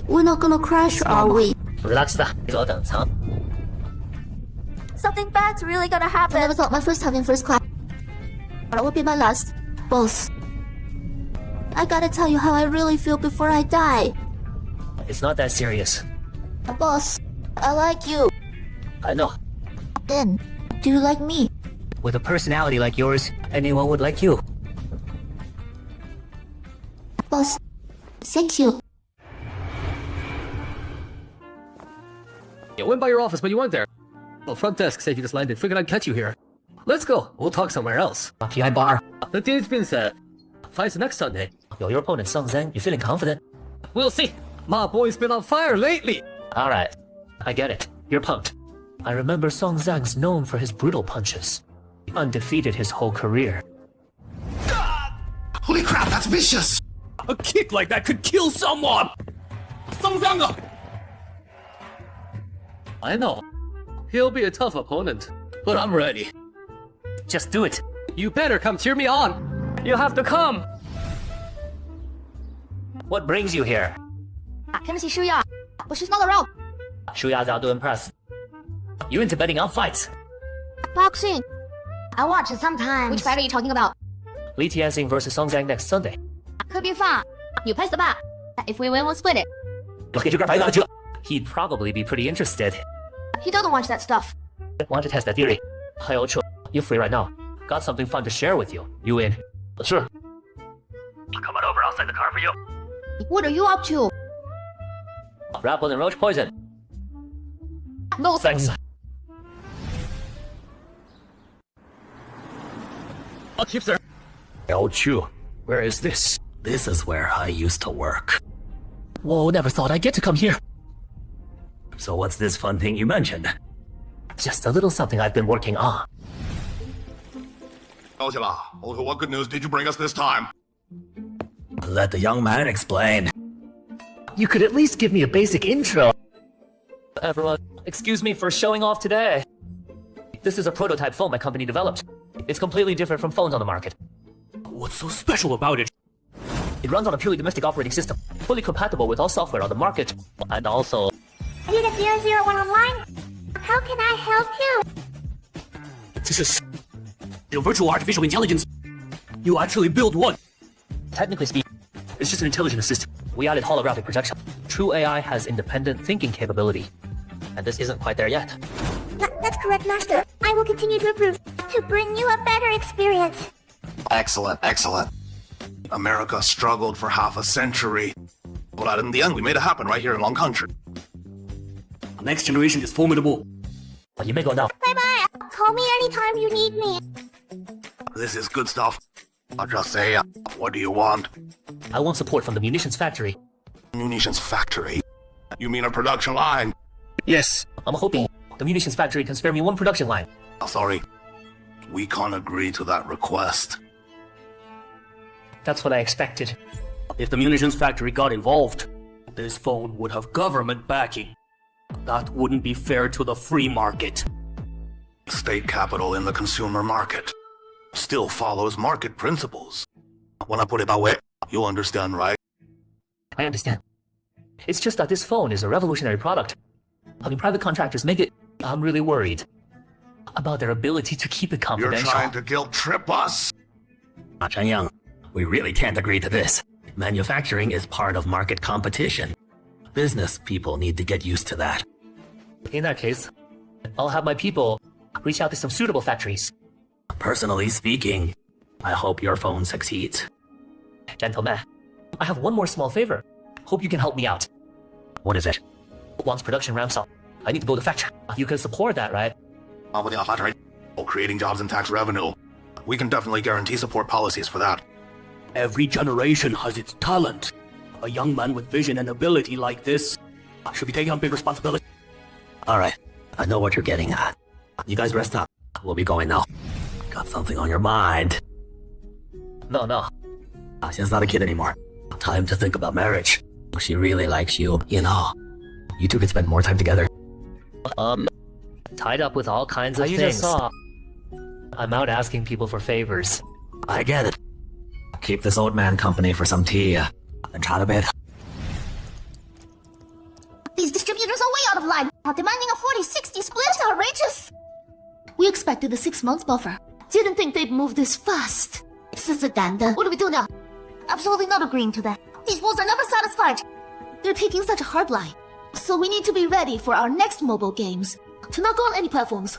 We're not gonna crash, are we? Relax 坐等舱. Something bad's really gonna happen. I never thought my first time in first class would be my last. Boss, I gotta tell you how I really feel before I die. It's not that serious. Boss, I like you. I know. Then, do you like me? With a personality like yours, anyone would like you. Boss, thank you. You went by your office, but you weren't there. Well, front desk said you just landed. Figured I'd catch you here. Let's go. We'll talk somewhere else. PI bar. The date's been set. Fight's next Sunday. Your opponent Song Zhang, you feeling confident? We'll see. My boy's been on fire lately. Alright, I get it. You're pumped. I remember Song Zhang's known for his brutal punches. Undefeated his whole career. Holy crap, that's vicious! A kick like that could kill someone! Song Zhang! I know. He'll be a tough opponent, but I'm ready. Just do it. You better come cheer me on. You have to come. What brings you here? 对不起，舒雅，我是 not around. Shuya's out to impress. You into betting on fights? Boxing. I watch it sometimes. Which fight are you talking about? Li Tianxing versus Song Zhang next Sunday. Could be fun. You place the bet. If we win, we'll split it. He'd probably be pretty interested. He doesn't watch that stuff. Want to test that theory? Hi, Ocho. You free right now? Got something fun to share with you. You in? Sure. Come on over, I'll send the car for you. What are you up to? Rapple and roach poison. No thanks. I'll keep sir. Ochu, where is this? This is where I used to work. Whoa, never thought I'd get to come here. So what's this fun thing you mentioned? Just a little something I've been working on. What good news did you bring us this time? Let the young man explain. You could at least give me a basic intro. Everyone, excuse me for showing off today. This is a prototype phone my company developed. It's completely different from phones on the market. What's so special about it? It runs on a purely domestic operating system, fully compatible with all software on the market, and also... Are you the 001 online? How can I help you? This is... your virtual artificial intelligence. You actually built one. Technically speaking, it's just an intelligent assistant. We added holographic projection. True AI has independent thinking capability. And this isn't quite there yet. That's correct, Master. I will continue to improve to bring you a better experience. Excellent, excellent. America struggled for half a century. But in the end, we made it happen right here in Long Country. The next generation is formidable. You may go now. Bye-bye. Call me anytime you need me. This is good stuff. I'll just say, what do you want? I want support from the munitions factory. Munitions factory? You mean a production line? Yes. I'm hoping the munitions factory can spare me one production line. Sorry. We can't agree to that request. That's what I expected. If the munitions factory got involved, this phone would have government backing. That wouldn't be fair to the free market. State capital in the consumer market still follows market principles. When I put it that way, you'll understand, right? I understand. It's just that this phone is a revolutionary product. Having private contractors make it, I'm really worried about their ability to keep it confidential. You're trying to guilt trip us? Chen Yang, we really can't agree to this. Manufacturing is part of market competition. Business people need to get used to that. In that case, I'll have my people reach out to some suitable factories. Personally speaking, I hope your phone succeeds. Gentlemen, I have one more small favor. Hope you can help me out. What is it? Once production ramps up, I need to build a factory. You can support that, right? Creating jobs and tax revenue. We can definitely guarantee support policies for that. Every generation has its talent. A young man with vision and ability like this should be taking on big responsibility. Alright, I know what you're getting at. You guys rest up. We'll be going now. Got something on your mind? No. She's not a kid anymore. Time to think about marriage. She really likes you, you know. You two could spend more time together. Tied up with all kinds of things. You just saw. I'm out asking people for favors. I get it. Keep this old man company for some tea, and try to bed. These distributors are way out of line. Demanding a 40-60 split is outrageous. We expected a 6 months buffer. Didn't think they'd move this fast. What do we do now? Absolutely not agreeing to that. These wolves are never satisfied. They're taking such a hard line. So we need to be ready for our next mobile games. to knock on any platforms.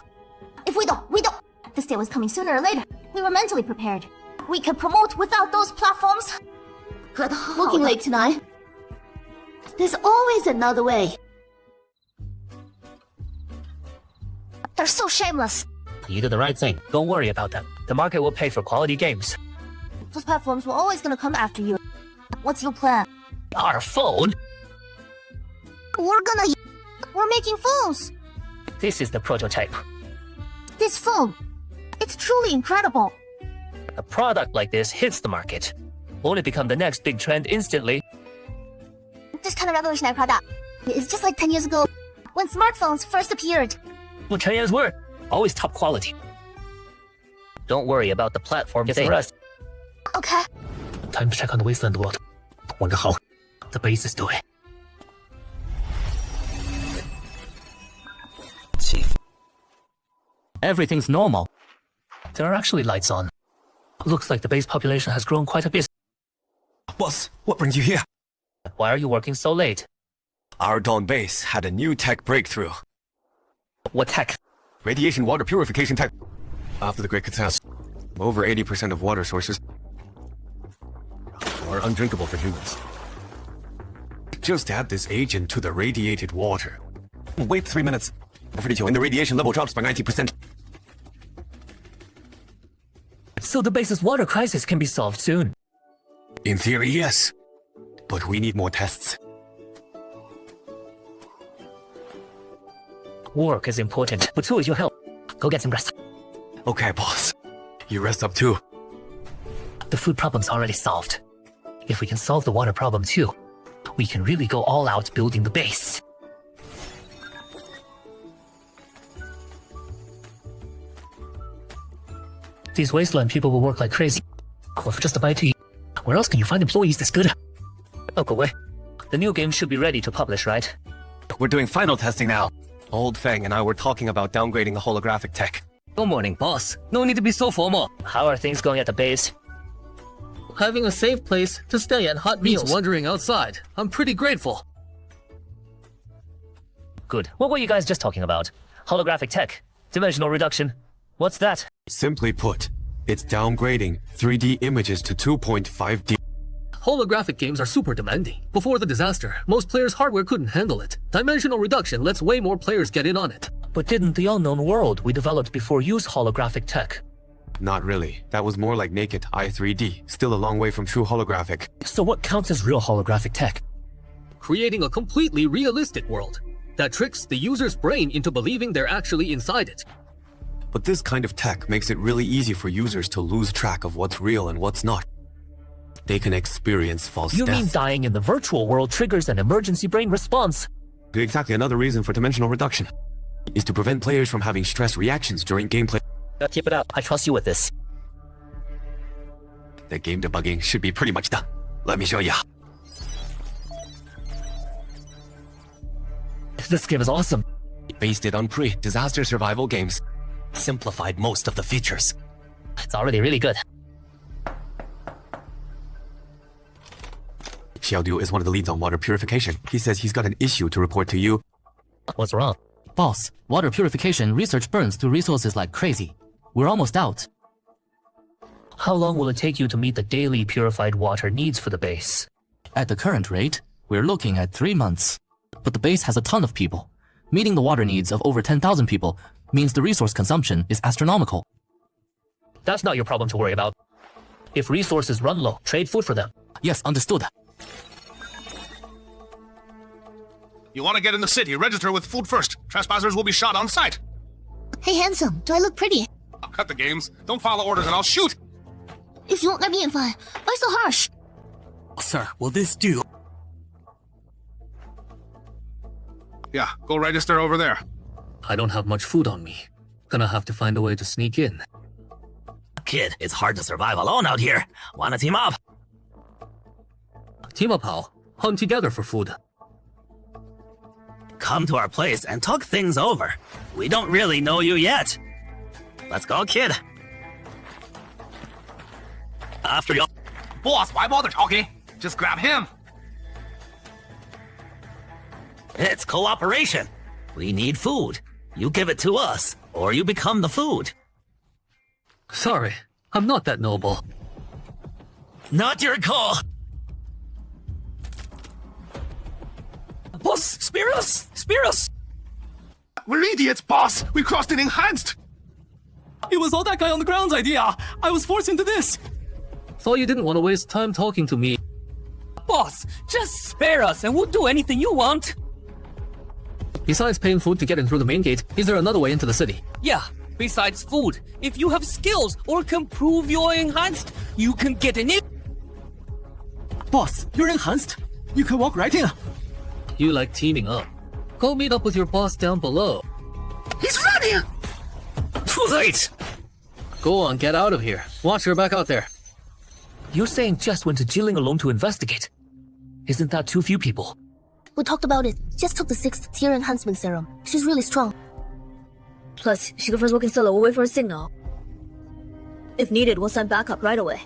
If we don't. This day was coming sooner or later. We were mentally prepared. We could promote without those platforms. Good. Looking late tonight. There's always another way. They're so shameless. You did the right thing. Don't worry about them. The market will pay for quality games. Those platforms were always gonna come after you. What's your plan? Our phone? We're making phones. This is the prototype. This phone. It's truly incredible. A product like this hits the market. Won't it become the next big trend instantly? This kind of revolutionary product is just like 10 years ago when smartphones first appeared. Well, 10 years' worth. Always top quality. Don't worry about the platform. Get some rest. Okay. Time to check on the wasteland world. Wonder how the base is doing. Chief. Everything's normal. There are actually lights on. Looks like the base population has grown quite a bit. Boss, what brings you here? Why are you working so late? Our Dawn base had a new tech breakthrough. What tech? Radiation water purification tech. After the Great Catastrophe, over 80% of water sources are undrinkable for humans. Just add this agent to the radiated water. Wait 3 minutes. And the radiation level drops by 90%. So the base's water crisis can be solved soon. In theory, yes. But we need more tests. Work is important, but so is your health. Go get some rest. Okay, boss. You rest up too. The food problem's already solved. If we can solve the water problem too, we can really go all out building the base. These wasteland people will work like crazy. Or for just a bite to eat. Where else can you find employees this good? Oh, go away. The new game should be ready to publish, right? We're doing final testing now. Old Feng and I were talking about downgrading the holographic tech. Good morning, boss. No need to be so formal. How are things going at the base? Having a safe place to stay and hot meals. Wandering outside. I'm pretty grateful. Good. What were you guys just talking about? Holographic tech. Dimensional reduction. What's that? Simply put, it's downgrading 3D images to 2.5D. Holographic games are super demanding. Before the disaster, most players' hardware couldn't handle it. Dimensional reduction lets way more players get in on it. But didn't the unknown world we developed before use holographic tech? Not really. That was more like naked i3D, still a long way from true holographic. So what counts as real holographic tech? Creating a completely realistic world that tricks the user's brain into believing they're actually inside it. But this kind of tech makes it really easy for users to lose track of what's real and what's not. They can experience false You death. mean dying in the virtual world triggers an emergency brain response? Exactly, another reason for dimensional reduction is to prevent players from having stress reactions during gameplay. Keep it up. I trust you with this. The game debugging should be pretty much done. Let me show ya. This game is awesome. Based it on pre-disaster survival games. Simplified most of the features. It's already really good. Xiaodu is one of the leads on water purification. He says he's got an issue to report to you. What's wrong? Boss, water purification research burns through resources like crazy. We're almost out. How long will it take you to meet the daily purified water needs for the base? At the current rate, we're looking at 3 months. But the base has a ton of people. Meeting the water needs of over 10,000 people means the resource consumption is astronomical. That's not your problem to worry about. If resources run low, trade food for them. Yes, understood. You want to get in the city, register with food first. Trespassers will be shot on sight. Hey, handsome, do I look pretty? I'll cut the games. Don't follow orders and I'll shoot. If you won't let me in fine, why so harsh? Sir, will this do? Yeah, go register over there. I don't have much food on me. Gonna have to find a way to sneak in. Kid, it's hard to survive alone out here. Wanna team up? Team up how? Hunt together for food. Come to our place and talk things over. We don't really know you yet. Let's go, kid. After you. Boss, why bother talking? Just grab him. It's cooperation. We need food. You give it to us, or you become the food. Sorry, I'm not that noble. Not your call. Boss, spare us! Spare us! We're idiots, boss! We crossed an enhanced! It was all that guy on the ground's idea. I was forced into this. Thought you didn't want to waste time talking to me. Boss, just spare us and we'll do anything you want. Besides paying food to get in through the main gate, is there another way into the city? Yeah, besides food, if you have skills or can prove you're enhanced, you can get in it. Boss, you're enhanced. You can walk right in. You like teaming up. Go meet up with your boss down below. He's running! Too late! Go on, get out of here. Watch her back out there. You're saying Jess went to Jilling alone to investigate. Isn't that too few people? We talked about it. Jess took the 6th tier enhancement serum. She's really strong. Plus, she prefers working solo. We'll wait for a signal. If needed, we'll send backup right away.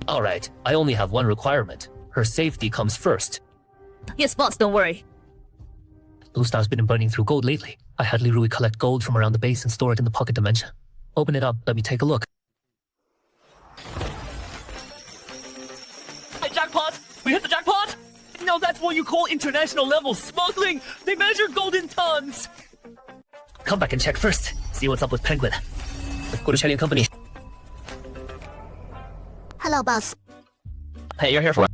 Alright, I only have one requirement. Her safety comes first. Yes, boss, don't worry. Blue Star's been burning through gold lately. I had Leroy collect gold from around the base and store it in the pocket dimension. Open it up, let me take a look. Jackpot! We hit the jackpot! Now that's what you call international level smuggling! They measure gold in tons! Come back and check first. See what's up with Penguin. Go to Shelly & Company. Hello, boss. Hey, you're here for...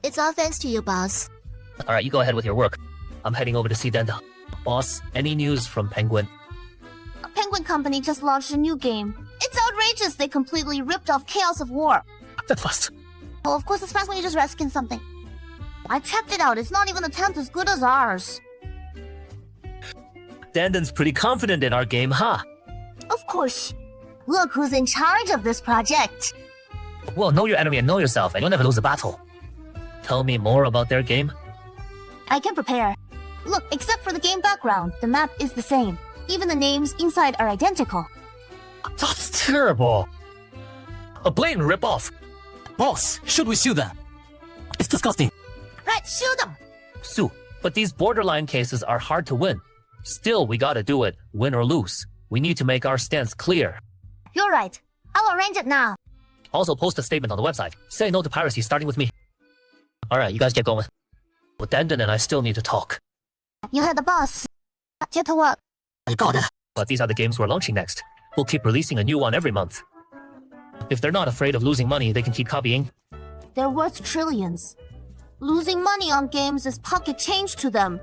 It's all thanks to you, boss. Alright, you go ahead with your work. I'm heading over to see Denda. Boss, any news from Penguin? Penguin Company just launched a new game. It's outrageous they completely ripped off Chaos of War. That fast. Well, of course it's fast when you just reskin something. I checked it out, it's not even a tenth as good as ours. Danden's pretty confident in our game, huh? Of course. Look who's in charge of this project. Well, know your enemy and know yourself, and you'll never lose a battle. Tell me more about their game. I can prepare. Look, except for the game background, the map is the same. Even the names inside are identical. That's terrible. A blatant rip-off. Boss, should we sue them? It's disgusting. Right, shoot them! Sue, but these borderline cases are hard to win. Still, we gotta do it, win or lose. We need to make our stance clear. You're right. I'll arrange it now. Also, post a statement on the website. Say no to piracy, starting with me. Alright, you guys get going. But Denden and I still need to talk. You heard the boss. Get to work. I got it. But these are the games we're launching next. We'll keep releasing a new one every month. If they're not afraid of losing money, they can keep copying. They're worth trillions. Losing money on games is pocket change to them.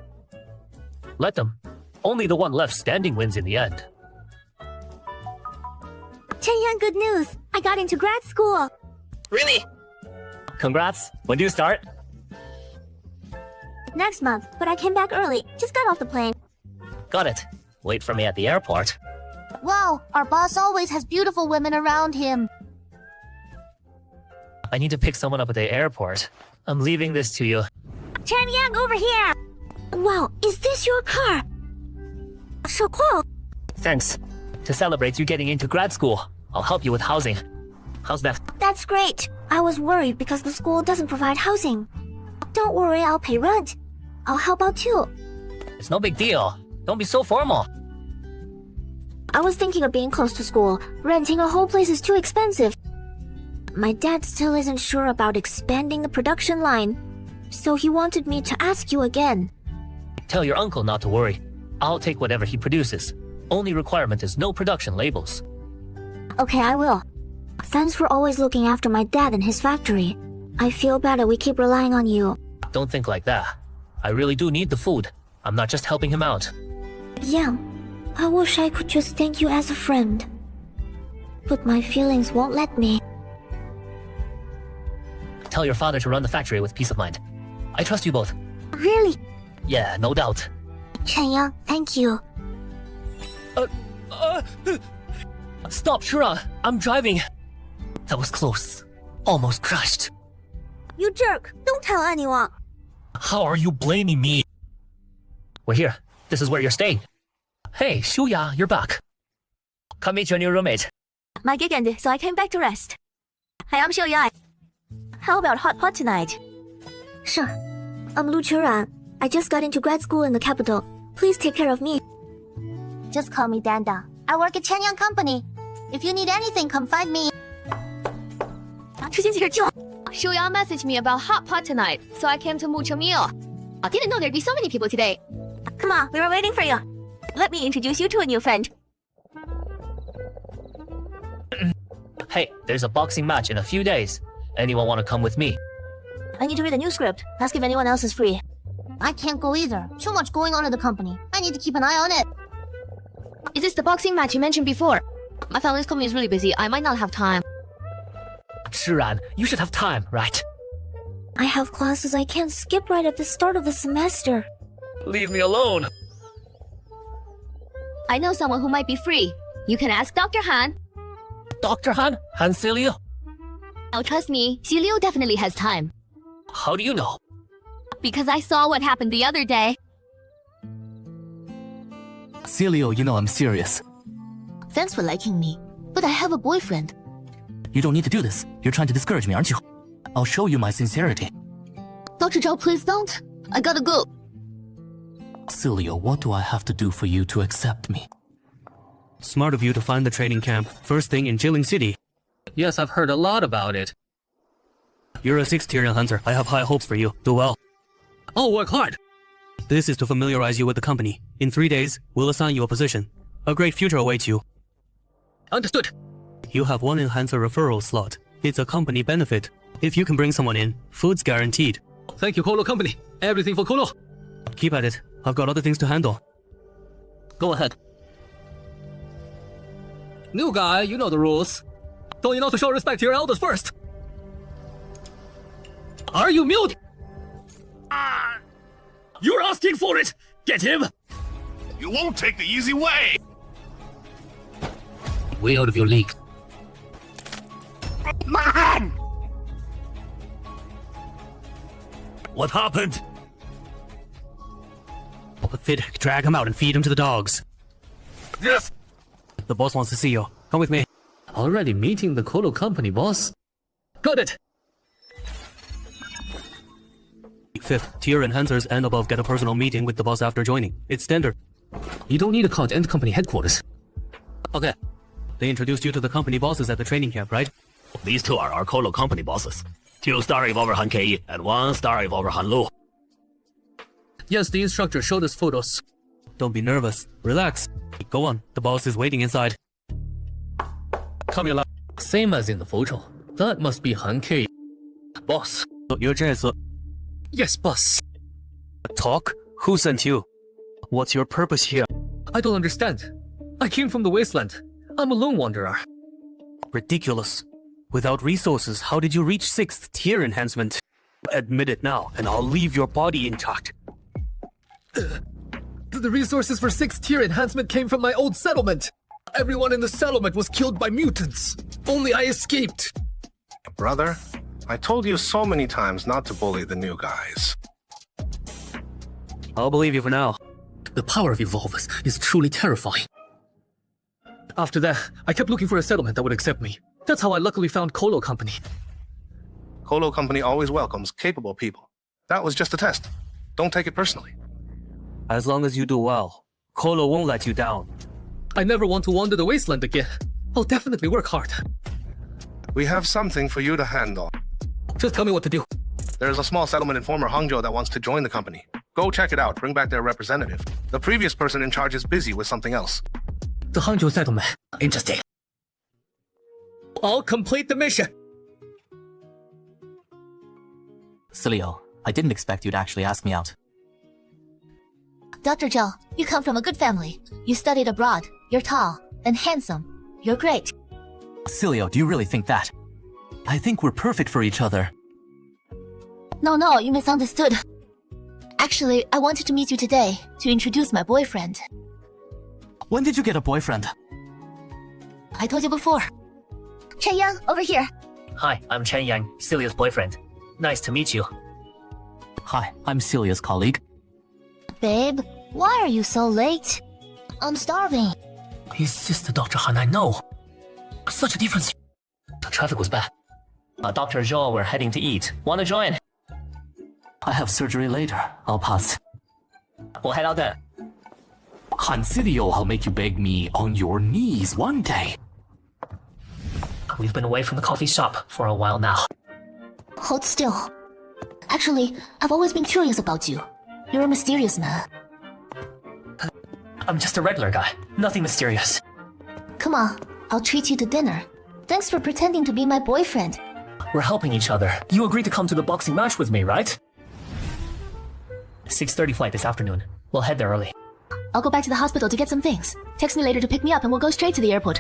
Let them. Only the one left standing wins in the end. Chen-Yang, good news. I got into grad school. Really? Congrats. When do you start? Next month, but I came back early. Just got off the plane. Got it. Wait for me at the airport. Wow, our boss always has beautiful women around him. I need to pick someone up at the airport. I'm leaving this to you. Chen-Yang, over here! Wow, is this your car? So cool. Thanks. To celebrate you getting into grad school, I'll help you with housing. How's that? That's great. I was worried because the school doesn't provide housing. Don't worry, I'll pay rent. I'll help out too. It's no big deal. Don't be so formal. I was thinking of being close to school. Renting a whole place is too expensive. My dad still isn't sure about expanding the production line, so he wanted me to ask you again. Tell your uncle not to worry. I'll take whatever he produces. Only requirement is no production labels. Okay, I will. Thanks for always looking after my dad and his factory. I feel bad that we keep relying on you. Don't think like that. I really do need the food. I'm not just helping him out. Yeah, I wish I could just thank you as a friend. But my feelings won't let me. Tell your father to run the factory with peace of mind. I trust you both. Really? Yeah, no doubt. Chen-Yang, thank you. Stop, Shura! I'm driving! That was close. Almost crashed. You jerk! Don't tell anyone! How are you blaming me? We're here. This is where you're staying. Hey, Shuya, you're back. Come meet your new roommate. My gig ended, so I came back to rest. Hey, I'm Xiu Yai. How about hot pot tonight? Sure. I'm Lu Churan. I just got into grad school in the capital. Please take care of me. Just call me Danda. I work at Chenyang Company. If you need anything, come find me. Shuya messaged me about hot pot tonight, so I came to mooch a meal. I didn't know there'd be so many people today. Come on, we were waiting for you. Let me introduce you to a new friend. Hey, there's a boxing match in a few days. Anyone want to come with me? I need to read a new script. Ask if anyone else is free. I can't go either. Too much going on at the company. I need to keep an eye on it. Is this the boxing match you mentioned before? My family's company is really busy. I might not have time. Shiran, you should have time, right? I have classes I can't skip right at the start of the semester. Leave me alone. I know someone who might be free. You can ask Dr. Han. Dr. Han? Han Silio? Oh, trust me, Xiliu definitely has time. How do you know? Because I saw what happened the other day. Celio, you know I'm serious. Thanks for liking me, but I have a boyfriend. You don't need to do this. You're trying to discourage me, aren't you? I'll show you my sincerity. Dr. Zhao, please don't. I gotta go. Celio, what do I have to do for you to accept me? Smart of you to find the training camp first thing in Jilin City. Yes, I've heard a lot about it. You're a 6th-tier hunter. I have high hopes for you. Do well. I'll work hard. This is to familiarize you with the company. In 3 days, we'll assign you a position. A great future awaits you. Understood. You have one enhancer referral slot. It's a company benefit. If you can bring someone in, food's guaranteed. Thank you, Kolo Company. Everything for Kolo. Keep at it. I've got other things to handle. Go ahead. New guy, you know the rules. Don't you know to show respect to your elders first? Are you mute? You're asking for it! Get him! You won't take the easy way! Way out of your league. Man! What happened? Fit, drag him out and feed him to the dogs. Yes! The boss wants to see you. Come with me. Already meeting the Kolo Company, boss. Got it! 5th-tier enhancers and above get a personal meeting with the boss after joining. It's standard. You don't need to call End Company headquarters. Okay. They introduced you to the company bosses at the training camp, right? These two are our Kolo Company bosses. 2-star evolver Han Kei and 1-star evolver Han Lu. Yes, the instructor showed us photos. Don't be nervous. Relax. Go on. The boss is waiting inside. Come here, same as in the photo. That must be Han Kei. Boss. Yes, boss. Talk? Who sent you? What's your purpose here? I don't understand. I came from the wasteland. I'm a lone wanderer. Ridiculous. Without resources, how did you reach 6th tier enhancement? Admit it now, and I'll leave your body intact. The resources for 6th tier enhancement came from my old settlement. Everyone in the settlement was killed by mutants. Only I escaped. Brother, I told you so many times not to bully the new guys. I'll believe you for now. The power of evolvers is truly terrifying. After that, I kept looking for a settlement that would accept me. That's how I luckily found Kolo Company. Kolo Company always welcomes capable people. That was just a test. Don't take it personally. As long as you do well, Kolo won't let you down. I never want to wander the wasteland again. I'll definitely work hard. We have something for you to handle. Just tell me what to do. There's a small settlement in former Hangzhou that wants to join the company. Go check it out. Bring back their representative. The previous person in charge is busy with something else. The Hangzhou settlement. Interesting. I'll complete the mission. Celio, I didn't expect you to actually ask me out. Dr. Zhao, you come from a good family. You studied abroad. You're tall and handsome. You're great. Celio, do you really think that? I think we're perfect for each other. No, you misunderstood. Actually, I wanted to meet you today to introduce my boyfriend. When did you get a boyfriend? I told you before. Chen Yang, over here. Hi, I'm Chen Yang, Celia's boyfriend. Nice to meet you. Hi, I'm Celia's colleague. Babe, why are you so late? I'm starving. Is this the Dr. Han I know? Such a difference. The traffic was bad. Dr. Zhou, we're heading to eat. Wanna join? I have surgery later. I'll pass. We'll head out then. Hansilio, I'll make you beg me on your knees one day. We've been away from the coffee shop for a while now. Hold still. Actually, I've always been curious about you. You're a mysterious man. I'm just a regular guy. Nothing mysterious. Come on, I'll treat you to dinner. Thanks for pretending to be my boyfriend. We're helping each other. You agreed to come to the boxing match with me, right? 6:30 flight this afternoon. We'll head there early. I'll go back to the hospital to get some things. Text me later to pick me up and we'll go straight to the airport.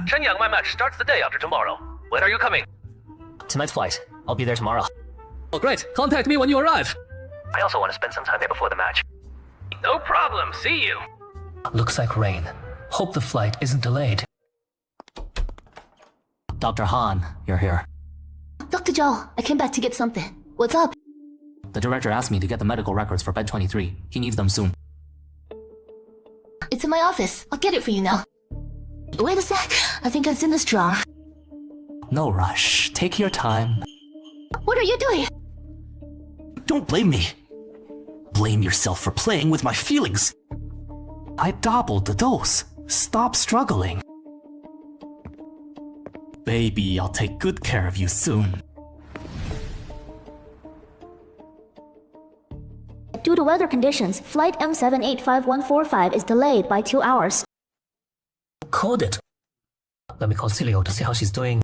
Shenyang, my match starts the day after tomorrow. When are you coming? Tonight's flight. I'll be there tomorrow. Oh, great. Contact me when you arrive. I also want to spend some time there before the match. No problem. See you. Looks like rain. Hope the flight isn't delayed. Dr. Han, you're here. Dr. Zhao, I came back to get something. What's up? The director asked me to get the medical records for bed 23. He needs them soon. It's in my office. I'll get it for you now. Wait a sec. I think it's in this drawer. No rush. Take your time. What are you doing? Don't blame me. Blame yourself for playing with my feelings. I doubled the dose. Stop struggling. Baby, I'll take good care of you soon. Due to weather conditions, flight M785145 is delayed by 2 hours. Called it. Let me call Cilio to see how she's doing.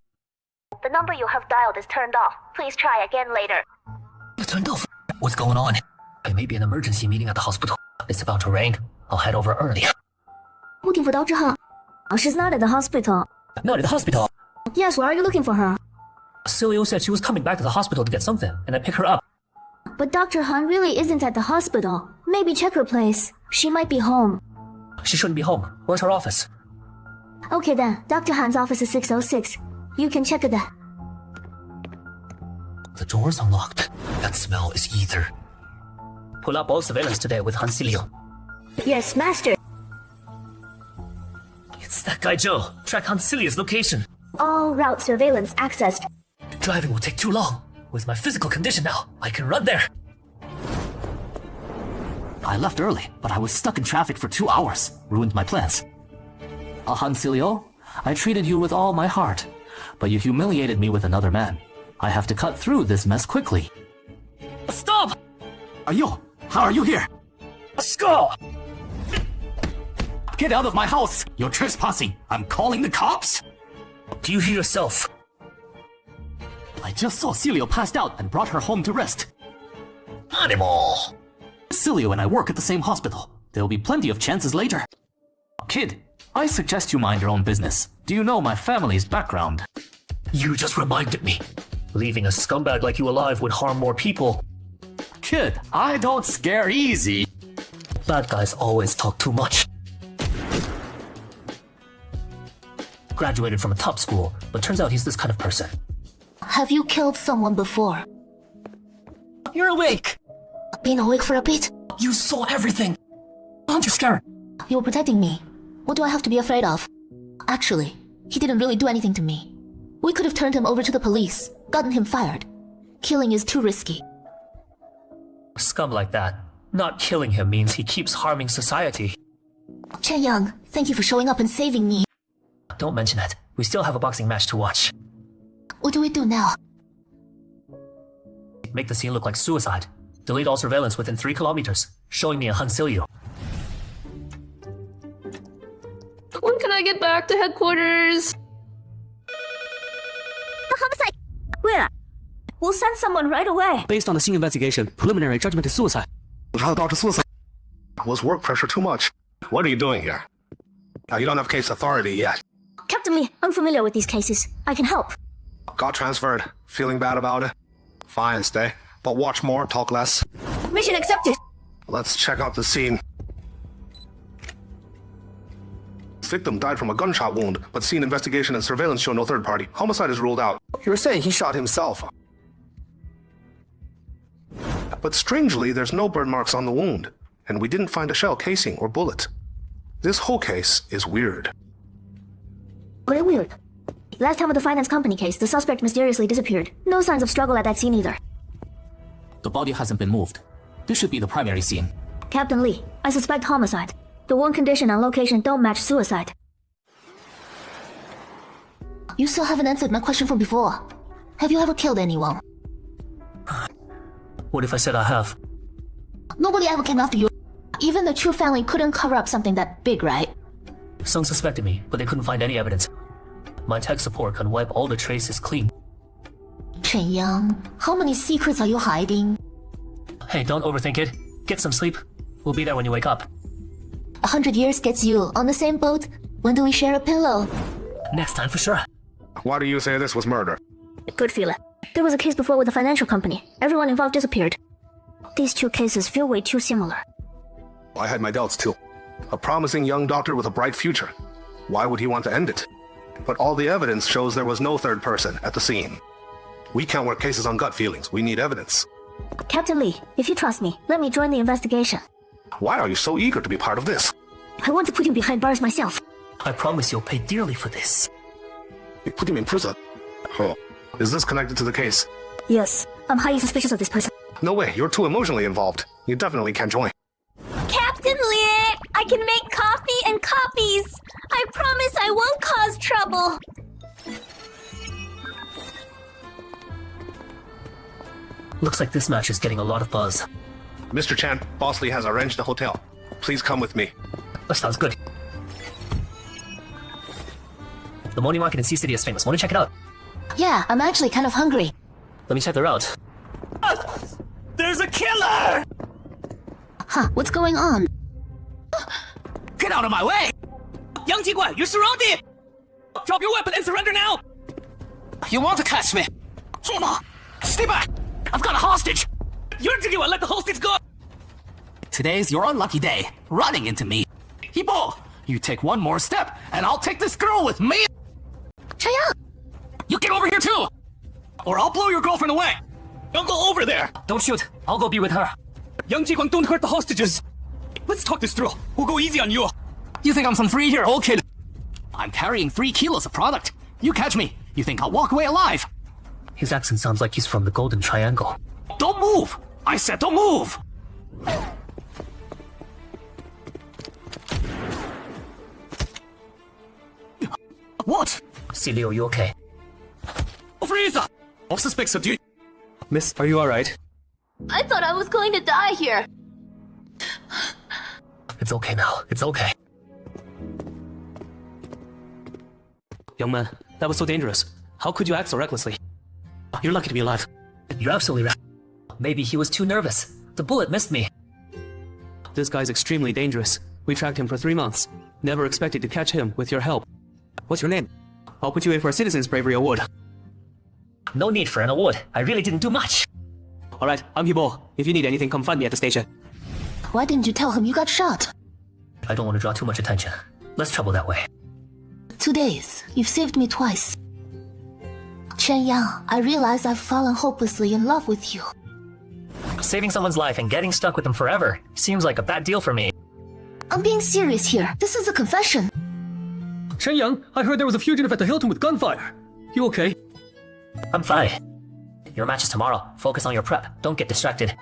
The number you have dialed is turned off. Please try again later. Turned off. What's going on? It may be an emergency meeting at the hospital. It's about to rain. I'll head over early. Looking for Dr. Han. Oh, she's not at the hospital. Not at the hospital. Yes, where are you looking for her? Cilio said she was coming back to the hospital to get something, and I pick her up. But Dr. Han really isn't at the hospital. Maybe check her place. She might be home. She shouldn't be home. Where's her office? Okay then, Dr. Han's office is 606. You can check it there. The door's unlocked. That smell is ether. Pull up all surveillance today with Han Cilio. Yes, master. It's that guy Joe. Track Han Cilio's location. All route surveillance accessed. Driving will take too long. With my physical condition now, I can run there. I left early, but I was stuck in traffic for 2 hours. Ruined my plans. Hansilio, I treated you with all my heart, but you humiliated me with another man. I have to cut through this mess quickly. Stop! Ayo, how are you here? Score! Get out of my house! You're trespassing! I'm calling the cops! Do you hear yourself? I just saw Cilio passed out and brought her home to rest. Animal! Cilio and I work at the same hospital. There'll be plenty of chances later. Kid, I suggest you mind your own business. Do you know my family's background? You just reminded me. Leaving a scumbag like you alive would harm more people. Kid, I don't scare easy. Bad guys always talk too much. Graduated from a top school, but turns out he's this kind of person. Have you killed someone before? You're awake! Been awake for a bit? You saw everything! Aren't you scared? You were protecting me. What do I have to be afraid of? Actually, he didn't really do anything to me. We could have turned him over to the police, gotten him fired. Killing is too risky. Scum like that. Not killing him means he keeps harming society. Chen Yang, thank you for showing up and saving me. Don't mention it. We still have a boxing match to watch. What do we do now? Make the scene look like suicide. Delete all surveillance within 3 kilometers, showing me a Han Cilio. When can I get back to headquarters? The homicide! Where? We'll send someone right away. Based on the scene investigation, preliminary judgment is suicide. How Dr. Suicide? Was work pressure too much? What are you doing here? You don't have case authority yet. Captain Lee, I'm familiar with these cases. I can help. Got transferred. Feeling bad about it? Fine, stay. But watch more, talk less. Mission accepted. Let's check out the scene. Victim died from a gunshot wound, but scene investigation and surveillance show no third party. Homicide is ruled out. You're saying he shot himself. But strangely, there's no burn marks on the wound, and we didn't find a shell casing or bullet. This whole case is weird. Very weird. Last time with the finance company case, the suspect mysteriously disappeared. No signs of struggle at that scene either. The body hasn't been moved. This should be the primary scene. Captain Lee, I suspect homicide. The wound condition and location don't match suicide. You still haven't answered my question from before. Have you ever killed anyone? What if I said I have? Nobody ever came after you. Even the True family couldn't cover up something that big, right? Some suspected me, but they couldn't find any evidence. My tech support can wipe all the traces clean. Chen Yang, how many secrets are you hiding? Hey, don't overthink it. Get some sleep. We'll be there when you wake up. 100 years gets you on the same boat. When do we share a pillow? Next time for sure. Why do you say this was murder? Good feeling. There was a case before with a financial company. Everyone involved disappeared. These two cases feel way too similar. I had my doubts too. A promising young doctor with a bright future. Why would he want to end it? But all the evidence shows there was no third person at the scene. We can't work cases on gut feelings. We need evidence. Captain Lee, if you trust me, let me join the investigation. Why are you so eager to be part of this? I want to put him behind bars myself. I promise you'll pay dearly for this. You put him in prison? Oh. Is this connected to the case? Yes, I'm highly suspicious of this person. No way, you're too emotionally involved. You definitely can't join. Captain Lee, I can make coffee and copies. I promise I won't cause trouble. Looks like this match is getting a lot of buzz. Mr. Chan, Boss Lee has arranged a hotel. Please come with me. That sounds good. The morning market in Sea City is famous. Want to check it out? Yeah, I'm actually kind of hungry. Let me check the route. There's a killer! Huh, what's going on? Get out of my way! Young Jiguan, you're surrounded! Drop your weapon and surrender now! You want to catch me? Stay back! I've got a hostage! Young Jiguan, let the hostage go! Today's your unlucky day, running into me. Hibo, you take one more step, and I'll take this girl with me! Chaya! You get over here too! Or I'll blow your girlfriend away! Don't go over there! Don't shoot. I'll go be with her. Young Jiguan, don't hurt the hostages! Let's talk this through. We'll go easy on you. You think I'm some 3-year-old kid? I'm carrying 3 kilos of product. You catch me, you think I'll walk away alive? His accent sounds like he's from the Golden Triangle. Don't move! I said don't move! What? Celio, you okay? Freeze! All suspects subdued. Miss, are you alright? I thought I was going to die here. It's okay now. It's okay. Young man, that was so dangerous. How could you act so recklessly? You're lucky to be alive. You're absolutely right. Maybe he was too nervous. The bullet missed me. This guy's extremely dangerous. We tracked him for 3 months. Never expected to catch him with your help. What's your name? I'll put you in for a Citizen's Bravery Award. No need for an award. I really didn't do much. Alright, I'm Hibo. If you need anything, come find me at the station. Why didn't you tell him you got shot? I don't want to draw too much attention. Less trouble that way. 2 days. You've saved me twice. Chen Yang, I realize I've fallen hopelessly in love with you. Saving someone's life and getting stuck with them forever seems like a bad deal for me. I'm being serious here. This is a confession. Chen Yang, I heard there was a fugitive at the Hilton with gunfire. You okay? I'm fine. Your match is tomorrow. Focus on your prep. Don't get distracted.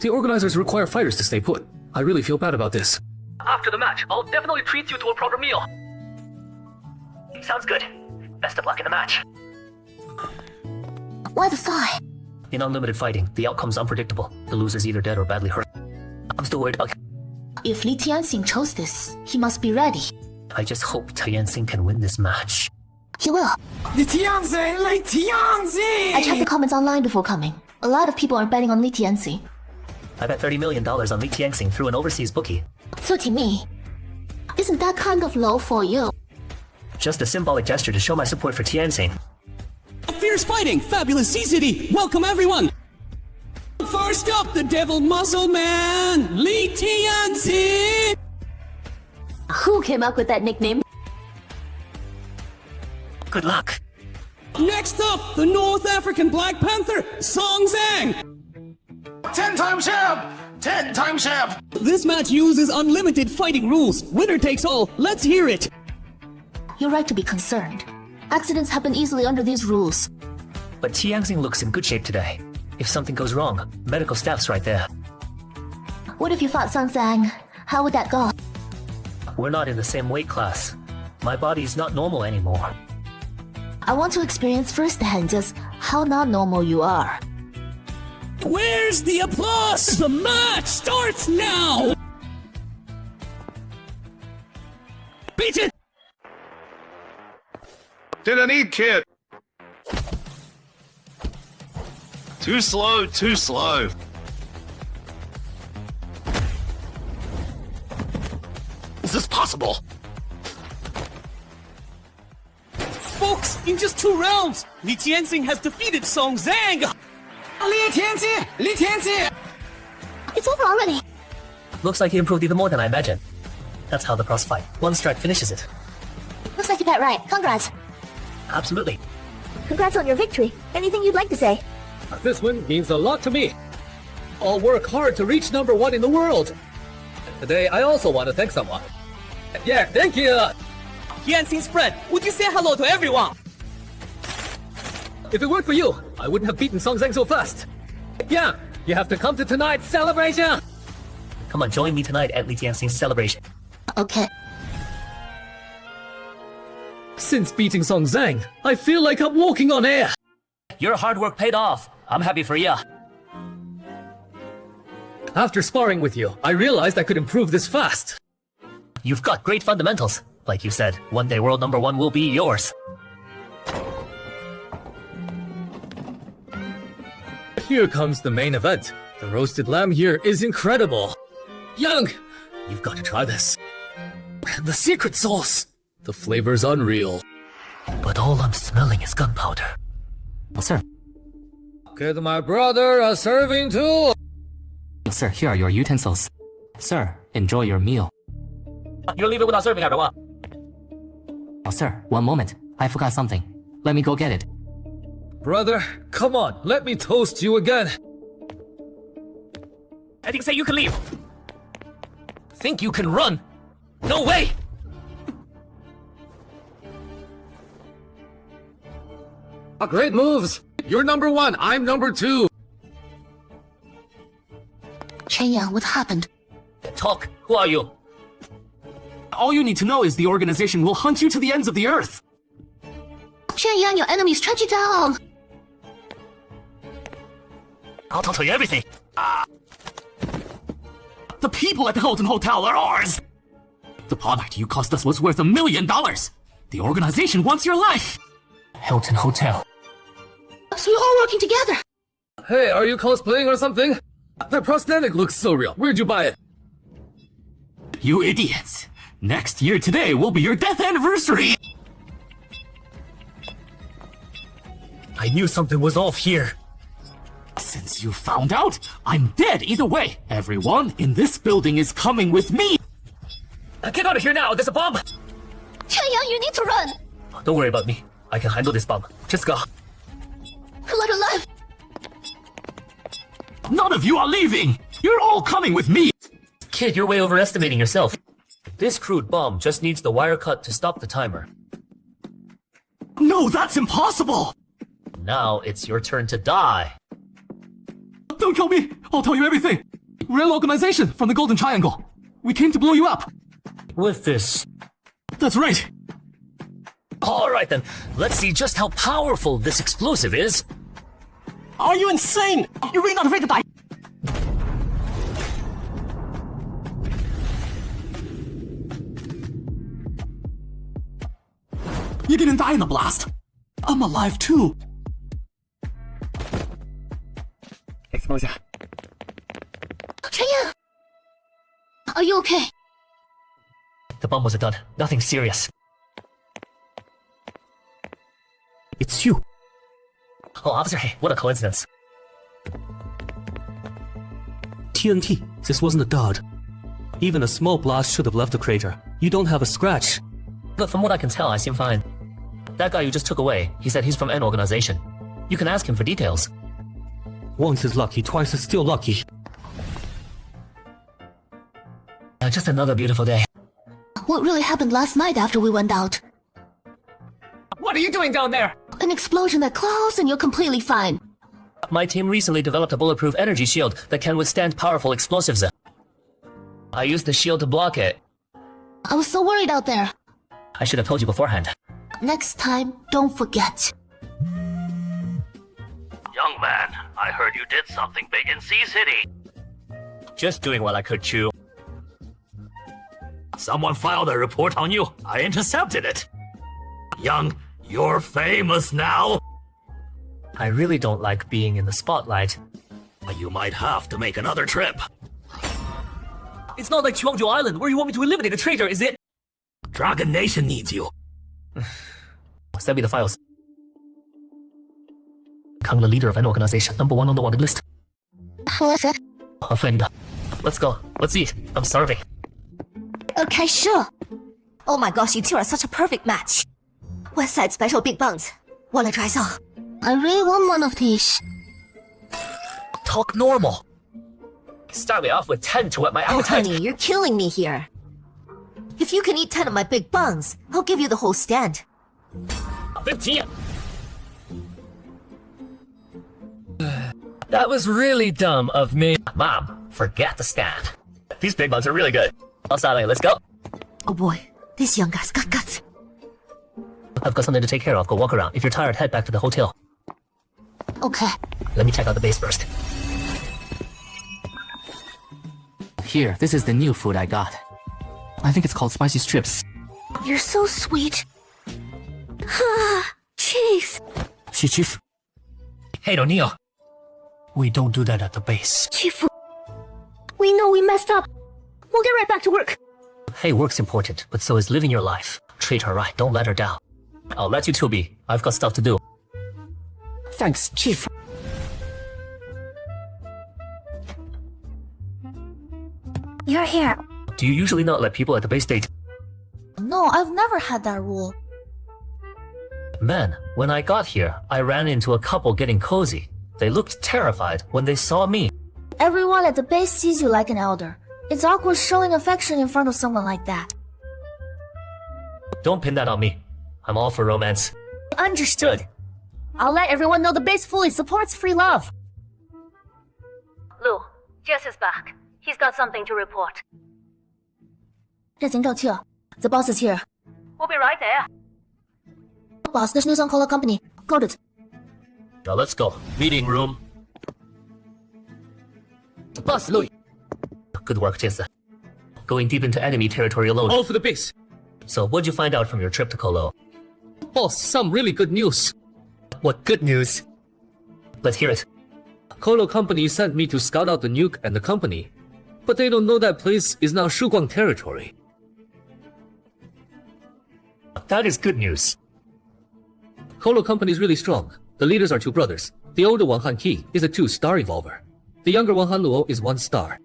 The organizers require fighters to stay put. I really feel bad about this. After the match, I'll definitely treat you to a proper meal. Sounds good. Best of luck in the match. Why the sigh? In unlimited fighting, the outcome's unpredictable. The loser's either dead or badly hurt. I'm still worried about... If Li Tianxing chose this, he must be ready. I just hope Tianxing can win this match. He will. Li Tianxing! Li Tianxing! I checked the comments online before coming. A lot of people are betting on Li Tianxing. I bet $30 million on Li Tianxing through an overseas bookie. 30 me. Isn't that kind of low for you? Just a symbolic gesture to show my support for Tianxing. Fierce fighting! Fabulous Sea City! Welcome everyone! First up, the Devil Muscle Man, Li Tianxing! Who came up with that nickname? Good luck. Next up, the North African Black Panther, Song Zhang! 10-time champ! 10-time champ! This match uses unlimited fighting rules. Winner takes all. Let's hear it! You're right to be concerned. Accidents happen easily under these rules. But Tianxing looks in good shape today. If something goes wrong, medical staff's right there. What if you fought Song Sang? How would that go? We're not in the same weight class. My body's not normal anymore. I want to experience firsthand just how not normal you are. Where's the applause? The match starts now! Beat it! Didn't eat, kid. Too slow, too slow. Is this possible? Folks, in just 2 rounds, Li Tianxing has defeated Song Zhang! Li Tianxing! Li Tianxing! It's over already. Looks like he improved even more than I imagined. That's how the cross fight. 1 strike finishes it. Looks like you got right. Congrats. Absolutely. Congrats on your victory. Anything you'd like to say? This win means a lot to me. I'll work hard to reach #1 in the world. Today, I also want to thank someone. Yeah, thank you! Tianxing's friend, would you say hello to everyone? If it weren't for you, I wouldn't have beaten Song Zhang so fast. Yeah, you have to come to tonight's celebration! Come on, join me tonight at Li Tianxing's celebration. Okay. Since beating Song Zhang, I feel like I'm walking on air! Your hard work paid off. I'm happy for ya. After sparring with you, I realized I could improve this fast. You've got great fundamentals. Like you said, one day world #1 will be yours. Here comes the main event. The roasted lamb here is incredible. Young, you've got to try this. The secret sauce. The flavor's unreal. But all I'm smelling is gunpowder. Oh, sir. Get my brother a serving too. Sir, here are your utensils. Sir, enjoy your meal. You'll leave it without serving after a while. Oh, sir, one moment. I forgot something. Let me go get it. Brother, come on, let me toast you again. I think say you can leave. Think you can run? No way! Great moves. You're #1, I'm #2. Chen Yang, what happened? Talk. Who are you? All you need to know is the organization will hunt you to the ends of the earth. Chen Yang, your enemies track you down. I'll tell you everything. The people at the Hilton Hotel are ours. The product you cost us was worth $1 million. The organization wants your life. Hilton Hotel. So we're all working together. Hey, are you cosplaying or something? That prosthetic looks so real. Where'd you buy it? You idiots. Next year today will be your death anniversary. I knew something was off here. Since you found out, I'm dead either way. Everyone in this building is coming with me. Get out of here now. There's a bomb. Chen Yang, you need to run. Don't worry about me. I can handle this bomb. Just go. Let her live. None of you are leaving. You're all coming with me. Kid, you're way overestimating yourself. This crude bomb just needs the wire cut to stop the timer. No, that's impossible. Now it's your turn to die. Don't kill me. I'll tell you everything. Real organization from the Golden Triangle. We came to blow you up. With this. That's right. Alright then, let's see just how powerful this explosive is. Are you insane? You're really not afraid to die. You didn't die in the blast. I'm alive too. Chen Yang, are you okay? The bomb was a dud. Nothing serious. It's you. Oh, officer, hey, what a coincidence. TNT, this wasn't a dud. Even a small blast should have left the crater. You don't have a scratch. But from what I can tell, I seem fine. That guy you just took away, he said he's from N organization. You can ask him for details. Once is lucky, twice is still lucky. Just another beautiful day. What really happened last night after we went out? What are you doing down there? An explosion that close and you're completely fine. My team recently developed a bulletproof energy shield that can withstand powerful explosives. I used the shield to block it. I was so worried out there. I should have told you beforehand. Next time, don't forget. Young man, I heard you did something big in C-City. Just doing what I could, Chu. Someone filed a report on you. I intercepted it. Young, you're famous now. I really don't like being in the spotlight. You might have to make another trip. It's not like Chuangzhou Island where you want me to eliminate a traitor, is it? Dragon Nation needs you. Send me the files. Become the leader of an organization, #1 on the wanted list. Who is it? A friend. Let's go. Let's eat. I'm starving. Okay, sure. Oh my gosh, you two are such a perfect match. West Side Special Big Buns. Wanna try some? I really want one of these. Talk normal. Start me off with 10 to whet my Oh, appetite. honey, you're killing me here. If you can eat 10 of my big buns, I'll give you the whole stand. 15. That was really dumb of me. Mom, forget the stand. These big buns are really good. Outside, let's go. Oh boy, this young guy's got guts. I've got something to take care of. Go walk around. If you're tired, head back to the hotel. Okay. Let me check out the base first. Here, this is the new food I got. I think it's called spicy strips. You're so sweet. Ah, Chief. Chief. Hey, O'Neill. We don't do that at the base. Chief. We know we messed up. We'll get right back to work. Hey, work's important, but so is living your life. Treat her right. Don't let her down. I'll let you two be. I've got stuff to do. Thanks, Chief. You're here. Do you usually not let people at the base date? No, I've never had that rule. Man, when I got here, I ran into a couple getting cozy. They looked terrified when they saw me. Everyone at the base sees you like an elder. It's awkward showing affection in front of someone like that. Don't pin that on me. I'm all for romance. Understood. I'll let everyone know the base fully supports free love. Lou, Jess is back. He's got something to report. 阵型照册. The boss is here. We'll be right there. Boss, there's news on Cola Company. Got it. Now let's go. Meeting room. Boss Louis. Good work, Jesse. Going deep into enemy territory alone. All for the base. So what'd you find out from your trip to Kolo? Boss, some really good news. What good news? Let's hear it. Kolo Company sent me to scout out the nuke and the company, but they don't know that place is now Shuguang territory. That is good news. Kolo Company is really strong. The leaders are two brothers. The older one, Han Ki, is a 2-star evolver. The younger one, Han Luo, is 1 star.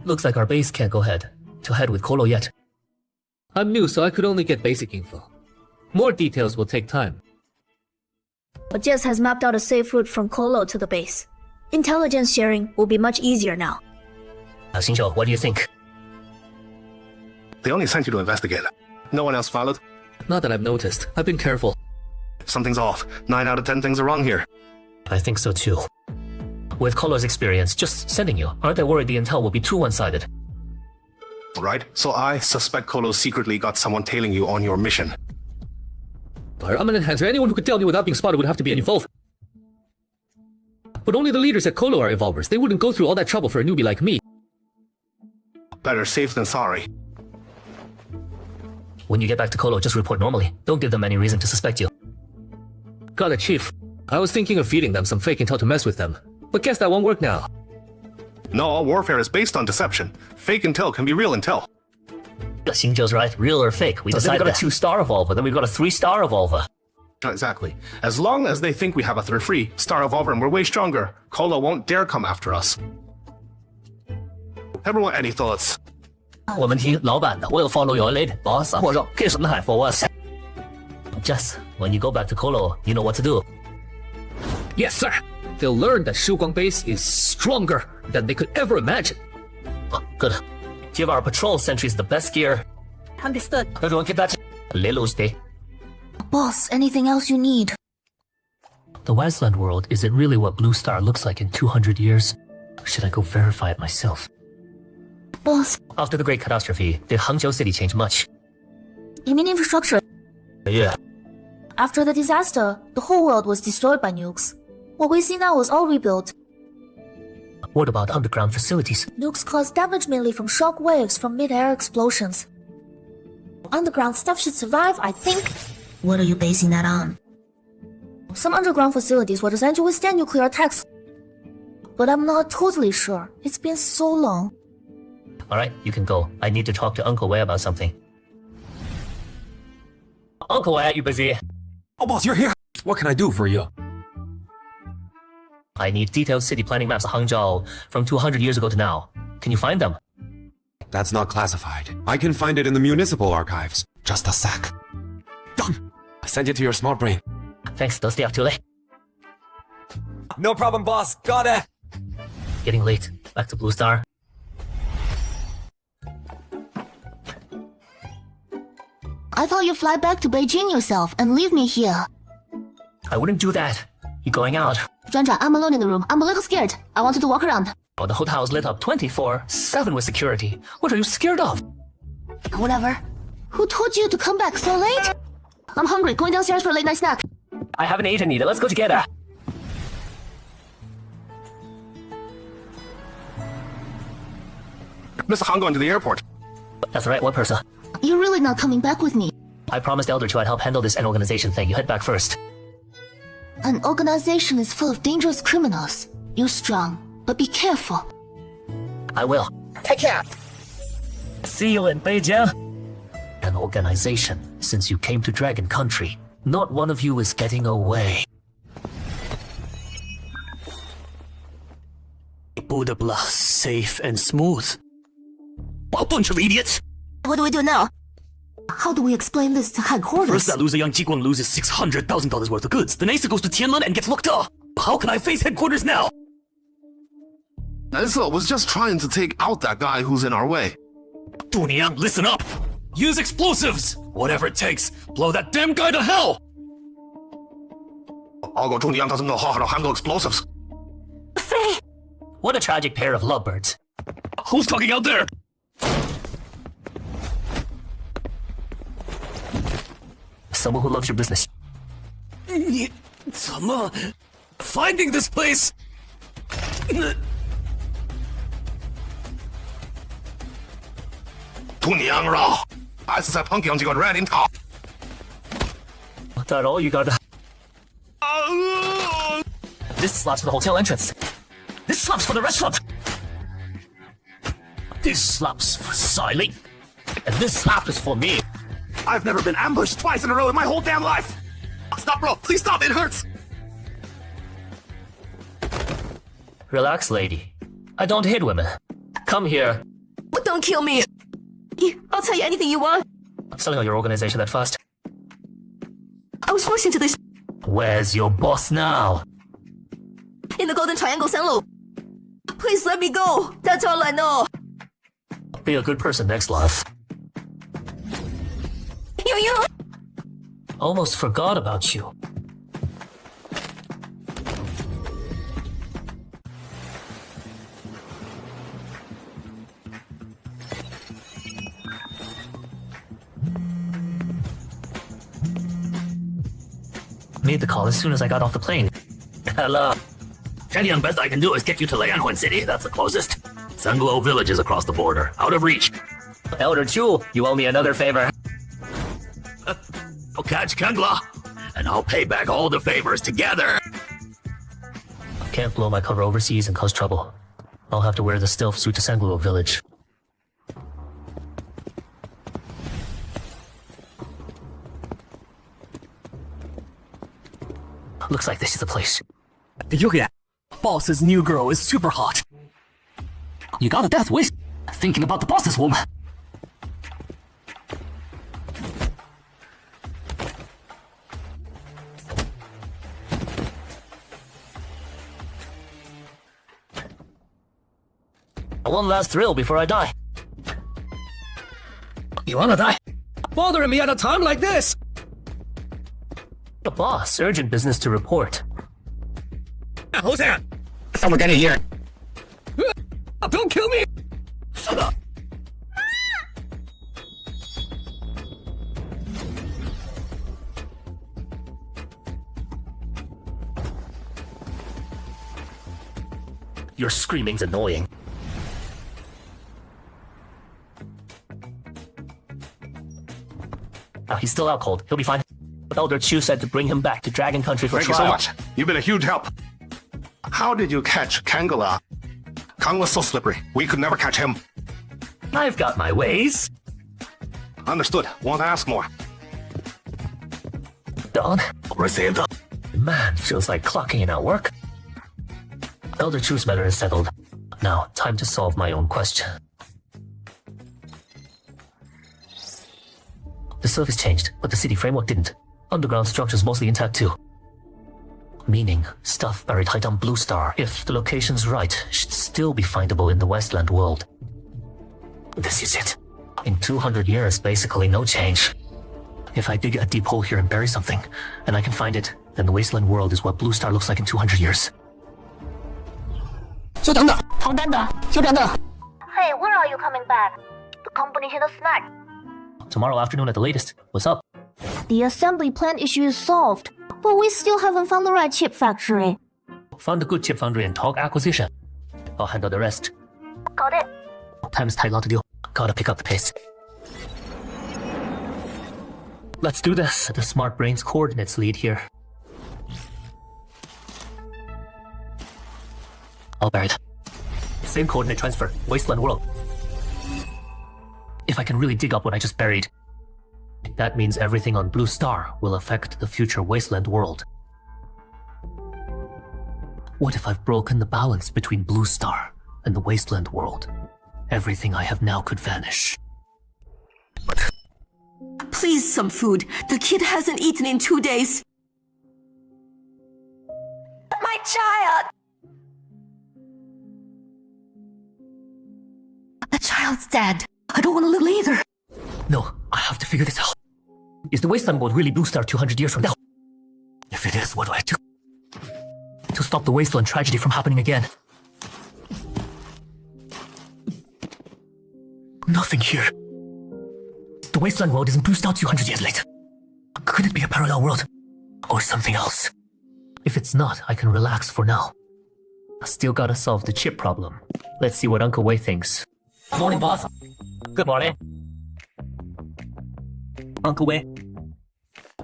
Looks like our base can't go head to head with Kolo yet. I'm new, so I could only get basic info. More details will take time. But Jess has mapped out a safe route from Kolo to the base. Intelligence sharing will be much easier now. Xingqiu, what do you think? They only sent you to investigate. No one else followed? Not that I've noticed. I've been careful. Something's off. 9 out of 10 things are wrong here. I think so too. With Kolo's experience, just sending you, aren't they worried the intel will be too one-sided? Right, so I suspect Kolo secretly got someone tailing you on your mission. I'm an enhancer. Anyone who could tell me without being spotted would have to be involved. But only the leaders at Kolo are evolvers. They wouldn't go through all that trouble for a newbie like me. Better safe than sorry. When you get back to Kolo, just report normally. Don't give them any reason to suspect you. Got it, Chief. I was thinking of feeding them some fake intel to mess with them. But guess that won't work now. No, all warfare is based on deception. Fake intel can be real intel. Xingqiu's right. Real or fake? We decided we've got a 2-star evolver, then we've got a 3-star evolver. Exactly. As long as they think we have a 3-star evolver and we're way stronger, Kolo won't dare come after us. Everyone, any thoughts? 我们听老板的 We'll follow your lead, boss. 或者 给什么海 for us. Just when you go back to Kolo, you know what to do. Yes, sir. They'll learn that Shuguang base is stronger than they could ever imagine. Oh, good. Give our patrol sentries the best gear. Understood. Everyone get that. Day. Boss, anything else you need? The Wasteland world, is it really what Blue Star looks like in 200 years? Or should I go verify it myself? Boss, After the Great Catastrophe, did Hangzhou City change much? you mean infrastructure? Yeah. After the disaster, the whole world was destroyed by nukes. What we see now was all rebuilt. What about underground facilities? Nukes caused damage mainly from shock waves from mid-air explosions. Underground stuff should survive, I think. What are you basing that on? Some underground facilities were designed to withstand nuclear attacks. But I'm not totally sure. It's been so long. Alright, you can go. I need to talk to Uncle Wei about something. Uncle Wei, you busy? Oh, boss, you're here. What can I do for you? I need detailed city planning maps of Hangzhou from 200 years ago to now. Can you find them? That's not classified. I can find it in the municipal archives. Just a sec. Done. Send it to your smart brain. Thanks, don't stay up too late. No problem, boss. Got it. Getting late. Back to Blue Star. I thought you'd fly back to Beijing yourself and leave me here. I wouldn't do that. You going out? Zhuan, I'm alone in the room. I'm a little scared. I wanted to walk around. Oh, the hotel is lit up 24/7 with security. What are you scared of? Whatever. Who told you to come back so late? I'm hungry. Going downstairs for a late night snack. I haven't eaten either. Let's go together. Mr. Han going to the airport. That's right, one person. You're really not coming back with me. I promised Elder Chu I'd help handle this organization thing. You head back first. An organization is full of dangerous criminals. You're strong, but be careful. I will. Take care. See you in Beijing. An organization. Since you came to Dragon Country, not one of you is getting away. Buddha blah, safe and smooth. A bunch of idiots. What do we do now? How do we explain this to headquarters? First, that loser Yang Jiguang loses $600,000 worth of goods. The next, it goes to Tianlan and gets locked up. How can I face headquarters now? Nessa was just trying to take out that guy who's in our way. Du Niang, listen up. Use explosives. Whatever it takes. Blow that damn guy to hell. Zhu Niang doesn't know how to handle explosives. What a tragic pair of lovebirds. Who's talking out there? Someone who loves your business. Finding this place. Du Niang Rao, 还是在碰见这个人领导。 That all you got? This slap's for the hotel entrance. This slap's for the restaurant. This slap's for Siley. And this slap is for me. I've never been ambushed twice in a row in my whole damn life. Stop, bro. Please stop. It hurts. Relax, lady. I don't hit women. Come here. But don't kill me. I'll tell you anything you want. I'm selling out your organization that fast. I was forced into this Where's your boss now? in the Golden Triangle Sanlu. Please let me go. That's all I know. Be a good person next life. You. Almost forgot about you. Made the call as soon as I got off the plane. Hello. Shenyang, best I can do is get you to Lianhuan City. That's the closest. Sunglow Village is across the border, out of reach. Elder Chu, you owe me another favor. I'll catch Kengla, and I'll pay back all the favors together. Can't blow my cover overseas and cause trouble. I'll have to wear the stealth suit to Sangluo Village. Looks like this is the place. Did you get boss's new girl is super hot. You got a death wish. Thinking about the boss's woman. One last thrill before I die. You wanna die? Bothering me at a time like this? The boss, urgent business to report. Who's that? Someone get in here. Don't kill me! Your screaming's annoying. He's still out cold. He'll be fine. But Elder Chu said to bring him back to Dragon Country for Thank you trial. so much. You've been a huge help. How did you catch Kangala? Kang was so slippery. We could never catch him. I've got my ways. Understood. Won't ask more. Done. Received. Man, feels like clocking in at work. Elder Chu's matter is settled. Now, time to solve my own question. The surface changed, but the city framework didn't. Underground structure's mostly intact too. Meaning, stuff buried high down Blue Star, if the location's right, should still be findable in the Westland world. This is it. In 200 years, basically no change. If I dig a deep hole here and bury something, and I can find it, then the Wasteland world is what Blue Star looks like in 200 years. 稍等等，唐丹的，休等等。Hey, when are you coming back? The company hit a snag. Tomorrow afternoon at the latest. What's up? The assembly plant issue is solved, but we still haven't found the right chip factory. Found a good chip foundry and talk acquisition. I'll handle the rest. Got it. Time's tight, lot to do. Gotta pick up the pace. Let's do this. The Smart Brain's coordinates lead here. All buried. Same coordinate transfer. Wasteland world. If I can really dig up what I just buried, that means everything on Blue Star will affect the future Wasteland world. What if I've broken the balance between Blue Star and the Wasteland world? Everything I have now could vanish. Please, some food. The kid hasn't eaten in 2 days. My child! The child's dead. I don't want to live either. No, I have to figure this out. Is the Wasteland world really Blue Star 200 years from now? If it is, what do I do? To stop the Wasteland tragedy from happening again. Nothing here. The Wasteland world isn't Blue Star 200 years later. Could it be a parallel world? Or something else? If it's not, I can relax for now. I still gotta solve the chip problem. Let's see what Uncle Wei thinks. Morning, boss. Good morning. Uncle Wei.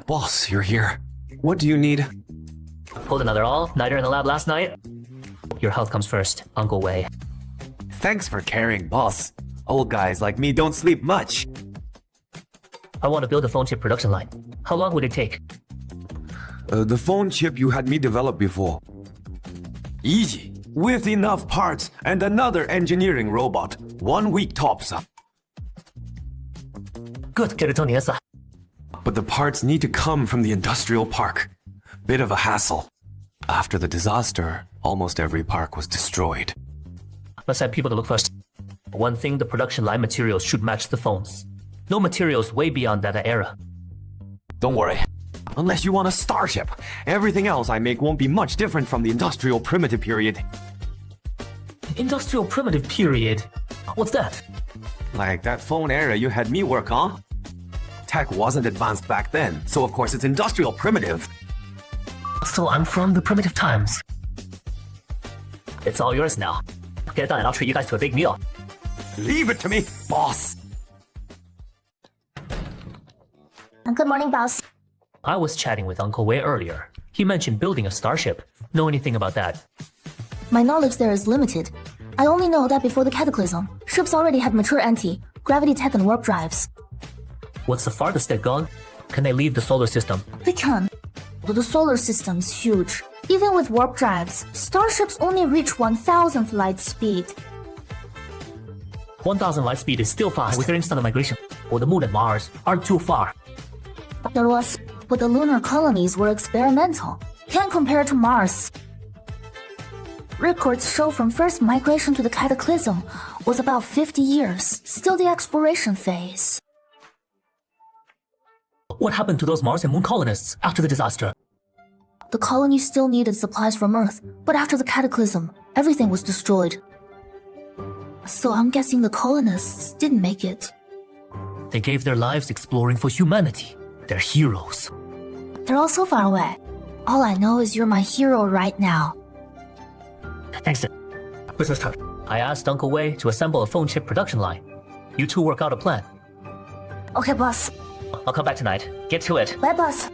Boss, you're here. What do you need? Pulled another all-nighter in the lab last night. Your health comes first, Uncle Wei. Thanks for caring, boss. Old guys like me don't sleep much. I want to build a phone chip production line. How long would it take? The phone chip you had me develop before. Easy. With enough parts and another engineering robot. 1 week tops. Good, get it on the inside. But the parts need to come from the industrial park. Bit of a hassle. After the disaster, almost every park was destroyed. Let's have people to look first. One thing, the production line materials should match the phones. No materials way beyond that era. Don't worry. Unless you want a starship. Everything else I make won't be much different from the industrial primitive period. Industrial primitive period? What's that? Like that phone era you had me work on. Tech wasn't advanced back then, so of course it's industrial primitive. So I'm from the primitive times. It's all yours now. Get it done and I'll treat you guys to a big meal. Leave it to me, boss. Good morning, boss. I was chatting with Uncle Wei earlier. He mentioned building a starship. Know anything about that? My knowledge there is limited. I only know that before the cataclysm, ships already had mature anti-gravity tech and warp drives. What's the farthest they've gone? Can they leave the solar system? They can, but the solar system's huge. Even with warp drives, starships only reach 1,000th light speed. 1,000 light speed is still fast with their instant migration. Or the moon and Mars aren't too far. But the lunar colonies were experimental. Can't compare to Mars. Records show from first migration to the cataclysm was about 50 years, still the exploration phase. What happened to those Mars and Moon colonists after the disaster? The colony still needed supplies from Earth, but after the cataclysm, everything was destroyed. So I'm guessing the colonists didn't make it. They gave their lives exploring for humanity. They're heroes. They're all so far away. All I know is you're my hero right now. Thanks. Business time. I asked Uncle Wei to assemble a phone chip production line. You two work out a plan. Okay, boss. I'll come back tonight. Get to it. Bye, boss.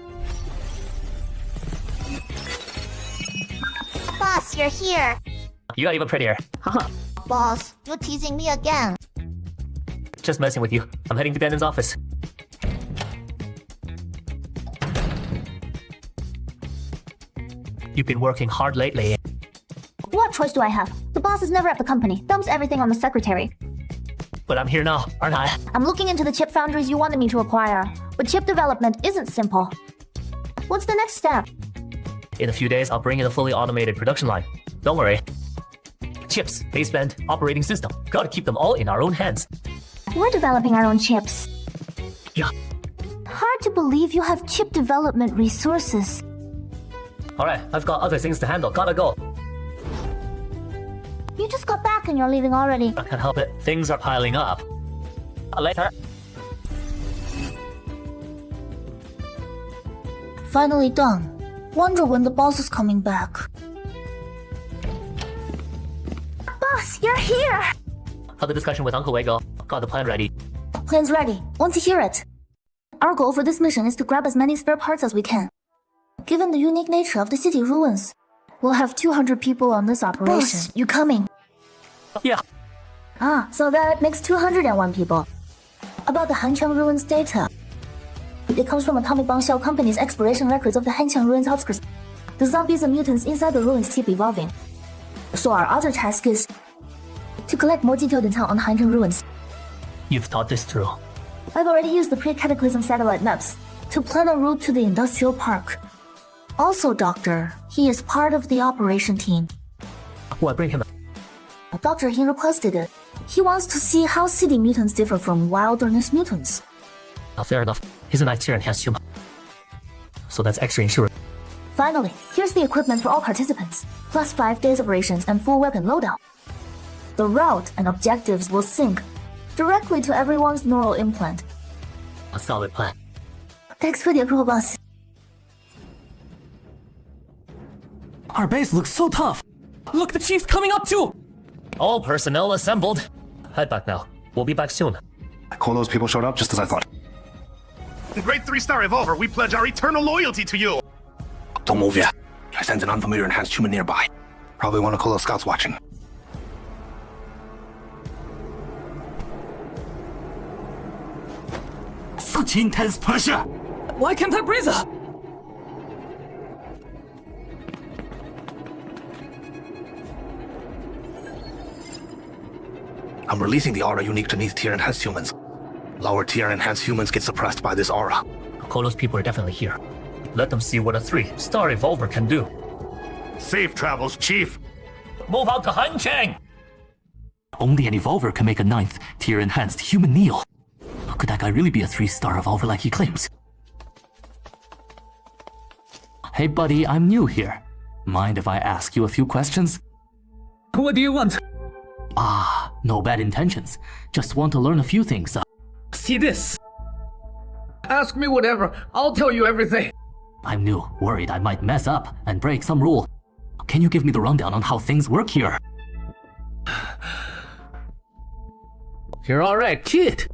Boss, you're here. You got even prettier. Boss, you're teasing me again. Just messing with you. I'm heading to Denon's office. You've been working hard lately. What choice do I have? The boss is never at the company, dumps everything on the secretary. But I'm here now, aren't I? I'm looking into the chip foundries you wanted me to acquire. But chip development isn't simple. What's the next step? In a few days, I'll bring in a fully automated production line. Don't worry. Chips, baseband, operating system. Gotta keep them all in our own hands. We're developing our own chips. Yeah. Hard to believe you have chip development resources. Alright, I've got other things to handle. Gotta go. You just got back and you're leaving already. I can't help it. Things are piling up. Later. Finally done. Wonder when the boss is coming back. Boss, you're here! How'd the discussion with Uncle Wei go? Got the plan ready. Plan's ready. Want to hear it? Our goal for this mission is to grab as many spare parts as we can. Given the unique nature of the city ruins, we'll have 200 people on this operation. Boss, you coming? Yeah. So that makes 201 people. About the Hanqiang ruins data. It comes from Atomic Bomb Shell Company's exploration records of the Hanqiang ruins outskirts. The zombies and mutants inside the ruins keep evolving. So our other task is to collect more detailed intel on the Hanqiang ruins. You've thought this through. I've already used the pre-cataclysm satellite maps to plan a route to the industrial park. Also, Doctor, he is part of the operation team. What, bring him? Doctor, he requested it. He wants to see how city mutants differ from wilderness mutants. Fair enough. He's an IT enhanced human. So that's extra insurance. Finally, here's the equipment for all participants, plus 5 days of rations and full weapon loadout. The route and objectives will sync directly to everyone's neural implant. A solid plan. Thanks for the approval, boss. Our base looks so tough. Look, the chief's coming up too! All personnel assembled. Head back now. We'll be back soon. Cool, those people showed up just as I thought. Great 3-star Revolver, we pledge our eternal loyalty to you! Don't move yet. I sense an unfamiliar enhanced human nearby. Probably one of Kolo's scouts watching. Such intense pressure! Why can't I breathe? I'm releasing the aura unique to these tier enhanced humans. Lower tier enhanced humans get suppressed by this aura. Kolo's people are definitely here. Let them see what a 3-star Revolver can do. Safe travels, Chief. Move out to Hanqiang! Only an Evolver can make a 9th tier enhanced human Neo. Could that guy really be a 3-star Revolver like he claims? Hey buddy, I'm new here. Mind if I ask you a few questions? What do you want? No bad intentions. Just want to learn a few things. See this. Ask me whatever. I'll tell you everything. I'm new, worried I might mess up and break some rule. Can you give me the rundown on how things work here? You're alright, kid.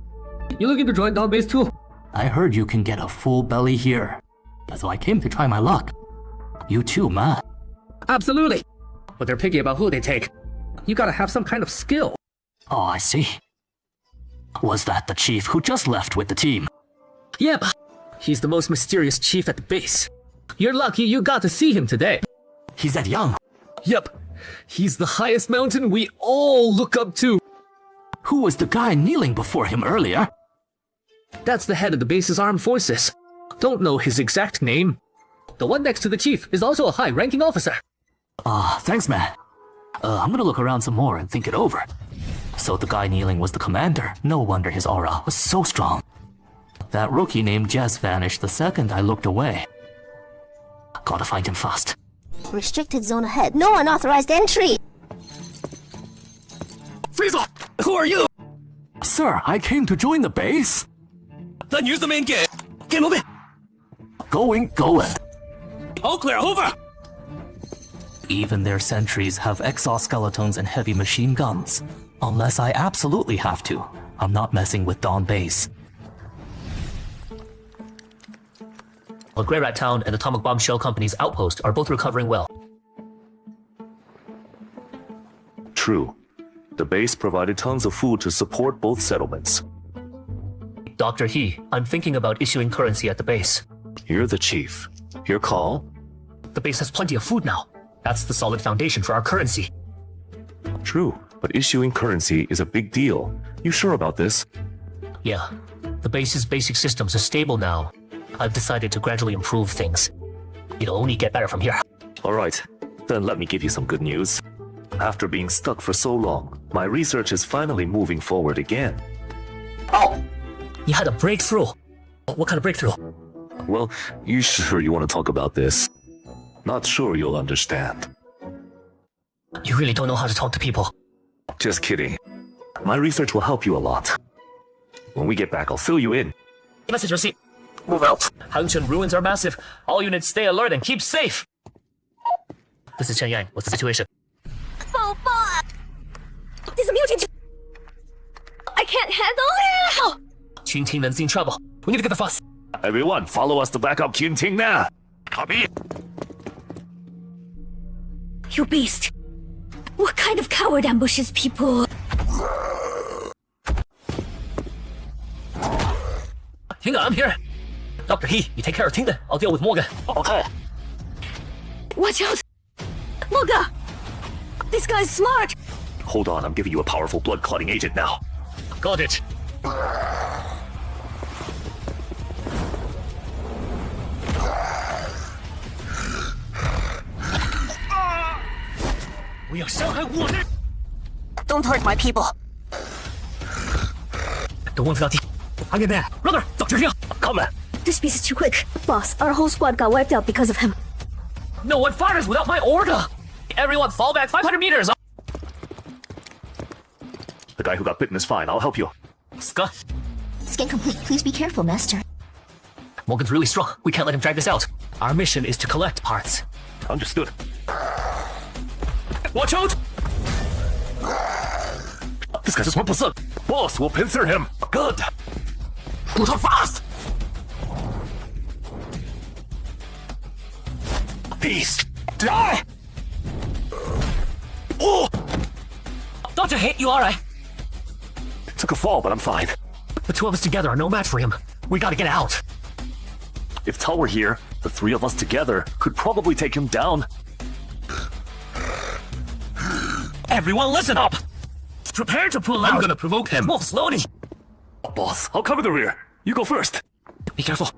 You looking to join Dawn Base too? I heard you can get a full belly here. So I came to try my luck. You too, man. Absolutely. But they're picky about who they take. You gotta have some kind of skill. Oh, I see. Was that the chief who just left with the team? Yep. He's the most mysterious chief at the base. You're lucky you got to see him today. He's that young? Yep. He's the highest mountain we all look up to. Who was the guy kneeling before him earlier? That's the head of the base's armed forces. Don't know his exact name. The one next to the chief is also a high-ranking officer. Thanks, man. I'm gonna look around some more and think it over. So the guy kneeling was the commander. No wonder his aura was so strong. That rookie named Jess vanished the second I looked away. Gotta find him fast. Restricted zone ahead. No unauthorized entry. Frizzle! Who are you? Sir, I came to join the base. Then use the main gate. Get moving. Going. All clear, over. Even their sentries have exoskeletons and heavy machine guns. Unless I absolutely have to, I'm not messing with Dawn Base. Well, Grey Rat Town and Atomic Bomb Shell Company's outpost are both recovering well. True. The base provided tons of food to support both settlements. Dr. He, I'm thinking about issuing currency at the base. You're the chief. Your call? The base has plenty of food now. That's the solid foundation for our currency. True, but issuing currency is a big deal. You sure about this? Yeah. The base's basic systems are stable now. I've decided to gradually improve things. It'll only get better from here. Alright, then let me give you some good news. After being stuck for so long, my research is finally moving forward again. Oh! You had a breakthrough. What kind of breakthrough? Well, you sure you want to talk about this? Not sure you'll understand. You really don't know how to talk to people. Just kidding. My research will help you a lot. When we get back, I'll fill you in. Message received. Move out. Hangzhen ruins are massive. All units stay alert and keep safe. This is Chen Yang. What's the situation? There's a mutant. I can't handle it. Qin Tingmen's in trouble. We need to get the fuss. Everyone, follow us to back up Qin Ting now. Copy. You beast. What kind of coward ambushes people? Tinga, I'm here. Dr. He, you take care of Tinga. I'll deal with Morgan. Okay. Watch out. Moga. This guy's smart. Hold on, I'm giving you a powerful blood-clotting agent now. Got it. We are Shanghai Warrior. Don't hurt my people. The one's got hang in there. Brother, Dr. He, come on. This piece is too quick. Boss, our whole squad got wiped out because of him. No one fires without my order. Everyone fall back 500 meters. The guy who got bitten is fine. I'll help you. Scott. Scan complete. Please be careful, Master. Morgan's really strong. We can't let him drag this out. Our mission is to collect parts. Understood. Watch out! This guy just went berserk. Boss, we'll pincer him. Good. Move on fast! Beast, die! Oh! Dr. He, you alright? Took a fall, but I'm fine. The two of us together are no match for him. We gotta get out. If Tao were here, the three of us together could probably take him down. Everyone listen up! Prepare to pull out. I'm gonna provoke him. Move slowly. Boss, I'll cover the rear. You go first. Be careful.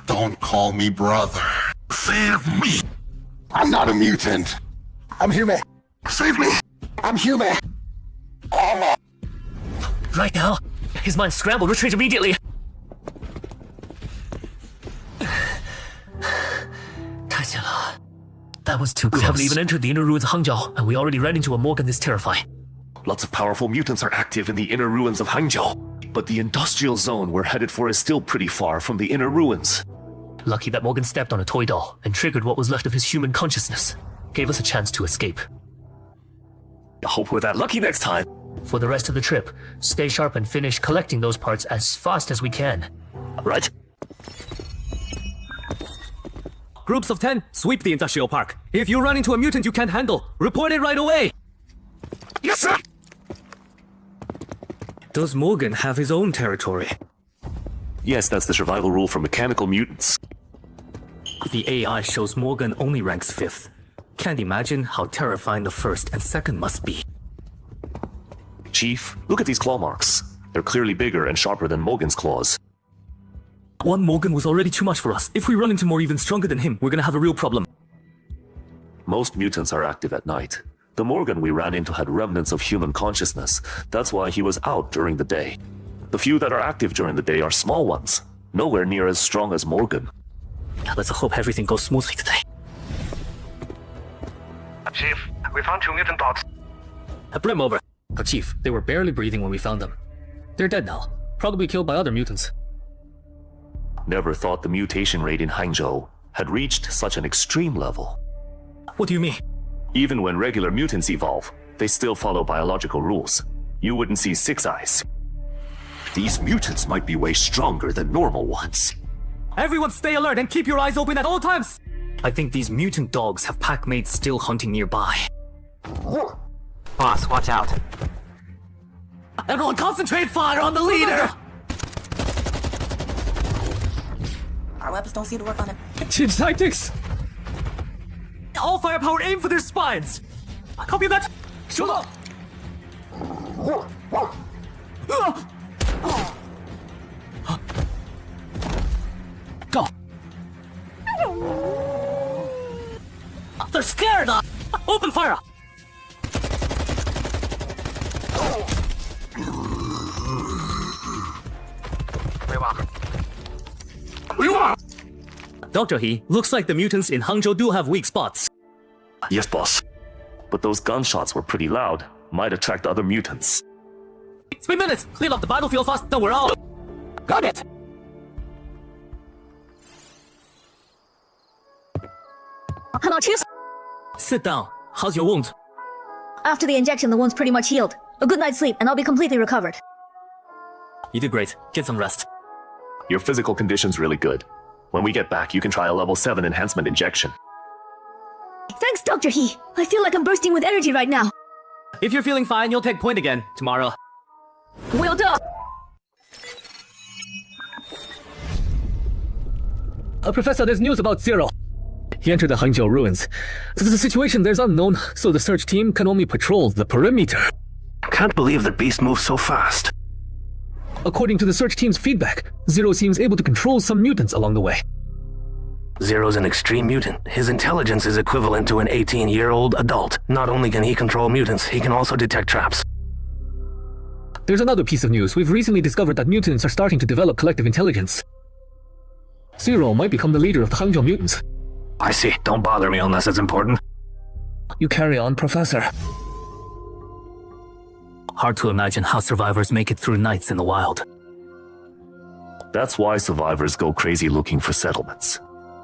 Don't call me brother. Save me. I'm not a mutant. I'm human. Save me. I'm human. Right now, his mind scrambled. Retreat immediately. That was too close. We haven't even entered the inner ruins of Hangzhou, and we already ran into a Morgan this terrifying. Lots of powerful mutants are active in the inner ruins of Hangzhou, but the industrial zone we're headed for is still pretty far from the inner ruins. Lucky that Morgan stepped on a toy doll and triggered what was left of his human consciousness. Gave us a chance to escape. I hope we're that lucky next time. For the rest of the trip, stay sharp and finish collecting those parts as fast as we can. Right. Groups of 10, sweep the industrial park. If you run into a mutant you can't handle, report it right away. Yes, sir! Does Morgan have his own territory? Yes, that's the survival rule for mechanical mutants. The AI shows Morgan only ranks 5th. Can't imagine how terrifying the 1st and 2nd must be. Chief, look at these claw marks. They're clearly bigger and sharper than Morgan's claws. One Morgan was already too much for us. If we run into more even stronger than him, we're gonna have a real problem. Most mutants are active at night. The Morgan we ran into had remnants of human consciousness. That's why he was out during the day. The few that are active during the day are small ones, nowhere near as strong as Morgan. Let's hope everything goes smoothly today. Chief, we found 2 mutant dogs. Bring them over. But Chief, they were barely breathing when we found them. They're dead now, probably killed by other mutants. Never thought the mutation rate in Hangzhou had reached such an extreme level. What do you mean? Even when regular mutants evolve, they still follow biological rules. You wouldn't see six eyes. These mutants might be way stronger than normal ones. Everyone stay alert and keep your eyes open at all times! I think these mutant dogs have pack mates still hunting nearby. Boss, watch out. Everyone concentrate fire on the leader! Our weapons don't seem to work on him. Change tactics! All firepower aim for their spines! Copy that! Shoot up! Go! They're scared! Open fire! Dr. He, looks like the mutants in Hangzhou do have weak spots. Yes, boss. But those gunshots were pretty loud. Might attract other mutants. 3 minutes! Clean up the battlefield fast, then we're out! Got it! How about you? Sit down. How's your wound? After the injection, the wound's pretty much healed. A good night's sleep, and I'll be completely recovered. You did great. Get some rest. Your physical condition's really good. When we get back, you can try a level 7 enhancement injection. Thanks, Dr. He. I feel like I'm bursting with energy right now. If you're feeling fine, you'll take point again tomorrow. Will do. Professor, there's news about Zero. He entered the Hangzhou ruins. The situation there's unknown, so the search team can only patrol the perimeter. Can't believe the beast moves so fast. According to the search team's feedback, Zero seems able to control some mutants along the way. Zero's an extreme mutant. His intelligence is equivalent to an 18-year-old adult. Not only can he control mutants, he can also detect traps. There's another piece of news. We've recently discovered that mutants are starting to develop collective intelligence. Zero might become the leader of the Hangzhou mutants. I see. Don't bother me unless it's important. You carry on, Professor. Hard to imagine how survivors make it through nights in the wild. That's why survivors go crazy looking for settlements.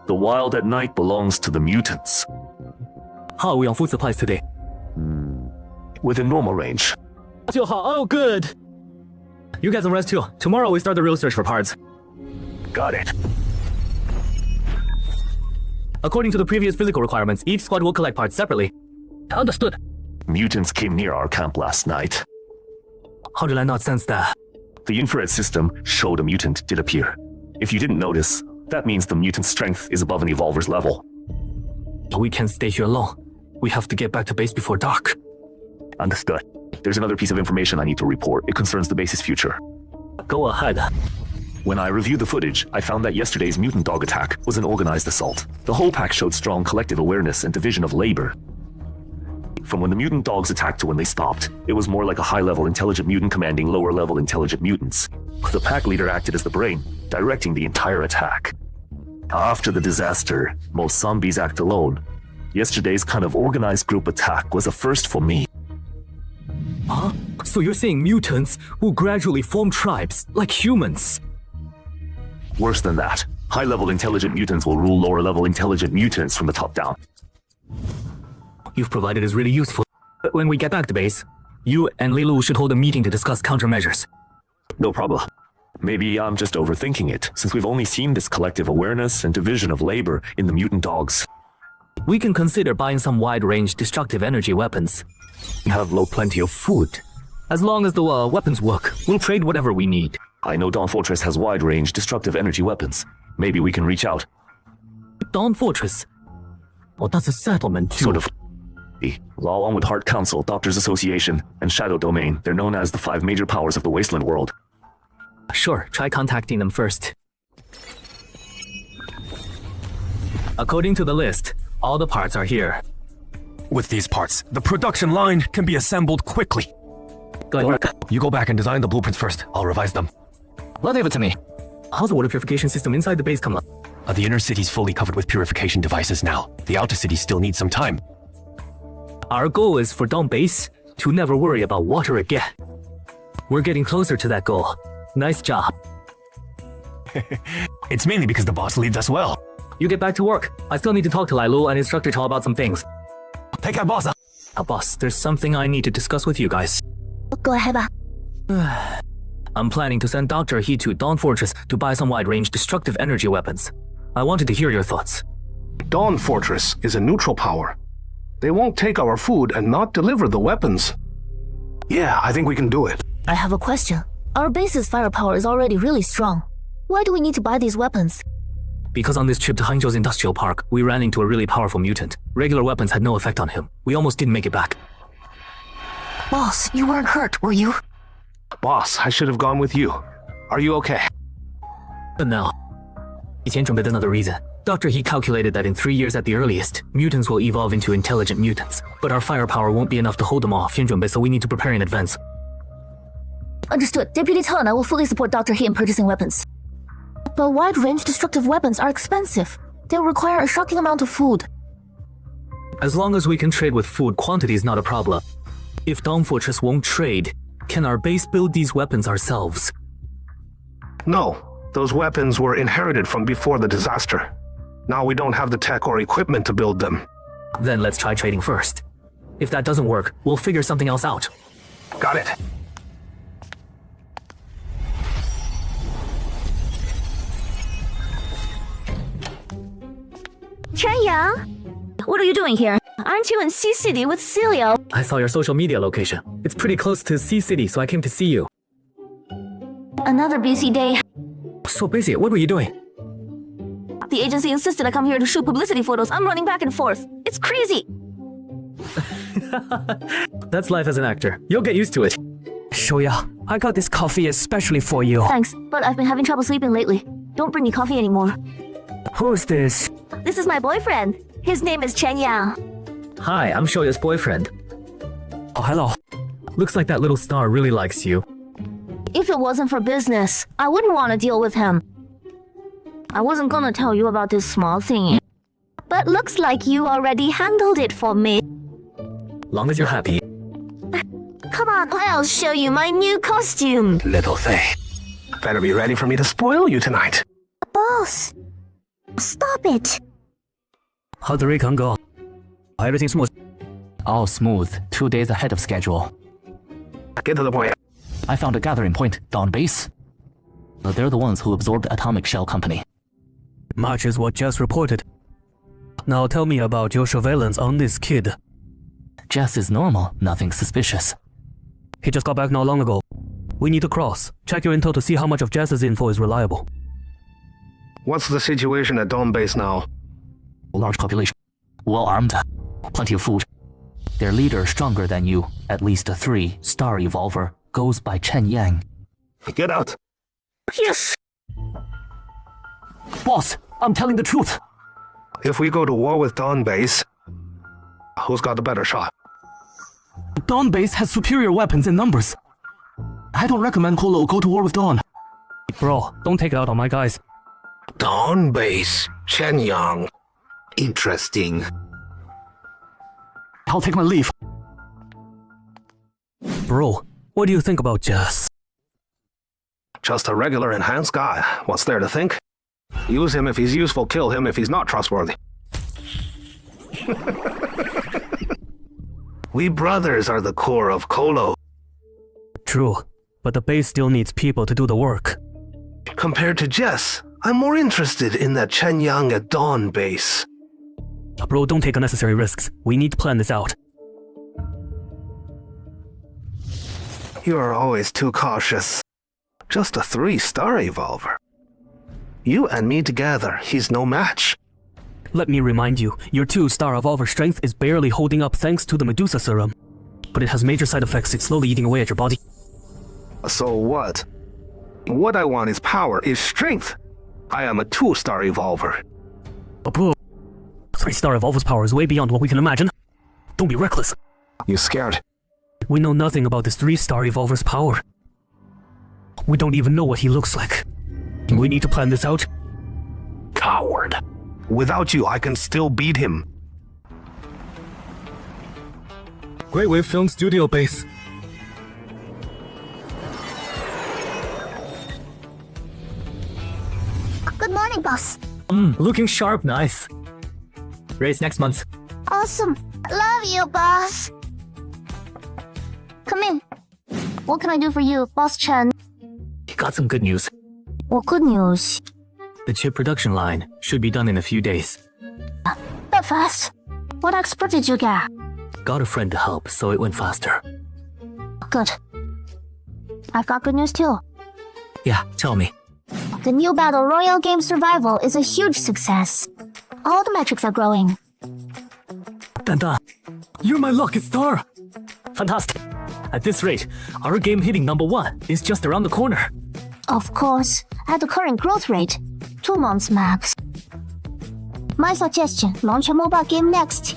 The wild at night belongs to the mutants. How are we on food supplies today? Within normal range. Oh, good. You get some rest too. Tomorrow we start the real search for parts. Got it. According to the previous physical requirements, each squad will collect parts separately. Understood. Mutants came near our camp last night. How did I not sense that? The infrared system showed a mutant did appear. If you didn't notice, that means the mutant's strength is above an evolver's level. We can't stay here alone. We have to get back to base before dark. Understood. There's another piece of information I need to report. It concerns the base's future. Go ahead. When I reviewed the footage, I found that yesterday's mutant dog attack was an organized assault. The whole pack showed strong collective awareness and division of labor. From when the mutant dogs attacked to when they stopped, it was more like a high-level intelligent mutant commanding lower-level intelligent mutants. The pack leader acted as the brain, directing the entire attack. After the disaster, most zombies act alone. Yesterday's kind of organized group attack was a first for me. Huh? So you're saying mutants will gradually form tribes, like humans? Worse than that. High-level intelligent mutants will rule lower-level intelligent mutants from the top down. You've provided is really useful. But when we get back to base, you and Lilu should hold a meeting to discuss countermeasures. No problem. Maybe I'm just overthinking it, since we've only seen this collective awareness and division of labor in the mutant dogs. We can consider buying some wide-range destructive energy weapons. We have plenty of food. As long as the weapons work, we'll trade whatever we need. I know Dawn Fortress has wide-range destructive energy weapons. Maybe we can reach out. Dawn Fortress? Well, that's a settlement too. Sort of. Along with Heart Council, Doctors Association, and Shadow Domain, they're known as the 5 major powers of the Wasteland world. Sure, try contacting them first. According to the list, all the parts are here. With these parts, the production line can be assembled quickly. Good work. You go back and design the blueprints first. I'll revise them. Leave it to me. How's the water purification system inside the base come up? The inner city's fully covered with purification devices now. The outer city still needs some time. Our goal is for Dawn Base to never worry about water again. We're getting closer to that goal. Nice job. It's mainly because the boss leads us well. You get back to work. I still need to talk to Lailu and Instructor Chao about some things. Take care, boss. Boss, there's something I need to discuss with you guys. go ahead吧。 I'm planning to send Dr. He to Dawn Fortress to buy some wide-range destructive energy weapons. I wanted to hear your thoughts. Dawn Fortress is a neutral power. They won't take our food and not deliver the weapons. Yeah, I think we can do it. I have a question. Our base's firepower is already really strong. Why do we need to buy these weapons? Because on this trip to Hangzhou's industrial park, we ran into a really powerful mutant. Regular weapons had no effect on him. We almost didn't make it back. Boss, you weren't hurt, were you? Boss, I should have gone with you. Are you okay? But no. 以前准备的 another reason. Dr. He calculated that in 3 years at the earliest, mutants will evolve into intelligent mutants. But our firepower won't be enough to hold them off, so we need to prepare in advance. Understood. Deputy Tao and I will fully support Dr. He in purchasing weapons. But wide-range destructive weapons are expensive. They'll require a shocking amount of food. As long as we can trade with food, quantity is not a problem. If Dawn Fortress won't trade, can our base build these weapons ourselves? No. Those weapons were inherited from before the disaster. Now we don't have the tech or equipment to build them. Then let's try trading first. If that doesn't work, we'll figure something else out. Got it. Chen Yang? What are you doing here? Aren't you in Sea City with Celia? I saw your social media location. It's pretty close to Sea City, so I came to see you. Another busy day. So busy, what were you doing? The agency insisted I come here to shoot publicity photos. I'm running back and forth. It's crazy. That's life as an actor. You'll get used to it. Shoya, I got this coffee especially for you. Thanks, but I've been having trouble sleeping lately. Don't bring me coffee anymore. Who's this? This is my boyfriend. His name is Chen Yang. Hi, I'm Shoya's boyfriend. Oh, hello. Looks like that little star really likes you. If it wasn't for business, I wouldn't want to deal with him. I wasn't gonna tell you about this small thing. But looks like you already handled it for me. Long as you're happy. Come on, I'll show you my new costume. Little thing. Better be ready for me to spoil you tonight. Boss, stop it. How'd the recon go? Everything smooth? All smooth. 2 days ahead of schedule. Get to the point. I found a gathering point, Dawn Base. They're the ones who absorbed Atomic Shell Company. Much is what Jess reported. Now tell me about your surveillance on this kid. Jess is normal, nothing suspicious. He just got back not long ago. We need to cross. Check your intel to see how much of Jess's info is reliable. What's the situation at Dawn Base now? Large population. Well armed. Plenty of food. Their leader stronger than you. At least a 3-star evolver. Goes by Chen Yang. Get out. Yes. Boss, I'm telling the truth. If we go to war with Dawn Base, who's got the better shot? Dawn Base has superior weapons and numbers. I don't recommend Kolo go to war with Dawn. Bro, don't take it out on my guys. Dawn Base, Chen Yang. Interesting. I'll take my leave. Bro, what do you think about Jess? Just a regular enhanced guy. What's there to think? Use him if he's useful, kill him if he's not trustworthy. We brothers are the core of Kolo. True, but the base still needs people to do the work. Compared to Jess, I'm more interested in that Chen Yang at Dawn Base. Bro, don't take unnecessary risks. We need to plan this out. You are always too cautious. Just a 3-star evolver. You and me together, he's no match. Let me remind you, your 2-star evolver strength is barely holding up thanks to the Medusa serum. But it has major side effects, it's slowly eating away at your body. So what? What I want is power, is strength. I am a 2-star evolver. But bro, 3-star evolver's power is way beyond what we can imagine. Don't be reckless. You scared? We know nothing about this 3-star evolver's power. We don't even know what he looks like. We need to plan this out. Coward. Without you, I can still beat him. Great Wave Film Studio base. Good morning, boss. Looking sharp, nice. Race next month. Awesome. Love you, boss. Come in. What can I do for you, Boss Chen? Got some good news. What good news? The chip production line should be done in a few days. That fast? What expert did you get? Got a friend to help, so it went faster. Good. I've got good news too. Yeah, tell me. The new Battle Royale game Survival is a huge success. All the metrics are growing. Dandan, you're my lucky star. Fantastic. At this rate, our game hitting #1 is just around the corner. Of course, at the current growth rate, 2 months max. My suggestion, launch a mobile game next.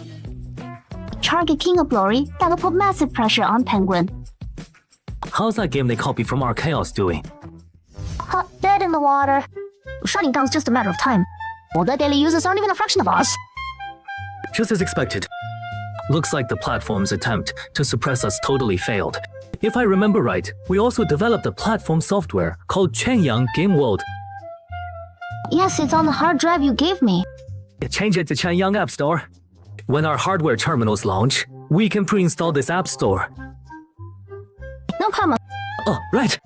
Target King of Glory, that'll put massive pressure on Penguin. How's that game they copied from our Chaos doing? Dead in the water. Shutting down's just a matter of time. All the daily users aren't even a fraction of ours. Just as expected. Looks like the platform's attempt to suppress us totally failed. If I remember right, we also developed a platform software called Chenyang Game World. Yes, it's on the hard drive you gave me. Change it to Chenyang App Store. When our hardware terminals launch, we can pre-install this app store. No problem. Oh, right.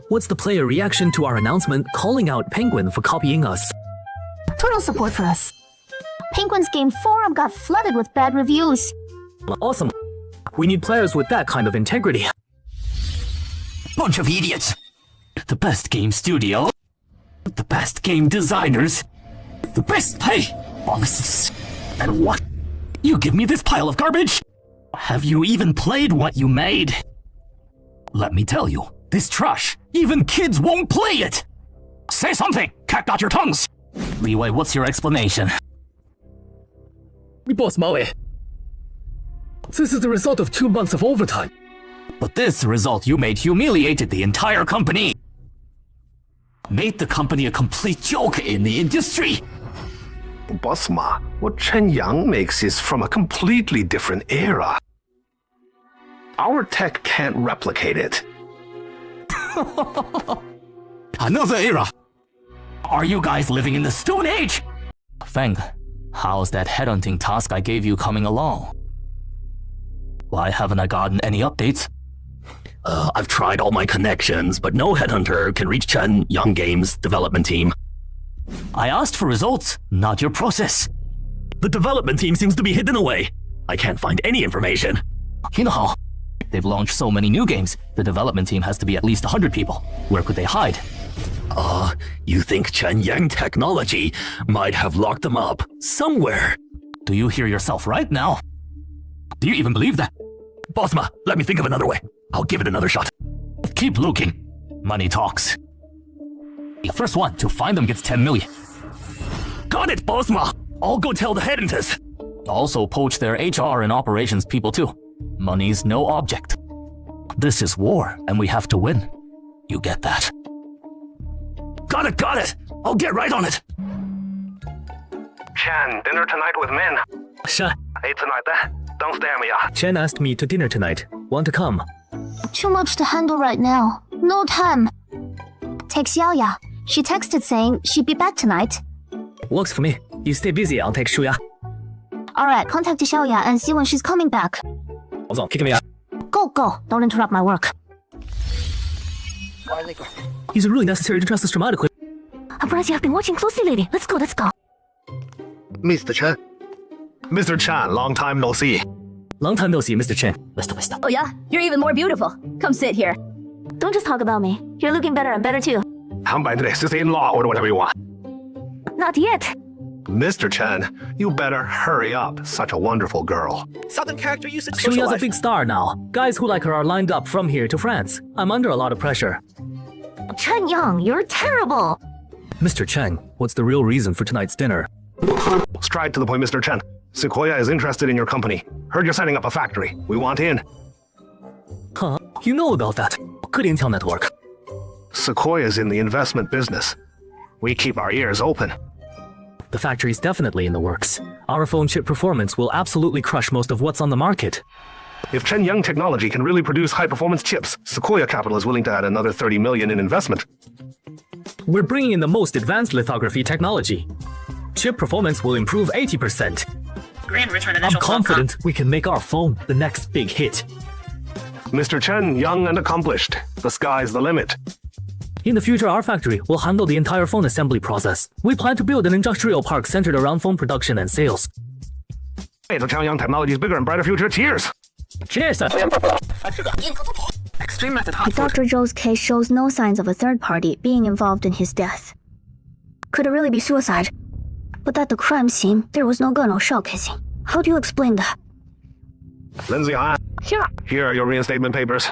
What's the player reaction to our announcement calling out Penguin for copying us? Total support for us. Penguin's game forum got flooded with bad reviews. Awesome. We need players with that kind of integrity. Bunch of idiots. The best game studio. The best game designers. The best pay. Bonuses. And what? You give me this pile of garbage? Have you even played what you made? Let me tell you, this trash, even kids won't play it! Say something! Cat got your tongues! Leeway, what's your explanation? Boss Maui. This is the result of 2 months of overtime. But this result you made humiliated the entire company. Made the company a complete joke in the industry. Boss Ma, what Chen Yang makes is from a completely different era. Our tech can't replicate it. Another era. Are you guys living in the Stone Age? Feng, how's that headhunting task I gave you coming along? Why haven't I gotten any updates? I've tried all my connections, but no headhunter can reach Chen Yang Games development team. I asked for results, not your process. The development team seems to be hidden away. I can't find any information. You know how they've launched so many new games, the development team has to be at least 100 people. Where could they hide? You think Chen Yang Technology might have locked them up somewhere? Do you hear yourself right now? Do you even believe that? Bosma, let me think of another way. I'll give it another shot. Keep looking. Money talks. The first one to find them gets 10 million. Got it, Bosma! I'll go tell the headhunters. Also poach their HR and operations people too. Money's no object. This is war, and we have to win. You get that? Got it! I'll get right on it! Chen, dinner tonight with men. Sure. Hey, tonight, don't stare at me. Chen asked me to dinner tonight. Want to come? Too much to handle right now. No time. Text Xiaoya. She texted saying she'd be back tonight. Works for me. You stay busy, I'll take Shuya. Alright, contact Xiaoya and see when she's coming back. Go. Don't interrupt my work. Is it really necessary to trust us dramatically? Brazzy, I've been watching closely lately. Let's go. Mr. Chen. Mr. Chan, long time no see. Long time no see, Mr. Chen. Oh yeah? You're even more beautiful. Come sit here. Don't just talk about me. You're looking better and better too. I'm by today, sister-in-law, or whatever you want. Not yet. Mr. Chen, you better hurry up. Such a wonderful girl. Southern character usage. Shuya's a big star now. Guys who like her are lined up from here to France. I'm under a lot of pressure. Chen Yang, you're terrible. Mr. Cheng, what's the real reason for tonight's dinner? Straight to the point, Mr. Chen. Sequoia is interested in your company. Heard you're setting up a factory. We want in. Huh? You know about that. Good intel network. Sequoia's in the investment business. We keep our ears open. The factory's definitely in the works. Our phone chip performance will absolutely crush most of what's on the market. If Chen Yang Technology can really produce high-performance chips, Sequoia Capital is willing to add another 30 million in investment. We're bringing in the most advanced lithography technology. Chip performance will improve 80%. I'm confident we can make our phone the next big hit. Mr. Chen, young and accomplished. The sky's the limit. In the future, our factory will handle the entire phone assembly process. We plan to build an industrial park centered around phone production and sales. Hey, the Chen Yang Technology's bigger and brighter future. Cheers! Cheers! Extreme method. Dr. Zhou's case shows no signs of a third party being involved in his death. Could it really be suicide? But at the crime scene, there was no gun or shell casing. How do you explain that? Lindsay, here are your reinstatement papers.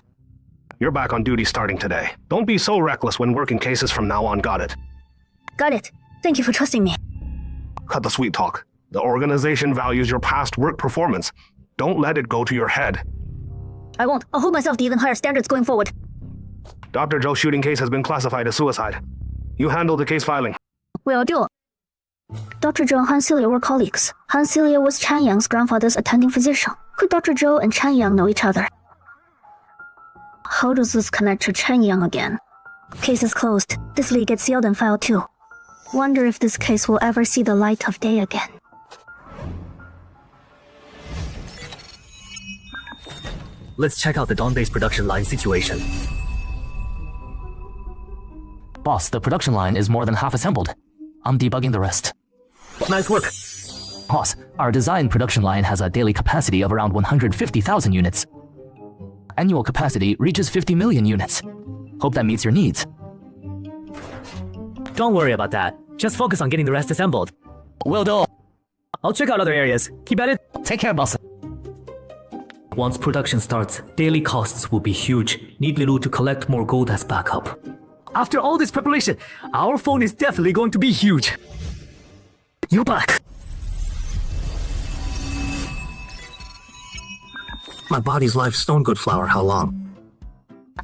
You're back on duty starting today. Don't be so reckless when working cases from now on, got it? Got it. Thank you for trusting me. Cut the sweet talk. The organization values your past work performance. Don't let it go to your head. I won't. I'll hold myself to even higher standards going forward. Dr. Zhou's shooting case has been classified as suicide. You handle the case filing. Will do. Dr. Zhou and Han Celia were colleagues. Han Celia was Chen Yang's grandfather's attending physician. Could Dr. Zhou and Chen Yang know each other? How does this connect to Chen Yang again? Case is closed. This lead gets sealed and filed too. Wonder if this case will ever see the light of day again. Let's check out the Dawn-based production line situation. Boss, the production line is more than half assembled. I'm debugging the rest. Nice work. Boss, our design production line has a daily capacity of around 150,000 units. Annual capacity reaches 50 million units. Hope that meets your needs. Don't worry about that. Just focus on getting the rest assembled. Will do. I'll check out other areas. Keep at it. Take care, boss. Once production starts, daily costs will be huge. Need Lilu to collect more gold as backup. After all this preparation, our phone is definitely going to be huge. You back. My body's life stone good flower, how long?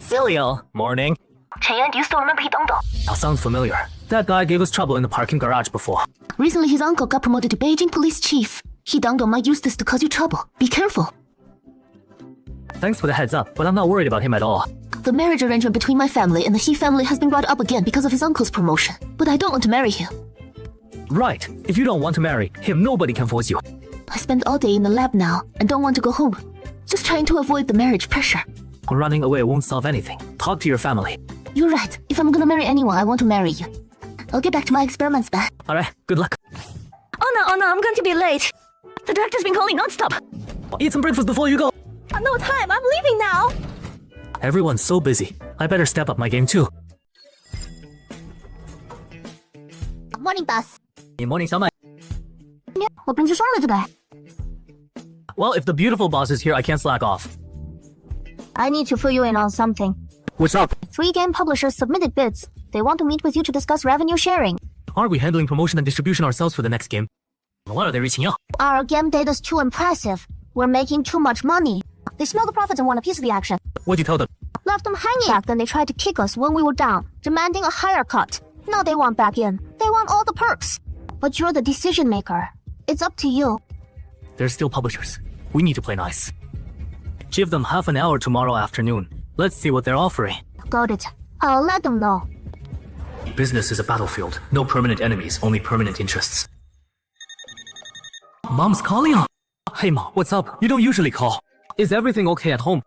Celia. Morning. Chen Yang, do you still remember Hidongdong? That sounds familiar. That guy gave us trouble in the parking garage before. Recently, his uncle got promoted to Beijing police chief. Hidongdong might use this to cause you trouble. Be careful. Thanks for the heads up, but I'm not worried about him at all. The marriage arrangement between my family and the He family has been brought up again because of his uncle's promotion. But I don't want to marry him. Right. If you don't want to marry him, nobody can force you. I spend all day in the lab now and don't want to go home. Just trying to avoid the marriage pressure. Running away won't solve anything. Talk to your family. You're right. If I'm gonna marry anyone, I want to marry you. I'll get back to my experiments, Ben. Alright, good luck. Oh no, I'm going to be late. The director's been calling non-stop. Eat some breakfast before you go. No time, I'm leaving now. Everyone's so busy. I better step up my game too. Morning, boss. Good morning, 小美. 我平时生日today. Well, if the beautiful boss is here, I can't slack off. I need to fill you in on something. What's up? 3 game publishers submitted bids. They want to meet with you to discuss revenue sharing. Aren't we handling promotion and distribution ourselves for the next game? What are they reaching out? Our game data's too impressive. We're making too much money. They smell the profits and want a piece of the action. What'd you tell them? Left them hanging back, then they tried to kick us when we were down, demanding a higher cut. Now they want back in. They want all the perks. But you're the decision maker. It's up to you. They're still publishers. We need to play nice. Give them half an hour tomorrow afternoon. Let's see what they're offering. Got it. I'll let them know. Business is a battlefield. No permanent enemies, only permanent interests. Mom's calling. Hey, Mom, what's up? You don't usually call. Is everything okay at home?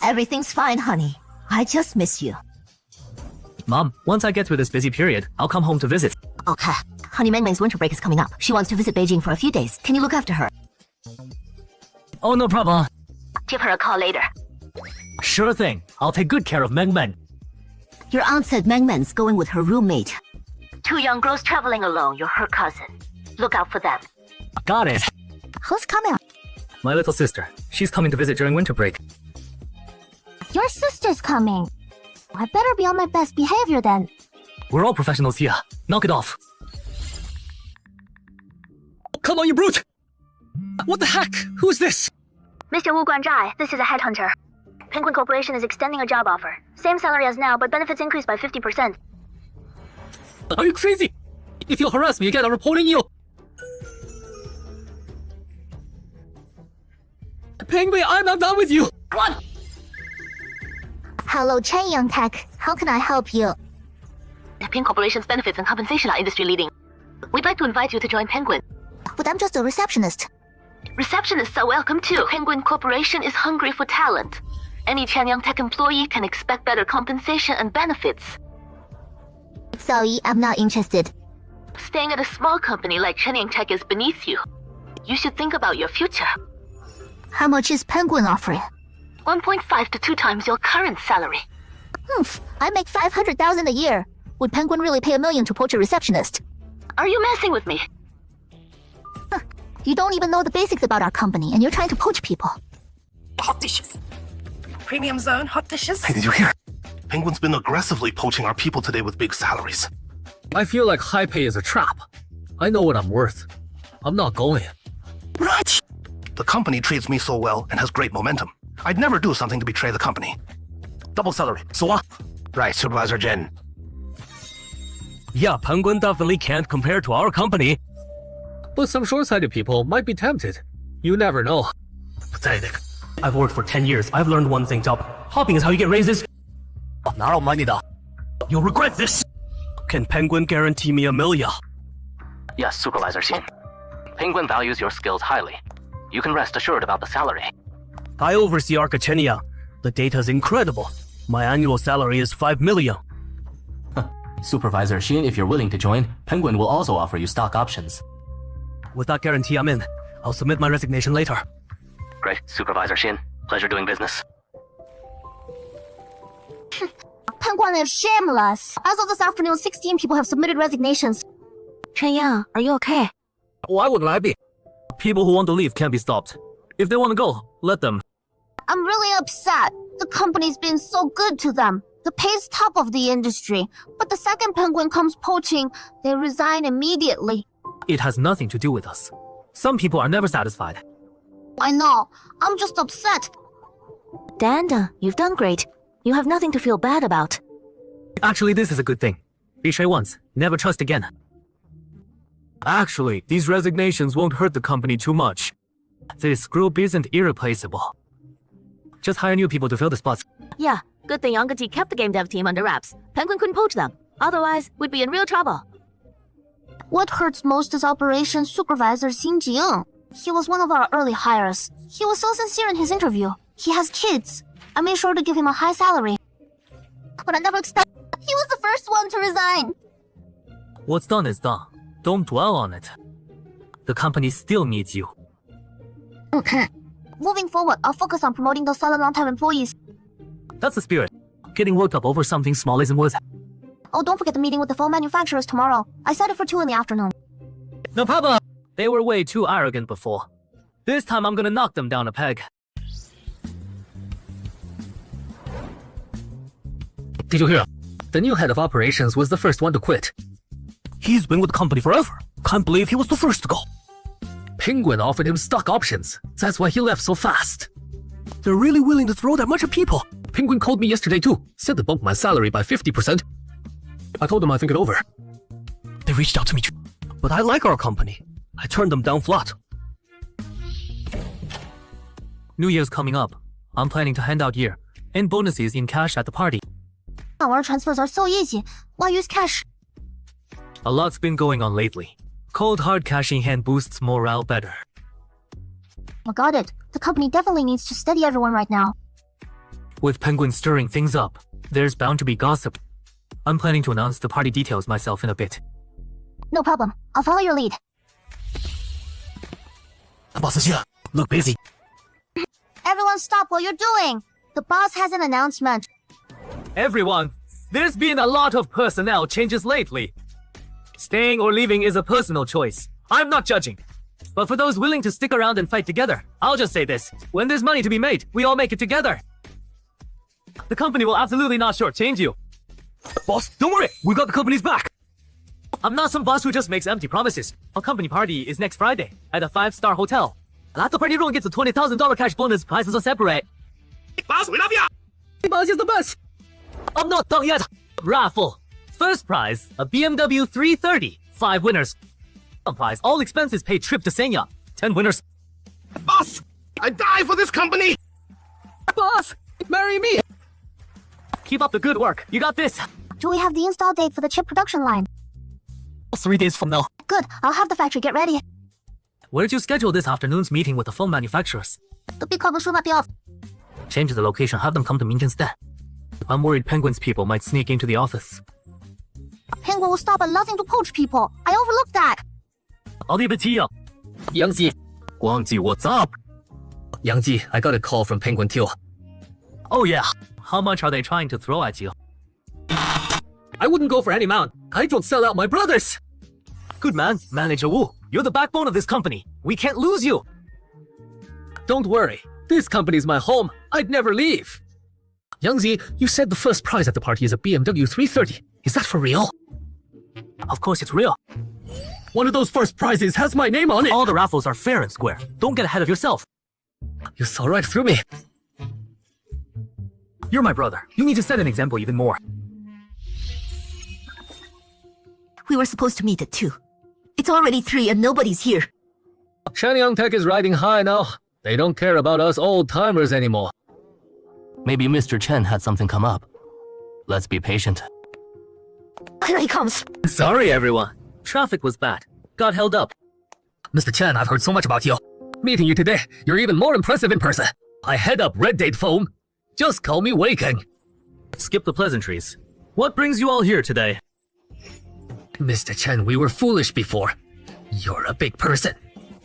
Everything's fine, honey. I just miss you. Mom, once I get through this busy period, I'll come home to visit. Okay. Honey Mengmeng's winter break is coming up. She wants to visit Beijing for a few days. Can you look after her? Oh, no problem. Give her a call later. Sure thing. I'll take good care of Mengmeng. Your aunt said Mengmeng's going with her roommate. 2 young girls traveling alone. You're her cousin. Look out for them. Got it. Who's coming? My little sister. She's coming to visit during winter break. Your sister's coming. I better be on my best behavior then. We're all professionals here. Knock it off. Come on, you brute! What the heck? Who's this? Mr. Wu Guanzhai, this is a headhunter. Penguin Corporation is extending a job offer. Same salary as now, but benefits increased by 50%. Are you crazy? If you harass me again, I'm reporting you. Penguin, I'm not done with you! What? Hello, Chanyang Tech. How can I help you? Penguin Corporation's benefits and compensation are industry leading. We'd like to invite you to join Penguin. But I'm just a receptionist. Receptionists are welcome too. Penguin Corporation is hungry for talent. Any Chanyang Tech employee can expect better compensation and benefits. Sorry, I'm not interested. Staying at a small company like Chanyang Tech is beneath you. You should think about your future. How much is Penguin offering? 1.5 to 2 times your current salary. I make 500,000 a year. Would Penguin really pay $1 million to poach a receptionist? Are you messing with me? You don't even know the basics about our company, and you're trying to poach people. Hot dishes. Premium zone, hot dishes. Hey, did you hear? Penguin's been aggressively poaching our people today with big salaries. I feel like high pay is a trap. I know what I'm worth. I'm not going. Right. The company treats me so well and has great momentum. I'd never do something to betray the company. Double salary. So what? Right, Supervisor Jen. Yeah, Penguin definitely can't compare to our company. But some short-sighted people might be tempted. You never know. Pathetic. I've worked for 10 years. I've learned one thing, job. Hopping is how you get raises. You'll regret this. Can Penguin guarantee me $1 million? Yes, Supervisor Xin. Penguin values your skills highly. You can rest assured about the salary. I oversee Arcachenia. The data's incredible. My annual salary is $5 million. Supervisor Xin, if you're willing to join, Penguin will also offer you stock options. With that guarantee, I'm in. I'll submit my resignation later. Great, Supervisor Xin. Pleasure doing business. Penguin is shameless. As of this afternoon, 16 people have submitted resignations. Chanyang, are you okay? Why wouldn't I be? People who want to leave can't be stopped. If they want to go, let them. I'm really upset. The company's been so good to them. The pay's top of the industry. But the second Penguin comes poaching, they resign immediately. It has nothing to do with us. Some people are never satisfied. I know. I'm just upset. Danda, you've done great. You have nothing to feel bad about. Actually, this is a good thing. Betray once, never trust again. Actually, these resignations won't hurt the company too much. This group isn't irreplaceable. Just hire new people to fill the spots. Yeah, good thing Yongati kept the game dev team under wraps. Penguin couldn't poach them. Otherwise, we'd be in real trouble. What hurts most is Operations Supervisor Xin Jiang. He was one of our early hires. He was so sincere in his interview. He has kids. I made sure to give him a high salary. But I never expected... He was the first one to resign. What's done is done. Don't dwell on it. The company still needs you. Okay. Moving forward, I'll focus on promoting those solid long-time employees. That's the spirit. Getting worked up over something small isn't worth it. Oh, don't forget the meeting with the phone manufacturers tomorrow. I set it for 2 in the afternoon. No problem. They were way too arrogant before. This time I'm gonna knock them down a peg. Did you hear? The new head of operations was the first one to quit. He's been with the company forever. Can't believe he was the first to go. Penguin offered him stock options. That's why he left so fast. They're really willing to throw that much at people. Penguin called me yesterday too. Said to bump my salary by 50%. I told him I'd think it over. They reached out to me too. But I like our company. I turned them down flat. New Year's coming up. I'm planning to hand out year and bonuses in cash at the party. Our transfers are so easy. Why use cash? A lot's been going on lately. Cold hard cash in hand boosts morale better. I got it. The company definitely needs to steady everyone right now. With Penguin stirring things up, there's bound to be gossip. I'm planning to announce the party details myself in a bit. No problem. I'll follow your lead. Boss is here. Look busy. Everyone stop what you're doing. The boss has an announcement. Everyone, there's been a lot of personnel changes lately. Staying or leaving is a personal choice. I'm not judging. But for those willing to stick around and fight together, I'll just say this. When there's money to be made, we all make it together. The company will absolutely not shortchange you. Boss, don't worry. We got the company's back. I'm not some boss who just makes empty promises. Our company party is next Friday at a 5-star hotel. At the party, everyone gets a $20,000 cash bonus. Prices are separate. Boss, we love ya! Boss is the best. I'm not done yet. Raffle. First prize, a BMW 330. 5 winners. Second prize, all expenses paid trip to Senya. 10 winners. Boss! I die for this company! Boss, marry me! Keep up the good work. You got this. Do we have the install date for the chip production line? 3 days from now. Good, I'll have the factory get ready. Where'd you schedule this afternoon's meeting with the phone manufacturers? 隔壁客户书那边。 Change the location, have them come to Minton's den. I'm worried Penguin's people might sneak into the office. Penguin will stop at nothing to poach people. I overlooked that. I'll leave it to you. Yangji, Guangji, what's up? Yangji, I got a call from Penguin too. Oh yeah, how much are they trying to throw at you? I wouldn't go for any amount. I don't sell out my brothers. Good man, Manager Wu. You're the backbone of this company. We can't lose you. Don't worry. This company's my home. I'd never leave. Yangzi, you said the first prize at the party is a BMW 330. Is that for real? Of course it's real. One of those first prizes has my name on it. All the raffles are fair and square. Don't get ahead of yourself. You saw right through me. You're my brother. You need to set an example even more. We were supposed to meet at 2. It's already 3 and nobody's here. Shenyang Tech is riding high now. They don't care about us old-timers anymore. Maybe Mr. Chen had something come up. Let's be patient. Here he comes. Sorry, everyone. Traffic was bad. Got held up. Mr. Chen, I've heard so much about you. Meeting you today, you're even more impressive in person. I head up Red Date Foam. Just call me Wei King. Skip the pleasantries. What brings you all here today? Mr. Chen, we were foolish before. You're a big person.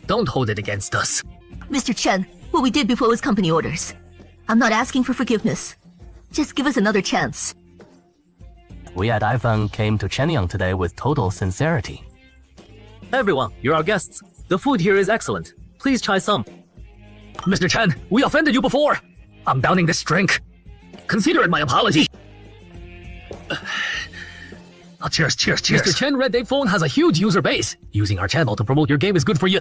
Don't hold it against us. Mr. Chen, what we did before was company orders. I'm not asking for forgiveness. Just give us another chance. We at iFun came to Shenyang today with total sincerity. Everyone, you're our guests. The food here is excellent. Please try some. Mr. Chen, we offended you before. I'm downing this drink. Consider it my apology. Cheers. Mr. Chen, Red Date Phone has a huge user base. Using our channel to promote your game is good for you.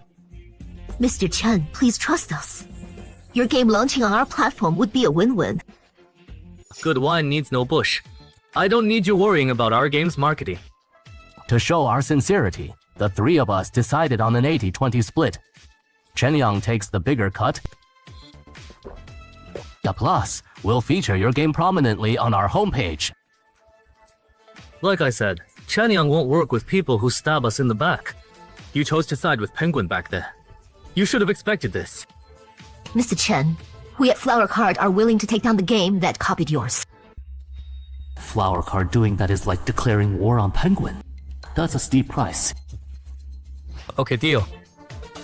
Mr. Chen, please trust us. Your game launching on our platform would be a win-win. Good wine needs no bush. I don't need you worrying about our game's marketing. To show our sincerity, the 3 of us decided on an 80-20 split. Shenyang takes the bigger cut. Plus, we'll feature your game prominently on our homepage. Like I said, Shenyang won't work with people who stab us in the back. You chose to side with Penguin back then. You should have expected this. Mr. Chen, we at Flower Card are willing to take down the game that copied yours. Flower Card doing that is like declaring war on Penguin. That's a steep price. Okay, deal.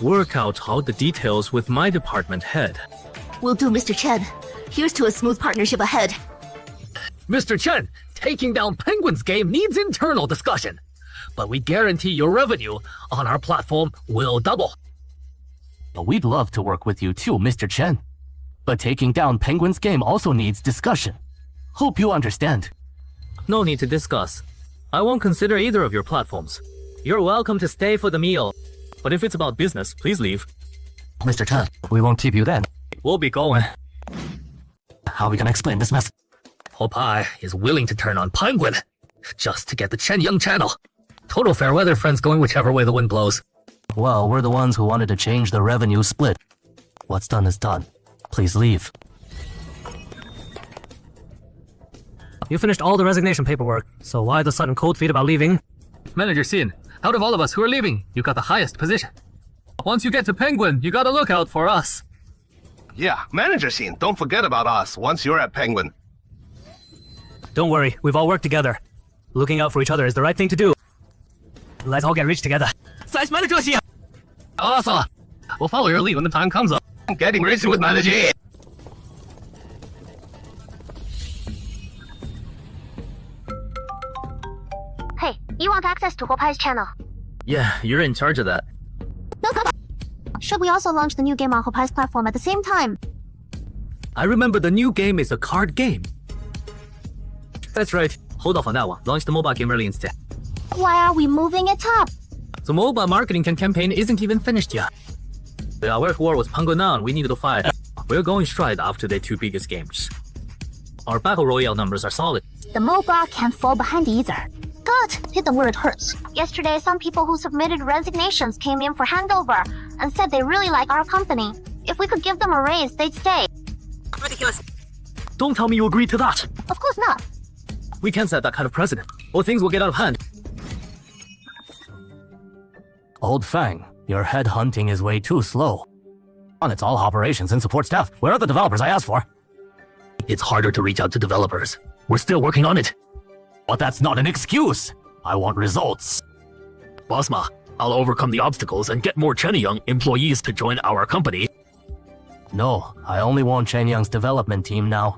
Work out all the details with my department head. Will do, Mr. Chen. Here's to a smooth partnership ahead. Mr. Chen, taking down Penguin's game needs internal discussion. But we guarantee your revenue on our platform will double. We'd love to work with you too, Mr. Chen. But taking down Penguin's game also needs discussion. Hope you understand. No need to discuss. I won't consider either of your platforms. You're welcome to stay for the meal. But if it's about business, please leave. Mr. Chen, we won't keep you then. We'll be going. How are we gonna explain this mess? Popeye is willing to turn on Penguin just to get the Shenyang channel. Total fair weather friends going whichever way the wind blows. Well, we're the ones who wanted to change the revenue split. What's done is done. Please leave. You finished all the resignation paperwork, so why the sudden cold feet about leaving? Manager Xin, out of all of us who are leaving, you got the highest position. Once you get to Penguin, you gotta look out for us. Yeah, Manager Scene, don't forget about us once you're at Penguin. Don't worry, we've all worked together. Looking out for each other is the right thing to do. Let's all get rich together. Size Manager Xi! Awesome! We'll follow your lead when the time comes up. I'm getting rich with Manager. Hey, you want access to Popye's channel? Yeah, you're in charge of that. No, come on. Should we also launch the new game on Popye's platform at the same time? I remember the new game is a card game. That's right. Hold off on that one. Launch the mobile game early instead. Why are we moving it up? The mobile marketing campaign isn't even finished yet. The aware war was Pango Noun we needed to fight. We're going straight after the 2 biggest games. Our battle royale numbers are solid. The mobile can't fall behind either. Good. Hit them where it hurts. Yesterday, some people who submitted resignations came in for handover and said they really like our company. If we could give them a raise, they'd stay. Ridiculous. Don't tell me you agreed to that. Of course not. We can't set that kind of precedent, or things will get out of hand. Old Fang, your headhunting is way too slow. On it's all operations and support staff. Where are the developers I asked for? It's harder to reach out to developers. We're still working on it. But that's not an excuse. I want results. Boss Ma, I'll overcome the obstacles and get more Chenyang employees to join our company. No, I only want Chenyang's development team now.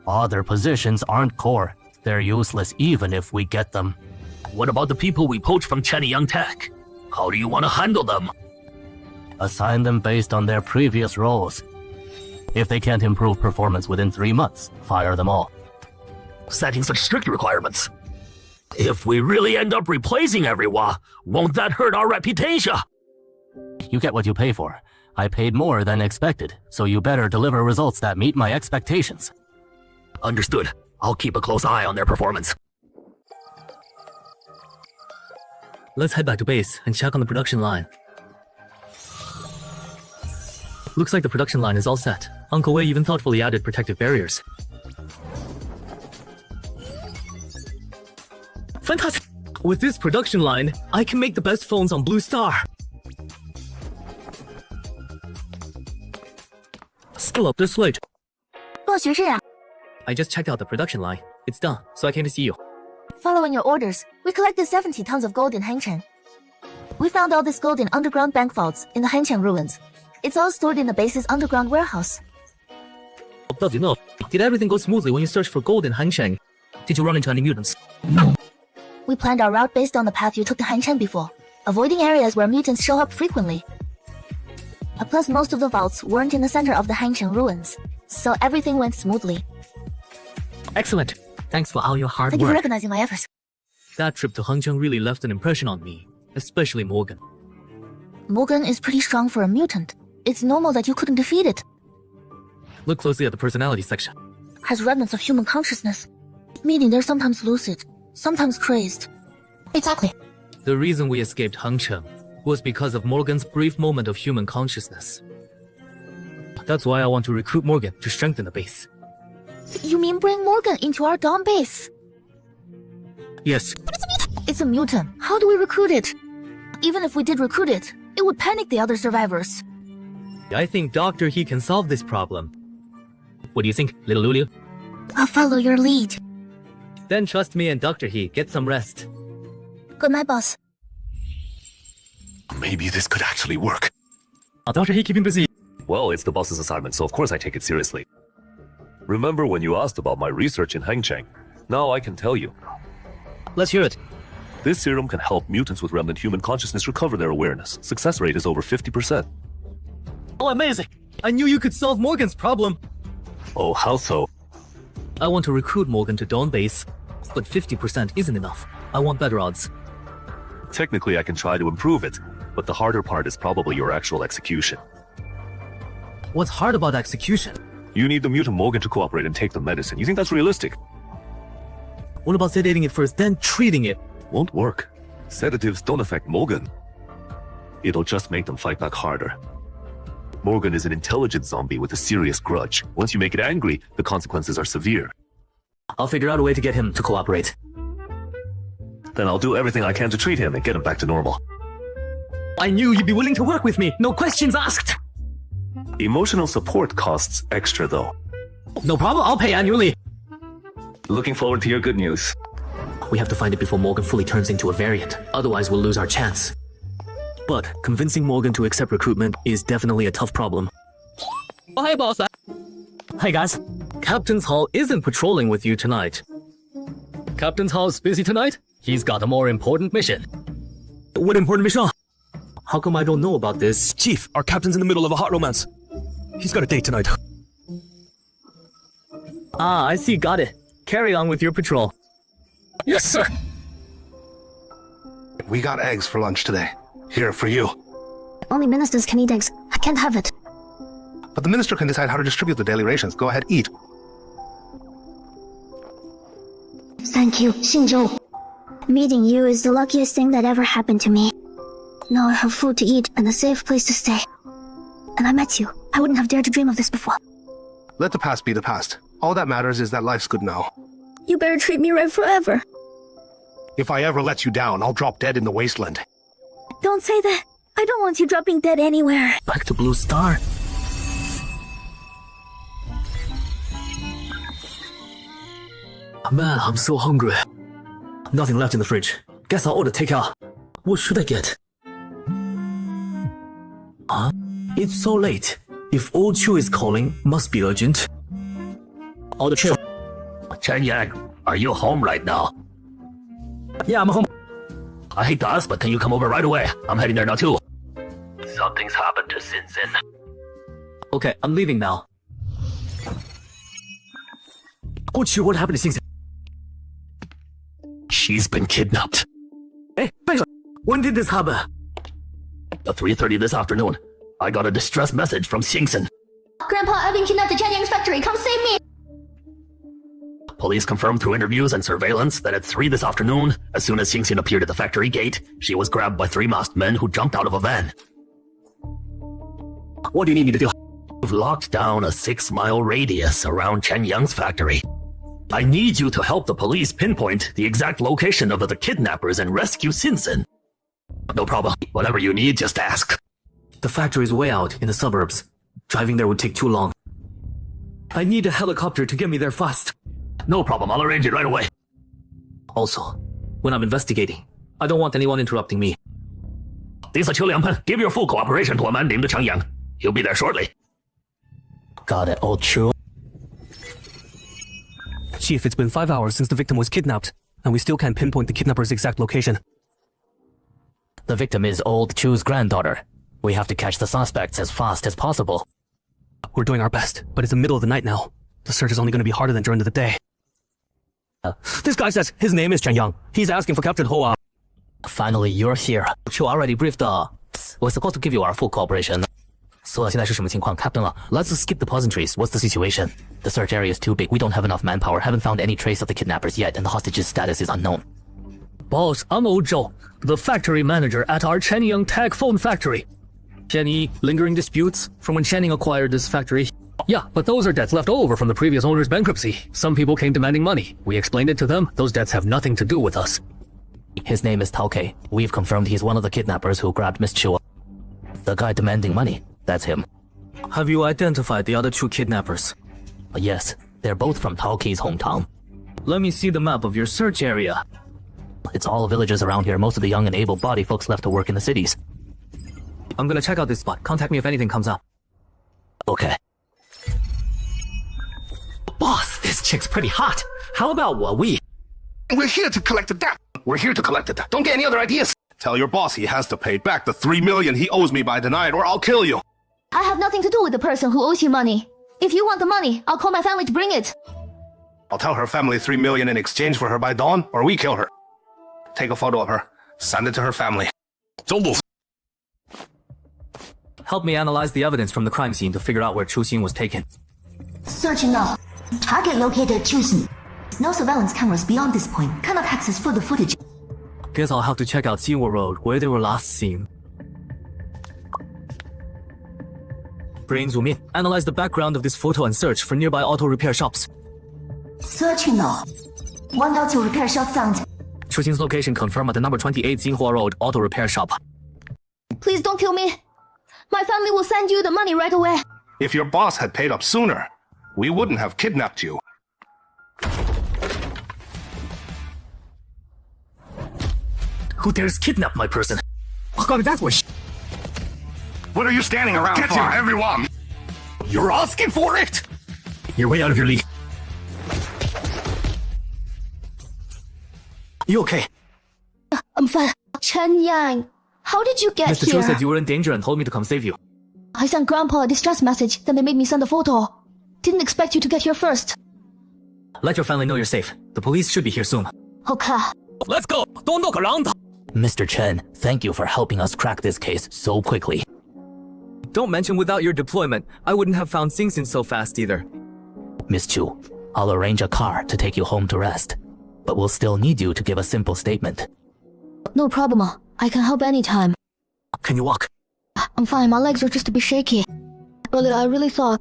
Other positions aren't core. They're useless even if we get them. What about the people we poach from Chenyang Tech? How do you want to handle them? Assign them based on their previous roles. If they can't improve performance within 3 months, fire them all. Setting such strict requirements. If we really end up replacing everyone, won't that hurt our reputation? You get what you pay for. I paid more than expected, so you better deliver results that meet my expectations. Understood. I'll keep a close eye on their performance. Let's head back to base and check on the production line. Looks like the production line is all set. Uncle Wei even thoughtfully added protective barriers. Fantastic! With this production line, I can make the best phones on Blue Star. Still up this late. 做学士啊 I just checked out the production line. It's done, so I came to see you. Following your orders, we collected 70 tons of gold in Hangcheng. We found all this gold in underground bank vaults in the Hangcheng ruins. It's all stored in the base's underground warehouse. That's enough. Did everything go smoothly when you searched for gold in Hangcheng? Did you run into any mutants? No. We planned our route based on the path you took to Hangcheng before, avoiding areas where mutants show up frequently. Plus, most of the vaults weren't in the center of the Hangcheng ruins, so everything went smoothly. Excellent. Thanks for all your hard Thank you work. for recognizing my efforts. That trip to Hangcheng really left an impression on me, especially Morgan. Morgan is pretty strong for a mutant. It's normal that you couldn't defeat it. Look closely at the personality section. Has remnants of human consciousness, meaning they're sometimes lucid, sometimes crazed. Exactly. The reason we escaped Hangcheng was because of Morgan's brief moment of human consciousness. That's why I want to recruit Morgan to strengthen the base. You mean bring Morgan into our Dawn base? Yes. It's a mutant. How do we recruit it? Even if we did recruit it, it would panic the other survivors. I think Dr. He can solve this problem. What do you think, little Lulu? I'll follow your lead. Then trust me and Dr. He. Get some rest. Good night, boss. Maybe this could actually work. Dr. He, keep him busy. Well, it's the boss's assignment, so of course I take it seriously. Remember when you asked about my research in Hangcheng? Now I can tell you. Let's hear it. This serum can help mutants with remnant human consciousness recover their awareness. Success rate is over 50%. Oh, amazing! I knew you could solve Morgan's problem. Oh, how so? I want to recruit Morgan to Dawn base, but 50% isn't enough. I want better odds. Technically, I can try to improve it, but the harder part is probably your actual execution. What's hard about execution? You need the mutant Morgan to cooperate and take the medicine. You think that's realistic? What about sedating it first, then treating it? Won't work. Sedatives don't affect Morgan. It'll just make them fight back harder. Morgan is an intelligent zombie with a serious grudge. Once you make it angry, the consequences are severe. I'll figure out a way to get him to cooperate. Then I'll do everything I can to treat him and get him back to normal. I knew you'd be willing to work with me. No questions asked. Emotional support costs extra though. No problem, I'll pay annually. Looking forward to your good news. We have to find it before Morgan fully turns into a variant. Otherwise, we'll lose our chance. But convincing Morgan to accept recruitment is definitely a tough problem. Oh, hey, boss. Hey, guys. Captain's Hall isn't patrolling with you tonight. Captain's Hall's busy tonight? He's got a more important mission. What important mission? How come I don't know about this? Chief, our captain's in the middle of a hot romance. He's got a date tonight. Ah, I see. Got it. Carry on with your patrol. Yes, sir. We got eggs for lunch today. Here, for you. Only ministers can eat eggs. I can't have it. But the minister can decide how to distribute the daily rations. Go ahead, eat. Thank you, Xinzhou. Meeting you is the luckiest thing that ever happened to me. Now I have food to eat and a safe place to stay. And I met you. I wouldn't have dared to dream of this before. Let the past be the past. All that matters is that life's good now. You better treat me right forever. If I ever let you down, I'll drop dead in the wasteland. Don't say that. I don't want you dropping dead anywhere. Back to Blue Star. Man, I'm so hungry. Nothing left in the fridge. Guess I'll order takeout. What should I get? Huh? It's so late. If old Chu is calling, must be urgent. Order Chu. Chen Yang, are you home right now? Yeah, I'm home. I hate to ask, but can you come over right away? I'm heading there now too. Something's happened to Sinsin. Okay, I'm leaving now. Old Chu, what happened to Xingxin? She's been kidnapped. Hey, when did this happen? At 3:30 this afternoon, I got a distress message from Xingxin. Grandpa, I've been kidnapped at Chanyang's factory. Come save me! Police confirmed through interviews and surveillance that at 3 this afternoon, as soon as Xingxin appeared at the factory gate, she was grabbed by 3 masked men who jumped out of a van. What do you need me to do? We've locked down a 6-mile radius around Chen Yang's factory. I need you to help the police pinpoint the exact location of the kidnappers and rescue Sinsin. No problem. Whatever you need, just ask. The factory is way out in the suburbs. Driving there would take too long. I need a helicopter to get me there fast. No problem. I'll arrange it right away. Also, when I'm investigating, I don't want anyone interrupting me. This is Qiu Liangpan. Give your full cooperation to a man named Cheng Yang. He'll be there shortly. Got it, old Chu. Chief, it's been 5 hours since the victim was kidnapped, and we still can't pinpoint the kidnapper's exact location. The victim is old Chu's granddaughter. We have to catch the suspects as fast as possible. We're doing our best, but it's the middle of the night now. The search is only going to be harder than during the day. This guy says his name is Chen Yang. He's asking for Captain Hoa. Finally, you're here. Chu already briefed we're supposed to give you our full cooperation. So, 现在是什么情况 Captain 了 Let's skip the pleasantries. What's the situation? The search area is too big. We don't have enough manpower. Haven't found any trace of the kidnappers yet, and the hostage's status is unknown. Boss, I'm old Zhou, the factory manager at our Shenyang Tag Phone factory. Any lingering disputes from when Shenyang acquired this factory? Yeah, but those are debts left over from the previous owner's bankruptcy. Some people came demanding money. We explained it to them. Those debts have nothing to do with us. His name is Tao Kei. We've confirmed he's one of the kidnappers who grabbed Miss Chu. The guy demanding money, that's him. Have you identified the other 2 kidnappers? Yes, they're both from Tao Kei's hometown. Let me see the map of your search area. It's all villages around here. Most of the young and able-bodied folks left to work in the cities. I'm gonna check out this spot. Contact me if anything comes up. Okay. Boss, this chick's pretty hot. How about We're here to collect the debt. We're here to collect it. Don't get any other ideas. Tell your boss he has to pay back the $3 million he owes me by tonight, or I'll kill you. I have nothing to do with the person who owes you money. If you want the money, I'll call my family to bring it. I'll tell her family $3 million in exchange for her by dawn, or we kill her. Take a photo of her. Send it to her family. Help me analyze the evidence from the crime scene to figure out where Chu Xing was taken. Searching now. Target located Chusin. No surveillance cameras beyond this point. Cannot access further footage. Guess I'll have to check out Xinwo Road, where they were last seen. Brain zoom in. Analyze the background of this photo and search for nearby auto repair shops. Searching now. 1 auto repair shop found. Chu Xing's location confirmed at the number 28 Xinhua Road auto repair shop. Please don't kill me. My family will send you the money right away. If your boss had paid up sooner, we wouldn't have kidnapped you. Who dares kidnap my person? Oh god, that's what What are you standing around for? Get him, everyone! You're asking for it! You're way out of your league. You okay? I'm fine. Chen Yang, how did you get Mr. here? Chu said you were in danger and told me to come save you. I sent Grandpa a distress message, then they made me send a photo. Didn't expect you to get here first. Let your family know you're safe. The police should be here soon. Okay. Let's go! Don't look around! Mr. Chen, thank you for helping us crack this case so quickly. Don't mention without your deployment, I wouldn't have found Xingxin so fast either. Miss Chu, I'll arrange a car to take you home to rest. But we'll still need you to give a simple statement. No problem. I can help anytime. Can you walk? I'm fine. My legs are just a bit shaky. Brother, I really thought...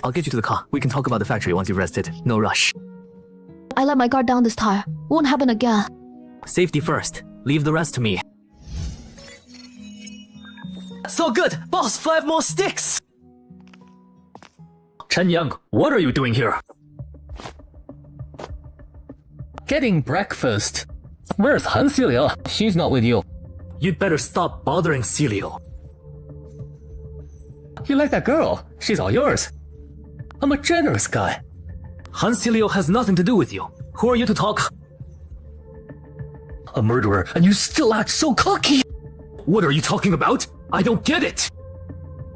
I'll get you to the car. We can talk about the factory once you've rested. No rush. I let my guard down this time. Won't happen again. Safety first. Leave the rest to me. So good! Boss, 5 more sticks! Chen Yang, what are you doing here? Getting breakfast. Where's Han Celia? She's not with you. You'd better stop bothering Celio. You like that girl? She's all yours. I'm a generous guy. Han Celio has nothing to do with you. Who are you to talk? A murderer, and you still act so cocky! What are you talking about? I don't get it!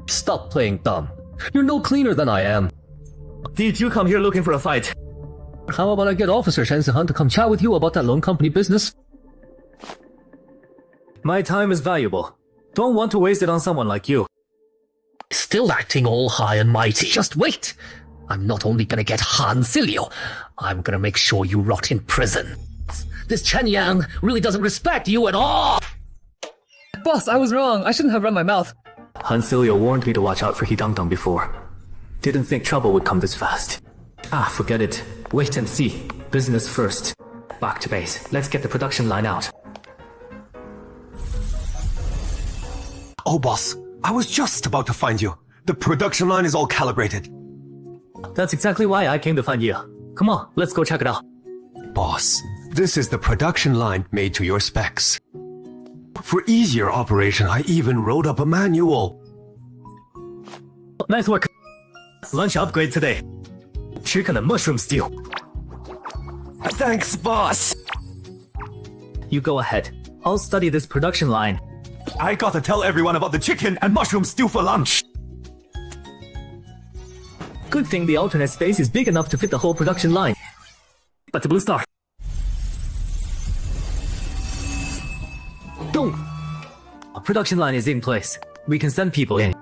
Stop playing dumb. You're no cleaner than I am. Did you come here looking for a fight? How about I get Officer Shen Zihan to come chat with you about that loan company business? My time is valuable. Don't want to waste it on someone like you. Still acting all high and mighty. Just wait! I'm not only gonna get Han Cilio, I'm gonna make sure you rot in prison. This Chen Yang really doesn't respect you at all! Boss, I was wrong. I shouldn't have run my mouth. Han Cilio warned me to watch out for Hidangdang before. Didn't think trouble would come this fast. Forget it. Wait and see. Business first. Back to base. Let's get the production line out. Oh, boss. I was just about to find you. The production line is all calibrated. That's exactly why I came to find you. Come on, let's go check it out. Boss, this is the production line made to your specs. For easier operation, I even wrote up a manual. Nice work. Lunch upgrade today. Chicken and mushroom stew. Thanks, boss. You go ahead. I'll study this production line. I gotta tell everyone about the chicken and mushroom stew for lunch. Good thing the alternate space is big enough to fit the whole production line. But the blue star. Don't. Production line is in place. We can send people in.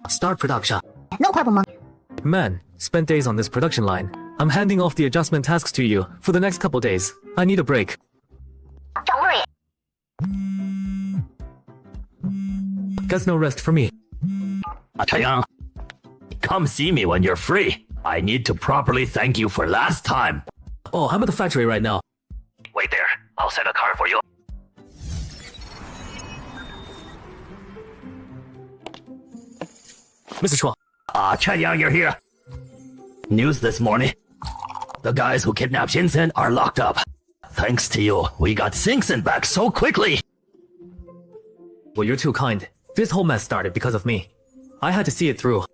Start production. No problem. Man, spent days on this production line. I'm handing off the adjustment tasks to you for the next couple days. I need a break. Don't worry. Guess no rest for me. Taeyang, come see me when you're free. I need to properly thank you for last time. Oh, how about the factory right now? Wait there. I'll send a car for you. Mr. Chua. Chen Yang, you're here. News this morning. The guys who kidnapped Shinsen are locked up. Thanks to you, we got Singson back so quickly. Well, you're too kind. This whole mess started because of me. I had to see it through.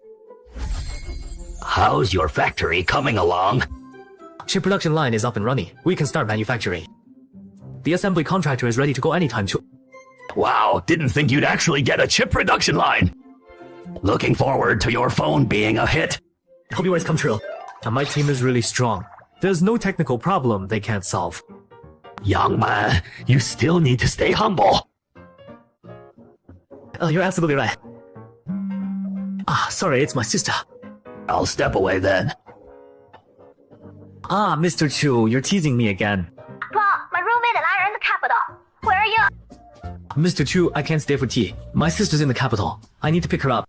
How's your factory coming along? Chip production line is up and running. We can start manufacturing. The assembly contractor is ready to go anytime too. Wow, didn't think you'd actually get a chip production line. Looking forward to your phone being a hit. Hope your words come true. And my team is really strong. There's no technical problem they can't solve. Young man, you still need to stay humble. Oh, you're absolutely right. Sorry, it's my sister. I'll step away then. Mr. Chu, you're teasing me again. My roommate and I are in the capital. Where are you? Mr. Chu, I can't stay for tea. My sister's in the capital. I need to pick her up.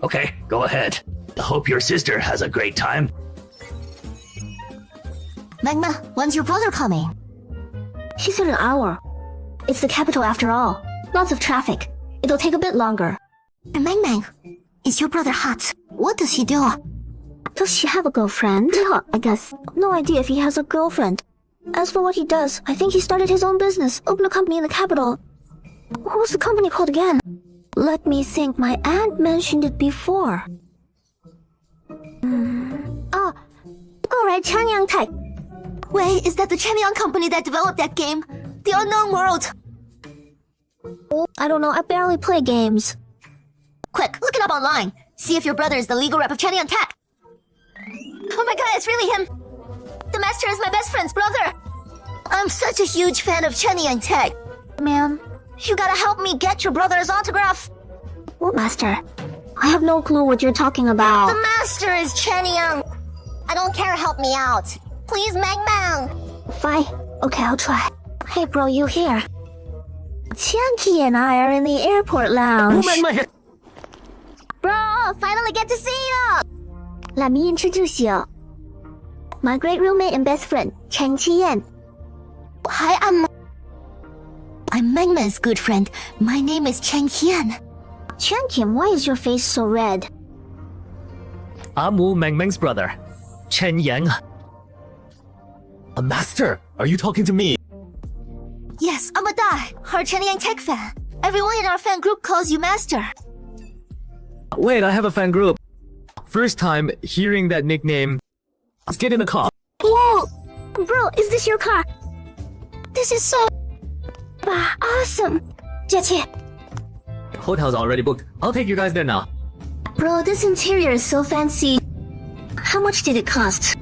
Okay, go ahead. Hope your sister has a great time. Magma, when's your brother coming? He said an hour. It's the capital after all. Lots of traffic. It'll take a bit longer. Mang, is your brother hot? What does he do? Does he have a girlfriend? Yeah, I guess. No idea if he has a girlfriend. As for what he does, I think he started his own business, opened a company in the capital. What was the company called again? Let me think, my aunt mentioned it before. Alright, Changyang Tech. Wait, is that the Changyang company that developed that game? The Unknown World? I don't know, I barely play games. Quick, look it up online. See if your brother is the legal rep of Changyang Tech. Oh my god, it's really him! The master is my best friend's brother! I'm such a huge fan of Changyang Tech. Man, you gotta help me get your brother's autograph. What master? I have no clue what you're talking about. The master is Changyang. I don't care, help me out. Please, Mang. Fine. Okay, I'll try. Hey bro, you here? Qianqi and I are in the airport lounge. Oh, Mang. I'll finally get to see you. Let me introduce you. My great roommate and best friend, Chen Qian. Hi, I'm Mengmen's good friend. My name is Chen Qian. Chen Qian, why is your face so red? I'm Wu Mengmeng's brother, Chen Yang. A master? Are you talking to me? Yes, I'm a Dai, her Chen Yang tech fan. Everyone in our fan group calls you master. Wait, I have a fan group. First time hearing that nickname. Let's get in the car. Whoa! Bro, is this your car? This is so awesome. Jieqi. Hotel's already booked. I'll take you guys there now. Bro, this interior is so fancy. How much did it cost?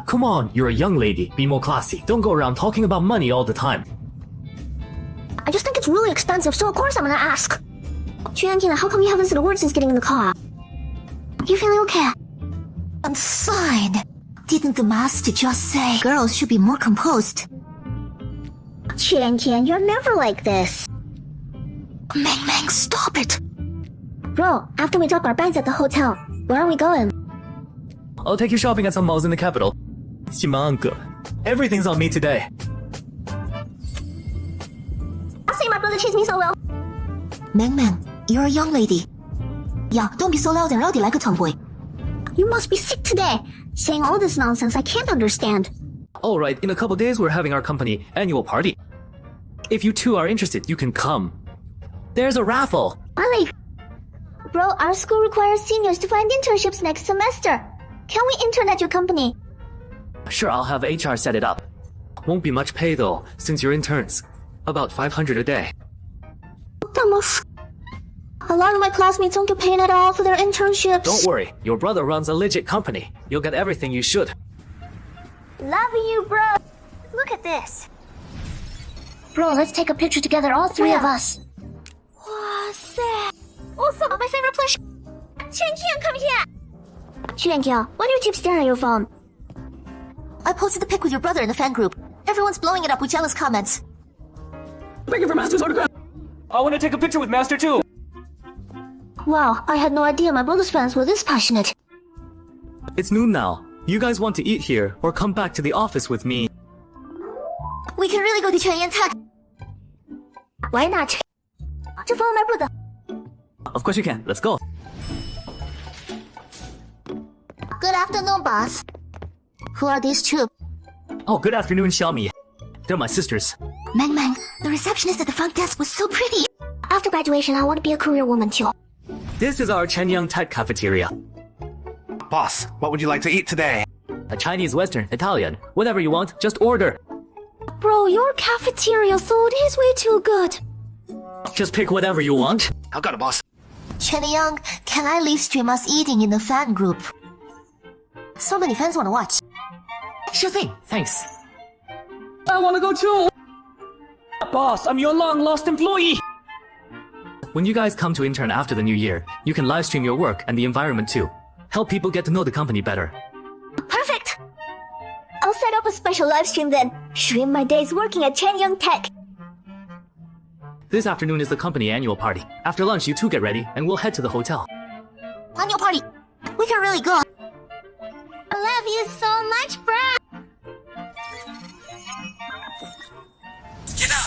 Come on, you're a young lady. Be more classy. Don't go around talking about money all the time. I just think it's really expensive, so of course I'm gonna ask. Qian, how come you haven't said a word since getting in the car? You feeling okay? I'm fine. Didn't the master just say girls should be more composed? Qian, you're never like this. Meng, stop it. Bro, after we drop our bags at the hotel, where are we going? I'll take you shopping at some malls in the capital. Simange. Everything's on me today. I'll say my brother treats me so well. Meng, you're a young lady. Yeah, don't be so loud and rowdy like a tomboy. You must be sick today. Saying all this nonsense I can't understand. Alright, in a couple days we're having our company annual party. If you two are interested, you can come. There's a raffle. Ali. Bro, our school requires seniors to find internships next semester. Can we intern at your company? Sure, I'll have HR set it up. Won't be much pay though, since you're interns. About 500 a day. A lot of my classmates don't get paid at all for their internships. Don't worry, your brother runs a legit company. You'll get everything you should. Love you, bro. Look at this. Bro, let's take a picture together, all three of us. Wow, also, my favorite plush. Qian, come here. Qian, why do you keep staring at your phone? I posted the pic with your brother in the fan group. Everyone's blowing it up with jealous comments. Thank you for Master's autograph. I want to take a picture with Master too. Wow, I had no idea my brother's fans were this passionate. It's noon now. You guys want to eat here or come back to the office with me? We can really go to Chuanyan Tech. Why not? To follow my brother. Of course you can. Let's go. Good afternoon, boss. Who are these two? Oh, good afternoon, Xiaomi. They're my sisters. Meng, the receptionist at the front desk was so pretty. After graduation, I want to be a career woman too. This is our Chenyang Tech cafeteria. Boss, what would you like to eat today? A Chinese, Western, Italian. Whatever you want, just order. Bro, your cafeteria food is way too good. Just pick whatever you want. I've got it, boss. Chenyang, can I live stream us eating in the fan group? So many fans want to watch. Sure thing. Thanks. I want to go too. Boss, I'm your long-lost employee. When you guys come to intern after the new year, you can live stream your work and the environment too. Help people get to know the company better. Perfect! I'll set up a special live stream then. Stream my days working at Chenyang Tech. This afternoon is the company annual party. After lunch, you two get ready and we'll head to the hotel. Annual party. We can really go. I love you so much, bro.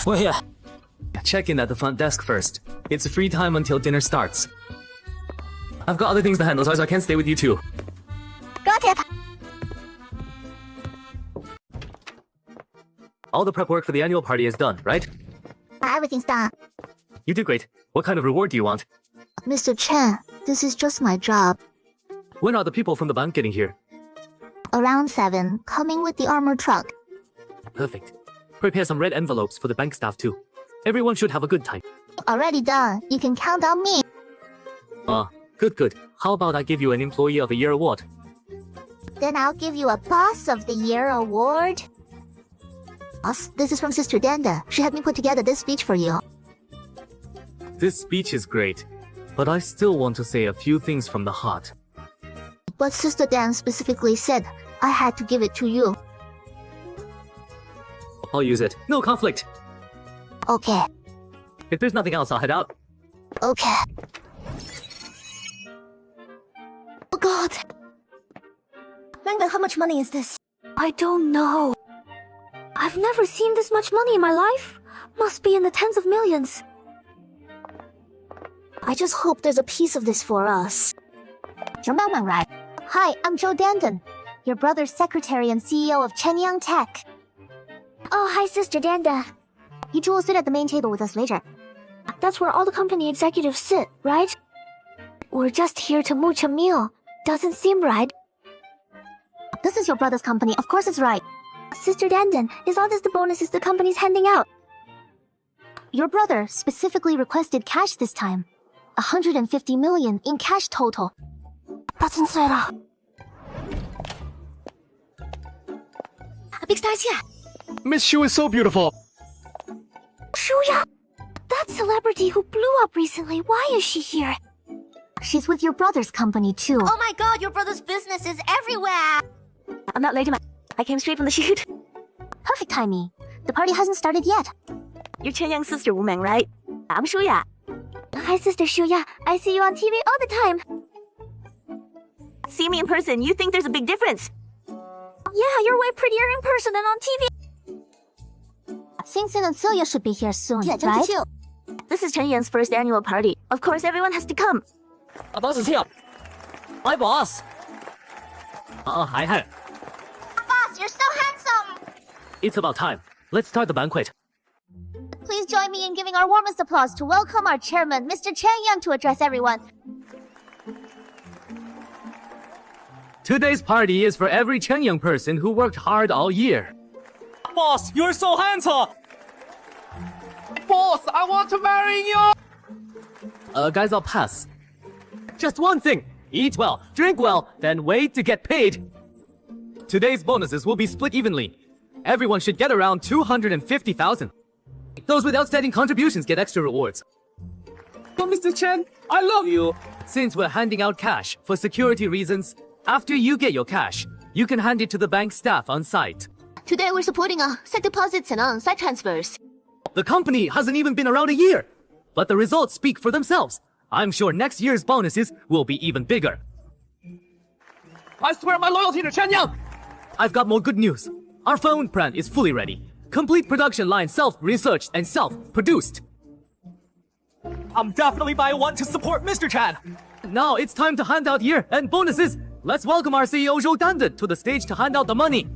Well, yeah. Check in at the front desk first. It's free time until dinner starts. I've got other things to handle, so I can't stay with you too. Got it. All the prep work for the annual party is done, right? Everything's done. You did great. What kind of reward do you want? Mr. Chen, this is just my job. When are the people from the bank getting here? Around 7, coming with the armor truck. Perfect. Prepare some red envelopes for the bank staff too. Everyone should have a good time. Already done. You can count on me. Good. How about I give you an Employee of the Year award? Then I'll give you a Boss of the Year award. Boss, this is from Sister Danda. She had me put together this speech for you. This speech is great, but I still want to say a few things from the heart. But Sister Dan specifically said I had to give it to you. I'll use it. No conflict. Okay. If there's nothing else, I'll head out. Okay. god. Mengben, how much money is this? I don't know. I've never seen this much money in my life. Must be in the tens of millions. I just hope there's a piece of this for us. Right? Hi, I'm Joe Dandon, your brother's secretary and CEO of Shenyang Tech. Oh, hi, Sister Danda. You two will sit at the main table with us later. That's where all the company executives sit, right? We're just here to mooch a meal. Doesn't seem right. This is your brother's company. Of course it's right. Sister Dandon, is all this the bonuses the company's handing out? Your brother specifically requested cash this time. 150 million in cash total. 8000了. Big stars here. Miss Shu is so beautiful. Shuya! That celebrity who blew up recently, why is she here? She's with your brother's company too. Oh my god, your brother's business is everywhere! I'm not late, I came straight from the shoot. Perfect timing. The party hasn't started yet. You're Chenyang's sister, Wu Meng, right? I'm Shuya. Hi, Sister Shuya. I see you on TV all the time. See me in person, you think there's a big difference? Yeah, you're way prettier in person than on TV. Xingxin and Celia should be here soon, right? This is Chen Yan's first annual party. Of course, everyone has to come. Boss is here. Hi, boss. Hi. Boss, you're so handsome! It's about time. Let's start the banquet. Please join me in giving our warmest applause to welcome our chairman, Mr. Chen Yang, to address everyone. Today's party is for every Shenyang person who worked hard all year. Boss, you're so handsome. Boss, I want to marry you. Guys, I'll pass. Just one thing. Eat well, drink well, then wait to get paid. Today's bonuses will be split evenly. Everyone should get around 250,000. Those with outstanding contributions get extra rewards. Oh, Mr. Chen, I love you. Since we're handing out cash for security reasons, after you get your cash, you can hand it to the bank staff on site. Today we're supporting site deposits and on-site transfers. The company hasn't even been around a year, but the results speak for themselves. I'm sure next year's bonuses will be even bigger. I swear my loyalty to Shenyang. I've got more good news. Our phone brand is fully ready. Complete production line self-researched and self-produced. I'm definitely buying one to support Mr. Chan. Now it's time to hand out year-end bonuses. Let's welcome our CEO Zhou Dandan to the stage to hand out the money.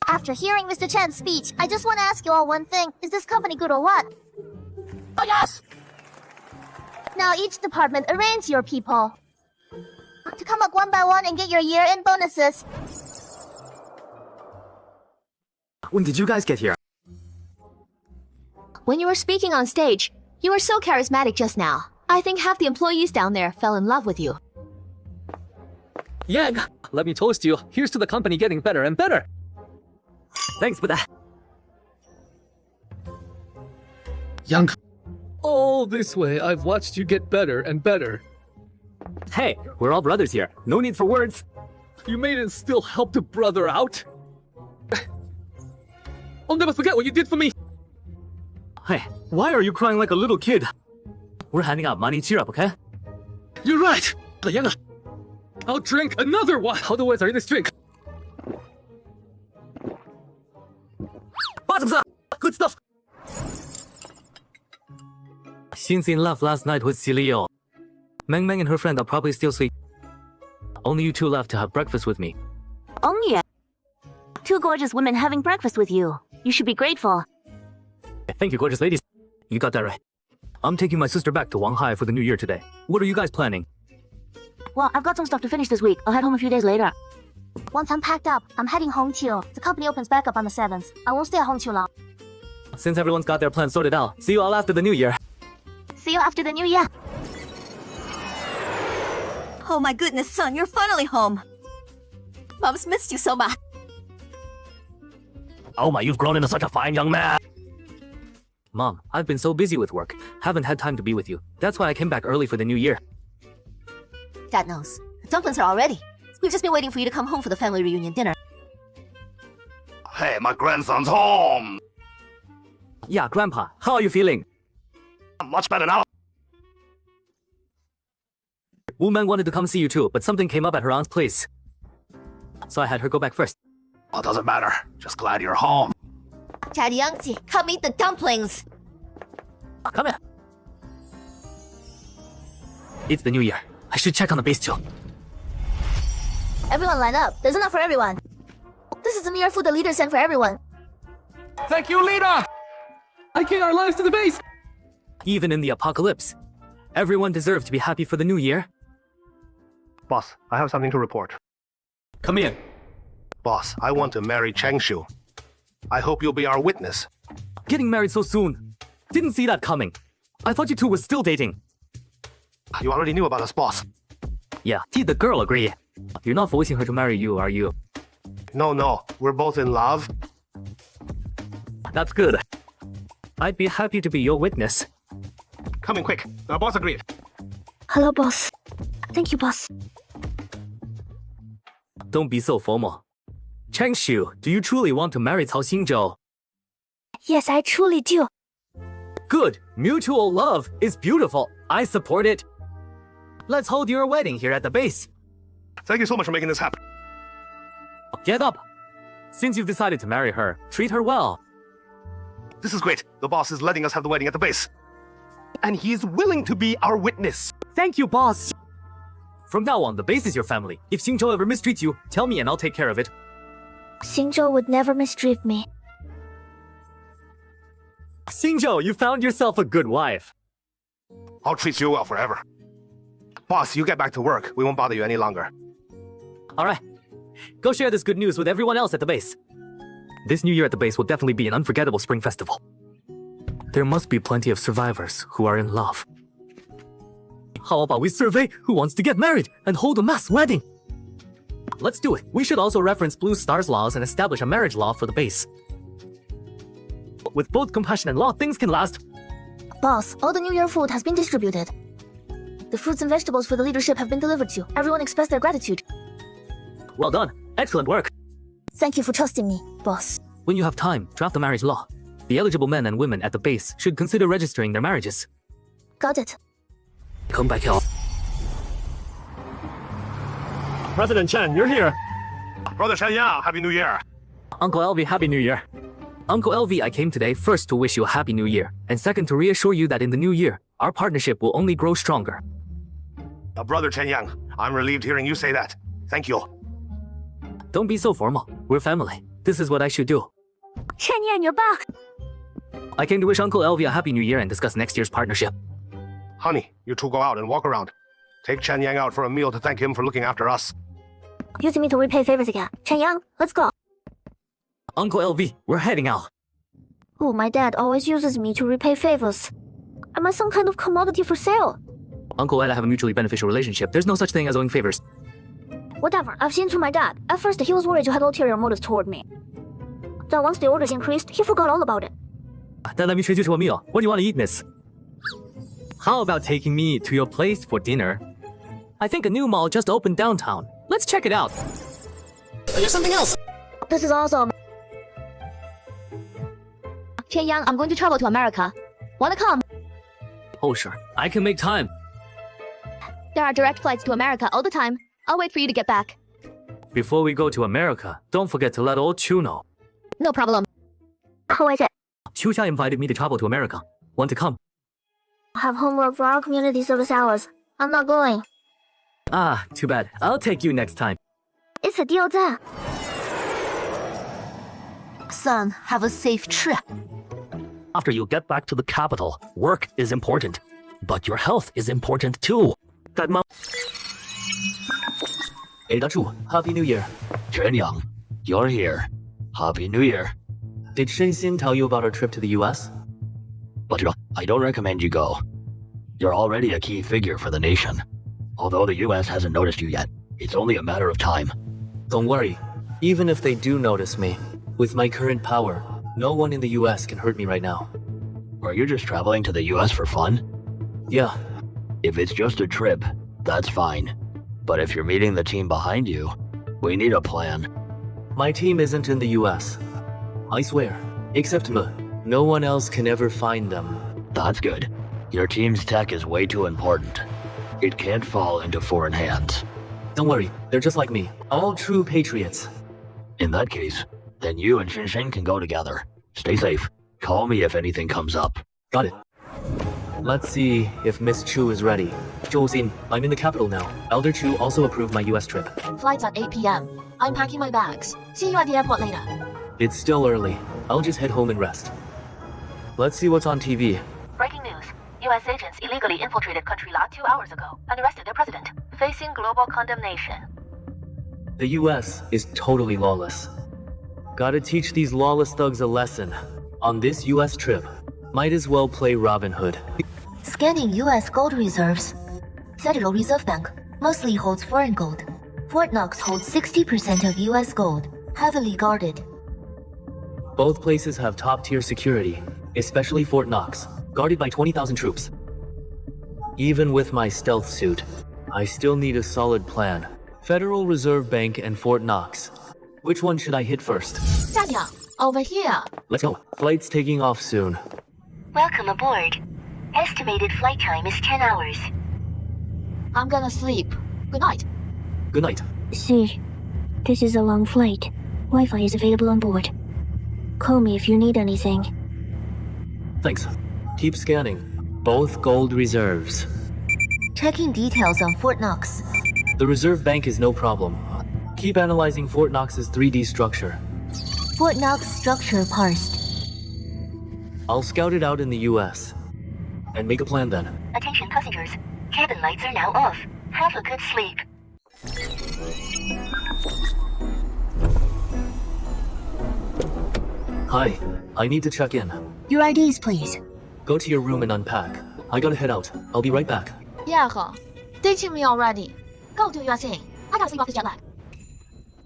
After hearing Mr. Chen's speech, I just want to ask you all one thing. Is this company good or what? Oh, yes! Now each department arrange your people to come up one by one and get your year-end bonuses. When did you guys get here? When you were speaking on stage, you were so charismatic just now. I think half the employees down there fell in love with you. Yang, let me toast you. Here's to the company getting better and better. Thanks for that. Yang. All this way, I've watched you get better and better. Hey, we're all brothers here. No need for words. You made it still help a brother out? I'll never forget what you did for me. Hey, why are you crying like a little kid? We're handing out money. Cheer up, okay? You're right. Yang, I'll drink another one. Otherwise, I this drink. Bottoms up. Good stuff. Xingxin left last night with Silio. Meng Meng and her friend are probably still asleep. Only you two left to have breakfast with me. Only two gorgeous women having breakfast with you. You should be grateful. Thank you, gorgeous ladies. You got that right. I'm taking my sister back to Wanghai for the new year today. What are you guys planning? Well, I've got some stuff to finish this week. I'll head home a few days later. Once I'm packed up, I'm heading home too. The company opens back up on the 7th. I won't stay at home too long. Since everyone's got their plans sorted out, see you all after the new year. See you after the new year. Oh my goodness, son, you're finally home. Mom's missed you so much. Oh my, you've grown into such a fine young man. Mom, I've been so busy with work. Haven't had time to be with you. That's why I came back early for the new year. Dad knows. The dumplings are all ready. We've just been waiting for you to come home for the family reunion dinner. Hey, my grandson's home. Yeah, Grandpa, how are you feeling? Much better now. Woman wanted to come see you too, but something came up at her aunt's place. So I had her go back first. Well, it doesn't matter. Just glad you're home. Charyangji, come eat the dumplings. Come here. It's the new year. I should check on the base too. Everyone line up. There's enough for everyone. This is the New Year food the leader sent for everyone. Thank you, leader! I gave our lives to the base! Even in the apocalypse, everyone deserves to be happy for the new year. Boss, I have something to report. Come in. Boss, I want to marry Changshu. I hope you'll be our witness. Getting married so soon. Didn't see that coming. I thought you two were still dating. You already knew about us, boss. Yeah, did the girl agree? You're not forcing her to marry you, are you? No. We're both in love. That's good. I'd be happy to be your witness. Come in quick. Our boss agreed. Hello, boss. Thank you, boss. Don't be so formal. Changshu, do you truly want to marry Cao Xingzhou? Yes, I truly do. Good. Mutual love is beautiful. I support it. Let's hold your wedding here at the base. Thank you so much for making this happen. Get up. Since you've decided to marry her, treat her well. This is great. The boss is letting us have the wedding at the base. And he's willing to be our witness. Thank you, boss. From now on, the base is your family. If Xingzhou ever mistreats you, tell me and I'll take care of it. Xingzhou would never mistreat me. Xingzhou, you found yourself a good wife. I'll treat you well forever. Boss, you get back to work. We won't bother you any longer. All right. Go share this good news with everyone else at the base. This new year at the base will definitely be an unforgettable spring festival. There must be plenty of survivors who are in love. How about we survey who wants to get married and hold a mass wedding? Let's do it. We should also reference Blue Star's laws and establish a marriage law for the base. With both compassion and law, things can last. Boss, all the New Year food has been distributed. The fruits and vegetables for the leadership have been delivered to you. Everyone expressed their gratitude. Well done. Excellent work. Thank you for trusting me, boss. When you have time, draft the marriage law. The eligible men and women at the base should consider registering their marriages. Got it. Come back here. President Chen, you're here. Brother Chen Yang, Happy New Year. Uncle LV, Happy New Year. Uncle LV, I came today first to wish you a Happy New Year, and second to reassure you that in the new year, our partnership will only grow stronger. Brother Chen Yang, I'm relieved hearing you say that. Thank you. Don't be so formal. We're family. This is what I should do. Chen Yan, you're back. I came to wish Uncle LV a Happy New Year and discuss next year's partnership. Honey, you two go out and walk around. Take Chen Yang out for a meal to thank him for looking after us. Using me to repay favors again. Chen Yang, let's go. Uncle LV, we're heading out. Oh, my dad always uses me to repay favors. Am I some kind of commodity for sale? Uncle and I have a mutually beneficial relationship. There's no such thing as owing favors. Whatever, I've seen through my dad. At first, he was worried you had ulterior motives toward me. Then once the orders increased, he forgot all about it. Then let me treat you to a meal. What do you want to eat, miss? How about taking me to your place for dinner? I think a new mall just opened downtown. Let's check it out. There's something else. This is awesome. Chen Yang, I'm going to travel to America. Wanna come? Oh, sure. I can make time. There are direct flights to America all the time. I'll wait for you to get back. Before we go to America, don't forget to let old Chu know. No problem. How is it? Chu Xia invited me to travel to America. Want to come? I have homework for our community service hours. I'm not going. Ah, too bad. I'll take you next time. It's a deal then. Son, have a safe trip. After you get back to the capital, work is important. But your health is important too. That mom. Chu, Happy New Year. Chen Yang, you're here. Happy New Year. Did Shenxin tell you about our trip to the US? But I don't recommend you go. You're already a key figure for the nation. Although the US hasn't noticed you yet, it's only a matter of time. Don't worry. Even if they do notice me, with my current power, no one in the US can hurt me right now. Are you just traveling to the US for fun? Yeah. If it's just a trip, that's fine. But if you're meeting the team behind you, we need a plan. My team isn't in the US. I swear. Except me. No one else can ever find them. That's good. Your team's tech is way too important. It can't fall into foreign hands. Don't worry, they're just like me. All true patriots. In that case, then you and Shin can go together. Stay safe. Call me if anything comes up. Got it. Let's see if Miss Chu is ready. Zhou, I'm in the capital now. Elder Chu also approved my US trip. Flight's at 8 p.m. I'm packing my bags. See you at the airport later. It's still early. I'll just head home and rest. Let's see what's on TV. Breaking news. US agents illegally infiltrated country lot 2 hours ago and arrested their president, facing global condemnation. The US is totally lawless. Gotta teach these lawless thugs a lesson. On this US trip, might as well play Robin Hood. Scanning US gold reserves. Federal Reserve Bank mostly holds foreign gold. Fort Knox holds 60% of US gold, heavily guarded. Both places have top-tier security, especially Fort Knox, guarded by 20,000 troops. Even with my stealth suit, I still need a solid plan. Federal Reserve Bank and Fort Knox. Which one should I hit first? Daniel, over here. Let's go. Flight's taking off soon. Welcome aboard. Estimated flight time is 10 hours. I'm gonna sleep. Good night. Good night. Sir, this is a long flight. Wi-Fi is available on board. Call me if you need anything. Thanks. Keep scanning. Both gold reserves. Checking details on Fort Knox. The Reserve Bank is no problem. Keep analyzing Fort Knox's 3D structure. Fort Knox structure parsed. I'll scout it out in the US. And make a plan then. Attention passengers. Cabin lights are now off. Have a good sleep. Hi, I need to check in. Your IDs, please. Go to your room and unpack. I gotta head out. I'll be right back. Yeah, dating me already. Go do your thing. I gotta sleep off this jet lag.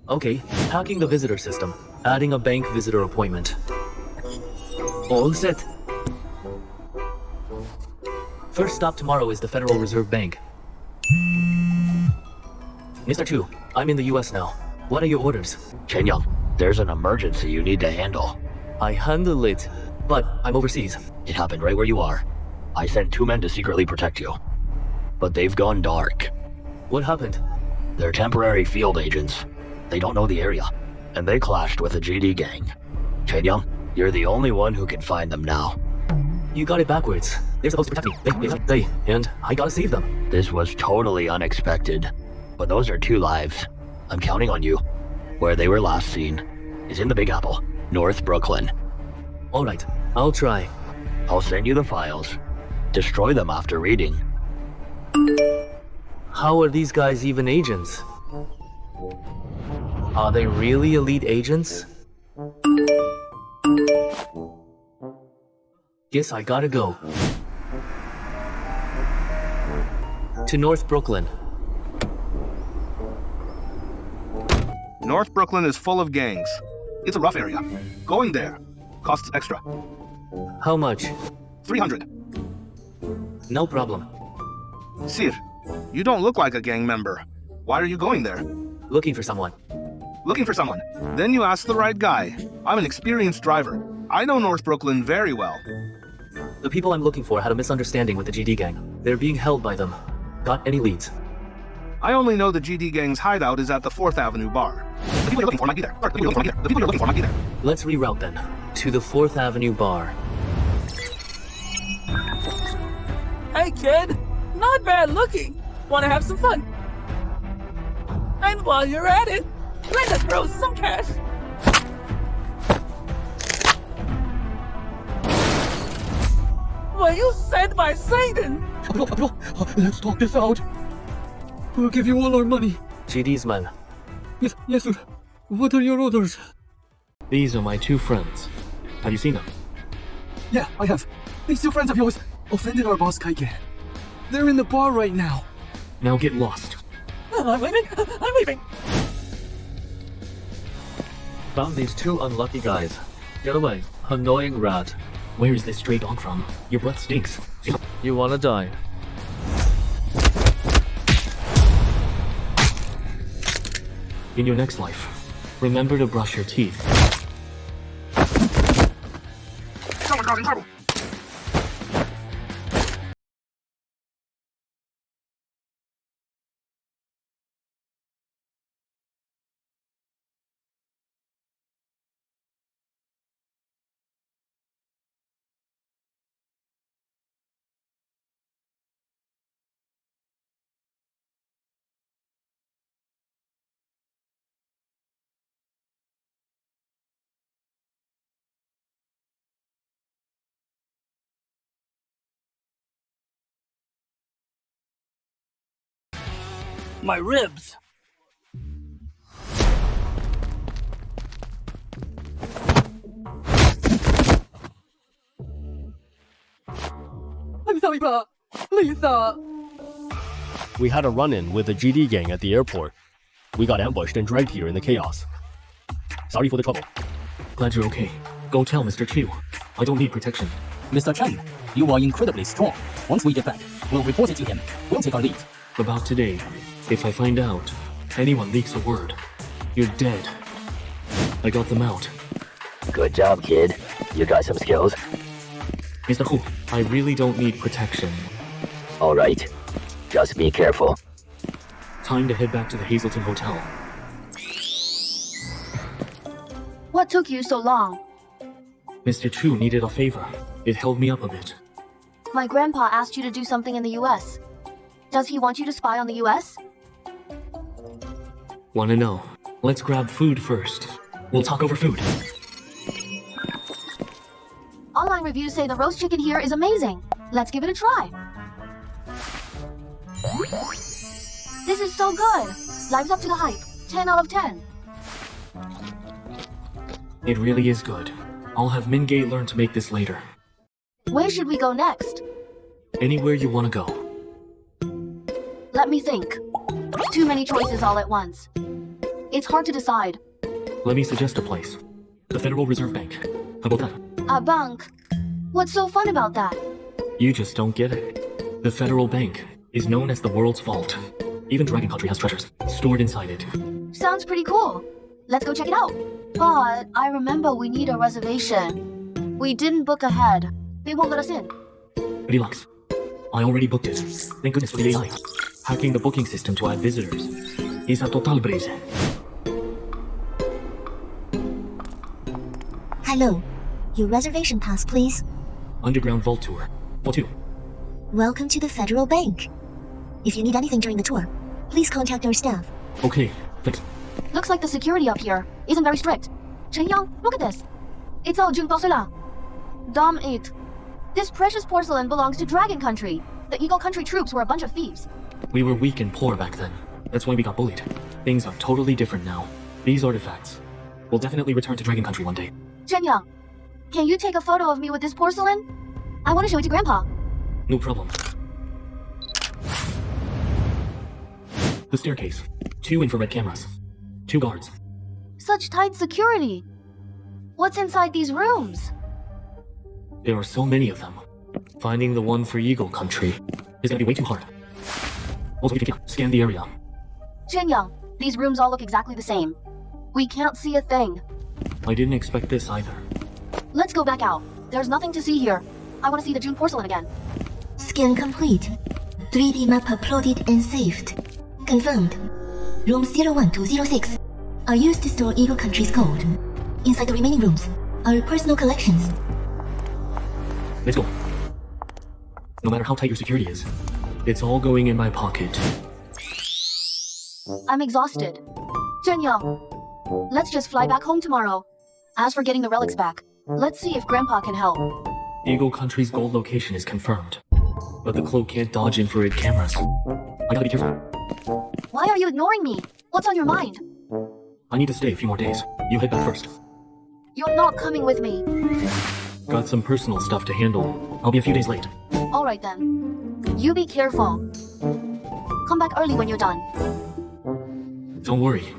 Okay, hacking the visitor system. Adding a bank visitor appointment. All set. First stop tomorrow is the Federal Reserve Bank. Mr. Chu, I'm in the US now. What are your orders? Chen Yang, there's an emergency you need to handle. I handle it, but I'm overseas. It happened right where you are. I sent 2 men to secretly protect you. But they've gone dark. What happened? They're temporary field agents. They don't know the area, and they clashed with a GD gang. Chen Yang, you're the only one who can find them now. You got it backwards. They're supposed to protect me. And I gotta save them. This was totally unexpected. But those are 2 lives. I'm counting on you. Where they were last seen is in the Big Apple, North Brooklyn. Alright, I'll try. I'll send you the files. Destroy them after reading. How are these guys even agents? Are they really elite agents? Guess I gotta go. To North Brooklyn. North Brooklyn is full of gangs. It's a rough area. Going there costs extra. How much? 300. No problem. Sir, you don't look like a gang member. Why are you going there? Looking for someone. Looking for someone. Then you asked the right guy. I'm an experienced driver. I know North Brooklyn very well. The people I'm looking for had a misunderstanding with the GD gang. They're being held by them. Got any leads? I only know the GD gang's hideout is at the 4th Avenue bar. The people you're looking for might be there. The people you're looking for might be there. Let's reroute then. To the 4th Avenue bar. Hey kid, not bad looking. Wanna have some fun? And while you're at it, let's throw some cash. Were you sent by Satan? Let's talk this out. We'll give you all our money. GD's men. Yes, sir. What are your orders? These are my 2 friends. Have you seen them? Yeah, I have. These 2 friends of yours offended our boss Kaike. They're in the bar right now. Now get lost. I'm leaving. I'm leaving. Found these 2 unlucky guys. Get away, annoying rat. Where is this stray dog from? Your breath stinks. You wanna die? In your next life, remember to brush your teeth. My ribs. I'm sorry, Pa. Please, We had a run-in with the GD gang at the airport. We got ambushed and dragged here in the chaos. Sorry for the trouble. Glad you're okay. Go tell Mr. Chu. I don't need protection. Mr. Chen, you are incredibly strong. Once we get back, we'll report it to him. We'll take our lead. About today, if I find out anyone leaks a word, you're dead. I got them out. Good job, kid. You got some skills. Mr. Hu, I really don't need protection. Alright. Just be careful. Time to head back to the Hazelton Hotel. What took you so long? Mr. Chu needed a favor. It held me up a bit. My grandpa asked you to do something in the US. Does he want you to spy on the US? Wanna know? Let's grab food first. We'll talk over food. Online reviews say the roast chicken here is amazing. Let's give it a try. This is so good. Lives up to the hype. 10 out of 10. It really is good. I'll have Mingay learn to make this later. Where should we go next? Anywhere you wanna go. Let me think. Too many choices all at once. It's hard to decide. Let me suggest a place. The Federal Reserve Bank. How about that? A bank? What's so fun about that? You just don't get it. The Federal Bank is known as the world's vault. Even Dragon Country has treasures stored inside it. Sounds pretty cool. Let's go check it out. But I remember we need a reservation. We didn't book ahead. They won't let us in. Relax. I already booked it. Thank goodness for the AI. Hacking the booking system to add visitors is a total breeze. Hello. Your reservation pass, please. Underground vault tour. What to? Welcome to the Federal Bank. If you need anything during the tour, please contact our staff. Okay, thanks. Looks like the security up here isn't very strict. Chen Yang, look at this. It's all June Porcelain. Dom 8. This precious porcelain belongs to Dragon Country. The Eagle Country troops were a bunch of thieves. We were weak and poor back then. That's why we got bullied. Things are totally different now. These artifacts will definitely return to Dragon Country one day. Chen Yang, can you take a photo of me with this porcelain? I want to show it to Grandpa. No problem. The staircase. 2 infrared cameras. 2 guards. Such tight security. What's inside these rooms? There are so many of them. Finding the one for Eagle Country is gonna be way too hard. Also, we can scan the area. Chen Yang, these rooms all look exactly the same. We can't see a thing. I didn't expect this either. Let's go back out. There's nothing to see here. I want to see the June porcelain again. Scan complete. 3D map uploaded and saved. Confirmed. Rooms 01 to 06 are used to store Eagle Country's gold. Inside the remaining rooms are personal collections. Let's go. No matter how tight your security is, it's all going in my pocket. I'm exhausted. Chen Yang, let's just fly back home tomorrow. As for getting the relics back, let's see if Grandpa can help. Eagle Country's gold location is confirmed, but the cloak can't dodge infrared cameras. I gotta be careful. Why are you ignoring me? What's on your mind? I need to stay a few more days. You head back first. You're not coming with me. Got some personal stuff to handle. I'll be a few days late. Alright then. You be careful. Come back early when you're done. Don't worry.